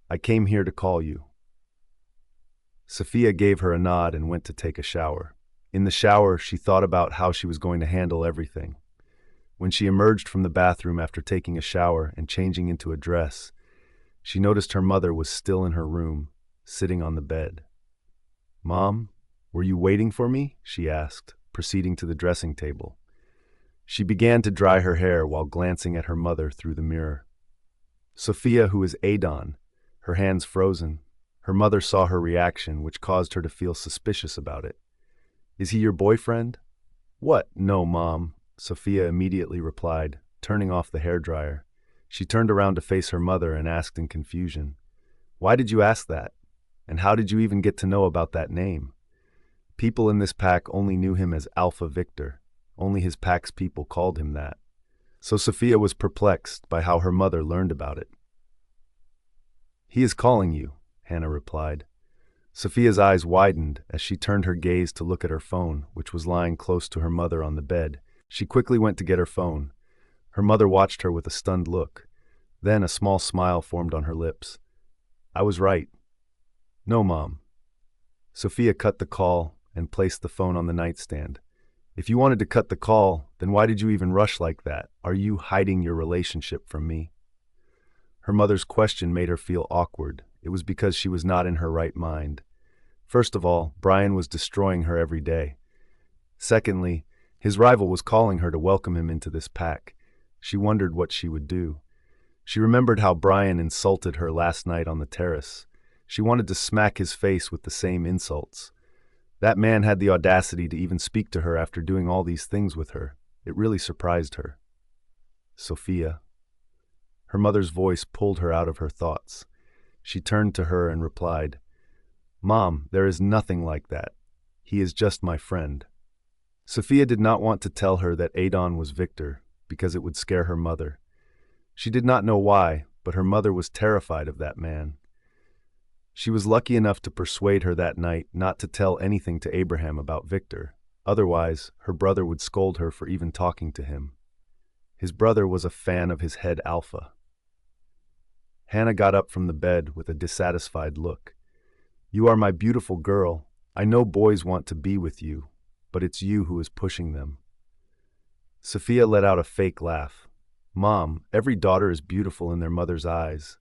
[SPEAKER 1] I came here to call you." Sophia gave her a nod and went to take a shower. In the shower, she thought about how she was going to handle everything. When she emerged from the bathroom after taking a shower and changing into a dress, she noticed her mother was still in her room, sitting on the bed. "Mom, were you waiting for me?" she asked, proceeding to the dressing table. She began to dry her hair while glancing at her mother through the mirror. Sophia, who is Adon, her hands frozen, her mother saw her reaction, which caused her to feel suspicious about it. "Is he your boyfriend?" "What? No, Mom," Sophia immediately replied, turning off the hairdryer. She turned around to face her mother and asked in confusion, "Why did you ask that? And how did you even get to know about that name?" People in this pack only knew him as Alpha Victor. Only his pack's people called him that. So Sophia was perplexed by how her mother learned about it. "He is calling you," Hannah replied. Sophia's eyes widened as she turned her gaze to look at her phone, which was lying close to her mother on the bed. She quickly went to get her phone. Her mother watched her with a stunned look. Then a small smile formed on her lips. "I was right." "No, Mom." Sophia cut the call and placed the phone on the nightstand. "If you wanted to cut the call, then why did you even rush like that? Are you hiding your relationship from me?" Her mother's question made her feel awkward. It was because she was not in her right mind. First of all, Bryan was destroying her every day. Secondly, his rival was calling her to welcome him into this pack. She wondered what she would do. She remembered how Bryan insulted her last night on the terrace. She wanted to smack his face with the same insults. That man had the audacity to even speak to her after doing all these things with her. It really surprised her. "Sophia." Her mother's voice pulled her out of her thoughts. She turned to her and replied, "Mom, there is nothing like that. He is just my friend." Sophia did not want to tell her that Adon was Victor, because it would scare her mother. She did not know why, but her mother was terrified of that man. She was lucky enough to persuade her that night not to tell anything to Abraham about Victor. Otherwise, her brother would scold her for even talking to him. His brother was a fan of his head alpha. Hannah got up from the bed with a dissatisfied look. "You are my beautiful girl. I know boys want to be with you, but it's you who is pushing them." Sophia let out a fake laugh. "Mom, every daughter is beautiful in their mother's eyes."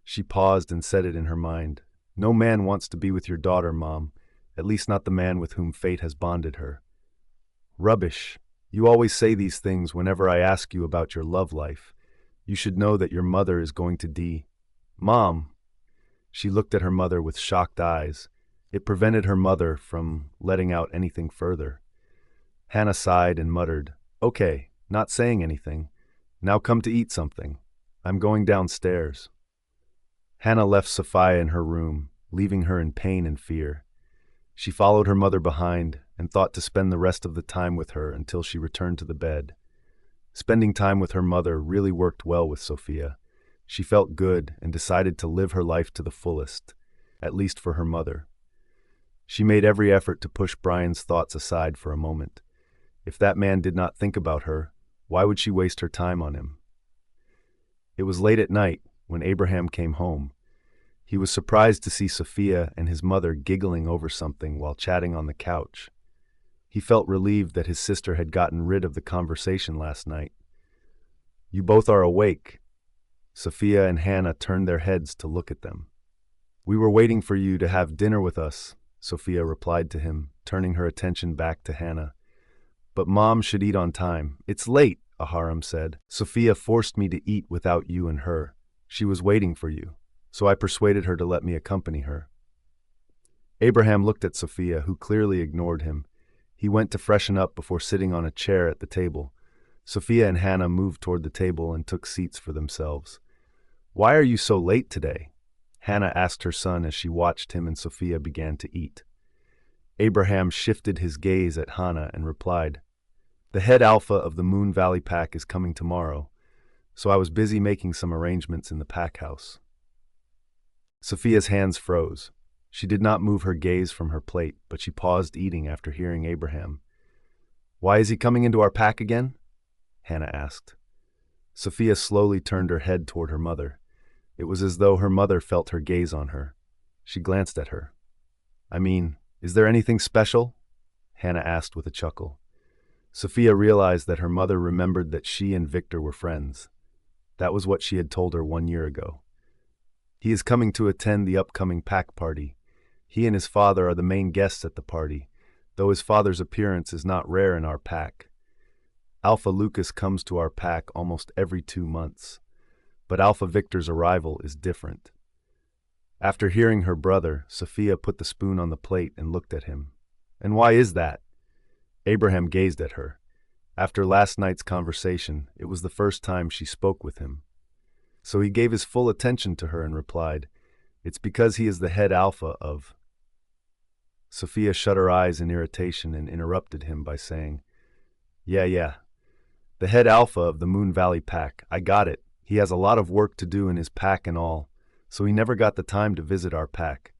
[SPEAKER 1] She paused and said it in her mind. "No man wants to be with your daughter, Mom, at least not the man with whom fate has bonded her." "Rubbish. You always say these things whenever I ask you about your love life. You should know that your mother is going to Mom!" She looked at her mother with shocked eyes. It prevented her mother from letting out anything further. Hannah sighed and muttered, "Okay, not saying anything. Now come to eat something. I'm going downstairs." Hannah left Sophia in her room, leaving her in pain and fear. She followed her mother behind and thought to spend the rest of the time with her until she returned to the bed. Spending time with her mother really worked well with Sophia. She felt good and decided to live her life to the fullest, at least for her mother. She made every effort to push Bryan's thoughts aside for a moment. If that man did not think about her, why would she waste her time on him? It was late at night when Abraham came home. He was surprised to see Sophia and his mother giggling over something while chatting on the couch. He felt relieved that his sister had gotten rid of the conversation last night. "You both are awake." Sophia and Hannah turned their heads to look at them. "We were waiting for you to have dinner with us," Sophia replied to him, turning her attention back to Hannah. "But Mom should eat on time. It's late," Aharam said. "Sophia forced me to eat without you and her. She was waiting for you, so I persuaded her to let me accompany her." Abraham looked at Sophia, who clearly ignored him. He went to freshen up before sitting on a chair at the table. Sophia and Hannah moved toward the table and took seats for themselves. "Why are you so late today?" Hannah asked her son as she watched him and Sophia began to eat. Abraham shifted his gaze at Hannah and replied, "The head alpha of the Moon Valley pack is coming tomorrow, so I was busy making some arrangements in the pack house." Sophia's hands froze. She did not move her gaze from her plate, but she paused eating after hearing Abraham. "Why is he coming into our pack again?" Hannah asked. Sophia slowly turned her head toward her mother. It was as though her mother felt her gaze on her. She glanced at her. "I mean, is there anything special?" Hannah asked with a chuckle. Sophia realized that her mother remembered that she and Victor were friends. That was what she had told her 1 year ago. "He is coming to attend the upcoming pack party. He and his father are the main guests at the party, though his father's appearance is not rare in our pack. Alpha Lucas comes to our pack almost every 2 months, but Alpha Victor's arrival is different." After hearing her brother, Sophia put the spoon on the plate and looked at him. "And why is that?" Abraham gazed at her. After last night's conversation, it was the first time she spoke with him. So he gave his full attention to her and replied, "It's because he is the head alpha of—" Sophia shut her eyes in irritation and interrupted him by saying, Yeah, the head alpha of the Moon Valley pack. I got it. He has a lot of work to do in his pack and all, so he never got the time to visit our pack."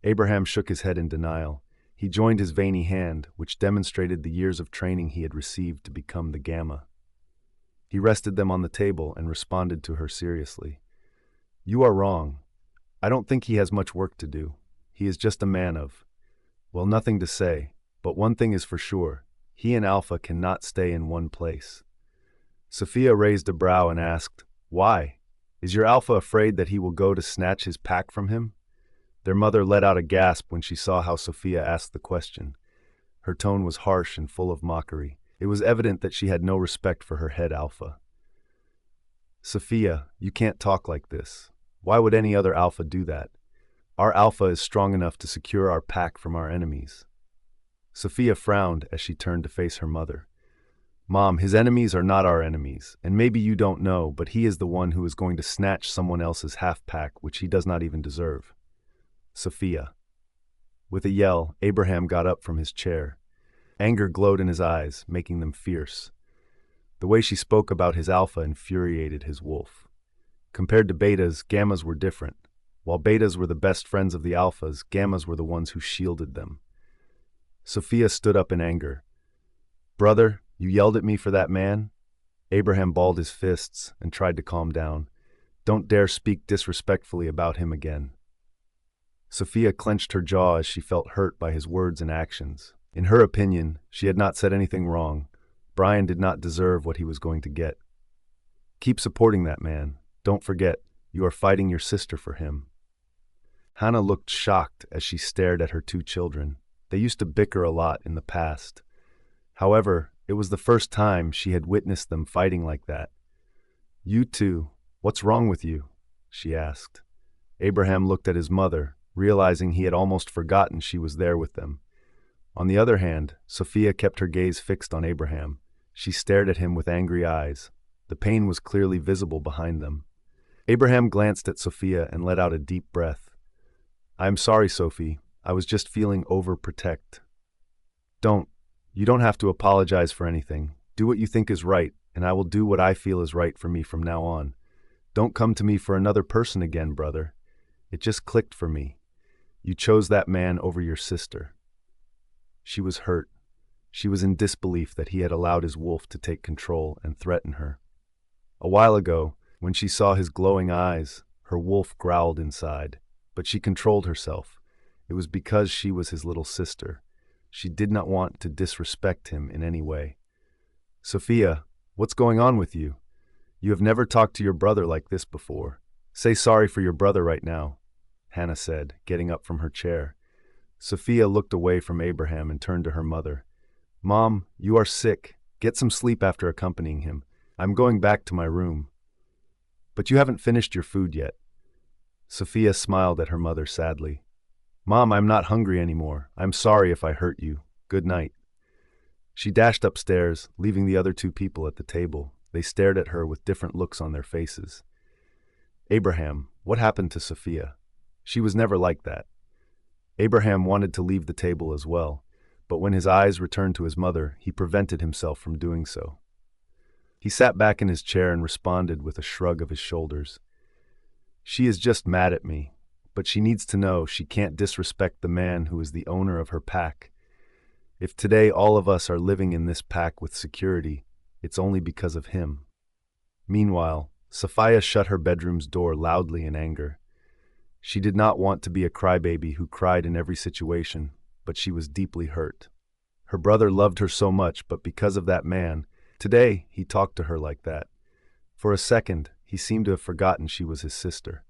[SPEAKER 1] Abraham shook his head in denial. He joined his veiny hand, which demonstrated the years of training he had received to become the Gamma. He rested them on the table and responded to her seriously. "You are wrong. I don't think he has much work to do. He is just a man of, well, nothing to say, but one thing is for sure. He and Alpha cannot stay in one place." Sophia raised a brow and asked, "Why? Is your Alpha afraid that he will go to snatch his pack from him?" Their mother let out a gasp when she saw how Sophia asked the question. Her tone was harsh and full of mockery. It was evident that she had no respect for her head Alpha. "Sophia, you can't talk like this. Why would any other Alpha do that? Our Alpha is strong enough to secure our pack from our enemies." Sophia frowned as she turned to face her mother. "Mom, his enemies are not our enemies, and maybe you don't know, but he is the one who is going to snatch someone else's half-pack, which he does not even deserve." Sophia. With a yell, Abraham got up from his chair. Anger glowed in his eyes, making them fierce. The way she spoke about his alpha infuriated his wolf. Compared to betas, gammas were different. While betas were the best friends of the alphas, gammas were the ones who shielded them. Sophia stood up in anger. "Brother, you yelled at me for that man?" Abraham balled his fists and tried to calm down. "Don't dare speak disrespectfully about him again." Sophia clenched her jaw as she felt hurt by his words and actions. In her opinion, she had not said anything wrong. Bryan did not deserve what he was going to get. "Keep supporting that man. Don't forget, you are fighting your sister for him." Hannah looked shocked as she stared at her 2 children. They used to bicker a lot in the past. However, it was the first time she had witnessed them fighting like that. "You two, what's wrong with you?" she asked. Abraham looked at his mother, realizing he had almost forgotten she was there with them. On the other hand, Sophia kept her gaze fixed on Abraham. She stared at him with angry eyes. The pain was clearly visible behind them. Abraham glanced at Sophia and let out a deep breath. "I'm sorry, Sophie. I was just feeling overprotect." You don't have to apologize for anything. Do what you think is right, and I will do what I feel is right for me from now on. Don't come to me for another person again, brother. It just clicked for me. You chose that man over your sister." She was hurt. She was in disbelief that he had allowed his wolf to take control and threaten her. A while ago, when she saw his glowing eyes, her wolf growled inside, but she controlled herself. It was because she was his little sister. She did not want to disrespect him in any way. "Sophia, what's going on with you? You have never talked to your brother like this before. Say sorry for your brother right now," Hannah said, getting up from her chair. Sophia looked away from Abraham and turned to her mother. "Mom, you are sick. Get some sleep after accompanying him. I'm going back to my room." "But you haven't finished your food yet." Sophia smiled at her mother sadly. "Mom, I'm not hungry anymore. I'm sorry if I hurt you. Good night." She dashed upstairs, leaving the other two people at the table. They stared at her with different looks on their faces. Abraham, what happened to Sophia? She was never like that. Abraham wanted to leave the table as well, but when his eyes returned to his mother, he prevented himself from doing so. He sat back in his chair and responded with a shrug of his shoulders. "She is just mad at me, but she needs to know she can't disrespect the man who is the owner of her pack. If today all of us are living in this pack with security, it's only because of him." Meanwhile, Sophia shut her bedroom's door loudly in anger. She did not want to be a crybaby who cried in every situation, but she was deeply hurt. Her brother loved her so much, but because of that man, today he talked to her like that. For a second, he seemed to have forgotten she was his sister.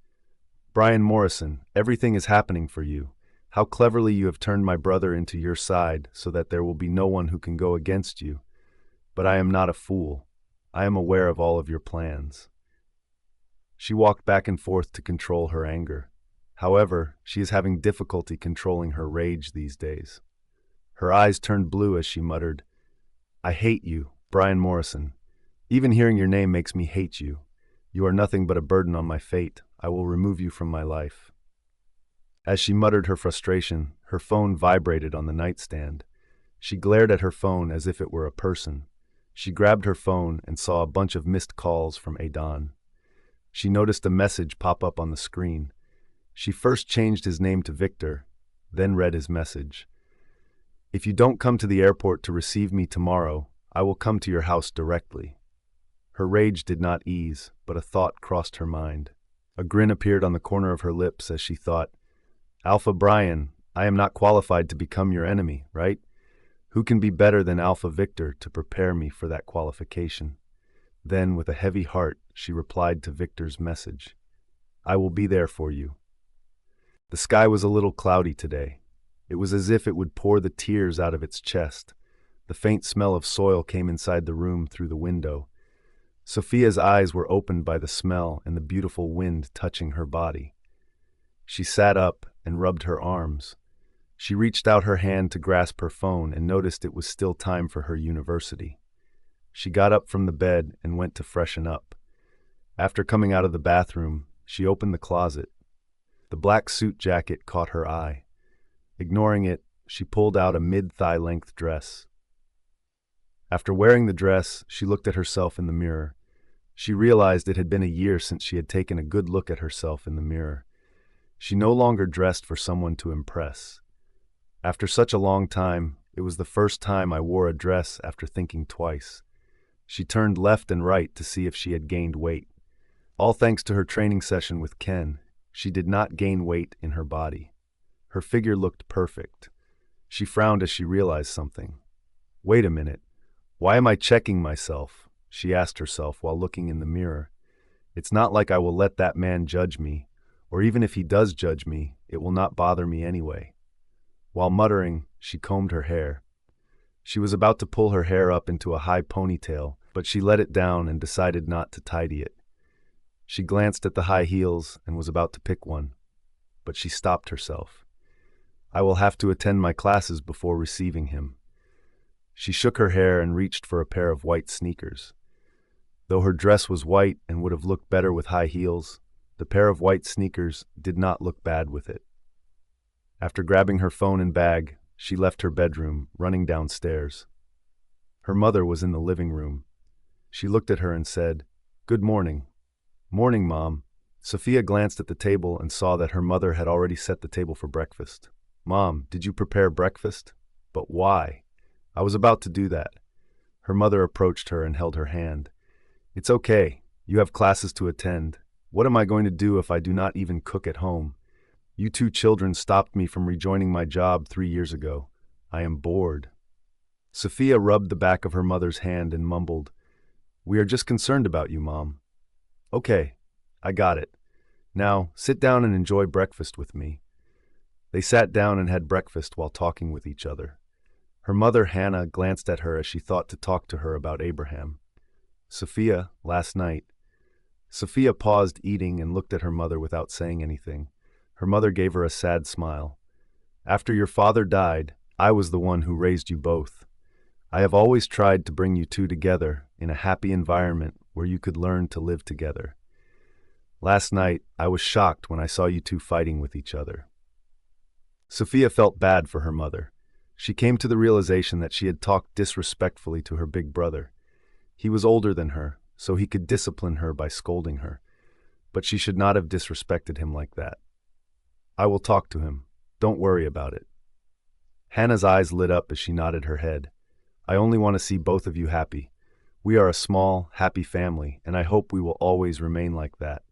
[SPEAKER 1] "Bryan Morrison, everything is happening for you. How cleverly you have turned my brother into your side so that there will be no one who can go against you. But I am not a fool. I am aware of all of your plans." She walked back and forth to control her anger. However, she is having difficulty controlling her rage these days. Her eyes turned blue as she muttered, "I hate you, Bryan Morrison. Even hearing your name makes me hate you. You are nothing but a burden on my fate. I will remove you from my life." As she muttered her frustration, her phone vibrated on the nightstand. She glared at her phone as if it were a person. She grabbed her phone and saw a bunch of missed calls from Adon. She noticed a message pop up on the screen. She first changed his name to Victor, then read his message. "If you don't come to the airport to receive me tomorrow, I will come to your house directly." Her rage did not ease, but a thought crossed her mind. A grin appeared on the corner of her lips as she thought, "Alpha Bryan, I am not qualified to become your enemy, right? Who can be better than Alpha Victor to prepare me for that qualification?" Then, with a heavy heart, she replied to Victor's message, "I will be there for you." The sky was a little cloudy today. It was as if it would pour the tears out of its chest. The faint smell of soil came inside the room through the window. Sophia's eyes were opened by the smell and the beautiful wind touching her body. She sat up and rubbed her arms. She reached out her hand to grasp her phone and noticed it was still time for her university. She got up from the bed and went to freshen up. After coming out of the bathroom, she opened the closet. The black suit jacket caught her eye. Ignoring it, she pulled out a mid-thigh length dress. After wearing the dress, she looked at herself in the mirror. She realized it had been a year since she had taken a good look at herself in the mirror. She no longer dressed for someone to impress. After such a long time, it was the first time I wore a dress after thinking twice. She turned left and right to see if she had gained weight. All thanks to her training session with Ken, she did not gain weight in her body. Her figure looked perfect. She frowned as she realized something. "Wait a minute. Why am I checking myself?" she asked herself while looking in the mirror. "It's not like I will let that man judge me, or even if he does judge me, it will not bother me anyway." While muttering, she combed her hair. She was about to pull her hair up into a high ponytail, but she let it down and decided not to tidy it. She glanced at the high heels and was about to pick one, but she stopped herself. "I will have to attend my classes before receiving him." She shook her hair and reached for a pair of white sneakers. Though her dress was white and would have looked better with high heels, the pair of white sneakers did not look bad with it. After grabbing her phone and bag, she left her bedroom, running downstairs. Her mother was in the living room. She looked at her and said, "Good morning." "Morning, Mom." Sophia glanced at the table and saw that her mother had already set the table for breakfast. "Mom, did you prepare breakfast?" "But why?" "I was about to do that." Her mother approached her and held her hand. "It's okay. You have classes to attend. What am I going to do if I do not even cook at home? You two children stopped me from rejoining my job 3 years ago. I am bored." Sophia rubbed the back of her mother's hand and mumbled, "We are just concerned about you, Mom." "Okay, I got it. Now, sit down and enjoy breakfast with me." They sat down and had breakfast while talking with each other. Her mother, Hannah, glanced at her as she thought to talk to her about Abraham. "Sophia, last night." Sophia paused eating and looked at her mother without saying anything. Her mother gave her a sad smile. "After your father died, I was the one who raised you both. I have always tried to bring you two together in a happy environment where you could learn to live together. Last night, I was shocked when I saw you two fighting with each other." Sophia felt bad for her mother. She came to the realization that she had talked disrespectfully to her big brother. He was older than her, so he could discipline her by scolding her. But she should not have disrespected him like that. "I will talk to him. Don't worry about it." Hannah's eyes lit up as she nodded her head. "I only want to see both of you happy. We are a small, happy family, and I hope we will always remain like that."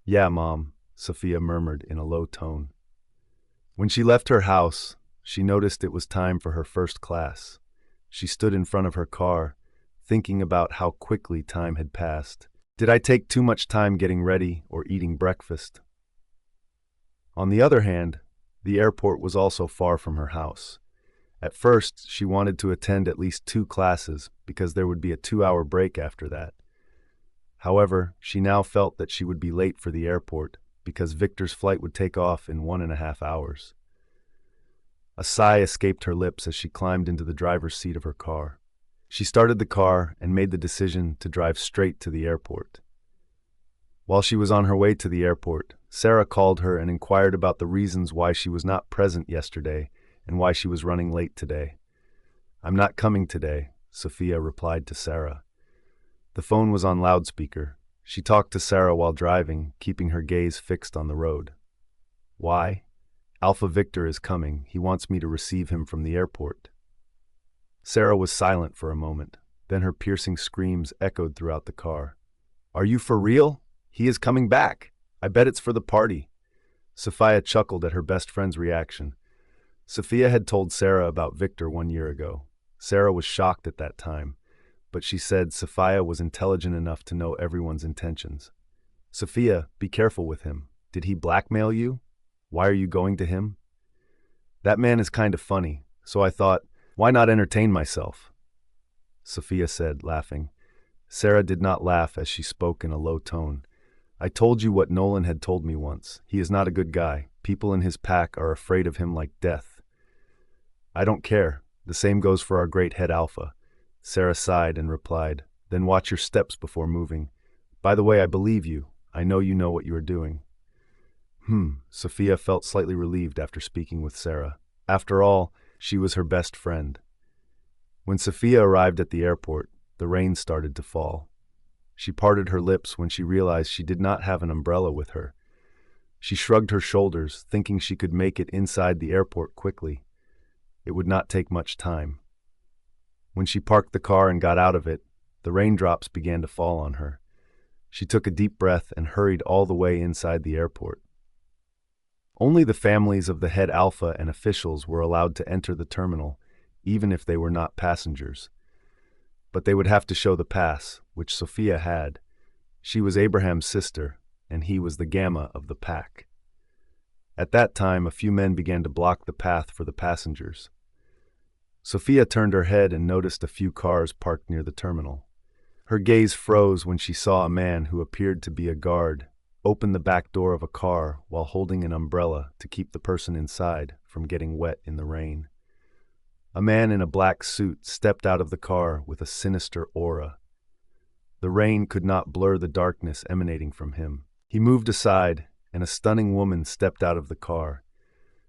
[SPEAKER 1] "Yeah, Mom," Sophia murmured in a low tone. When she left her house, she noticed it was time for her first class. She stood in front of her car, thinking about how quickly time had passed. Did I take too much time getting ready or eating breakfast? On the other hand, the airport was also far from her house. At first, she wanted to attend at least 2 classes because there would be a 2-hour break after that. However, she now felt that she would be late for the airport because Victor's flight would take off in 1.5 hours. A sigh escaped her lips as she climbed into the driver's seat of her car. She started the car and made the decision to drive straight to the airport. While she was on her way to the airport, Sarah called her and inquired about the reasons why she was not present yesterday and why she was running late today. "I'm not coming today," Sophia replied to Sarah. The phone was on loudspeaker. She talked to Sarah while driving, keeping her gaze fixed on the road. "Why?" "Alpha Victor is coming. He wants me to receive him from the airport." Sarah was silent for a moment. Then her piercing screams echoed throughout the car. "Are you for real? He is coming back. I bet it's for the party." Sophia chuckled at her best friend's reaction. Sophia had told Sarah about Victor 1 year ago. Sarah was shocked at that time, but she said Sophia was intelligent enough to know everyone's intentions. "Sophia, be careful with him. Did he blackmail you? Why are you going to him?" "That man is kind of funny, so I thought, why not entertain myself?" Sophia said, laughing. Sarah did not laugh as she spoke in a low tone. "I told you what Nolan had told me once. He is not a good guy. People in his pack are afraid of him like death." "I don't care. The same goes for our great head Alpha." Sarah sighed and replied, "Then watch your steps before moving. By the way, I believe you. I know you know what you are doing." Sophia felt slightly relieved after speaking with Sarah. After all, she was her best friend. When Sophia arrived at the airport, the rain started to fall. She parted her lips when she realized she did not have an umbrella with her. She shrugged her shoulders, thinking she could make it inside the airport quickly. It would not take much time. When she parked the car and got out of it, the raindrops began to fall on her. She took a deep breath and hurried all the way inside the airport. Only the families of the head Alpha and officials were allowed to enter the terminal, even if they were not passengers. But they would have to show the pass, which Sophia had. She was Abraham's sister, and he was the Gamma of the pack. At that time, a few men began to block the path for the passengers. Sophia turned her head and noticed a few cars parked near the terminal. Her gaze froze when she saw a man who appeared to be a guard open the back door of a car while holding an umbrella to keep the person inside from getting wet in the rain. A man in a black suit stepped out of the car with a sinister aura. The rain could not blur the darkness emanating from him. He moved aside, and a stunning woman stepped out of the car.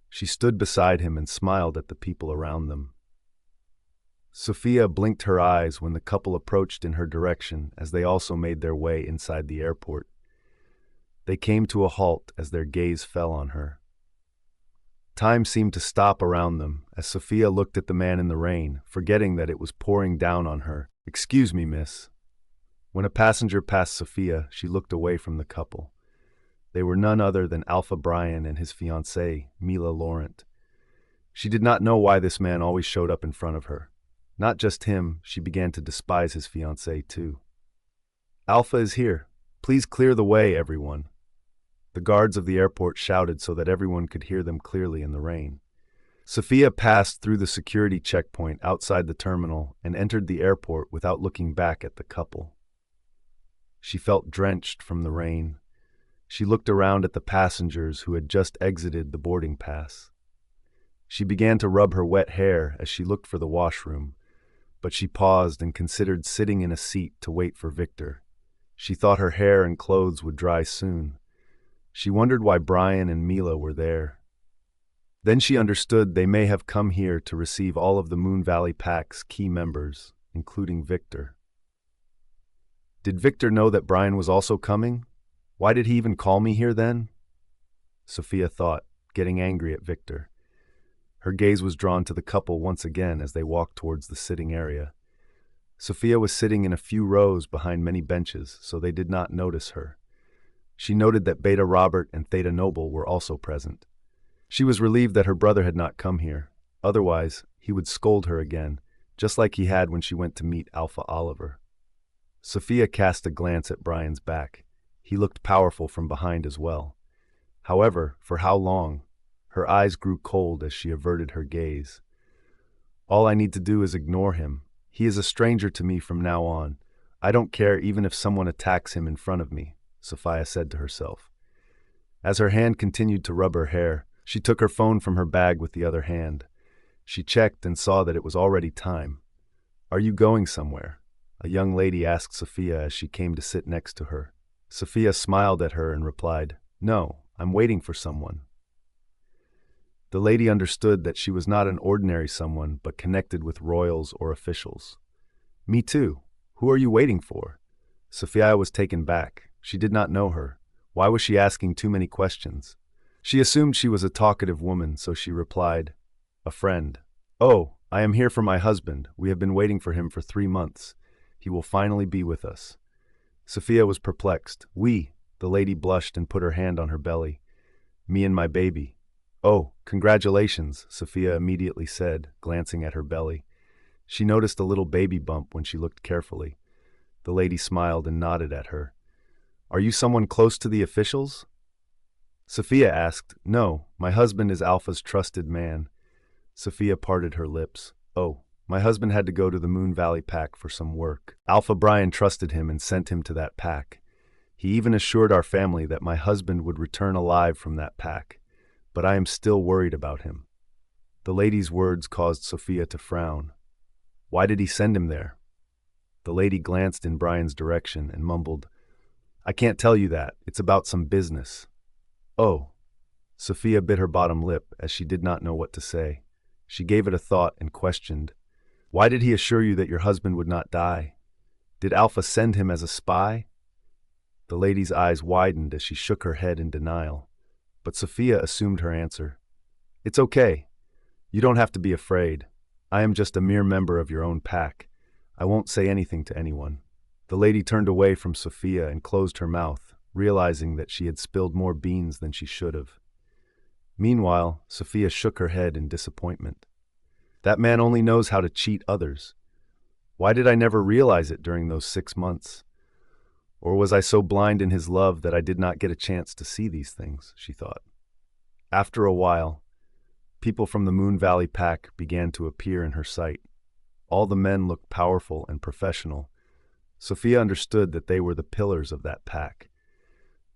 [SPEAKER 1] She stood beside him and smiled at the people around them. Sophia blinked her eyes when the couple approached in her direction as they also made their way inside the airport. They came to a halt as their gaze fell on her. Time seemed to stop around them as Sophia looked at the man in the rain, forgetting that it was pouring down on her. "Excuse me, miss." When a passenger passed Sophia, she looked away from the couple. They were none other than Alpha Bryan and his fiancée, Mila Laurent. She did not know why this man always showed up in front of her. Not just him, she began to despise his fiancée too. "Alpha is here. Please clear the way, everyone." The guards of the airport shouted so that everyone could hear them clearly in the rain. Sophia passed through the security checkpoint outside the terminal and entered the airport without looking back at the couple. She felt drenched from the rain. She looked around at the passengers who had just exited the boarding pass. She began to rub her wet hair as she looked for the washroom, but she paused and considered sitting in a seat to wait for Victor. She thought her hair and clothes would dry soon. She wondered why Bryan and Mila were there. Then she understood they may have come here to receive all of the Moon Valley Pack's key members, including Victor. Did Victor know that Bryan was also coming? Why did he even call me here then? Sophia thought, getting angry at Victor. Her gaze was drawn to the couple once again as they walked towards the sitting area. Sophia was sitting in a few rows behind many benches, so they did not notice her. She noted that Beta Robert and Theta Noble were also present. She was relieved that her brother had not come here. Otherwise, he would scold her again, just like he had when she went to meet Alpha Oliver. Sophia cast a glance at Bryan's back. He looked powerful from behind as well. However, for how long? Her eyes grew cold as she averted her gaze. All I need to do is ignore him. He is a stranger to me from now on. I don't care even if someone attacks him in front of me, Sophia said to herself. As her hand continued to rub her hair, she took her phone from her bag with the other hand. She checked and saw that it was already time. "Are you going somewhere?" a young lady asked Sophia as she came to sit next to her. Sophia smiled at her and replied, "No, I'm waiting for someone." The lady understood that she was not an ordinary someone, but connected with royals or officials. "Me too. Who are you waiting for?" Sophia was taken back. She did not know her. Why was she asking too many questions? She assumed she was a talkative woman, so she replied, "A friend." "Oh, I am here for my husband. We have been waiting for him for 3 months. He will finally be with us." Sophia was perplexed. "We," the lady blushed and put her hand on her belly. "Me and my baby." "Oh, congratulations," Sophia immediately said, glancing at her belly. She noticed a little baby bump when she looked carefully. The lady smiled and nodded at her. "Are you someone close to the officials?" Sophia asked. "No, my husband is Alpha's trusted man." Sophia parted her lips. "Oh, my husband had to go to the Moon Valley Pack for some work. Alpha Bryan trusted him and sent him to that pack. He even assured our family that my husband would return alive from that pack. But I am still worried about him." The lady's words caused Sophia to frown. "Why did he send him there?" The lady glanced in Bryan's direction and mumbled, "I can't tell you that. It's about some business." "Oh." Sophia bit her bottom lip as she did not know what to say. She gave it a thought and questioned, "Why did he assure you that your husband would not die? Did Alpha send him as a spy?" The lady's eyes widened as she shook her head in denial. But Sophia assumed her answer. "It's okay. You don't have to be afraid. I am just a mere member of your own pack. I won't say anything to anyone." The lady turned away from Sophia and closed her mouth, realizing that she had spilled more beans than she should have. Meanwhile, Sophia shook her head in disappointment. "That man only knows how to cheat others. Why did I never realize it during those 6 months? Or was I so blind in his love that I did not get a chance to see these things?" she thought. After a while, people from the Moon Valley Pack began to appear in her sight. All the men looked powerful and professional. Sophia understood that they were the pillars of that pack.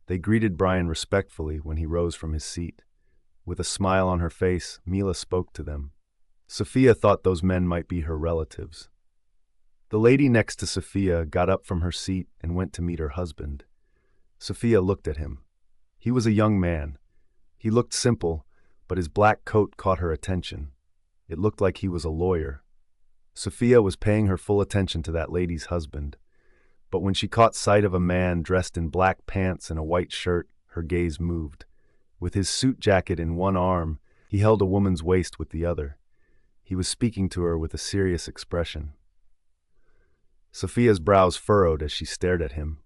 [SPEAKER 1] They greeted Bryan respectfully when he rose from his seat. With a smile on her face, Mila spoke to them. Sophia thought those men might be her relatives. The lady next to Sophia got up from her seat and went to meet her husband. Sophia looked at him. He was a young man. He looked simple, but his black coat caught her attention. It looked like he was a lawyer. Sophia was paying her full attention to that lady's husband. But when she caught sight of a man dressed in black pants and a white shirt, her gaze moved. With his suit jacket in one arm, he held a woman's waist with the other. He was speaking to her with a serious expression. Sophia's brows furrowed as she stared at him.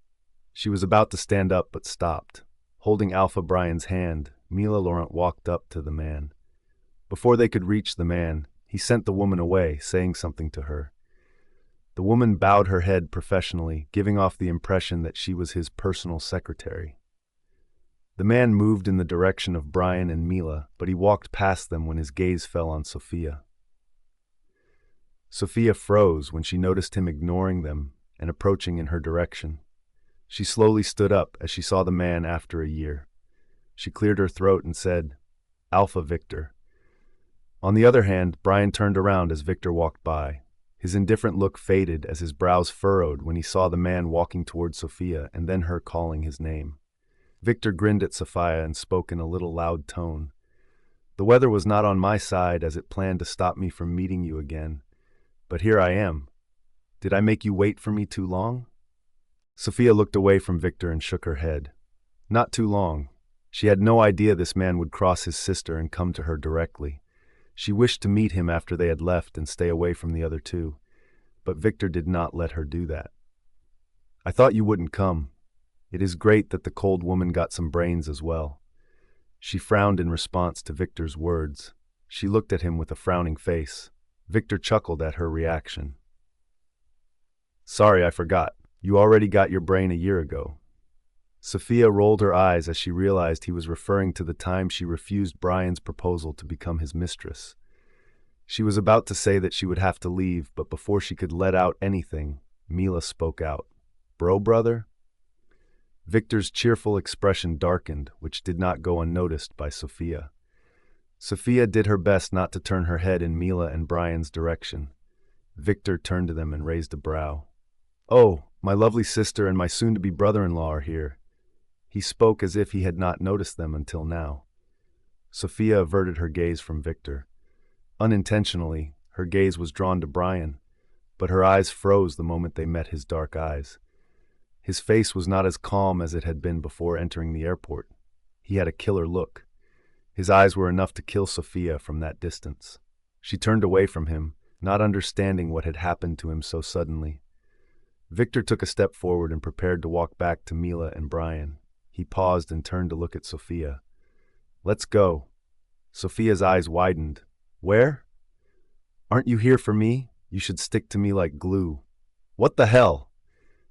[SPEAKER 1] She was about to stand up but stopped. Holding Alpha Bryan's hand, Mila Laurent walked up to the man. Before they could reach the man, he sent the woman away, saying something to her. The woman bowed her head professionally, giving off the impression that she was his personal secretary. The man moved in the direction of Bryan and Mila, but he walked past them when his gaze fell on Sophia. Sophia froze when she noticed him ignoring them and approaching in her direction. She slowly stood up as she saw the man after a year. She cleared her throat and said, "Alpha Victor." On the other hand, Bryan turned around as Victor walked by. His indifferent look faded as his brows furrowed when he saw the man walking toward Sophia and then her calling his name. Victor grinned at Sophia and spoke in a little loud tone. The weather was not on my side as it planned to stop me from meeting you again. But here I am. Did I make you wait for me too long? Sophia looked away from Victor and shook her head. Not too long. She had no idea this man would cross his sister and come to her directly. She wished to meet him after they had left and stay away from the other two. But Victor did not let her do that. I thought you wouldn't come. It is great that the cold woman got some brains as well. She frowned in response to Victor's words. She looked at him with a frowning face. Victor chuckled at her reaction. Sorry, I forgot. You already got your brain a year ago. Sophia rolled her eyes as she realized he was referring to the time she refused Bryan's proposal to become his mistress. She was about to say that she would have to leave, but before she could let out anything, Mila spoke out. Bro, brother? Victor's cheerful expression darkened, which did not go unnoticed by Sophia. Sophia did her best not to turn her head in Mila and Bryan's direction. Victor turned to them and raised a brow. Oh, my lovely sister and my soon-to-be brother-in-law are here. He spoke as if he had not noticed them until now. Sophia averted her gaze from Victor. Unintentionally, her gaze was drawn to Bryan, but her eyes froze the moment they met his dark eyes. His face was not as calm as it had been before entering the airport. He had a killer look. His eyes were enough to kill Sophia from that distance. She turned away from him, not understanding what had happened to him so suddenly. Victor took a step forward and prepared to walk back to Mila and Bryan. He paused and turned to look at Sophia. Let's go. Sophia's eyes widened. Where? Aren't you here for me? You should stick to me like glue. What the hell?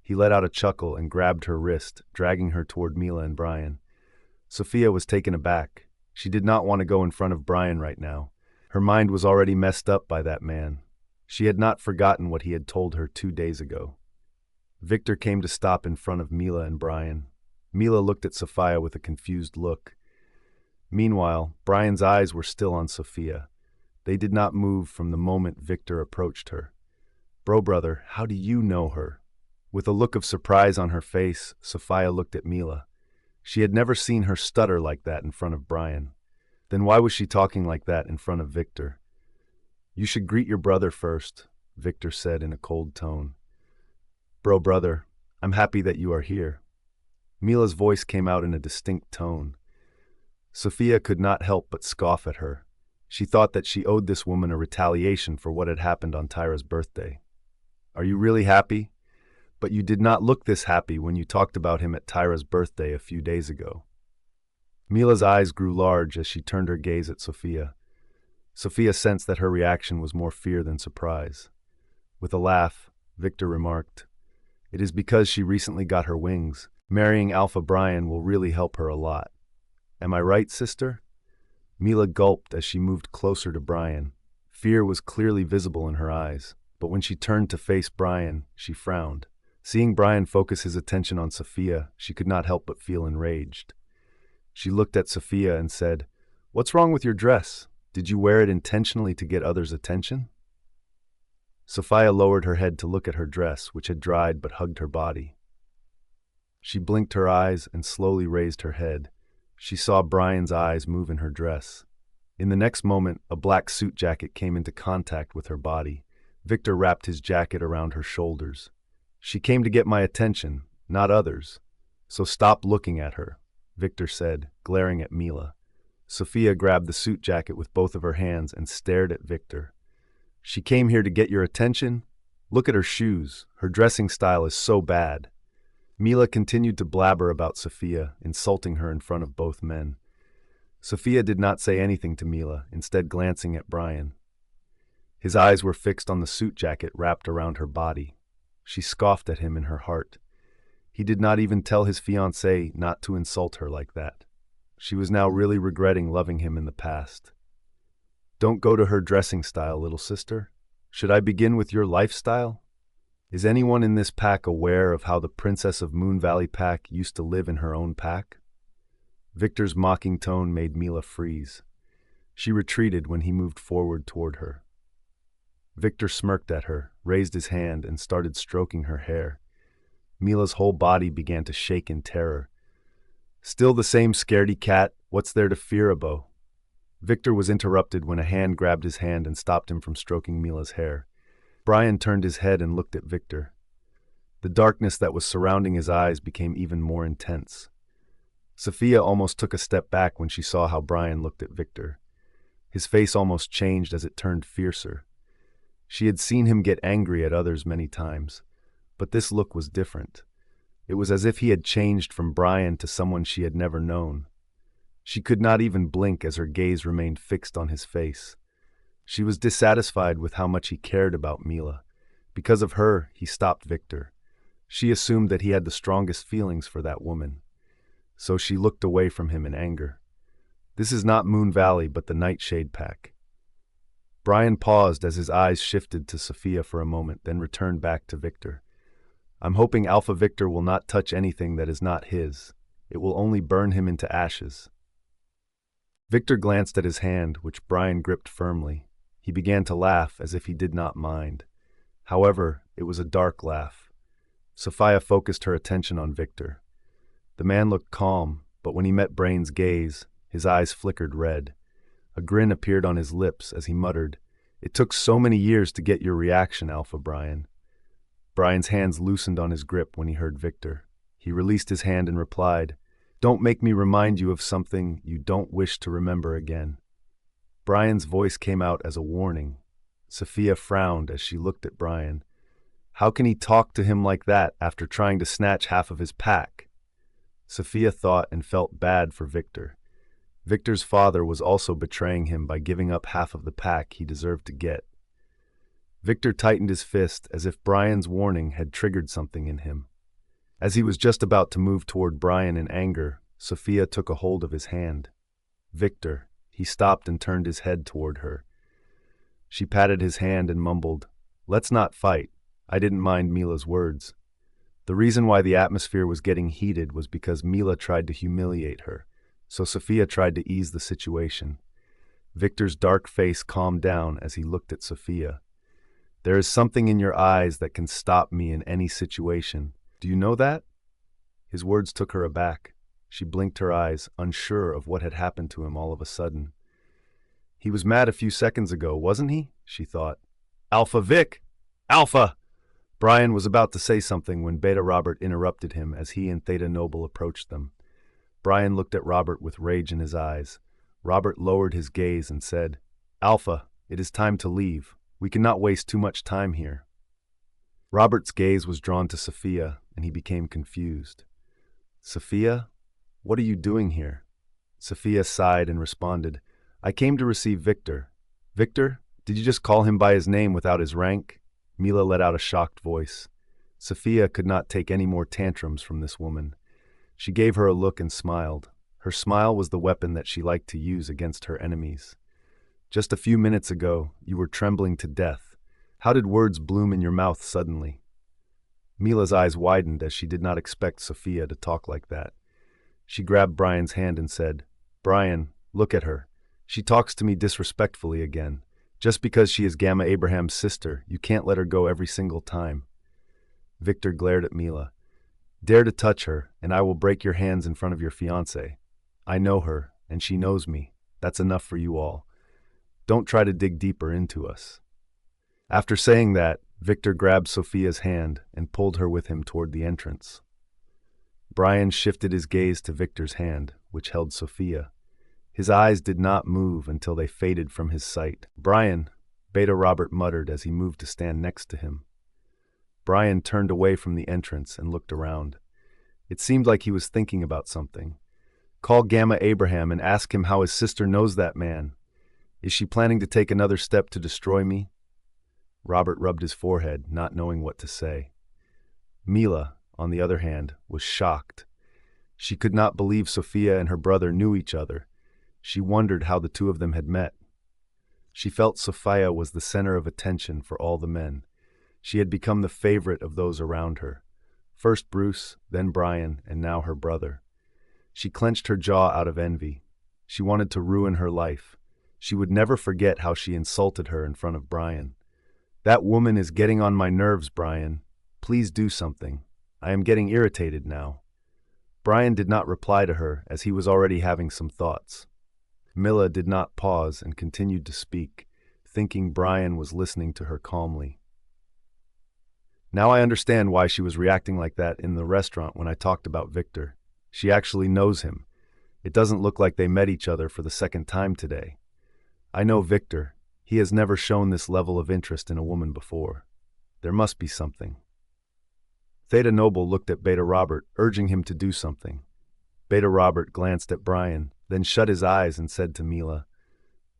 [SPEAKER 1] He let out a chuckle and grabbed her wrist, dragging her toward Mila and Bryan. Sophia was taken aback. She did not want to go in front of Bryan right now. Her mind was already messed up by that man. She had not forgotten what he had told her 2 days ago. Victor came to stop in front of Mila and Bryan. Mila looked at Sophia with a confused look. Meanwhile, Bryan's eyes were still on Sophia. They did not move from the moment Victor approached her. Bro, brother, how do you know her? With a look of surprise on her face, Sophia looked at Mila. She had never seen her stutter like that in front of Bryan. Then why was she talking like that in front of Victor? You should greet your brother first, Victor said in a cold tone. Bro, brother, I'm happy that you are here. Mila's voice came out in a distinct tone. Sophia could not help but scoff at her. She thought that she owed this woman a retaliation for what had happened on Tyra's birthday. Are you really happy? But you did not look this happy when you talked about him at Tyra's birthday a few days ago. Mila's eyes grew large as she turned her gaze at Sophia. Sophia sensed that her reaction was more fear than surprise. With a laugh, Victor remarked, It is because she recently got her wings. Marrying Alpha Bryan will really help her a lot. Am I right, sister? Mila gulped as she moved closer to Bryan. Fear was clearly visible in her eyes, but when she turned to face Bryan, she frowned. Seeing Bryan focus his attention on Sophia, she could not help but feel enraged. She looked at Sophia and said, What's wrong with your dress? Did you wear it intentionally to get others' attention? Sophia lowered her head to look at her dress, which had dried but hugged her body. She blinked her eyes and slowly raised her head. She saw Bryan's eyes move in her dress. In the next moment, a black suit jacket came into contact with her body. Victor wrapped his jacket around her shoulders. She came to get my attention, not others. So stop looking at her, Victor said, glaring at Mila. Sophia grabbed the suit jacket with both of her hands and stared at Victor. She came here to get your attention? Look at her shoes. Her dressing style is so bad. Mila continued to blabber about Sophia, insulting her in front of both men. Sophia did not say anything to Mila, instead glancing at Bryan. His eyes were fixed on the suit jacket wrapped around her body. She scoffed at him in her heart. He did not even tell his fiancée not to insult her like that. She was now really regretting loving him in the past. Don't go to her dressing style, little sister. Should I begin with your lifestyle? Is anyone in this pack aware of how the Princess of Moon Valley pack used to live in her own pack? Victor's mocking tone made Mila freeze. She retreated when he moved forward toward her. Victor smirked at her, raised his hand, and started stroking her hair. Mila's whole body began to shake in terror. "Still the same scaredy cat? What's there to fear, abo?" Victor was interrupted when a hand grabbed his hand and stopped him from stroking Mila's hair. Bryan turned his head and looked at Victor. The darkness that was surrounding his eyes became even more intense. Sophia almost took a step back when she saw how Bryan looked at Victor. His face almost changed as it turned fiercer. She had seen him get angry at others many times, but this look was different. It was as if he had changed from Bryan to someone she had never known. She could not even blink as her gaze remained fixed on his face. She was dissatisfied with how much he cared about Mila. Because of her, he stopped Victor. She assumed that he had the strongest feelings for that woman. So she looked away from him in anger. This is not Moon Valley, but the Nightshade Pack. Bryan paused as his eyes shifted to Sophia for a moment, then returned back to Victor. "I'm hoping Alpha Victor will not touch anything that is not his. It will only burn him into ashes." Victor glanced at his hand, which Bryan gripped firmly. He began to laugh as if he did not mind. However, it was a dark laugh. Sophia focused her attention on Victor. The man looked calm, but when he met Bryan's gaze, his eyes flickered red. A grin appeared on his lips as he muttered, "It took so many years to get your reaction, Alpha Bryan." Bryan's hands loosened on his grip when he heard Victor. He released his hand and replied, "Don't make me remind you of something you don't wish to remember again." Bryan's voice came out as a warning. Sophia frowned as she looked at Bryan. How can he talk to him like that after trying to snatch half of his pack? Sophia thought and felt bad for Victor. Victor's father was also betraying him by giving up half of the pack he deserved to get. Victor tightened his fist as if Bryan's warning had triggered something in him. As he was just about to move toward Bryan in anger, Sophia took a hold of his hand. "Victor," he stopped and turned his head toward her. She patted his hand and mumbled, "Let's not fight." I didn't mind Mila's words. The reason why the atmosphere was getting heated was because Mila tried to humiliate her, so Sophia tried to ease the situation. Victor's dark face calmed down as he looked at Sophia. "There is something in your eyes that can stop me in any situation. Do you know that?" His words took her aback. She blinked her eyes, unsure of what had happened to him all of a sudden. He was mad a few seconds ago, wasn't he? She thought. "Alpha Vic! Alpha!" Bryan was about to say something when Beta Robert interrupted him as he and Theta Noble approached them. Bryan looked at Robert with rage in his eyes. Robert lowered his gaze and said, "Alpha, it is time to leave. We cannot waste too much time here." Robert's gaze was drawn to Sophia, and he became confused. "Sophia, what are you doing here?" Sophia sighed and responded, "I came to receive Victor." "Victor? Did you just call him by his name without his rank?" Mila let out a shocked voice. Sophia could not take any more tantrums from this woman. She gave her a look and smiled. Her smile was the weapon that she liked to use against her enemies. "Just a few minutes ago, you were trembling to death. How did words bloom in your mouth suddenly?" Mila's eyes widened as she did not expect Sophia to talk like that. She grabbed Bryan's hand and said, "Bryan, look at her. She talks to me disrespectfully again. Just because she is Gamma Abraham's sister, you can't let her go every single time." Victor glared at Mila. "Dare to touch her, and I will break your hands in front of your fiancée. I know her, and she knows me. That's enough for you all. Don't try to dig deeper into us." After saying that, Victor grabbed Sophia's hand and pulled her with him toward the entrance. Bryan shifted his gaze to Victor's hand, which held Sophia. His eyes did not move until they faded from his sight. "Bryan," Beta Robert muttered as he moved to stand next to him. Bryan turned away from the entrance and looked around. It seemed like he was thinking about something. "Call Gamma Abraham and ask him how his sister knows that man. Is she planning to take another step to destroy me?" Robert rubbed his forehead, not knowing what to say. Mila, on the other hand, was shocked. She could not believe Sophia and her brother knew each other. She wondered how the two of them had met. She felt Sophia was the center of attention for all the men. She had become the favorite of those around her. First Bruce, then Bryan, and now her brother. She clenched her jaw out of envy. She wanted to ruin her life. She would never forget how she insulted her in front of Bryan. "That woman is getting on my nerves, Bryan. Please do something. I am getting irritated now." Bryan did not reply to her, as he was already having some thoughts. Mila did not pause and continued to speak, thinking Bryan was listening to her calmly. "Now I understand why she was reacting like that in the restaurant when I talked about Victor. She actually knows him. It doesn't look like they met each other for the second time today. I know Victor. He has never shown this level of interest in a woman before. There must be something." Theta Noble looked at Beta Robert, urging him to do something. Beta Robert glanced at Bryan, then shut his eyes and said to Mila,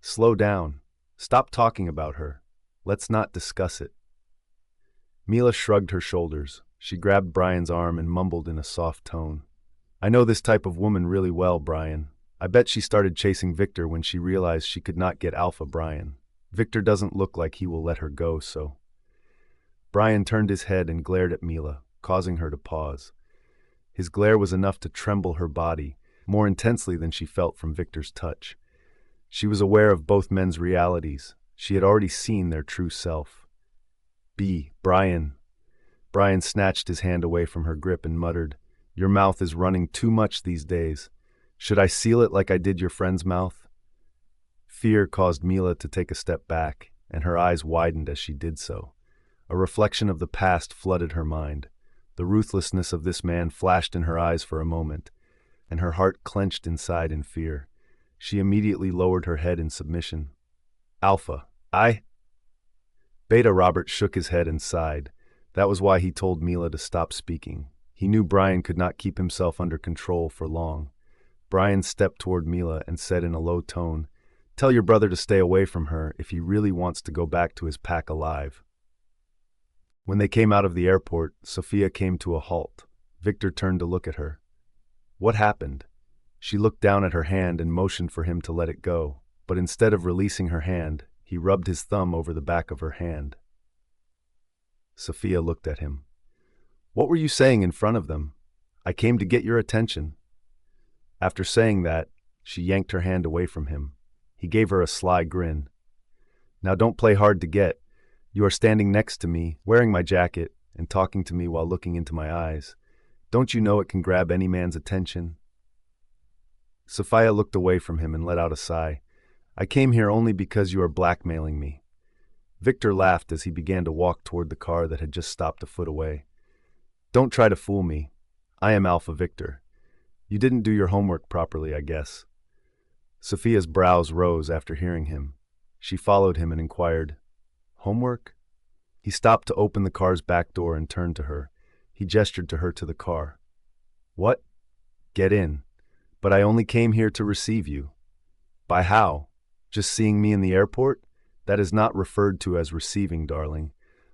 [SPEAKER 1] "Slow down. Stop talking about her. Let's not discuss it." Mila shrugged her shoulders. She grabbed Bryan's arm and mumbled in a soft tone, "I know this type of woman really well, Bryan. I bet she started chasing Victor when she realized she could not get Alpha Bryan. Victor doesn't look like he will let her go, so." Bryan turned his head and glared at Mila, causing her to pause. His glare was enough to tremble her body, more intensely than she felt from Victor's touch. She was aware of both men's realities. She had already seen their true self. Bryan." Bryan snatched his hand away from her grip and muttered, "Your mouth is running too much these days. Should I seal it like I did your friend's mouth?" Fear caused Mila to take a step back, and her eyes widened as she did so. A reflection of the past flooded her mind. The ruthlessness of this man flashed in her eyes for a moment, and her heart clenched inside in fear. She immediately lowered her head in submission. "Alpha, Beta Robert shook his head and sighed. That was why he told Mila to stop speaking. He knew Bryan could not keep himself under control for long. Bryan stepped toward Mila and said in a low tone, "Tell your brother to stay away from her if he really wants to go back to his pack alive." When they came out of the airport, Sophia came to a halt. Victor turned to look at her. "What happened?" She looked down at her hand and motioned for him to let it go, but instead of releasing her hand, he rubbed his thumb over the back of her hand. Sophia looked at him. "What were you saying in front of them? I came to get your attention." After saying that, she yanked her hand away from him. He gave her a sly grin. "Now don't play hard to get. You are standing next to me, wearing my jacket, and talking to me while looking into my eyes. Don't you know it can grab any man's attention?" Sophia looked away from him and let out a sigh. "I came here only because you are blackmailing me." Victor laughed as he began to walk toward the car that had just stopped a foot away. "Don't try to fool me. I am Alpha Victor. You didn't do your homework properly, I guess." Sophia's brows rose after hearing him. She followed him and inquired, "Homework?" He stopped to open the car's back door and turned to her. He gestured to her to the car. "What? Get in. But I only came here to receive you." "By how? Just seeing me in the airport? That is not referred to as receiving, darling.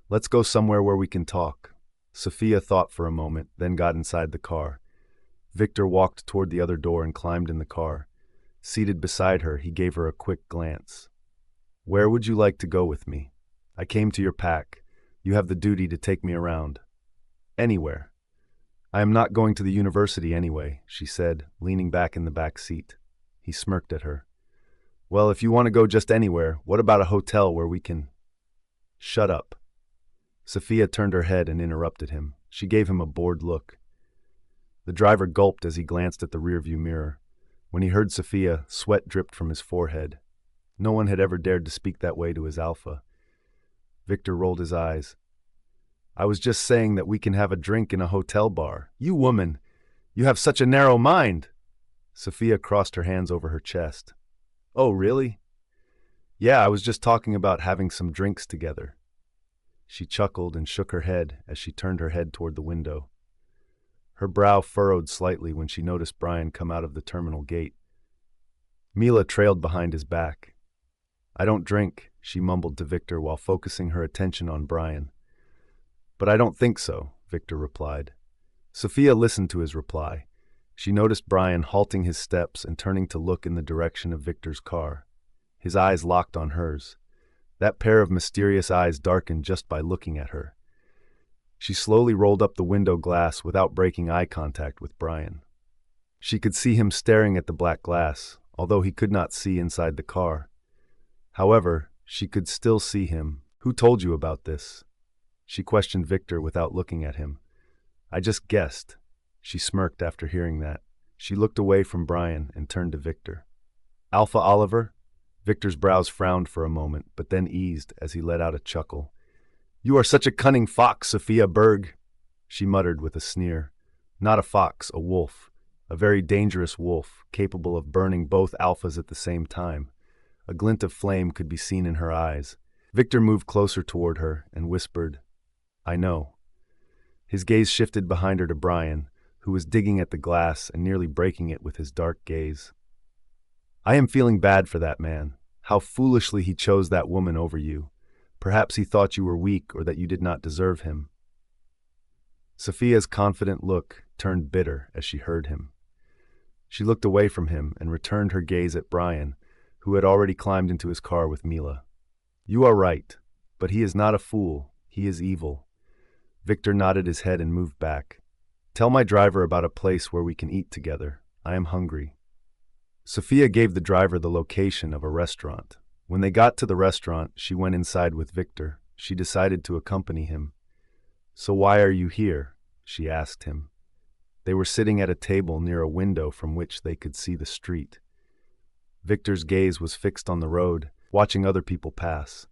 [SPEAKER 1] Let's go somewhere where we can talk." Sophia thought for a moment, then got inside the car. Victor walked toward the other door and climbed in the car. Seated beside her, he gave her a quick glance. "Where would you like to go with me? I came to your pack. You have the duty to take me around." "Anywhere." "I am not going to the university anyway," she said, leaning back in the back seat. He smirked at her. "Well, if you want to go just anywhere, what about a hotel where we can—" "Shut up." Sophia turned her head and interrupted him. She gave him a bored look. The driver gulped as he glanced at the rearview mirror. When he heard Sophia, sweat dripped from his forehead. No one had ever dared to speak that way to his Alpha. Victor rolled his eyes. "I was just saying that we can have a drink in a hotel bar. You woman! You have such a narrow mind!" Sophia crossed her hands over her chest. "Oh, really?" "Yeah, I was just talking about having some drinks together." She chuckled and shook her head as she turned her head toward the window. Her brow furrowed slightly when she noticed Bryan come out of the terminal gate. Mila trailed behind his back. "I don't drink," she mumbled to Victor while focusing her attention on Bryan. "But I don't think so," Victor replied. Sophia listened to his reply. She noticed Bryan halting his steps and turning to look in the direction of Victor's car. His eyes locked on hers. That pair of mysterious eyes darkened just by looking at her. She slowly rolled up the window glass without breaking eye contact with Bryan. She could see him staring at the black glass, although he could not see inside the car. However, she could still see him. Who told you about this? She questioned Victor without looking at him. I just guessed. She smirked after hearing that. She looked away from Bryan and turned to Victor. Alpha Oliver? Victor's brows frowned for a moment, but then eased as he let out a chuckle. You are such a cunning fox, Sophia Berg, she muttered with a sneer. Not a fox, a wolf. A very dangerous wolf, capable of burning both alphas at the same time. A glint of flame could be seen in her eyes. Victor moved closer toward her and whispered, I know. His gaze shifted behind her to Bryan, who was digging at the glass and nearly breaking it with his dark gaze. I am feeling bad for that man. How foolishly he chose that woman over you. Perhaps he thought you were weak or that you did not deserve him. Sophia's confident look turned bitter as she heard him. She looked away from him and returned her gaze at Bryan, who had already climbed into his car with Mila. You are right, but he is not a fool. He is evil. Victor nodded his head and moved back. Tell my driver about a place where we can eat together. I am hungry. Sophia gave the driver the location of a restaurant. When they got to the restaurant, she went inside with Victor. She decided to accompany him. So why are you here? She asked him. They were sitting at a table near a window from which they could see the street. Victor's gaze was fixed on the road, watching other people pass.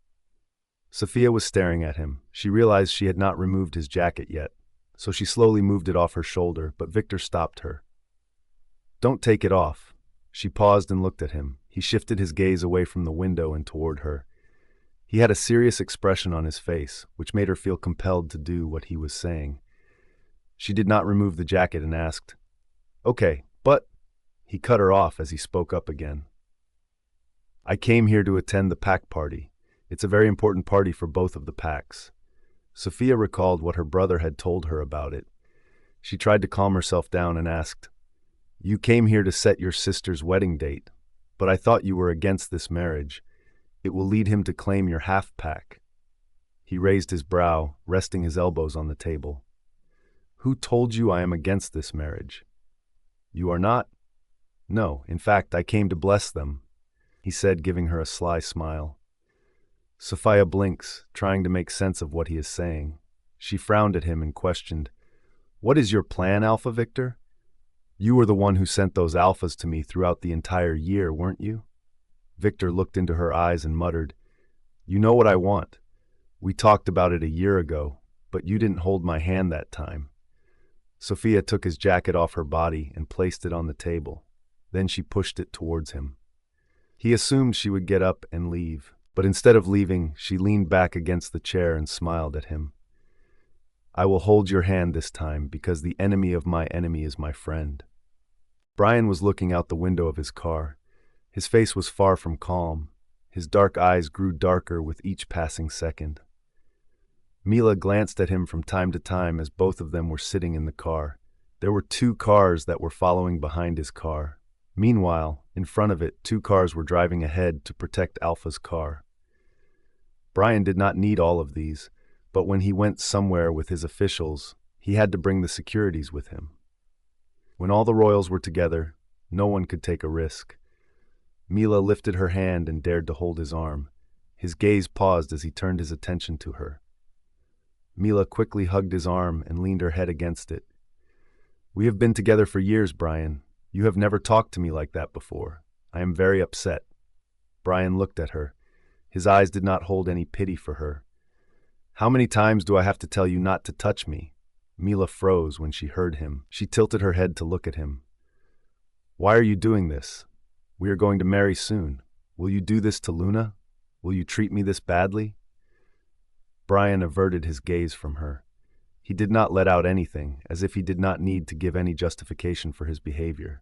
[SPEAKER 1] Sophia was staring at him. She realized she had not removed his jacket yet, so she slowly moved it off her shoulder, but Victor stopped her. Don't take it off. She paused and looked at him. He shifted his gaze away from the window and toward her. He had a serious expression on his face, which made her feel compelled to do what he was saying. She did not remove the jacket and asked, Okay, but... He cut her off as he spoke up again. I came here to attend the pack party. It's a very important party for both of the packs. Sophia recalled what her brother had told her about it. She tried to calm herself down and asked, You came here to set your sister's wedding date, but I thought you were against this marriage. It will lead him to claim your half-pack. He raised his brow, resting his elbows on the table. Who told you I am against this marriage? You are not? No, in fact, I came to bless them, he said, giving her a sly smile. Sophia blinks, trying to make sense of what he is saying. She frowned at him and questioned, What is your plan, Alpha Victor? You were the one who sent those alphas to me throughout the entire year, weren't you? Victor looked into her eyes and muttered, You know what I want. We talked about it a year ago, but you didn't hold my hand that time. Sophia took his jacket off her body and placed it on the table. Then she pushed it towards him. He assumed she would get up and leave, but instead of leaving, she leaned back against the chair and smiled at him. I will hold your hand this time because the enemy of my enemy is my friend. Bryan was looking out the window of his car. His face was far from calm. His dark eyes grew darker with each passing second. Mila glanced at him from time to time as both of them were sitting in the car. There were 2 cars that were following behind his car. Meanwhile, in front of it, 2 cars were driving ahead to protect Alpha's car. Bryan did not need all of these, but when he went somewhere with his officials, he had to bring the securities with him. When all the royals were together, no one could take a risk. Mila lifted her hand and dared to hold his arm. His gaze paused as he turned his attention to her. Mila quickly hugged his arm and leaned her head against it. We have been together for years, Bryan. You have never talked to me like that before. I am very upset. Bryan looked at her. His eyes did not hold any pity for her. How many times do I have to tell you not to touch me? Mila froze when she heard him. She tilted her head to look at him. Why are you doing this? We are going to marry soon. Will you do this to Luna? Will you treat me this badly? Bryan averted his gaze from her. He did not let out anything, as if he did not need to give any justification for his behavior.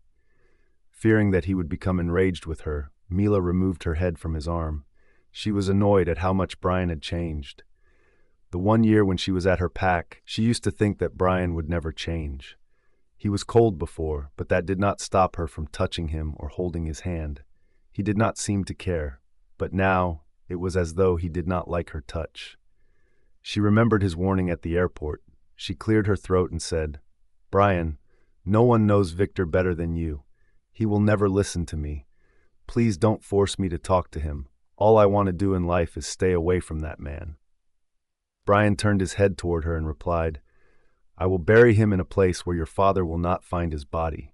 [SPEAKER 1] Fearing that he would become enraged with her, Mila removed her head from his arm. She was annoyed at how much Bryan had changed. The one year when she was at her pack, she used to think that Bryan would never change. He was cold before, but that did not stop her from touching him or holding his hand. He did not seem to care, but now it was as though he did not like her touch. She remembered his warning at the airport. She cleared her throat and said, Bryan, no one knows Victor better than you. He will never listen to me. Please don't force me to talk to him. All I want to do in life is stay away from that man. Bryan turned his head toward her and replied, I will bury him in a place where your father will not find his body.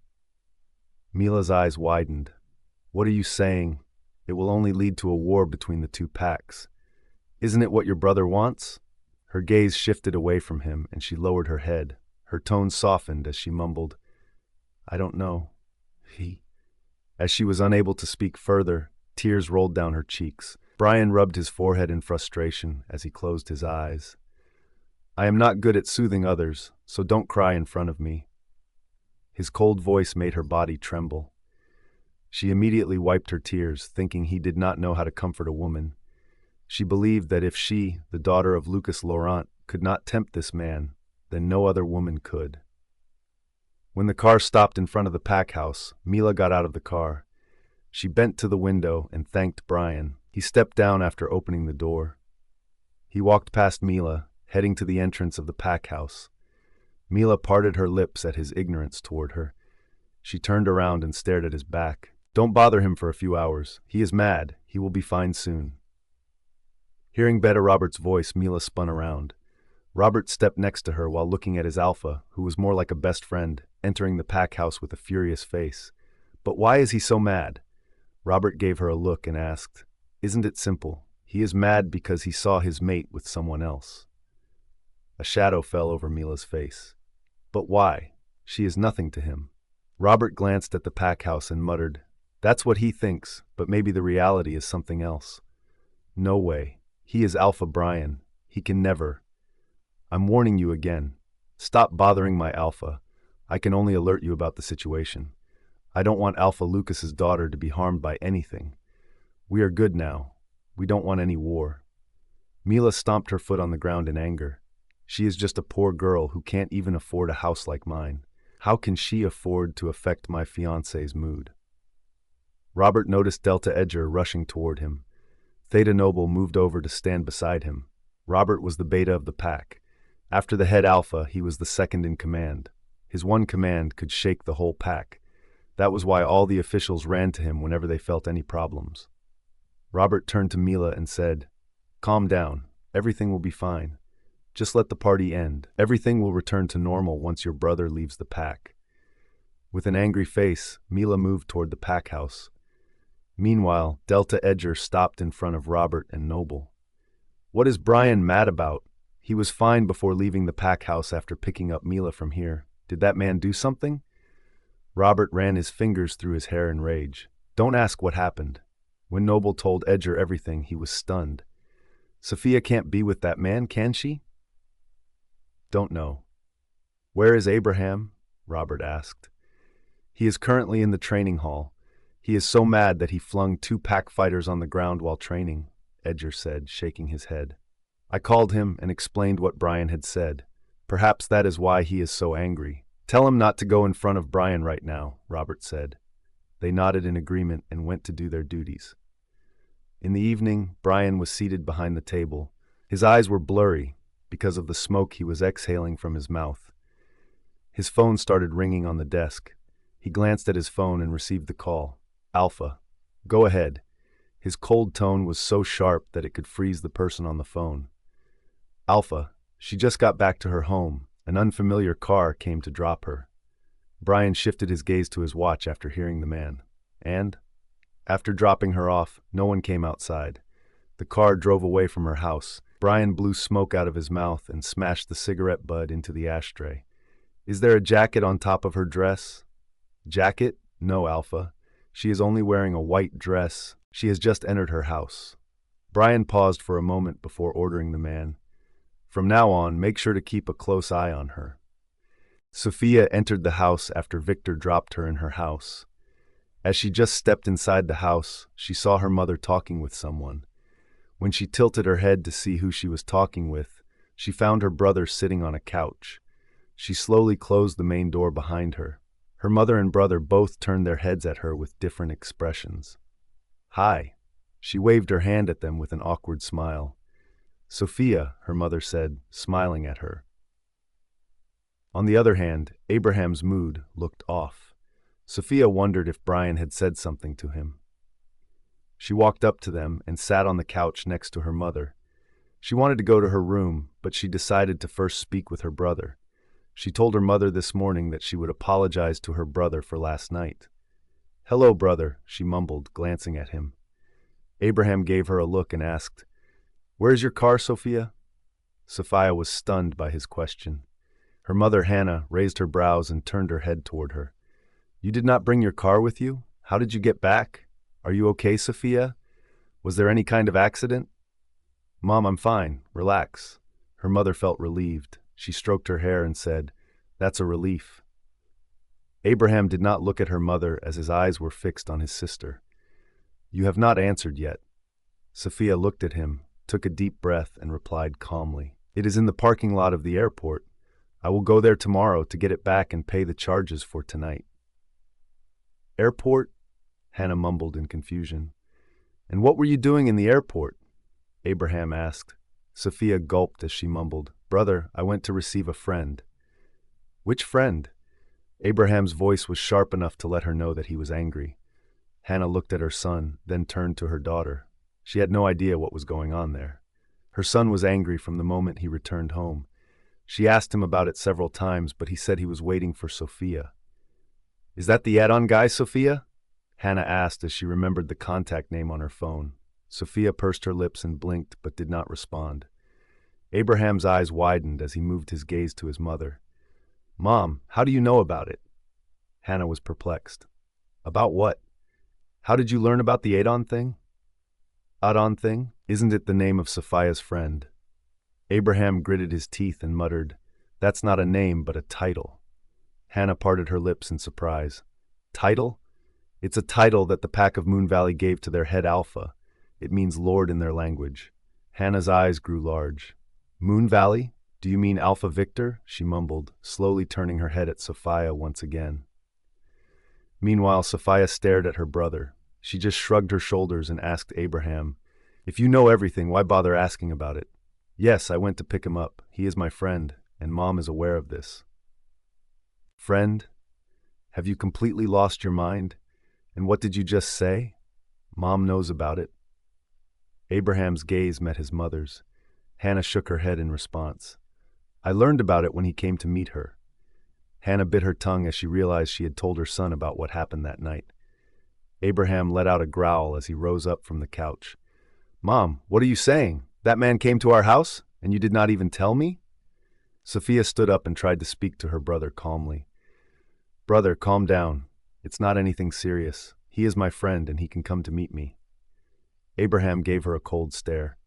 [SPEAKER 1] Mila's eyes widened. What are you saying? It will only lead to a war between the two packs. Isn't it what your brother wants? Her gaze shifted away from him, and she lowered her head. Her tone softened as she mumbled, I don't know. As she was unable to speak further, tears rolled down her cheeks. Bryan rubbed his forehead in frustration as he closed his eyes. I am not good at soothing others, so don't cry in front of me. His cold voice made her body tremble. She immediately wiped her tears, thinking he did not know how to comfort a woman. She believed that if she, the daughter of Lucas Laurent, could not tempt this man, then no other woman could. When the car stopped in front of the pack house, Mila got out of the car. She bent to the window and thanked Bryan. He stepped down after opening the door. He walked past Mila, heading to the entrance of the pack house. Mila parted her lips at his ignorance toward her. She turned around and stared at his back. Don't bother him for a few hours. He is mad. He will be fine soon. Hearing Beta Robert's voice, Mila spun around. Robert stepped next to her while looking at his alpha, who was more like a best friend, entering the pack house with a furious face. But why is he so mad? Robert gave her a look and asked, Isn't it simple? He is mad because he saw his mate with someone else. A shadow fell over Mila's face. But why? She is nothing to him. Robert glanced at the pack house and muttered, That's what he thinks, but maybe the reality is something else. No way. He is Alpha Bryan. He can never. I'm warning you again. Stop bothering my Alpha. I can only alert you about the situation. I don't want Alpha Lucas's daughter to be harmed by anything. We are good now. We don't want any war. Mila stomped her foot on the ground in anger. She is just a poor girl who can't even afford a house like mine. How can she afford to affect my fiancé's mood? Robert noticed Delta Edger rushing toward him. Theta Noble moved over to stand beside him. Robert was the beta of the pack. After the head alpha, he was the second in command. His one command could shake the whole pack. That was why all the officials ran to him whenever they felt any problems. Robert turned to Mila and said, Calm down. Everything will be fine. Just let the party end. Everything will return to normal once your brother leaves the pack. With an angry face, Mila moved toward the pack house. Meanwhile, Delta Edger stopped in front of Robert and Noble. What is Bryan mad about? He was fine before leaving the pack house after picking up Mila from here. Did that man do something? Robert ran his fingers through his hair in rage. Don't ask what happened. When Noble told Edger everything, he was stunned. Sophia can't be with that man, can she? Don't know. Where is Abraham? Robert asked. He is currently in the training hall. He is so mad that he flung 2 pack fighters on the ground while training, Edger said, shaking his head. I called him and explained what Bryan had said. Perhaps that is why he is so angry. Tell him not to go in front of Bryan right now, Robert said. They nodded in agreement and went to do their duties. In the evening, Bryan was seated behind the table. His eyes were blurry because of the smoke he was exhaling from his mouth. His phone started ringing on the desk. He glanced at his phone and received the call. Alpha. Go ahead. His cold tone was so sharp that it could freeze the person on the phone. Alpha. She just got back to her home. An unfamiliar car came to drop her. Bryan shifted his gaze to his watch after hearing the man. And? After dropping her off, no one came outside. The car drove away from her house. Bryan blew smoke out of his mouth and smashed the cigarette butt into the ashtray. Is there a jacket on top of her dress? Jacket? No, Alpha. She is only wearing a white dress. She has just entered her house. Bryan paused for a moment before ordering the man. From now on, make sure to keep a close eye on her. Sophia entered the house after Victor dropped her in her house. As she just stepped inside the house, she saw her mother talking with someone. When she tilted her head to see who she was talking with, she found her brother sitting on a couch. She slowly closed the main door behind her. Her mother and brother both turned their heads at her with different expressions. Hi. She waved her hand at them with an awkward smile. Sophia, her mother said, smiling at her. On the other hand, Abraham's mood looked off. Sophia wondered if Bryan had said something to him. She walked up to them and sat on the couch next to her mother. She wanted to go to her room, but she decided to first speak with her brother. She told her mother this morning that she would apologize to her brother for last night. "Hello, brother," she mumbled, glancing at him. Abraham gave her a look and asked, "Where's your car, Sophia?" Sophia was stunned by his question. Her mother, Hannah, raised her brows and turned her head toward her. "You did not bring your car with you? How did you get back? Are you okay, Sophia? Was there any kind of accident?" "Mom, I'm fine. Relax." Her mother felt relieved. She stroked her hair and said, "That's a relief." Abraham did not look at her mother as his eyes were fixed on his sister. "You have not answered yet." Sophia looked at him, took a deep breath, and replied calmly, "It is in the parking lot of the airport. I will go there tomorrow to get it back and pay the charges for tonight." "Airport?" Hannah mumbled in confusion. "And what were you doing in the airport?" Abraham asked. Sophia gulped as she mumbled, "Brother, I went to receive a friend." "Which friend?" Abraham's voice was sharp enough to let her know that he was angry. Hannah looked at her son, then turned to her daughter. She had no idea what was going on there. Her son was angry from the moment he returned home. She asked him about it several times, but he said he was waiting for Sophia. "Is that the add-on guy, Sophia?" Hannah asked as she remembered the contact name on her phone. Sophia pursed her lips and blinked, but did not respond. Abraham's eyes widened as he moved his gaze to his mother. "Mom, how do you know about it?" Hannah was perplexed. "About what? How did you learn about the Adon thing?" "Adon thing? Isn't it the name of Sophia's friend?" Abraham gritted his teeth and muttered, "That's not a name, but a title." Hannah parted her lips in surprise. "Title? It's a title that the pack of Moon Valley gave to their head Alpha. It means Lord in their language." Hannah's eyes grew large. "Moon Valley? Do you mean Alpha Victor?" she mumbled, slowly turning her head at Sophia once again. Meanwhile, Sophia stared at her brother. She just shrugged her shoulders and asked Abraham, "If you know everything, why bother asking about it?" "Yes, I went to pick him up. He is my friend, and Mom is aware of this." "Friend? Have you completely lost your mind? And what did you just say?" "Mom knows about it." Abraham's gaze met his mother's. Hannah shook her head in response. "I learned about it when he came to meet her." Hannah bit her tongue as she realized she had told her son about what happened that night. Abraham let out a growl as he rose up from the couch. "Mom, what are you saying? That man came to our house, and you did not even tell me?" Sophia stood up and tried to speak to her brother calmly. "Brother, calm down. It's not anything serious. He is my friend, and he can come to meet me." Abraham gave her a cold stare.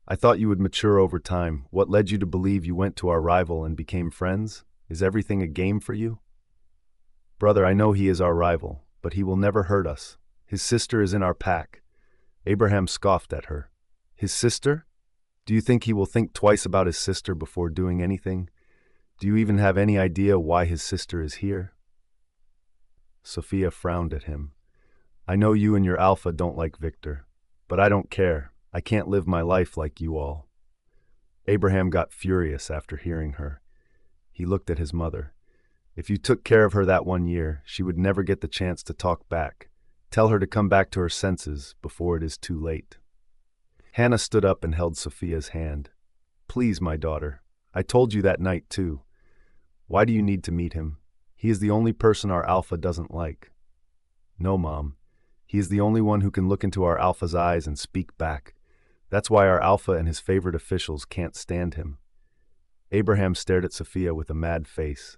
[SPEAKER 1] "I thought you would mature over time. What led you to believe you went to our rival and became friends? Is everything a game for you?" "Brother, I know he is our rival, but he will never hurt us. His sister is in our pack." Abraham scoffed at her. "His sister? Do you think he will think twice about his sister before doing anything? Do you even have any idea why his sister is here?" Sophia frowned at him. "I know you and your Alpha don't like Victor, but I don't care. I can't live my life like you all." Abraham got furious after hearing her. He looked at his mother. "If you took care of her that 1 year, she would never get the chance to talk back. Tell her to come back to her senses before it is too late." Hannah stood up and held Sophia's hand. "Please, my daughter. I told you that night, too. Why do you need to meet him? He is the only person our Alpha doesn't like." "No, Mom. He is the only one who can look into our Alpha's eyes and speak back. That's why our Alpha and his favorite officials can't stand him." Abraham stared at Sophia with a mad face.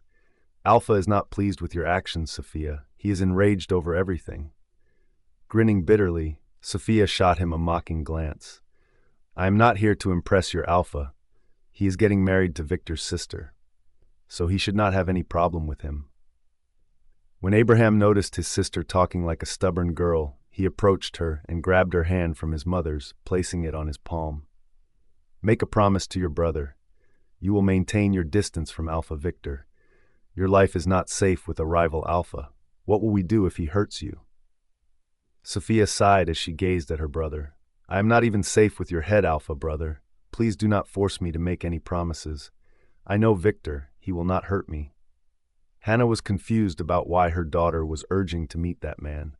[SPEAKER 1] "Alpha is not pleased with your actions, Sophia. He is enraged over everything." Grinning bitterly, Sophia shot him a mocking glance. "I am not here to impress your Alpha. He is getting married to Victor's sister, so he should not have any problem with him." When Abraham noticed his sister talking like a stubborn girl, he approached her and grabbed her hand from his mother's, placing it on his palm. "Make a promise to your brother. You will maintain your distance from Alpha Victor. Your life is not safe with a rival Alpha. What will we do if he hurts you?" Sophia sighed as she gazed at her brother. "I am not even safe with your head Alpha, brother. Please do not force me to make any promises. I know Victor. He will not hurt me." Hannah was confused about why her daughter was urging to meet that man.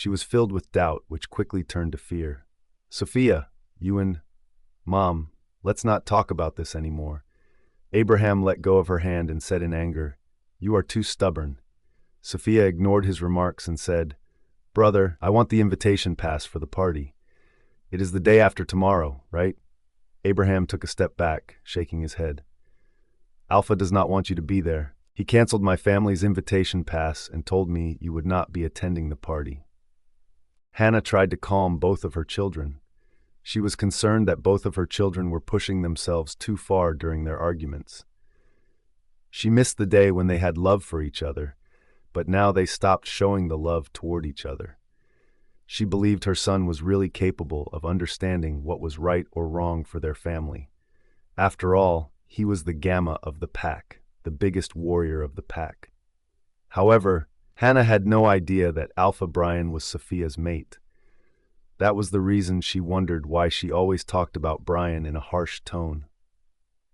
[SPEAKER 1] She was filled with doubt, which quickly turned to fear. Sophia, you and Mom, let's not talk about this anymore. Abraham let go of her hand and said in anger, You are too stubborn. Sophia ignored his remarks and said, Brother, I want the invitation pass for the party. It is the day after tomorrow, right? Abraham took a step back, shaking his head. Alpha does not want you to be there. He canceled my family's invitation pass and told me you would not be attending the party. Hannah tried to calm both of her children. She was concerned that both of her children were pushing themselves too far during their arguments. She missed the day when they had love for each other, but now they stopped showing the love toward each other. She believed her son was really capable of understanding what was right or wrong for their family. After all, he was the gamma of the pack, the biggest warrior of the pack. However, Hannah had no idea that Alpha Bryan was Sophia's mate. That was the reason she wondered why she always talked about Bryan in a harsh tone.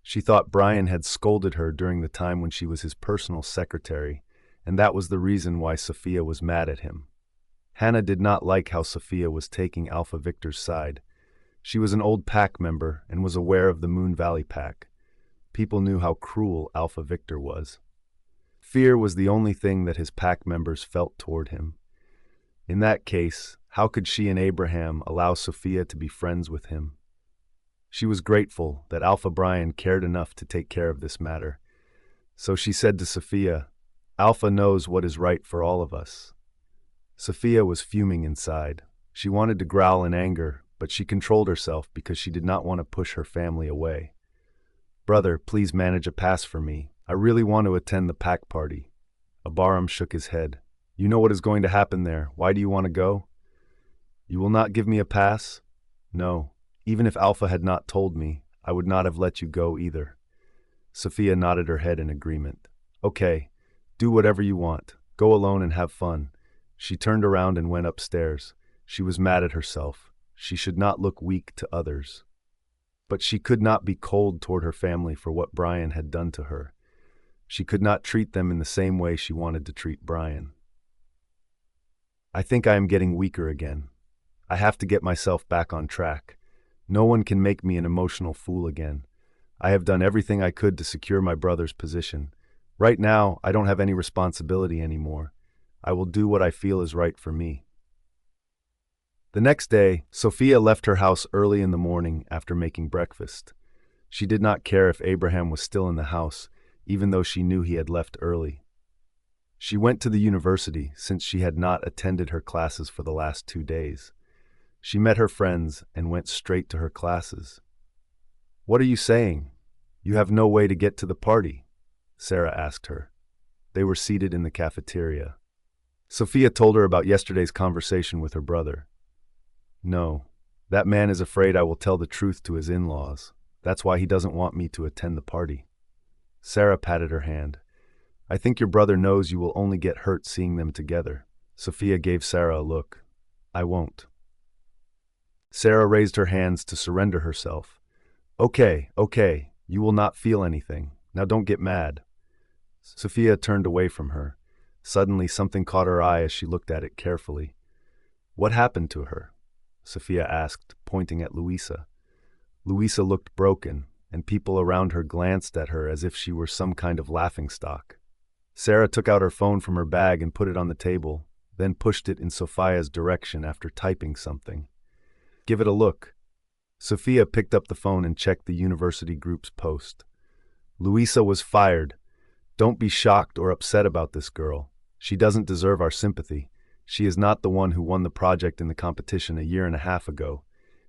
[SPEAKER 1] She thought Bryan had scolded her during the time when she was his personal secretary, and that was the reason why Sophia was mad at him. Hannah did not like how Sophia was taking Alpha Victor's side. She was an old pack member and was aware of the Moon Valley pack. People knew how cruel Alpha Victor was. Fear was the only thing that his pack members felt toward him. In that case, how could she and Abraham allow Sophia to be friends with him? She was grateful that Alpha Bryan cared enough to take care of this matter. So she said to Sophia, Alpha knows what is right for all of us. Sophia was fuming inside. She wanted to growl in anger, but she controlled herself because she did not want to push her family away. Brother, please manage a pass for me. I really want to attend the pack party. Abaram shook his head. You know what is going to happen there. Why do you want to go? You will not give me a pass? No. Even if Alpha had not told me, I would not have let you go either. Sophia nodded her head in agreement. Okay, do whatever you want. Go alone and have fun. She turned around and went upstairs. She was mad at herself. She should not look weak to others. But she could not be cold toward her family for what Bryan had done to her. She could not treat them in the same way she wanted to treat Bryan. I think I am getting weaker again. I have to get myself back on track. No one can make me an emotional fool again. I have done everything I could to secure my brother's position. Right now, I don't have any responsibility anymore. I will do what I feel is right for me. The next day, Sophia left her house early in the morning after making breakfast. She did not care if Abraham was still in the house, even though she knew he had left early. She went to the university since she had not attended her classes for the last 2 days. She met her friends and went straight to her classes. What are you saying? You have no way to get to the party? Sarah asked her. They were seated in the cafeteria. Sophia told her about yesterday's conversation with her brother. No, that man is afraid I will tell the truth to his in-laws. That's why he doesn't want me to attend the party. Sarah patted her hand. I think your brother knows you will only get hurt seeing them together. Sophia gave Sarah a look. I won't. Sarah raised her hands to surrender herself. Okay, you will not feel anything. Now don't get mad. Sophia turned away from her. Suddenly something caught her eye as she looked at it carefully. What happened to her? Sophia asked, pointing at Luisa. Luisa looked broken, and people around her glanced at her as if she were some kind of laughingstock. Sarah took out her phone from her bag and put it on the table, then pushed it in Sophia's direction after typing something. Give it a look. Sophia picked up the phone and checked the university group's post. Luisa was fired. Don't be shocked or upset about this girl. She doesn't deserve our sympathy. She is not the one who won the project in the competition a year and a half ago.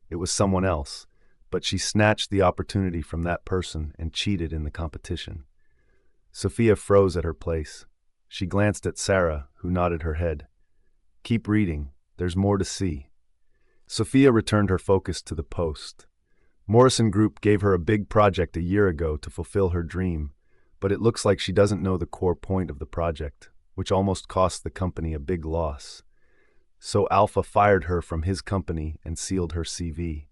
[SPEAKER 1] It was someone else, but she snatched the opportunity from that person and cheated in the competition. Sophia froze at her place. She glanced at Sarah, who nodded her head. Keep reading. There's more to see. Sophia returned her focus to the post. Morrison Group gave her a big project a year ago to fulfill her dream, but it looks like she doesn't know the core point of the project, which almost cost the company a big loss. So Alpha fired her from his company and sealed her CV.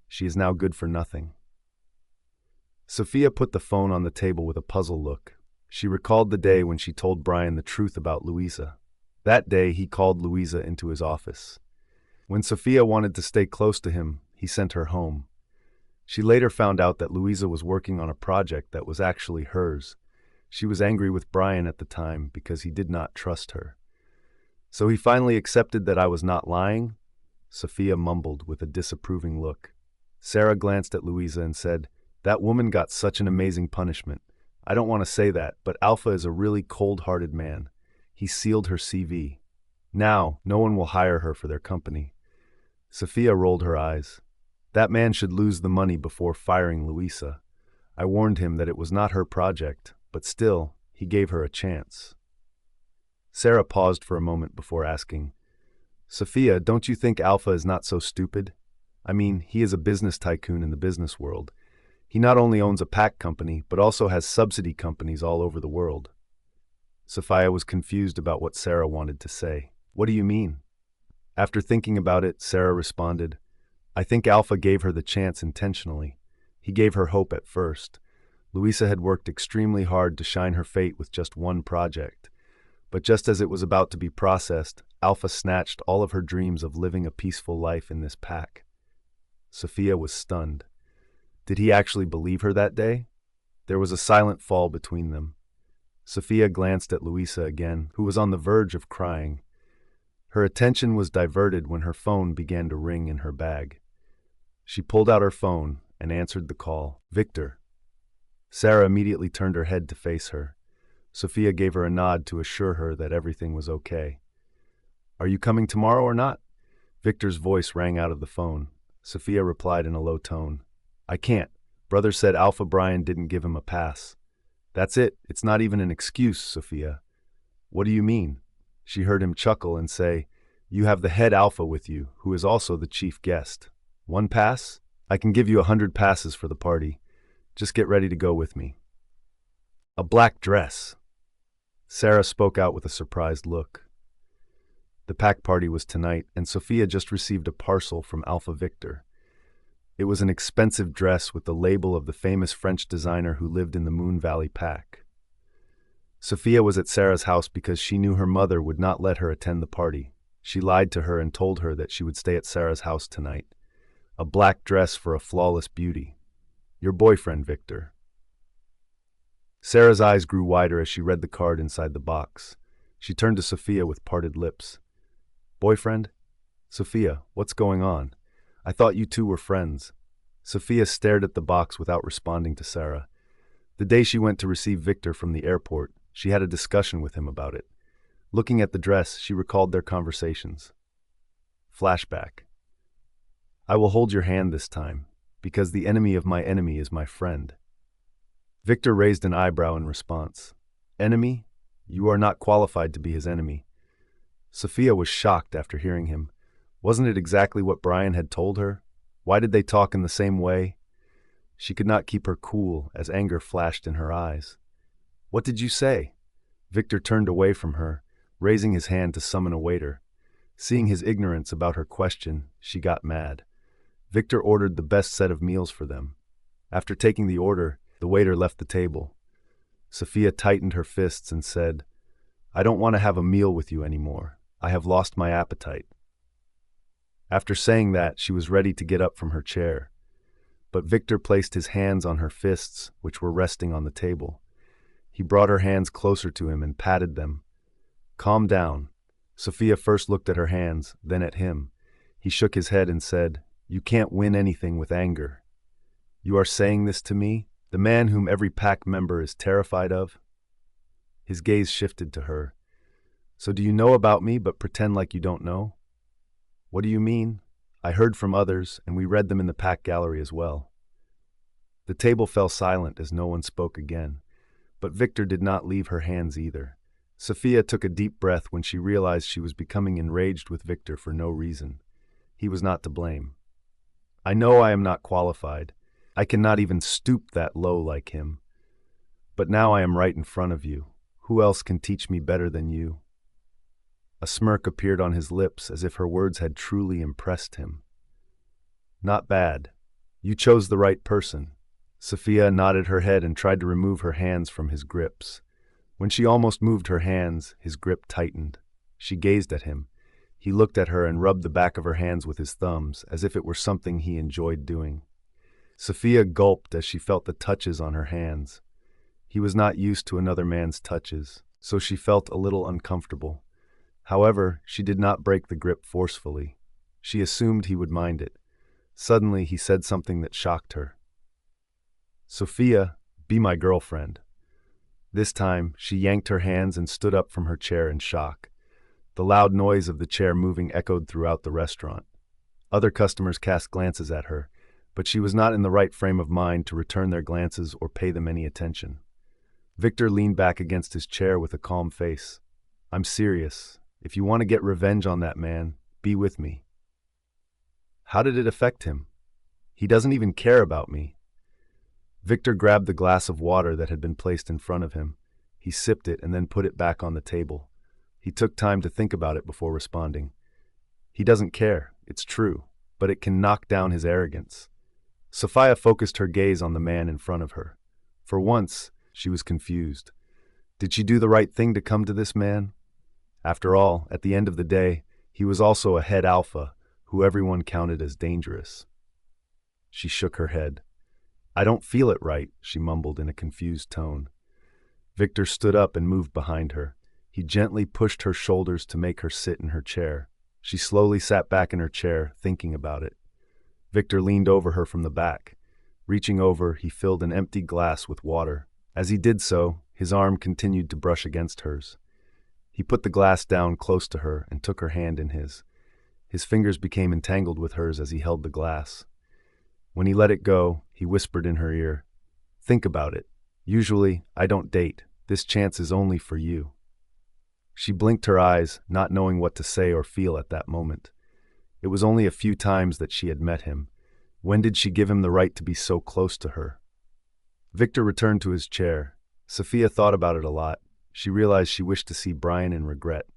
[SPEAKER 1] She is now good for nothing. Sophia put the phone on the table with a puzzled look. She recalled the day when she told Bryan the truth about Luisa. That day, he called Louisa into his office. When Sophia wanted to stay close to him, he sent her home. She later found out that Louisa was working on a project that was actually hers. She was angry with Bryan at the time because he did not trust her. So he finally accepted that I was not lying? Sophia mumbled with a disapproving look. Sarah glanced at Louisa and said, "That woman got such an amazing punishment. I don't want to say that, but Alpha is a really cold-hearted man. He sealed her CV. Now, no one will hire her for their company." Sophia rolled her eyes. That man should lose the money before firing Louisa. I warned him that it was not her project, but still, he gave her a chance. Sarah paused for a moment before asking, "Sophia, don't you think Alpha is not so stupid? I mean, he is a business tycoon in the business world. He not only owns a pack company, but also has subsidy companies all over the world." Sophia was confused about what Sarah wanted to say. "What do you mean?" After thinking about it, Sarah responded, "I think Alpha gave her the chance intentionally. He gave her hope at first. Louisa had worked extremely hard to shine her fate with just one project. But just as it was about to be processed, Alpha snatched all of her dreams of living a peaceful life in this pack." Sophia was stunned. Did he actually believe her that day? There was a silent fall between them. Sophia glanced at Louisa again, who was on the verge of crying. Her attention was diverted when her phone began to ring in her bag. She pulled out her phone and answered the call. "Victor." Sarah immediately turned her head to face her. Sophia gave her a nod to assure her that everything was okay. "Are you coming tomorrow or not?" Victor's voice rang out of the phone. Sophia replied in a low tone, "I can't. Brother said Alpha Bryan didn't give him a pass." "That's it. It's not even an excuse, Sophia." "What do you mean?" She heard him chuckle and say, "You have the head Alpha with you, who is also the chief guest. 1 pass? I can give you 100 passes for the party. Just get ready to go with me." "A black dress." Sarah spoke out with a surprised look. The pack party was tonight, and Sophia just received a parcel from Alpha Victor. It was an expensive dress with the label of the famous French designer who lived in the Moon Valley pack. Sophia was at Sarah's house because she knew her mother would not let her attend the party. She lied to her and told her that she would stay at Sarah's house tonight. A black dress for a flawless beauty. Your boyfriend, Victor. Sarah's eyes grew wider as she read the card inside the box. She turned to Sophia with parted lips. "Boyfriend? Sophia, what's going on? I thought you two were friends." Sophia stared at the box without responding to Sarah. The day she went to receive Victor from the airport, she had a discussion with him about it. Looking at the dress, she recalled their conversations. Flashback. "I will hold your hand this time, because the enemy of my enemy is my friend." Victor raised an eyebrow in response. "Enemy? You are not qualified to be his enemy." Sophia was shocked after hearing him. Wasn't it exactly what Bryan had told her? Why did they talk in the same way? She could not keep her cool as anger flashed in her eyes. "What did you say?" Victor turned away from her, raising his hand to summon a waiter. Seeing his ignorance about her question, she got mad. Victor ordered the best set of meals for them. After taking the order, the waiter left the table. Sophia tightened her fists and said, "I don't want to have a meal with you anymore. I have lost my appetite." After saying that, she was ready to get up from her chair. But Victor placed his hands on her fists, which were resting on the table. He brought her hands closer to him and patted them. "Calm down." Sophia first looked at her hands, then at him. He shook his head and said, "You can't win anything with anger." "You are saying this to me, the man whom every pack member is terrified of?" His gaze shifted to her. "So do you know about me but pretend like you don't know?" "What do you mean?" "I heard from others, and we read them in the pack gallery as well." The table fell silent as no one spoke again. But Victor did not leave her hands either. Sophia took a deep breath when she realized she was becoming enraged with Victor for no reason. He was not to blame. "I know I am not qualified. I cannot even stoop that low like him. But now I am right in front of you. Who else can teach me better than you?" A smirk appeared on his lips as if her words had truly impressed him. "Not bad. You chose the right person." Sophia nodded her head and tried to remove her hands from his grips. When she almost moved her hands, his grip tightened. She gazed at him. He looked at her and rubbed the back of her hands with his thumbs, as if it were something he enjoyed doing. Sophia gulped as she felt the touches on her hands. He was not used to another man's touches, so she felt a little uncomfortable. However, she did not break the grip forcefully. She assumed he would mind it. Suddenly, he said something that shocked her. "Sophia, be my girlfriend." This time, she yanked her hands and stood up from her chair in shock. The loud noise of the chair moving echoed throughout the restaurant. Other customers cast glances at her, but she was not in the right frame of mind to return their glances or pay them any attention. Victor leaned back against his chair with a calm face. "I'm serious. If you want to get revenge on that man, be with me." How did it affect him? He doesn't even care about me. Victor grabbed the glass of water that had been placed in front of him. He sipped it and then put it back on the table. He took time to think about it before responding. He doesn't care, it's true, but it can knock down his arrogance. Sophia focused her gaze on the man in front of her. For once, she was confused. Did she do the right thing to come to this man? After all, at the end of the day, he was also a head alpha, who everyone counted as dangerous. She shook her head. "I don't feel it right," she mumbled in a confused tone. Victor stood up and moved behind her. He gently pushed her shoulders to make her sit in her chair. She slowly sat back in her chair, thinking about it. Victor leaned over her from the back. Reaching over, he filled an empty glass with water. As he did so, his arm continued to brush against hers. He put the glass down close to her and took her hand in his. His fingers became entangled with hers as he held the glass. When he let it go, he whispered in her ear, "Think about it. Usually, I don't date. This chance is only for you." She blinked her eyes, not knowing what to say or feel at that moment. It was only a few times that she had met him. When did she give him the right to be so close to her? Victor returned to his chair. Sophia thought about it a lot. She realized she wished to see Bryan in regret.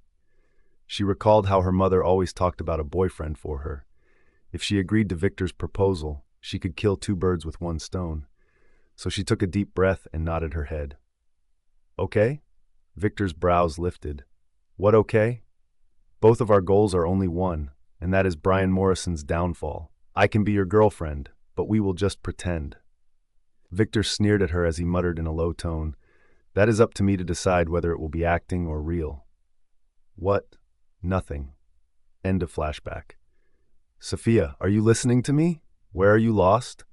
[SPEAKER 1] She recalled how her mother always talked about a boyfriend for her. If she agreed to Victor's proposal, she could kill two birds with one stone. So she took a deep breath and nodded her head. "Okay?" Victor's brows lifted. "What okay?" "Both of our goals are only one, and that is Bryan Morrison's downfall. I can be your girlfriend, but we will just pretend." Victor sneered at her as he muttered in a low tone, "That is up to me to decide whether it will be acting or real." "What?" "Nothing." End of flashback. "Sophia, are you listening to me? Where are you lost?"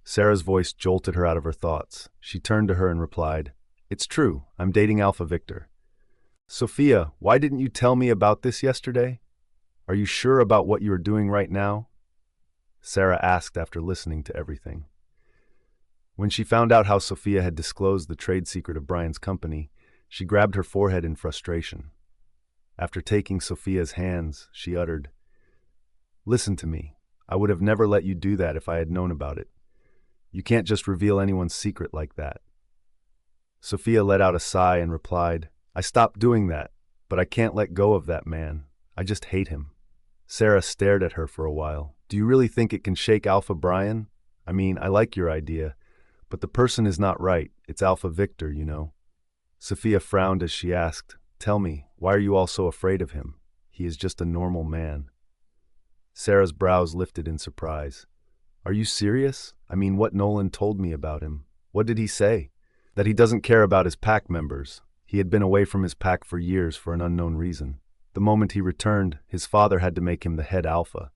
[SPEAKER 1] Sarah's voice jolted her out of her thoughts. She turned to her and replied, "It's true, I'm dating Alpha Victor." "Sophia, why didn't you tell me about this yesterday? Are you sure about what you are doing right now?" Sarah asked after listening to everything. When she found out how Sophia had disclosed the trade secret of Bryan's company, she grabbed her forehead in frustration. After taking Sophia's hands, she uttered, "Listen to me. I would have never let you do that if I had known about it. You can't just reveal anyone's secret like that." Sophia let out a sigh and replied, "I stopped doing that, but I can't let go of that man. I just hate him." Sarah stared at her for a while. "Do you really think it can shake Alpha Bryan? I mean, I like your idea, but the person is not right. It's Alpha Victor, you know." Sophia frowned as she asked, "Tell me, why are you all so afraid of him? He is just a normal man." Sarah's brows lifted in surprise. "Are you serious? I mean, what Nolan told me about him. What did he say?" "That he doesn't care about his pack members. He had been away from his pack for years for an unknown reason. The moment he returned, his father had to make him the head alpha.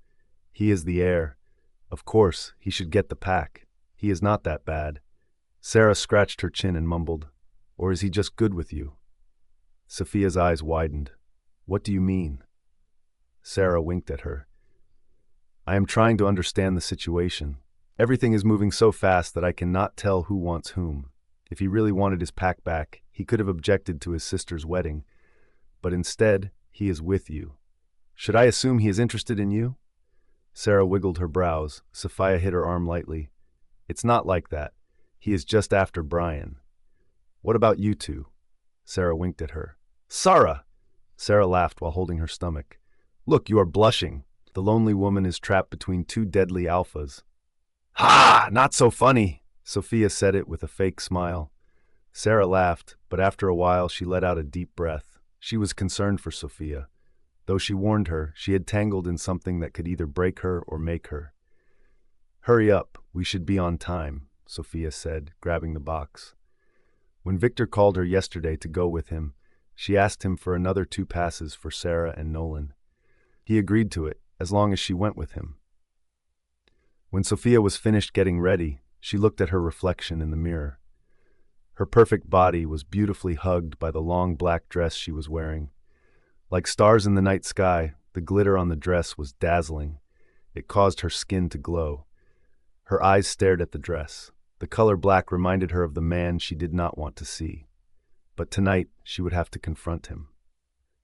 [SPEAKER 1] He is the heir. Of course, he should get the pack. He is not that bad." Sarah scratched her chin and mumbled, "Or is he just good with you?" Sophia's eyes widened. "What do you mean?" Sarah winked at her. "I am trying to understand the situation. Everything is moving so fast that I cannot tell who wants whom. If he really wanted his pack back, he could have objected to his sister's wedding. But instead, he is with you. Should I assume he is interested in you?" Sarah wiggled her brows. Sophia hit her arm lightly. "It's not like that. He is just after Bryan." "What about you two?" Sarah winked at her. "Sarah!" Sarah laughed while holding her stomach. "Look, you are blushing. The lonely woman is trapped between two deadly alphas." "Ha! Not so funny!" Sophia said it with a fake smile. Sarah laughed, but after a while she let out a deep breath. She was concerned for Sophia. Though she warned her, she had tangled in something that could either break her or make her. "Hurry up, we should be on time," Sophia said, grabbing the box. When Victor called her yesterday to go with him, she asked him for another 2 passes for Sarah and Nolan. He agreed to it, as long as she went with him. When Sophia was finished getting ready, she looked at her reflection in the mirror. Her perfect body was beautifully hugged by the long black dress she was wearing. Like stars in the night sky, the glitter on the dress was dazzling. It caused her skin to glow. Her eyes stared at the dress. The color black reminded her of the man she did not want to see. But tonight, she would have to confront him.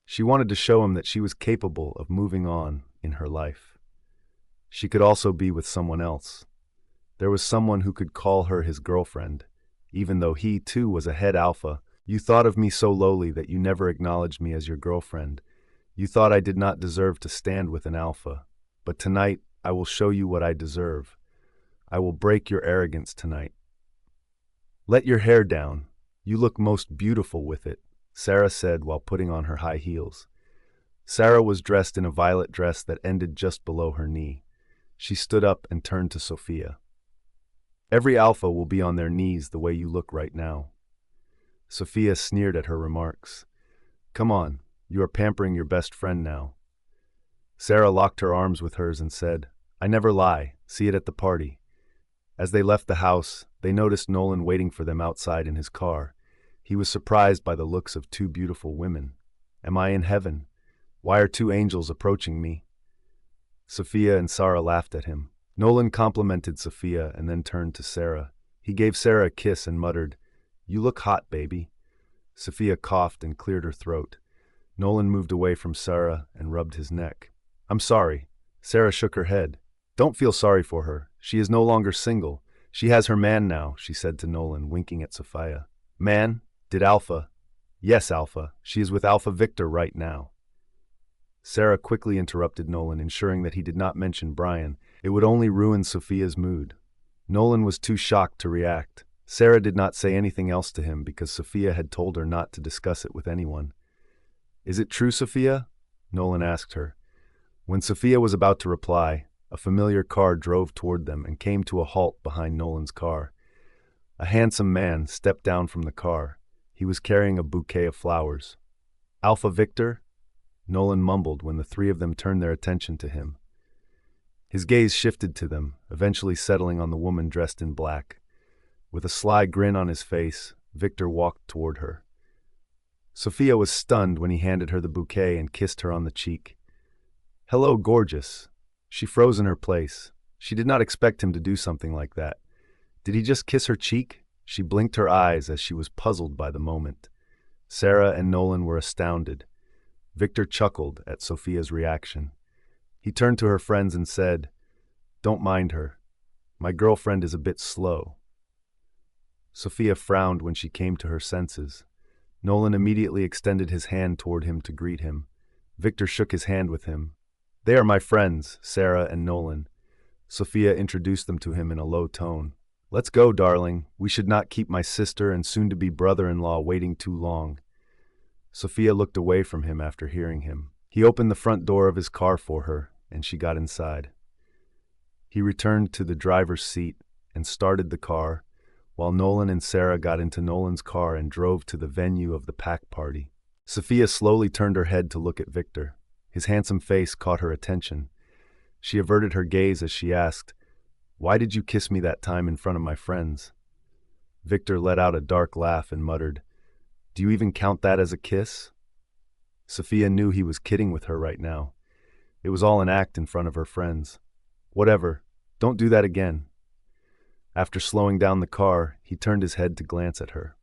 [SPEAKER 1] She wanted to show him that she was capable of moving on in her life. She could also be with someone else. There was someone who could call her his girlfriend, even though he, too, was a head alpha. "You thought of me so lowly that you never acknowledged me as your girlfriend. You thought I did not deserve to stand with an alpha. But tonight, I will show you what I deserve. I will break your arrogance tonight." "Let your hair down. You look most beautiful with it," Sarah said while putting on her high heels. Sarah was dressed in a violet dress that ended just below her knee. She stood up and turned to Sophia. "Every alpha will be on their knees the way you look right now." Sophia sneered at her remarks. "Come on, you are pampering your best friend now." Sarah locked her arms with hers and said, "I never lie. See it at the party." As they left the house, they noticed Nolan waiting for them outside in his car. He was surprised by the looks of 2 beautiful women. "Am I in heaven? Why are 2 angels approaching me?" Sophia and Sarah laughed at him. Nolan complimented Sophia and then turned to Sarah. He gave Sarah a kiss and muttered, "You look hot, baby." Sophia coughed and cleared her throat. Nolan moved away from Sarah and rubbed his neck. "I'm sorry." Sarah shook her head. "Don't feel sorry for her. She is no longer single. She has her man now," she said to Nolan, winking at Sophia. "Man? Did Alpha?" "Yes, Alpha. She is with Alpha Victor right now." Sarah quickly interrupted Nolan, ensuring that he did not mention Bryan. It would only ruin Sophia's mood. Nolan was too shocked to react. Sarah did not say anything else to him because Sophia had told her not to discuss it with anyone. "Is it true, Sophia?" Nolan asked her. When Sophia was about to reply, a familiar car drove toward them and came to a halt behind Nolan's car. A handsome man stepped down from the car. He was carrying a bouquet of flowers. "Alpha Victor?" Nolan mumbled when the 3 of them turned their attention to him. His gaze shifted to them, eventually settling on the woman dressed in black. With a sly grin on his face, Victor walked toward her. Sophia was stunned when he handed her the bouquet and kissed her on the cheek. "Hello, gorgeous." She froze in her place. She did not expect him to do something like that. Did he just kiss her cheek? She blinked her eyes as she was puzzled by the moment. Sarah and Nolan were astounded. Victor chuckled at Sophia's reaction. He turned to her friends and said, "Don't mind her. My girlfriend is a bit slow." Sophia frowned when she came to her senses. Nolan immediately extended his hand toward him to greet him. Victor shook his hand with him. "They are my friends, Sarah and Nolan." Sophia introduced them to him in a low tone. "Let's go, darling. We should not keep my sister and soon-to-be brother-in-law waiting too long." Sophia looked away from him after hearing him. He opened the front door of his car for her, and she got inside. He returned to the driver's seat and started the car, while Nolan and Sarah got into Nolan's car and drove to the venue of the pack party. Sophia slowly turned her head to look at Victor. His handsome face caught her attention. She averted her gaze as she asked, "Why did you kiss me that time in front of my friends?" Victor let out a dark laugh and muttered, "Do you even count that as a kiss?" Sophia knew he was kidding with her right now. It was all an act in front of her friends. "Whatever. Don't do that again." After slowing down the car, he turned his head to glance at her.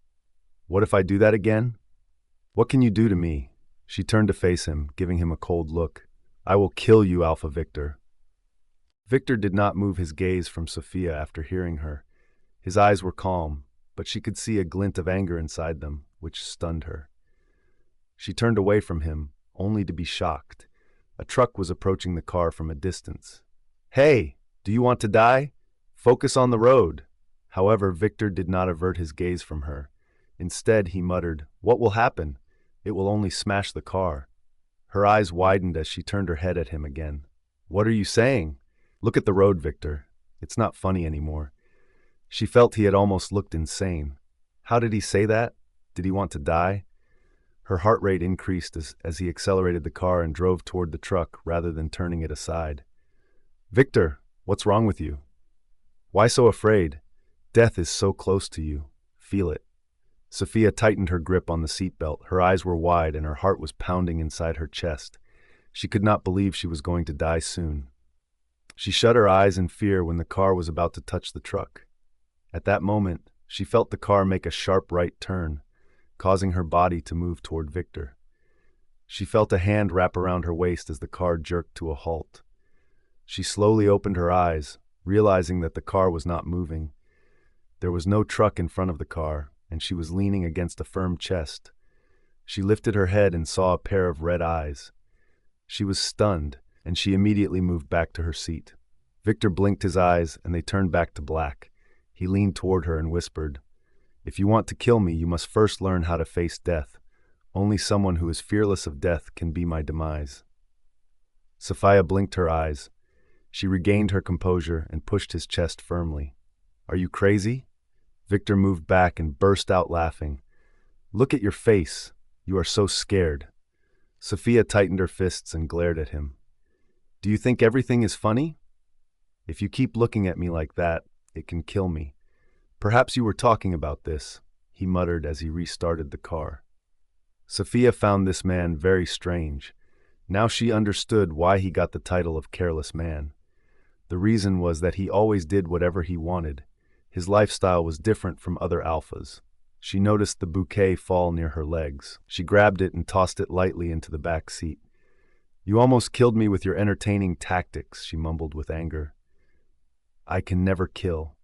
[SPEAKER 1] "What if I do that again?" "What can you do to me?" She turned to face him, giving him a cold look. "I will kill you, Alpha Victor." Victor did not move his gaze from Sophia after hearing her. His eyes were calm, but she could see a glint of anger inside them, which stunned her. She turned away from him, only to be shocked. A truck was approaching the car from a distance. "Hey, do you want to die? Focus on the road." However, Victor did not avert his gaze from her. Instead, he muttered, "What will happen? It will only smash the car." Her eyes widened as she turned her head at him again. "What are you saying? Look at the road, Victor. It's not funny anymore." She felt he had almost looked insane. How did he say that? Did he want to die? Her heart rate increased as he accelerated the car and drove toward the truck rather than turning it aside. "Victor, what's wrong with you? Why so afraid? Death is so close to you. Feel it." Sophia tightened her grip on the seatbelt. Her eyes were wide and her heart was pounding inside her chest. She could not believe she was going to die soon. She shut her eyes in fear when the car was about to touch the truck. At that moment, she felt the car make a sharp right turn, causing her body to move toward Victor. She felt a hand wrap around her waist as the car jerked to a halt. She slowly opened her eyes, realizing that the car was not moving. There was no truck in front of the car, and she was leaning against a firm chest. She lifted her head and saw a pair of red eyes. She was stunned, and she immediately moved back to her seat. Victor blinked his eyes, and they turned back to black. He leaned toward her and whispered, "If you want to kill me, you must first learn how to face death. Only someone who is fearless of death can be my demise." Sophia blinked her eyes. She regained her composure and pushed his chest firmly. "Are you crazy?" Victor moved back and burst out laughing. "Look at your face. You are so scared." Sophia tightened her fists and glared at him. "Do you think everything is funny? If you keep looking at me like that, it can kill me. Perhaps you were talking about this," he muttered as he restarted the car. Sophia found this man very strange. Now she understood why he got the title of careless man. The reason was that he always did whatever he wanted. His lifestyle was different from other alphas. She noticed the bouquet fall near her legs. She grabbed it and tossed it lightly into the back seat. "You almost killed me with your entertaining tactics," she mumbled with anger. "I can never kill."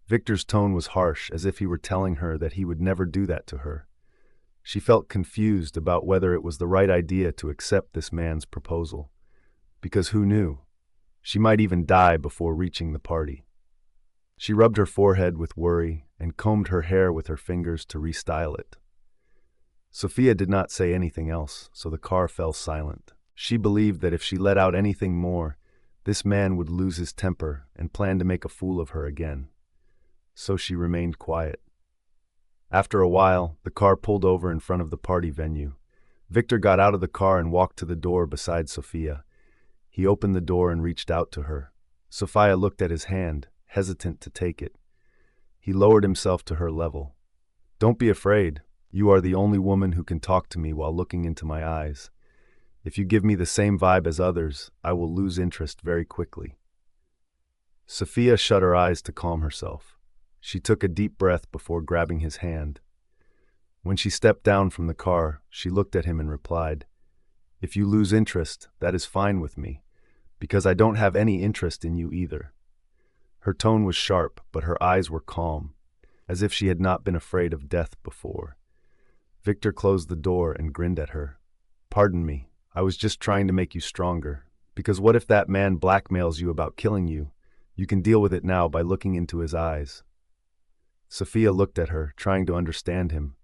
[SPEAKER 1] Victor's tone was harsh, as if he were telling her that he would never do that to her. She felt confused about whether it was the right idea to accept this man's proposal. Because who knew? She might even die before reaching the party. She rubbed her forehead with worry and combed her hair with her fingers to restyle it. Sophia did not say anything else, so the car fell silent. She believed that if she let out anything more, this man would lose his temper and plan to make a fool of her again. So she remained quiet. After a while, the car pulled over in front of the party venue. Victor got out of the car and walked to the door beside Sophia. He opened the door and reached out to her. Sophia looked at his hand, hesitant to take it. He lowered himself to her level. "Don't be afraid. You are the only woman who can talk to me while looking into my eyes. If you give me the same vibe as others, I will lose interest very quickly." Sophia shut her eyes to calm herself. She took a deep breath before grabbing his hand. When she stepped down from the car, she looked at him and replied, "If you lose interest, that is fine with me, because I don't have any interest in you either." Her tone was sharp, but her eyes were calm, as if she had not been afraid of death before. Victor closed the door and grinned at her. "Pardon me, I was just trying to make you stronger, because what if that man blackmails you about killing you? You can deal with it now by looking into his eyes." Sophia looked at her, trying to understand him.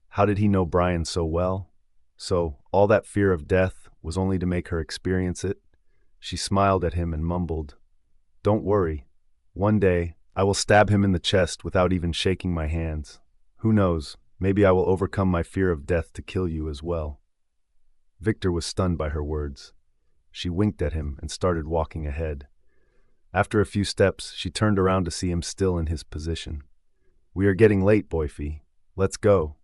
[SPEAKER 1] How did he know Bryan so well? So, all that fear of death was only to make her experience it? She smiled at him and mumbled, "Don't worry. One day, I will stab him in the chest without even shaking my hands. Who knows, maybe I will overcome my fear of death to kill you as well." Victor was stunned by her words. She winked at him and started walking ahead. After a few steps, she turned around to see him still in his position. "We are getting late, Boyfie. Let's go."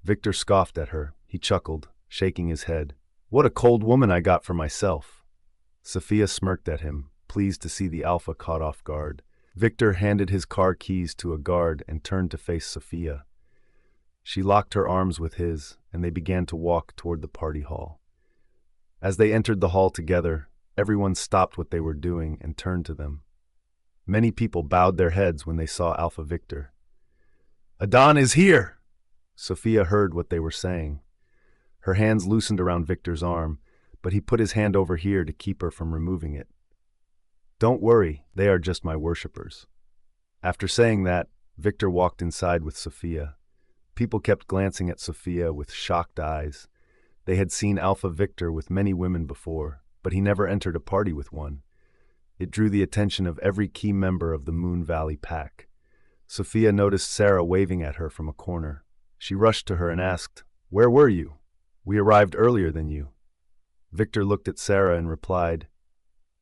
[SPEAKER 1] Victor scoffed at her. He chuckled, shaking his head. "What a cold woman I got for myself." Sophia smirked at him, pleased to see the alpha caught off guard. Victor handed his car keys to a guard and turned to face Sophia. She locked her arms with his, and they began to walk toward the party hall. As they entered the hall together, everyone stopped what they were doing and turned to them. Many people bowed their heads when they saw Alpha Victor. "Adon is here!" Sophia heard what they were saying. Her hands loosened around Victor's arm, but he put his hand over here to keep her from removing it. "Don't worry, they are just my worshippers." After saying that, Victor walked inside with Sophia. People kept glancing at Sophia with shocked eyes. They had seen Alpha Victor with many women before, but he never entered a party with one. It drew the attention of every key member of the Moon Valley pack. Sophia noticed Sarah waving at her from a corner. She rushed to her and asked, "Where were you? We arrived earlier than you." Victor looked at Sarah and replied,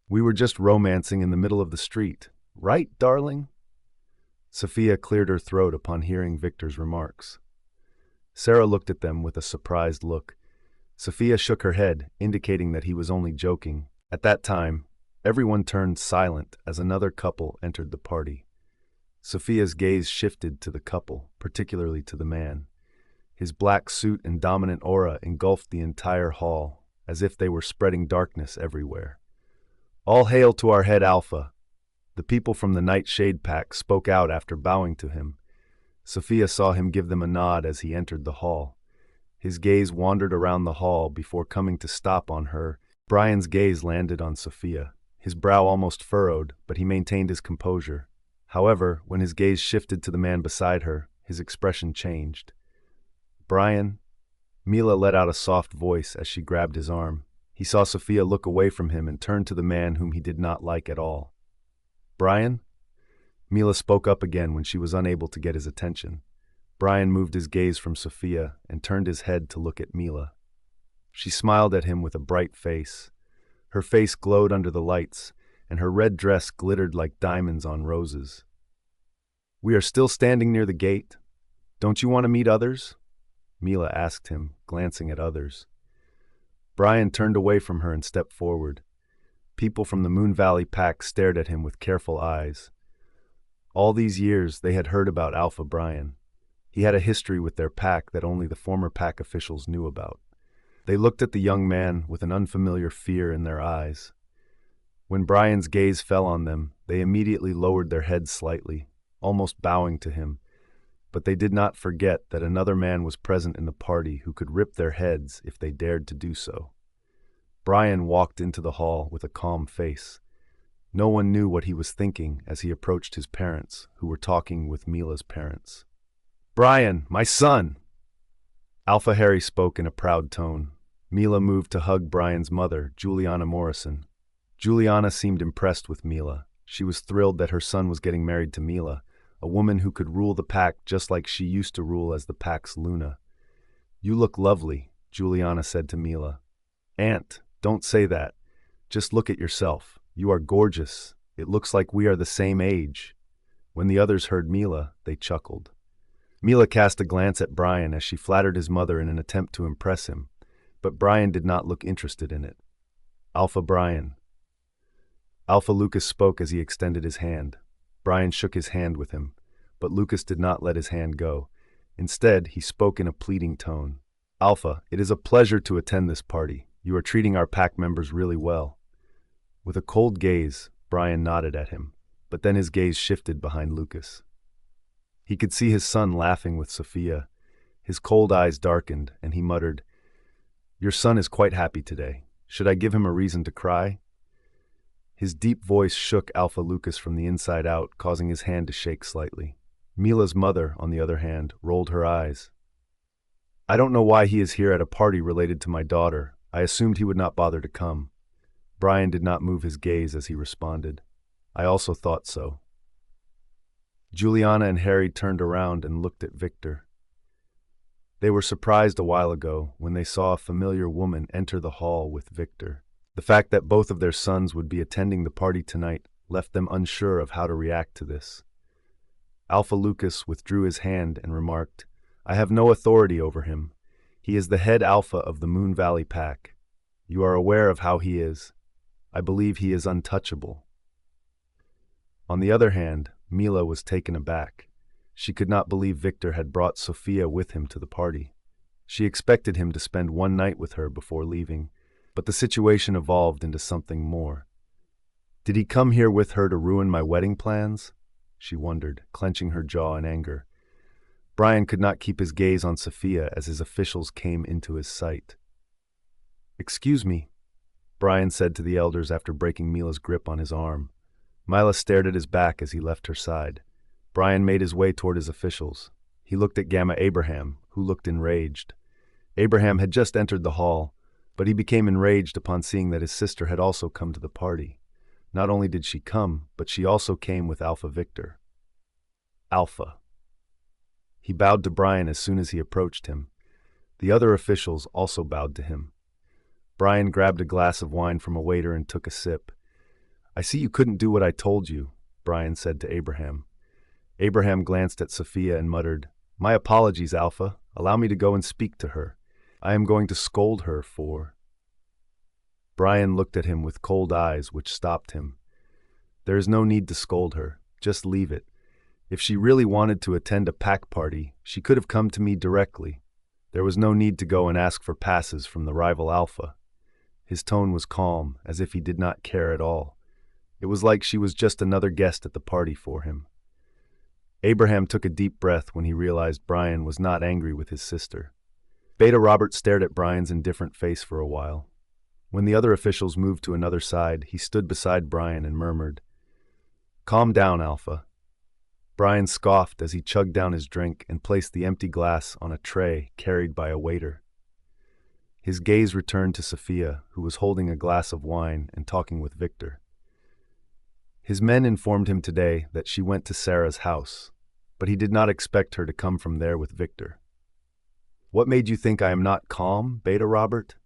[SPEAKER 1] "We were just romancing in the middle of the street. Right, darling?" Sophia cleared her throat upon hearing Victor's remarks. Sarah looked at them with a surprised look. Sophia shook her head, indicating that he was only joking. At that time, everyone turned silent as another couple entered the party. Sophia's gaze shifted to the couple, particularly to the man. His black suit and dominant aura engulfed the entire hall, as if they were spreading darkness everywhere. "All hail to our head Alpha." The people from the Nightshade pack spoke out after bowing to him. Sophia saw him give them a nod as he entered the hall. His gaze wandered around the hall before coming to stop on her. Bryan's gaze landed on Sophia. His brow almost furrowed, but he maintained his composure. However, when his gaze shifted to the man beside her, his expression changed. "Bryan?" Mila let out a soft voice as she grabbed his arm. He saw Sophia look away from him and turn to the man whom he did not like at all. "Bryan?" Mila spoke up again when she was unable to get his attention. Bryan moved his gaze from Sophia and turned his head to look at Mila. She smiled at him with a bright face. Her face glowed under the lights, and her red dress glittered like diamonds on roses. "We are still standing near the gate. Don't you want to meet others?" Mila asked him, glancing at others. Bryan turned away from her and stepped forward. People from the Moon Valley pack stared at him with careful eyes. All these years, they had heard about Alpha Bryan. He had a history with their pack that only the former pack officials knew about. They looked at the young man with an unfamiliar fear in their eyes. When Bryan's gaze fell on them, they immediately lowered their heads slightly, almost bowing to him. But they did not forget that another man was present in the party who could rip their heads if they dared to do so. Bryan walked into the hall with a calm face. No one knew what he was thinking as he approached his parents, who were talking with Mila's parents. "Bryan, my son!" Alpha Harry spoke in a proud tone. Mila moved to hug Bryan's mother, Bryan Morrison. Juliana seemed impressed with Mila. She was thrilled that her son was getting married to Mila, a woman who could rule the pack just like she used to rule as the pack's Luna. "You look lovely," Juliana said to Mila. "Aunt, don't say that. Just look at yourself. You are gorgeous. It looks like we are the same age." When the others heard Mila, they chuckled. Mila cast a glance at Bryan as she flattered his mother in an attempt to impress him, but Bryan did not look interested in it. "Alpha Bryan." Alpha Lucas spoke as he extended his hand. Bryan shook his hand with him, but Lucas did not let his hand go. Instead, he spoke in a pleading tone. "Alpha, it is a pleasure to attend this party. You are treating our pack members really well." With a cold gaze, Bryan nodded at him, but then his gaze shifted behind Lucas. He could see his son laughing with Sophia. His cold eyes darkened, and he muttered, "Your son is quite happy today. Should I give him a reason to cry?" His deep voice shook Alpha Lucas from the inside out, causing his hand to shake slightly. Mila's mother, on the other hand, rolled her eyes. "I don't know why he is here at a party related to my daughter. I assumed he would not bother to come." Bryan did not move his gaze as he responded, "I also thought so." Juliana and Harry turned around and looked at Victor. They were surprised a while ago when they saw a familiar woman enter the hall with Victor. The fact that both of their sons would be attending the party tonight left them unsure of how to react to this. Alpha Lucas withdrew his hand and remarked, "I have no authority over him. He is the head alpha of the Moon Valley pack. You are aware of how he is. I believe he is untouchable." On the other hand, Mila was taken aback. She could not believe Victor had brought Sophia with him to the party. She expected him to spend one night with her before leaving, but the situation evolved into something more. Did he come here with her to ruin my wedding plans? She wondered, clenching her jaw in anger. Bryan could not keep his gaze on Sophia as his officials came into his sight. "Excuse me," Bryan said to the elders after breaking Mila's grip on his arm. Mila stared at his back as he left her side. Bryan made his way toward his officials. He looked at Gamma Abraham, who looked enraged. Abraham had just entered the hall, but he became enraged upon seeing that his sister had also come to the party. Not only did she come, but she also came with Alpha Victor. Alpha. He bowed to Bryan as soon as he approached him. The other officials also bowed to him. Bryan grabbed a glass of wine from a waiter and took a sip. "I see you couldn't do what I told you," Bryan said to Abraham. Abraham glanced at Sophia and muttered, "My apologies, Alpha. Allow me to go and speak to her. I am going to scold her for—" Bryan looked at him with cold eyes, which stopped him. "There is no need to scold her. Just leave it. If she really wanted to attend a pack party, she could have come to me directly. There was no need to go and ask for passes from the rival Alpha." His tone was calm, as if he did not care at all. It was like she was just another guest at the party for him. Abraham took a deep breath when he realized Bryan was not angry with his sister. Beta Robert stared at Bryan's indifferent face for a while. When the other officials moved to another side, he stood beside Bryan and murmured, "Calm down, Alpha." Bryan scoffed as he chugged down his drink and placed the empty glass on a tray carried by a waiter. His gaze returned to Sophia, who was holding a glass of wine and talking with Victor. His men informed him today that she went to Sarah's house, but he did not expect her to come from there with Victor. "What made you think I am not calm, Beta Robert?"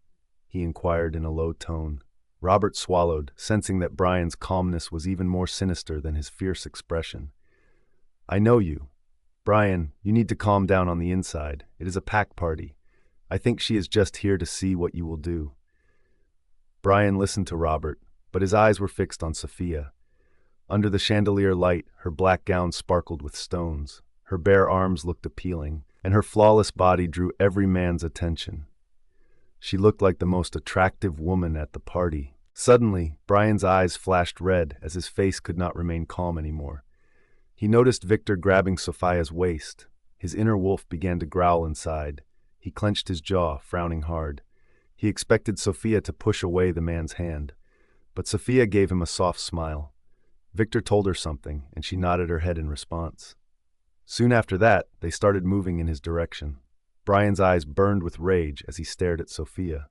[SPEAKER 1] he inquired in a low tone. Robert swallowed, sensing that Bryan's calmness was even more sinister than his fierce expression. "I know you. Bryan, you need to calm down on the inside. It is a pack party. I think she is just here to see what you will do." Bryan listened to Robert, but his eyes were fixed on Sophia. Under the chandelier light, her black gown sparkled with stones. Her bare arms looked appealing, and her flawless body drew every man's attention. She looked like the most attractive woman at the party. Suddenly, Bryan's eyes flashed red as his face could not remain calm anymore. He noticed Victor grabbing Sophia's waist. His inner wolf began to growl inside. He clenched his jaw, frowning hard. He expected Sophia to push away the man's hand, but Sophia gave him a soft smile. Victor told her something, and she nodded her head in response. Soon after that, they started moving in his direction. Bryan's eyes burned with rage as he stared at Sophia.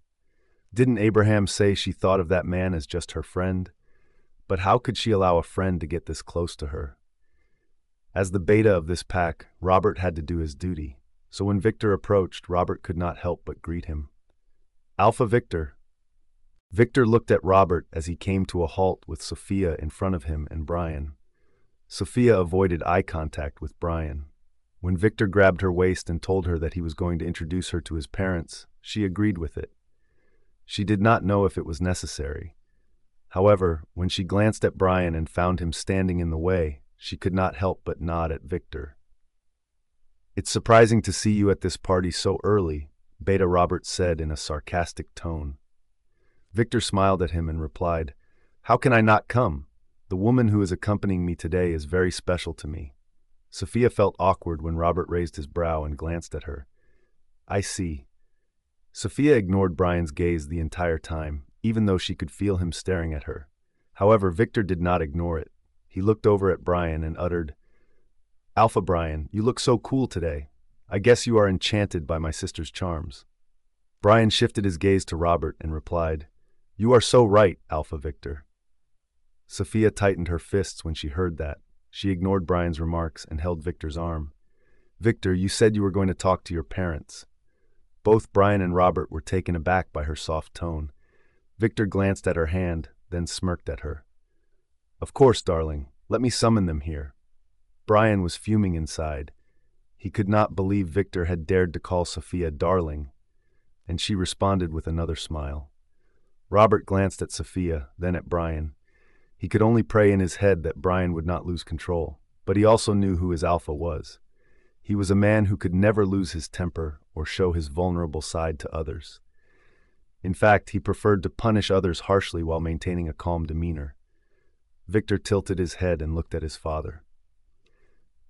[SPEAKER 1] Didn't Abraham say she thought of that man as just her friend? But how could she allow a friend to get this close to her? As the beta of this pack, Robert had to do his duty, so when Victor approached, Robert could not help but greet him. "Alpha Victor." Victor looked at Robert as he came to a halt with Sophia in front of him and Bryan. Sophia avoided eye contact with Bryan. When Victor grabbed her waist and told her that he was going to introduce her to his parents, she agreed with it. She did not know if it was necessary. However, when she glanced at Bryan and found him standing in the way, she could not help but nod at Victor. "It's surprising to see you at this party so early," Beta Robert said in a sarcastic tone. Victor smiled at him and replied, "How can I not come? The woman who is accompanying me today is very special to me." Sophia felt awkward when Robert raised his brow and glanced at her. "I see." Sophia ignored Bryan's gaze the entire time, even though she could feel him staring at her. However, Victor did not ignore it. He looked over at Bryan and uttered, "Alpha Bryan, you look so cool today. I guess you are enchanted by my sister's charms." Bryan shifted his gaze to Robert and replied, "You are so right, Alpha Victor." Sophia tightened her fists when she heard that. She ignored Bryan's remarks and held Victor's arm. "Victor, you said you were going to talk to your parents." Both Bryan and Robert were taken aback by her soft tone. Victor glanced at her hand, then smirked at her. "Of course, darling. Let me summon them here." Bryan was fuming inside. He could not believe Victor had dared to call Sophia darling, and she responded with another smile. Robert glanced at Sophia, then at Bryan. He could only pray in his head that Bryan would not lose control, but he also knew who his alpha was. He was a man who could never lose his temper or show his vulnerable side to others. In fact, he preferred to punish others harshly while maintaining a calm demeanor. Victor tilted his head and looked at his father.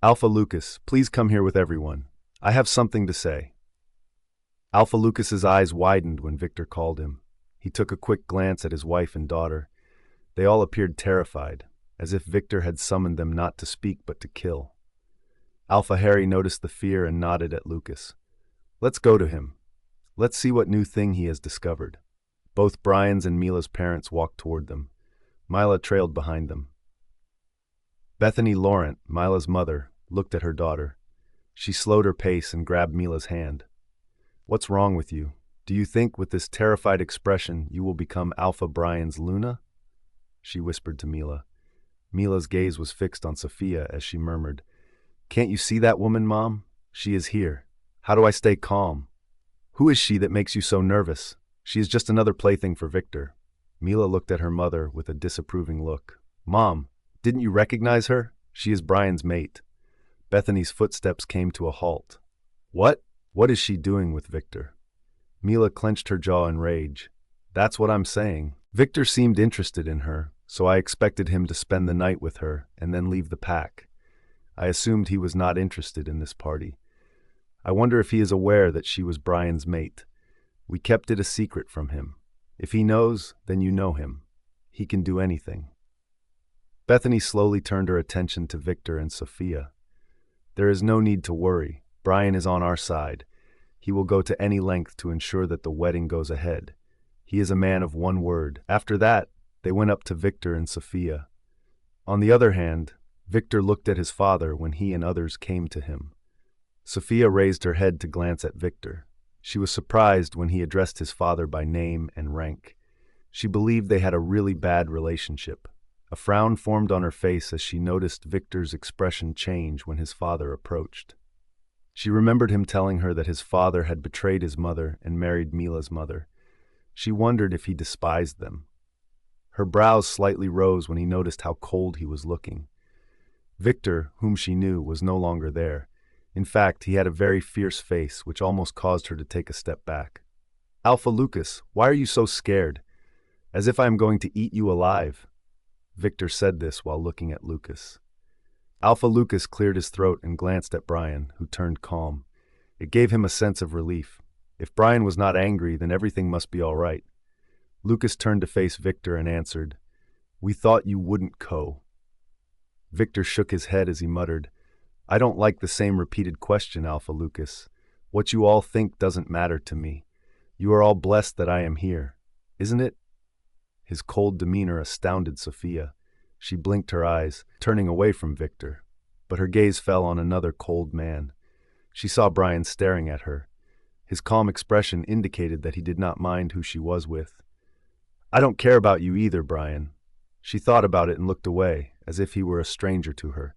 [SPEAKER 1] "Alpha Lucas, please come here with everyone. I have something to say." Alpha Lucas's eyes widened when Victor called him. He took a quick glance at his wife and daughter. They all appeared terrified, as if Victor had summoned them not to speak but to kill. Alpha Harry noticed the fear and nodded at Lucas. "Let's go to him." Let's see what new thing he has discovered. Both Bryan's and Mila's parents walked toward them. Mila trailed behind them. Bethany Laurent, Mila's mother, looked at her daughter. She slowed her pace and grabbed Mila's hand. "What's wrong with you? Do you think with this terrified expression you will become Alpha Bryan's Luna?" she whispered to Mila. Mila's gaze was fixed on Sophia as she murmured, "Can't you see that woman, Mom? She is here. How do I stay calm? Who is she that makes you so nervous? She is just another plaything for Victor." Mila looked at her mother with a disapproving look. "Mom, didn't you recognize her? She is Bryan's mate." Bethany's footsteps came to a halt. "What? What is she doing with Victor?" Mila clenched her jaw in rage. "That's what I'm saying. Victor seemed interested in her, so I expected him to spend the night with her and then leave the pack. I assumed he was not interested in this party. I wonder if he is aware that she was Bryan's mate. We kept it a secret from him. If he knows, then you know him. He can do anything." Bethany slowly turned her attention to Victor and Sophia. "There is no need to worry. Bryan is on our side. He will go to any length to ensure that the wedding goes ahead. He is a man of one word." After that, they went up to Victor and Sophia. On the other hand, Victor looked at his father when he and others came to him. Sophia raised her head to glance at Victor. She was surprised when he addressed his father by name and rank. She believed they had a really bad relationship. A frown formed on her face as she noticed Victor's expression change when his father approached. She remembered him telling her that his father had betrayed his mother and married Mila's mother. She wondered if he despised them. Her brows slightly rose when he noticed how cold he was looking. Victor, whom she knew, was no longer there. In fact, he had a very fierce face, which almost caused her to take a step back. "Alpha Lucas, why are you so scared? As if I am going to eat you alive." Victor said this while looking at Lucas. Alpha Lucas cleared his throat and glanced at Bryan, who turned calm. It gave him a sense of relief. If Bryan was not angry, then everything must be all right. Lucas turned to face Victor and answered, "We thought you wouldn't co." Victor shook his head as he muttered, "I don't like the same repeated question, Alpha Lucas. What you all think doesn't matter to me. You are all blessed that I am here, isn't it?" His cold demeanor astounded Sophia. She blinked her eyes, turning away from Victor, but her gaze fell on another cold man. She saw Bryan staring at her. His calm expression indicated that he did not mind who she was with. "I don't care about you either, Bryan." She thought about it and looked away, as if he were a stranger to her.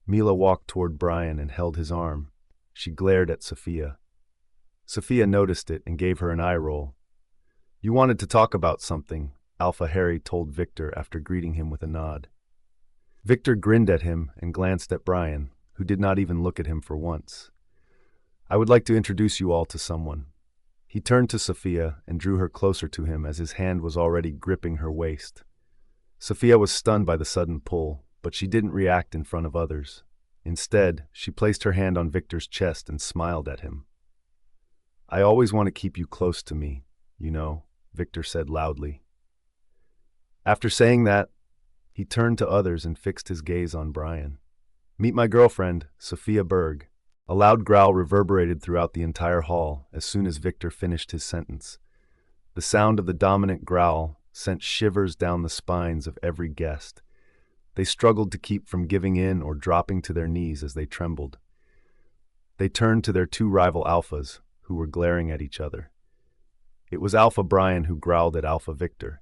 [SPEAKER 1] Mila walked toward Bryan and held his arm. She glared at Sophia. Sophia noticed it and gave her an eye roll. "You wanted to talk about something," Alpha Harry told Victor after greeting him with a nod. Victor grinned at him and glanced at Bryan, who did not even look at him for once. "I would like to introduce you all to someone." He turned to Sophia and drew her closer to him as his hand was already gripping her waist. Sophia was stunned by the sudden pull, but she didn't react in front of others. Instead, she placed her hand on Victor's chest and smiled at him. "I always want to keep you close to me, you know," Victor said loudly. After saying that, he turned to others and fixed his gaze on Bryan. "Meet my girlfriend, Sophia Berg." A loud growl reverberated throughout the entire hall as soon as Victor finished his sentence. The sound of the dominant growl sent shivers down the spines of every guest. They struggled to keep from giving in or dropping to their knees as they trembled. They turned to their two rival alphas, who were glaring at each other. It was Alpha Bryan who growled at Alpha Victor.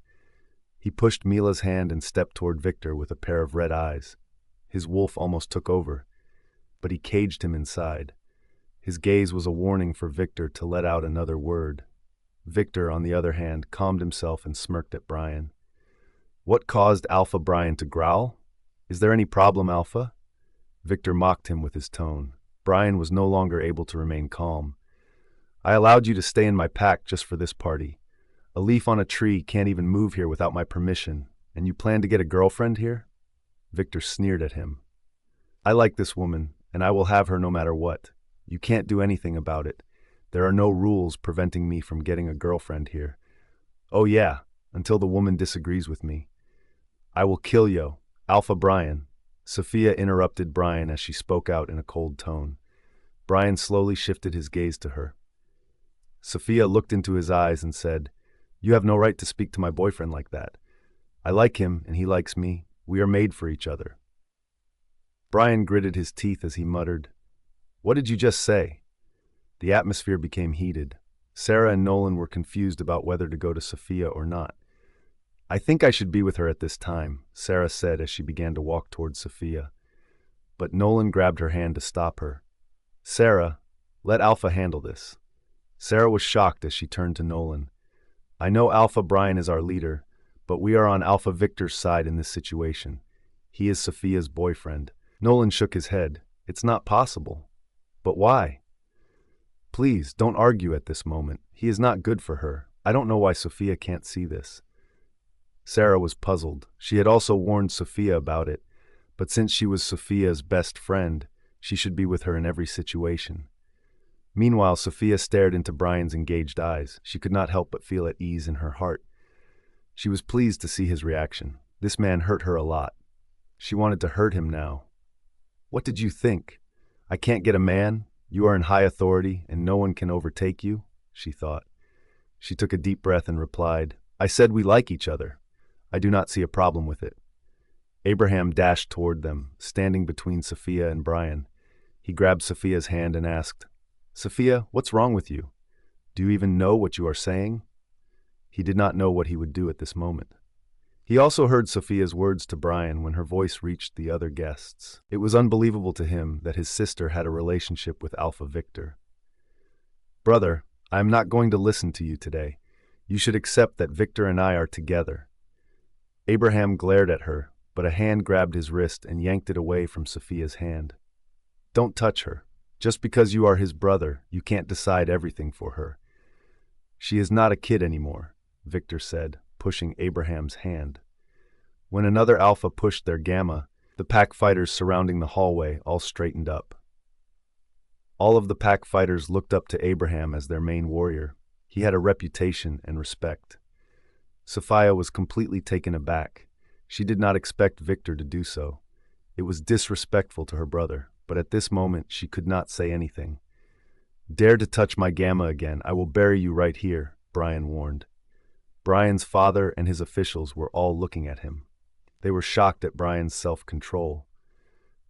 [SPEAKER 1] He pushed Mila's hand and stepped toward Victor with a pair of red eyes. His wolf almost took over, but he caged him inside. His gaze was a warning for Victor to let out another word. Victor, on the other hand, calmed himself and smirked at Bryan. "What caused Alpha Bryan to growl? Is there any problem, Alpha?" Victor mocked him with his tone. Bryan was no longer able to remain calm. "I allowed you to stay in my pack just for this party. A leaf on a tree can't even move here without my permission, and you plan to get a girlfriend here?" Victor sneered at him. "I like this woman, and I will have her no matter what. You can't do anything about it. There are no rules preventing me from getting a girlfriend here. Oh yeah, until the woman disagrees with me. I will kill you, Alpha Bryan." Sophia interrupted Bryan as she spoke out in a cold tone. Bryan slowly shifted his gaze to her. Sophia looked into his eyes and said, "You have no right to speak to my boyfriend like that. I like him and he likes me. We are made for each other." Bryan gritted his teeth as he muttered, "What did you just say?" The atmosphere became heated. Sarah and Nolan were confused about whether to go to Sophia or not. "I think I should be with her at this time," Sarah said as she began to walk towards Sophia. But Nolan grabbed her hand to stop her. "Sarah, let Alpha handle this." Sarah was shocked as she turned to Nolan. "I know Alpha Bryan is our leader, but we are on Alpha Victor's side in this situation. He is Sophia's boyfriend." Nolan shook his head. "It's not possible." "But why?" "Please, don't argue at this moment. He is not good for her. I don't know why Sophia can't see this." Sarah was puzzled. She had also warned Sophia about it, but since she was Sophia's best friend, she should be with her in every situation. Meanwhile, Sophia stared into Bryan's engaged eyes. She could not help but feel at ease in her heart. She was pleased to see his reaction. This man hurt her a lot. She wanted to hurt him now. "What did you think? I can't get a man? You are in high authority, and no one can overtake you?" she thought. She took a deep breath and replied, "I said we like each other. I do not see a problem with it." Abraham dashed toward them, standing between Sophia and Bryan. He grabbed Sophia's hand and asked, "Sophia, what's wrong with you? Do you even know what you are saying?" He did not know what he would do at this moment. He also heard Sophia's words to Bryan when her voice reached the other guests. It was unbelievable to him that his sister had a relationship with Alpha Victor. "Brother, I am not going to listen to you today. You should accept that Victor and I are together." Abraham glared at her, but a hand grabbed his wrist and yanked it away from Sophia's hand. "Don't touch her. Just because you are his brother, you can't decide everything for her." "She is not a kid anymore," Victor said, pushing Abraham's hand. When another Alpha pushed their Gamma, the pack fighters surrounding the hallway all straightened up. All of the pack fighters looked up to Abraham as their main warrior. He had a reputation and respect. Sophia was completely taken aback. She did not expect Victor to do so. It was disrespectful to her brother, but at this moment she could not say anything. "Dare to touch my Gamma again, I will bury you right here," Bryan warned. Bryan's father and his officials were all looking at him. They were shocked at Bryan's self-control.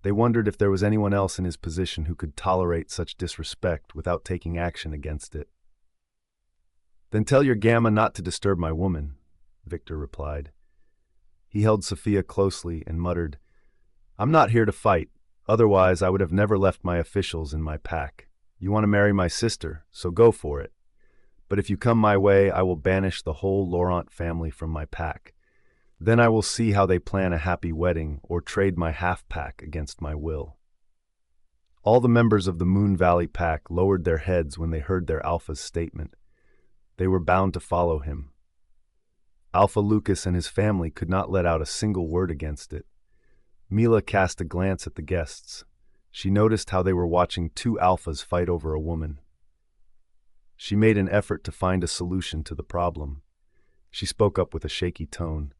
[SPEAKER 1] They wondered if there was anyone else in his position who could tolerate such disrespect without taking action against it. "Then tell your Gamma not to disturb my woman," Victor replied. He held Sophia closely and muttered, "I'm not here to fight. Otherwise, I would have never left my officials in my pack. You want to marry my sister, so go for it. But if you come my way, I will banish the whole Laurent family from my pack. Then I will see how they plan a happy wedding or trade my half-pack against my will." All the members of the Moon Valley pack lowered their heads when they heard their Alpha's statement. They were bound to follow him. Alpha Lucas and his family could not let out a single word against it. Mila cast a glance at the guests. She noticed how they were watching two Alphas fight over a woman. She made an effort to find a solution to the problem. She spoke up with a shaky tone.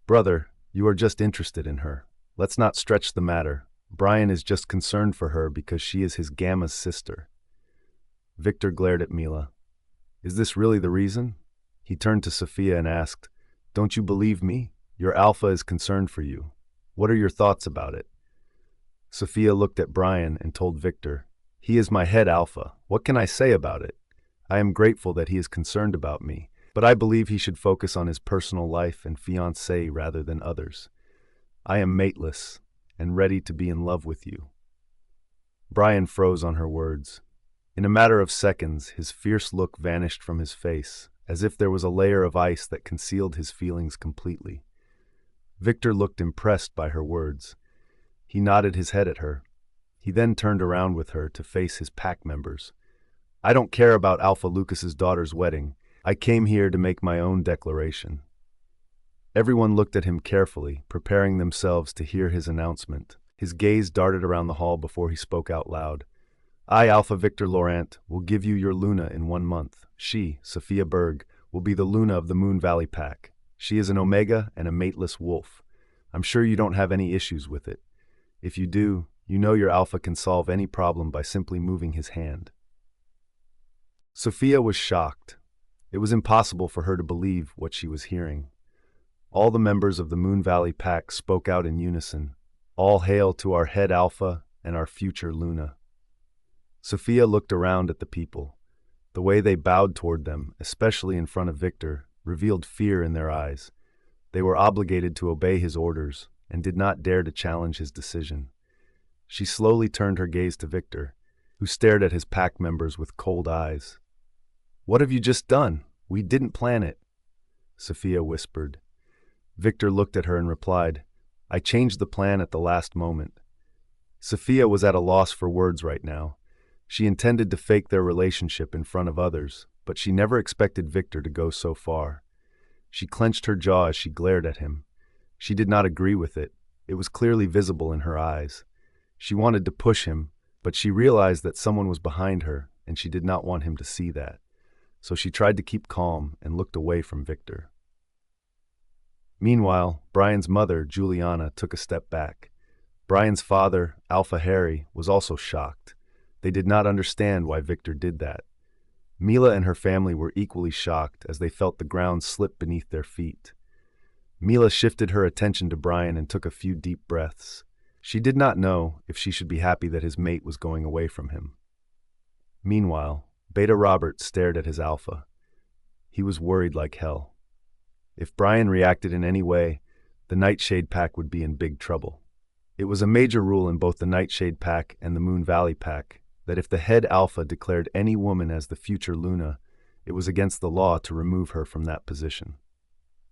[SPEAKER 1] "Brother, you are just interested in her. Let's not stretch the matter. Bryan is just concerned for her because she is his Gamma's sister." Victor glared at Mila. "Is this really the reason?" He turned to Sophia and asked, "Don't you believe me? Your Alpha is concerned for you. What are your thoughts about it?" Sophia looked at Bryan and told Victor, "He is my head Alpha. What can I say about it? I am grateful that he is concerned about me, but I believe he should focus on his personal life and fiancée rather than others. I am mateless and ready to be in love with you." Bryan froze on her words. In a matter of seconds, his fierce look vanished from his face, as if there was a layer of ice that concealed his feelings completely. Victor looked impressed by her words. He nodded his head at her. He then turned around with her to face his pack members. "I don't care about Alpha Lucas's daughter's wedding. I came here to make my own declaration." Everyone looked at him carefully, preparing themselves to hear his announcement. His gaze darted around the hall before he spoke out loud. "I, Alpha Victor Laurent, will give you your Luna in 1 month. She, Sophia Berg, will be the Luna of the Moon Valley Pack. She is an Omega and a mateless wolf. I'm sure you don't have any issues with it. If you do, you know your Alpha can solve any problem by simply moving his hand." Sophia was shocked. It was impossible for her to believe what she was hearing. All the members of the Moon Valley Pack spoke out in unison. All hail to our head Alpha and our future Luna. Sophia looked around at the people. The way they bowed toward them, especially in front of Victor, revealed fear in their eyes. They were obligated to obey his orders and did not dare to challenge his decision. She slowly turned her gaze to Victor, who stared at his pack members with cold eyes. "What have you just done? We didn't plan it," Sophia whispered. Victor looked at her and replied, "I changed the plan at the last moment." Sophia was at a loss for words right now. She intended to fake their relationship in front of others, but she never expected Victor to go so far. She clenched her jaw as she glared at him. She did not agree with it. It was clearly visible in her eyes. She wanted to push him, but she realized that someone was behind her, and she did not want him to see that. So she tried to keep calm and looked away from Victor. Meanwhile, Bryan's mother, Juliana, took a step back. Bryan's father, Alpha Harry, was also shocked. They did not understand why Victor did that. Mila and her family were equally shocked as they felt the ground slip beneath their feet. Mila shifted her attention to Bryan and took a few deep breaths. She did not know if she should be happy that his mate was going away from him. Meanwhile, Beta Robert stared at his Alpha. He was worried like hell. If Bryan reacted in any way, the Nightshade Pack would be in big trouble. It was a major rule in both the Nightshade Pack and the Moon Valley Pack that if the head Alpha declared any woman as the future Luna, it was against the law to remove her from that position.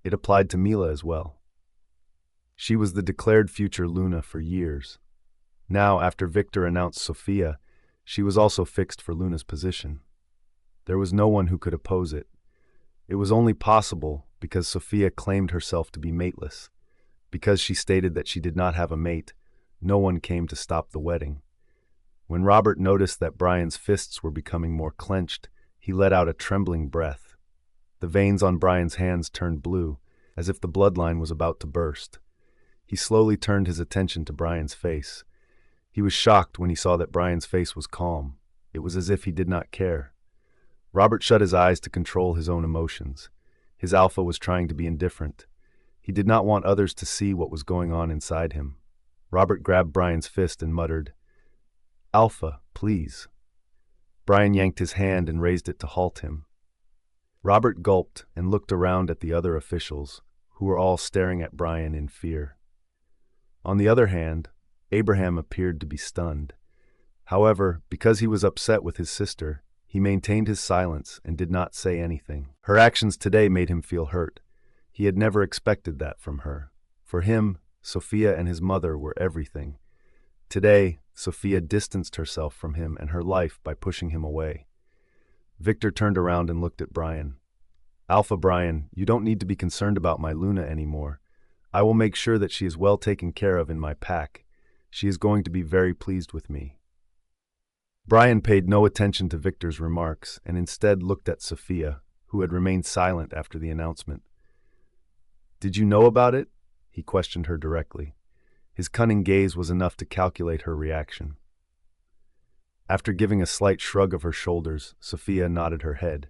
[SPEAKER 1] It applied to Mila as well. She was the declared future Luna for years. Now, after Victor announced Sophia, she was also fixed for Luna's position. There was no one who could oppose it. It was only possible because Sophia claimed herself to be mateless. Because she stated that she did not have a mate, no one came to stop the wedding. When Robert noticed that Bryan's fists were becoming more clenched, he let out a trembling breath. The veins on Bryan's hands turned blue, as if the bloodline was about to burst. He slowly turned his attention to Bryan's face. He was shocked when he saw that Bryan's face was calm. It was as if he did not care. Robert shut his eyes to control his own emotions. His Alpha was trying to be indifferent. He did not want others to see what was going on inside him. Robert grabbed Bryan's fist and muttered, "Alpha, please." Bryan yanked his hand and raised it to halt him. Robert gulped and looked around at the other officials, who were all staring at Bryan in fear. On the other hand, Abraham appeared to be stunned. However, because he was upset with his sister, he maintained his silence and did not say anything. Her actions today made him feel hurt. He had never expected that from her. For him, Sophia and his mother were everything. Today, Sophia distanced herself from him and her life by pushing him away. Victor turned around and looked at Bryan. "Alpha Bryan, you don't need to be concerned about my Luna anymore. I will make sure that she is well taken care of in my pack. She is going to be very pleased with me." Bryan paid no attention to Victor's remarks and instead looked at Sophia, who had remained silent after the announcement. "Did you know about it?" he questioned her directly. His cunning gaze was enough to calculate her reaction. After giving a slight shrug of her shoulders, Sophia nodded her head.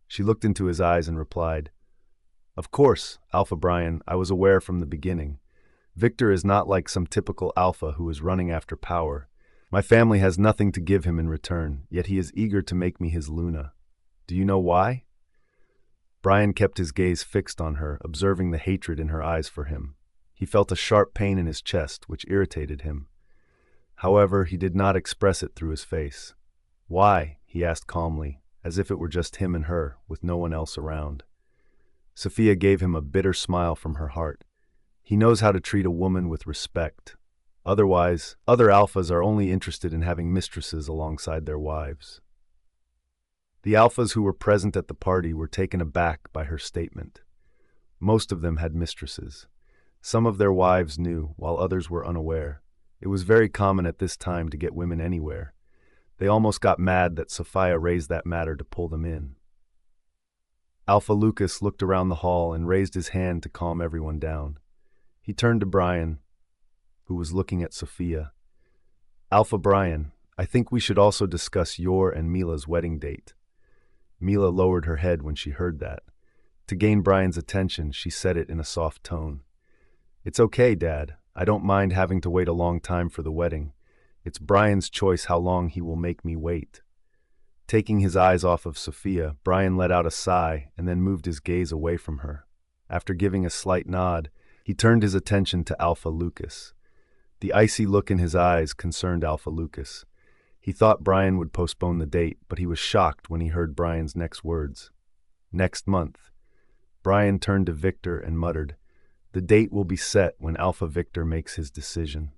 [SPEAKER 1] She looked into his eyes and replied, "Of course, Alpha Bryan, I was aware from the beginning. Victor is not like some typical Alpha who is running after power. My family has nothing to give him in return, yet he is eager to make me his Luna. Do you know why?" Bryan kept his gaze fixed on her, observing the hatred in her eyes for him. He felt a sharp pain in his chest, which irritated him. However, he did not express it through his face. "Why?" he asked calmly, as if it were just him and her, with no one else around. Sophia gave him a bitter smile from her heart. He knows how to treat a woman with respect. Otherwise, other Alphas are only interested in having mistresses alongside their wives. The Alphas who were present at the party were taken aback by her statement. Most of them had mistresses. Some of their wives knew, while others were unaware. It was very common at this time to get women anywhere. They almost got mad that Sophia raised that matter to pull them in. Alpha Lucas looked around the hall and raised his hand to calm everyone down. He turned to Bryan, who was looking at Sophia. "Alpha Bryan, I think we should also discuss your and Mila's wedding date. Mila lowered her head when she heard that. To gain Bryan's attention, she said it in a soft tone. "It's okay, Dad. I don't mind having to wait a long time for the wedding. It's Bryan's choice how long he will make me wait." Taking his eyes off of Sophia, Bryan let out a sigh and then moved his gaze away from her. After giving a slight nod, he turned his attention to Alpha Lucas. The icy look in his eyes concerned Alpha Lucas. He thought Bryan would postpone the date, but he was shocked when he heard Bryan's next words. "Next month." Bryan turned to Victor and muttered, "The date will be set when Alpha Victor makes his decision."